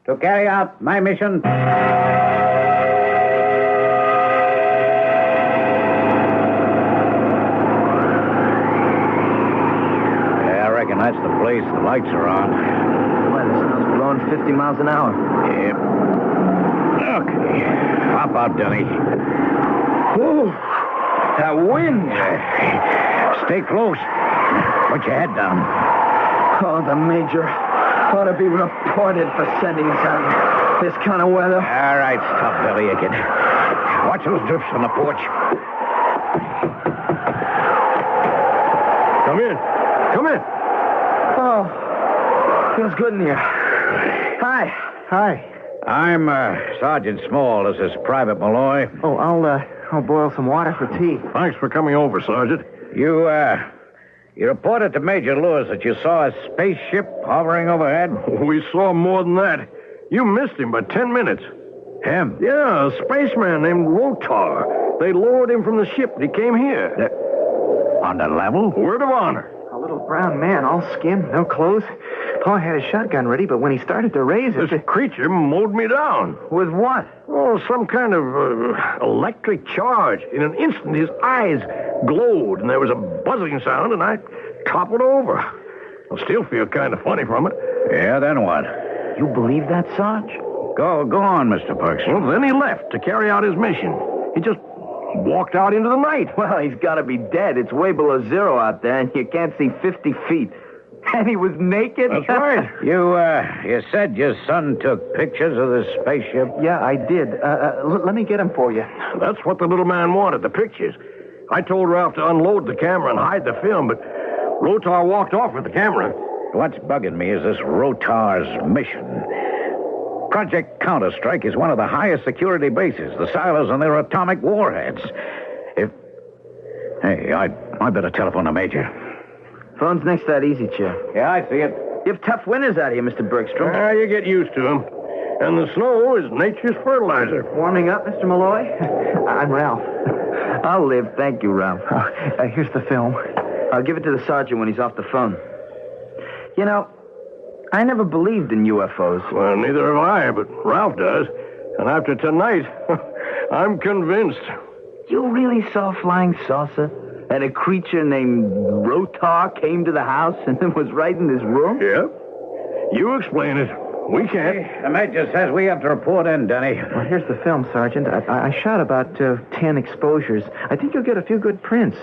To carry out my mission. Yeah, I reckon that's the place. The lights are on. Why, the sun's blowing 50 miles an hour. Yep. Okay. Hop out, Denny. Whoa. That wind. Stay close. Put your head down. Oh, the Major ought to be reported for sending us out in this kind of weather. All right, stop bellyaching. Watch those drifts on the porch. Come in. Come in. Oh, feels good in here. Hi. I'm Sergeant Small. This is Private Malloy. Oh, I'll boil some water for tea. Thanks for coming over, Sergeant. You reported to Major Lewis that you saw a spaceship hovering overhead? We saw more than that. You missed him by 10 minutes. Him? Yeah, a spaceman named Rotar. They lowered him from the ship and he came here. On the level? Word of honor. A little brown man, all skin, no clothes. Pa had his shotgun ready, but when he started to raise it... This creature mowed me down. With what? Oh, some kind of electric charge. In an instant, his eyes glowed, and there was a buzzing sound, and I toppled over. I still feel kind of funny from it. Yeah, then what? You believe that, Sarge? Go on, Mr. Bergstrom. Well, then he left to carry out his mission. He just walked out into the night. Well, he's got to be dead. It's way below zero out there, and you can't see 50 feet. And he was naked? That's right. You said your son took pictures of the spaceship? Yeah, I did. Let me get them for you. That's what the little man wanted, the pictures. I told Ralph to unload the camera and hide the film, but Rotar walked off with the camera. What's bugging me is this Rotar's mission. Project Counterstrike is one of the highest security bases, the silos and their atomic warheads. Hey, I better telephone the Major. Phone's next to that easy chair. Yeah, I see it. You have tough winters out here, Mr. Bergstrom. You get used to them. And the snow is nature's fertilizer. Warming up, Mr. Malloy? I'm Ralph. I'll live. Thank you, Ralph. Here's the film. I'll give it to the sergeant when he's off the phone. You know, I never believed in UFOs. Well, neither have I, but Ralph does. And after tonight, I'm convinced. You really saw a flying saucer? And a creature named Rotar came to the house and was right in this room? Yep. You explain it. We can't. Hey, the Major says we have to report in, Denny. Well, here's the film, Sergeant. I shot about 10 exposures. I think you'll get a few good prints.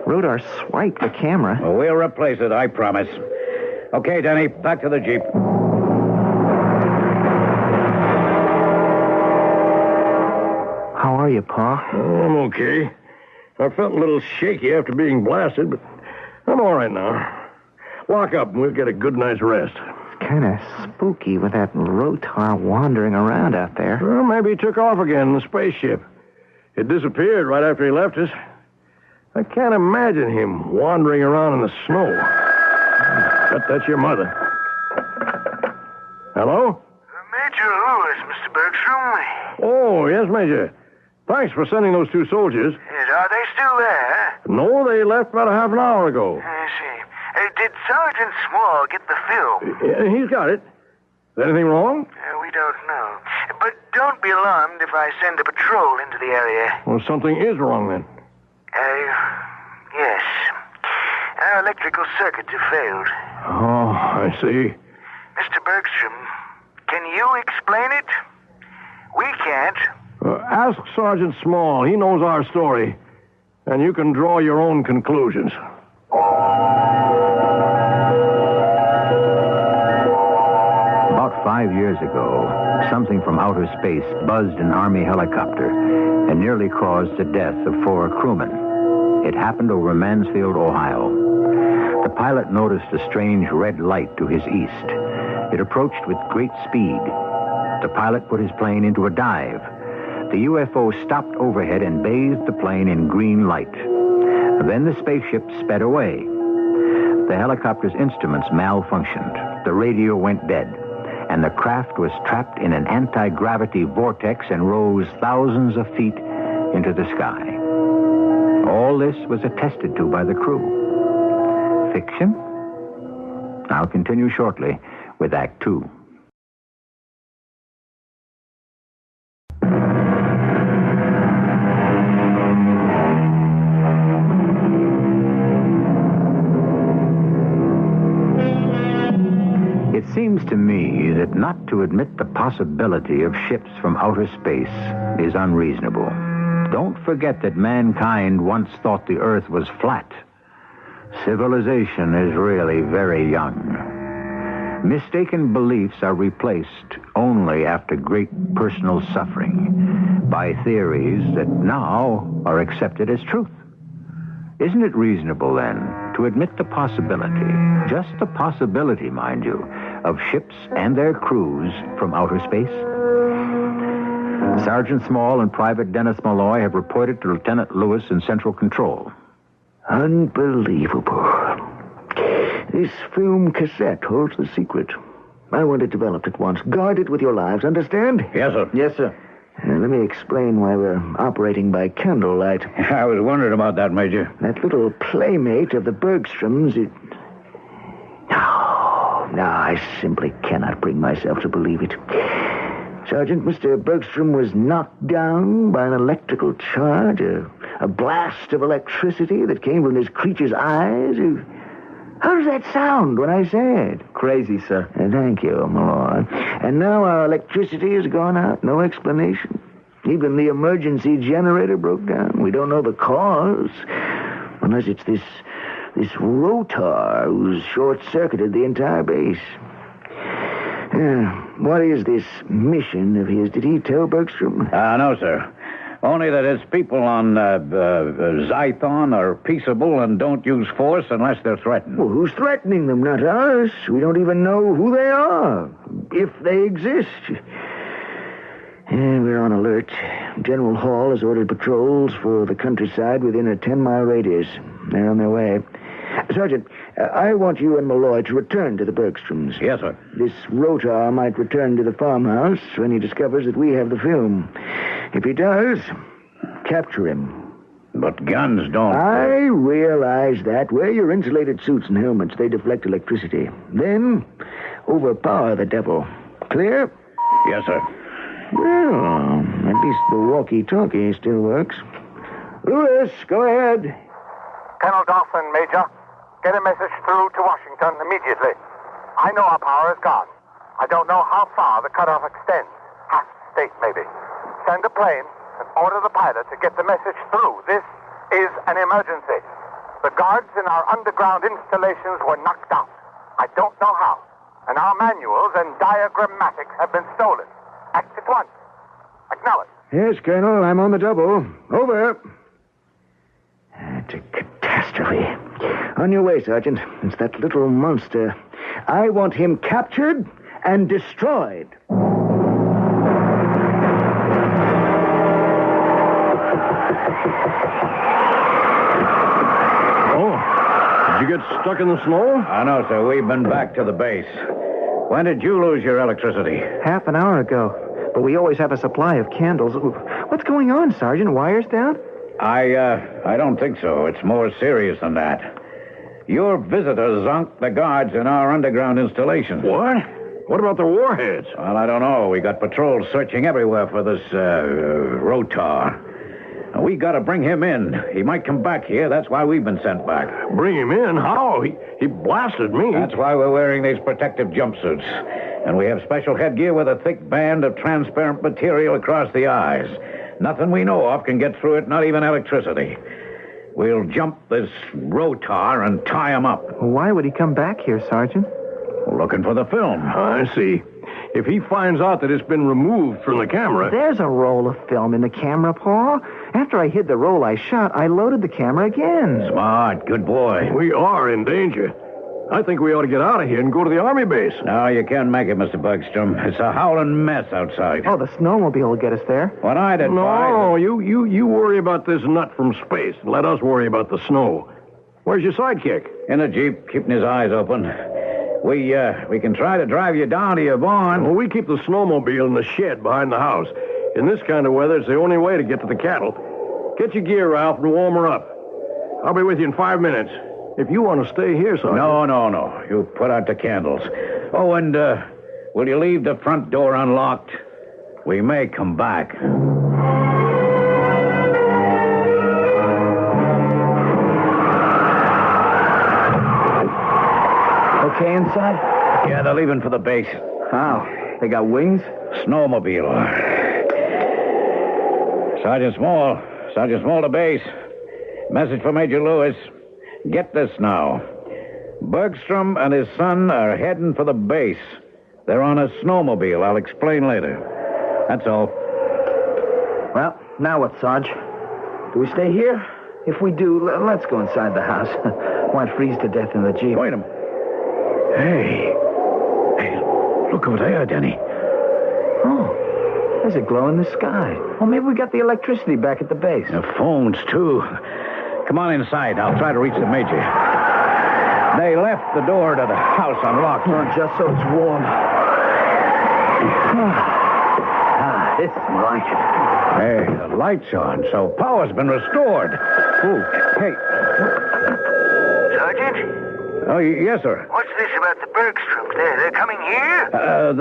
Rotar swiped the camera. Well, we'll replace it, I promise. Okay, Denny, back to the Jeep. How are you, Pa? Oh, I'm okay. I felt a little shaky after being blasted, but I'm all right now. Lock up and we'll get a good night's rest. It's kind of spooky with that Rotar wandering around out there. Well, maybe he took off again in the spaceship. It disappeared right after he left us. I can't imagine him wandering around in the snow. Bet that's your mother. Hello? Major Lewis, Mr. Bergstrom. Oh, yes, Major. Thanks for sending those 2 soldiers. Yes, are they still there? No, they left about a half an hour ago. I see. Did Sergeant Small get the film? He's got it. Is anything wrong? We don't know. But don't be alarmed if I send a patrol into the area. Well, something is wrong then. Yes. Our electrical circuits have failed. Oh, I see. Mr. Bergstrom, can you explain it? We can't. Ask Sergeant Small. He knows our story. And you can draw your own conclusions. About 5 years ago, something from outer space buzzed an Army helicopter and nearly caused the death of 4 crewmen. It happened over Mansfield, Ohio. The pilot noticed a strange red light to his east. It approached with great speed. The pilot put his plane into a dive. The UFO stopped overhead and bathed the plane in green light. Then the spaceship sped away. The helicopter's instruments malfunctioned. The radio went dead, and the craft was trapped in an anti-gravity vortex and rose thousands of feet into the sky. All this was attested to by the crew. Fiction? I'll continue shortly with Act 2. It seems to me that not to admit the possibility of ships from outer space is unreasonable. Don't forget that mankind once thought the Earth was flat. Civilization is really very young. Mistaken beliefs are replaced only after great personal suffering by theories that now are accepted as truth. Isn't it reasonable, then, to admit the possibility, just the possibility, mind you, of ships and their crews from outer space? Sergeant Small and Private Dennis Malloy have reported to Lieutenant Lewis in Central Control. Unbelievable. This film cassette holds the secret. I want it developed at once. Guard it with your lives, understand? Yes, sir. Yes, sir. Let me explain why we're operating by candlelight. I was wondering about that, Major. That little playmate of the Bergstroms, No, I simply cannot bring myself to believe it. Sergeant, Mr. Bergstrom was knocked down by an electrical charge, a blast of electricity that came from this creature's eyes. How does that sound when I say it? Crazy, sir. Thank you, Malloy. And now our electricity has gone out. No explanation. Even the emergency generator broke down. We don't know the cause. Unless it's this rotor who's short-circuited the entire base. What is this mission of his? Did he tell Bergstrom? No, sir. Only that his people on Zython are peaceable and don't use force unless they're threatened. Well, who's threatening them? Not us. We don't even know who they are, if they exist. We're on alert. General Hall has ordered patrols for the countryside within a 10-mile radius. They're on their way. Sergeant, I want you and Malloy to return to the Bergstroms. Yes, sir. This rotar might return to the farmhouse when he discovers that we have the film. If he does, capture him. But guns don't... I realize that. Wear your insulated suits and helmets. They deflect electricity. Then, overpower the devil. Clear? Yes, sir. Well, at least the walkie-talkie still works. Lewis, go ahead. Colonel Dawson, Major. Get a message through to Washington immediately. I know our power is gone. I don't know how far the cutoff extends. Half the state, maybe. Send a plane and order the pilot to get the message through. This is an emergency. The guards in our underground installations were knocked out. I don't know how. And our manuals and diagrammatics have been stolen. Act at once. Acknowledge. Yes, Colonel, I'm on the double. Over. It's a catastrophe. On your way, Sergeant. It's that little monster. I want him captured and destroyed. Did you get stuck in the snow? I know, sir. We've been back to the base. When did you lose your electricity? Half an hour ago. But we always have a supply of candles. What's going on, Sergeant? Wires down? I don't think so. It's more serious than that. Your visitor zonked the guards in our underground installation. What? What about the warheads? Well, I don't know. We got patrols searching everywhere for this, rotar. We got to bring him in. He might come back here. That's why we've been sent back. Bring him in? How? He blasted me. That's why we're wearing these protective jumpsuits. And we have special headgear with a thick band of transparent material across the eyes. Nothing we know of can get through it, not even electricity. We'll jump this rotar and tie him up. Why would he come back here, Sergeant? Looking for the film. I see. If he finds out that it's been removed from the camera... There's a roll of film in the camera, Paul. After I hid the roll I shot, I loaded the camera again. Smart. Good boy. We are in danger. I think we ought to get out of here and go to the Army base. No, you can't make it, Mr. Bergstrom. It's a howling mess outside. Oh, the snowmobile will get us there. What I'd advise... No, you worry about this nut from space. Let us worry about the snow. Where's your sidekick? In a Jeep, keeping his eyes open. We can try to drive you down to your barn. Well, we keep the snowmobile in the shed behind the house. In this kind of weather, it's the only way to get to the cattle. Get your gear, Ralph, and warm her up. I'll be with you in 5 minutes. If you want to stay here, Sergeant... No. You put out the candles. Oh, and will you leave the front door unlocked? We may come back. Okay inside? Yeah, they're leaving for the base. How? They got wings? Snowmobile. Sergeant Small to base. Message for Major Lewis. Get this now. Bergstrom and his son are heading for the base. They're on a snowmobile. I'll explain later. That's all. Well, now what, Sarge? Do we stay here? If we do, let's go inside the house. Won't freeze to death in the Jeep. Wait a minute. Hey, look over there, Denny. Oh, there's a glow in the sky. Well, maybe we got the electricity back at the base. The phones, too. Come on inside. I'll try to reach the Major. They left the door to the house unlocked. Oh, just so it's warm. This is like it. Hey, the light's on, so power's been restored. Ooh, hey. Sergeant? Oh, yes, sir. What's this about the Bergstroms? They're coming here?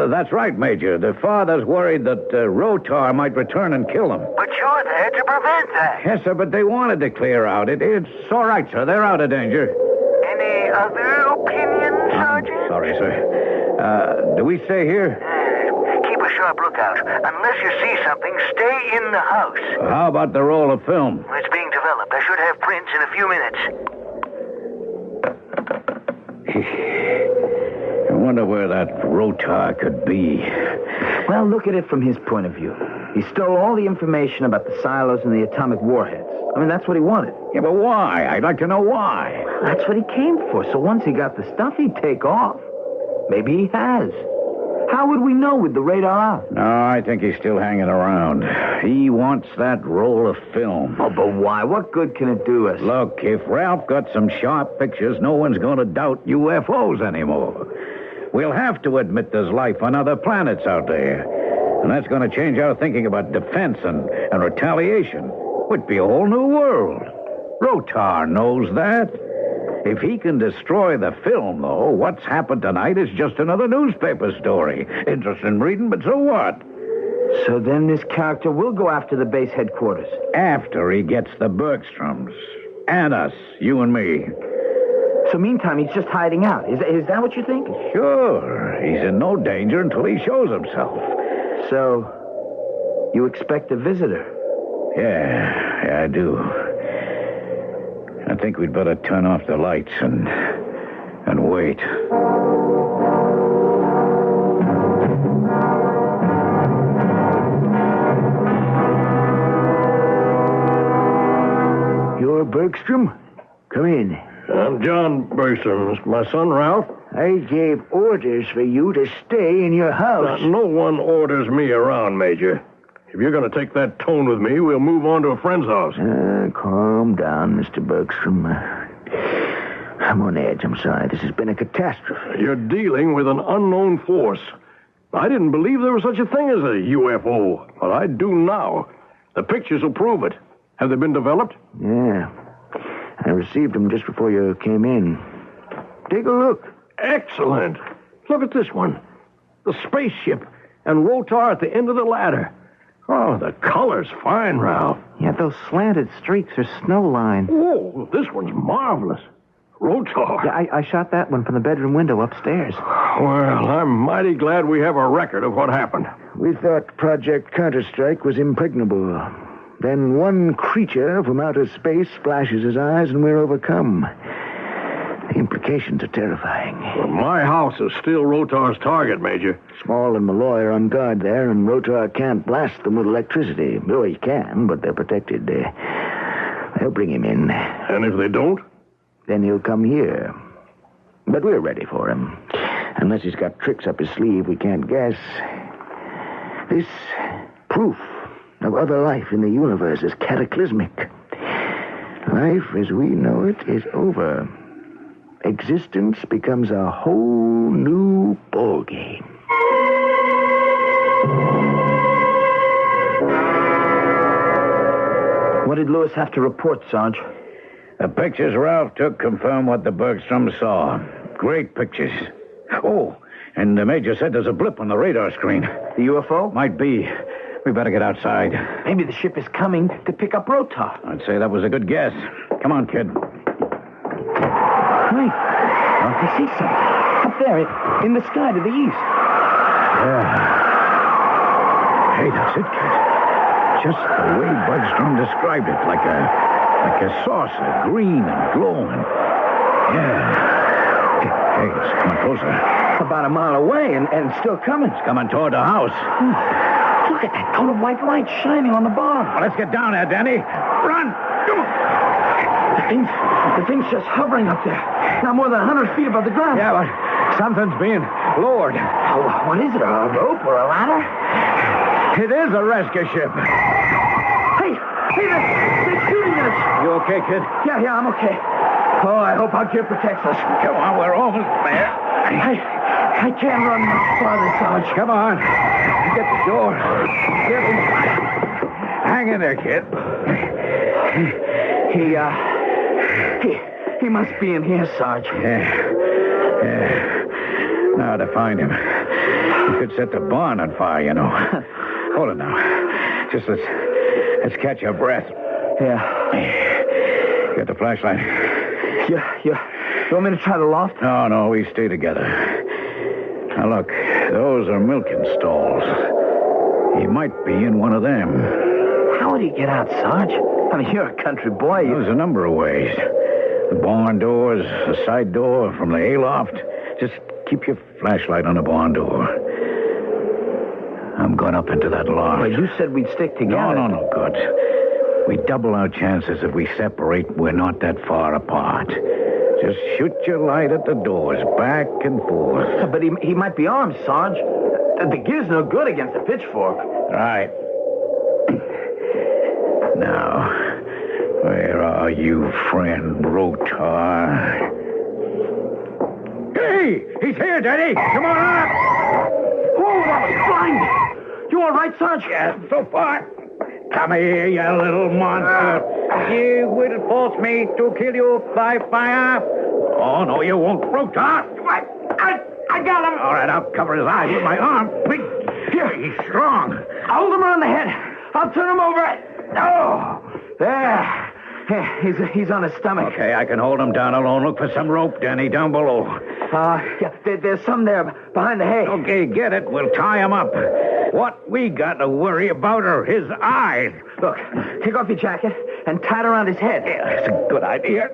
That's right, Major. The father's worried that Rotar might return and kill him. But you're there to prevent that. Yes, sir, but they wanted to clear out. It's all right, sir. They're out of danger. Any other opinions, Sergeant? Sorry, sir. Do we stay here? Keep a sharp lookout. Unless you see something, stay in the house. How about the roll of film? It's being developed. I should have prints in a few minutes. I wonder where that Rotar could be. Well, look at it from his point of view. He stole all the information about the silos and the atomic warheads. I mean, that's what he wanted. Yeah, but why? I'd like to know why. That's what he came for. So once he got the stuff, he'd take off. Maybe he has. How would we know with the radar out? No, I think he's still hanging around. He wants that roll of film. Oh, but why? What good can it do us? Look, if Ralph got some sharp pictures, no one's going to doubt UFOs anymore. We'll have to admit there's life on other planets out there. And that's going to change our thinking about defense and retaliation. It'd be a whole new world. Rotar knows that. If he can destroy the film, though, what's happened tonight is just another newspaper story. Interesting reading, but so what? So then this character will go after the base headquarters. After he gets the Bergstroms. And us, you and me. So meantime, he's just hiding out. Is that what you think? Sure. He's in no danger until he shows himself. So, you expect a visitor? Yeah, I do. I think we'd better turn off the lights and wait. You're Bergstrom? Come in. I'm John Bergstrom. It's my son, Ralph. I gave orders for you to stay in your house. No one orders me around, Major. If you're going to take that tone with me, we'll move on to a friend's house. Calm down, Mr. Bergstrom. I'm on edge. I'm sorry. This has been a catastrophe. You're dealing with an unknown force. I didn't believe there was such a thing as a UFO, but I do now. The pictures will prove it. Have they been developed? Yeah. I received them just before you came in. Take a look. Excellent. Look at this one. The spaceship and Rotar at the end of the ladder. Oh, the color's fine, Ralph. Yeah, those slanted streaks are snow lines. Oh, this one's marvelous. Rotar. Yeah, I shot that one from the bedroom window upstairs. Well, I'm mighty glad we have a record of what happened. We thought Project Counter-Strike was impregnable. Then one creature from outer space splashes his eyes and we're overcome. The implications are terrifying. Well, my house is still Rotar's target, Major. Small and Malloy are on guard there, and Rotar can't blast them with electricity. Oh, he can, but they're protected. They'll bring him in. And if they don't? Then he'll come here. But we're ready for him. Unless he's got tricks up his sleeve we can't guess. This proof of other life in the universe is cataclysmic. Life as we know it is over. Existence becomes a whole new ballgame. What did Lewis have to report, Sarge? The pictures Ralph took confirm what the Bergstroms saw. Great pictures. Oh, and the Major said there's a blip on the radar screen. The UFO? Might be. We better get outside. Maybe the ship is coming to pick up Rotar. I'd say that was a good guess. Come on, kid. Wait. I see something. Up there, in the sky to the east. Yeah. Hey, that's it, kid. Just the way Bergstrom described it, like a saucer, green and glowing. Yeah. Hey, it's coming closer. About a mile away and still coming. It's coming toward the house. Look at that cone of white light shining on the bar. Well, let's get down there, Danny. Run! Come on. The thing's just hovering up there. Not more than 100 feet above the ground. Yeah, but something's being lowered. Oh, what is it, a rope or a ladder? It is a rescue ship. Hey, they're shooting at us. You okay, kid? Yeah, I'm okay. Oh, I hope our gear protects us. Come on, we're almost there. I can't run much farther, Sarge. Come on. Get the door. Hang in there, kid. He must be in here, Sarge. Yeah. Now to find him. He could set the barn on fire, you know. Hold it now. Just let's catch our breath. Yeah. Get the flashlight. You want me to try the loft? No, we stay together. Now look, those are milking stalls. He might be in one of them. How would he get out, Sarge? I mean, you're a country boy. There's a number of ways. The barn doors, the side door from the hayloft. Just keep your flashlight on the barn door. I'm going up into that loft. Well, you said we'd stick together. No, good. We double our chances if we separate. We're not that far apart. Just shoot your light at the doors, back and forth. But he might be armed, Sarge. The gear's no good against a pitchfork. Right. Now, where are you, friend Rotar? Hey, he's here, Daddy. Come on up. Oh, that was blind. You all right, Sarge? Yeah, so far. Come here, you little monster. You will force me to kill you by fire? Oh, no, you won't, Rotar. I got him. All right, I'll cover his eyes with my arm. Here, he's strong. Hold him around the head. I'll turn him over. Oh, there. He's on his stomach. Okay, I can hold him down alone. Look for some rope, Danny, down below. Yeah, there's some there behind the hay. Okay, get it. We'll tie him up. What we got to worry about are his eyes. Look, take off your jacket and tie it around his head. Yeah, that's a good idea.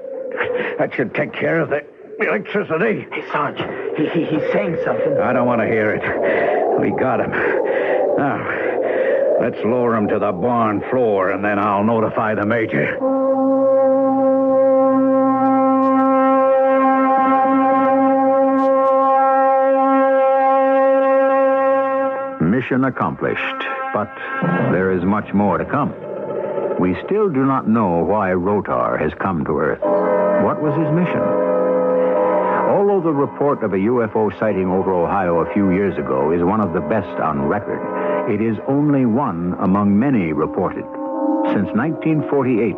That should take care of the electricity. Hey, Sarge, he's saying something. I don't want to hear it. We got him. Now, let's lower him to the barn floor, and then I'll notify the major. Mission accomplished, but there is much more to come. We still do not know why Rotar has come to Earth. What was his mission? Although the report of a UFO sighting over Ohio a few years ago is one of the best on record, it is only one among many reported. Since 1948,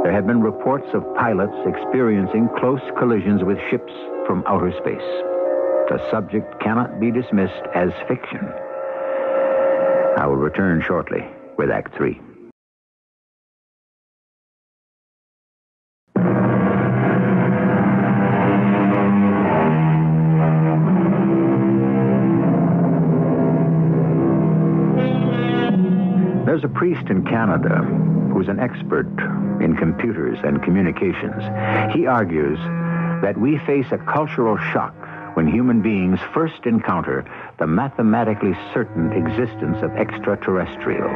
there have been reports of pilots experiencing close collisions with ships from outer space. The subject cannot be dismissed as fiction. I will return shortly with Act 3. There's a priest in Canada who's an expert in computers and communications. He argues that we face a cultural shock when human beings first encounter the mathematically certain existence of extraterrestrials.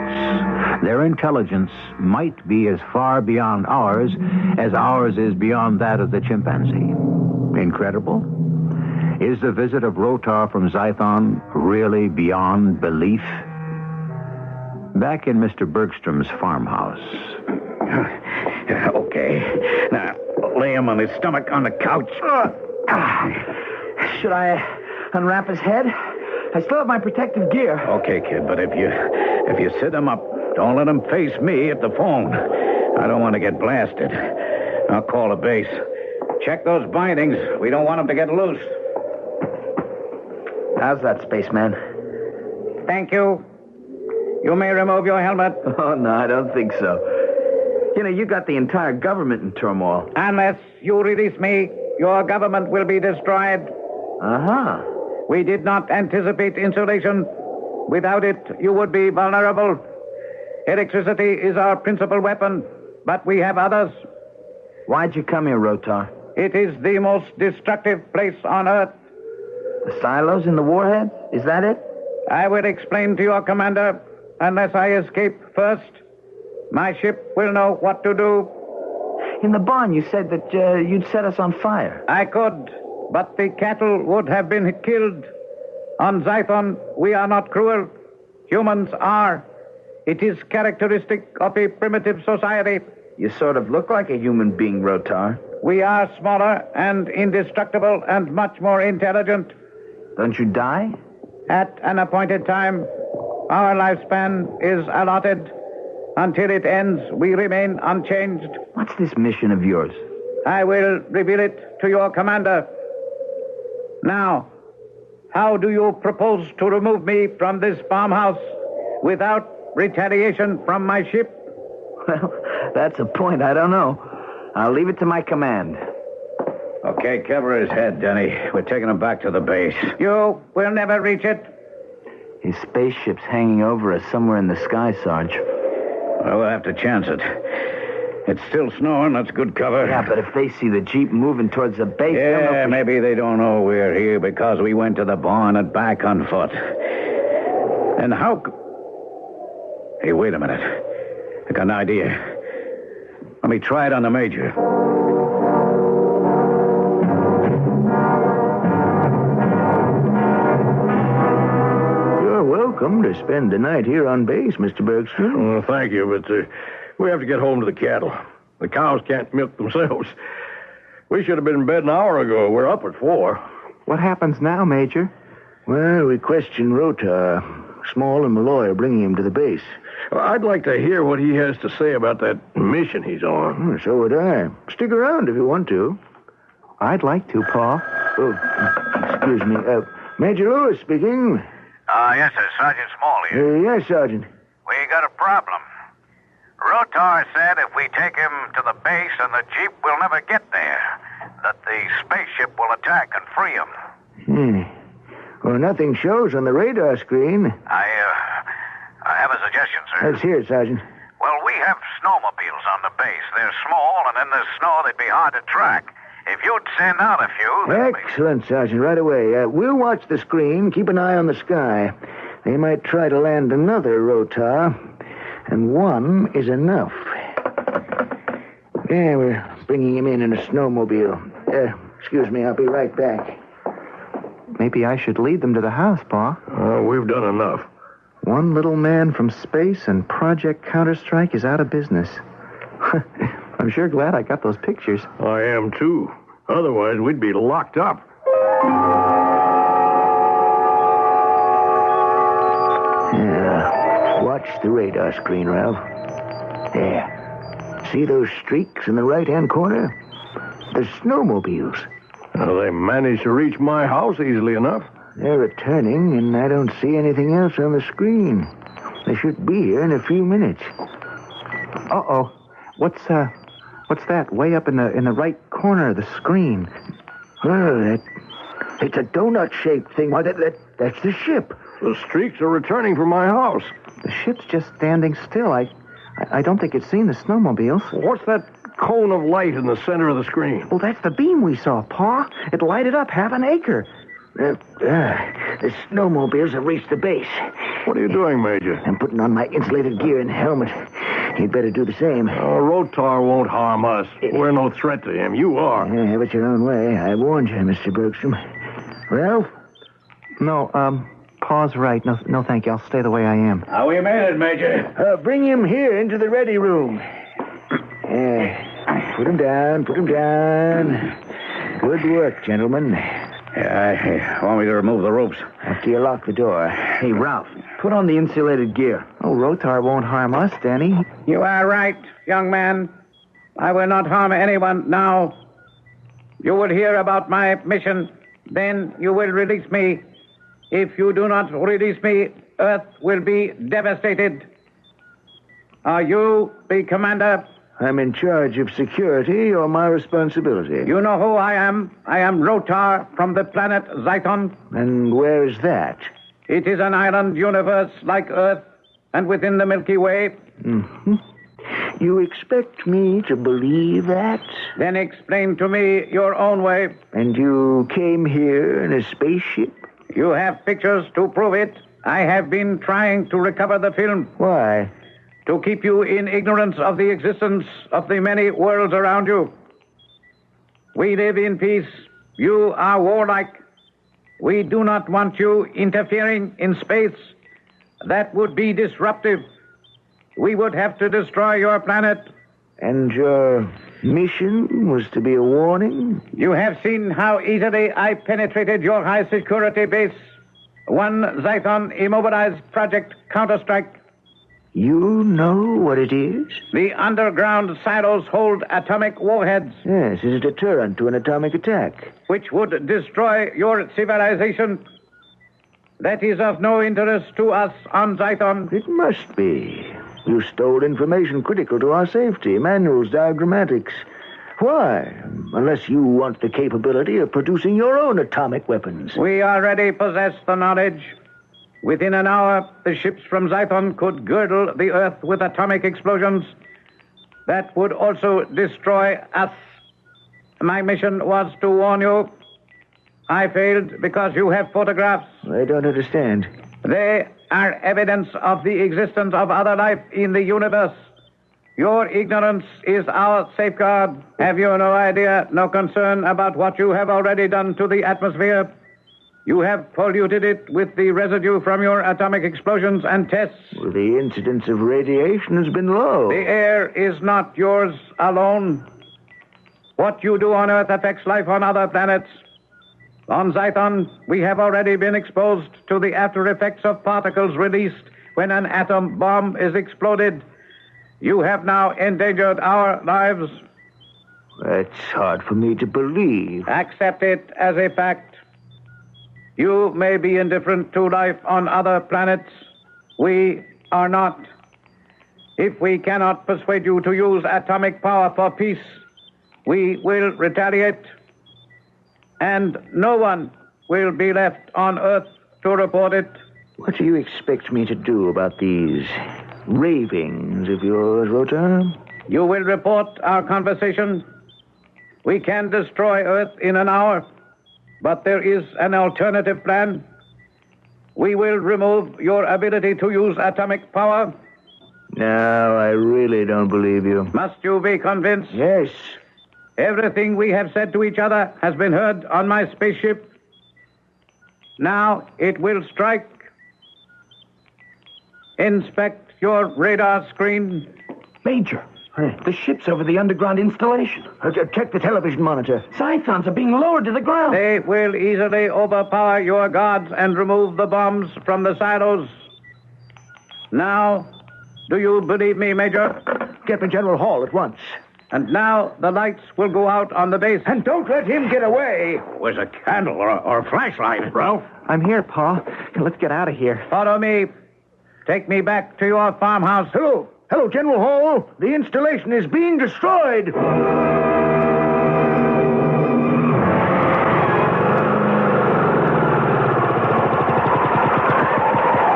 Their intelligence might be as far beyond ours as ours is beyond that of the chimpanzee. Incredible? Is the visit of Rotar from Zython really beyond belief? Back in Mr. Bergstrom's farmhouse. Okay. Now, lay him on his stomach on the couch. Should I unwrap his head? I still have my protective gear. Okay, kid, but if you sit him up, don't let him face me at the phone. I don't want to get blasted. I'll call a base. Check those bindings. We don't want him to get loose. How's that, spaceman? Thank you. You may remove your helmet. Oh, no, I don't think so. You know, you got the entire government in turmoil. Unless you release me, your government will be destroyed. Uh-huh. We did not anticipate insulation. Without it, you would be vulnerable. Electricity is our principal weapon, but we have others. Why'd you come here, Rotar? It is the most destructive place on Earth. The silos in the warhead? Is that it? I will explain to your commander. Unless I escape first, my ship will know what to do. In the barn, you said that you'd set us on fire. I could, but the cattle would have been killed. On Zython, we are not cruel. Humans are. It is characteristic of a primitive society. You sort of look like a human being, Rotar. We are smaller and indestructible and much more intelligent. Don't you die? At an appointed time. Our lifespan is allotted. Until it ends, we remain unchanged. What's this mission of yours? I will reveal it to your commander. Now, how do you propose to remove me from this farmhouse without retaliation from my ship? Well, that's a point. I don't know. I'll leave it to my command. Okay, cover his head, Denny. We're taking him back to the base. You will never reach it. His spaceship's hanging over us somewhere in the sky, Sarge. Well, we'll have to chance it. It's still snowing. That's good cover. Yeah, but if they see the Jeep moving towards the base... Yeah, maybe they don't know we're here because we went to the barn and back on foot. And how... Hey, wait a minute. I got an idea. Let me try it on the Major. You're welcome to spend the night here on base, Mr. Bergstrom. Well, thank you, but we have to get home to the cattle. The cows can't milk themselves. We should have been in bed an hour ago. We're up at 4. What happens now, Major? Well, we questioned Rotar. Small and Malloy are bringing him to the base. Well, I'd like to hear what he has to say about that mission he's on. So would I. Stick around if you want to. I'd like to, Pa. Oh, excuse me. Major Lewis speaking. Yes, sir. Sergeant Small here. Yes, Sergeant. We got a problem. Rotar said if we take him to the base and the Jeep will never get there, that the spaceship will attack and free him. Well, nothing shows on the radar screen. I have a suggestion, sir. Let's hear it, Sergeant. Well, we have snowmobiles on the base. They're small, and in the snow, they'd be hard to track. If you'd send out a few... Excellent, Sergeant. Right away. We'll watch the screen. Keep an eye on the sky. They might try to land another Rotar, and one is enough. Yeah, we're bringing him in a snowmobile. Excuse me, I'll be right back. Maybe I should lead them to the house, Pa. We've done enough. One little man from space and Project Counter-Strike is out of business. I'm sure glad I got those pictures. I am, too. Otherwise, we'd be locked up. Watch the radar screen, Ralph. There. See those streaks in the right-hand corner? They're snowmobiles. They managed to reach my house easily enough. They're returning, and I don't see anything else on the screen. They should be here in a few minutes. Uh-oh. What's that way up in the right corner of the screen? Oh, it's a donut-shaped thing. Why, that's the ship. The streaks are returning from my house. The ship's just standing still. I don't think it's seen the snowmobiles. What's that cone of light in the center of the screen? Well, that's the beam we saw, Pa. It lighted up half an acre. The snowmobiles have reached the base. What are you doing, Major? I'm putting on my insulated gear and helmet. You'd better do the same. Rotar won't harm us. We're no threat to him. You are. Yeah, have it your own way. I warned you, Mr. Bergstrom. Ralph? No, Pa's right. No, thank you. I'll stay the way I am. How we made it, Major? Bring him here into the ready room. Put him down. Good work, gentlemen. I want me to remove the ropes. After you lock the door. Hey, Ralph, put on the insulated gear. Oh, Rotar won't harm us, Danny. You are right, young man. I will not harm anyone now. You will hear about my mission. Then you will release me. If you do not release me, Earth will be devastated. Are you the commander? I'm in charge of security, or my responsibility. You know who I am. I am Rotar from the planet Zyton. And where is that? It is an island universe like Earth and within the Milky Way. Mm-hmm. You expect me to believe that? Then explain to me your own way. And you came here in a spaceship? You have pictures to prove it. I have been trying to recover the film. Why? To keep you in ignorance of the existence of the many worlds around you. We live in peace. You are warlike. We do not want you interfering in space. That would be disruptive. We would have to destroy your planet. And your mission was to be a warning? You have seen how easily I penetrated your high-security base. One Zyton immobilized Project Counter-Strike. You know what it is? The underground silos hold atomic warheads. Yes, it's a deterrent to an atomic attack. Which would destroy your civilization. That is of no interest to us on Zython. It must be. You stole information critical to our safety, manuals, diagrammatics. Why? Unless you want the capability of producing your own atomic weapons. We already possess the knowledge. Within an hour, the ships from Zython could girdle the Earth with atomic explosions. That would also destroy us. My mission was to warn you. I failed because you have photographs. I don't understand. They are evidence of the existence of other life in the universe. Your ignorance is our safeguard. Have you no idea, no concern about what you have already done to the atmosphere? You have polluted it with the residue from your atomic explosions and tests. Well, the incidence of radiation has been low. The air is not yours alone. What you do on Earth affects life on other planets. On Zython, we have already been exposed to the after effects of particles released when an atom bomb is exploded. You have now endangered our lives. That's hard for me to believe. Accept it as a fact. You may be indifferent to life on other planets. We are not. If we cannot persuade you to use atomic power for peace, we will retaliate. And no one will be left on Earth to report it. What do you expect me to do about these ravings of yours, Rota? You will report our conversation. We can destroy Earth in an hour, but there is an alternative plan. We will remove your ability to use atomic power. No, I really don't believe you. Must you be convinced? Yes. Everything we have said to each other has been heard on my spaceship. Now it will strike. Inspect your radar screen. Major, the ship's over the underground installation. Check the television monitor. Zythons are being lowered to the ground. They will easily overpower your guards and remove the bombs from the silos. Now, do you believe me, Major? Get to General Hall at once. And now the lights will go out on the base. And don't let him get away. Where's a candle or a flashlight, Ralph? I'm here, Pa. Let's get out of here. Follow me. Take me back to your farmhouse. Hello. Hello, General Hall. The installation is being destroyed.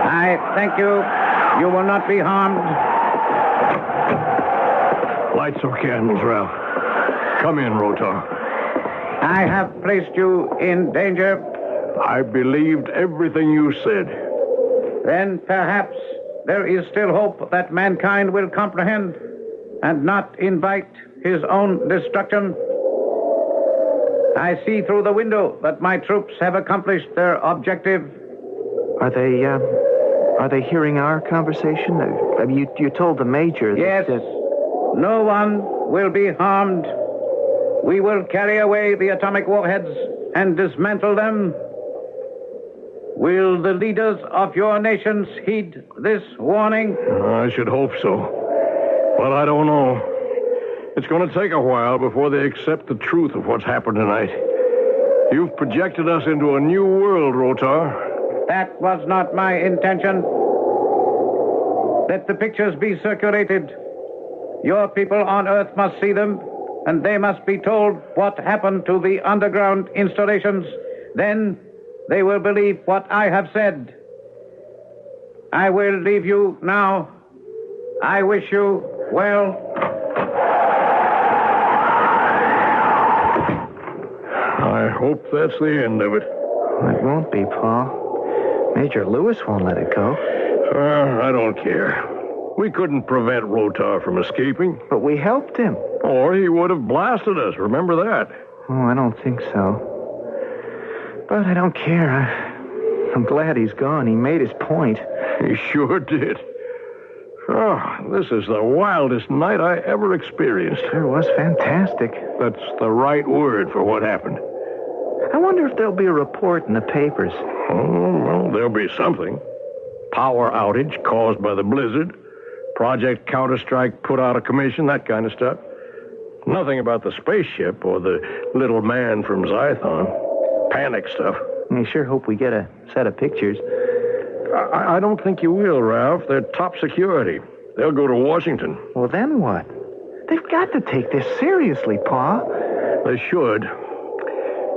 I thank you. You will not be harmed. Lights or candles, Ralph. Come in, Rotar. I have placed you in danger. I believed everything you said. Then perhaps there is still hope that mankind will comprehend and not invite his own destruction. I see through the window that my troops have accomplished their objective. Are they hearing our conversation? You told the Major that... Yes. No one will be harmed. We will carry away the atomic warheads and dismantle them. Will the leaders of your nations heed this warning? I should hope so. But I don't know. It's going to take a while before they accept the truth of what's happened tonight. You've projected us into a new world, Rotar. That was not my intention. Let the pictures be circulated. Your people on Earth must see them, and they must be told what happened to the underground installations. Then they will believe what I have said. I will leave you now. I wish you well. I hope that's the end of it. It won't be, Pa. Major Lewis won't let it go. I don't care. We couldn't prevent Rotar from escaping. But we helped him. Or he would have blasted us. Remember that? Oh, I don't think so. But I don't care. I'm glad he's gone. He made his point. He sure did. Oh, this is the wildest night I ever experienced. Sure was fantastic. That's the right word for what happened. I wonder if there'll be a report in the papers. Oh, well, there'll be something. Power outage caused by the blizzard. Project Counter-Strike put out of commission, that kind of stuff. Nothing about the spaceship or the little man from Zython. Panic stuff. I sure hope we get a set of pictures. I don't think you will, Ralph. They're top security. They'll go to Washington. Well, then what? They've got to take this seriously, Pa. They should,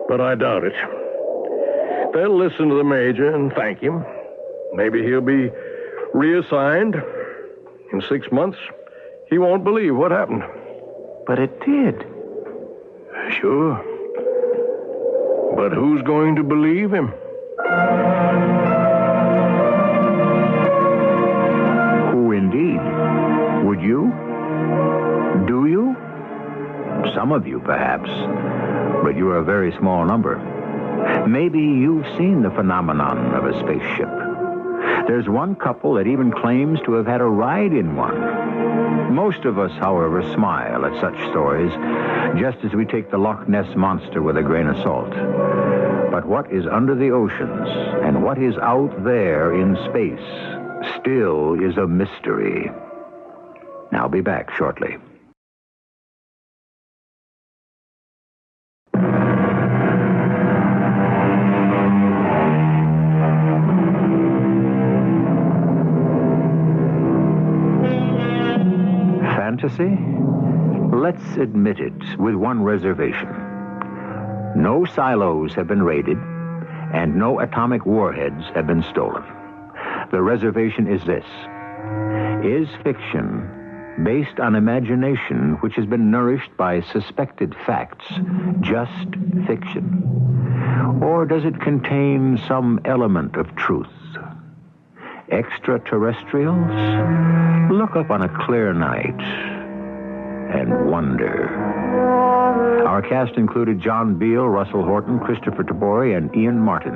but I doubt it. They'll listen to the Major and thank him. Maybe he'll be reassigned. In 6 months, he won't believe what happened. But it did. Sure. But who's going to believe him? Who indeed? Would you? Do you? Some of you, perhaps. But you're a very small number. Maybe you've seen the phenomenon of a spaceship. There's one couple that even claims to have had a ride in one. Most of us, however, smile at such stories, just as we take the Loch Ness Monster with a grain of salt. But what is under the oceans and what is out there in space still is a mystery. I'll be back shortly. Fantasy? Let's admit it with one reservation. No silos have been raided, and no atomic warheads have been stolen. The reservation is this. Is fiction, based on imagination which has been nourished by suspected facts, just fiction? Or does it contain some element of truth? Extraterrestrials? Look up on a clear night and wonder. Our cast included John Beale, Russell Horton, Christopher Tabori, and Ian Martin.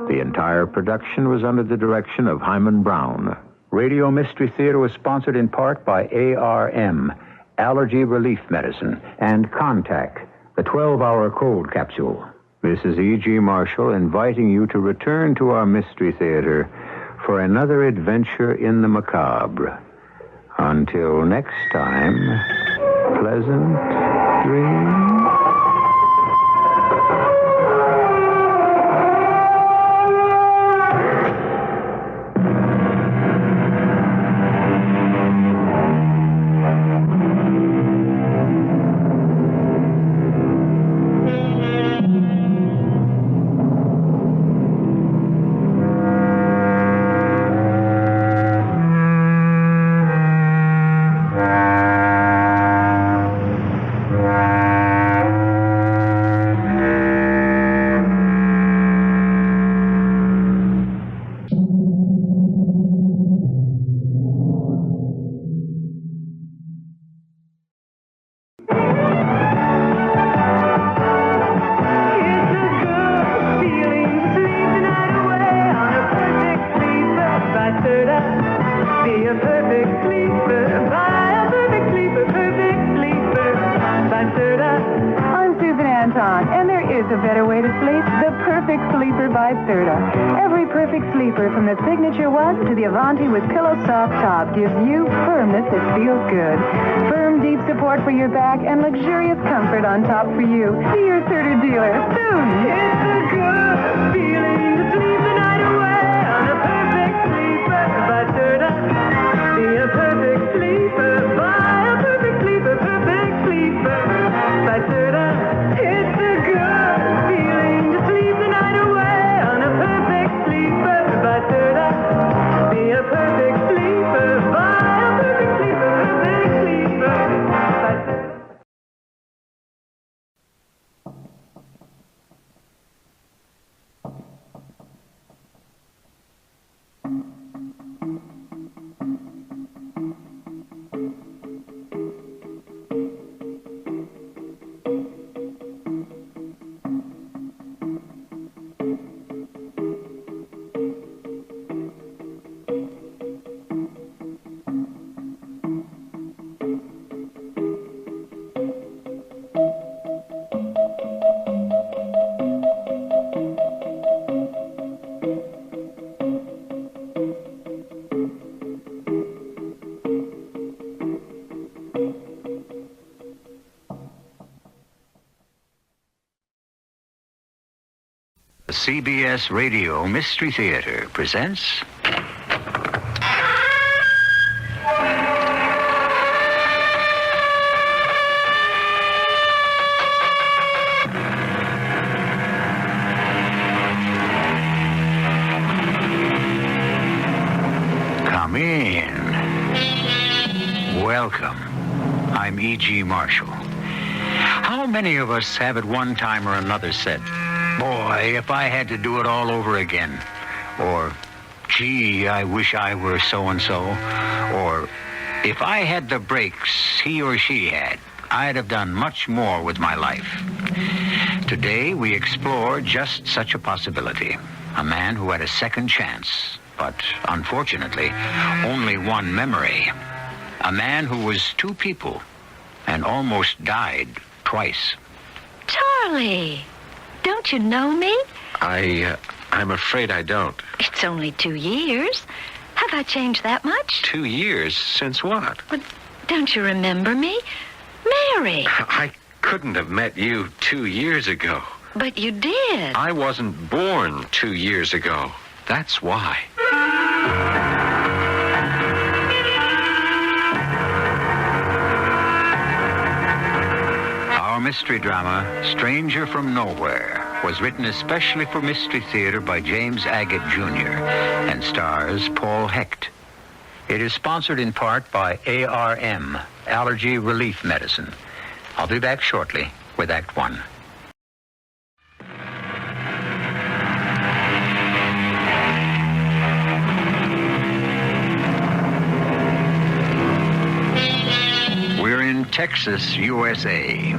The entire production was under the direction of Hyman Brown. Radio Mystery Theater was sponsored in part by ARM, Allergy Relief Medicine, and Contact, the 12-hour cold capsule. This is E.G. Marshall inviting you to return to our Mystery Theater for another adventure in the macabre. Until next time, pleasant dreams. With Pillow Soft Top gives you firmness that feels good. Firm, deep support for your back and luxurious comfort on top for you. See your Serta dealer soon. It's a good feeling to sleep the night away on a perfect sleeper by Serta. Be a perfect sleeper by a perfect sleeper, perfect sleeper by Serta. It's a good feeling to sleep the night away on a perfect sleeper by Serta. Be a perfect sleeper, by a perfect sleeper, perfect sleeper. By The CBS Radio Mystery Theater presents... Come in. Welcome. I'm E.G. Marshall. How many of us have at one time or another said, boy, if I had to do it all over again? Or, gee, I wish I were so-and-so. Or, if I had the breaks he or she had, I'd have done much more with my life. Today, we explore just such a possibility. A man who had a second chance, but unfortunately, only one memory. A man who was two people and almost died twice. Charlie, don't you know me? I'm afraid I don't. It's only 2 years. Have I changed that much? 2 years? Since what? But don't you remember me? Mary. I couldn't have met you 2 years ago. But you did. I wasn't born 2 years ago. That's why. Our mystery drama, Stranger from Nowhere, was written especially for Mystery Theater by James Agate Jr. and stars Paul Hecht. It is sponsored in part by ARM, Allergy Relief Medicine. I'll be back shortly with Act One. We're in Texas, USA.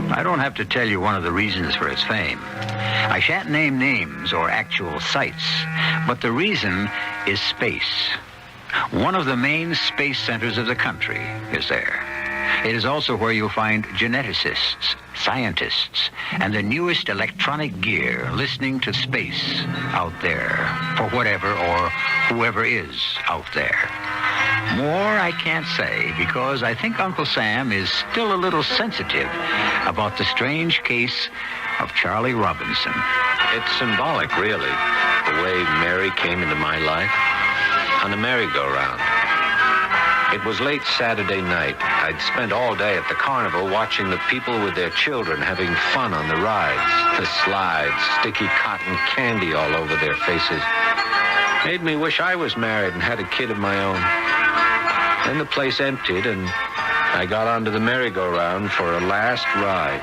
I don't have to tell you one of the reasons for its fame. I shan't name names or actual sites, but the reason is space. One of the main space centers of the country is there. It is also where you'll find geneticists, scientists, and the newest electronic gear listening to space out there for whatever or whoever is out there. More I can't say because I think Uncle Sam is still a little sensitive about the strange case of Charlie Robinson. It's symbolic, really, the way Mary came into my life on a merry-go-round. It was late Saturday night. I'd spent all day at the carnival watching the people with their children having fun on the rides, the slides, sticky cotton candy all over their faces. Made me wish I was married and had a kid of my own. Then the place emptied, and I got onto the merry-go-round for a last ride.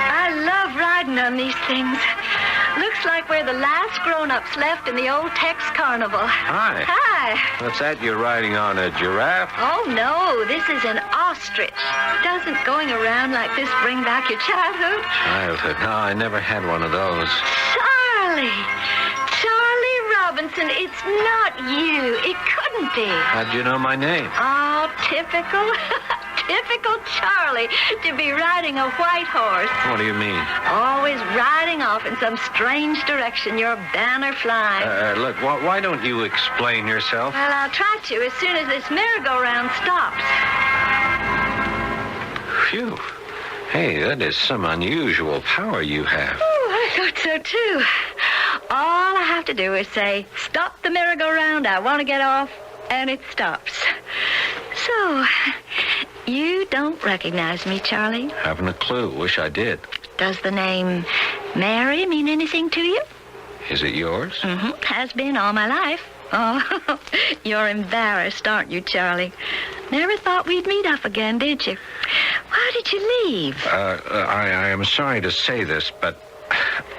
I love riding on these things. Looks like we're the last grown-ups left in the old Tex Carnival. Hi. Hi. What's that? You're riding on a giraffe? Oh, no. This is an ostrich. Doesn't going around like this bring back your childhood? Childhood? No, I never had one of those. Charlie Robinson, it's not you. It couldn't be. How'd you know my name? Oh, typical. Typical Charlie to be riding a white horse. What do you mean? Always riding off in some strange direction, your banner flying. Look, why don't you explain yourself? Well, I'll try to as soon as this merry-go-round stops. Phew. Hey, that is some unusual power you have. Oh, I thought so, too. All I have to do is say, stop the merry-go-round, I want to get off, and it stops. So, you don't recognize me, Charlie? Haven't a clue. Wish I did. Does the name Mary mean anything to you? Is it yours? Mm-hmm. Has been all my life. Oh, you're embarrassed, aren't you, Charlie? Never thought we'd meet up again, did you? Why did you leave? I am sorry to say this, but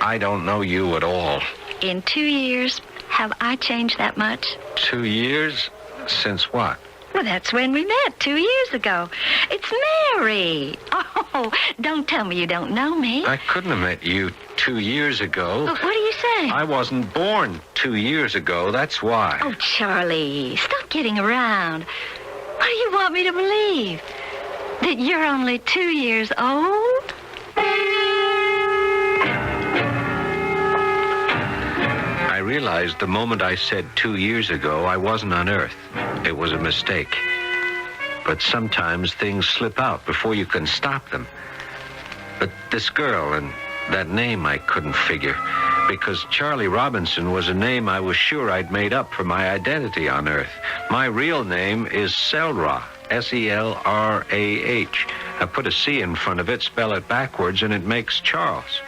I don't know you at all. In 2 years, have I changed that much? 2 years? Since what? Well, that's when we met 2 years ago. It's Mary. Oh, don't tell me you don't know me. I couldn't have met you 2 years ago. What do you say? I wasn't born 2 years ago, that's why. Oh, Charlie, stop kidding around. What do you want me to believe? That you're only 2 years old? I realized the moment I said 2 years ago, I wasn't on Earth. It was a mistake. But sometimes things slip out before you can stop them. But this girl and that name I couldn't figure, because Charlie Robinson was a name I was sure I'd made up for my identity on Earth. My real name is Selrah, S-E-L-R-A-H. I put a C in front of it, spell it backwards, and it makes Charles.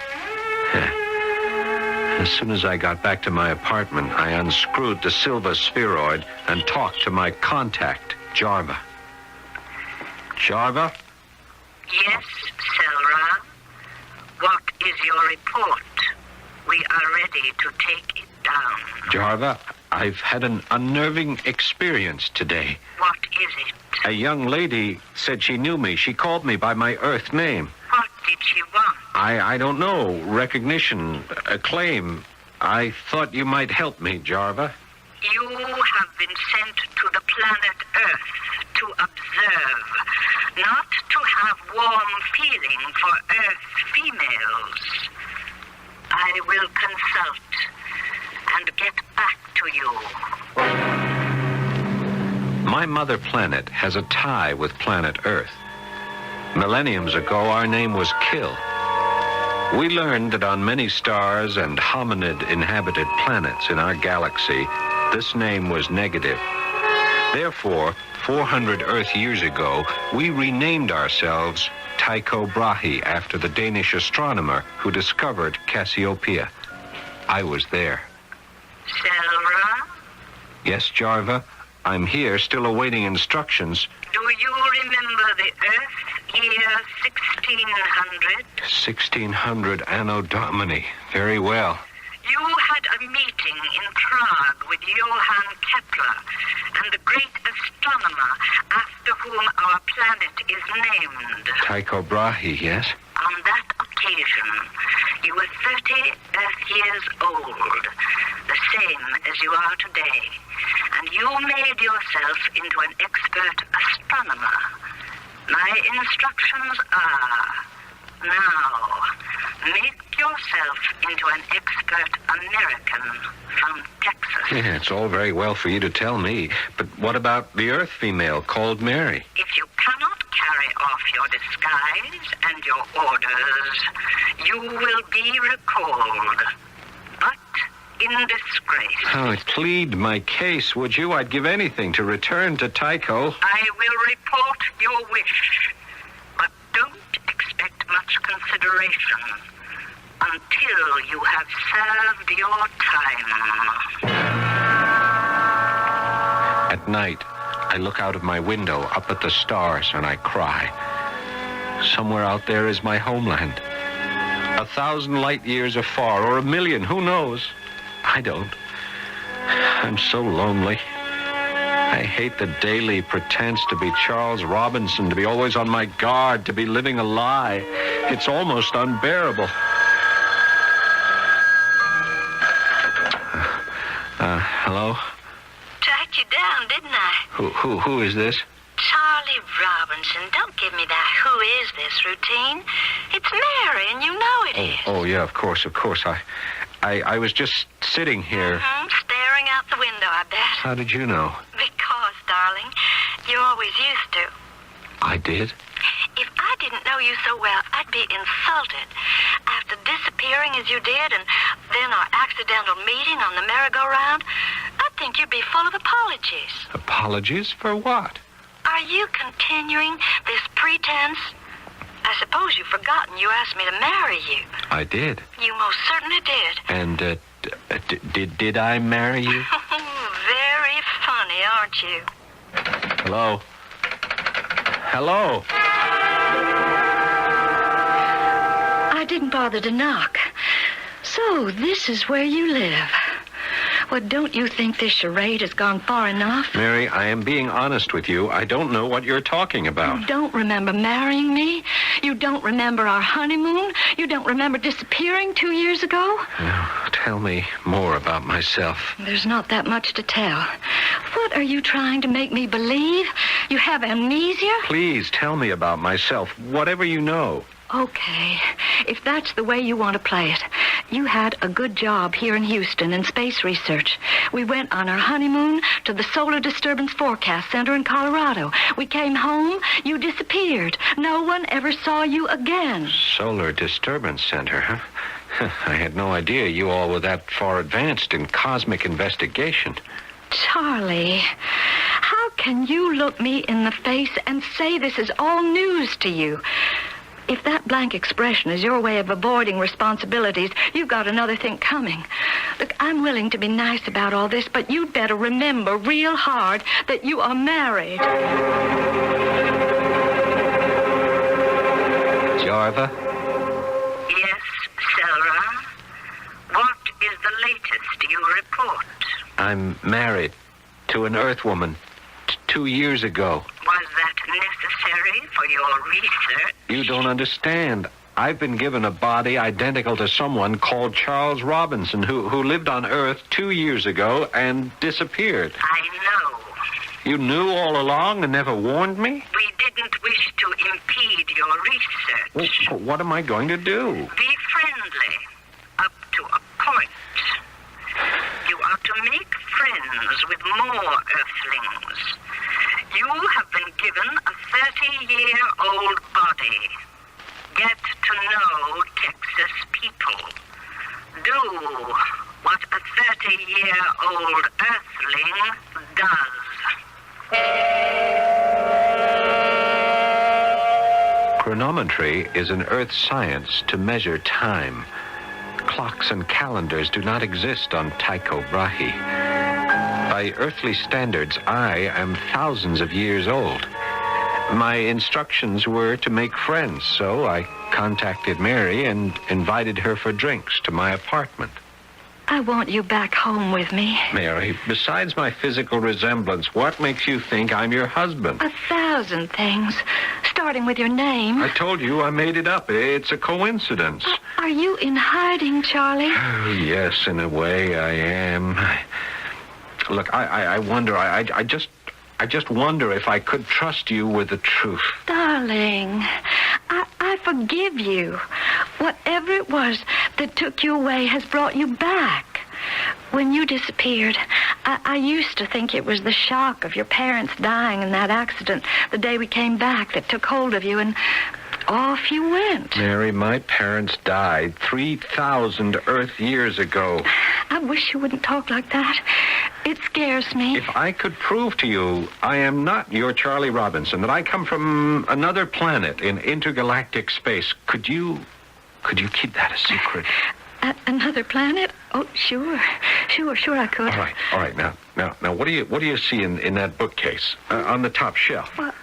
As soon as I got back to my apartment, I unscrewed the silver spheroid and talked to my contact, Jarva. Jarva? Yes, Selrah. What is your report? We are ready to take it down. Jarva, I've had an unnerving experience today. What is it? A young lady said she knew me. She called me by my Earth name. What did she want? I don't know. Recognition, acclaim. I thought you might help me, Jarva. You have been sent to the planet Earth to observe, not to have warm feeling for Earth females. I will consult and get back to you. My mother planet has a tie with planet Earth. Millenniums ago, our name was Kill. We learned that on many stars and hominid-inhabited planets in our galaxy, this name was negative. Therefore, 400 Earth years ago, we renamed ourselves Tycho Brahe after the Danish astronomer who discovered Cassiopeia. I was there. Selrah? Yes, Jarva? I'm here, still awaiting instructions. Do you remember the Earth year 1600? 1600 Anno Domini. Very well. You had a meeting in Prague with Johann Kepler and the great astronomer after whom our planet is named. Tycho Brahe, yes? On that occasion, you were 30 Earth years old, the same as you are today, and you made yourself into an expert astronomer. My instructions are, now, make yourself into an expert American from Texas. Yeah, it's all very well for you to tell me, but what about the Earth female called Mary? If you cannot carry off your disguise and your orders, you will be recalled, but in disgrace. Oh, plead my case, would you? I'd give anything to return to Tycho. I will report your wish, but don't expect much consideration until you have served your time. At night, I look out of my window up at the stars and I cry. Somewhere out there is my homeland. 1,000 light years afar, or 1,000,000, who knows? I don't. I'm so lonely. I hate the daily pretense to be Charles Robinson, to be always on my guard, to be living a lie. It's almost unbearable. Hello? Tracked you down, didn't I? Who is this? Charlie Robinson. Don't give me that who is this routine. It's Mary, and you know it is. Oh, yeah, of course. I was just sitting here. Staring out the window, I bet. How did you know? Because, darling, you always used to. I did? If I didn't know you so well, I'd be insulted. After disappearing as you did, and then our accidental meeting on the merry-go-round, I'd think you'd be full of apologies. Apologies for what? Are you continuing this pretense? I suppose you've forgotten you asked me to marry you. I did. You most certainly did. And, did I marry you? Very funny, aren't you? Hello? Hello? I didn't bother to knock. So, this is where you live. Well, don't you think this charade has gone far enough? Mary, I am being honest with you. I don't know what you're talking about. You don't remember marrying me? You don't remember our honeymoon? You don't remember disappearing 2 years ago? Now, tell me more about myself. There's not that much to tell. What are you trying to make me believe? You have amnesia? Please tell me about myself, whatever you know. Okay, if that's the way you want to play it. You had a good job here in Houston in space research. We went on our honeymoon to the Solar Disturbance Forecast Center in Colorado. We came home, you disappeared. No one ever saw you again. Solar Disturbance Center, huh? I had no idea you all were that far advanced in cosmic investigation. Charlie, how can you look me in the face and say this is all news to you? If that blank expression is your way of avoiding responsibilities, you've got another thing coming. Look, I'm willing to be nice about all this, but you'd better remember real hard that you are married. Jarva? Yes, Sarah. What is the latest you report? I'm married to an Earth woman 2 years ago. Was that necessary for your research? You don't understand. I've been given a body identical to someone called Charles Robinson who lived on Earth 2 years ago and disappeared. I know. You knew all along and never warned me? We didn't wish to impede your research. Well, what am I going to do? Be friendly, up to a point. You are to make friends with more Earthlings. You have been given a 30-year-old body. Get to know Texas people. Do what a 30-year-old Earthling does. Chronometry is an Earth science to measure time. Clocks and calendars do not exist on Tycho Brahe. By earthly standards, I am thousands of years old. My instructions were to make friends, so I contacted Mary and invited her for drinks to my apartment. I want you back home with me. Mary, besides my physical resemblance, what makes you think I'm your husband? 1,000 things, starting with your name. I told you I made it up. It's a coincidence. Are you in hiding, Charlie? Oh, yes, in a way I am. Look, I wonder, I just wonder if I could trust you with the truth. Darling, I forgive you. Whatever it was that took you away has brought you back. When you disappeared, I used to think it was the shock of your parents dying in that accident the day we came back that took hold of you, and off you went. Mary, my parents died 3,000 Earth years ago. I wish you wouldn't talk like that. It scares me. If I could prove to you I am not your Charlie Robinson, that I come from another planet in intergalactic space, could you keep that a secret? Another planet? Oh, sure I could. All right. Now, what do you see in that bookcase on the top shelf? Well,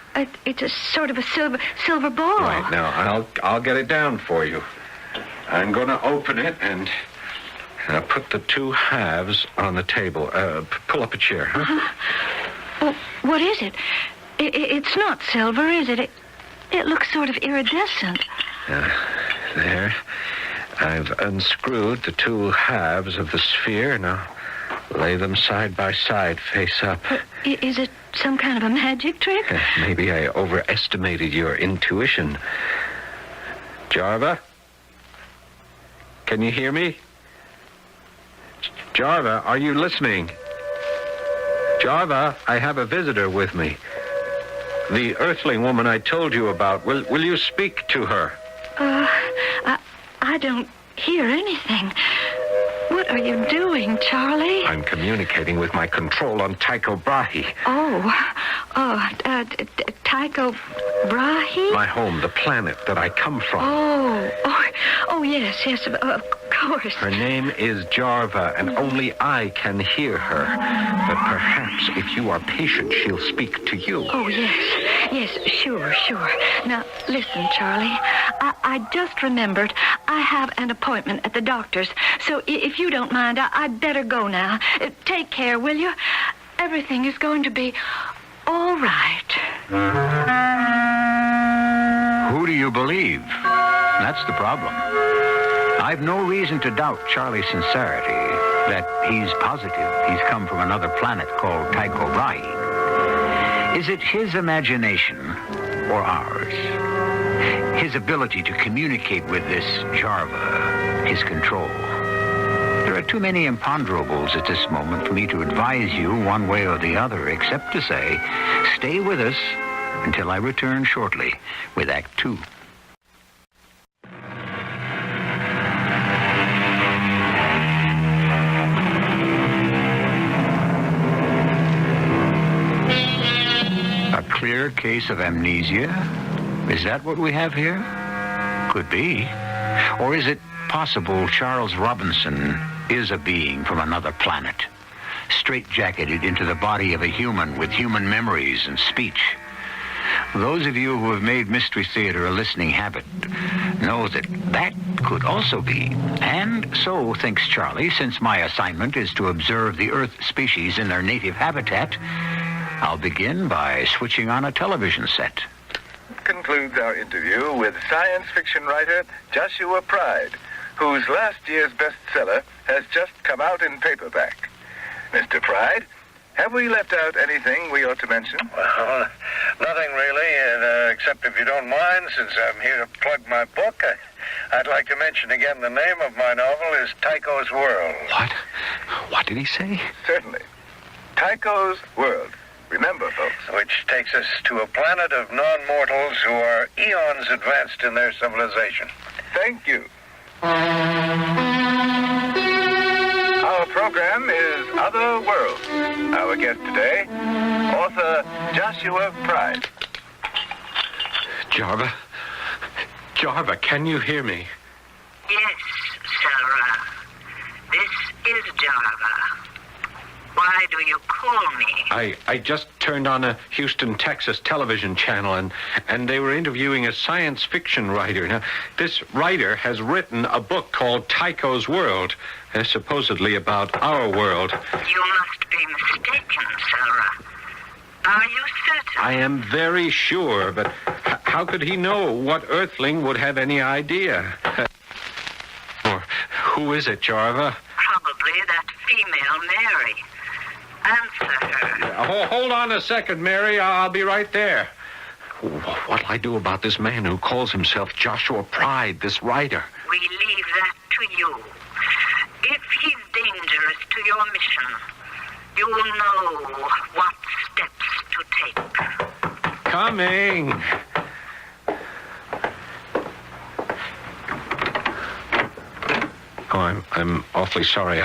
it's a sort of a silver ball. Right, now, I'll get it down for you. I'm going to open it and put the two halves on the table. Pull up a chair, huh? Well, what is it? It's not silver, is it? It looks sort of iridescent. There. I've unscrewed the two halves of the sphere. Now, lay them side by side, face up. Is it some kind of a magic trick? Maybe I overestimated your intuition. Jarva? Can you hear me? Jarva, are you listening? Jarva, I have a visitor with me. The Earthling woman I told you about. Will you speak to her? I don't hear anything. What are you doing, Charlie? I'm communicating with my control on Tycho Brahe. Tycho Brahe? My home, the planet that I come from. Oh, yes, of course. Her name is Jarva, and only I can hear her. But perhaps if you are patient, she'll speak to you. Oh, yes, sure. Now, listen, Charlie. I just remembered I have an appointment at the doctor's, so if you don't mind, I'd better go now. Take care, will you? Everything is going to be all right. Who do you believe? That's the problem. I've no reason to doubt Charlie's sincerity, that he's positive he's come from another planet called Tycho Brahe. Is it his imagination or ours? His ability to communicate with this Jarva, his control. There are too many imponderables at this moment for me to advise you one way or the other, except to say, stay with us until I return shortly with Act 2. A clear case of amnesia? Is that what we have here? Could be. Or is it possible Charles Robinson is a being from another planet, straitjacketed into the body of a human with human memories and speech? Those of you who have made Mystery Theater a listening habit know that that could also be. And so, thinks Charlie, since my assignment is to observe the Earth species in their native habitat, I'll begin by switching on a television set. Concludes our interview with science fiction writer Joshua Pride, whose last year's bestseller has just come out in paperback. Mr. Pride, have we left out anything we ought to mention? Well, nothing really, except if you don't mind, since I'm here to plug my book, I'd like to mention again the name of my novel is Tycho's World. What? What did he say? Certainly. Tycho's World. Remember, folks. Which takes us to a planet of non-mortals who are eons advanced in their civilization. Thank you. Our program is Other Worlds. Our guest today, author Joshua Pride. Jarva, can you hear me? Yes, Sarah. This is Jarva. Why do you call me? I just turned on a Houston, Texas television channel, and they were interviewing a science fiction writer. Now, this writer has written a book called Tycho's World, supposedly about our world. You must be mistaken, Sarah. Are you certain? I am very sure, but how could he know what Earthling would have any idea? Or who is it, Jarva? Probably that female Mary. Answer her. Hold on a second, Mary. I'll be right there. What'll I do about this man who calls himself Joshua Pride, this writer? We leave that to you. If he's dangerous to your mission, you will know what steps to take. Coming. Oh, I'm awfully sorry.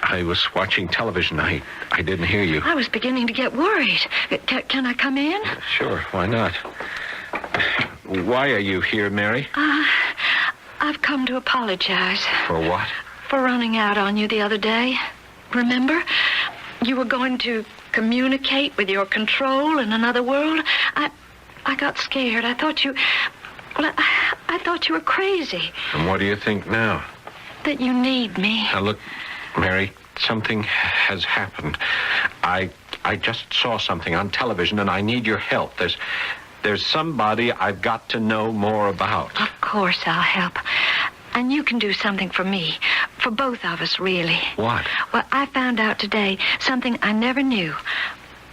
I was watching television. I didn't hear you. I was beginning to get worried. Can I come in? Sure, why not? Why are you here, Mary? I've come to apologize. For what? For running out on you the other day. Remember? You were going to communicate with your control in another world. I got scared. I thought you... Well, I thought you were crazy. And what do you think now? That you need me. Now, look, Mary, something has happened. I just saw something on television, and I need your help. There's somebody I've got to know more about. Of course I'll help. And you can do something for me. For both of us, really. What? Well, I found out today something I never knew.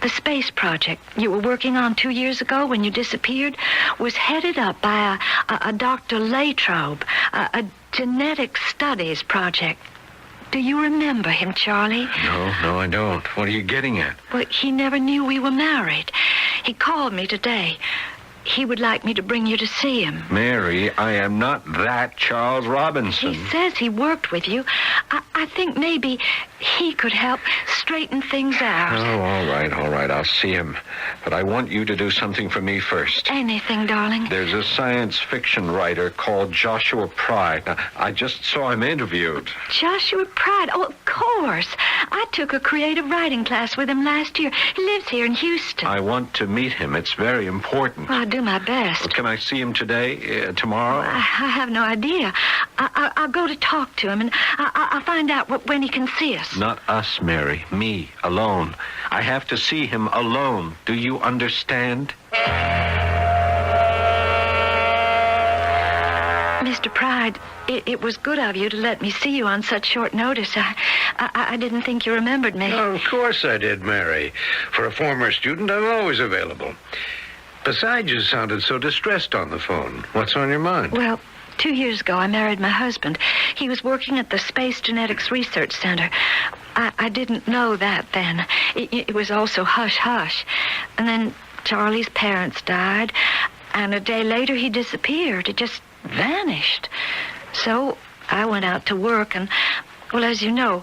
The space project you were working on 2 years ago when you disappeared was headed up by a Dr. Latrobe, a genetic studies project. Do you remember him, Charlie? No, I don't. What are you getting at? Well, he never knew we were married. He called me today. He would like me to bring you to see him. Mary, I am not that Charles Robinson. He says he worked with you. I think maybe he could help straighten things out. Oh, all right. I'll see him. But I want you to do something for me first. Anything, darling. There's a science fiction writer called Joshua Pride. Now, I just saw him interviewed. Joshua Pride? Oh, of course. I took a creative writing class with him last year. He lives here in Houston. I want to meet him. It's very important. Well, I'll do my best. Well, can I see him today, tomorrow? Well, I have no idea. I'll go to talk to him, and I'll find out when he can see us. Not us, Mary. Me, alone. I have to see him alone. Do you understand? Mr. Pride, it was good of you to let me see you on such short notice. I didn't think you remembered me. Oh, of course I did, Mary. For a former student, I'm always available. Besides, you sounded so distressed on the phone. What's on your mind? Well, 2 years ago, I married my husband. He was working at the Space Genetics Research Center. I didn't know that then. It was also hush-hush. And then Charlie's parents died, and a day later he disappeared. It just vanished. So I went out to work, and, well, as you know,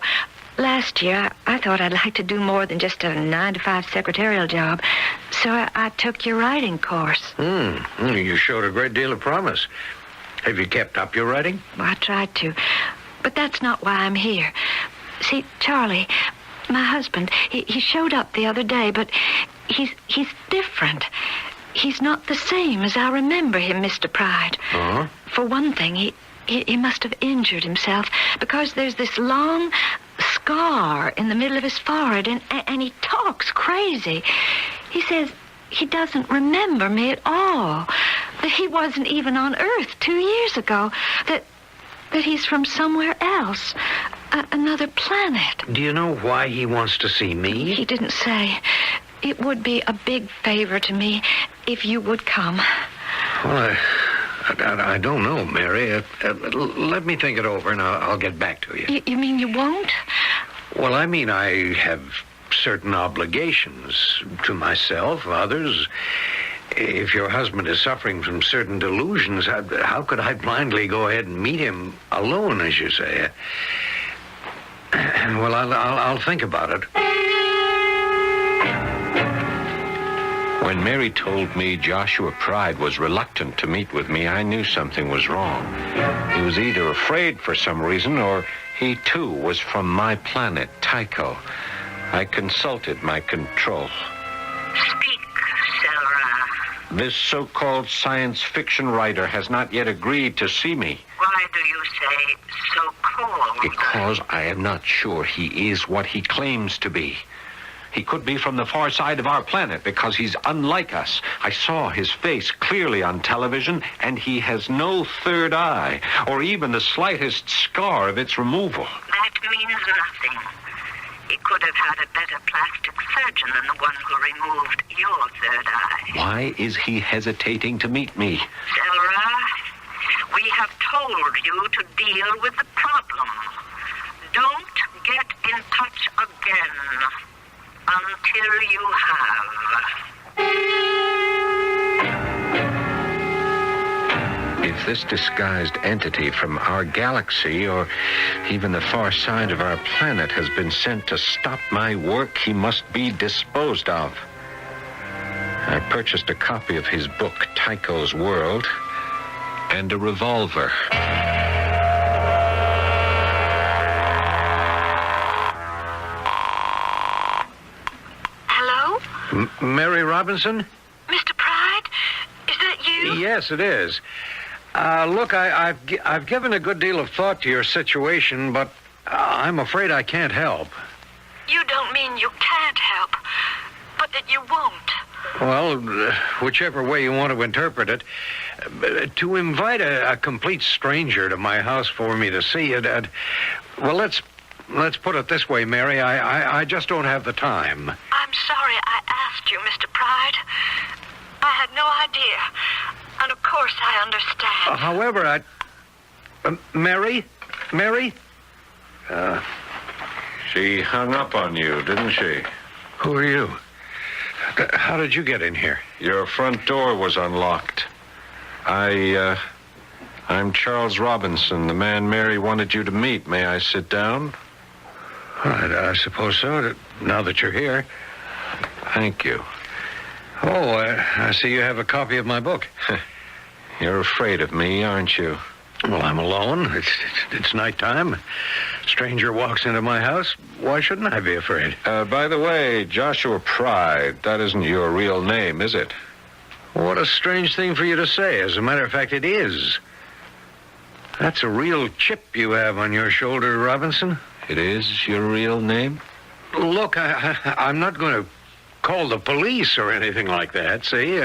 last year I thought I'd like to do more than just a 9-to-5 secretarial job. So I took your writing course. You showed a great deal of promise. Have you kept up your writing? Well, I tried to. But that's not why I'm here. See, Charlie, my husband, he showed up the other day, but he's different. He's not the same as I remember him, Mr. Pride. Uh-huh. For one thing, he must have injured himself because there's this long scar in the middle of his forehead, and he talks crazy. He says he doesn't remember me at all, that he wasn't even on Earth 2 years ago, that he's from somewhere else, another planet. Do you know why he wants to see me? He didn't say. It would be a big favor to me if you would come. Well, I don't know, Mary. Let me think it over, and I'll get back to you. You mean you won't? Well, I mean, I have certain obligations to myself, others. If your husband is suffering from certain delusions, how could I blindly go ahead and meet him alone, as you say? Well, I'll think about it. When Mary told me Joshua Pride was reluctant to meet with me, I knew something was wrong. He was either afraid for some reason, or he, too, was from my planet, Tycho. I consulted my control. Speak, Sarah. This so-called science fiction writer has not yet agreed to see me. Why do you say so-called? Because I am not sure he is what he claims to be. He could be from the far side of our planet because he's unlike us. I saw his face clearly on television, and he has no third eye, or even the slightest scar of its removal. That means nothing. He could have had a better plastic surgeon than the one who removed your third eye. Why is he hesitating to meet me? Sarah, we have told you to deal with the problem. Don't get in touch again. Until you have. If this disguised entity from our galaxy, or even the far side of our planet, has been sent to stop my work, he must be disposed of. I purchased a copy of his book, Tycho's World, and a revolver. Mary Robinson? Mr. Pride? Is that you? Yes, it is. Look, I've given a good deal of thought to your situation, but I'm afraid I can't help. You don't mean you can't help, but that you won't. Well, whichever way you want to interpret it, to invite a complete stranger to my house for me to see it, well, let's put it this way, Mary. I just don't have the time. I'm sorry I asked you, Mr. Pride. I had no idea. And of course I understand. However, Mary? She hung up on you, didn't she? Who are you? How did you get in here? Your front door was unlocked. I'm Charles Robinson, the man Mary wanted you to meet. May I sit down? I suppose so, now that you're here. Thank you. Oh, I see you have a copy of my book. You're afraid of me, aren't you? Well, I'm alone. It's nighttime. Stranger walks into my house. Why shouldn't I be afraid? By the way, Joshua Pride, that isn't your real name, is it? What a strange thing for you to say. As a matter of fact, it is. That's a real chip you have on your shoulder, Robinson. It is your real name? Look, I'm not going to call the police or anything like that, see?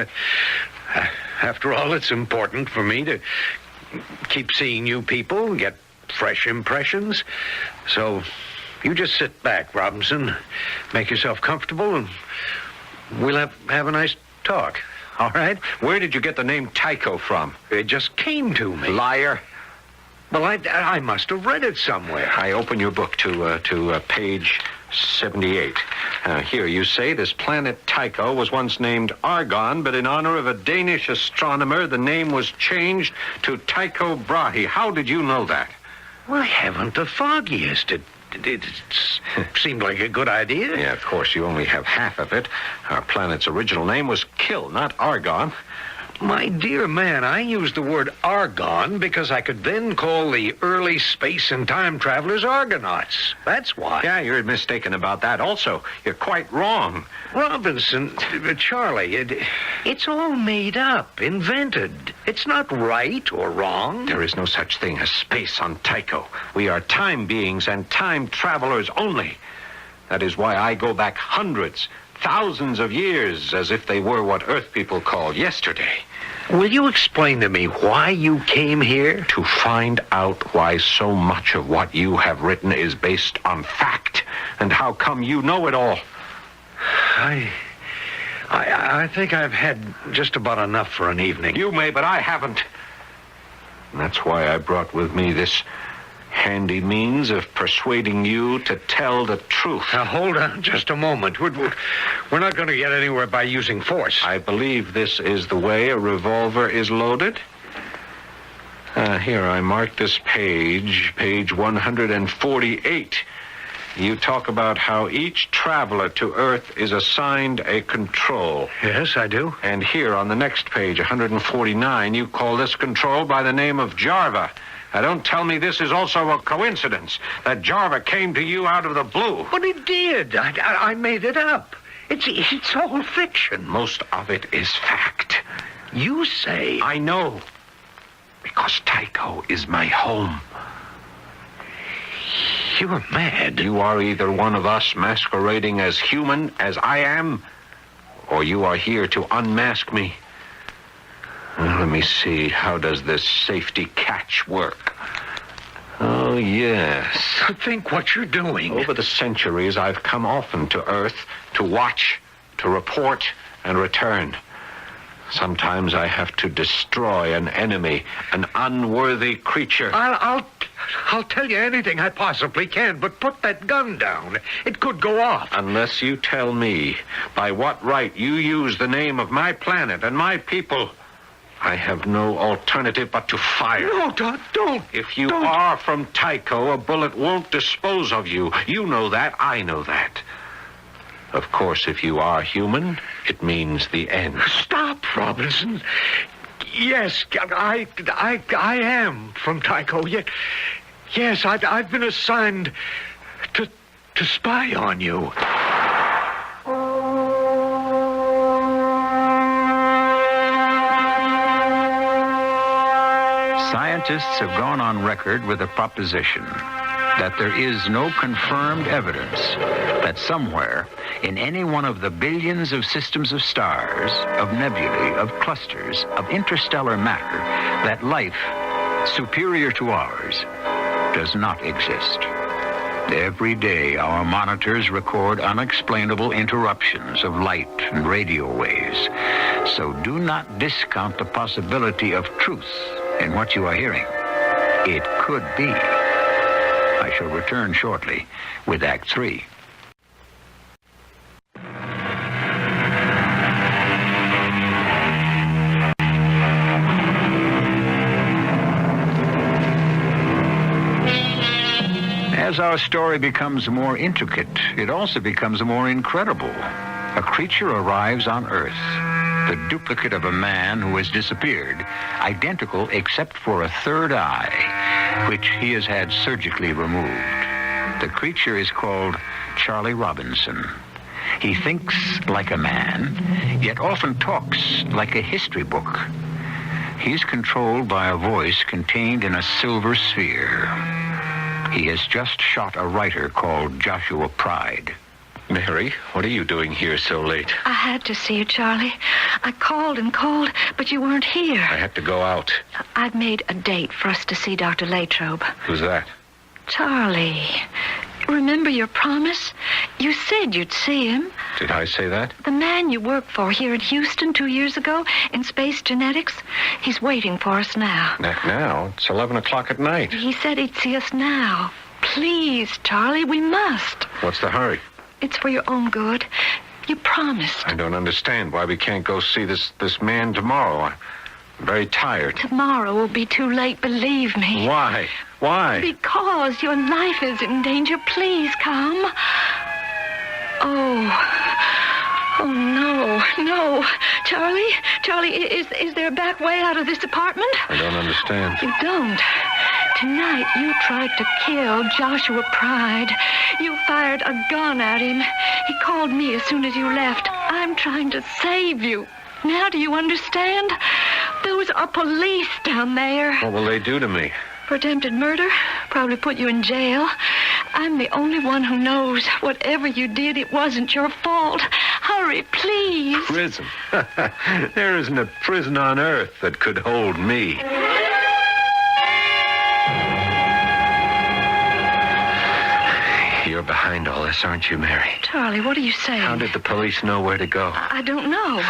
After all, it's important for me to keep seeing new people, get fresh impressions. So you just sit back, Robinson. Make yourself comfortable, and we'll have a nice talk. all right? Where did you get the name Tycho from? It just came to me. Liar. Well, I must have read it somewhere. I open your book to page 78. Here, you say this planet Tycho was once named Argon, but in honor of a Danish astronomer, the name was changed to Tycho Brahe. How did you know that? Well, I haven't the foggiest. It seemed like a good idea. Yeah, of course, you only have half of it. Our planet's original name was Kill, not Argon. My dear man, I used the word Argon because I could then call the early space and time travelers Argonauts. That's why. Yeah, you're mistaken about that also. You're quite wrong. Robinson, Charlie, it's all made up, invented. It's not right or wrong. There is no such thing as space on Tycho. We are time beings and time travelers only. That is why I go back hundreds, thousands of years as if they were what Earth people call yesterday. Will you explain to me why you came here? To find out why so much of what you have written is based on fact, and how come you know it all. I think I've had just about enough for an evening. You may, but I haven't. And that's why I brought with me this handy means of persuading you to tell the truth. Now, hold on just a moment. We're not going to get anywhere by using force. I believe this is the way a revolver is loaded. Here, I marked this page 148. You talk about how each traveler to Earth is assigned a control. Yes, I do. And here on the next page, 149, you call this control by the name of Jarva. Now, don't tell me this is also a coincidence, that Jarva came to you out of the blue. But it did. I made it up. It's all fiction. Most of it is fact. You say... I know. Because Tycho is my home. You're mad. You are either one of us masquerading as human, as I am, or you are here to unmask me. Well, let me see. How does this safety catch work? Oh, yes. Think what you're doing. Over the centuries, I've come often to Earth to watch, to report, and return. Sometimes I have to destroy an enemy, an unworthy creature. I'll tell you anything I possibly can, but put that gun down. It could go off. Unless you tell me by what right you use the name of my planet and my people, I have no alternative but to fire. No, don't. If you are from Tycho, a bullet won't dispose of you. You know that. I know that. Of course, if you are human, it means the end. Stop, Robinson. Yes, I am from Tycho. Yes, I've been assigned to spy on you. Scientists have gone on record with a proposition that there is no confirmed evidence that somewhere in any one of the billions of systems of stars, of nebulae, of clusters, of interstellar matter, that life superior to ours does not exist. Every day, our monitors record unexplainable interruptions of light and radio waves. So do not discount the possibility of truth in what you are hearing. It could be. I shall return shortly with Act 3. As our story becomes more intricate, it also becomes more incredible. A creature arrives on Earth, the duplicate of a man who has disappeared, identical except for a third eye, which he has had surgically removed. The creature is called Charlie Robinson. He thinks like a man, yet often talks like a history book. He's controlled by a voice contained in a silver sphere. He has just shot a writer called Joshua Pride. Mary, what are you doing here so late? I had to see you, Charlie. I called and called, but you weren't here. I had to go out. I've made a date for us to see Dr. Latrobe. Who's that? Charlie, remember your promise? You said you'd see him. Did I say that? The man you worked for here in Houston 2 years ago in space genetics, he's waiting for us now. Now? It's 11 o'clock at night. He said he'd see us now. Please, Charlie, we must. What's the hurry? It's for your own good. You promised. I don't understand why we can't go see this man tomorrow. I'm very tired. Tomorrow will be too late, believe me. Why? Why? Because your life is in danger. Please come. Oh, no. Charlie, is there a back way out of this apartment? I don't understand. You don't. Tonight you tried to kill Joshua Pride. You fired a gun at him. He called me as soon as you left. I'm trying to save you. Now do you understand? Those are police down there. What will they do to me? For attempted murder, probably put you in jail. I'm the only one who knows. Whatever you did, it wasn't your fault. Hurry, please. Prison? There isn't a prison on earth that could hold me. You're behind all this, aren't you, Mary? Charlie, what are you saying? How did the police know where to go? I don't know.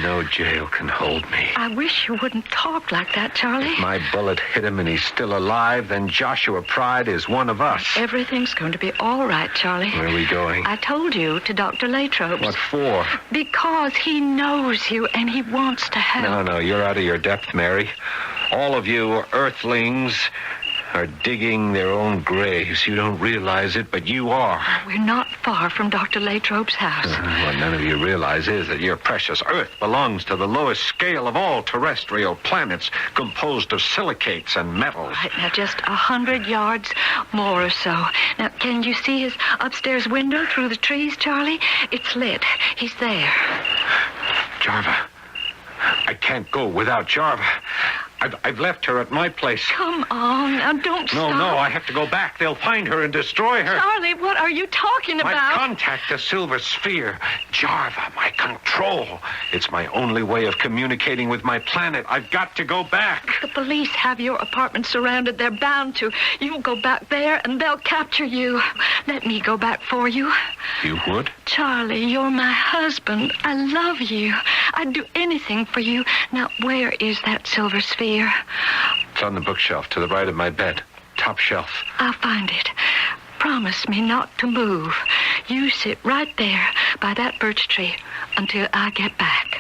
No jail can hold me. I wish you wouldn't talk like that, Charlie. If my bullet hit him and he's still alive, then Joshua Pride is one of us. Everything's going to be all right, Charlie. Where are we going? I told you, to Dr. Latrobe's. What for? Because he knows you and he wants to help. No, you're out of your depth, Mary. All of you earthlings are digging their own graves. You don't realize it, but you are. We're not far from Dr. Latrobe's house. What none of you realize is that your precious Earth belongs to the lowest scale of all terrestrial planets, composed of silicates and metals. Right, now just 100 yards more or so. Now, can you see his upstairs window through the trees, Charlie? It's lit. He's there. Jarva. I can't go without Jarva. I've left her at my place. Come on, now don't stop. No, I have to go back. They'll find her and destroy her. Charlie, what are you talking about? My contact, the silver sphere. Jarva, my control. It's my only way of communicating with my planet. I've got to go back. The police have your apartment surrounded. They're bound to. You go back there and they'll capture you. Let me go back for you. You would? Charlie, you're my husband. I love you. I'd do anything for you. Now, where is that silver sphere? It's on the bookshelf to the right of my bed. Top shelf. I'll find it. Promise me not to move. You sit right there by that birch tree until I get back.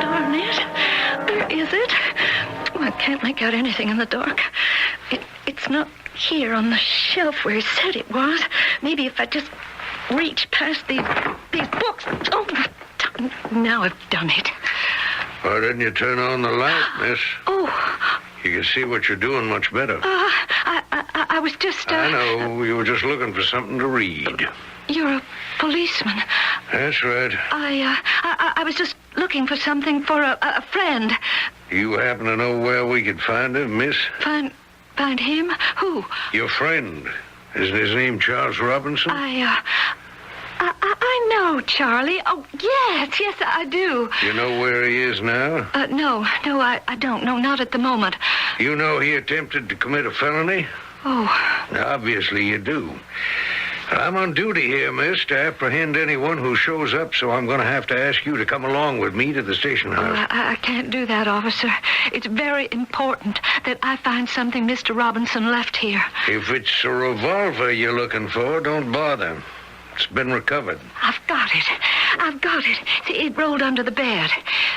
Darn it. Where is it? Oh, I can't make out anything in the dark. It's not here on the shelf where he said it was. Maybe if I just reach past these books. Oh, now I've done it. Why didn't you turn on the light, miss? Oh. You can see what you're doing much better. I was just... I know. You were just looking for something to read. You're a policeman. That's right. I was just looking for something for a friend. You happen to know where we could find him, miss? Find him? Who? Your friend. Isn't his name Charles Robinson? I know, Charlie. Oh, yes, I do. You know where he is now? No, I don't. No, not at the moment. You know he attempted to commit a felony? Oh. Obviously you do. I'm on duty here, miss, to apprehend anyone who shows up, so I'm going to have to ask you to come along with me to the station house. Oh, I can't do that, officer. It's very important that I find something Mr. Robinson left here. If it's a revolver you're looking for, don't bother. It's been recovered. I've got it. See, it rolled under the bed.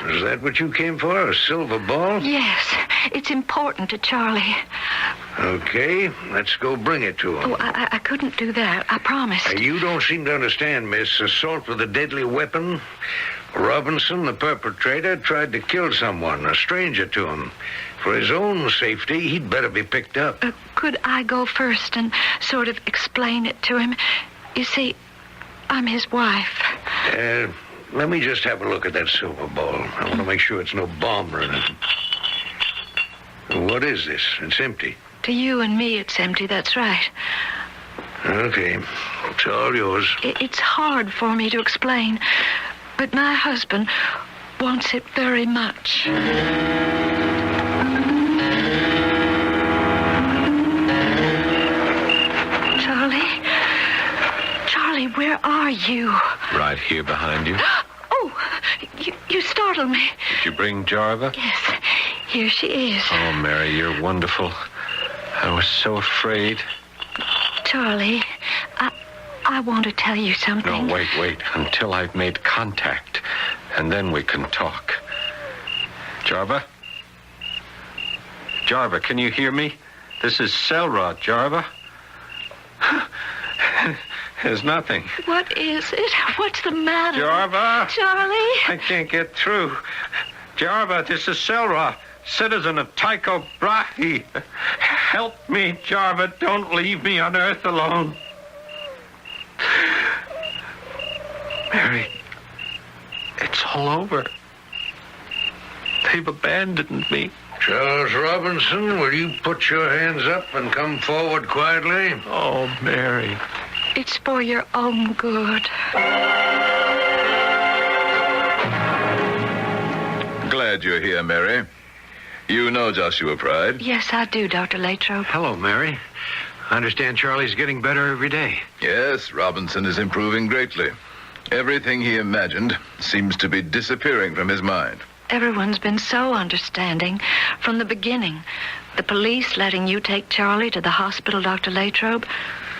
Is that what you came for, a silver ball? Yes, it's important to Charlie. Okay, let's go bring it to him. Oh, I couldn't do that. I promised. You don't seem to understand, miss. Assault with a deadly weapon. Robinson, the perpetrator, tried to kill someone, a stranger to him. For his own safety, he'd better be picked up. Could I go first and sort of explain it to him? You see, I'm his wife. Let me just have a look at that silver ball. I want to make sure it's no bomb or anything. What is this? It's empty. To you and me, it's empty, that's right. Okay. It's all yours. It's hard for me to explain, but my husband wants it very much. Charlie, where are you? Right here behind you. Oh, you startled me. Did you bring Jarva? Yes, here she is. Oh, Mary, you're wonderful. I was so afraid. Charlie, I want to tell you something. No, wait. Until I've made contact. And then we can talk. Jarva? Jarva, can you hear me? This is Selrod, Jarva. There's nothing. What is it? What's the matter? Jarva! Charlie? I can't get through. Jarva, this is Selrod, citizen of Tycho Brahe. Help me, Jarva. Don't leave me on Earth alone. Mary, it's all over. They've abandoned me. Charles Robinson, will you put your hands up and come forward quietly? Oh, Mary. It's for your own good. Glad you're here, Mary. You know Joshua Pride? Yes, I do, Dr. Latrobe. Hello, Mary. I understand Charlie's getting better every day. Yes, Robinson is improving greatly. Everything he imagined seems to be disappearing from his mind. Everyone's been so understanding from the beginning. The police letting you take Charlie to the hospital, Dr. Latrobe,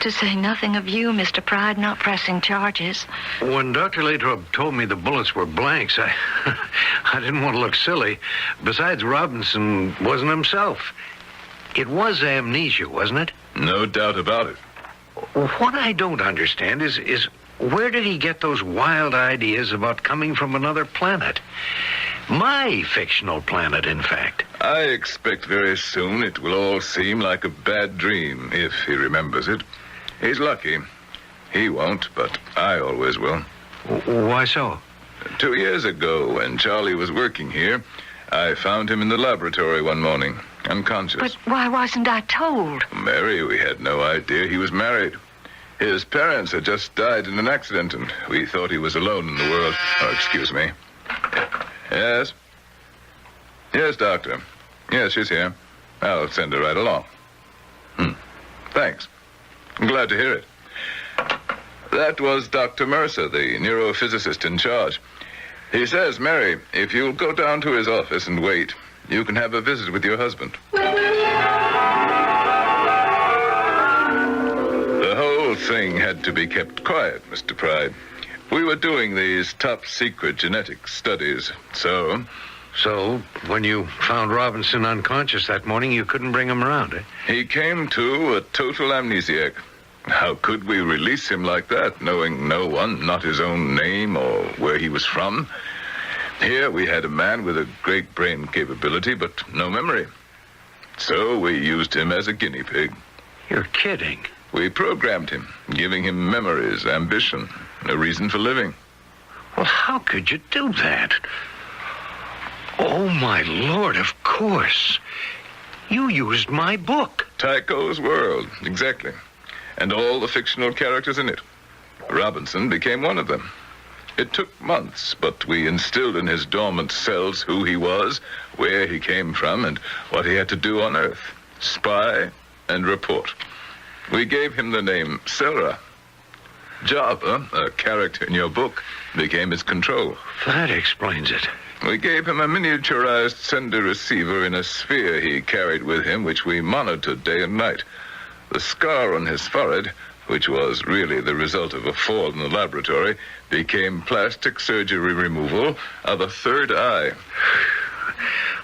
to say nothing of you, Mr. Pride, not pressing charges. When Dr. Latrobe told me the bullets were blanks, I didn't want to look silly. Besides, Robinson wasn't himself. It was amnesia, wasn't it? No doubt about it. What I don't understand is where did he get those wild ideas about coming from another planet? My fictional planet, in fact. I expect very soon it will all seem like a bad dream, if he remembers it. He's lucky. He won't, but I always will. Why so? 2 years ago, when Charlie was working here, I found him in the laboratory one morning, unconscious. But why wasn't I told? Mary, we had no idea he was married. His parents had just died in an accident, and we thought he was alone in the world. Oh, excuse me. Yes? Yes, Doctor. Yes, she's here. I'll send her right along. Thanks. I'm glad to hear it. That was Dr. Mercer, the neurophysicist in charge. He says, Mary, if you'll go down to his office and wait, you can have a visit with your husband. The whole thing had to be kept quiet, Mr. Pride. We were doing these top-secret genetic studies, so... So, when you found Robinson unconscious that morning, you couldn't bring him around, eh? He came to a total amnesiac. How could we release him like that, knowing no one, not his own name or where he was from? Here we had a man with a great brain capability, but no memory. So we used him as a guinea pig. You're kidding. We programmed him, giving him memories, ambition, a reason for living. Well, how could you do that? Oh, my Lord, of course. You used my book. Tycho's World, exactly. And all the fictional characters in it. Robinson became one of them. It took months, but we instilled in his dormant cells who he was, where he came from, and what he had to do on Earth. Spy and report. We gave him the name Selra. Java, a character in your book, became his control. That explains it. We gave him a miniaturized sender-receiver in a sphere he carried with him, which we monitored day and night. The scar on his forehead, which was really the result of a fall in the laboratory, became plastic surgery removal of a third eye.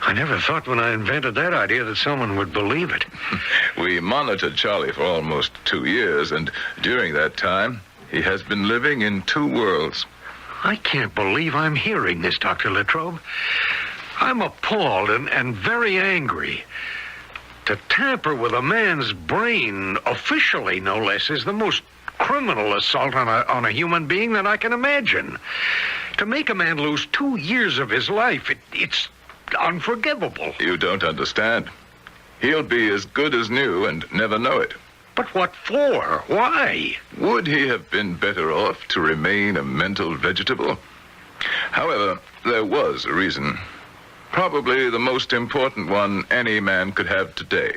I never thought when I invented that idea that someone would believe it. We monitored Charlie for almost 2 years, and during that time, he has been living in 2 worlds. I can't believe I'm hearing this, Dr. Latrobe. I'm appalled and very angry. To tamper with a man's brain, officially no less, is the most criminal assault on a human being that I can imagine. To make a man lose 2 years of his life, it's unforgivable. You don't understand. He'll be as good as new and never know it. But what for? Why? Would he have been better off to remain a mental vegetable? However, there was a reason. Probably the most important one any man could have today.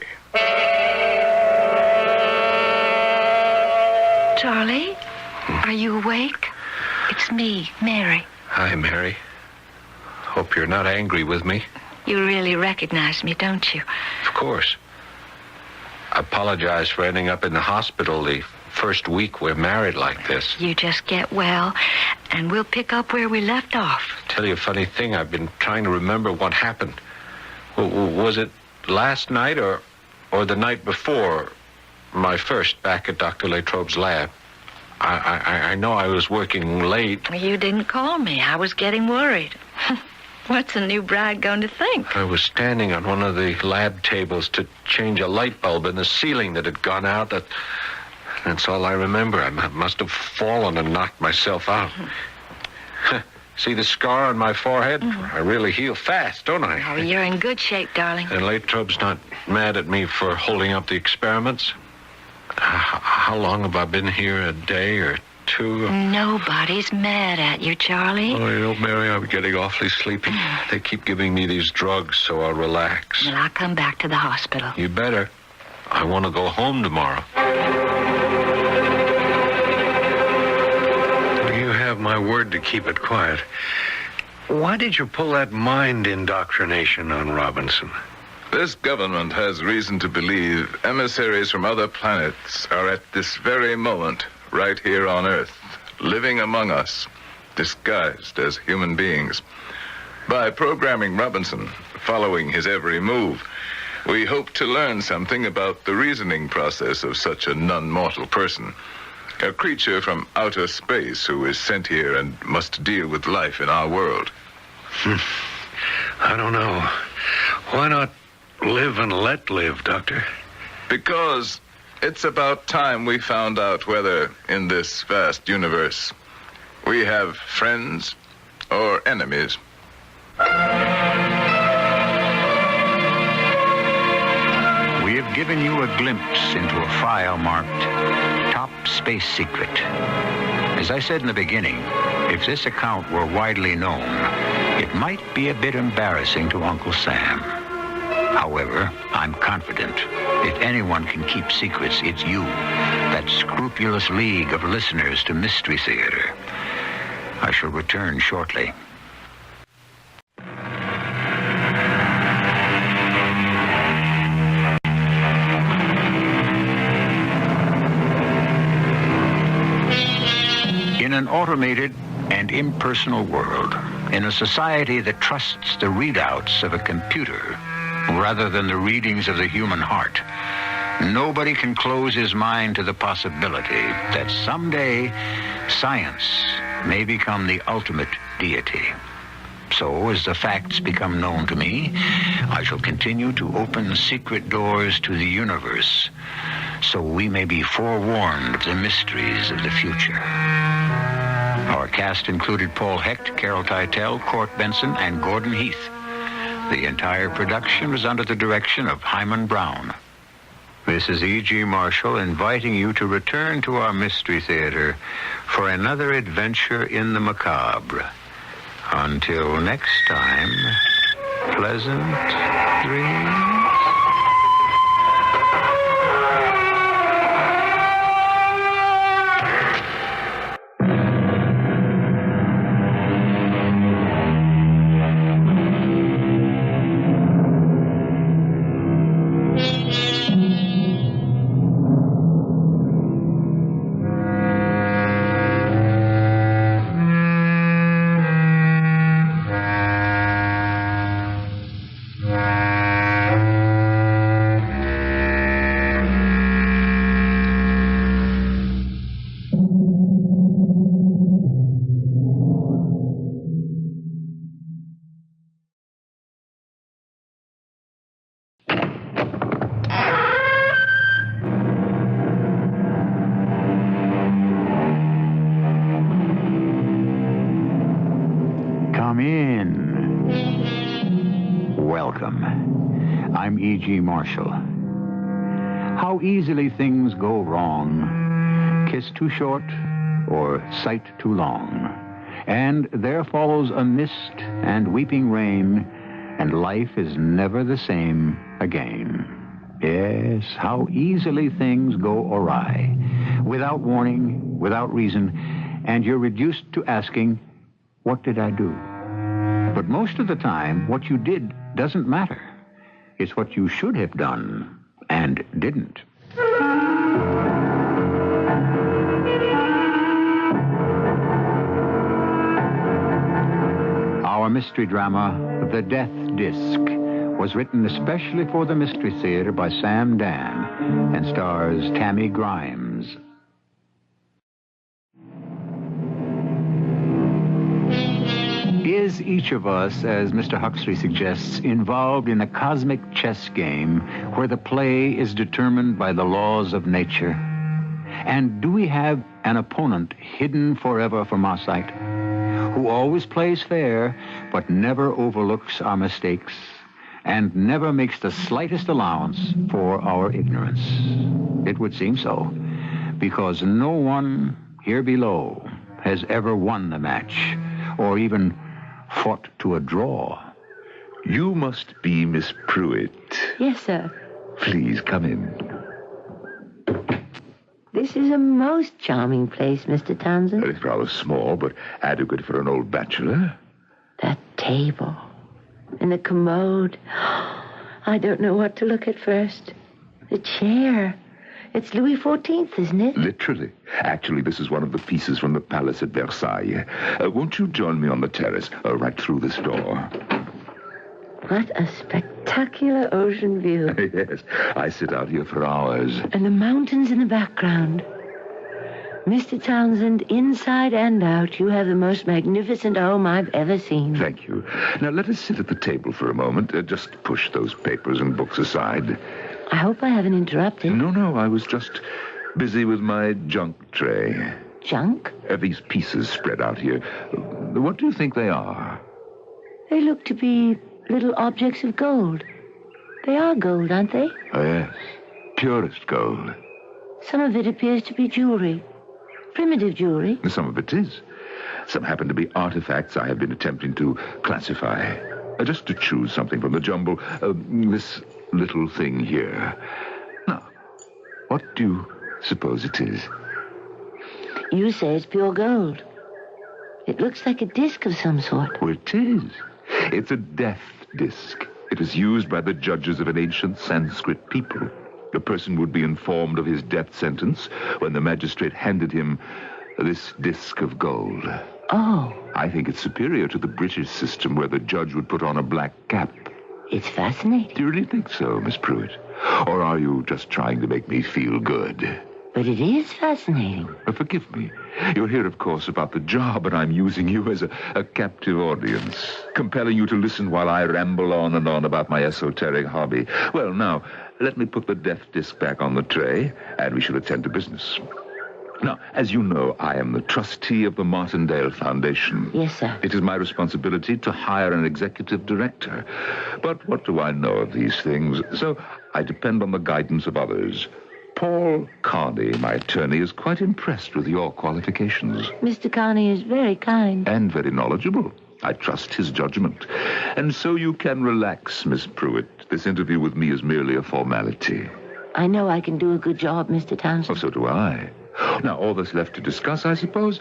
Charlie, are you awake? It's me, Mary. Hi, Mary. Hope you're not angry with me. You really recognize me, don't you? Of course. I apologize for ending up in the hospital the first week we're married like this. You just get well, and we'll pick up where we left off. Tell you a funny thing, I've been trying to remember what happened. Was it last night or the night before my first back at Dr. Latrobe's lab? I know I was working late. You didn't call me. I was getting worried. What's a new bride going to think? I was standing on one of the lab tables to change a light bulb in the ceiling that had gone out. That's all I remember. I must have fallen and knocked myself out. See the scar on my forehead? I really heal fast, don't I? Oh, you're in good shape, darling. And Latrobe's not mad at me for holding up the experiments? How long have I been here? A day or two? Nobody's mad at you, Charlie. Oh, you know, Mary, I'm getting awfully sleepy. They keep giving me these drugs, so I'll relax. Well, I'll come back to the hospital. You better. I want to go home tomorrow. You have my word to keep it quiet. Why did you pull that mind indoctrination on Robinson? This government has reason to believe emissaries from other planets are at this very moment right here on Earth, living among us, disguised as human beings. By programming Robinson, following his every move, we hope to learn something about the reasoning process of such a non-mortal person, a creature from outer space who is sent here and must deal with life in our world. I don't know. Why not live and let live, Doctor? Because it's about time we found out whether, in this vast universe, we have friends or enemies. We have given you a glimpse into a file marked Top Space Secret. As I said in the beginning, if this account were widely known, it might be a bit embarrassing to Uncle Sam. However, I'm confident if anyone can keep secrets, it's you, that scrupulous league of listeners to Mystery Theater. I shall return shortly. In an automated and impersonal world, in a society that trusts the readouts of a computer rather than the readings of the human heart, nobody can close his mind to the possibility that someday science may become the ultimate deity. So, as the facts become known to me, I shall continue to open secret doors to the universe so we may be forewarned of the mysteries of the future. Our cast included Paul Hecht, Carol Teitel, Court Benson, and Gordon Heath. The entire production was under the direction of Hyman Brown. This is E.G. Marshall inviting you to return to our Mystery Theater for another adventure in the macabre. Until next time, pleasant dreams. I'm E.G. Marshall. How easily things go wrong. Kiss too short or sight too long. And there follows a mist and weeping rain, and life is never the same again. Yes, how easily things go awry. Without warning, without reason, and you're reduced to asking, what did I do? But most of the time, what you did doesn't matter. It's what you should have done and didn't. Our mystery drama, The Death Disc, was written especially for the Mystery Theater by Sam Dan and stars Tammy Grimes. Is each of us, as Mr. Huxley suggests, involved in a cosmic chess game where the play is determined by the laws of nature? And do we have an opponent hidden forever from our sight, who always plays fair but never overlooks our mistakes and never makes the slightest allowance for our ignorance? It would seem so, because no one here below has ever won the match or even fought to a draw. You must be Miss Pruitt. Yes, sir. Please come in. This is a most charming place, Mr. Townsend. It's rather small, but adequate for an old bachelor. That table and the commode. I don't know what to look at first. The chair. It's Louis XIV, isn't it? Literally. Actually, this is one of the pieces from the palace at Versailles. Won't you join me on the terrace, right through this door? What a spectacular ocean view. Yes, I sit out here for hours. And the mountains in the background. Mr. Townsend, inside and out, you have the most magnificent home I've ever seen. Thank you. Now, let us sit at the table for a moment. Just push those papers and books aside. I hope I haven't interrupted. No, I was just busy with my junk tray. Junk? These pieces spread out here. What do you think they are? They look to be little objects of gold. They are gold, aren't they? Oh, yes. Purest gold. Some of it appears to be jewelry. Primitive jewelry. Some of it is. Some happen to be artifacts I have been attempting to classify. Just to choose something from the jumble. This little thing here. Now, what do you suppose it is? You say it's pure gold. It looks like a disc of some sort. Well, it is. It's a death disc. It was used by the judges of an ancient Sanskrit people. The person would be informed of his death sentence when the magistrate handed him this disc of gold. Oh. I think it's superior to the British system where the judge would put on a black cap. It's fascinating. Do you really think so, Miss Pruitt? Or are you just trying to make me feel good? But it is fascinating. Forgive me. You're here, of course, about the job, and I'm using you as a captive audience, compelling you to listen while I ramble on and on about my esoteric hobby. Well, now, let me put the death disc back on the tray, and we shall attend to business. Now, as you know, I am the trustee of the Martindale Foundation. Yes, sir. It is my responsibility to hire an executive director. But what do I know of these things? So I depend on the guidance of others. Paul Carney, my attorney, is quite impressed with your qualifications. Mr. Carney is very kind. And very knowledgeable. I trust his judgment. And so you can relax, Miss Pruitt. This interview with me is merely a formality. I know I can do a good job, Mr. Townsend. Oh, so do I. Now, all that's left to discuss, I suppose,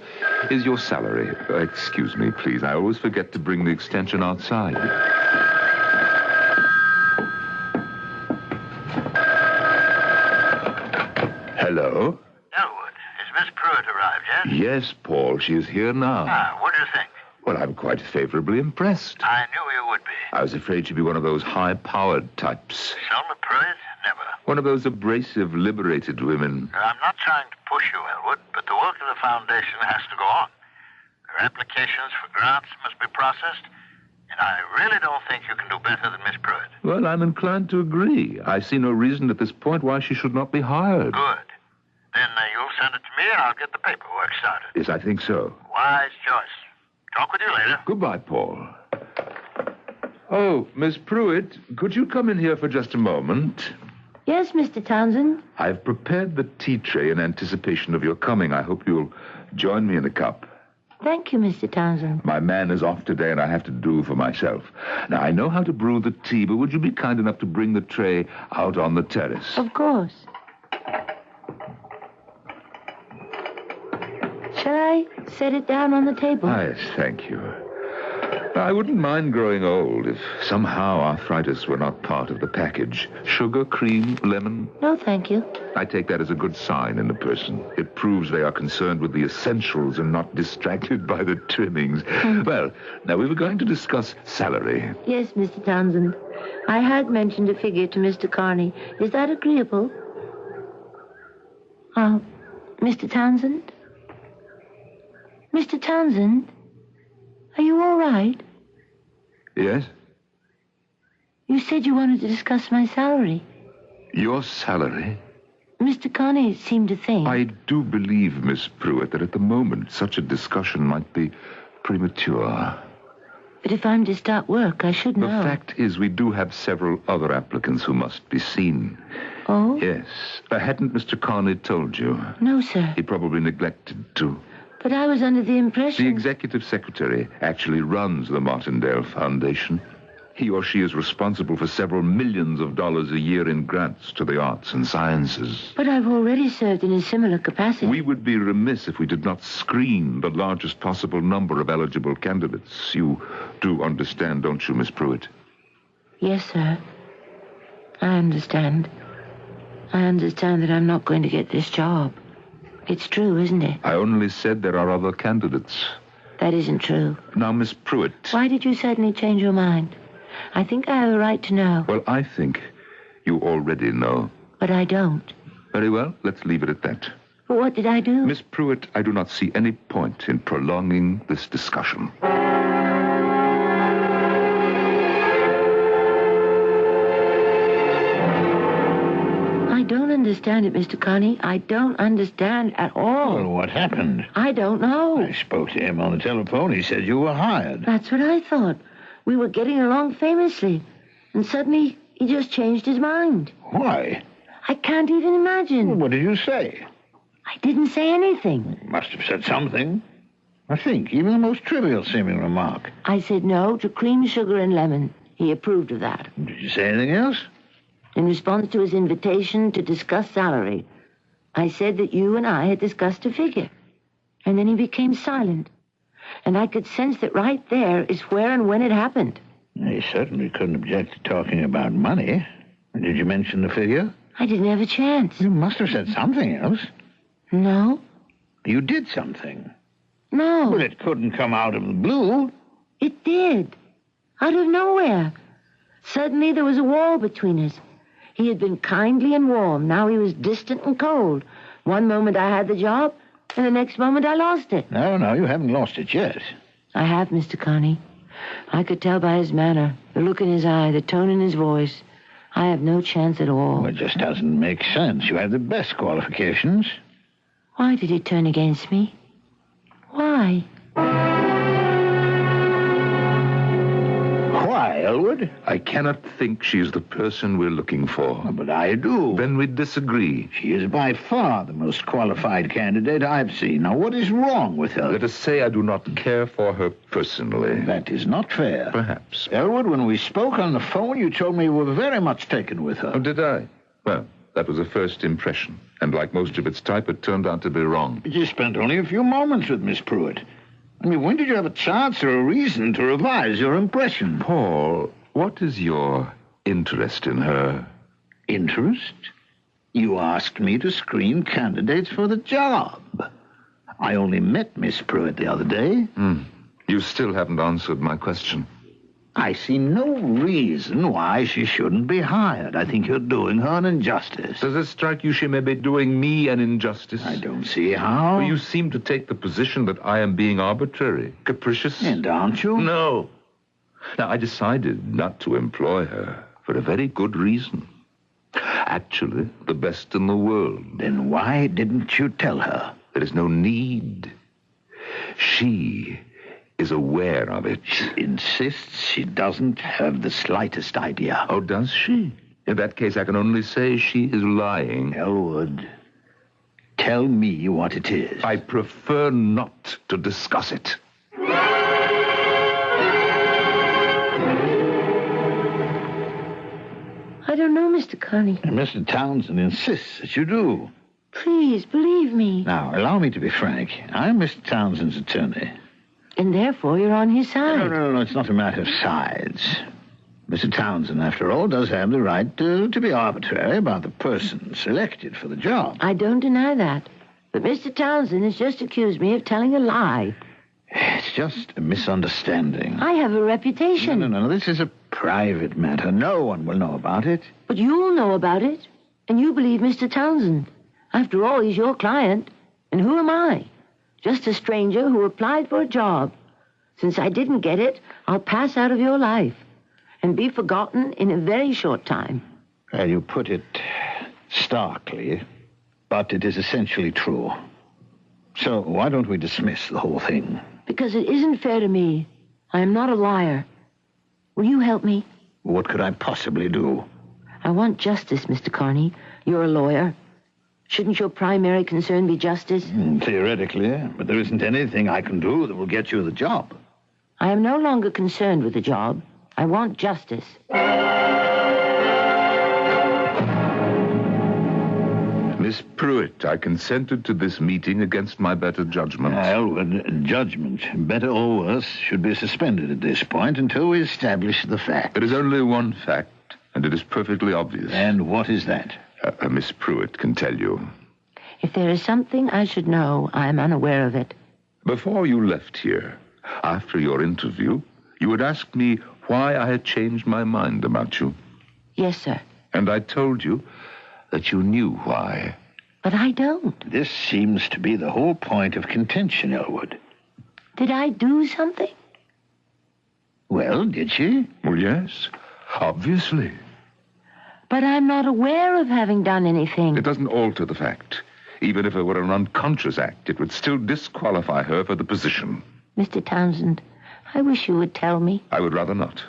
is your salary. Excuse me, please. I always forget to bring the extension outside. Hello? Elwood, is Miss Pruitt arrived yet? Yes, Paul. She is here now. What do you think? Well, I'm quite favorably impressed. I knew you would be. I was afraid she'd be one of those high-powered types. Selma Pruitt? Never. One of those abrasive, liberated women. I'm not trying to push you, Elwood, but the work of the foundation has to go on. Their applications for grants must be processed, and I really don't think you can do better than Miss Pruitt. Well, I'm inclined to agree. I see no reason at this point why she should not be hired. Good. Then you'll send it to me, and I'll get the paperwork started. Yes, I think so. Wise choice. Talk with you later. Goodbye, Paul. Oh, Miss Pruitt, could you come in here for just a moment? Yes, Mr. Townsend. I've prepared the tea tray in anticipation of your coming. I hope you'll join me in a cup. Thank you, Mr. Townsend. My man is off today, and I have to do for myself. Now, I know how to brew the tea, but would you be kind enough to bring the tray out on the terrace? Of course. Shall I set it down on the table? Yes, thank you. I wouldn't mind growing old if somehow arthritis were not part of the package. Sugar, cream, lemon. No, thank you. I take that as a good sign in a person. It proves they are concerned with the essentials and not distracted by the trimmings. Well, now we were going to discuss salary. Yes, Mr. Townsend. I had mentioned a figure to Mr. Carney. Is that agreeable? Mr. Townsend? Mr. Townsend? Are you all right? Yes? You said you wanted to discuss my salary. Your salary? Mr. Carney seemed to think... I do believe, Miss Pruitt, that at the moment such a discussion might be premature. But if I'm to start work, I should know. The fact is, we do have several other applicants who must be seen. Oh? Yes. Hadn't Mr. Carney told you? No, sir. He probably neglected to. But I was under the impression... The executive secretary actually runs the Martindale Foundation. He or she is responsible for several millions of dollars a year in grants to the arts and sciences. But I've already served in a similar capacity. We would be remiss if we did not screen the largest possible number of eligible candidates. You do understand, don't you, Miss Pruitt? Yes, sir. I understand. I understand that I'm not going to get this job. It's true, isn't it? I only said there are other candidates. That isn't true. Now, Miss Pruitt... Why did you suddenly change your mind? I think I have a right to know. Well, I think you already know. But I don't. Very well, let's leave it at that. But what did I do? Miss Pruitt, I do not see any point in prolonging this discussion. I don't understand it, Mr. Carney. I don't understand at all. Well, what happened? I don't know. I spoke to him on the telephone. He said you were hired. That's what I thought. We were getting along famously. And suddenly, he just changed his mind. Why? I can't even imagine. Well, what did you say? I didn't say anything. You must have said something. I think, even the most trivial seeming remark. I said no to cream, sugar, and lemon. He approved of that. Did you say anything else? In response to his invitation to discuss salary, I said that you and I had discussed a figure. And then he became silent. And I could sense that right there is where and when it happened. He certainly couldn't object to talking about money. Did you mention the figure? I didn't have a chance. You must have said something else. No. You did something. No. Well, it couldn't come out of the blue. It did. Out of nowhere. Suddenly there was a wall between us. He had been kindly and warm. Now he was distant and cold. One moment I had the job, and the next moment I lost it. No, you haven't lost it yet. I have, Mr. Carney. I could tell by his manner, the look in his eye, the tone in his voice. I have no chance at all. Well, it just doesn't make sense. You have the best qualifications. Why did he turn against me? Why? Why, Elwood? I cannot think she is the person we're looking for. But I do. Then we disagree. She is by far the most qualified candidate I've seen. Now, what is wrong with her? Let us say I do not care for her personally. That is not fair. Perhaps. Elwood, when we spoke on the phone, you told me you were very much taken with her. Oh, did I? Well, that was a first impression. And like most of its type, it turned out to be wrong. But you spent only a few moments with Miss Pruitt. I mean, when did you have a chance or a reason to revise your impression? Paul, what is your interest in her? Interest? You asked me to screen candidates for the job. I only met Miss Pruitt the other day. You still haven't answered my question. I see no reason why she shouldn't be hired. I think you're doing her an injustice. Does it strike you she may be doing me an injustice? I don't see how. Well, you seem to take the position that I am being arbitrary, capricious. And aren't you? No. Now, I decided not to employ her for a very good reason. Actually, the best in the world. Then why didn't you tell her? There is no need. She is aware of it. She insists she doesn't have the slightest idea. Oh, does she? In that case, I can only say she is lying. Elwood, Tell me what it is. I prefer not to discuss it. I don't know, Mr. Carney. Mr. Townsend insists that you do. Please, believe me. Now, allow me to be frank. I'm Mr. Townsend's attorney. And therefore you're on his side. No, it's not a matter of sides. Mr. Townsend, after all, does have the right to be arbitrary about the person selected for the job. I don't deny that. But Mr. Townsend has just accused me of telling a lie. It's just a misunderstanding. I have a reputation. No. This is a private matter. No one will know about it. But you'll know about it. And you believe Mr. Townsend. After all, he's your client. And who am I? Just a stranger who applied for a job. Since I didn't get it, I'll pass out of your life and be forgotten in a very short time. Well, you put it starkly, but it is essentially true. So why don't we dismiss the whole thing? Because it isn't fair to me. I am not a liar. Will you help me? What could I possibly do? I want justice, Mr. Carney. You're a lawyer. Shouldn't your primary concern be justice? Theoretically, but there isn't anything I can do that will get you the job. I am no longer concerned with the job. I want justice. Miss Pruitt, I consented to this meeting against my better judgment. Elwood, judgment, better or worse, should be suspended at this point until we establish the fact. There is only one fact, and it is perfectly obvious. And what is that? Miss Pruitt can tell you. If there is something I should know, I am unaware of it. Before you left here, after your interview, you had asked me why I had changed my mind about you. Yes, sir. And I told you that you knew why. But I don't. This seems to be the whole point of contention, Elwood. Did I do something? Well, did she? Well, yes, obviously. But I'm not aware of having done anything. It doesn't alter the fact. Even if it were an unconscious act, it would still disqualify her for the position. Mr. Townsend, I wish you would tell me. I would rather not.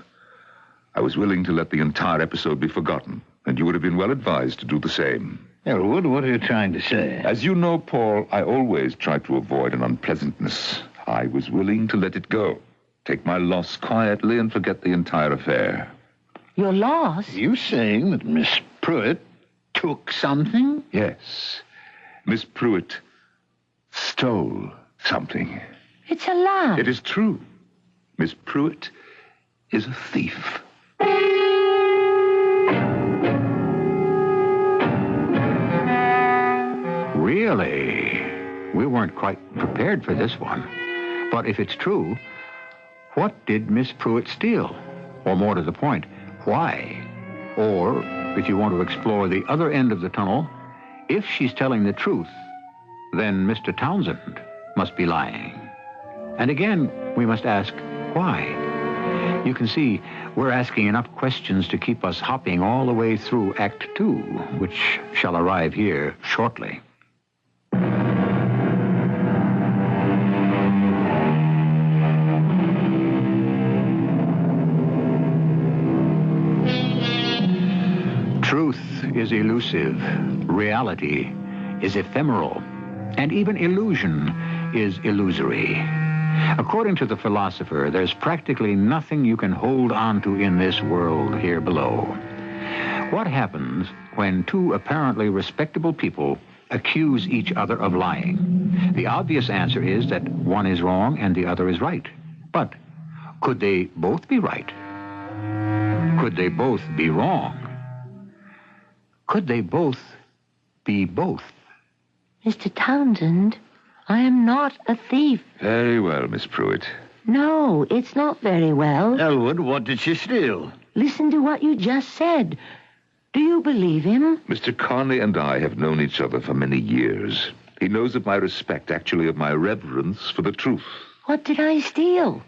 I was willing to let the entire episode be forgotten, and you would have been well advised to do the same. Elwood, what are you trying to say? As you know, Paul, I always try to avoid an unpleasantness. I was willing to let it go, take my loss quietly, and forget the entire affair. Your loss? Are you saying that Miss Pruitt took something? Yes. Miss Pruitt stole something. It's a lie. It is true. Miss Pruitt is a thief. Really? We weren't quite prepared for this one. But if it's true, what did Miss Pruitt steal? Or more to the point, why? Or, if you want to explore the other end of the tunnel, if she's telling the truth, then Mr. Townsend must be lying. And again, we must ask, why? You can see, we're asking enough questions to keep us hopping all the way through Act 2, which shall arrive here shortly. Truth is elusive, reality is ephemeral, and even illusion is illusory. According to the philosopher, there's practically nothing you can hold on to in this world here below. What happens when two apparently respectable people accuse each other of lying? The obvious answer is that one is wrong and the other is right. But could they both be right? Could they both be wrong? Could they both be both? Mr. Townsend, I am not a thief. Very well, Miss Pruitt. No, it's not very well. Elwood, what did she steal? Listen to what you just said. Do you believe him? Mr. Carney and I have known each other for many years. He knows of my respect, actually of my reverence for the truth. What did I steal?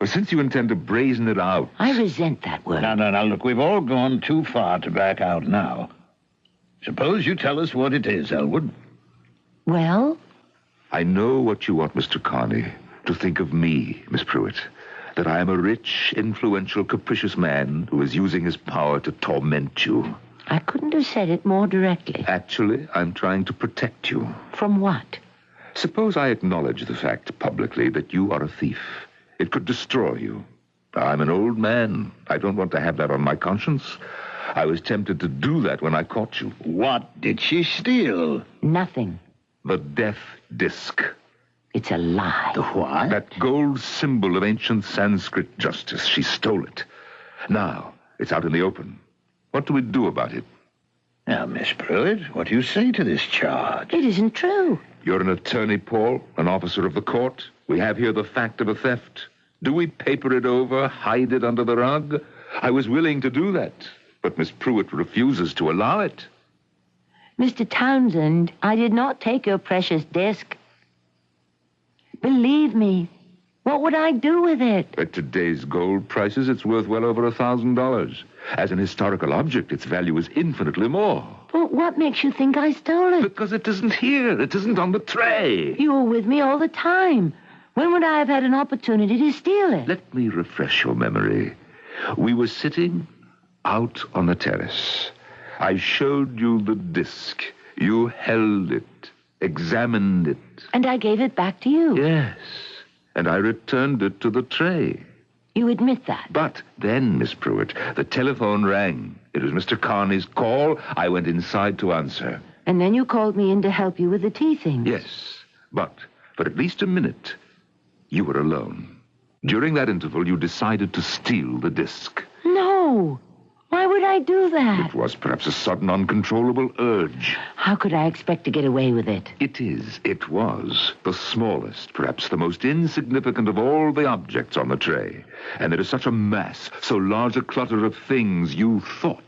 Well, since you intend to brazen it out... I resent that word. Now, look, we've all gone too far to back out now. Suppose you tell us what it is, Elwood. Well? I know what you want, Mr. Carney, to think of me, Miss Pruitt. That I am a rich, influential, capricious man who is using his power to torment you. I couldn't have said it more directly. Actually, I'm trying to protect you From what? Suppose I acknowledge the fact publicly that you are a thief. It could destroy you. I'm an old man. I don't want to have that on my conscience. I was tempted to do that when I caught you. What did she steal? Nothing. The death disc. It's a lie. The what? That gold symbol of ancient Sanskrit justice. She stole it. Now, it's out in the open. What do we do about it? Now, Miss Pruitt, what do you say to this charge? It isn't true. You're an attorney, Paul, an officer of the court. We have here the fact of a theft. Do we paper it over, hide it under the rug? I was willing to do that, but Miss Pruitt refuses to allow it. Mr. Townsend, I did not take your precious disc. Believe me, what would I do with it? At today's gold prices, it's worth well over $1,000. As an historical object, its value is infinitely more. But what makes you think I stole it? Because it isn't here. It isn't on the tray. You were with me all the time. When would I have had an opportunity to steal it? Let me refresh your memory. We were sitting out on the terrace. I showed you the disc. You held it, examined it. And I gave it back to you. Yes. And I returned it to the tray. You admit that? But then, Miss Pruitt, the telephone rang. It was Mr. Carney's call. I went inside to answer. And then you called me in to help you with the tea things. Yes, but for at least a minute, you were alone. During that interval, you decided to steal the disc. No. Why would I do that? It was perhaps a sudden, uncontrollable urge. How could I expect to get away with it? It was the smallest, perhaps the most insignificant of all the objects on the tray. And there is such a mass, so large a clutter of things you thought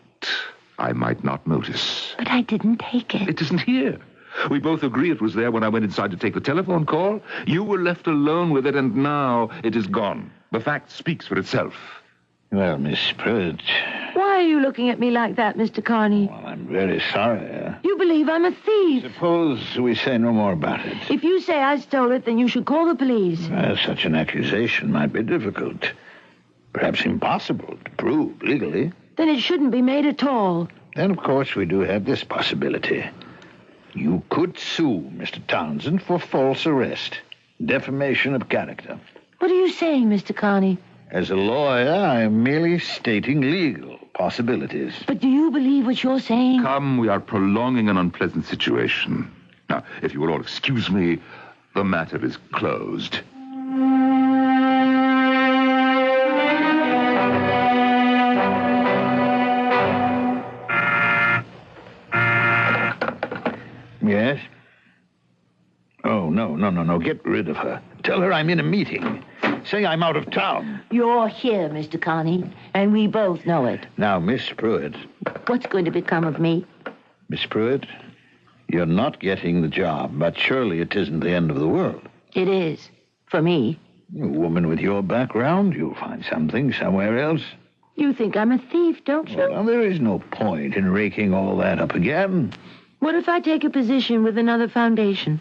I might not notice. But I didn't take it. It isn't here. We both agree it was there when I went inside to take the telephone call. You were left alone with it, and now it is gone. The fact speaks for itself. Well, Miss Pruitt... Why are you looking at me like that, Mr. Carney? Well, I'm very sorry. You believe I'm a thief. Suppose we say no more about it. If you say I stole it, then you should call the police. Such an accusation might be difficult. Perhaps impossible to prove legally. Then it shouldn't be made at all. Then, of course, we do have this possibility. You could sue Mr. Townsend for false arrest, defamation of character. What are you saying, Mr. Carney? As a lawyer, I am merely stating legal possibilities. But do you believe what you're saying? Come, we are prolonging an unpleasant situation. Now, if you will all excuse me, the matter is closed. Yes? Oh, no. Get rid of her. Tell her I'm in a meeting. Say I'm out of town. You're here, Mr. Carney, and we both know it. Now, Miss Pruitt. What's going to become of me? Miss Pruitt, you're not getting the job, but surely it isn't the end of the world. It is. For me. A woman with your background, you'll find something somewhere else. You think I'm a thief, don't you? Well, there is no point in raking all that up again. What if I take a position with another foundation?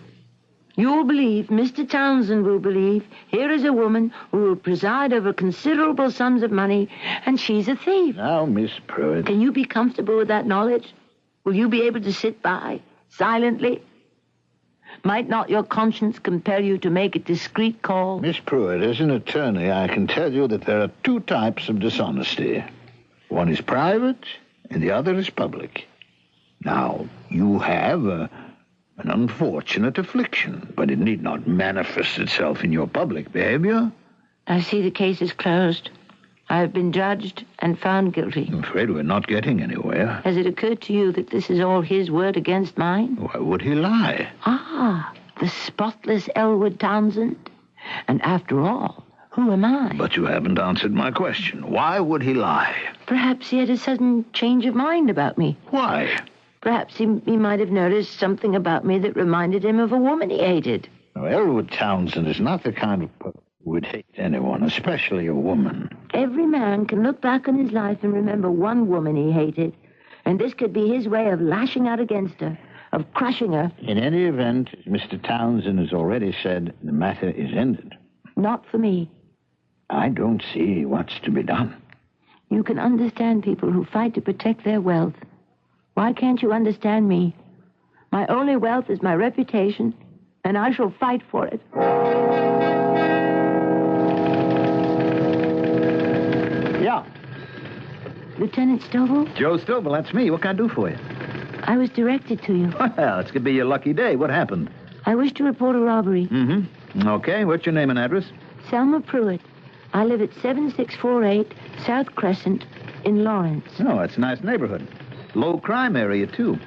You'll believe, Mr. Townsend will believe, here is a woman who will preside over considerable sums of money, and she's a thief. Now, Miss Pruitt... Can you be comfortable with that knowledge? Will you be able to sit by, silently? Might not your conscience compel you to make a discreet call? Miss Pruitt, as an attorney, I can tell you that there are two types of dishonesty. One is private, and the other is public. Now, you have an unfortunate affliction, but it need not manifest itself in your public behavior. I see the case is closed. I have been judged and found guilty. I'm afraid we're not getting anywhere. Has it occurred to you that this is all his word against mine? Why would he lie? Ah, the spotless Elwood Townsend. And after all, who am I? But you haven't answered my question. Why would he lie? Perhaps he had a sudden change of mind about me. Why? Perhaps he might have noticed something about me that reminded him of a woman he hated. Now, Elwood Townsend is not the kind of person who would hate anyone, especially a woman. Every man can look back on his life and remember one woman he hated. And this could be his way of lashing out against her, of crushing her. In any event, as Mr. Townsend has already said, the matter is ended. Not for me. I don't see what's to be done. You can understand people who fight to protect their wealth. Why can't you understand me? My only wealth is my reputation, and I shall fight for it. Yeah. Lieutenant Stovall? Joe Stovall, that's me. What can I do for you? I was directed to you. Well, it's going to be your lucky day. What happened? I wish to report a robbery. Mm-hmm. Okay, what's your name and address? Selma Pruitt. I live at 7648 South Crescent in Lawrence. Oh, that's a nice neighborhood. Low crime area, too.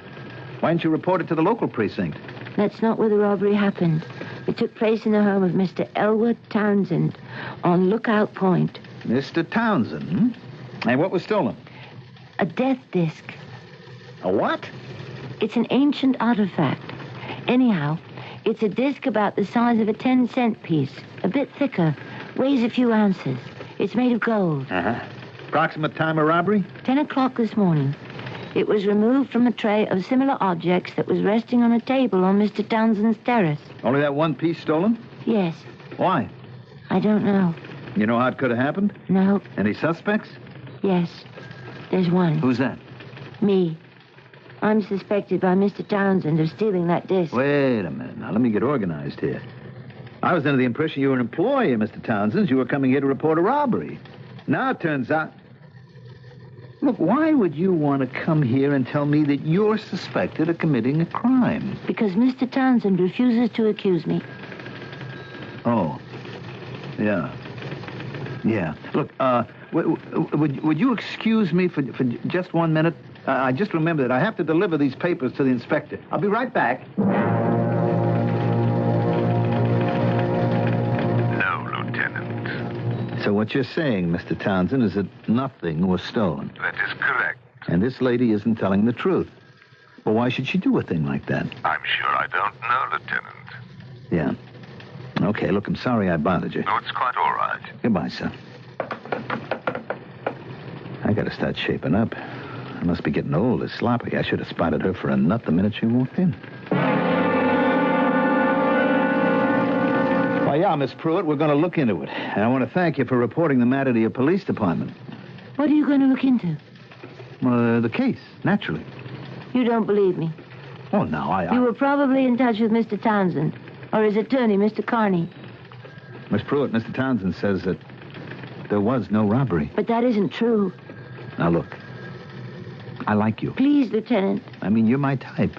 Why didn't you report it to the local precinct? That's not where the robbery happened. It took place in the home of Mr. Elwood Townsend on Lookout Point. Mr. Townsend, hmm? And what was stolen? A death disc. A what? It's an ancient artifact. Anyhow, it's a disc about the size of a 10-cent piece. A bit thicker. Weighs a few ounces. It's made of gold. Uh-huh. Approximate time of robbery? 10 o'clock this morning. It was removed from a tray of similar objects that was resting on a table on Mr. Townsend's terrace. Only that one piece stolen? Yes. Why? I don't know. You know how it could have happened? No. Any suspects? Yes. There's one. Who's that? Me. I'm suspected by Mr. Townsend of stealing that disc. Wait a minute. Now, let me get organized here. I was under the impression you were an employee of Mr. Townsend's. You were coming here to report a robbery. Now it turns out... Look, why would you want to come here and tell me that you're suspected of committing a crime? Because Mr. Townsend refuses to accuse me. Oh. Yeah. Yeah. Look, would you excuse me for just 1 minute? I just remembered that I have to deliver these papers to the inspector. I'll be right back. No, Lieutenant. So what you're saying, Mr. Townsend, is that nothing was stolen. That is correct. And this lady isn't telling the truth. Well, why should she do a thing like that? I'm sure I don't know, Lieutenant. Yeah. Okay, look, I'm sorry I bothered you. No, it's quite all right. Goodbye, son. I gotta start shaping up. I must be getting old as sloppy. I should have spotted her for a nut the minute she walked in. Well, yeah, Miss Pruitt, we're going to look into it. And I want to thank you for reporting the matter to your police department. What are you going to look into? The case, naturally. You don't believe me. Oh, no, You were probably in touch with Mr. Townsend, or his attorney, Mr. Carney. Miss Pruitt, Mr. Townsend says that there was no robbery. But that isn't true. Now, look. I like you. Please, Lieutenant. I mean, you're my type.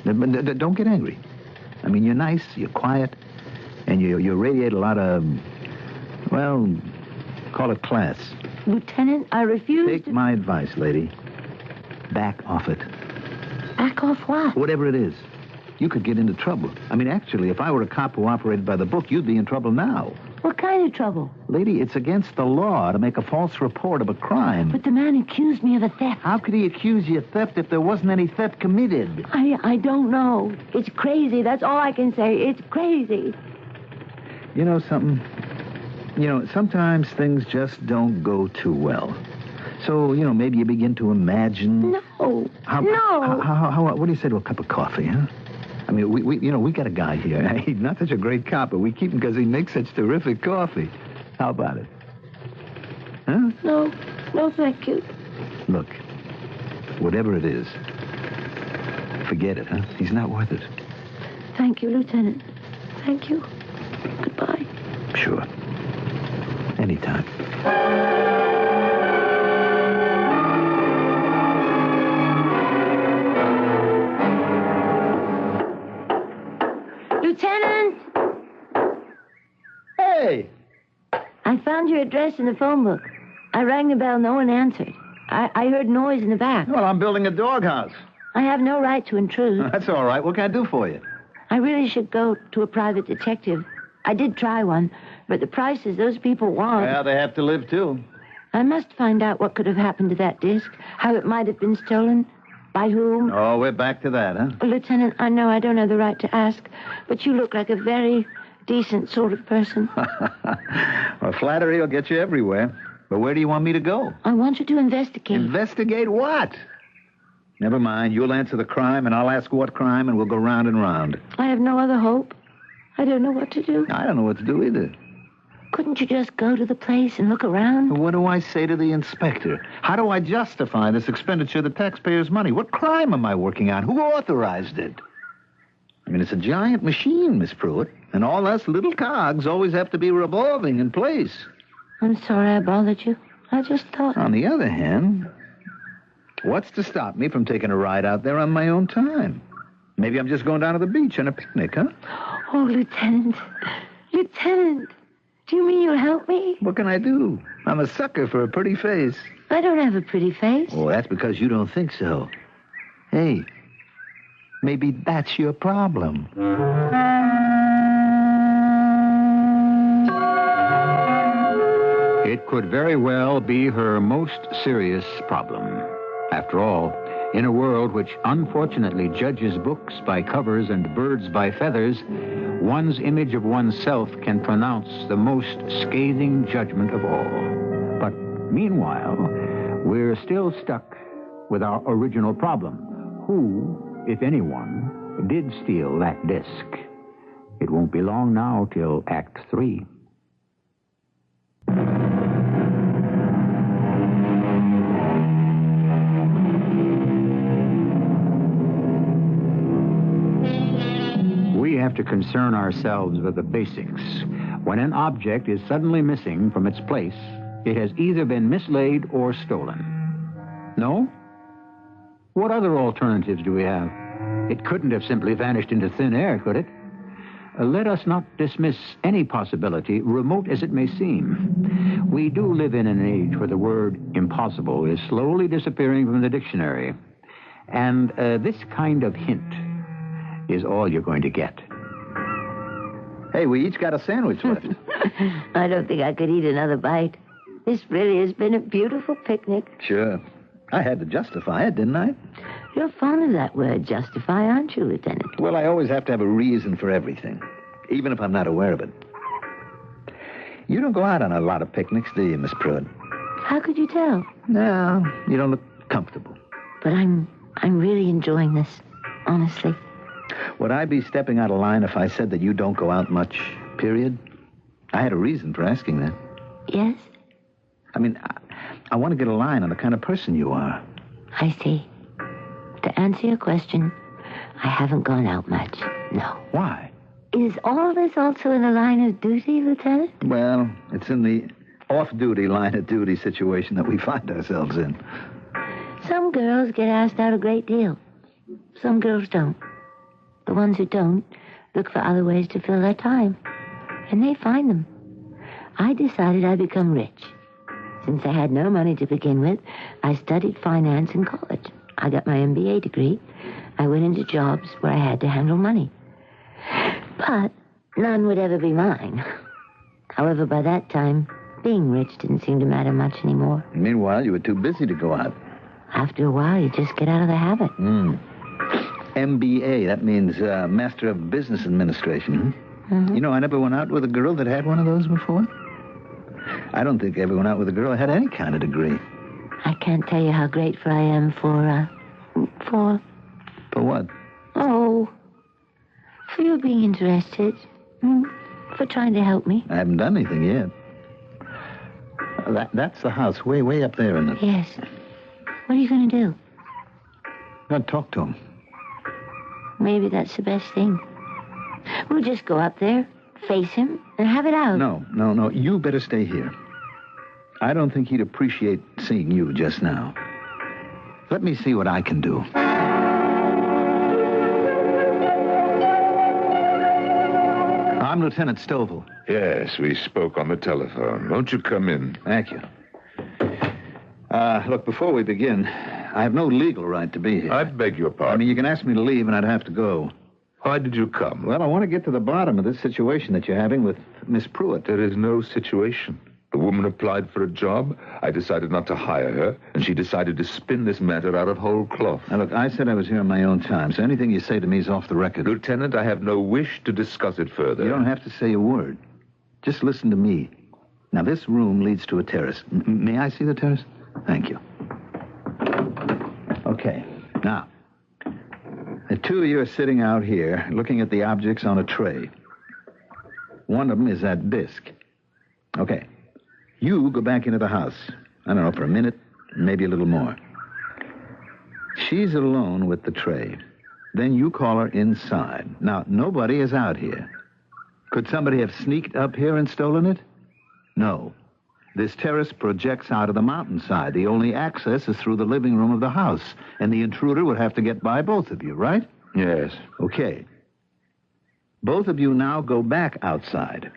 Don't get angry. I mean, you're nice, you're quiet, and you radiate a lot of, well, call it class. Lieutenant, I refuse Take my advice, lady. Back off it. Back off what? Whatever it is. You could get into trouble. I mean, actually, if I were a cop who operated by the book, you'd be in trouble now. What kind of trouble? Lady, it's against the law to make a false report of a crime. But the man accused me of a theft. How could he accuse you of theft if there wasn't any theft committed? I don't know. It's crazy. That's all I can say. It's crazy. You know something? Sometimes things just don't go too well. So, maybe you begin to imagine... No. No. What do you say to a cup of coffee, huh? I mean, we got a guy here. He's not such a great cop, but we keep him because he makes such terrific coffee. How about it? Huh? No, thank you. Look, whatever it is, forget it, huh? He's not worth it. Thank you, Lieutenant. Thank you. Goodbye. Sure. Anytime. Lieutenant! Hey! I found your address in the phone book. I rang the bell. No one answered. I heard noise in the back. Well, I'm building a doghouse. I have no right to intrude. That's all right. What can I do for you? I really should go to a private detective. I did try one, but the prices those people want... Well, they have to live, too. I must find out what could have happened to that disc, how it might have been stolen, by whom. Oh, we're back to that, huh? Lieutenant, I know I don't have the right to ask, but you look like a very decent sort of person. Well, flattery will get you everywhere. But where do you want me to go? I want you to investigate. Investigate what? Never mind. You'll answer the crime, and I'll ask what crime, and we'll go round and round. I have no other hope. I don't know what to do. I don't know what to do either. Couldn't you just go to the place and look around? What do I say to the inspector? How do I justify this expenditure of the taxpayers' money? What crime am I working on? Who authorized it? I mean, it's a giant machine, Miss Pruitt, and all us little cogs always have to be revolving in place. I'm sorry I bothered you. I just thought... On the other hand, what's to stop me from taking a ride out there on my own time? Maybe I'm just going down to the beach on a picnic, huh? Oh, Lieutenant. Lieutenant, do you mean you'll help me? What can I do? I'm a sucker for a pretty face. I don't have a pretty face. Oh, that's because you don't think so. Hey, maybe that's your problem. It could very well be her most serious problem. After all, in a world which unfortunately judges books by covers and birds by feathers, one's image of oneself can pronounce the most scathing judgment of all. But meanwhile, we're still stuck with our original problem. Who, if anyone, did steal that disc? It won't be long now till Act 3. We have to concern ourselves with the basics. When an object is suddenly missing from its place, it has either been mislaid or stolen. No? What other alternatives do we have? It couldn't have simply vanished into thin air, could it? Let us not dismiss any possibility, remote as it may seem. We do live in an age where the word impossible is slowly disappearing from the dictionary. And this kind of hint is all you're going to get. Hey, we each got a sandwich left. I don't think I could eat another bite. This really has been a beautiful picnic. Sure. I had to justify it, didn't I? You're fond of that word, justify, aren't you, Lieutenant? Well, I always have to have a reason for everything, even if I'm not aware of it. You don't go out on a lot of picnics, do you, Miss Pruitt? How could you tell? No, you don't look comfortable. But I'm really enjoying this, honestly. Would I be stepping out of line if I said that you don't go out much, period? I had a reason for asking that. Yes? I mean, I want to get a line on the kind of person you are. I see. To answer your question, I haven't gone out much, no. Why? Is all this also in the line of duty, Lieutenant? Well, it's in the off-duty line of duty situation that we find ourselves in. Some girls get asked out a great deal. Some girls don't. The ones who don't look for other ways to fill their time. And they find them. I decided I'd become rich. Since I had no money to begin with, I studied finance in college. I got my MBA degree. I went into jobs where I had to handle money. But none would ever be mine. However, by that time, being rich didn't seem to matter much anymore. Meanwhile, you were too busy to go out. After a while, you just get out of the habit. MBA, that means Master of Business Administration. Mm-hmm. You know, I never went out with a girl that had one of those before. I don't think I ever went out with a girl that had any kind of degree. I can't tell you how grateful I am for... For what? Oh, for you being interested. For trying to help me. I haven't done anything yet. That's the house, way up there, isn't it? Yes. What are you going to do? I'll talk to him. Maybe that's the best thing. We'll just go up there, face him, and have it out. No. You better stay here. I don't think he'd appreciate seeing you just now. Let me see what I can do. I'm Lieutenant Stovall. Yes, we spoke on the telephone. Won't you come in? Thank you. Look, before we begin, I have no legal right to be here. I beg your pardon. I mean, you can ask me to leave and I'd have to go. Why did you come? Well, I want to get to the bottom of this situation that you're having with Miss Pruitt. There is no situation. The woman applied for a job. I decided not to hire her, and she decided to spin this matter out of whole cloth. Now, look, I said I was here on my own time, so anything you say to me is off the record. Lieutenant, I have no wish to discuss it further. You don't have to say a word. Just listen to me. Now, this room leads to a terrace. May I see the terrace? Thank you. Okay. Now, the two of you are sitting out here looking at the objects on a tray. One of them is that disc. Okay. You go back into the house. I don't know, for a minute, maybe a little more. She's alone with the tray. Then you call her inside. Now, nobody is out here. Could somebody have sneaked up here and stolen it? No. This terrace projects out of the mountainside. The only access is through the living room of the house, and the intruder would have to get by both of you, right? Yes. Okay. Both of you now go back outside,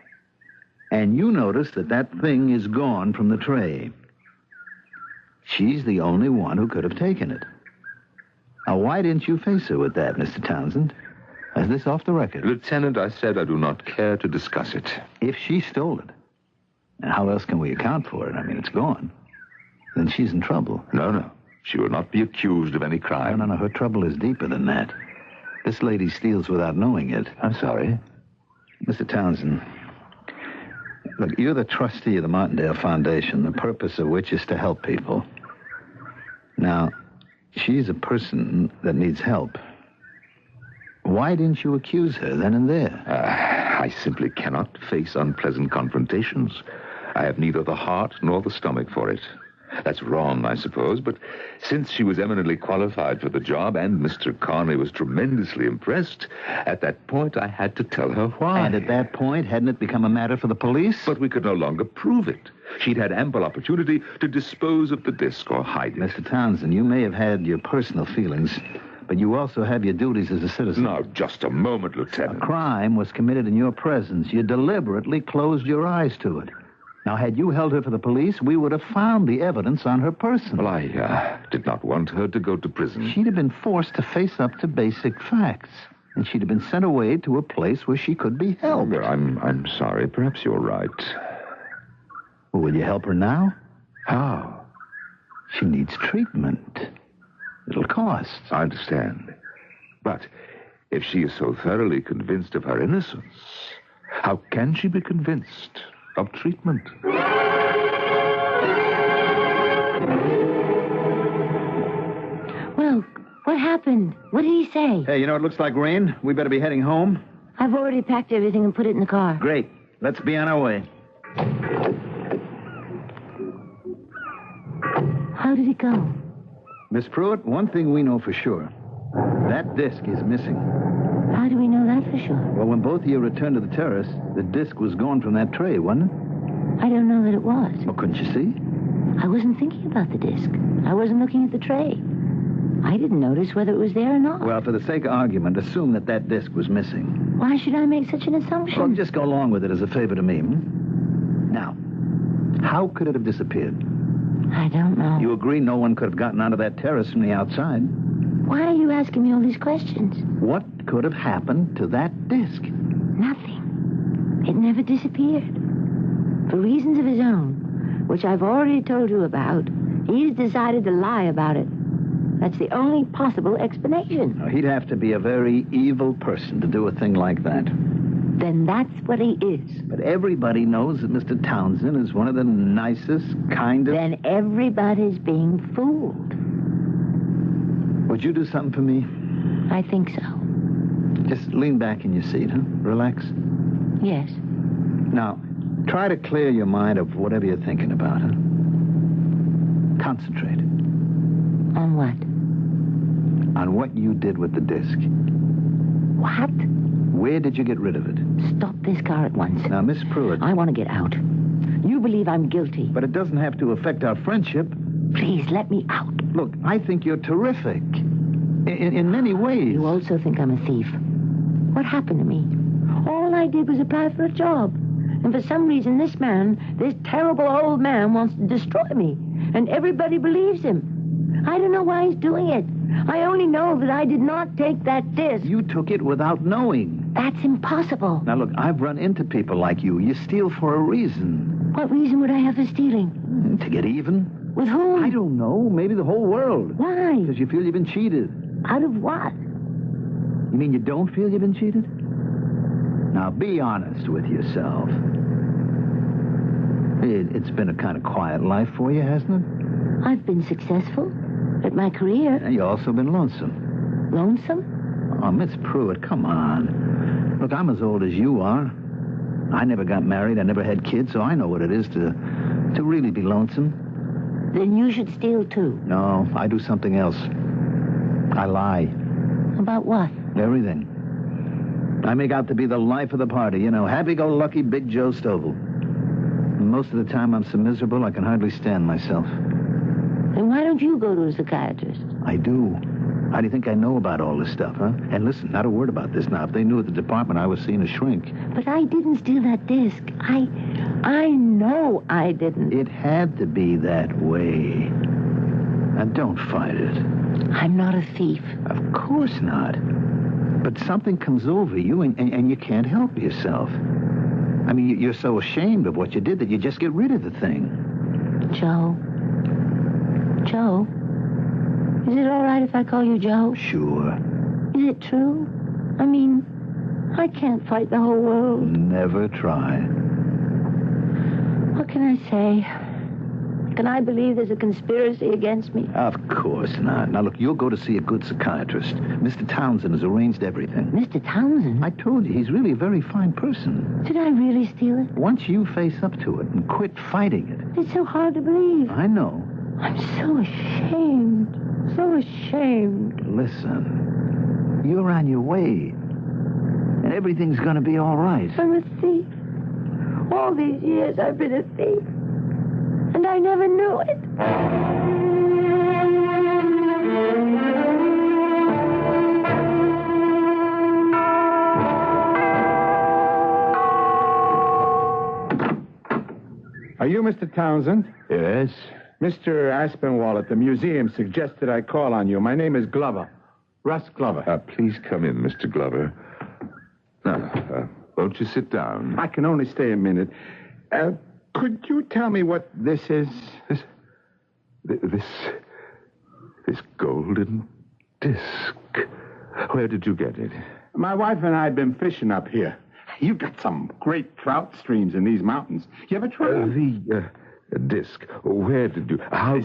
and you notice that that thing is gone from the tray. She's the only one who could have taken it. Now, why didn't you face her with that, Mr. Townsend? Is this off the record? Lieutenant, I said I do not care to discuss it. If she stole it, and how else can we account for it? I mean, it's gone. Then she's in trouble. No. She will not be accused of any crime. No. Her trouble is deeper than that. This lady steals without knowing it. I'm sorry. Mr. Townsend, look, you're the trustee of the Martindale Foundation, the purpose of which is to help people. Now, she's a person that needs help. Why didn't you accuse her then and there? I simply cannot face unpleasant confrontations. I have neither the heart nor the stomach for it. That's wrong, I suppose, but since she was eminently qualified for the job and Mr. Conley was tremendously impressed, at that point I had to tell her why. And at that point, hadn't it become a matter for the police? But we could no longer prove it. She'd had ample opportunity to dispose of the disc or hide it. Mr. Townsend, you may have had your personal feelings, but you also have your duties as a citizen. Now, just a moment, Lieutenant. A crime was committed in your presence. You deliberately closed your eyes to it. Now, had you held her for the police, we would have found the evidence on her person. Well, I did not want her to go to prison. She'd have been forced to face up to basic facts, and she'd have been sent away to a place where she could be helped. I'm sorry. Perhaps you're right. Well, will you help her now? How? She needs treatment. It'll cost. I understand. But if she is so thoroughly convinced of her innocence, how can she be convinced of treatment? Well, what happened? What did he say? Hey, you know, it looks like rain. We better be heading home. I've already packed everything and put it in the car. Great. Let's be on our way. How did it go? Miss Pruitt, one thing we know for sure. That disc is missing. How do we know that for sure? Well, when both of you returned to the terrace, the disc was gone from that tray, wasn't it? I don't know that it was. Well, couldn't you see? I wasn't thinking about the disc. I wasn't looking at the tray. I didn't notice whether it was there or not. Well, for the sake of argument, assume that disc was missing. Why should I make such an assumption? Well, just go along with it as a favor to me. Now, how could it have disappeared? I don't know. You agree no one could have gotten onto that terrace from the outside? Why are you asking me all these questions? What could have happened to that disc? Nothing. It never disappeared. For reasons of his own, which I've already told you about, he's decided to lie about it. That's the only possible explanation. Now, he'd have to be a very evil person to do a thing like that. Then that's what he is. But everybody knows that Mr. Townsend is one of the nicest, kindest... Then everybody's being fooled. Would you do something for me? I think so. Just lean back in your seat, huh? Relax. Yes. Now, try to clear your mind of whatever you're thinking about, huh? Concentrate. On what? On what you did with the disc. What? Where did you get rid of it? Stop this car at once. Now, Miss Pruitt... I want to get out. You believe I'm guilty. But it doesn't have to affect our friendship. Please, let me out. Look, I think you're terrific. In many ways. You also think I'm a thief. What happened to me? All I did was apply for a job. And for some reason, this man, this terrible old man, wants to destroy me. And everybody believes him. I don't know why he's doing it. I only know that I did not take that disc. You took it without knowing. That's impossible. Now, look, I've run into people like you. You steal for a reason. What reason would I have for stealing? To get even. With whom? I don't know. Maybe the whole world. Why? Because you feel you've been cheated. Out of what? You mean you don't feel you've been cheated? Now, be honest with yourself. It's been a kind of quiet life for you, hasn't it? I've been successful at my career. And you've also been lonesome. Lonesome? Oh, Miss Pruitt, come on. Look, I'm as old as you are. I never got married. I never had kids, so I know what it is to really be lonesome. Then you should steal, too. No, I do something else. I lie. About what? Everything. I make out to be the life of the party, you know, happy-go-lucky Big Joe Stovall. And most of the time I'm so miserable I can hardly stand myself. Then why don't you go to a psychiatrist? I do. How do you think I know about all this stuff, huh? And listen, not a word about this now. If they knew at the department I was seeing a shrink. But I didn't steal that disc. I know I didn't. It had to be that way. Now, don't fight it. I'm not a thief. Of course not. But something comes over you, and you can't help yourself. I mean, you're so ashamed of what you did that you just get rid of the thing. Joe? Is it all right if I call you Joe? Sure. Is it true? I mean, I can't fight the whole world. Never try. What can I say? Can I believe there's a conspiracy against me? Of course not. Now, look, you'll go to see a good psychiatrist. Mr. Townsend has arranged everything. Mr. Townsend? I told you, he's really a very fine person. Did I really steal it? Once you face up to it and quit fighting it. It's so hard to believe. I know. I'm so ashamed. So ashamed. Listen, you're on your way. And everything's going to be all right. I'm a thief. All these years I've been a thief. And I never knew it. Are you Mr. Townsend? Yes? Mr. Aspinwall at the museum suggested I call on you. My name is Glover. Russ Glover. Please come in, Mr. Glover. Now, won't you sit down? I can only stay a minute. Could you tell me what this is? This golden disc. Where did you get it? My wife and I have been fishing up here. You've got some great trout streams in these mountains. You ever try the disc? Where did you...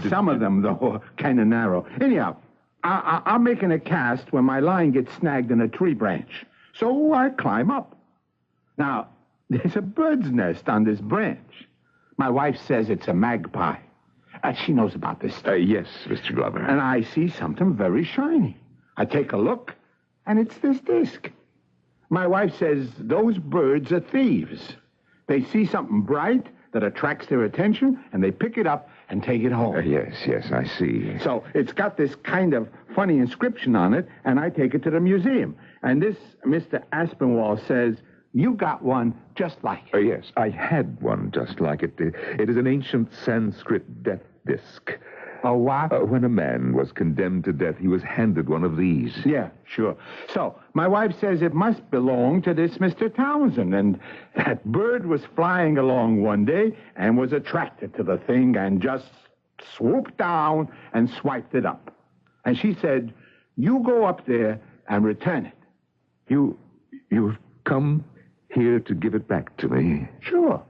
Some of them, though, are kind of narrow. Anyhow, I'm making a cast when my line gets snagged in a tree branch. So I climb up. Now, there's a bird's nest on this branch. My wife says it's a magpie. She knows about this stuff. Yes, Mr. Glover. And I see something very shiny. I take a look, and it's this disc. My wife says those birds are thieves. They see something bright that attracts their attention, and they pick it up and take it home. Yes, I see. So it's got this kind of funny inscription on it, and I take it to the museum. And this Mr. Aspinwall says, you got one just like it. Yes, I had one just like it. It is an ancient Sanskrit death disc. Oh, what? When a man was condemned to death, he was handed one of these. Yeah, sure. So, my wife says it must belong to this Mr. Townsend, and that bird was flying along one day and was attracted to the thing and just swooped down and swiped it up. And she said, you go up there and return it. You've come here to give it back to me? Sure.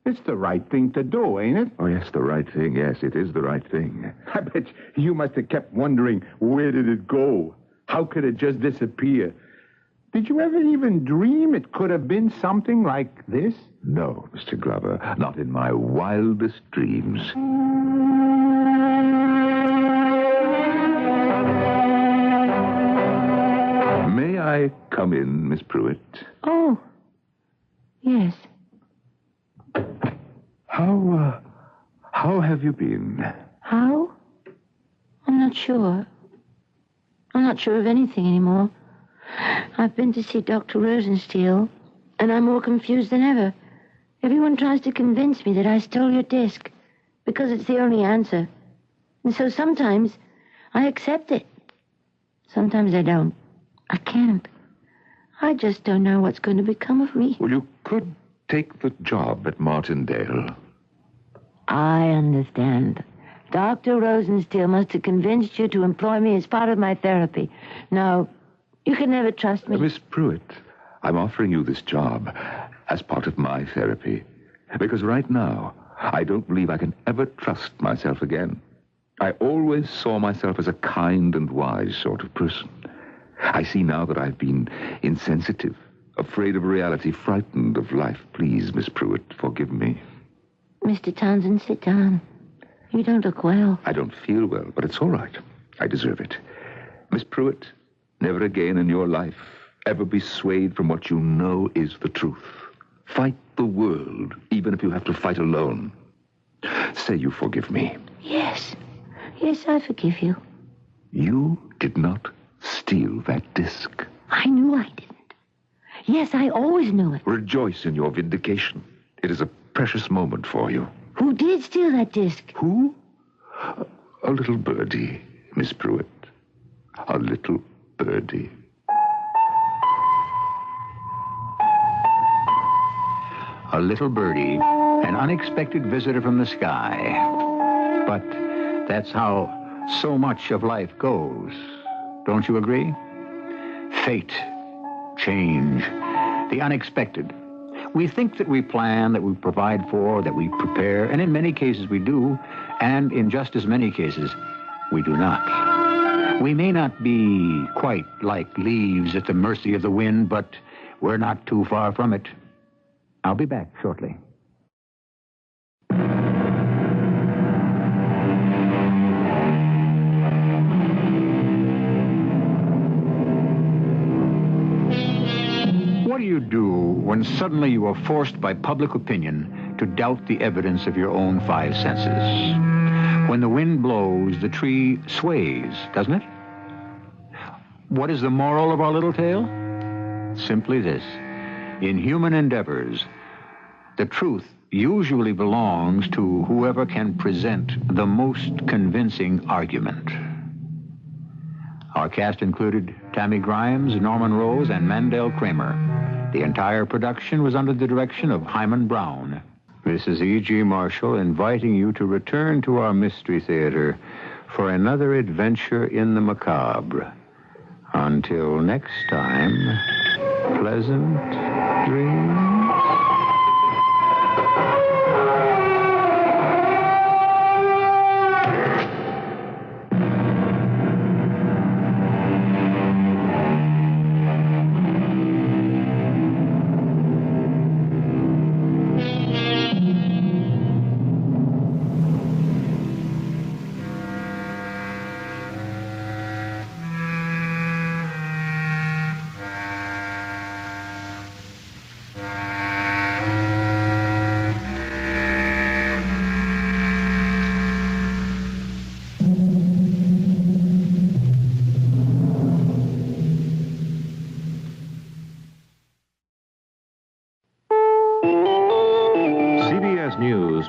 It's the right thing to do, ain't it? Oh, yes, the right thing. Yes, it is the right thing. I bet you must have kept wondering, where did it go? How could it just disappear? Did you ever even dream it could have been something like this? No, Mr. Glover, not in my wildest dreams. May I come in, Miss Pruitt? Oh, yes. How have you been? How? I'm not sure. I'm not sure of anything anymore. I've been to see Dr. Rosensteel, and I'm more confused than ever. Everyone tries to convince me that I stole your disc, because it's the only answer. And so sometimes I accept it. Sometimes I don't. I can't. I just don't know what's going to become of me. Well, you could take the job at Martindale. I understand. Dr. Rosensteel must have convinced you to employ me as part of my therapy. No, you can never trust me. Miss Pruitt, I'm offering you this job as part of my therapy. Because right now, I don't believe I can ever trust myself again. I always saw myself as a kind and wise sort of person. I see now that I've been insensitive, afraid of reality, frightened of life. Please, Miss Pruitt, forgive me. Mr. Townsend, sit down. You don't look well. I don't feel well, but it's all right. I deserve it. Miss Pruitt, Never again in your life ever be swayed from what you know is the truth. Fight the world, even if you have to fight alone. Say you forgive me. Yes. Yes, I forgive you. You did not steal that disc. I knew I didn't. Yes, I always knew it. Rejoice in your vindication. It is a precious moment for you. Who did steal that disc? Who? A little birdie, Miss Pruitt. A little birdie. A little birdie, an unexpected visitor from the sky. But that's how so much of life goes. Don't you agree? Fate, change, the unexpected. We think that we plan, that we provide for, that we prepare, and in many cases we do, and in just as many cases we do not. We may not be quite like leaves at the mercy of the wind, but we're not too far from it. I'll be back shortly. What do you do when suddenly you are forced by public opinion to doubt the evidence of your own five senses? When the wind blows, the tree sways, doesn't it? What is the moral of our little tale? Simply this. In human endeavors, the truth usually belongs to whoever can present the most convincing argument. Our cast included Tammy Grimes, Norman Rose, and Mandel Kramer. The entire production was under the direction of Hyman Brown. This is E.G. Marshall inviting you to return to our Mystery Theater for another adventure in the macabre. Until next time, pleasant dreams.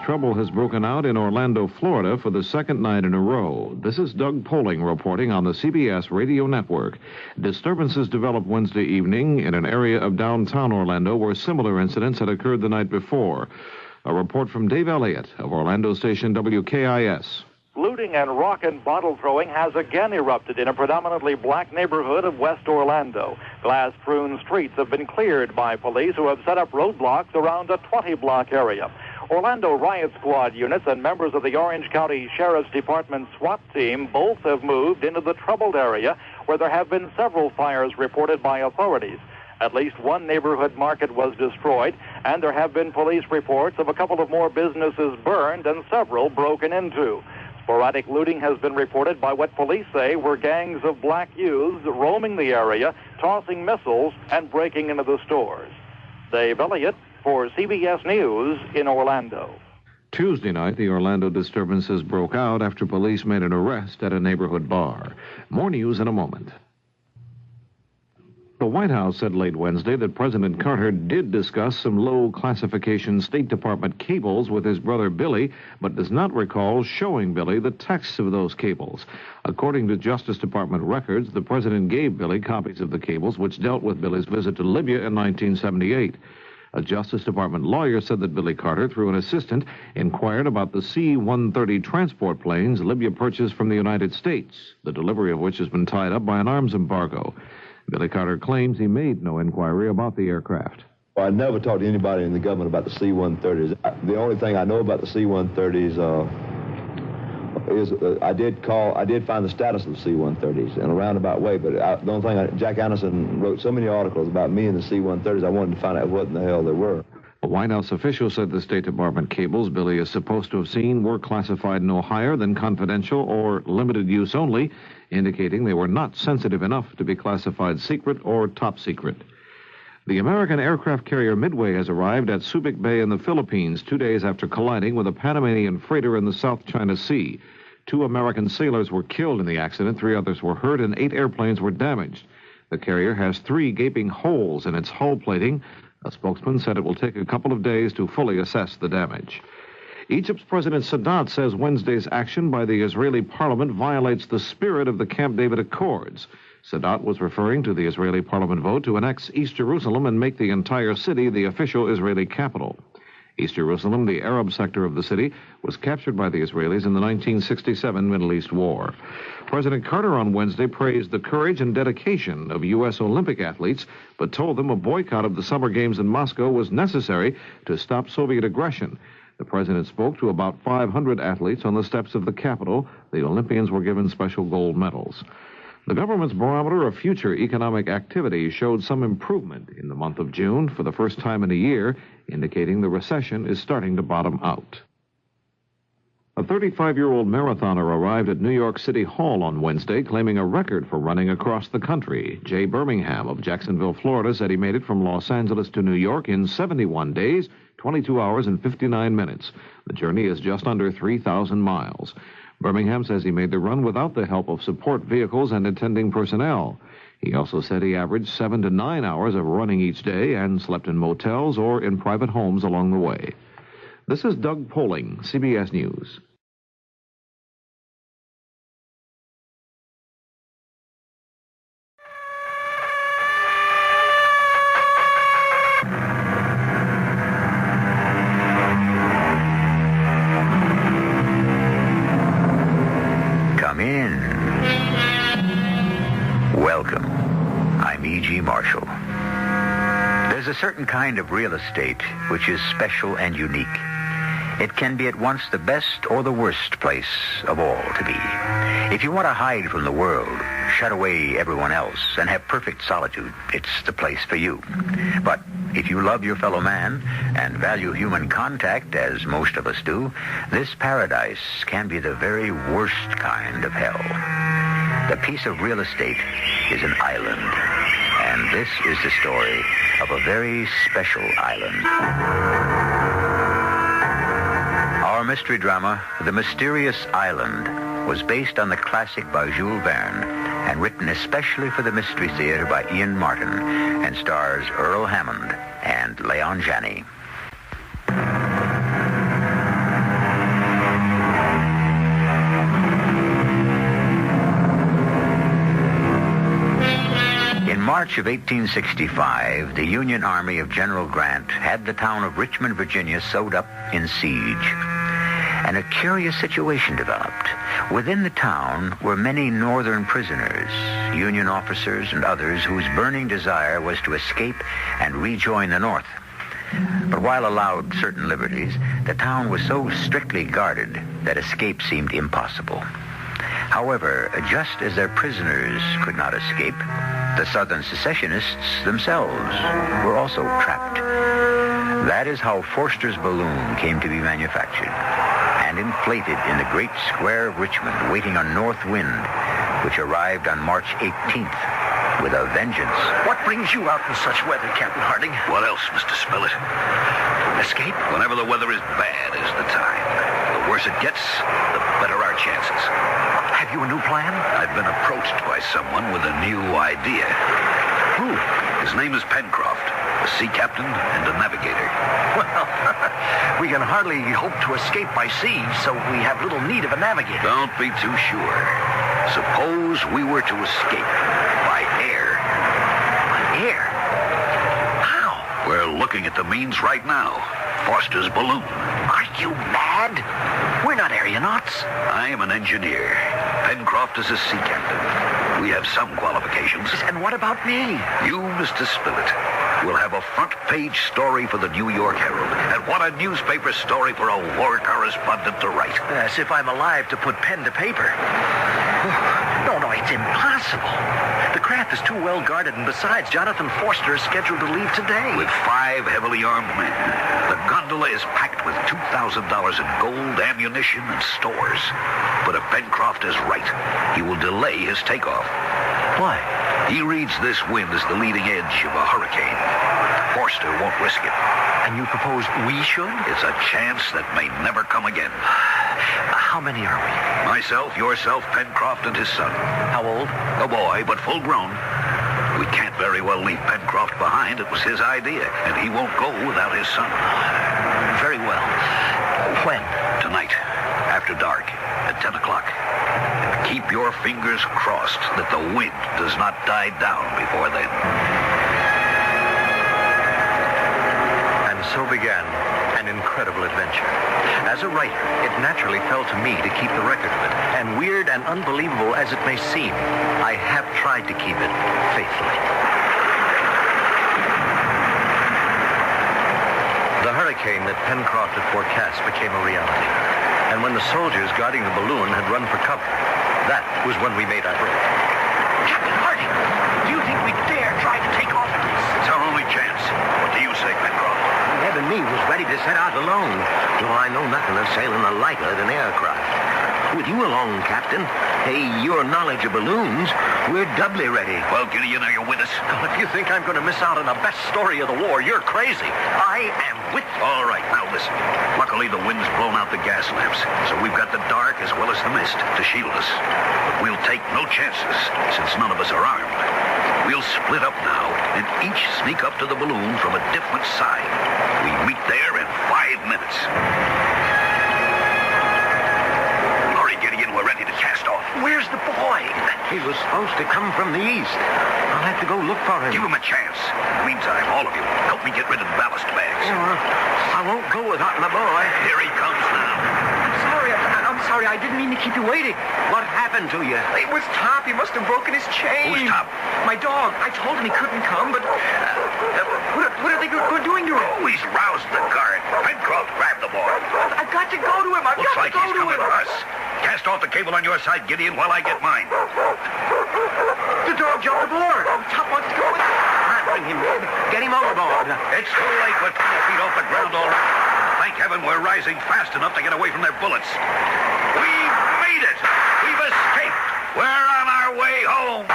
Trouble has broken out in Orlando, Florida for the second night in a row. This is Doug Poling reporting on the CBS Radio Network. Disturbances developed Wednesday evening in an area of downtown Orlando where similar incidents had occurred the night before. A report from Dave Elliott of Orlando station WKIS. Looting and rock and bottle throwing has again erupted in a predominantly black neighborhood of West Orlando. Glass-strewn streets have been cleared by police who have set up roadblocks around a 20-block area. Orlando Riot Squad units and members of the Orange County Sheriff's Department SWAT team both have moved into the troubled area where there have been several fires reported by authorities. At least one neighborhood market was destroyed, and there have been police reports of a couple of more businesses burned and several broken into. Sporadic looting has been reported by what police say were gangs of black youths roaming the area, tossing missiles, and breaking into the stores. Dave Elliott for CBS News in Orlando. Tuesday night, the Orlando disturbances broke out after police made an arrest at a neighborhood bar. More news in a moment. The White House said late Wednesday that President Carter did discuss some low-classification State Department cables with his brother Billy, but does not recall showing Billy the texts of those cables. According to Justice Department records, the president gave Billy copies of the cables which dealt with Billy's visit to Libya in 1978. A Justice Department lawyer said that Billy Carter, through an assistant, inquired about the C-130 transport planes Libya purchased from the United States, the delivery of which has been tied up by an arms embargo. Billy Carter claims he made no inquiry about the aircraft. Well, I never talked to anybody in the government about the C-130s. The only thing I know about the C-130s is I did find the status of the C-130s in a roundabout way, but the only thing, Jack Anderson wrote so many articles about me and the C-130s, I wanted to find out what in the hell they were. A White House official said the State Department cables Billy is supposed to have seen were classified no higher than confidential or limited use only, indicating they were not sensitive enough to be classified secret or top secret. The American aircraft carrier Midway has arrived at Subic Bay in the Philippines 2 days after colliding with a Panamanian freighter in the South China Sea. 2 American sailors were killed in the accident, 3 others were hurt, and 8 airplanes were damaged. The carrier has 3 gaping holes in its hull plating. A spokesman said it will take a couple of days to fully assess the damage. Egypt's President Sadat says Wednesday's action by the Israeli parliament violates the spirit of the Camp David Accords. Sadat was referring to the Israeli parliament vote to annex East Jerusalem and make the entire city the official Israeli capital. East Jerusalem, the Arab sector of the city, was captured by the Israelis in the 1967 Middle East War. President Carter on Wednesday praised the courage and dedication of U.S. Olympic athletes, but told them a boycott of the Summer Games in Moscow was necessary to stop Soviet aggression. The president spoke to about 500 athletes on the steps of the Capitol. The Olympians were given special gold medals. The government's barometer of future economic activity showed some improvement in the month of June for the first time in a year, indicating the recession is starting to bottom out. A 35-year-old marathoner arrived at New York City Hall on Wednesday, claiming a record for running across the country. Jay Birmingham of Jacksonville, Florida, said he made it from Los Angeles to New York in 71 days, 22 hours and 59 minutes. The journey is just under 3,000 miles. Birmingham says he made the run without the help of support vehicles and attending personnel. He also said he averaged 7 to 9 hours of running each day and slept in motels or in private homes along the way. This is Doug Poling, CBS News. Welcome. I'm E.G. Marshall. There's a certain kind of real estate which is special and unique. It can be at once the best or the worst place of all to be. If you want to hide from the world, shut away everyone else, and have perfect solitude, it's the place for you. But if you love your fellow man and value human contact, as most of us do, this paradise can be the very worst kind of hell. The piece of real estate is an island, and this is the story of a very special island. Our mystery drama, The Mysterious Island, was based on the classic by Jules Verne and written especially for the Mystery Theater by Ian Martin and stars Earl Hammond and Leon Janney. In March of 1865, the Union Army of General Grant had the town of Richmond, Virginia, sewed up in siege. And a curious situation developed. Within the town were many Northern prisoners, Union officers and others whose burning desire was to escape and rejoin the North. But while allowed certain liberties, the town was so strictly guarded that escape seemed impossible. However, just as their prisoners could not escape, the Southern secessionists themselves were also trapped. That is how Forster's balloon came to be manufactured and inflated in the great square of Richmond, waiting on north wind, which arrived on March 18th with a vengeance. What brings you out in such weather, Captain Harding? What else, Mr. Spillett? Escape? Whenever the weather is bad is the time. The worse it gets, the better our chances. Have you a new plan? I've been approached by someone with a new idea. Who? His name is Pencroft, a sea captain and a navigator. Well, we can hardly hope to escape by sea, so we have little need of a navigator. Don't be too sure. Suppose we were to escape by air. By air? How? We're looking at the means right now. Foster's balloon. Are you mad? We're not aeronauts. I am an engineer. Pencroft is a sea captain. We have some qualifications. And what about me? You, Mr. Spillett, will have a front-page story for the New York Herald. And what a newspaper story for a war correspondent to write. As if I'm alive to put pen to paper. No, it's impossible. The craft is too well guarded, and besides, Jonathan Forster is scheduled to leave today. With 5 heavily armed men, the gondola is packed with $2,000 in gold, ammunition, and stores. But if Pencroft is right, he will delay his takeoff. Why? He reads this wind as the leading edge of a hurricane. Forster won't risk it. And you propose we should? It's a chance that may never come again. How many are we? Myself, yourself, Pencroft, and his son. How old? A boy, but full grown. We can't very well leave Pencroft behind. It was his idea, and he won't go without his son. Very well. When? Tonight, after dark, at 10 o'clock. Keep your fingers crossed that the wind does not die down before then. And so began an incredible adventure. As a writer, it naturally fell to me to keep the record of it. And weird and unbelievable as it may seem, I have tried to keep it faithfully. The hurricane that Pencroft had forecast became a reality. And when the soldiers guarding the balloon had run for cover, that was when we made our break. Captain Harding, do you think we dare try to take off with this? It's our only chance. What do you say, Pencroft? Ned and me was ready to set out alone, though I know nothing of sailing a lighter than aircraft. With you along, Captain, your knowledge of balloons, we're doubly ready. Well, Gideon, are you with us? Well, if you think I'm going to miss out on the best story of the war, you're crazy. I am with you. All right, now listen. Luckily, the wind's blown out the gas lamps, so we've got the dark as well as the mist to shield us. But we'll take no chances, since none of us are armed. We'll split up now, and each sneak up to the balloon from a different side. We meet there in 5 minutes. Hurry, Gideon, we're ready to cast off. Where's the boy? He was supposed to come from the east. I'll have to go look for him. Give him a chance. Meantime, all of you, help me get rid of the ballast bags. I won't go without my boy. Here he comes now. I'm sorry, I didn't mean to keep you waiting. What happened to you? It was Top. He must have broken his chain. Who's Top? My dog. I told him he couldn't come, but what are they doing to him? Oh, he's roused the guard. Pencroft, grab the boy. I've got to go to him. Looks like he's coming for us. Cast off the cable on your side, Gideon, while I get mine. The dog jumped aboard. Top wants to go with him. I'll bring him in. Get him overboard. It's too late. We're 10 feet off the ground already. Thank heaven we're rising fast enough to get away from their bullets. We've made it. We've escaped. We're on our way home.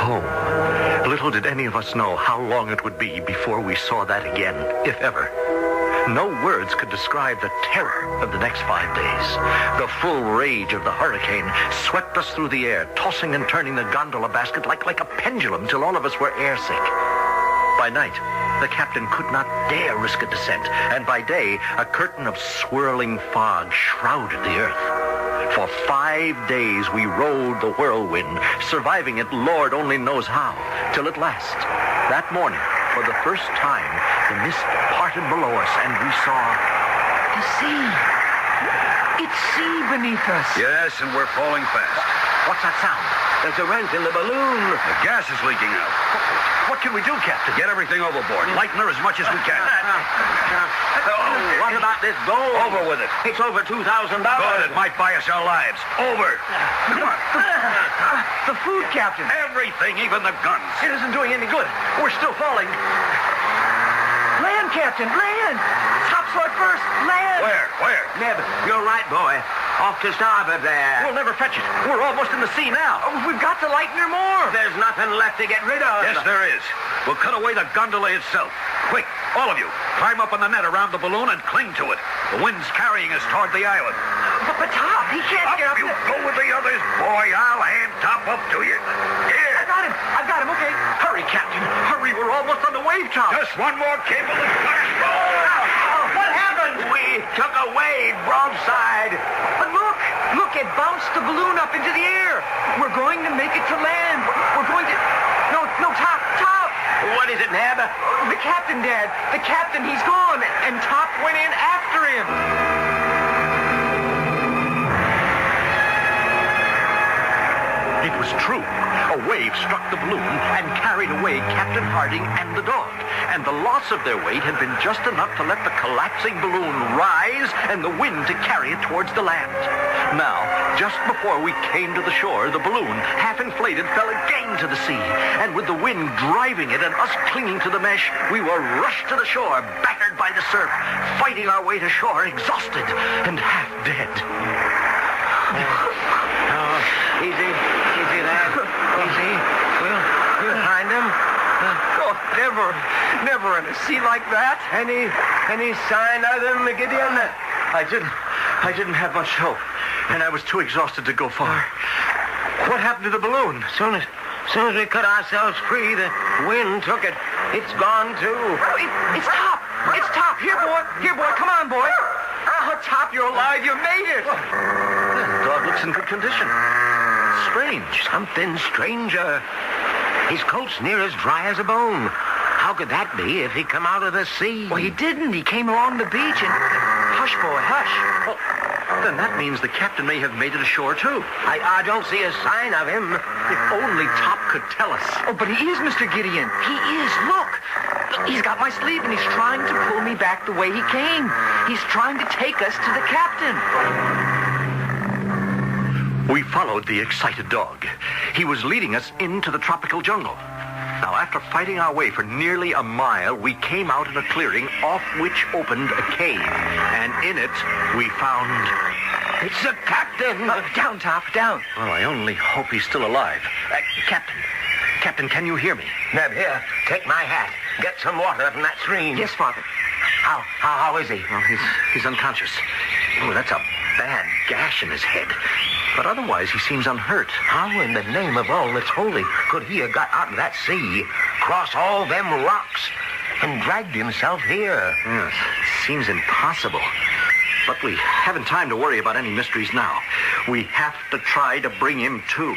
Home. Little did any of us know how long it would be before we saw that again, if ever. No words could describe the terror of the next 5 days. The full rage of the hurricane swept us through the air, tossing and turning the gondola basket like a pendulum till all of us were airsick. By night, the captain could not dare risk a descent, and by day, a curtain of swirling fog shrouded the earth. For 5 days we rode the whirlwind, surviving it Lord only knows how, till at last, that morning, for the first time, the mist parted below us, and we saw the sea. It's sea beneath us. Yes, and we're falling fast. What's that sound? There's a rent in the balloon. The gas is leaking out. What can we do, Captain? Get everything overboard. Lighten her as much as we can. What about this gold? Over with it. It's over $2,000. Good, it might buy us our lives. Over. Come on. The food, Captain. Everything, even the guns. It isn't doing any good. We're still falling. Land, Captain, land! Topside first, land! Where? Neb, you're right, boy. Off to starboard there. We'll never fetch it. We're almost in the sea now. We've got to lighten her more. There's nothing left to get rid of. Yes, there is. We'll cut away the gondola itself. Quick, all of you, climb up on the net around the balloon and cling to it. The wind's carrying us toward the island. But Top, he can't get up. You go with the others, boy. I'll hand Top up to you. Here. I've got him, okay. Hurry, Captain. Hurry, we're almost on the wave top. Just one more cable and cut it. What happened? We took a wave broadside. But look, it bounced the balloon up into the air. We're going to make it to land. We're going to... No, Top. What is it, Neb? The captain, Dad. The captain, he's gone. And Top went in after him. It was true. A wave struck the balloon and carried away Captain Harding and the dog. And the loss of their weight had been just enough to let the collapsing balloon rise and the wind to carry it towards the land. Now, just before we came to the shore, the balloon, half inflated, fell again to the sea. And with the wind driving it and us clinging to the mesh, we were rushed to the shore, battered by the surf, fighting our way to shore, exhausted and half dead. Easy, lad. Easy. We'll find him. Never in a sea like that. Any sign of them, Gideon? I didn't have much hope, and I was too exhausted to go far. What happened to the balloon? As soon as we cut ourselves free, the wind took it. It's gone, too. It's Top! It's Top! Here, boy! Come on, boy! Oh, Top, you're alive! You made it! The dog looks in good condition. Strange. Something stranger. His coat's near as dry as a bone. How could that be if he come out of the sea? Well, he didn't. He came along the beach and... Hush, boy, hush. Well, then that means the captain may have made it ashore, too. I don't see a sign of him. If only Top could tell us. Oh, but he is, Mr. Gideon. He is. Look. He's got my sleeve, and he's trying to pull me back the way he came. He's trying to take us to the captain. We followed the excited dog. He was leading us into the tropical jungle. Now, after fighting our way for nearly a mile, we came out in a clearing off which opened a cave. And in it, we found... It's the captain! Down, Top, down. Well, I only hope he's still alive. Captain, can you hear me? Neb, here, take my hat. Get some water from that stream. Yes, Father. How is he? Well, he's unconscious. Oh, that's a bad gash in his head. But otherwise, he seems unhurt. How in the name of all that's holy could he have got out of that sea, cross all them rocks, and dragged himself here? Yes, it seems impossible. But we haven't time to worry about any mysteries now. We have to try to bring him to.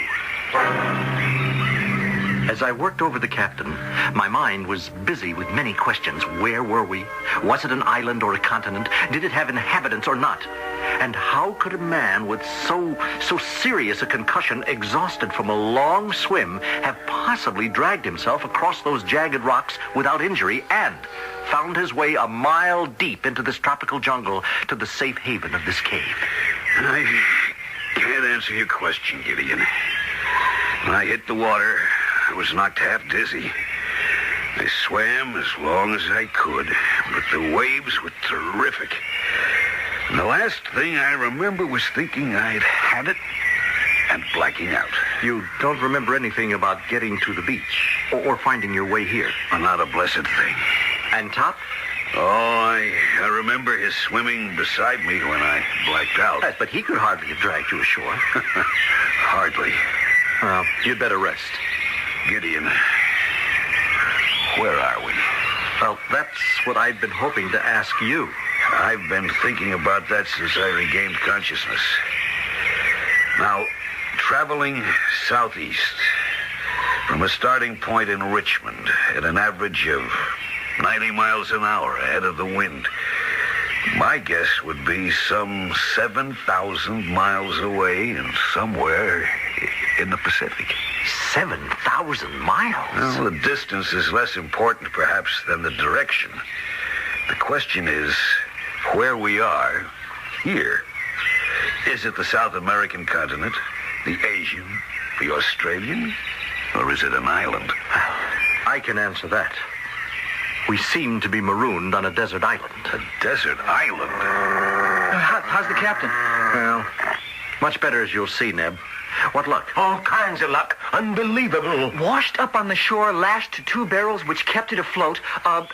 As I worked over the captain, my mind was busy with many questions. Where were we? Was it an island or a continent? Did it have inhabitants or not? And how could a man with so serious a concussion, exhausted from a long swim, have possibly dragged himself across those jagged rocks without injury and found his way a mile deep into this tropical jungle to the safe haven of this cave? I can't answer your question, Gideon. When I hit the water, I was knocked half dizzy. I swam as long as I could, but the waves were terrific. And the last thing I remember was thinking I'd had it and blacking out. You don't remember anything about getting to the beach or finding your way here? Not a blessed thing. And Top? Oh, I remember his swimming beside me when I blacked out. Yes, but he could hardly have dragged you ashore. Hardly. Well, you'd better rest. Gideon, where are we? Well, that's what I've been hoping to ask you. I've been thinking about that since I regained consciousness. Now, traveling southeast from a starting point in Richmond at an average of 90 miles an hour ahead of the wind, my guess would be some 7,000 miles away and somewhere in the Pacific. 7,000 miles? Well, the distance is less important, perhaps, than the direction. The question is where we are here. Is it the South American continent, the Asian, the Australian, or is it an island? I can answer that. We seem to be marooned on a desert island. A desert island? How's the captain? Well, much better, as you'll see, Neb. What luck? All kinds of luck. Unbelievable. Washed up on the shore, lashed to two barrels which kept it afloat. A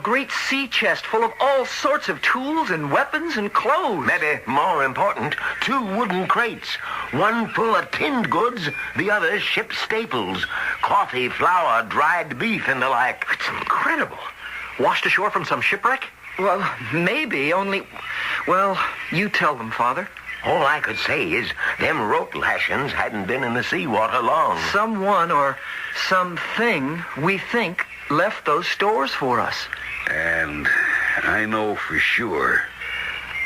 great sea chest full of all sorts of tools and weapons and clothes. Maybe more important, 2 wooden crates. One full of tinned goods, the other ship staples. Coffee, flour, dried beef, and the like. It's incredible. Washed ashore from some shipwreck? Well, maybe, only... Well, you tell them, Father. All I could say is them rope lashings hadn't been in the seawater long. Someone or something, we think, left those stores for us. And I know for sure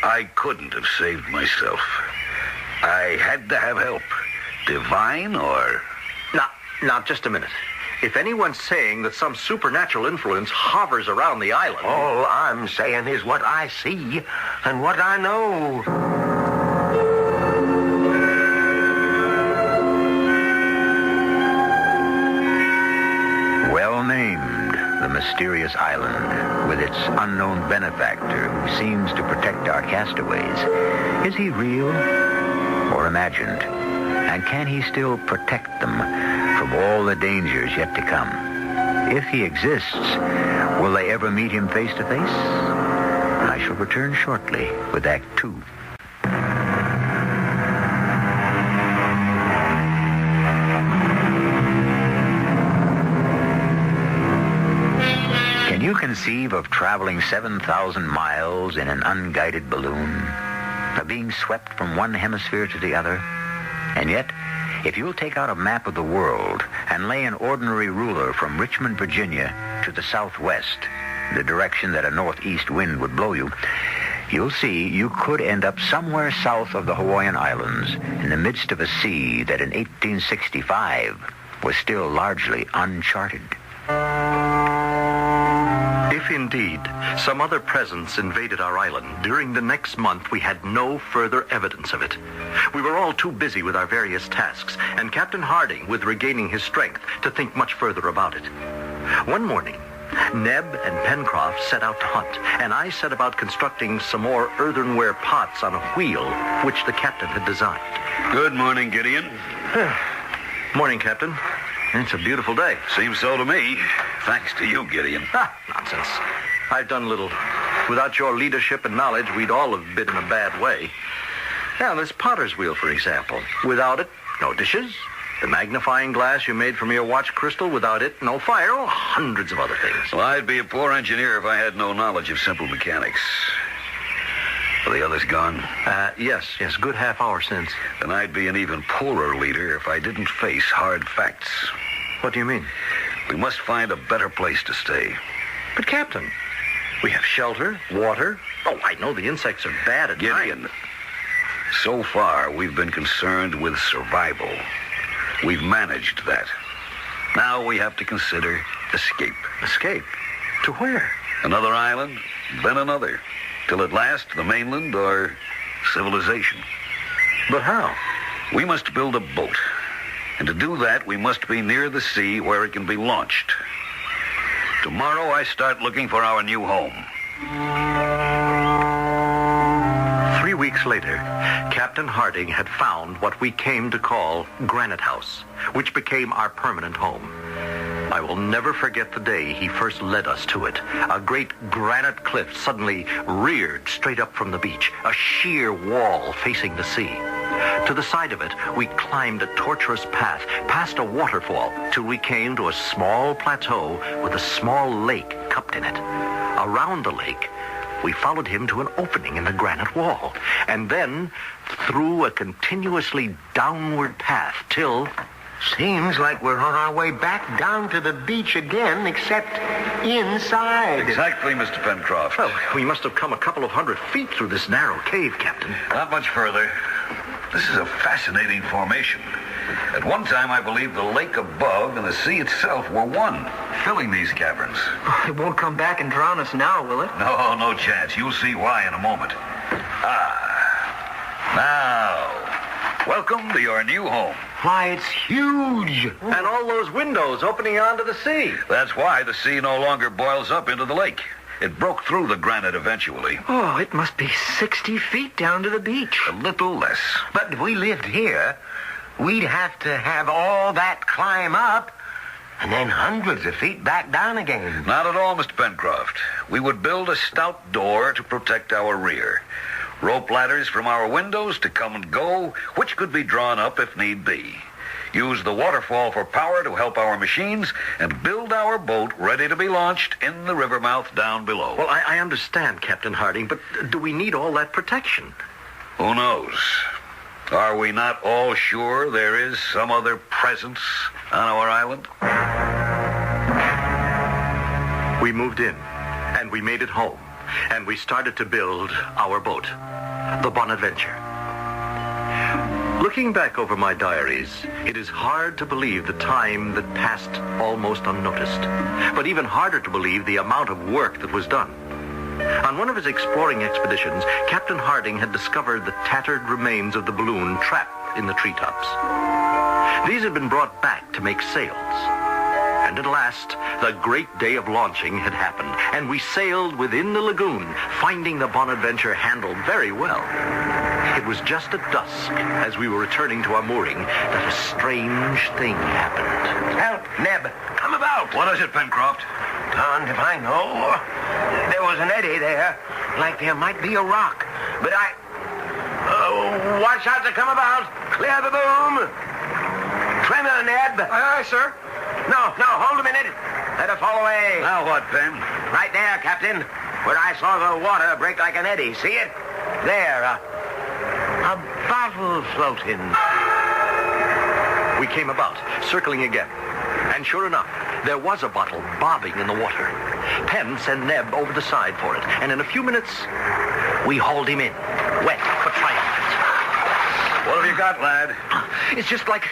I couldn't have saved myself. I had to have help. Divine or... Now, just a minute. If anyone's saying that some supernatural influence hovers around the island... All I'm saying is what I see and what I know. Well named, the mysterious island, with its unknown benefactor who seems to protect our castaways. Is he real or imagined? And can he still protect them from all the dangers yet to come? If he exists, will they ever meet him face to face? I shall return shortly with Act 2. Can you conceive of traveling 7,000 miles in an unguided balloon? Of being swept from one hemisphere to the other? And yet, if you'll take out a map of the world and lay an ordinary ruler from Richmond, Virginia to the southwest, the direction that a northeast wind would blow you, you'll see you could end up somewhere south of the Hawaiian Islands in the midst of a sea that in 1865 was still largely uncharted. If indeed some other presence invaded our island, during the next month we had no further evidence of it. We were all too busy with our various tasks, and Captain Harding with regaining his strength to think much further about it. One morning, Neb and Pencroft set out to hunt, and I set about constructing some more earthenware pots on a wheel, which the captain had designed. Good morning, Gideon. Morning, Captain. It's a beautiful day. Seems so to me. Thanks to you, Gideon. Nonsense. I've done little. Without your leadership and knowledge, we'd all have been in a bad way. Now, this potter's wheel, for example. Without it, no dishes. The magnifying glass you made from your watch crystal. Without it, no fire. Oh, hundreds of other things. Well, I'd be a poor engineer if I had no knowledge of simple mechanics. Are the others gone? Yes, good half hour since. Then I'd be an even poorer leader if I didn't face hard facts. What do you mean? We must find a better place to stay. But, Captain, we have shelter, water. Oh, I know the insects are bad at Gideon, night. so far we've been concerned with survival. We've managed that. Now we have to consider escape. Escape? To where? Another island, then another. Till at last the mainland or civilization. But how? We must build a boat. And to do that, we must be near the sea where it can be launched. Tomorrow I start looking for our new home. 3 weeks later, Captain Harding had found what we came to call Granite House, which became our permanent home. I will never forget the day he first led us to it. A great granite cliff suddenly reared straight up from the beach, a sheer wall facing the sea. To the side of it, we climbed a tortuous path, past a waterfall, till we came to a small plateau with a small lake cupped in it. Around the lake, we followed him to an opening in the granite wall, and then through a continuously downward path till... Seems like we're on our way back down to the beach again, except inside. Exactly, Mr. Pencroft. Well, we must have come a couple of 100 feet through this narrow cave, Captain. Not much further. This is a fascinating formation. At one time, I believe the lake above and the sea itself were one, filling these caverns. It won't come back and drown us now, will it? No chance. You'll see why in a moment. Now, welcome to your new home. Why, it's huge. And all those windows opening onto the sea. That's why the sea no longer boils up into the lake. It broke through the granite eventually. Oh, it must be 60 feet down to the beach. A little less. But if we lived here, we'd have to have all that climb up and then hundreds of feet back down again. Not at all, Mr. Pencroft. We would build a stout door to protect our rear. Rope ladders from our windows to come and go, which could be drawn up if need be. Use the waterfall for power to help our machines, and build our boat ready to be launched in the river mouth down below. Well, I understand, Captain Harding, but do we need all that protection? Who knows? Are we not all sure there is some other presence on our island? We moved in, and we made it home, and we started to build our boat, the Bonadventure. Looking back over my diaries, it is hard to believe the time that passed almost unnoticed, but even harder to believe the amount of work that was done. On one of his exploring expeditions, Captain Harding had discovered the tattered remains of the balloon trapped in the treetops. These had been brought back to make sails. And at last, the great day of launching had happened, and we sailed within the lagoon, finding the Bonadventure handled very well. It was just at dusk, as we were returning to our mooring, that a strange thing happened. Help, Neb. Come about. What is it, Pencroft? Darned if I know. There was an eddy there, like there might be a rock. But watch out to come about. Clear the boom. Trimmer, Neb. Aye, aye, sir. No, hold a minute. Let her fall away. Now what, Pen? Right there, Captain, where I saw the water break like an eddy. See it? There, a bottle floating. We came about, circling again. And sure enough, there was a bottle bobbing in the water. Penn sent Neb over the side for it, and in a few minutes, we hauled him in, wet but triumphant. What have you got, lad? It's just like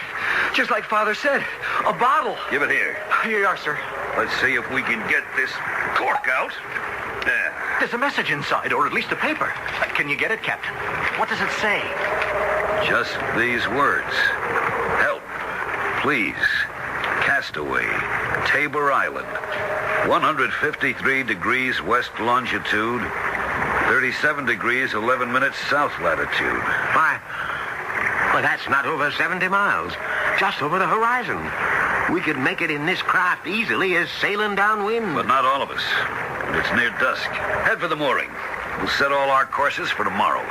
Father said. A bottle. Give it here. Here you are, sir. Let's see if we can get this cork out. There. There's a message inside, or at least a paper. Can you get it, Captain? What does it say? Just these words. Help, please. Castaway, Tabor Island. 153 degrees west longitude, 37 degrees 11 minutes south latitude. Well, that's not over 70 miles. Just over the horizon. We could make it in this craft easily as sailing downwind. But not all of us. And it's near dusk. Head for the mooring. We'll set all our courses for tomorrow.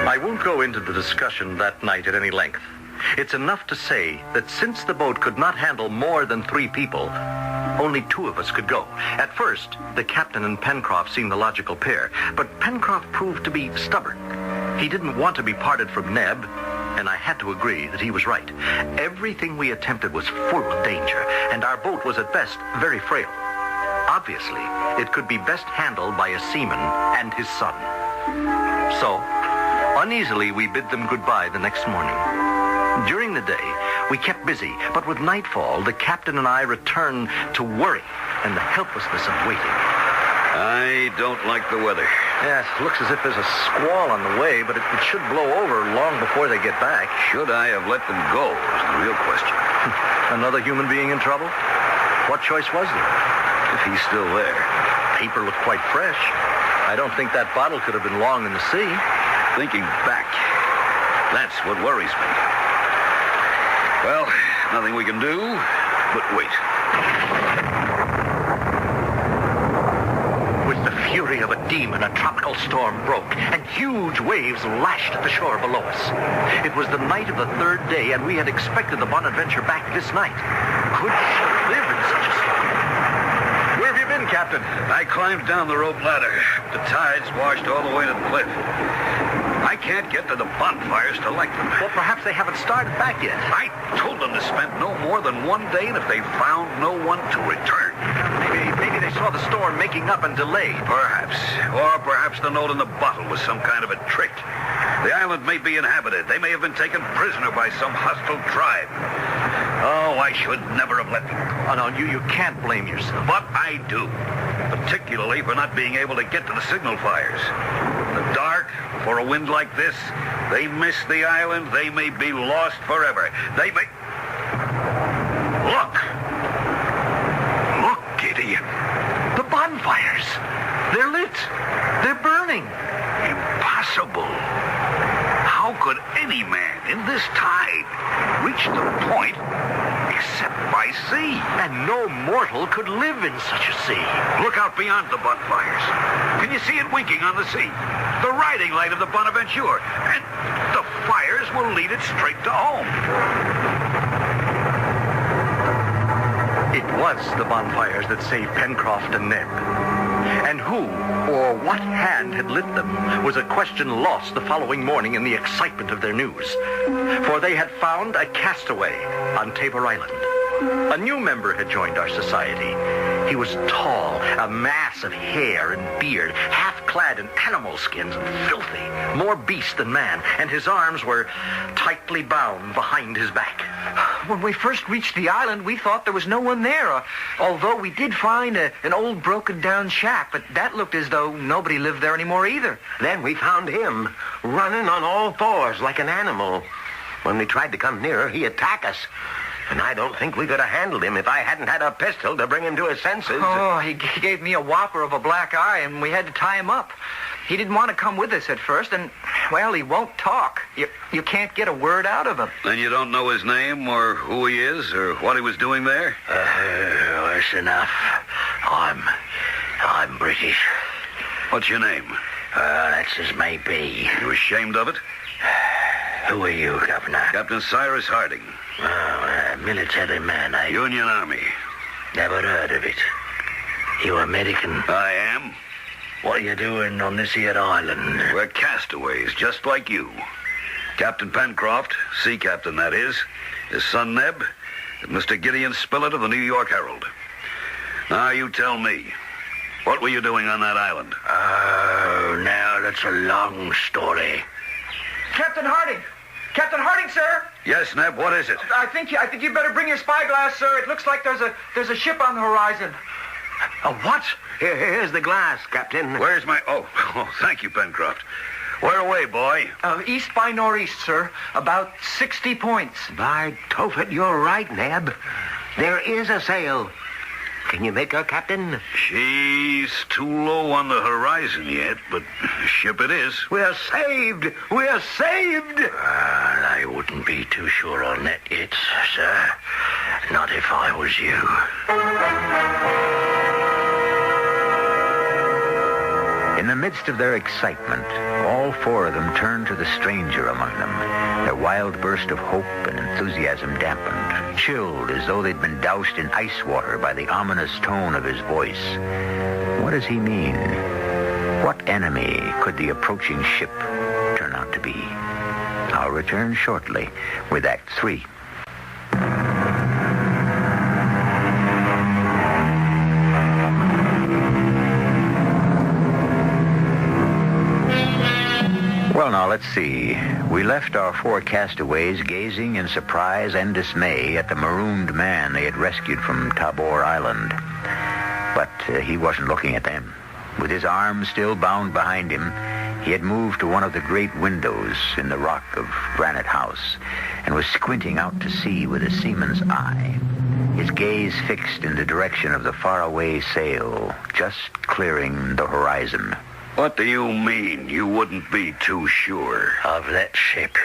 I won't go into the discussion that night at any length. It's enough to say that since the boat could not handle more than 3 people, only 2 of us could go. At first, the captain and Pencroft seemed the logical pair, but Pencroft proved to be stubborn. He didn't want to be parted from Neb, and I had to agree that he was right. Everything we attempted was full of danger, and our boat was at best very frail. Obviously, it could be best handled by a seaman and his son. So, uneasily, we bid them goodbye the next morning. During the day, we kept busy, but with nightfall, the captain and I returned to worry and the helplessness of waiting. I don't like the weather. Yeah, it looks as if there's a squall on the way, but it should blow over long before they get back. Should I have let them go is the real question. Another human being in trouble? What choice was there? If he's still there. Paper looked quite fresh. I don't think that bottle could have been long in the sea. Thinking back, that's what worries me. Well, nothing we can do but wait. With the fury of a demon, a tropical storm broke, and huge waves lashed at the shore below us. It was the night of the 3rd day, and we had expected the Bonadventure back this night. Could she live in such a storm? Where have you been, Captain? I climbed down the rope ladder. The tides washed all the way to the cliff. I can't get to the bonfires to light them. Well, perhaps they haven't started back yet. I told them to spend no more than 1 day, and if they found no one to return. Maybe they saw the storm making up and delayed. Perhaps. Or perhaps the note in the bottle was some kind of a trick. The island may be inhabited. They may have been taken prisoner by some hostile tribe. Oh, I should never have let them. Oh, no, you can't blame yourself. But I do. Particularly for not being able to get to the signal fires. In the dark, before a wind like this, they miss the island. They may be lost forever. They may... Look! Look, Gideon. The bonfires! They're lit! They're burning! Impossible. How could any man in this tide reach the point except by sea? And no mortal could live in such a sea. Look out beyond the bonfires. Can you see it winking on the sea? The riding light of the Bonaventure. And the fires will lead it straight to home. It was the bonfires that saved Pencroft and Neb. And who or what hand had lit them was a question lost the following morning in the excitement of their news. For they had found a castaway on Tabor Island. A new member had joined our society. He was tall, a mass of hair and beard, half clad in animal skins and filthy, more beast than man, and his arms were tightly bound behind his back. When we first reached the island, we thought there was no one there, although we did find an old broken-down shack, but that looked as though nobody lived there anymore either. Then we found him, running on all fours like an animal. When we tried to come nearer, he attacked us. And I don't think we could have handled him if I hadn't had a pistol to bring him to his senses. Oh, he gave me a whopper of a black eye, and we had to tie him up. He didn't want to come with us at first, and, well, he won't talk. You can't get a word out of him. Then you don't know his name or who he is or what he was doing there? That's enough. I'm British. What's your name? That's as may be. You ashamed of it? Who are you, Governor? Captain Cyrus Harding. Oh, a military man, eh? Union Army. Never heard of it. You American? I am. What are you doing on this here island? We're castaways, just like you. Captain Pencroft, sea captain that is, his son Neb, and Mr. Gideon Spilett of the New York Herald. Now you tell me, what were you doing on that island? Oh, now that's a long story. Captain Harding! Captain Harding, sir! Yes, Neb, what is it? I think you better bring your spyglass, sir. It looks like there's a ship on the horizon. A what? Here's the glass, Captain. Where's my... Oh, thank you, Pencroft. Where away, boy? East by northeast, sir. About 60 points. By Tophet, you're right, Neb. There is a sail. Can you make her, Captain? She's too low on the horizon yet, but ship it is. We're saved! We're saved! Well, I wouldn't be too sure on that yet, sir. Not if I was you. In the midst of their excitement, all four of them turned to the stranger among them, their wild burst of hope and enthusiasm dampened, chilled as though they'd been doused in ice water by the ominous tone of his voice. What does he mean? What enemy could the approaching ship turn out to be? I'll return shortly with Act 3. Well, now, let's see. We left our four castaways gazing in surprise and dismay at the marooned man they had rescued from Tabor Island. But he wasn't looking at them. With his arms still bound behind him, he had moved to one of the great windows in the rock of Granite House and was squinting out to sea with a seaman's eye, his gaze fixed in the direction of the faraway sail, just clearing the horizon. What do you mean you wouldn't be too sure? Of that ship,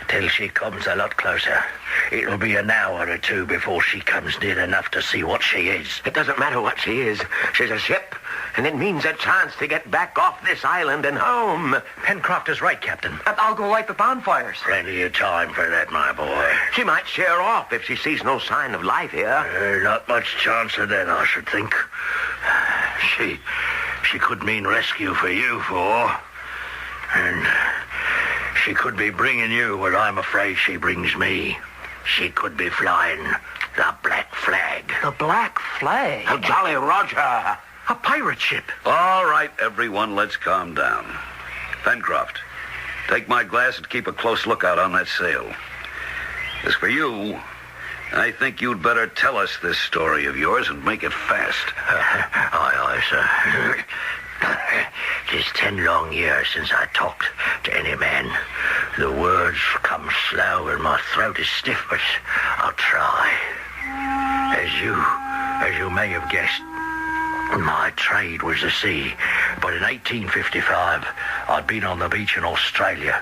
till she comes a lot closer. It'll be an hour or two before she comes near enough to see what she is. It doesn't matter what she is. She's a ship, and it means a chance to get back off this island and home. Pencroft is right, Captain. I'll go light the bonfires. Plenty of time for that, my boy. She might sheer off if she sees no sign of life here. Not much chance of that, I should think. She could mean rescue for you four. And she could be bringing you where I'm afraid she brings me. She could be flying the Black Flag. The Black Flag? The Jolly Roger. A pirate ship. All right, everyone, let's calm down. Pencroft, take my glass and keep a close lookout on that sail. As for you, I think you'd better tell us this story of yours and make it fast. Aye, sir. 'Tis 10 long years since I talked to any man. The words come slow and my throat is stiff, but I'll try. As you may have guessed, my trade was the sea. But in 1855, I'd been on the beach in Australia,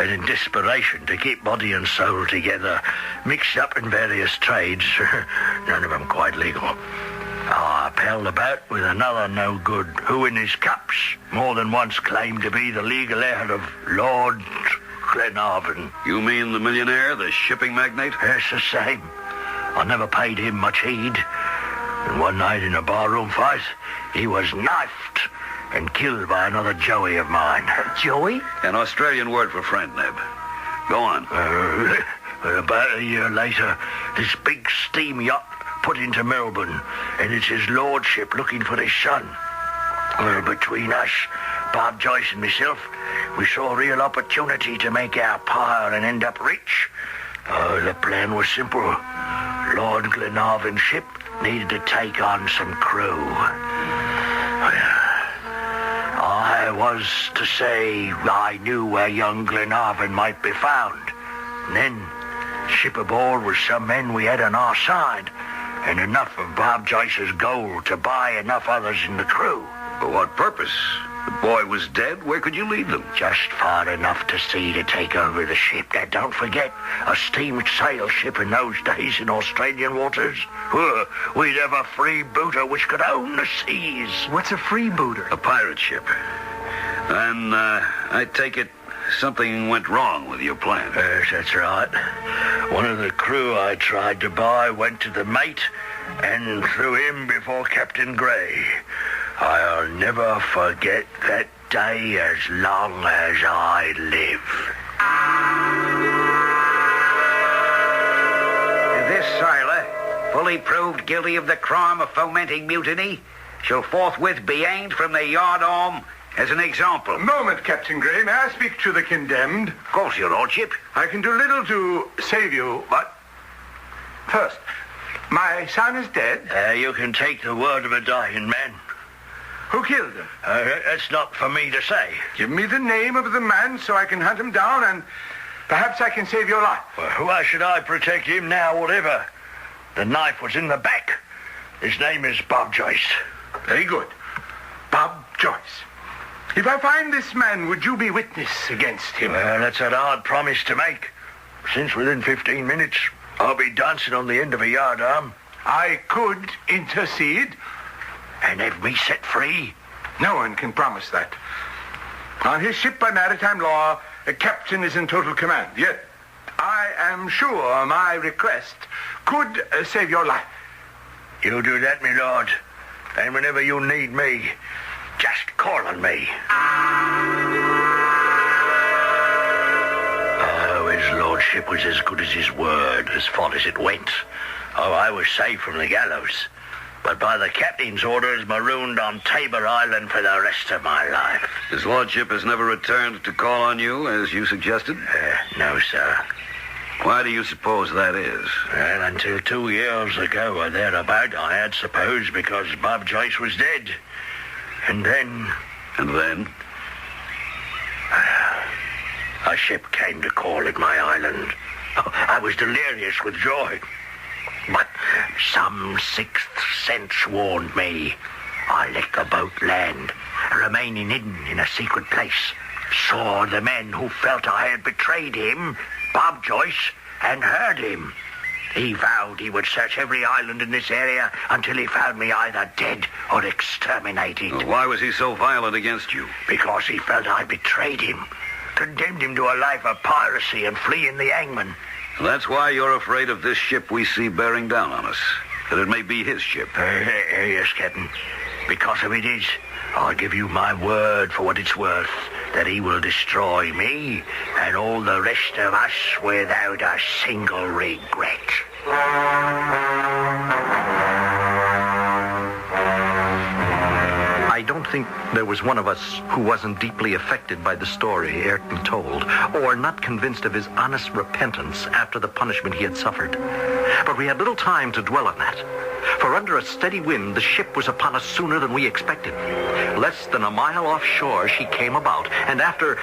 and in desperation to keep body and soul together, mixed up in various trades, none of them quite legal, I palled about with another no good, who in his cups more than once claimed to be the legal heir of Lord Glenarvan. You mean the millionaire, the shipping magnate? Yes, the same. I never paid him much heed. And one night in a barroom fight, he was knifed and killed by another Joey of mine. Joey? An Australian word for friend, Neb. Go on. About a year later, this big steam yacht put into Melbourne, and it's his lordship looking for his son. Well, between us, Bob Joyce and myself, we saw a real opportunity to make our pile and end up rich. The plan was simple. Lord Glenarvan's ship needed to take on some crew. I was to say I knew where young Glenarvan might be found. And then, ship aboard with some men we had on our side, and enough of Bob Joyce's gold to buy enough others in the crew. For what purpose? The boy was dead. Where could you lead them? Just far enough to sea to take over the ship. Now, don't forget, a steam sail ship in those days in Australian waters. We'd have a freebooter which could own the seas. What's a freebooter? A pirate ship. And I take it something went wrong with your plan. Yes, that's right. One of the crew I tried to buy went to the mate and threw him before Captain Gray. I'll never forget that day as long as I live. This sailor, fully proved guilty of the crime of fomenting mutiny, shall forthwith be hanged from the yardarm as an example. A moment, Captain Gray. May I speak to the condemned? Of course, your lordship. I can do little to save you, but... First, my son is dead. You can take the word of a dying man. Who killed him? That's not for me to say. Give me the name of the man so I can hunt him down, and perhaps I can save your life. Well, why should I protect him now, whatever? The knife was in the back. His name is Bob Joyce. Very good. Bob Joyce. If I find this man, would you be witness against him? Well, that's a hard promise to make. Since within 15 minutes, I'll be dancing on the end of a yardarm. I could intercede. And have me set free? No one can promise that. On his ship by maritime law, a captain is in total command. Yet, I am sure my request could save your life. You do that, my lord. And whenever you need me, just call on me. Oh, his lordship was as good as his word, as far as it went. Oh, I was safe from the gallows. But by the captain's orders, marooned on Tabor Island for the rest of my life. His lordship has never returned to call on you, as you suggested? No, sir. Why do you suppose that is? Well, until 2 years ago or thereabout, I had supposed because Bob Joyce was dead. And then... And then? A ship came to call at my island. I was delirious with joy. But some sixth sense warned me. I let the boat land, remaining hidden in a secret place. Saw the men who felt I had betrayed him, Bob Joyce, and heard him. He vowed he would search every island in this area until he found me either dead or exterminated. Why was he so violent against you? Because he felt I betrayed him, condemned him to a life of piracy and fleeing the hangman. That's why you're afraid of this ship we see bearing down on us. That it may be his ship. Yes, Captain. Because if it is, I'll give you my word for what it's worth that he will destroy me and all the rest of us without a single regret. I don't think there was one of us who wasn't deeply affected by the story Ayrton told, or not convinced of his honest repentance after the punishment he had suffered. But we had little time to dwell on that, for under a steady wind, the ship was upon us sooner than we expected. Less than a mile offshore, she came about, and after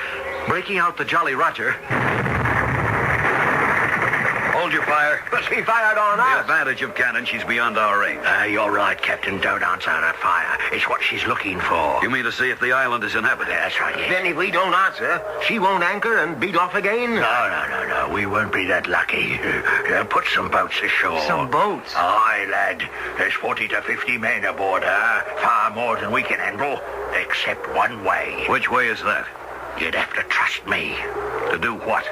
breaking out the Jolly Roger... Hold your fire. But she fired on us. The advantage of cannon, she's beyond our range. You're right, Captain. Don't answer that fire. It's what she's looking for. You mean to see if the island is inhabited? That's right, yes. Then if we don't answer, she won't anchor and beat off again? No. We won't be that lucky. Put some boats ashore. Some boats? Aye, lad. There's 40 to 50 men aboard her. Far more than we can handle, except one way. Which way is that? You'd have to trust me. To do what?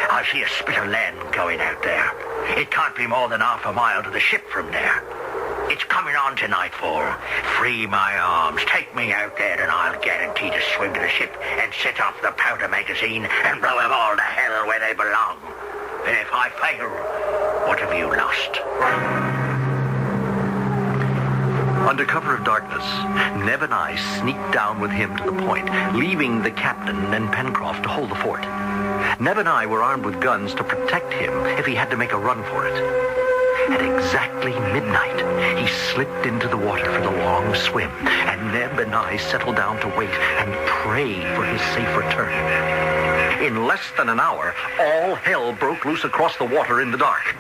I see a spit of land going out there. It can't be more than half a mile to the ship from there. It's coming on to nightfall. Free my arms. Take me out there and I'll guarantee to swim to the ship and set off the powder magazine and blow them all to hell where they belong. And if I fail, what have you lost? Under cover of darkness, Neb and I sneaked down with him to the point, leaving the captain and Pencroft to hold the fort. Neb and I were armed with guns to protect him if he had to make a run for it. At exactly midnight, he slipped into the water for the long swim, and Neb and I settled down to wait and pray for his safe return. In less than an hour, all hell broke loose across the water in the dark. We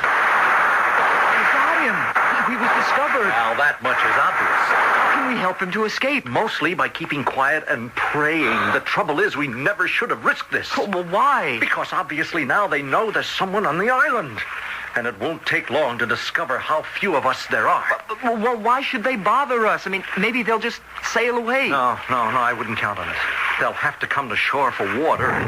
got him. He was discovered. Well, that much is obvious. How can we help him to escape? Mostly by keeping quiet and praying. The trouble is, we never should have risked this. Oh, well, why? Because obviously now they know there's someone on the island. And it won't take long to discover how few of us there are. Well, why should they bother us? I mean, maybe they'll just sail away. No, I wouldn't count on it. They'll have to come to shore for water. An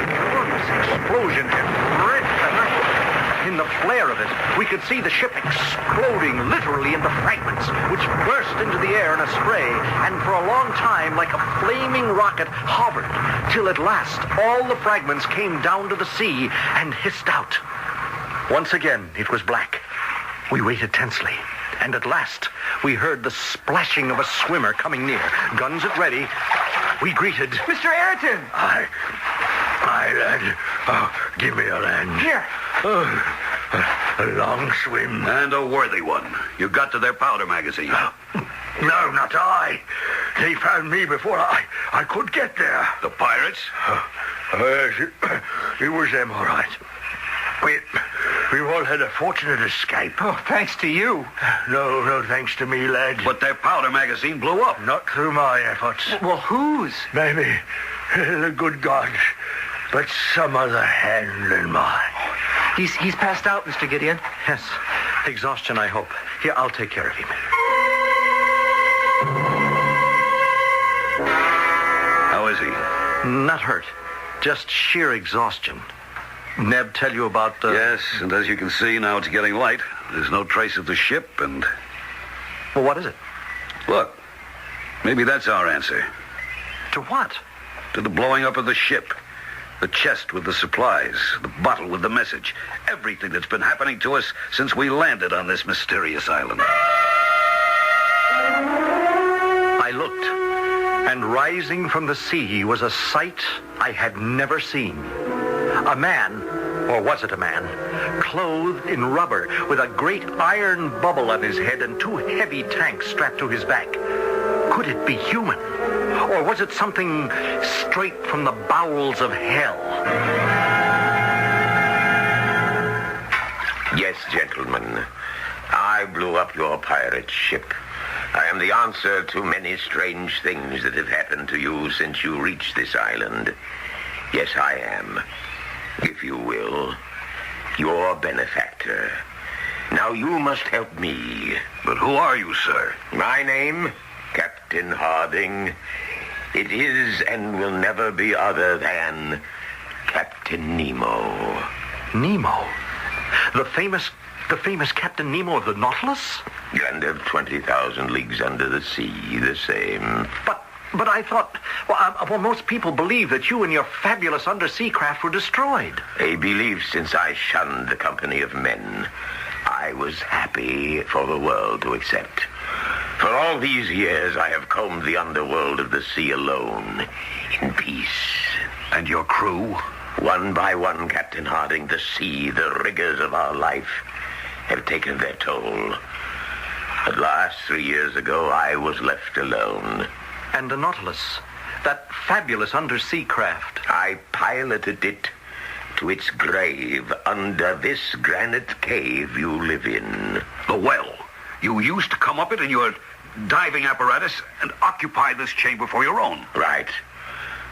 enormous explosion had rent the night. In the flare of it, we could see the ship exploding literally into fragments, which burst into the air in a spray, and for a long time, like a flaming rocket, hovered, till at last all the fragments came down to the sea and hissed out. Once again, it was black. We waited tensely, and at last, we heard the splashing of a swimmer coming near. Guns at ready, we greeted... Mr. Ayrton! Aye, lad. Oh, give me a hand. Here. A long swim. And a worthy one. You got to their powder magazine. No, not I. They found me before I could get there. The pirates? Yes, it was them, all right. We've all had a fortunate escape. Oh, thanks to you. No thanks to me, lad. But their powder magazine blew up. Not through my efforts. Well, whose? Maybe the good gods, but some other hand than mine. He's passed out, Mr. Gideon. Yes, exhaustion, I hope. Here, I'll take care of him. How is he? Not hurt. Just sheer exhaustion. Neb tell you about... Yes, and as you can see, now it's getting light. There's no trace of the ship, and... Well, what is it? Look, maybe that's our answer. To what? To the blowing up of the ship. The chest with the supplies, the bottle with the message. Everything that's been happening to us since we landed on this mysterious island. I looked, and rising from the sea was a sight I had never seen. A man, or was it a man, clothed in rubber with a great iron bubble on his head and two heavy tanks strapped to his back. Could it be human? Or was it something straight from the bowels of hell? Yes, gentlemen. I blew up your pirate ship. I am the answer to many strange things that have happened to you since you reached this island. Yes, I am, if you will, your benefactor. Now you must help me. But who are you, sir? My name, Captain Harding. It is and will never be other than Captain Nemo. Nemo? The famous Captain Nemo of the Nautilus? And of 20,000 leagues under the sea, the same. But I thought, well, most people believe that you and your fabulous undersea craft were destroyed. A belief since I shunned the company of men. I was happy for the world to accept. For all these years, I have combed the underworld of the sea alone, in peace. And your crew? One by one, Captain Harding, the sea, the rigors of our life, have taken their toll. At last, 3 years ago, I was left alone. And the Nautilus, that fabulous undersea craft. I piloted it to its grave under this granite cave you live in. The well. You used to come up it in your diving apparatus and occupy this chamber for your own. Right.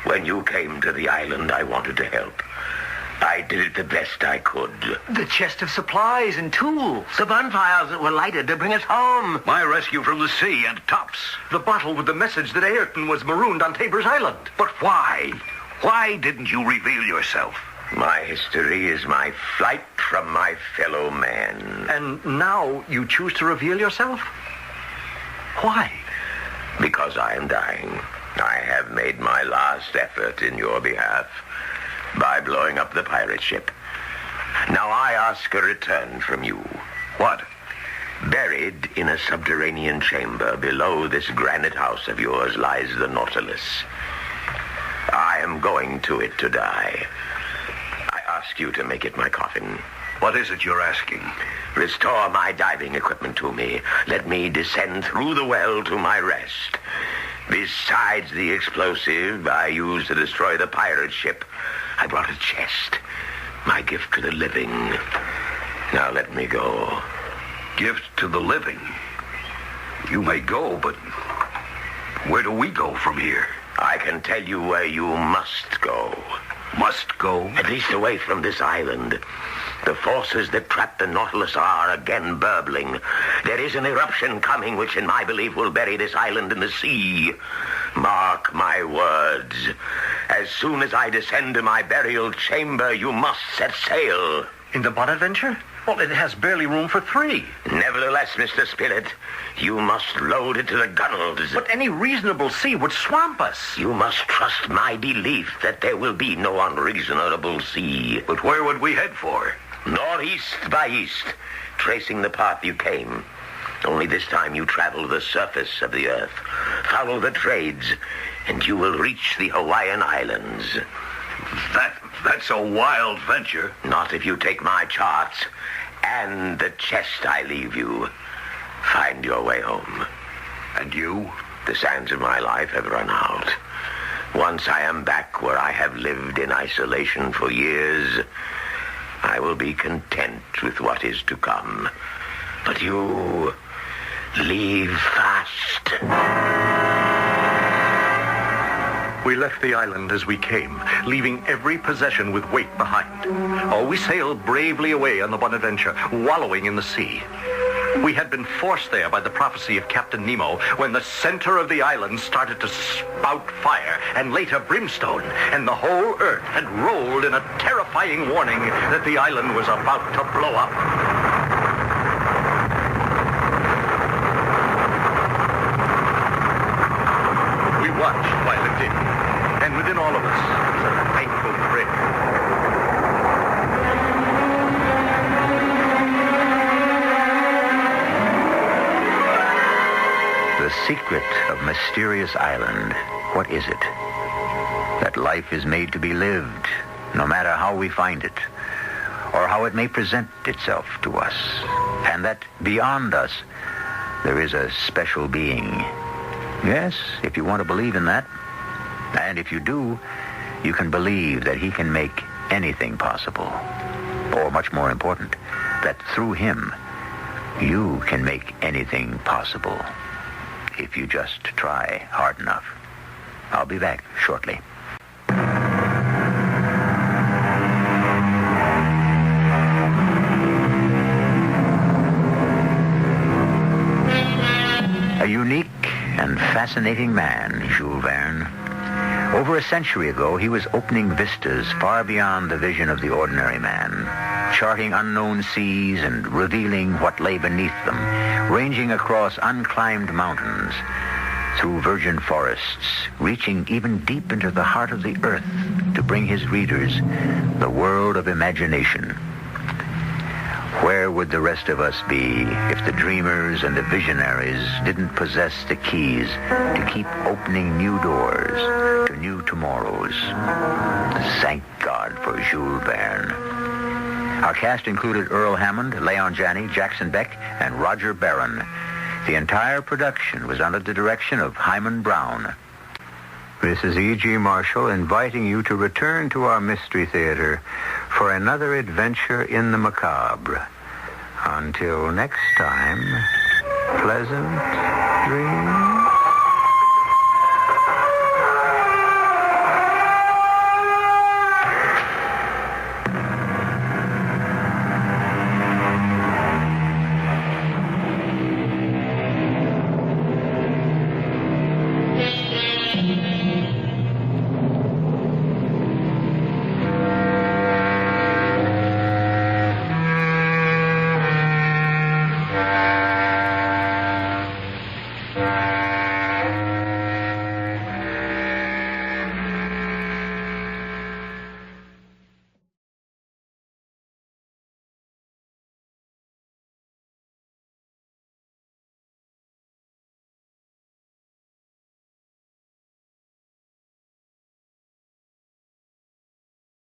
When you came to the island, I wanted to help. I did it the best I could. The chest of supplies and tools. The bonfires that were lighted to bring us home. My rescue from the sea and tops. The bottle with the message that Ayrton was marooned on Tabor's Island. But why? Why didn't you reveal yourself? My history is my flight from my fellow man. And now you choose to reveal yourself? Why? Because I am dying. I have made my last effort in your behalf by blowing up the pirate ship. Now I ask a return from you. What? Buried in a subterranean chamber below this granite house of yours lies the Nautilus. I am going to it to die. I ask you to make it my coffin. What is it you're asking? Restore my diving equipment to me. Let me descend through the well to my rest. Besides the explosive I used to destroy the pirate ship, I brought a chest. My gift to the living. Now let me go. Gift to the living? You may go, but where do we go from here? I can tell you where you must go. Must go? At least away from this island. The forces that trapped the Nautilus are again burbling. There is an eruption coming which, in my belief, will bury this island in the sea. Mark my words. As soon as I descend to my burial chamber, you must set sail. In the Bonaventure? Well, it has barely room for 3. Nevertheless, Mr. Spilett, you must load it to the gunwales. But any reasonable sea would swamp us. You must trust my belief that there will be no unreasonable sea. But where would we head for? Northeast by east, tracing the path you came. Only this time you travel the surface of the earth. Follow the trades, and you will reach the Hawaiian Islands. That's a wild venture. Not if you take my charts and the chest I leave you. Find your way home. And you? The sands of my life have run out. Once I am back where I have lived in isolation for years, I will be content with what is to come. But you leave fast. We left the island as we came, leaving every possession with weight behind. Oh, we sailed bravely away on the Bonaventure, wallowing in the sea. We had been forced there by the prophecy of Captain Nemo when the center of the island started to spout fire and later brimstone, and the whole earth had rolled in a terrifying warning that the island was about to blow up. We watched while it did, and within all of us was a thankful prayer. The secret of Mysterious Island, what is it? That life is made to be lived, no matter how we find it, or how it may present itself to us, and that beyond us there is a special being. Yes, if you want to believe in that, and if you do, you can believe that he can make anything possible, or much more important, that through him you can make anything possible. If you just try hard enough. I'll be back shortly. A unique and fascinating man, Jules Verne. Over a century ago, he was opening vistas far beyond the vision of the ordinary man, charting unknown seas and revealing what lay beneath them, ranging across unclimbed mountains, through virgin forests, reaching even deep into the heart of the earth to bring his readers the world of imagination. Where would the rest of us be if the dreamers and the visionaries didn't possess the keys to keep opening new doors to new tomorrows? Thank God for Jules Verne. Our cast included Earl Hammond, Leon Janney, Jackson Beck, and Roger Barron. The entire production was under the direction of Hyman Brown. This is E.G. Marshall inviting you to return to our Mystery Theater for another adventure in the macabre. Until next time, pleasant dreams.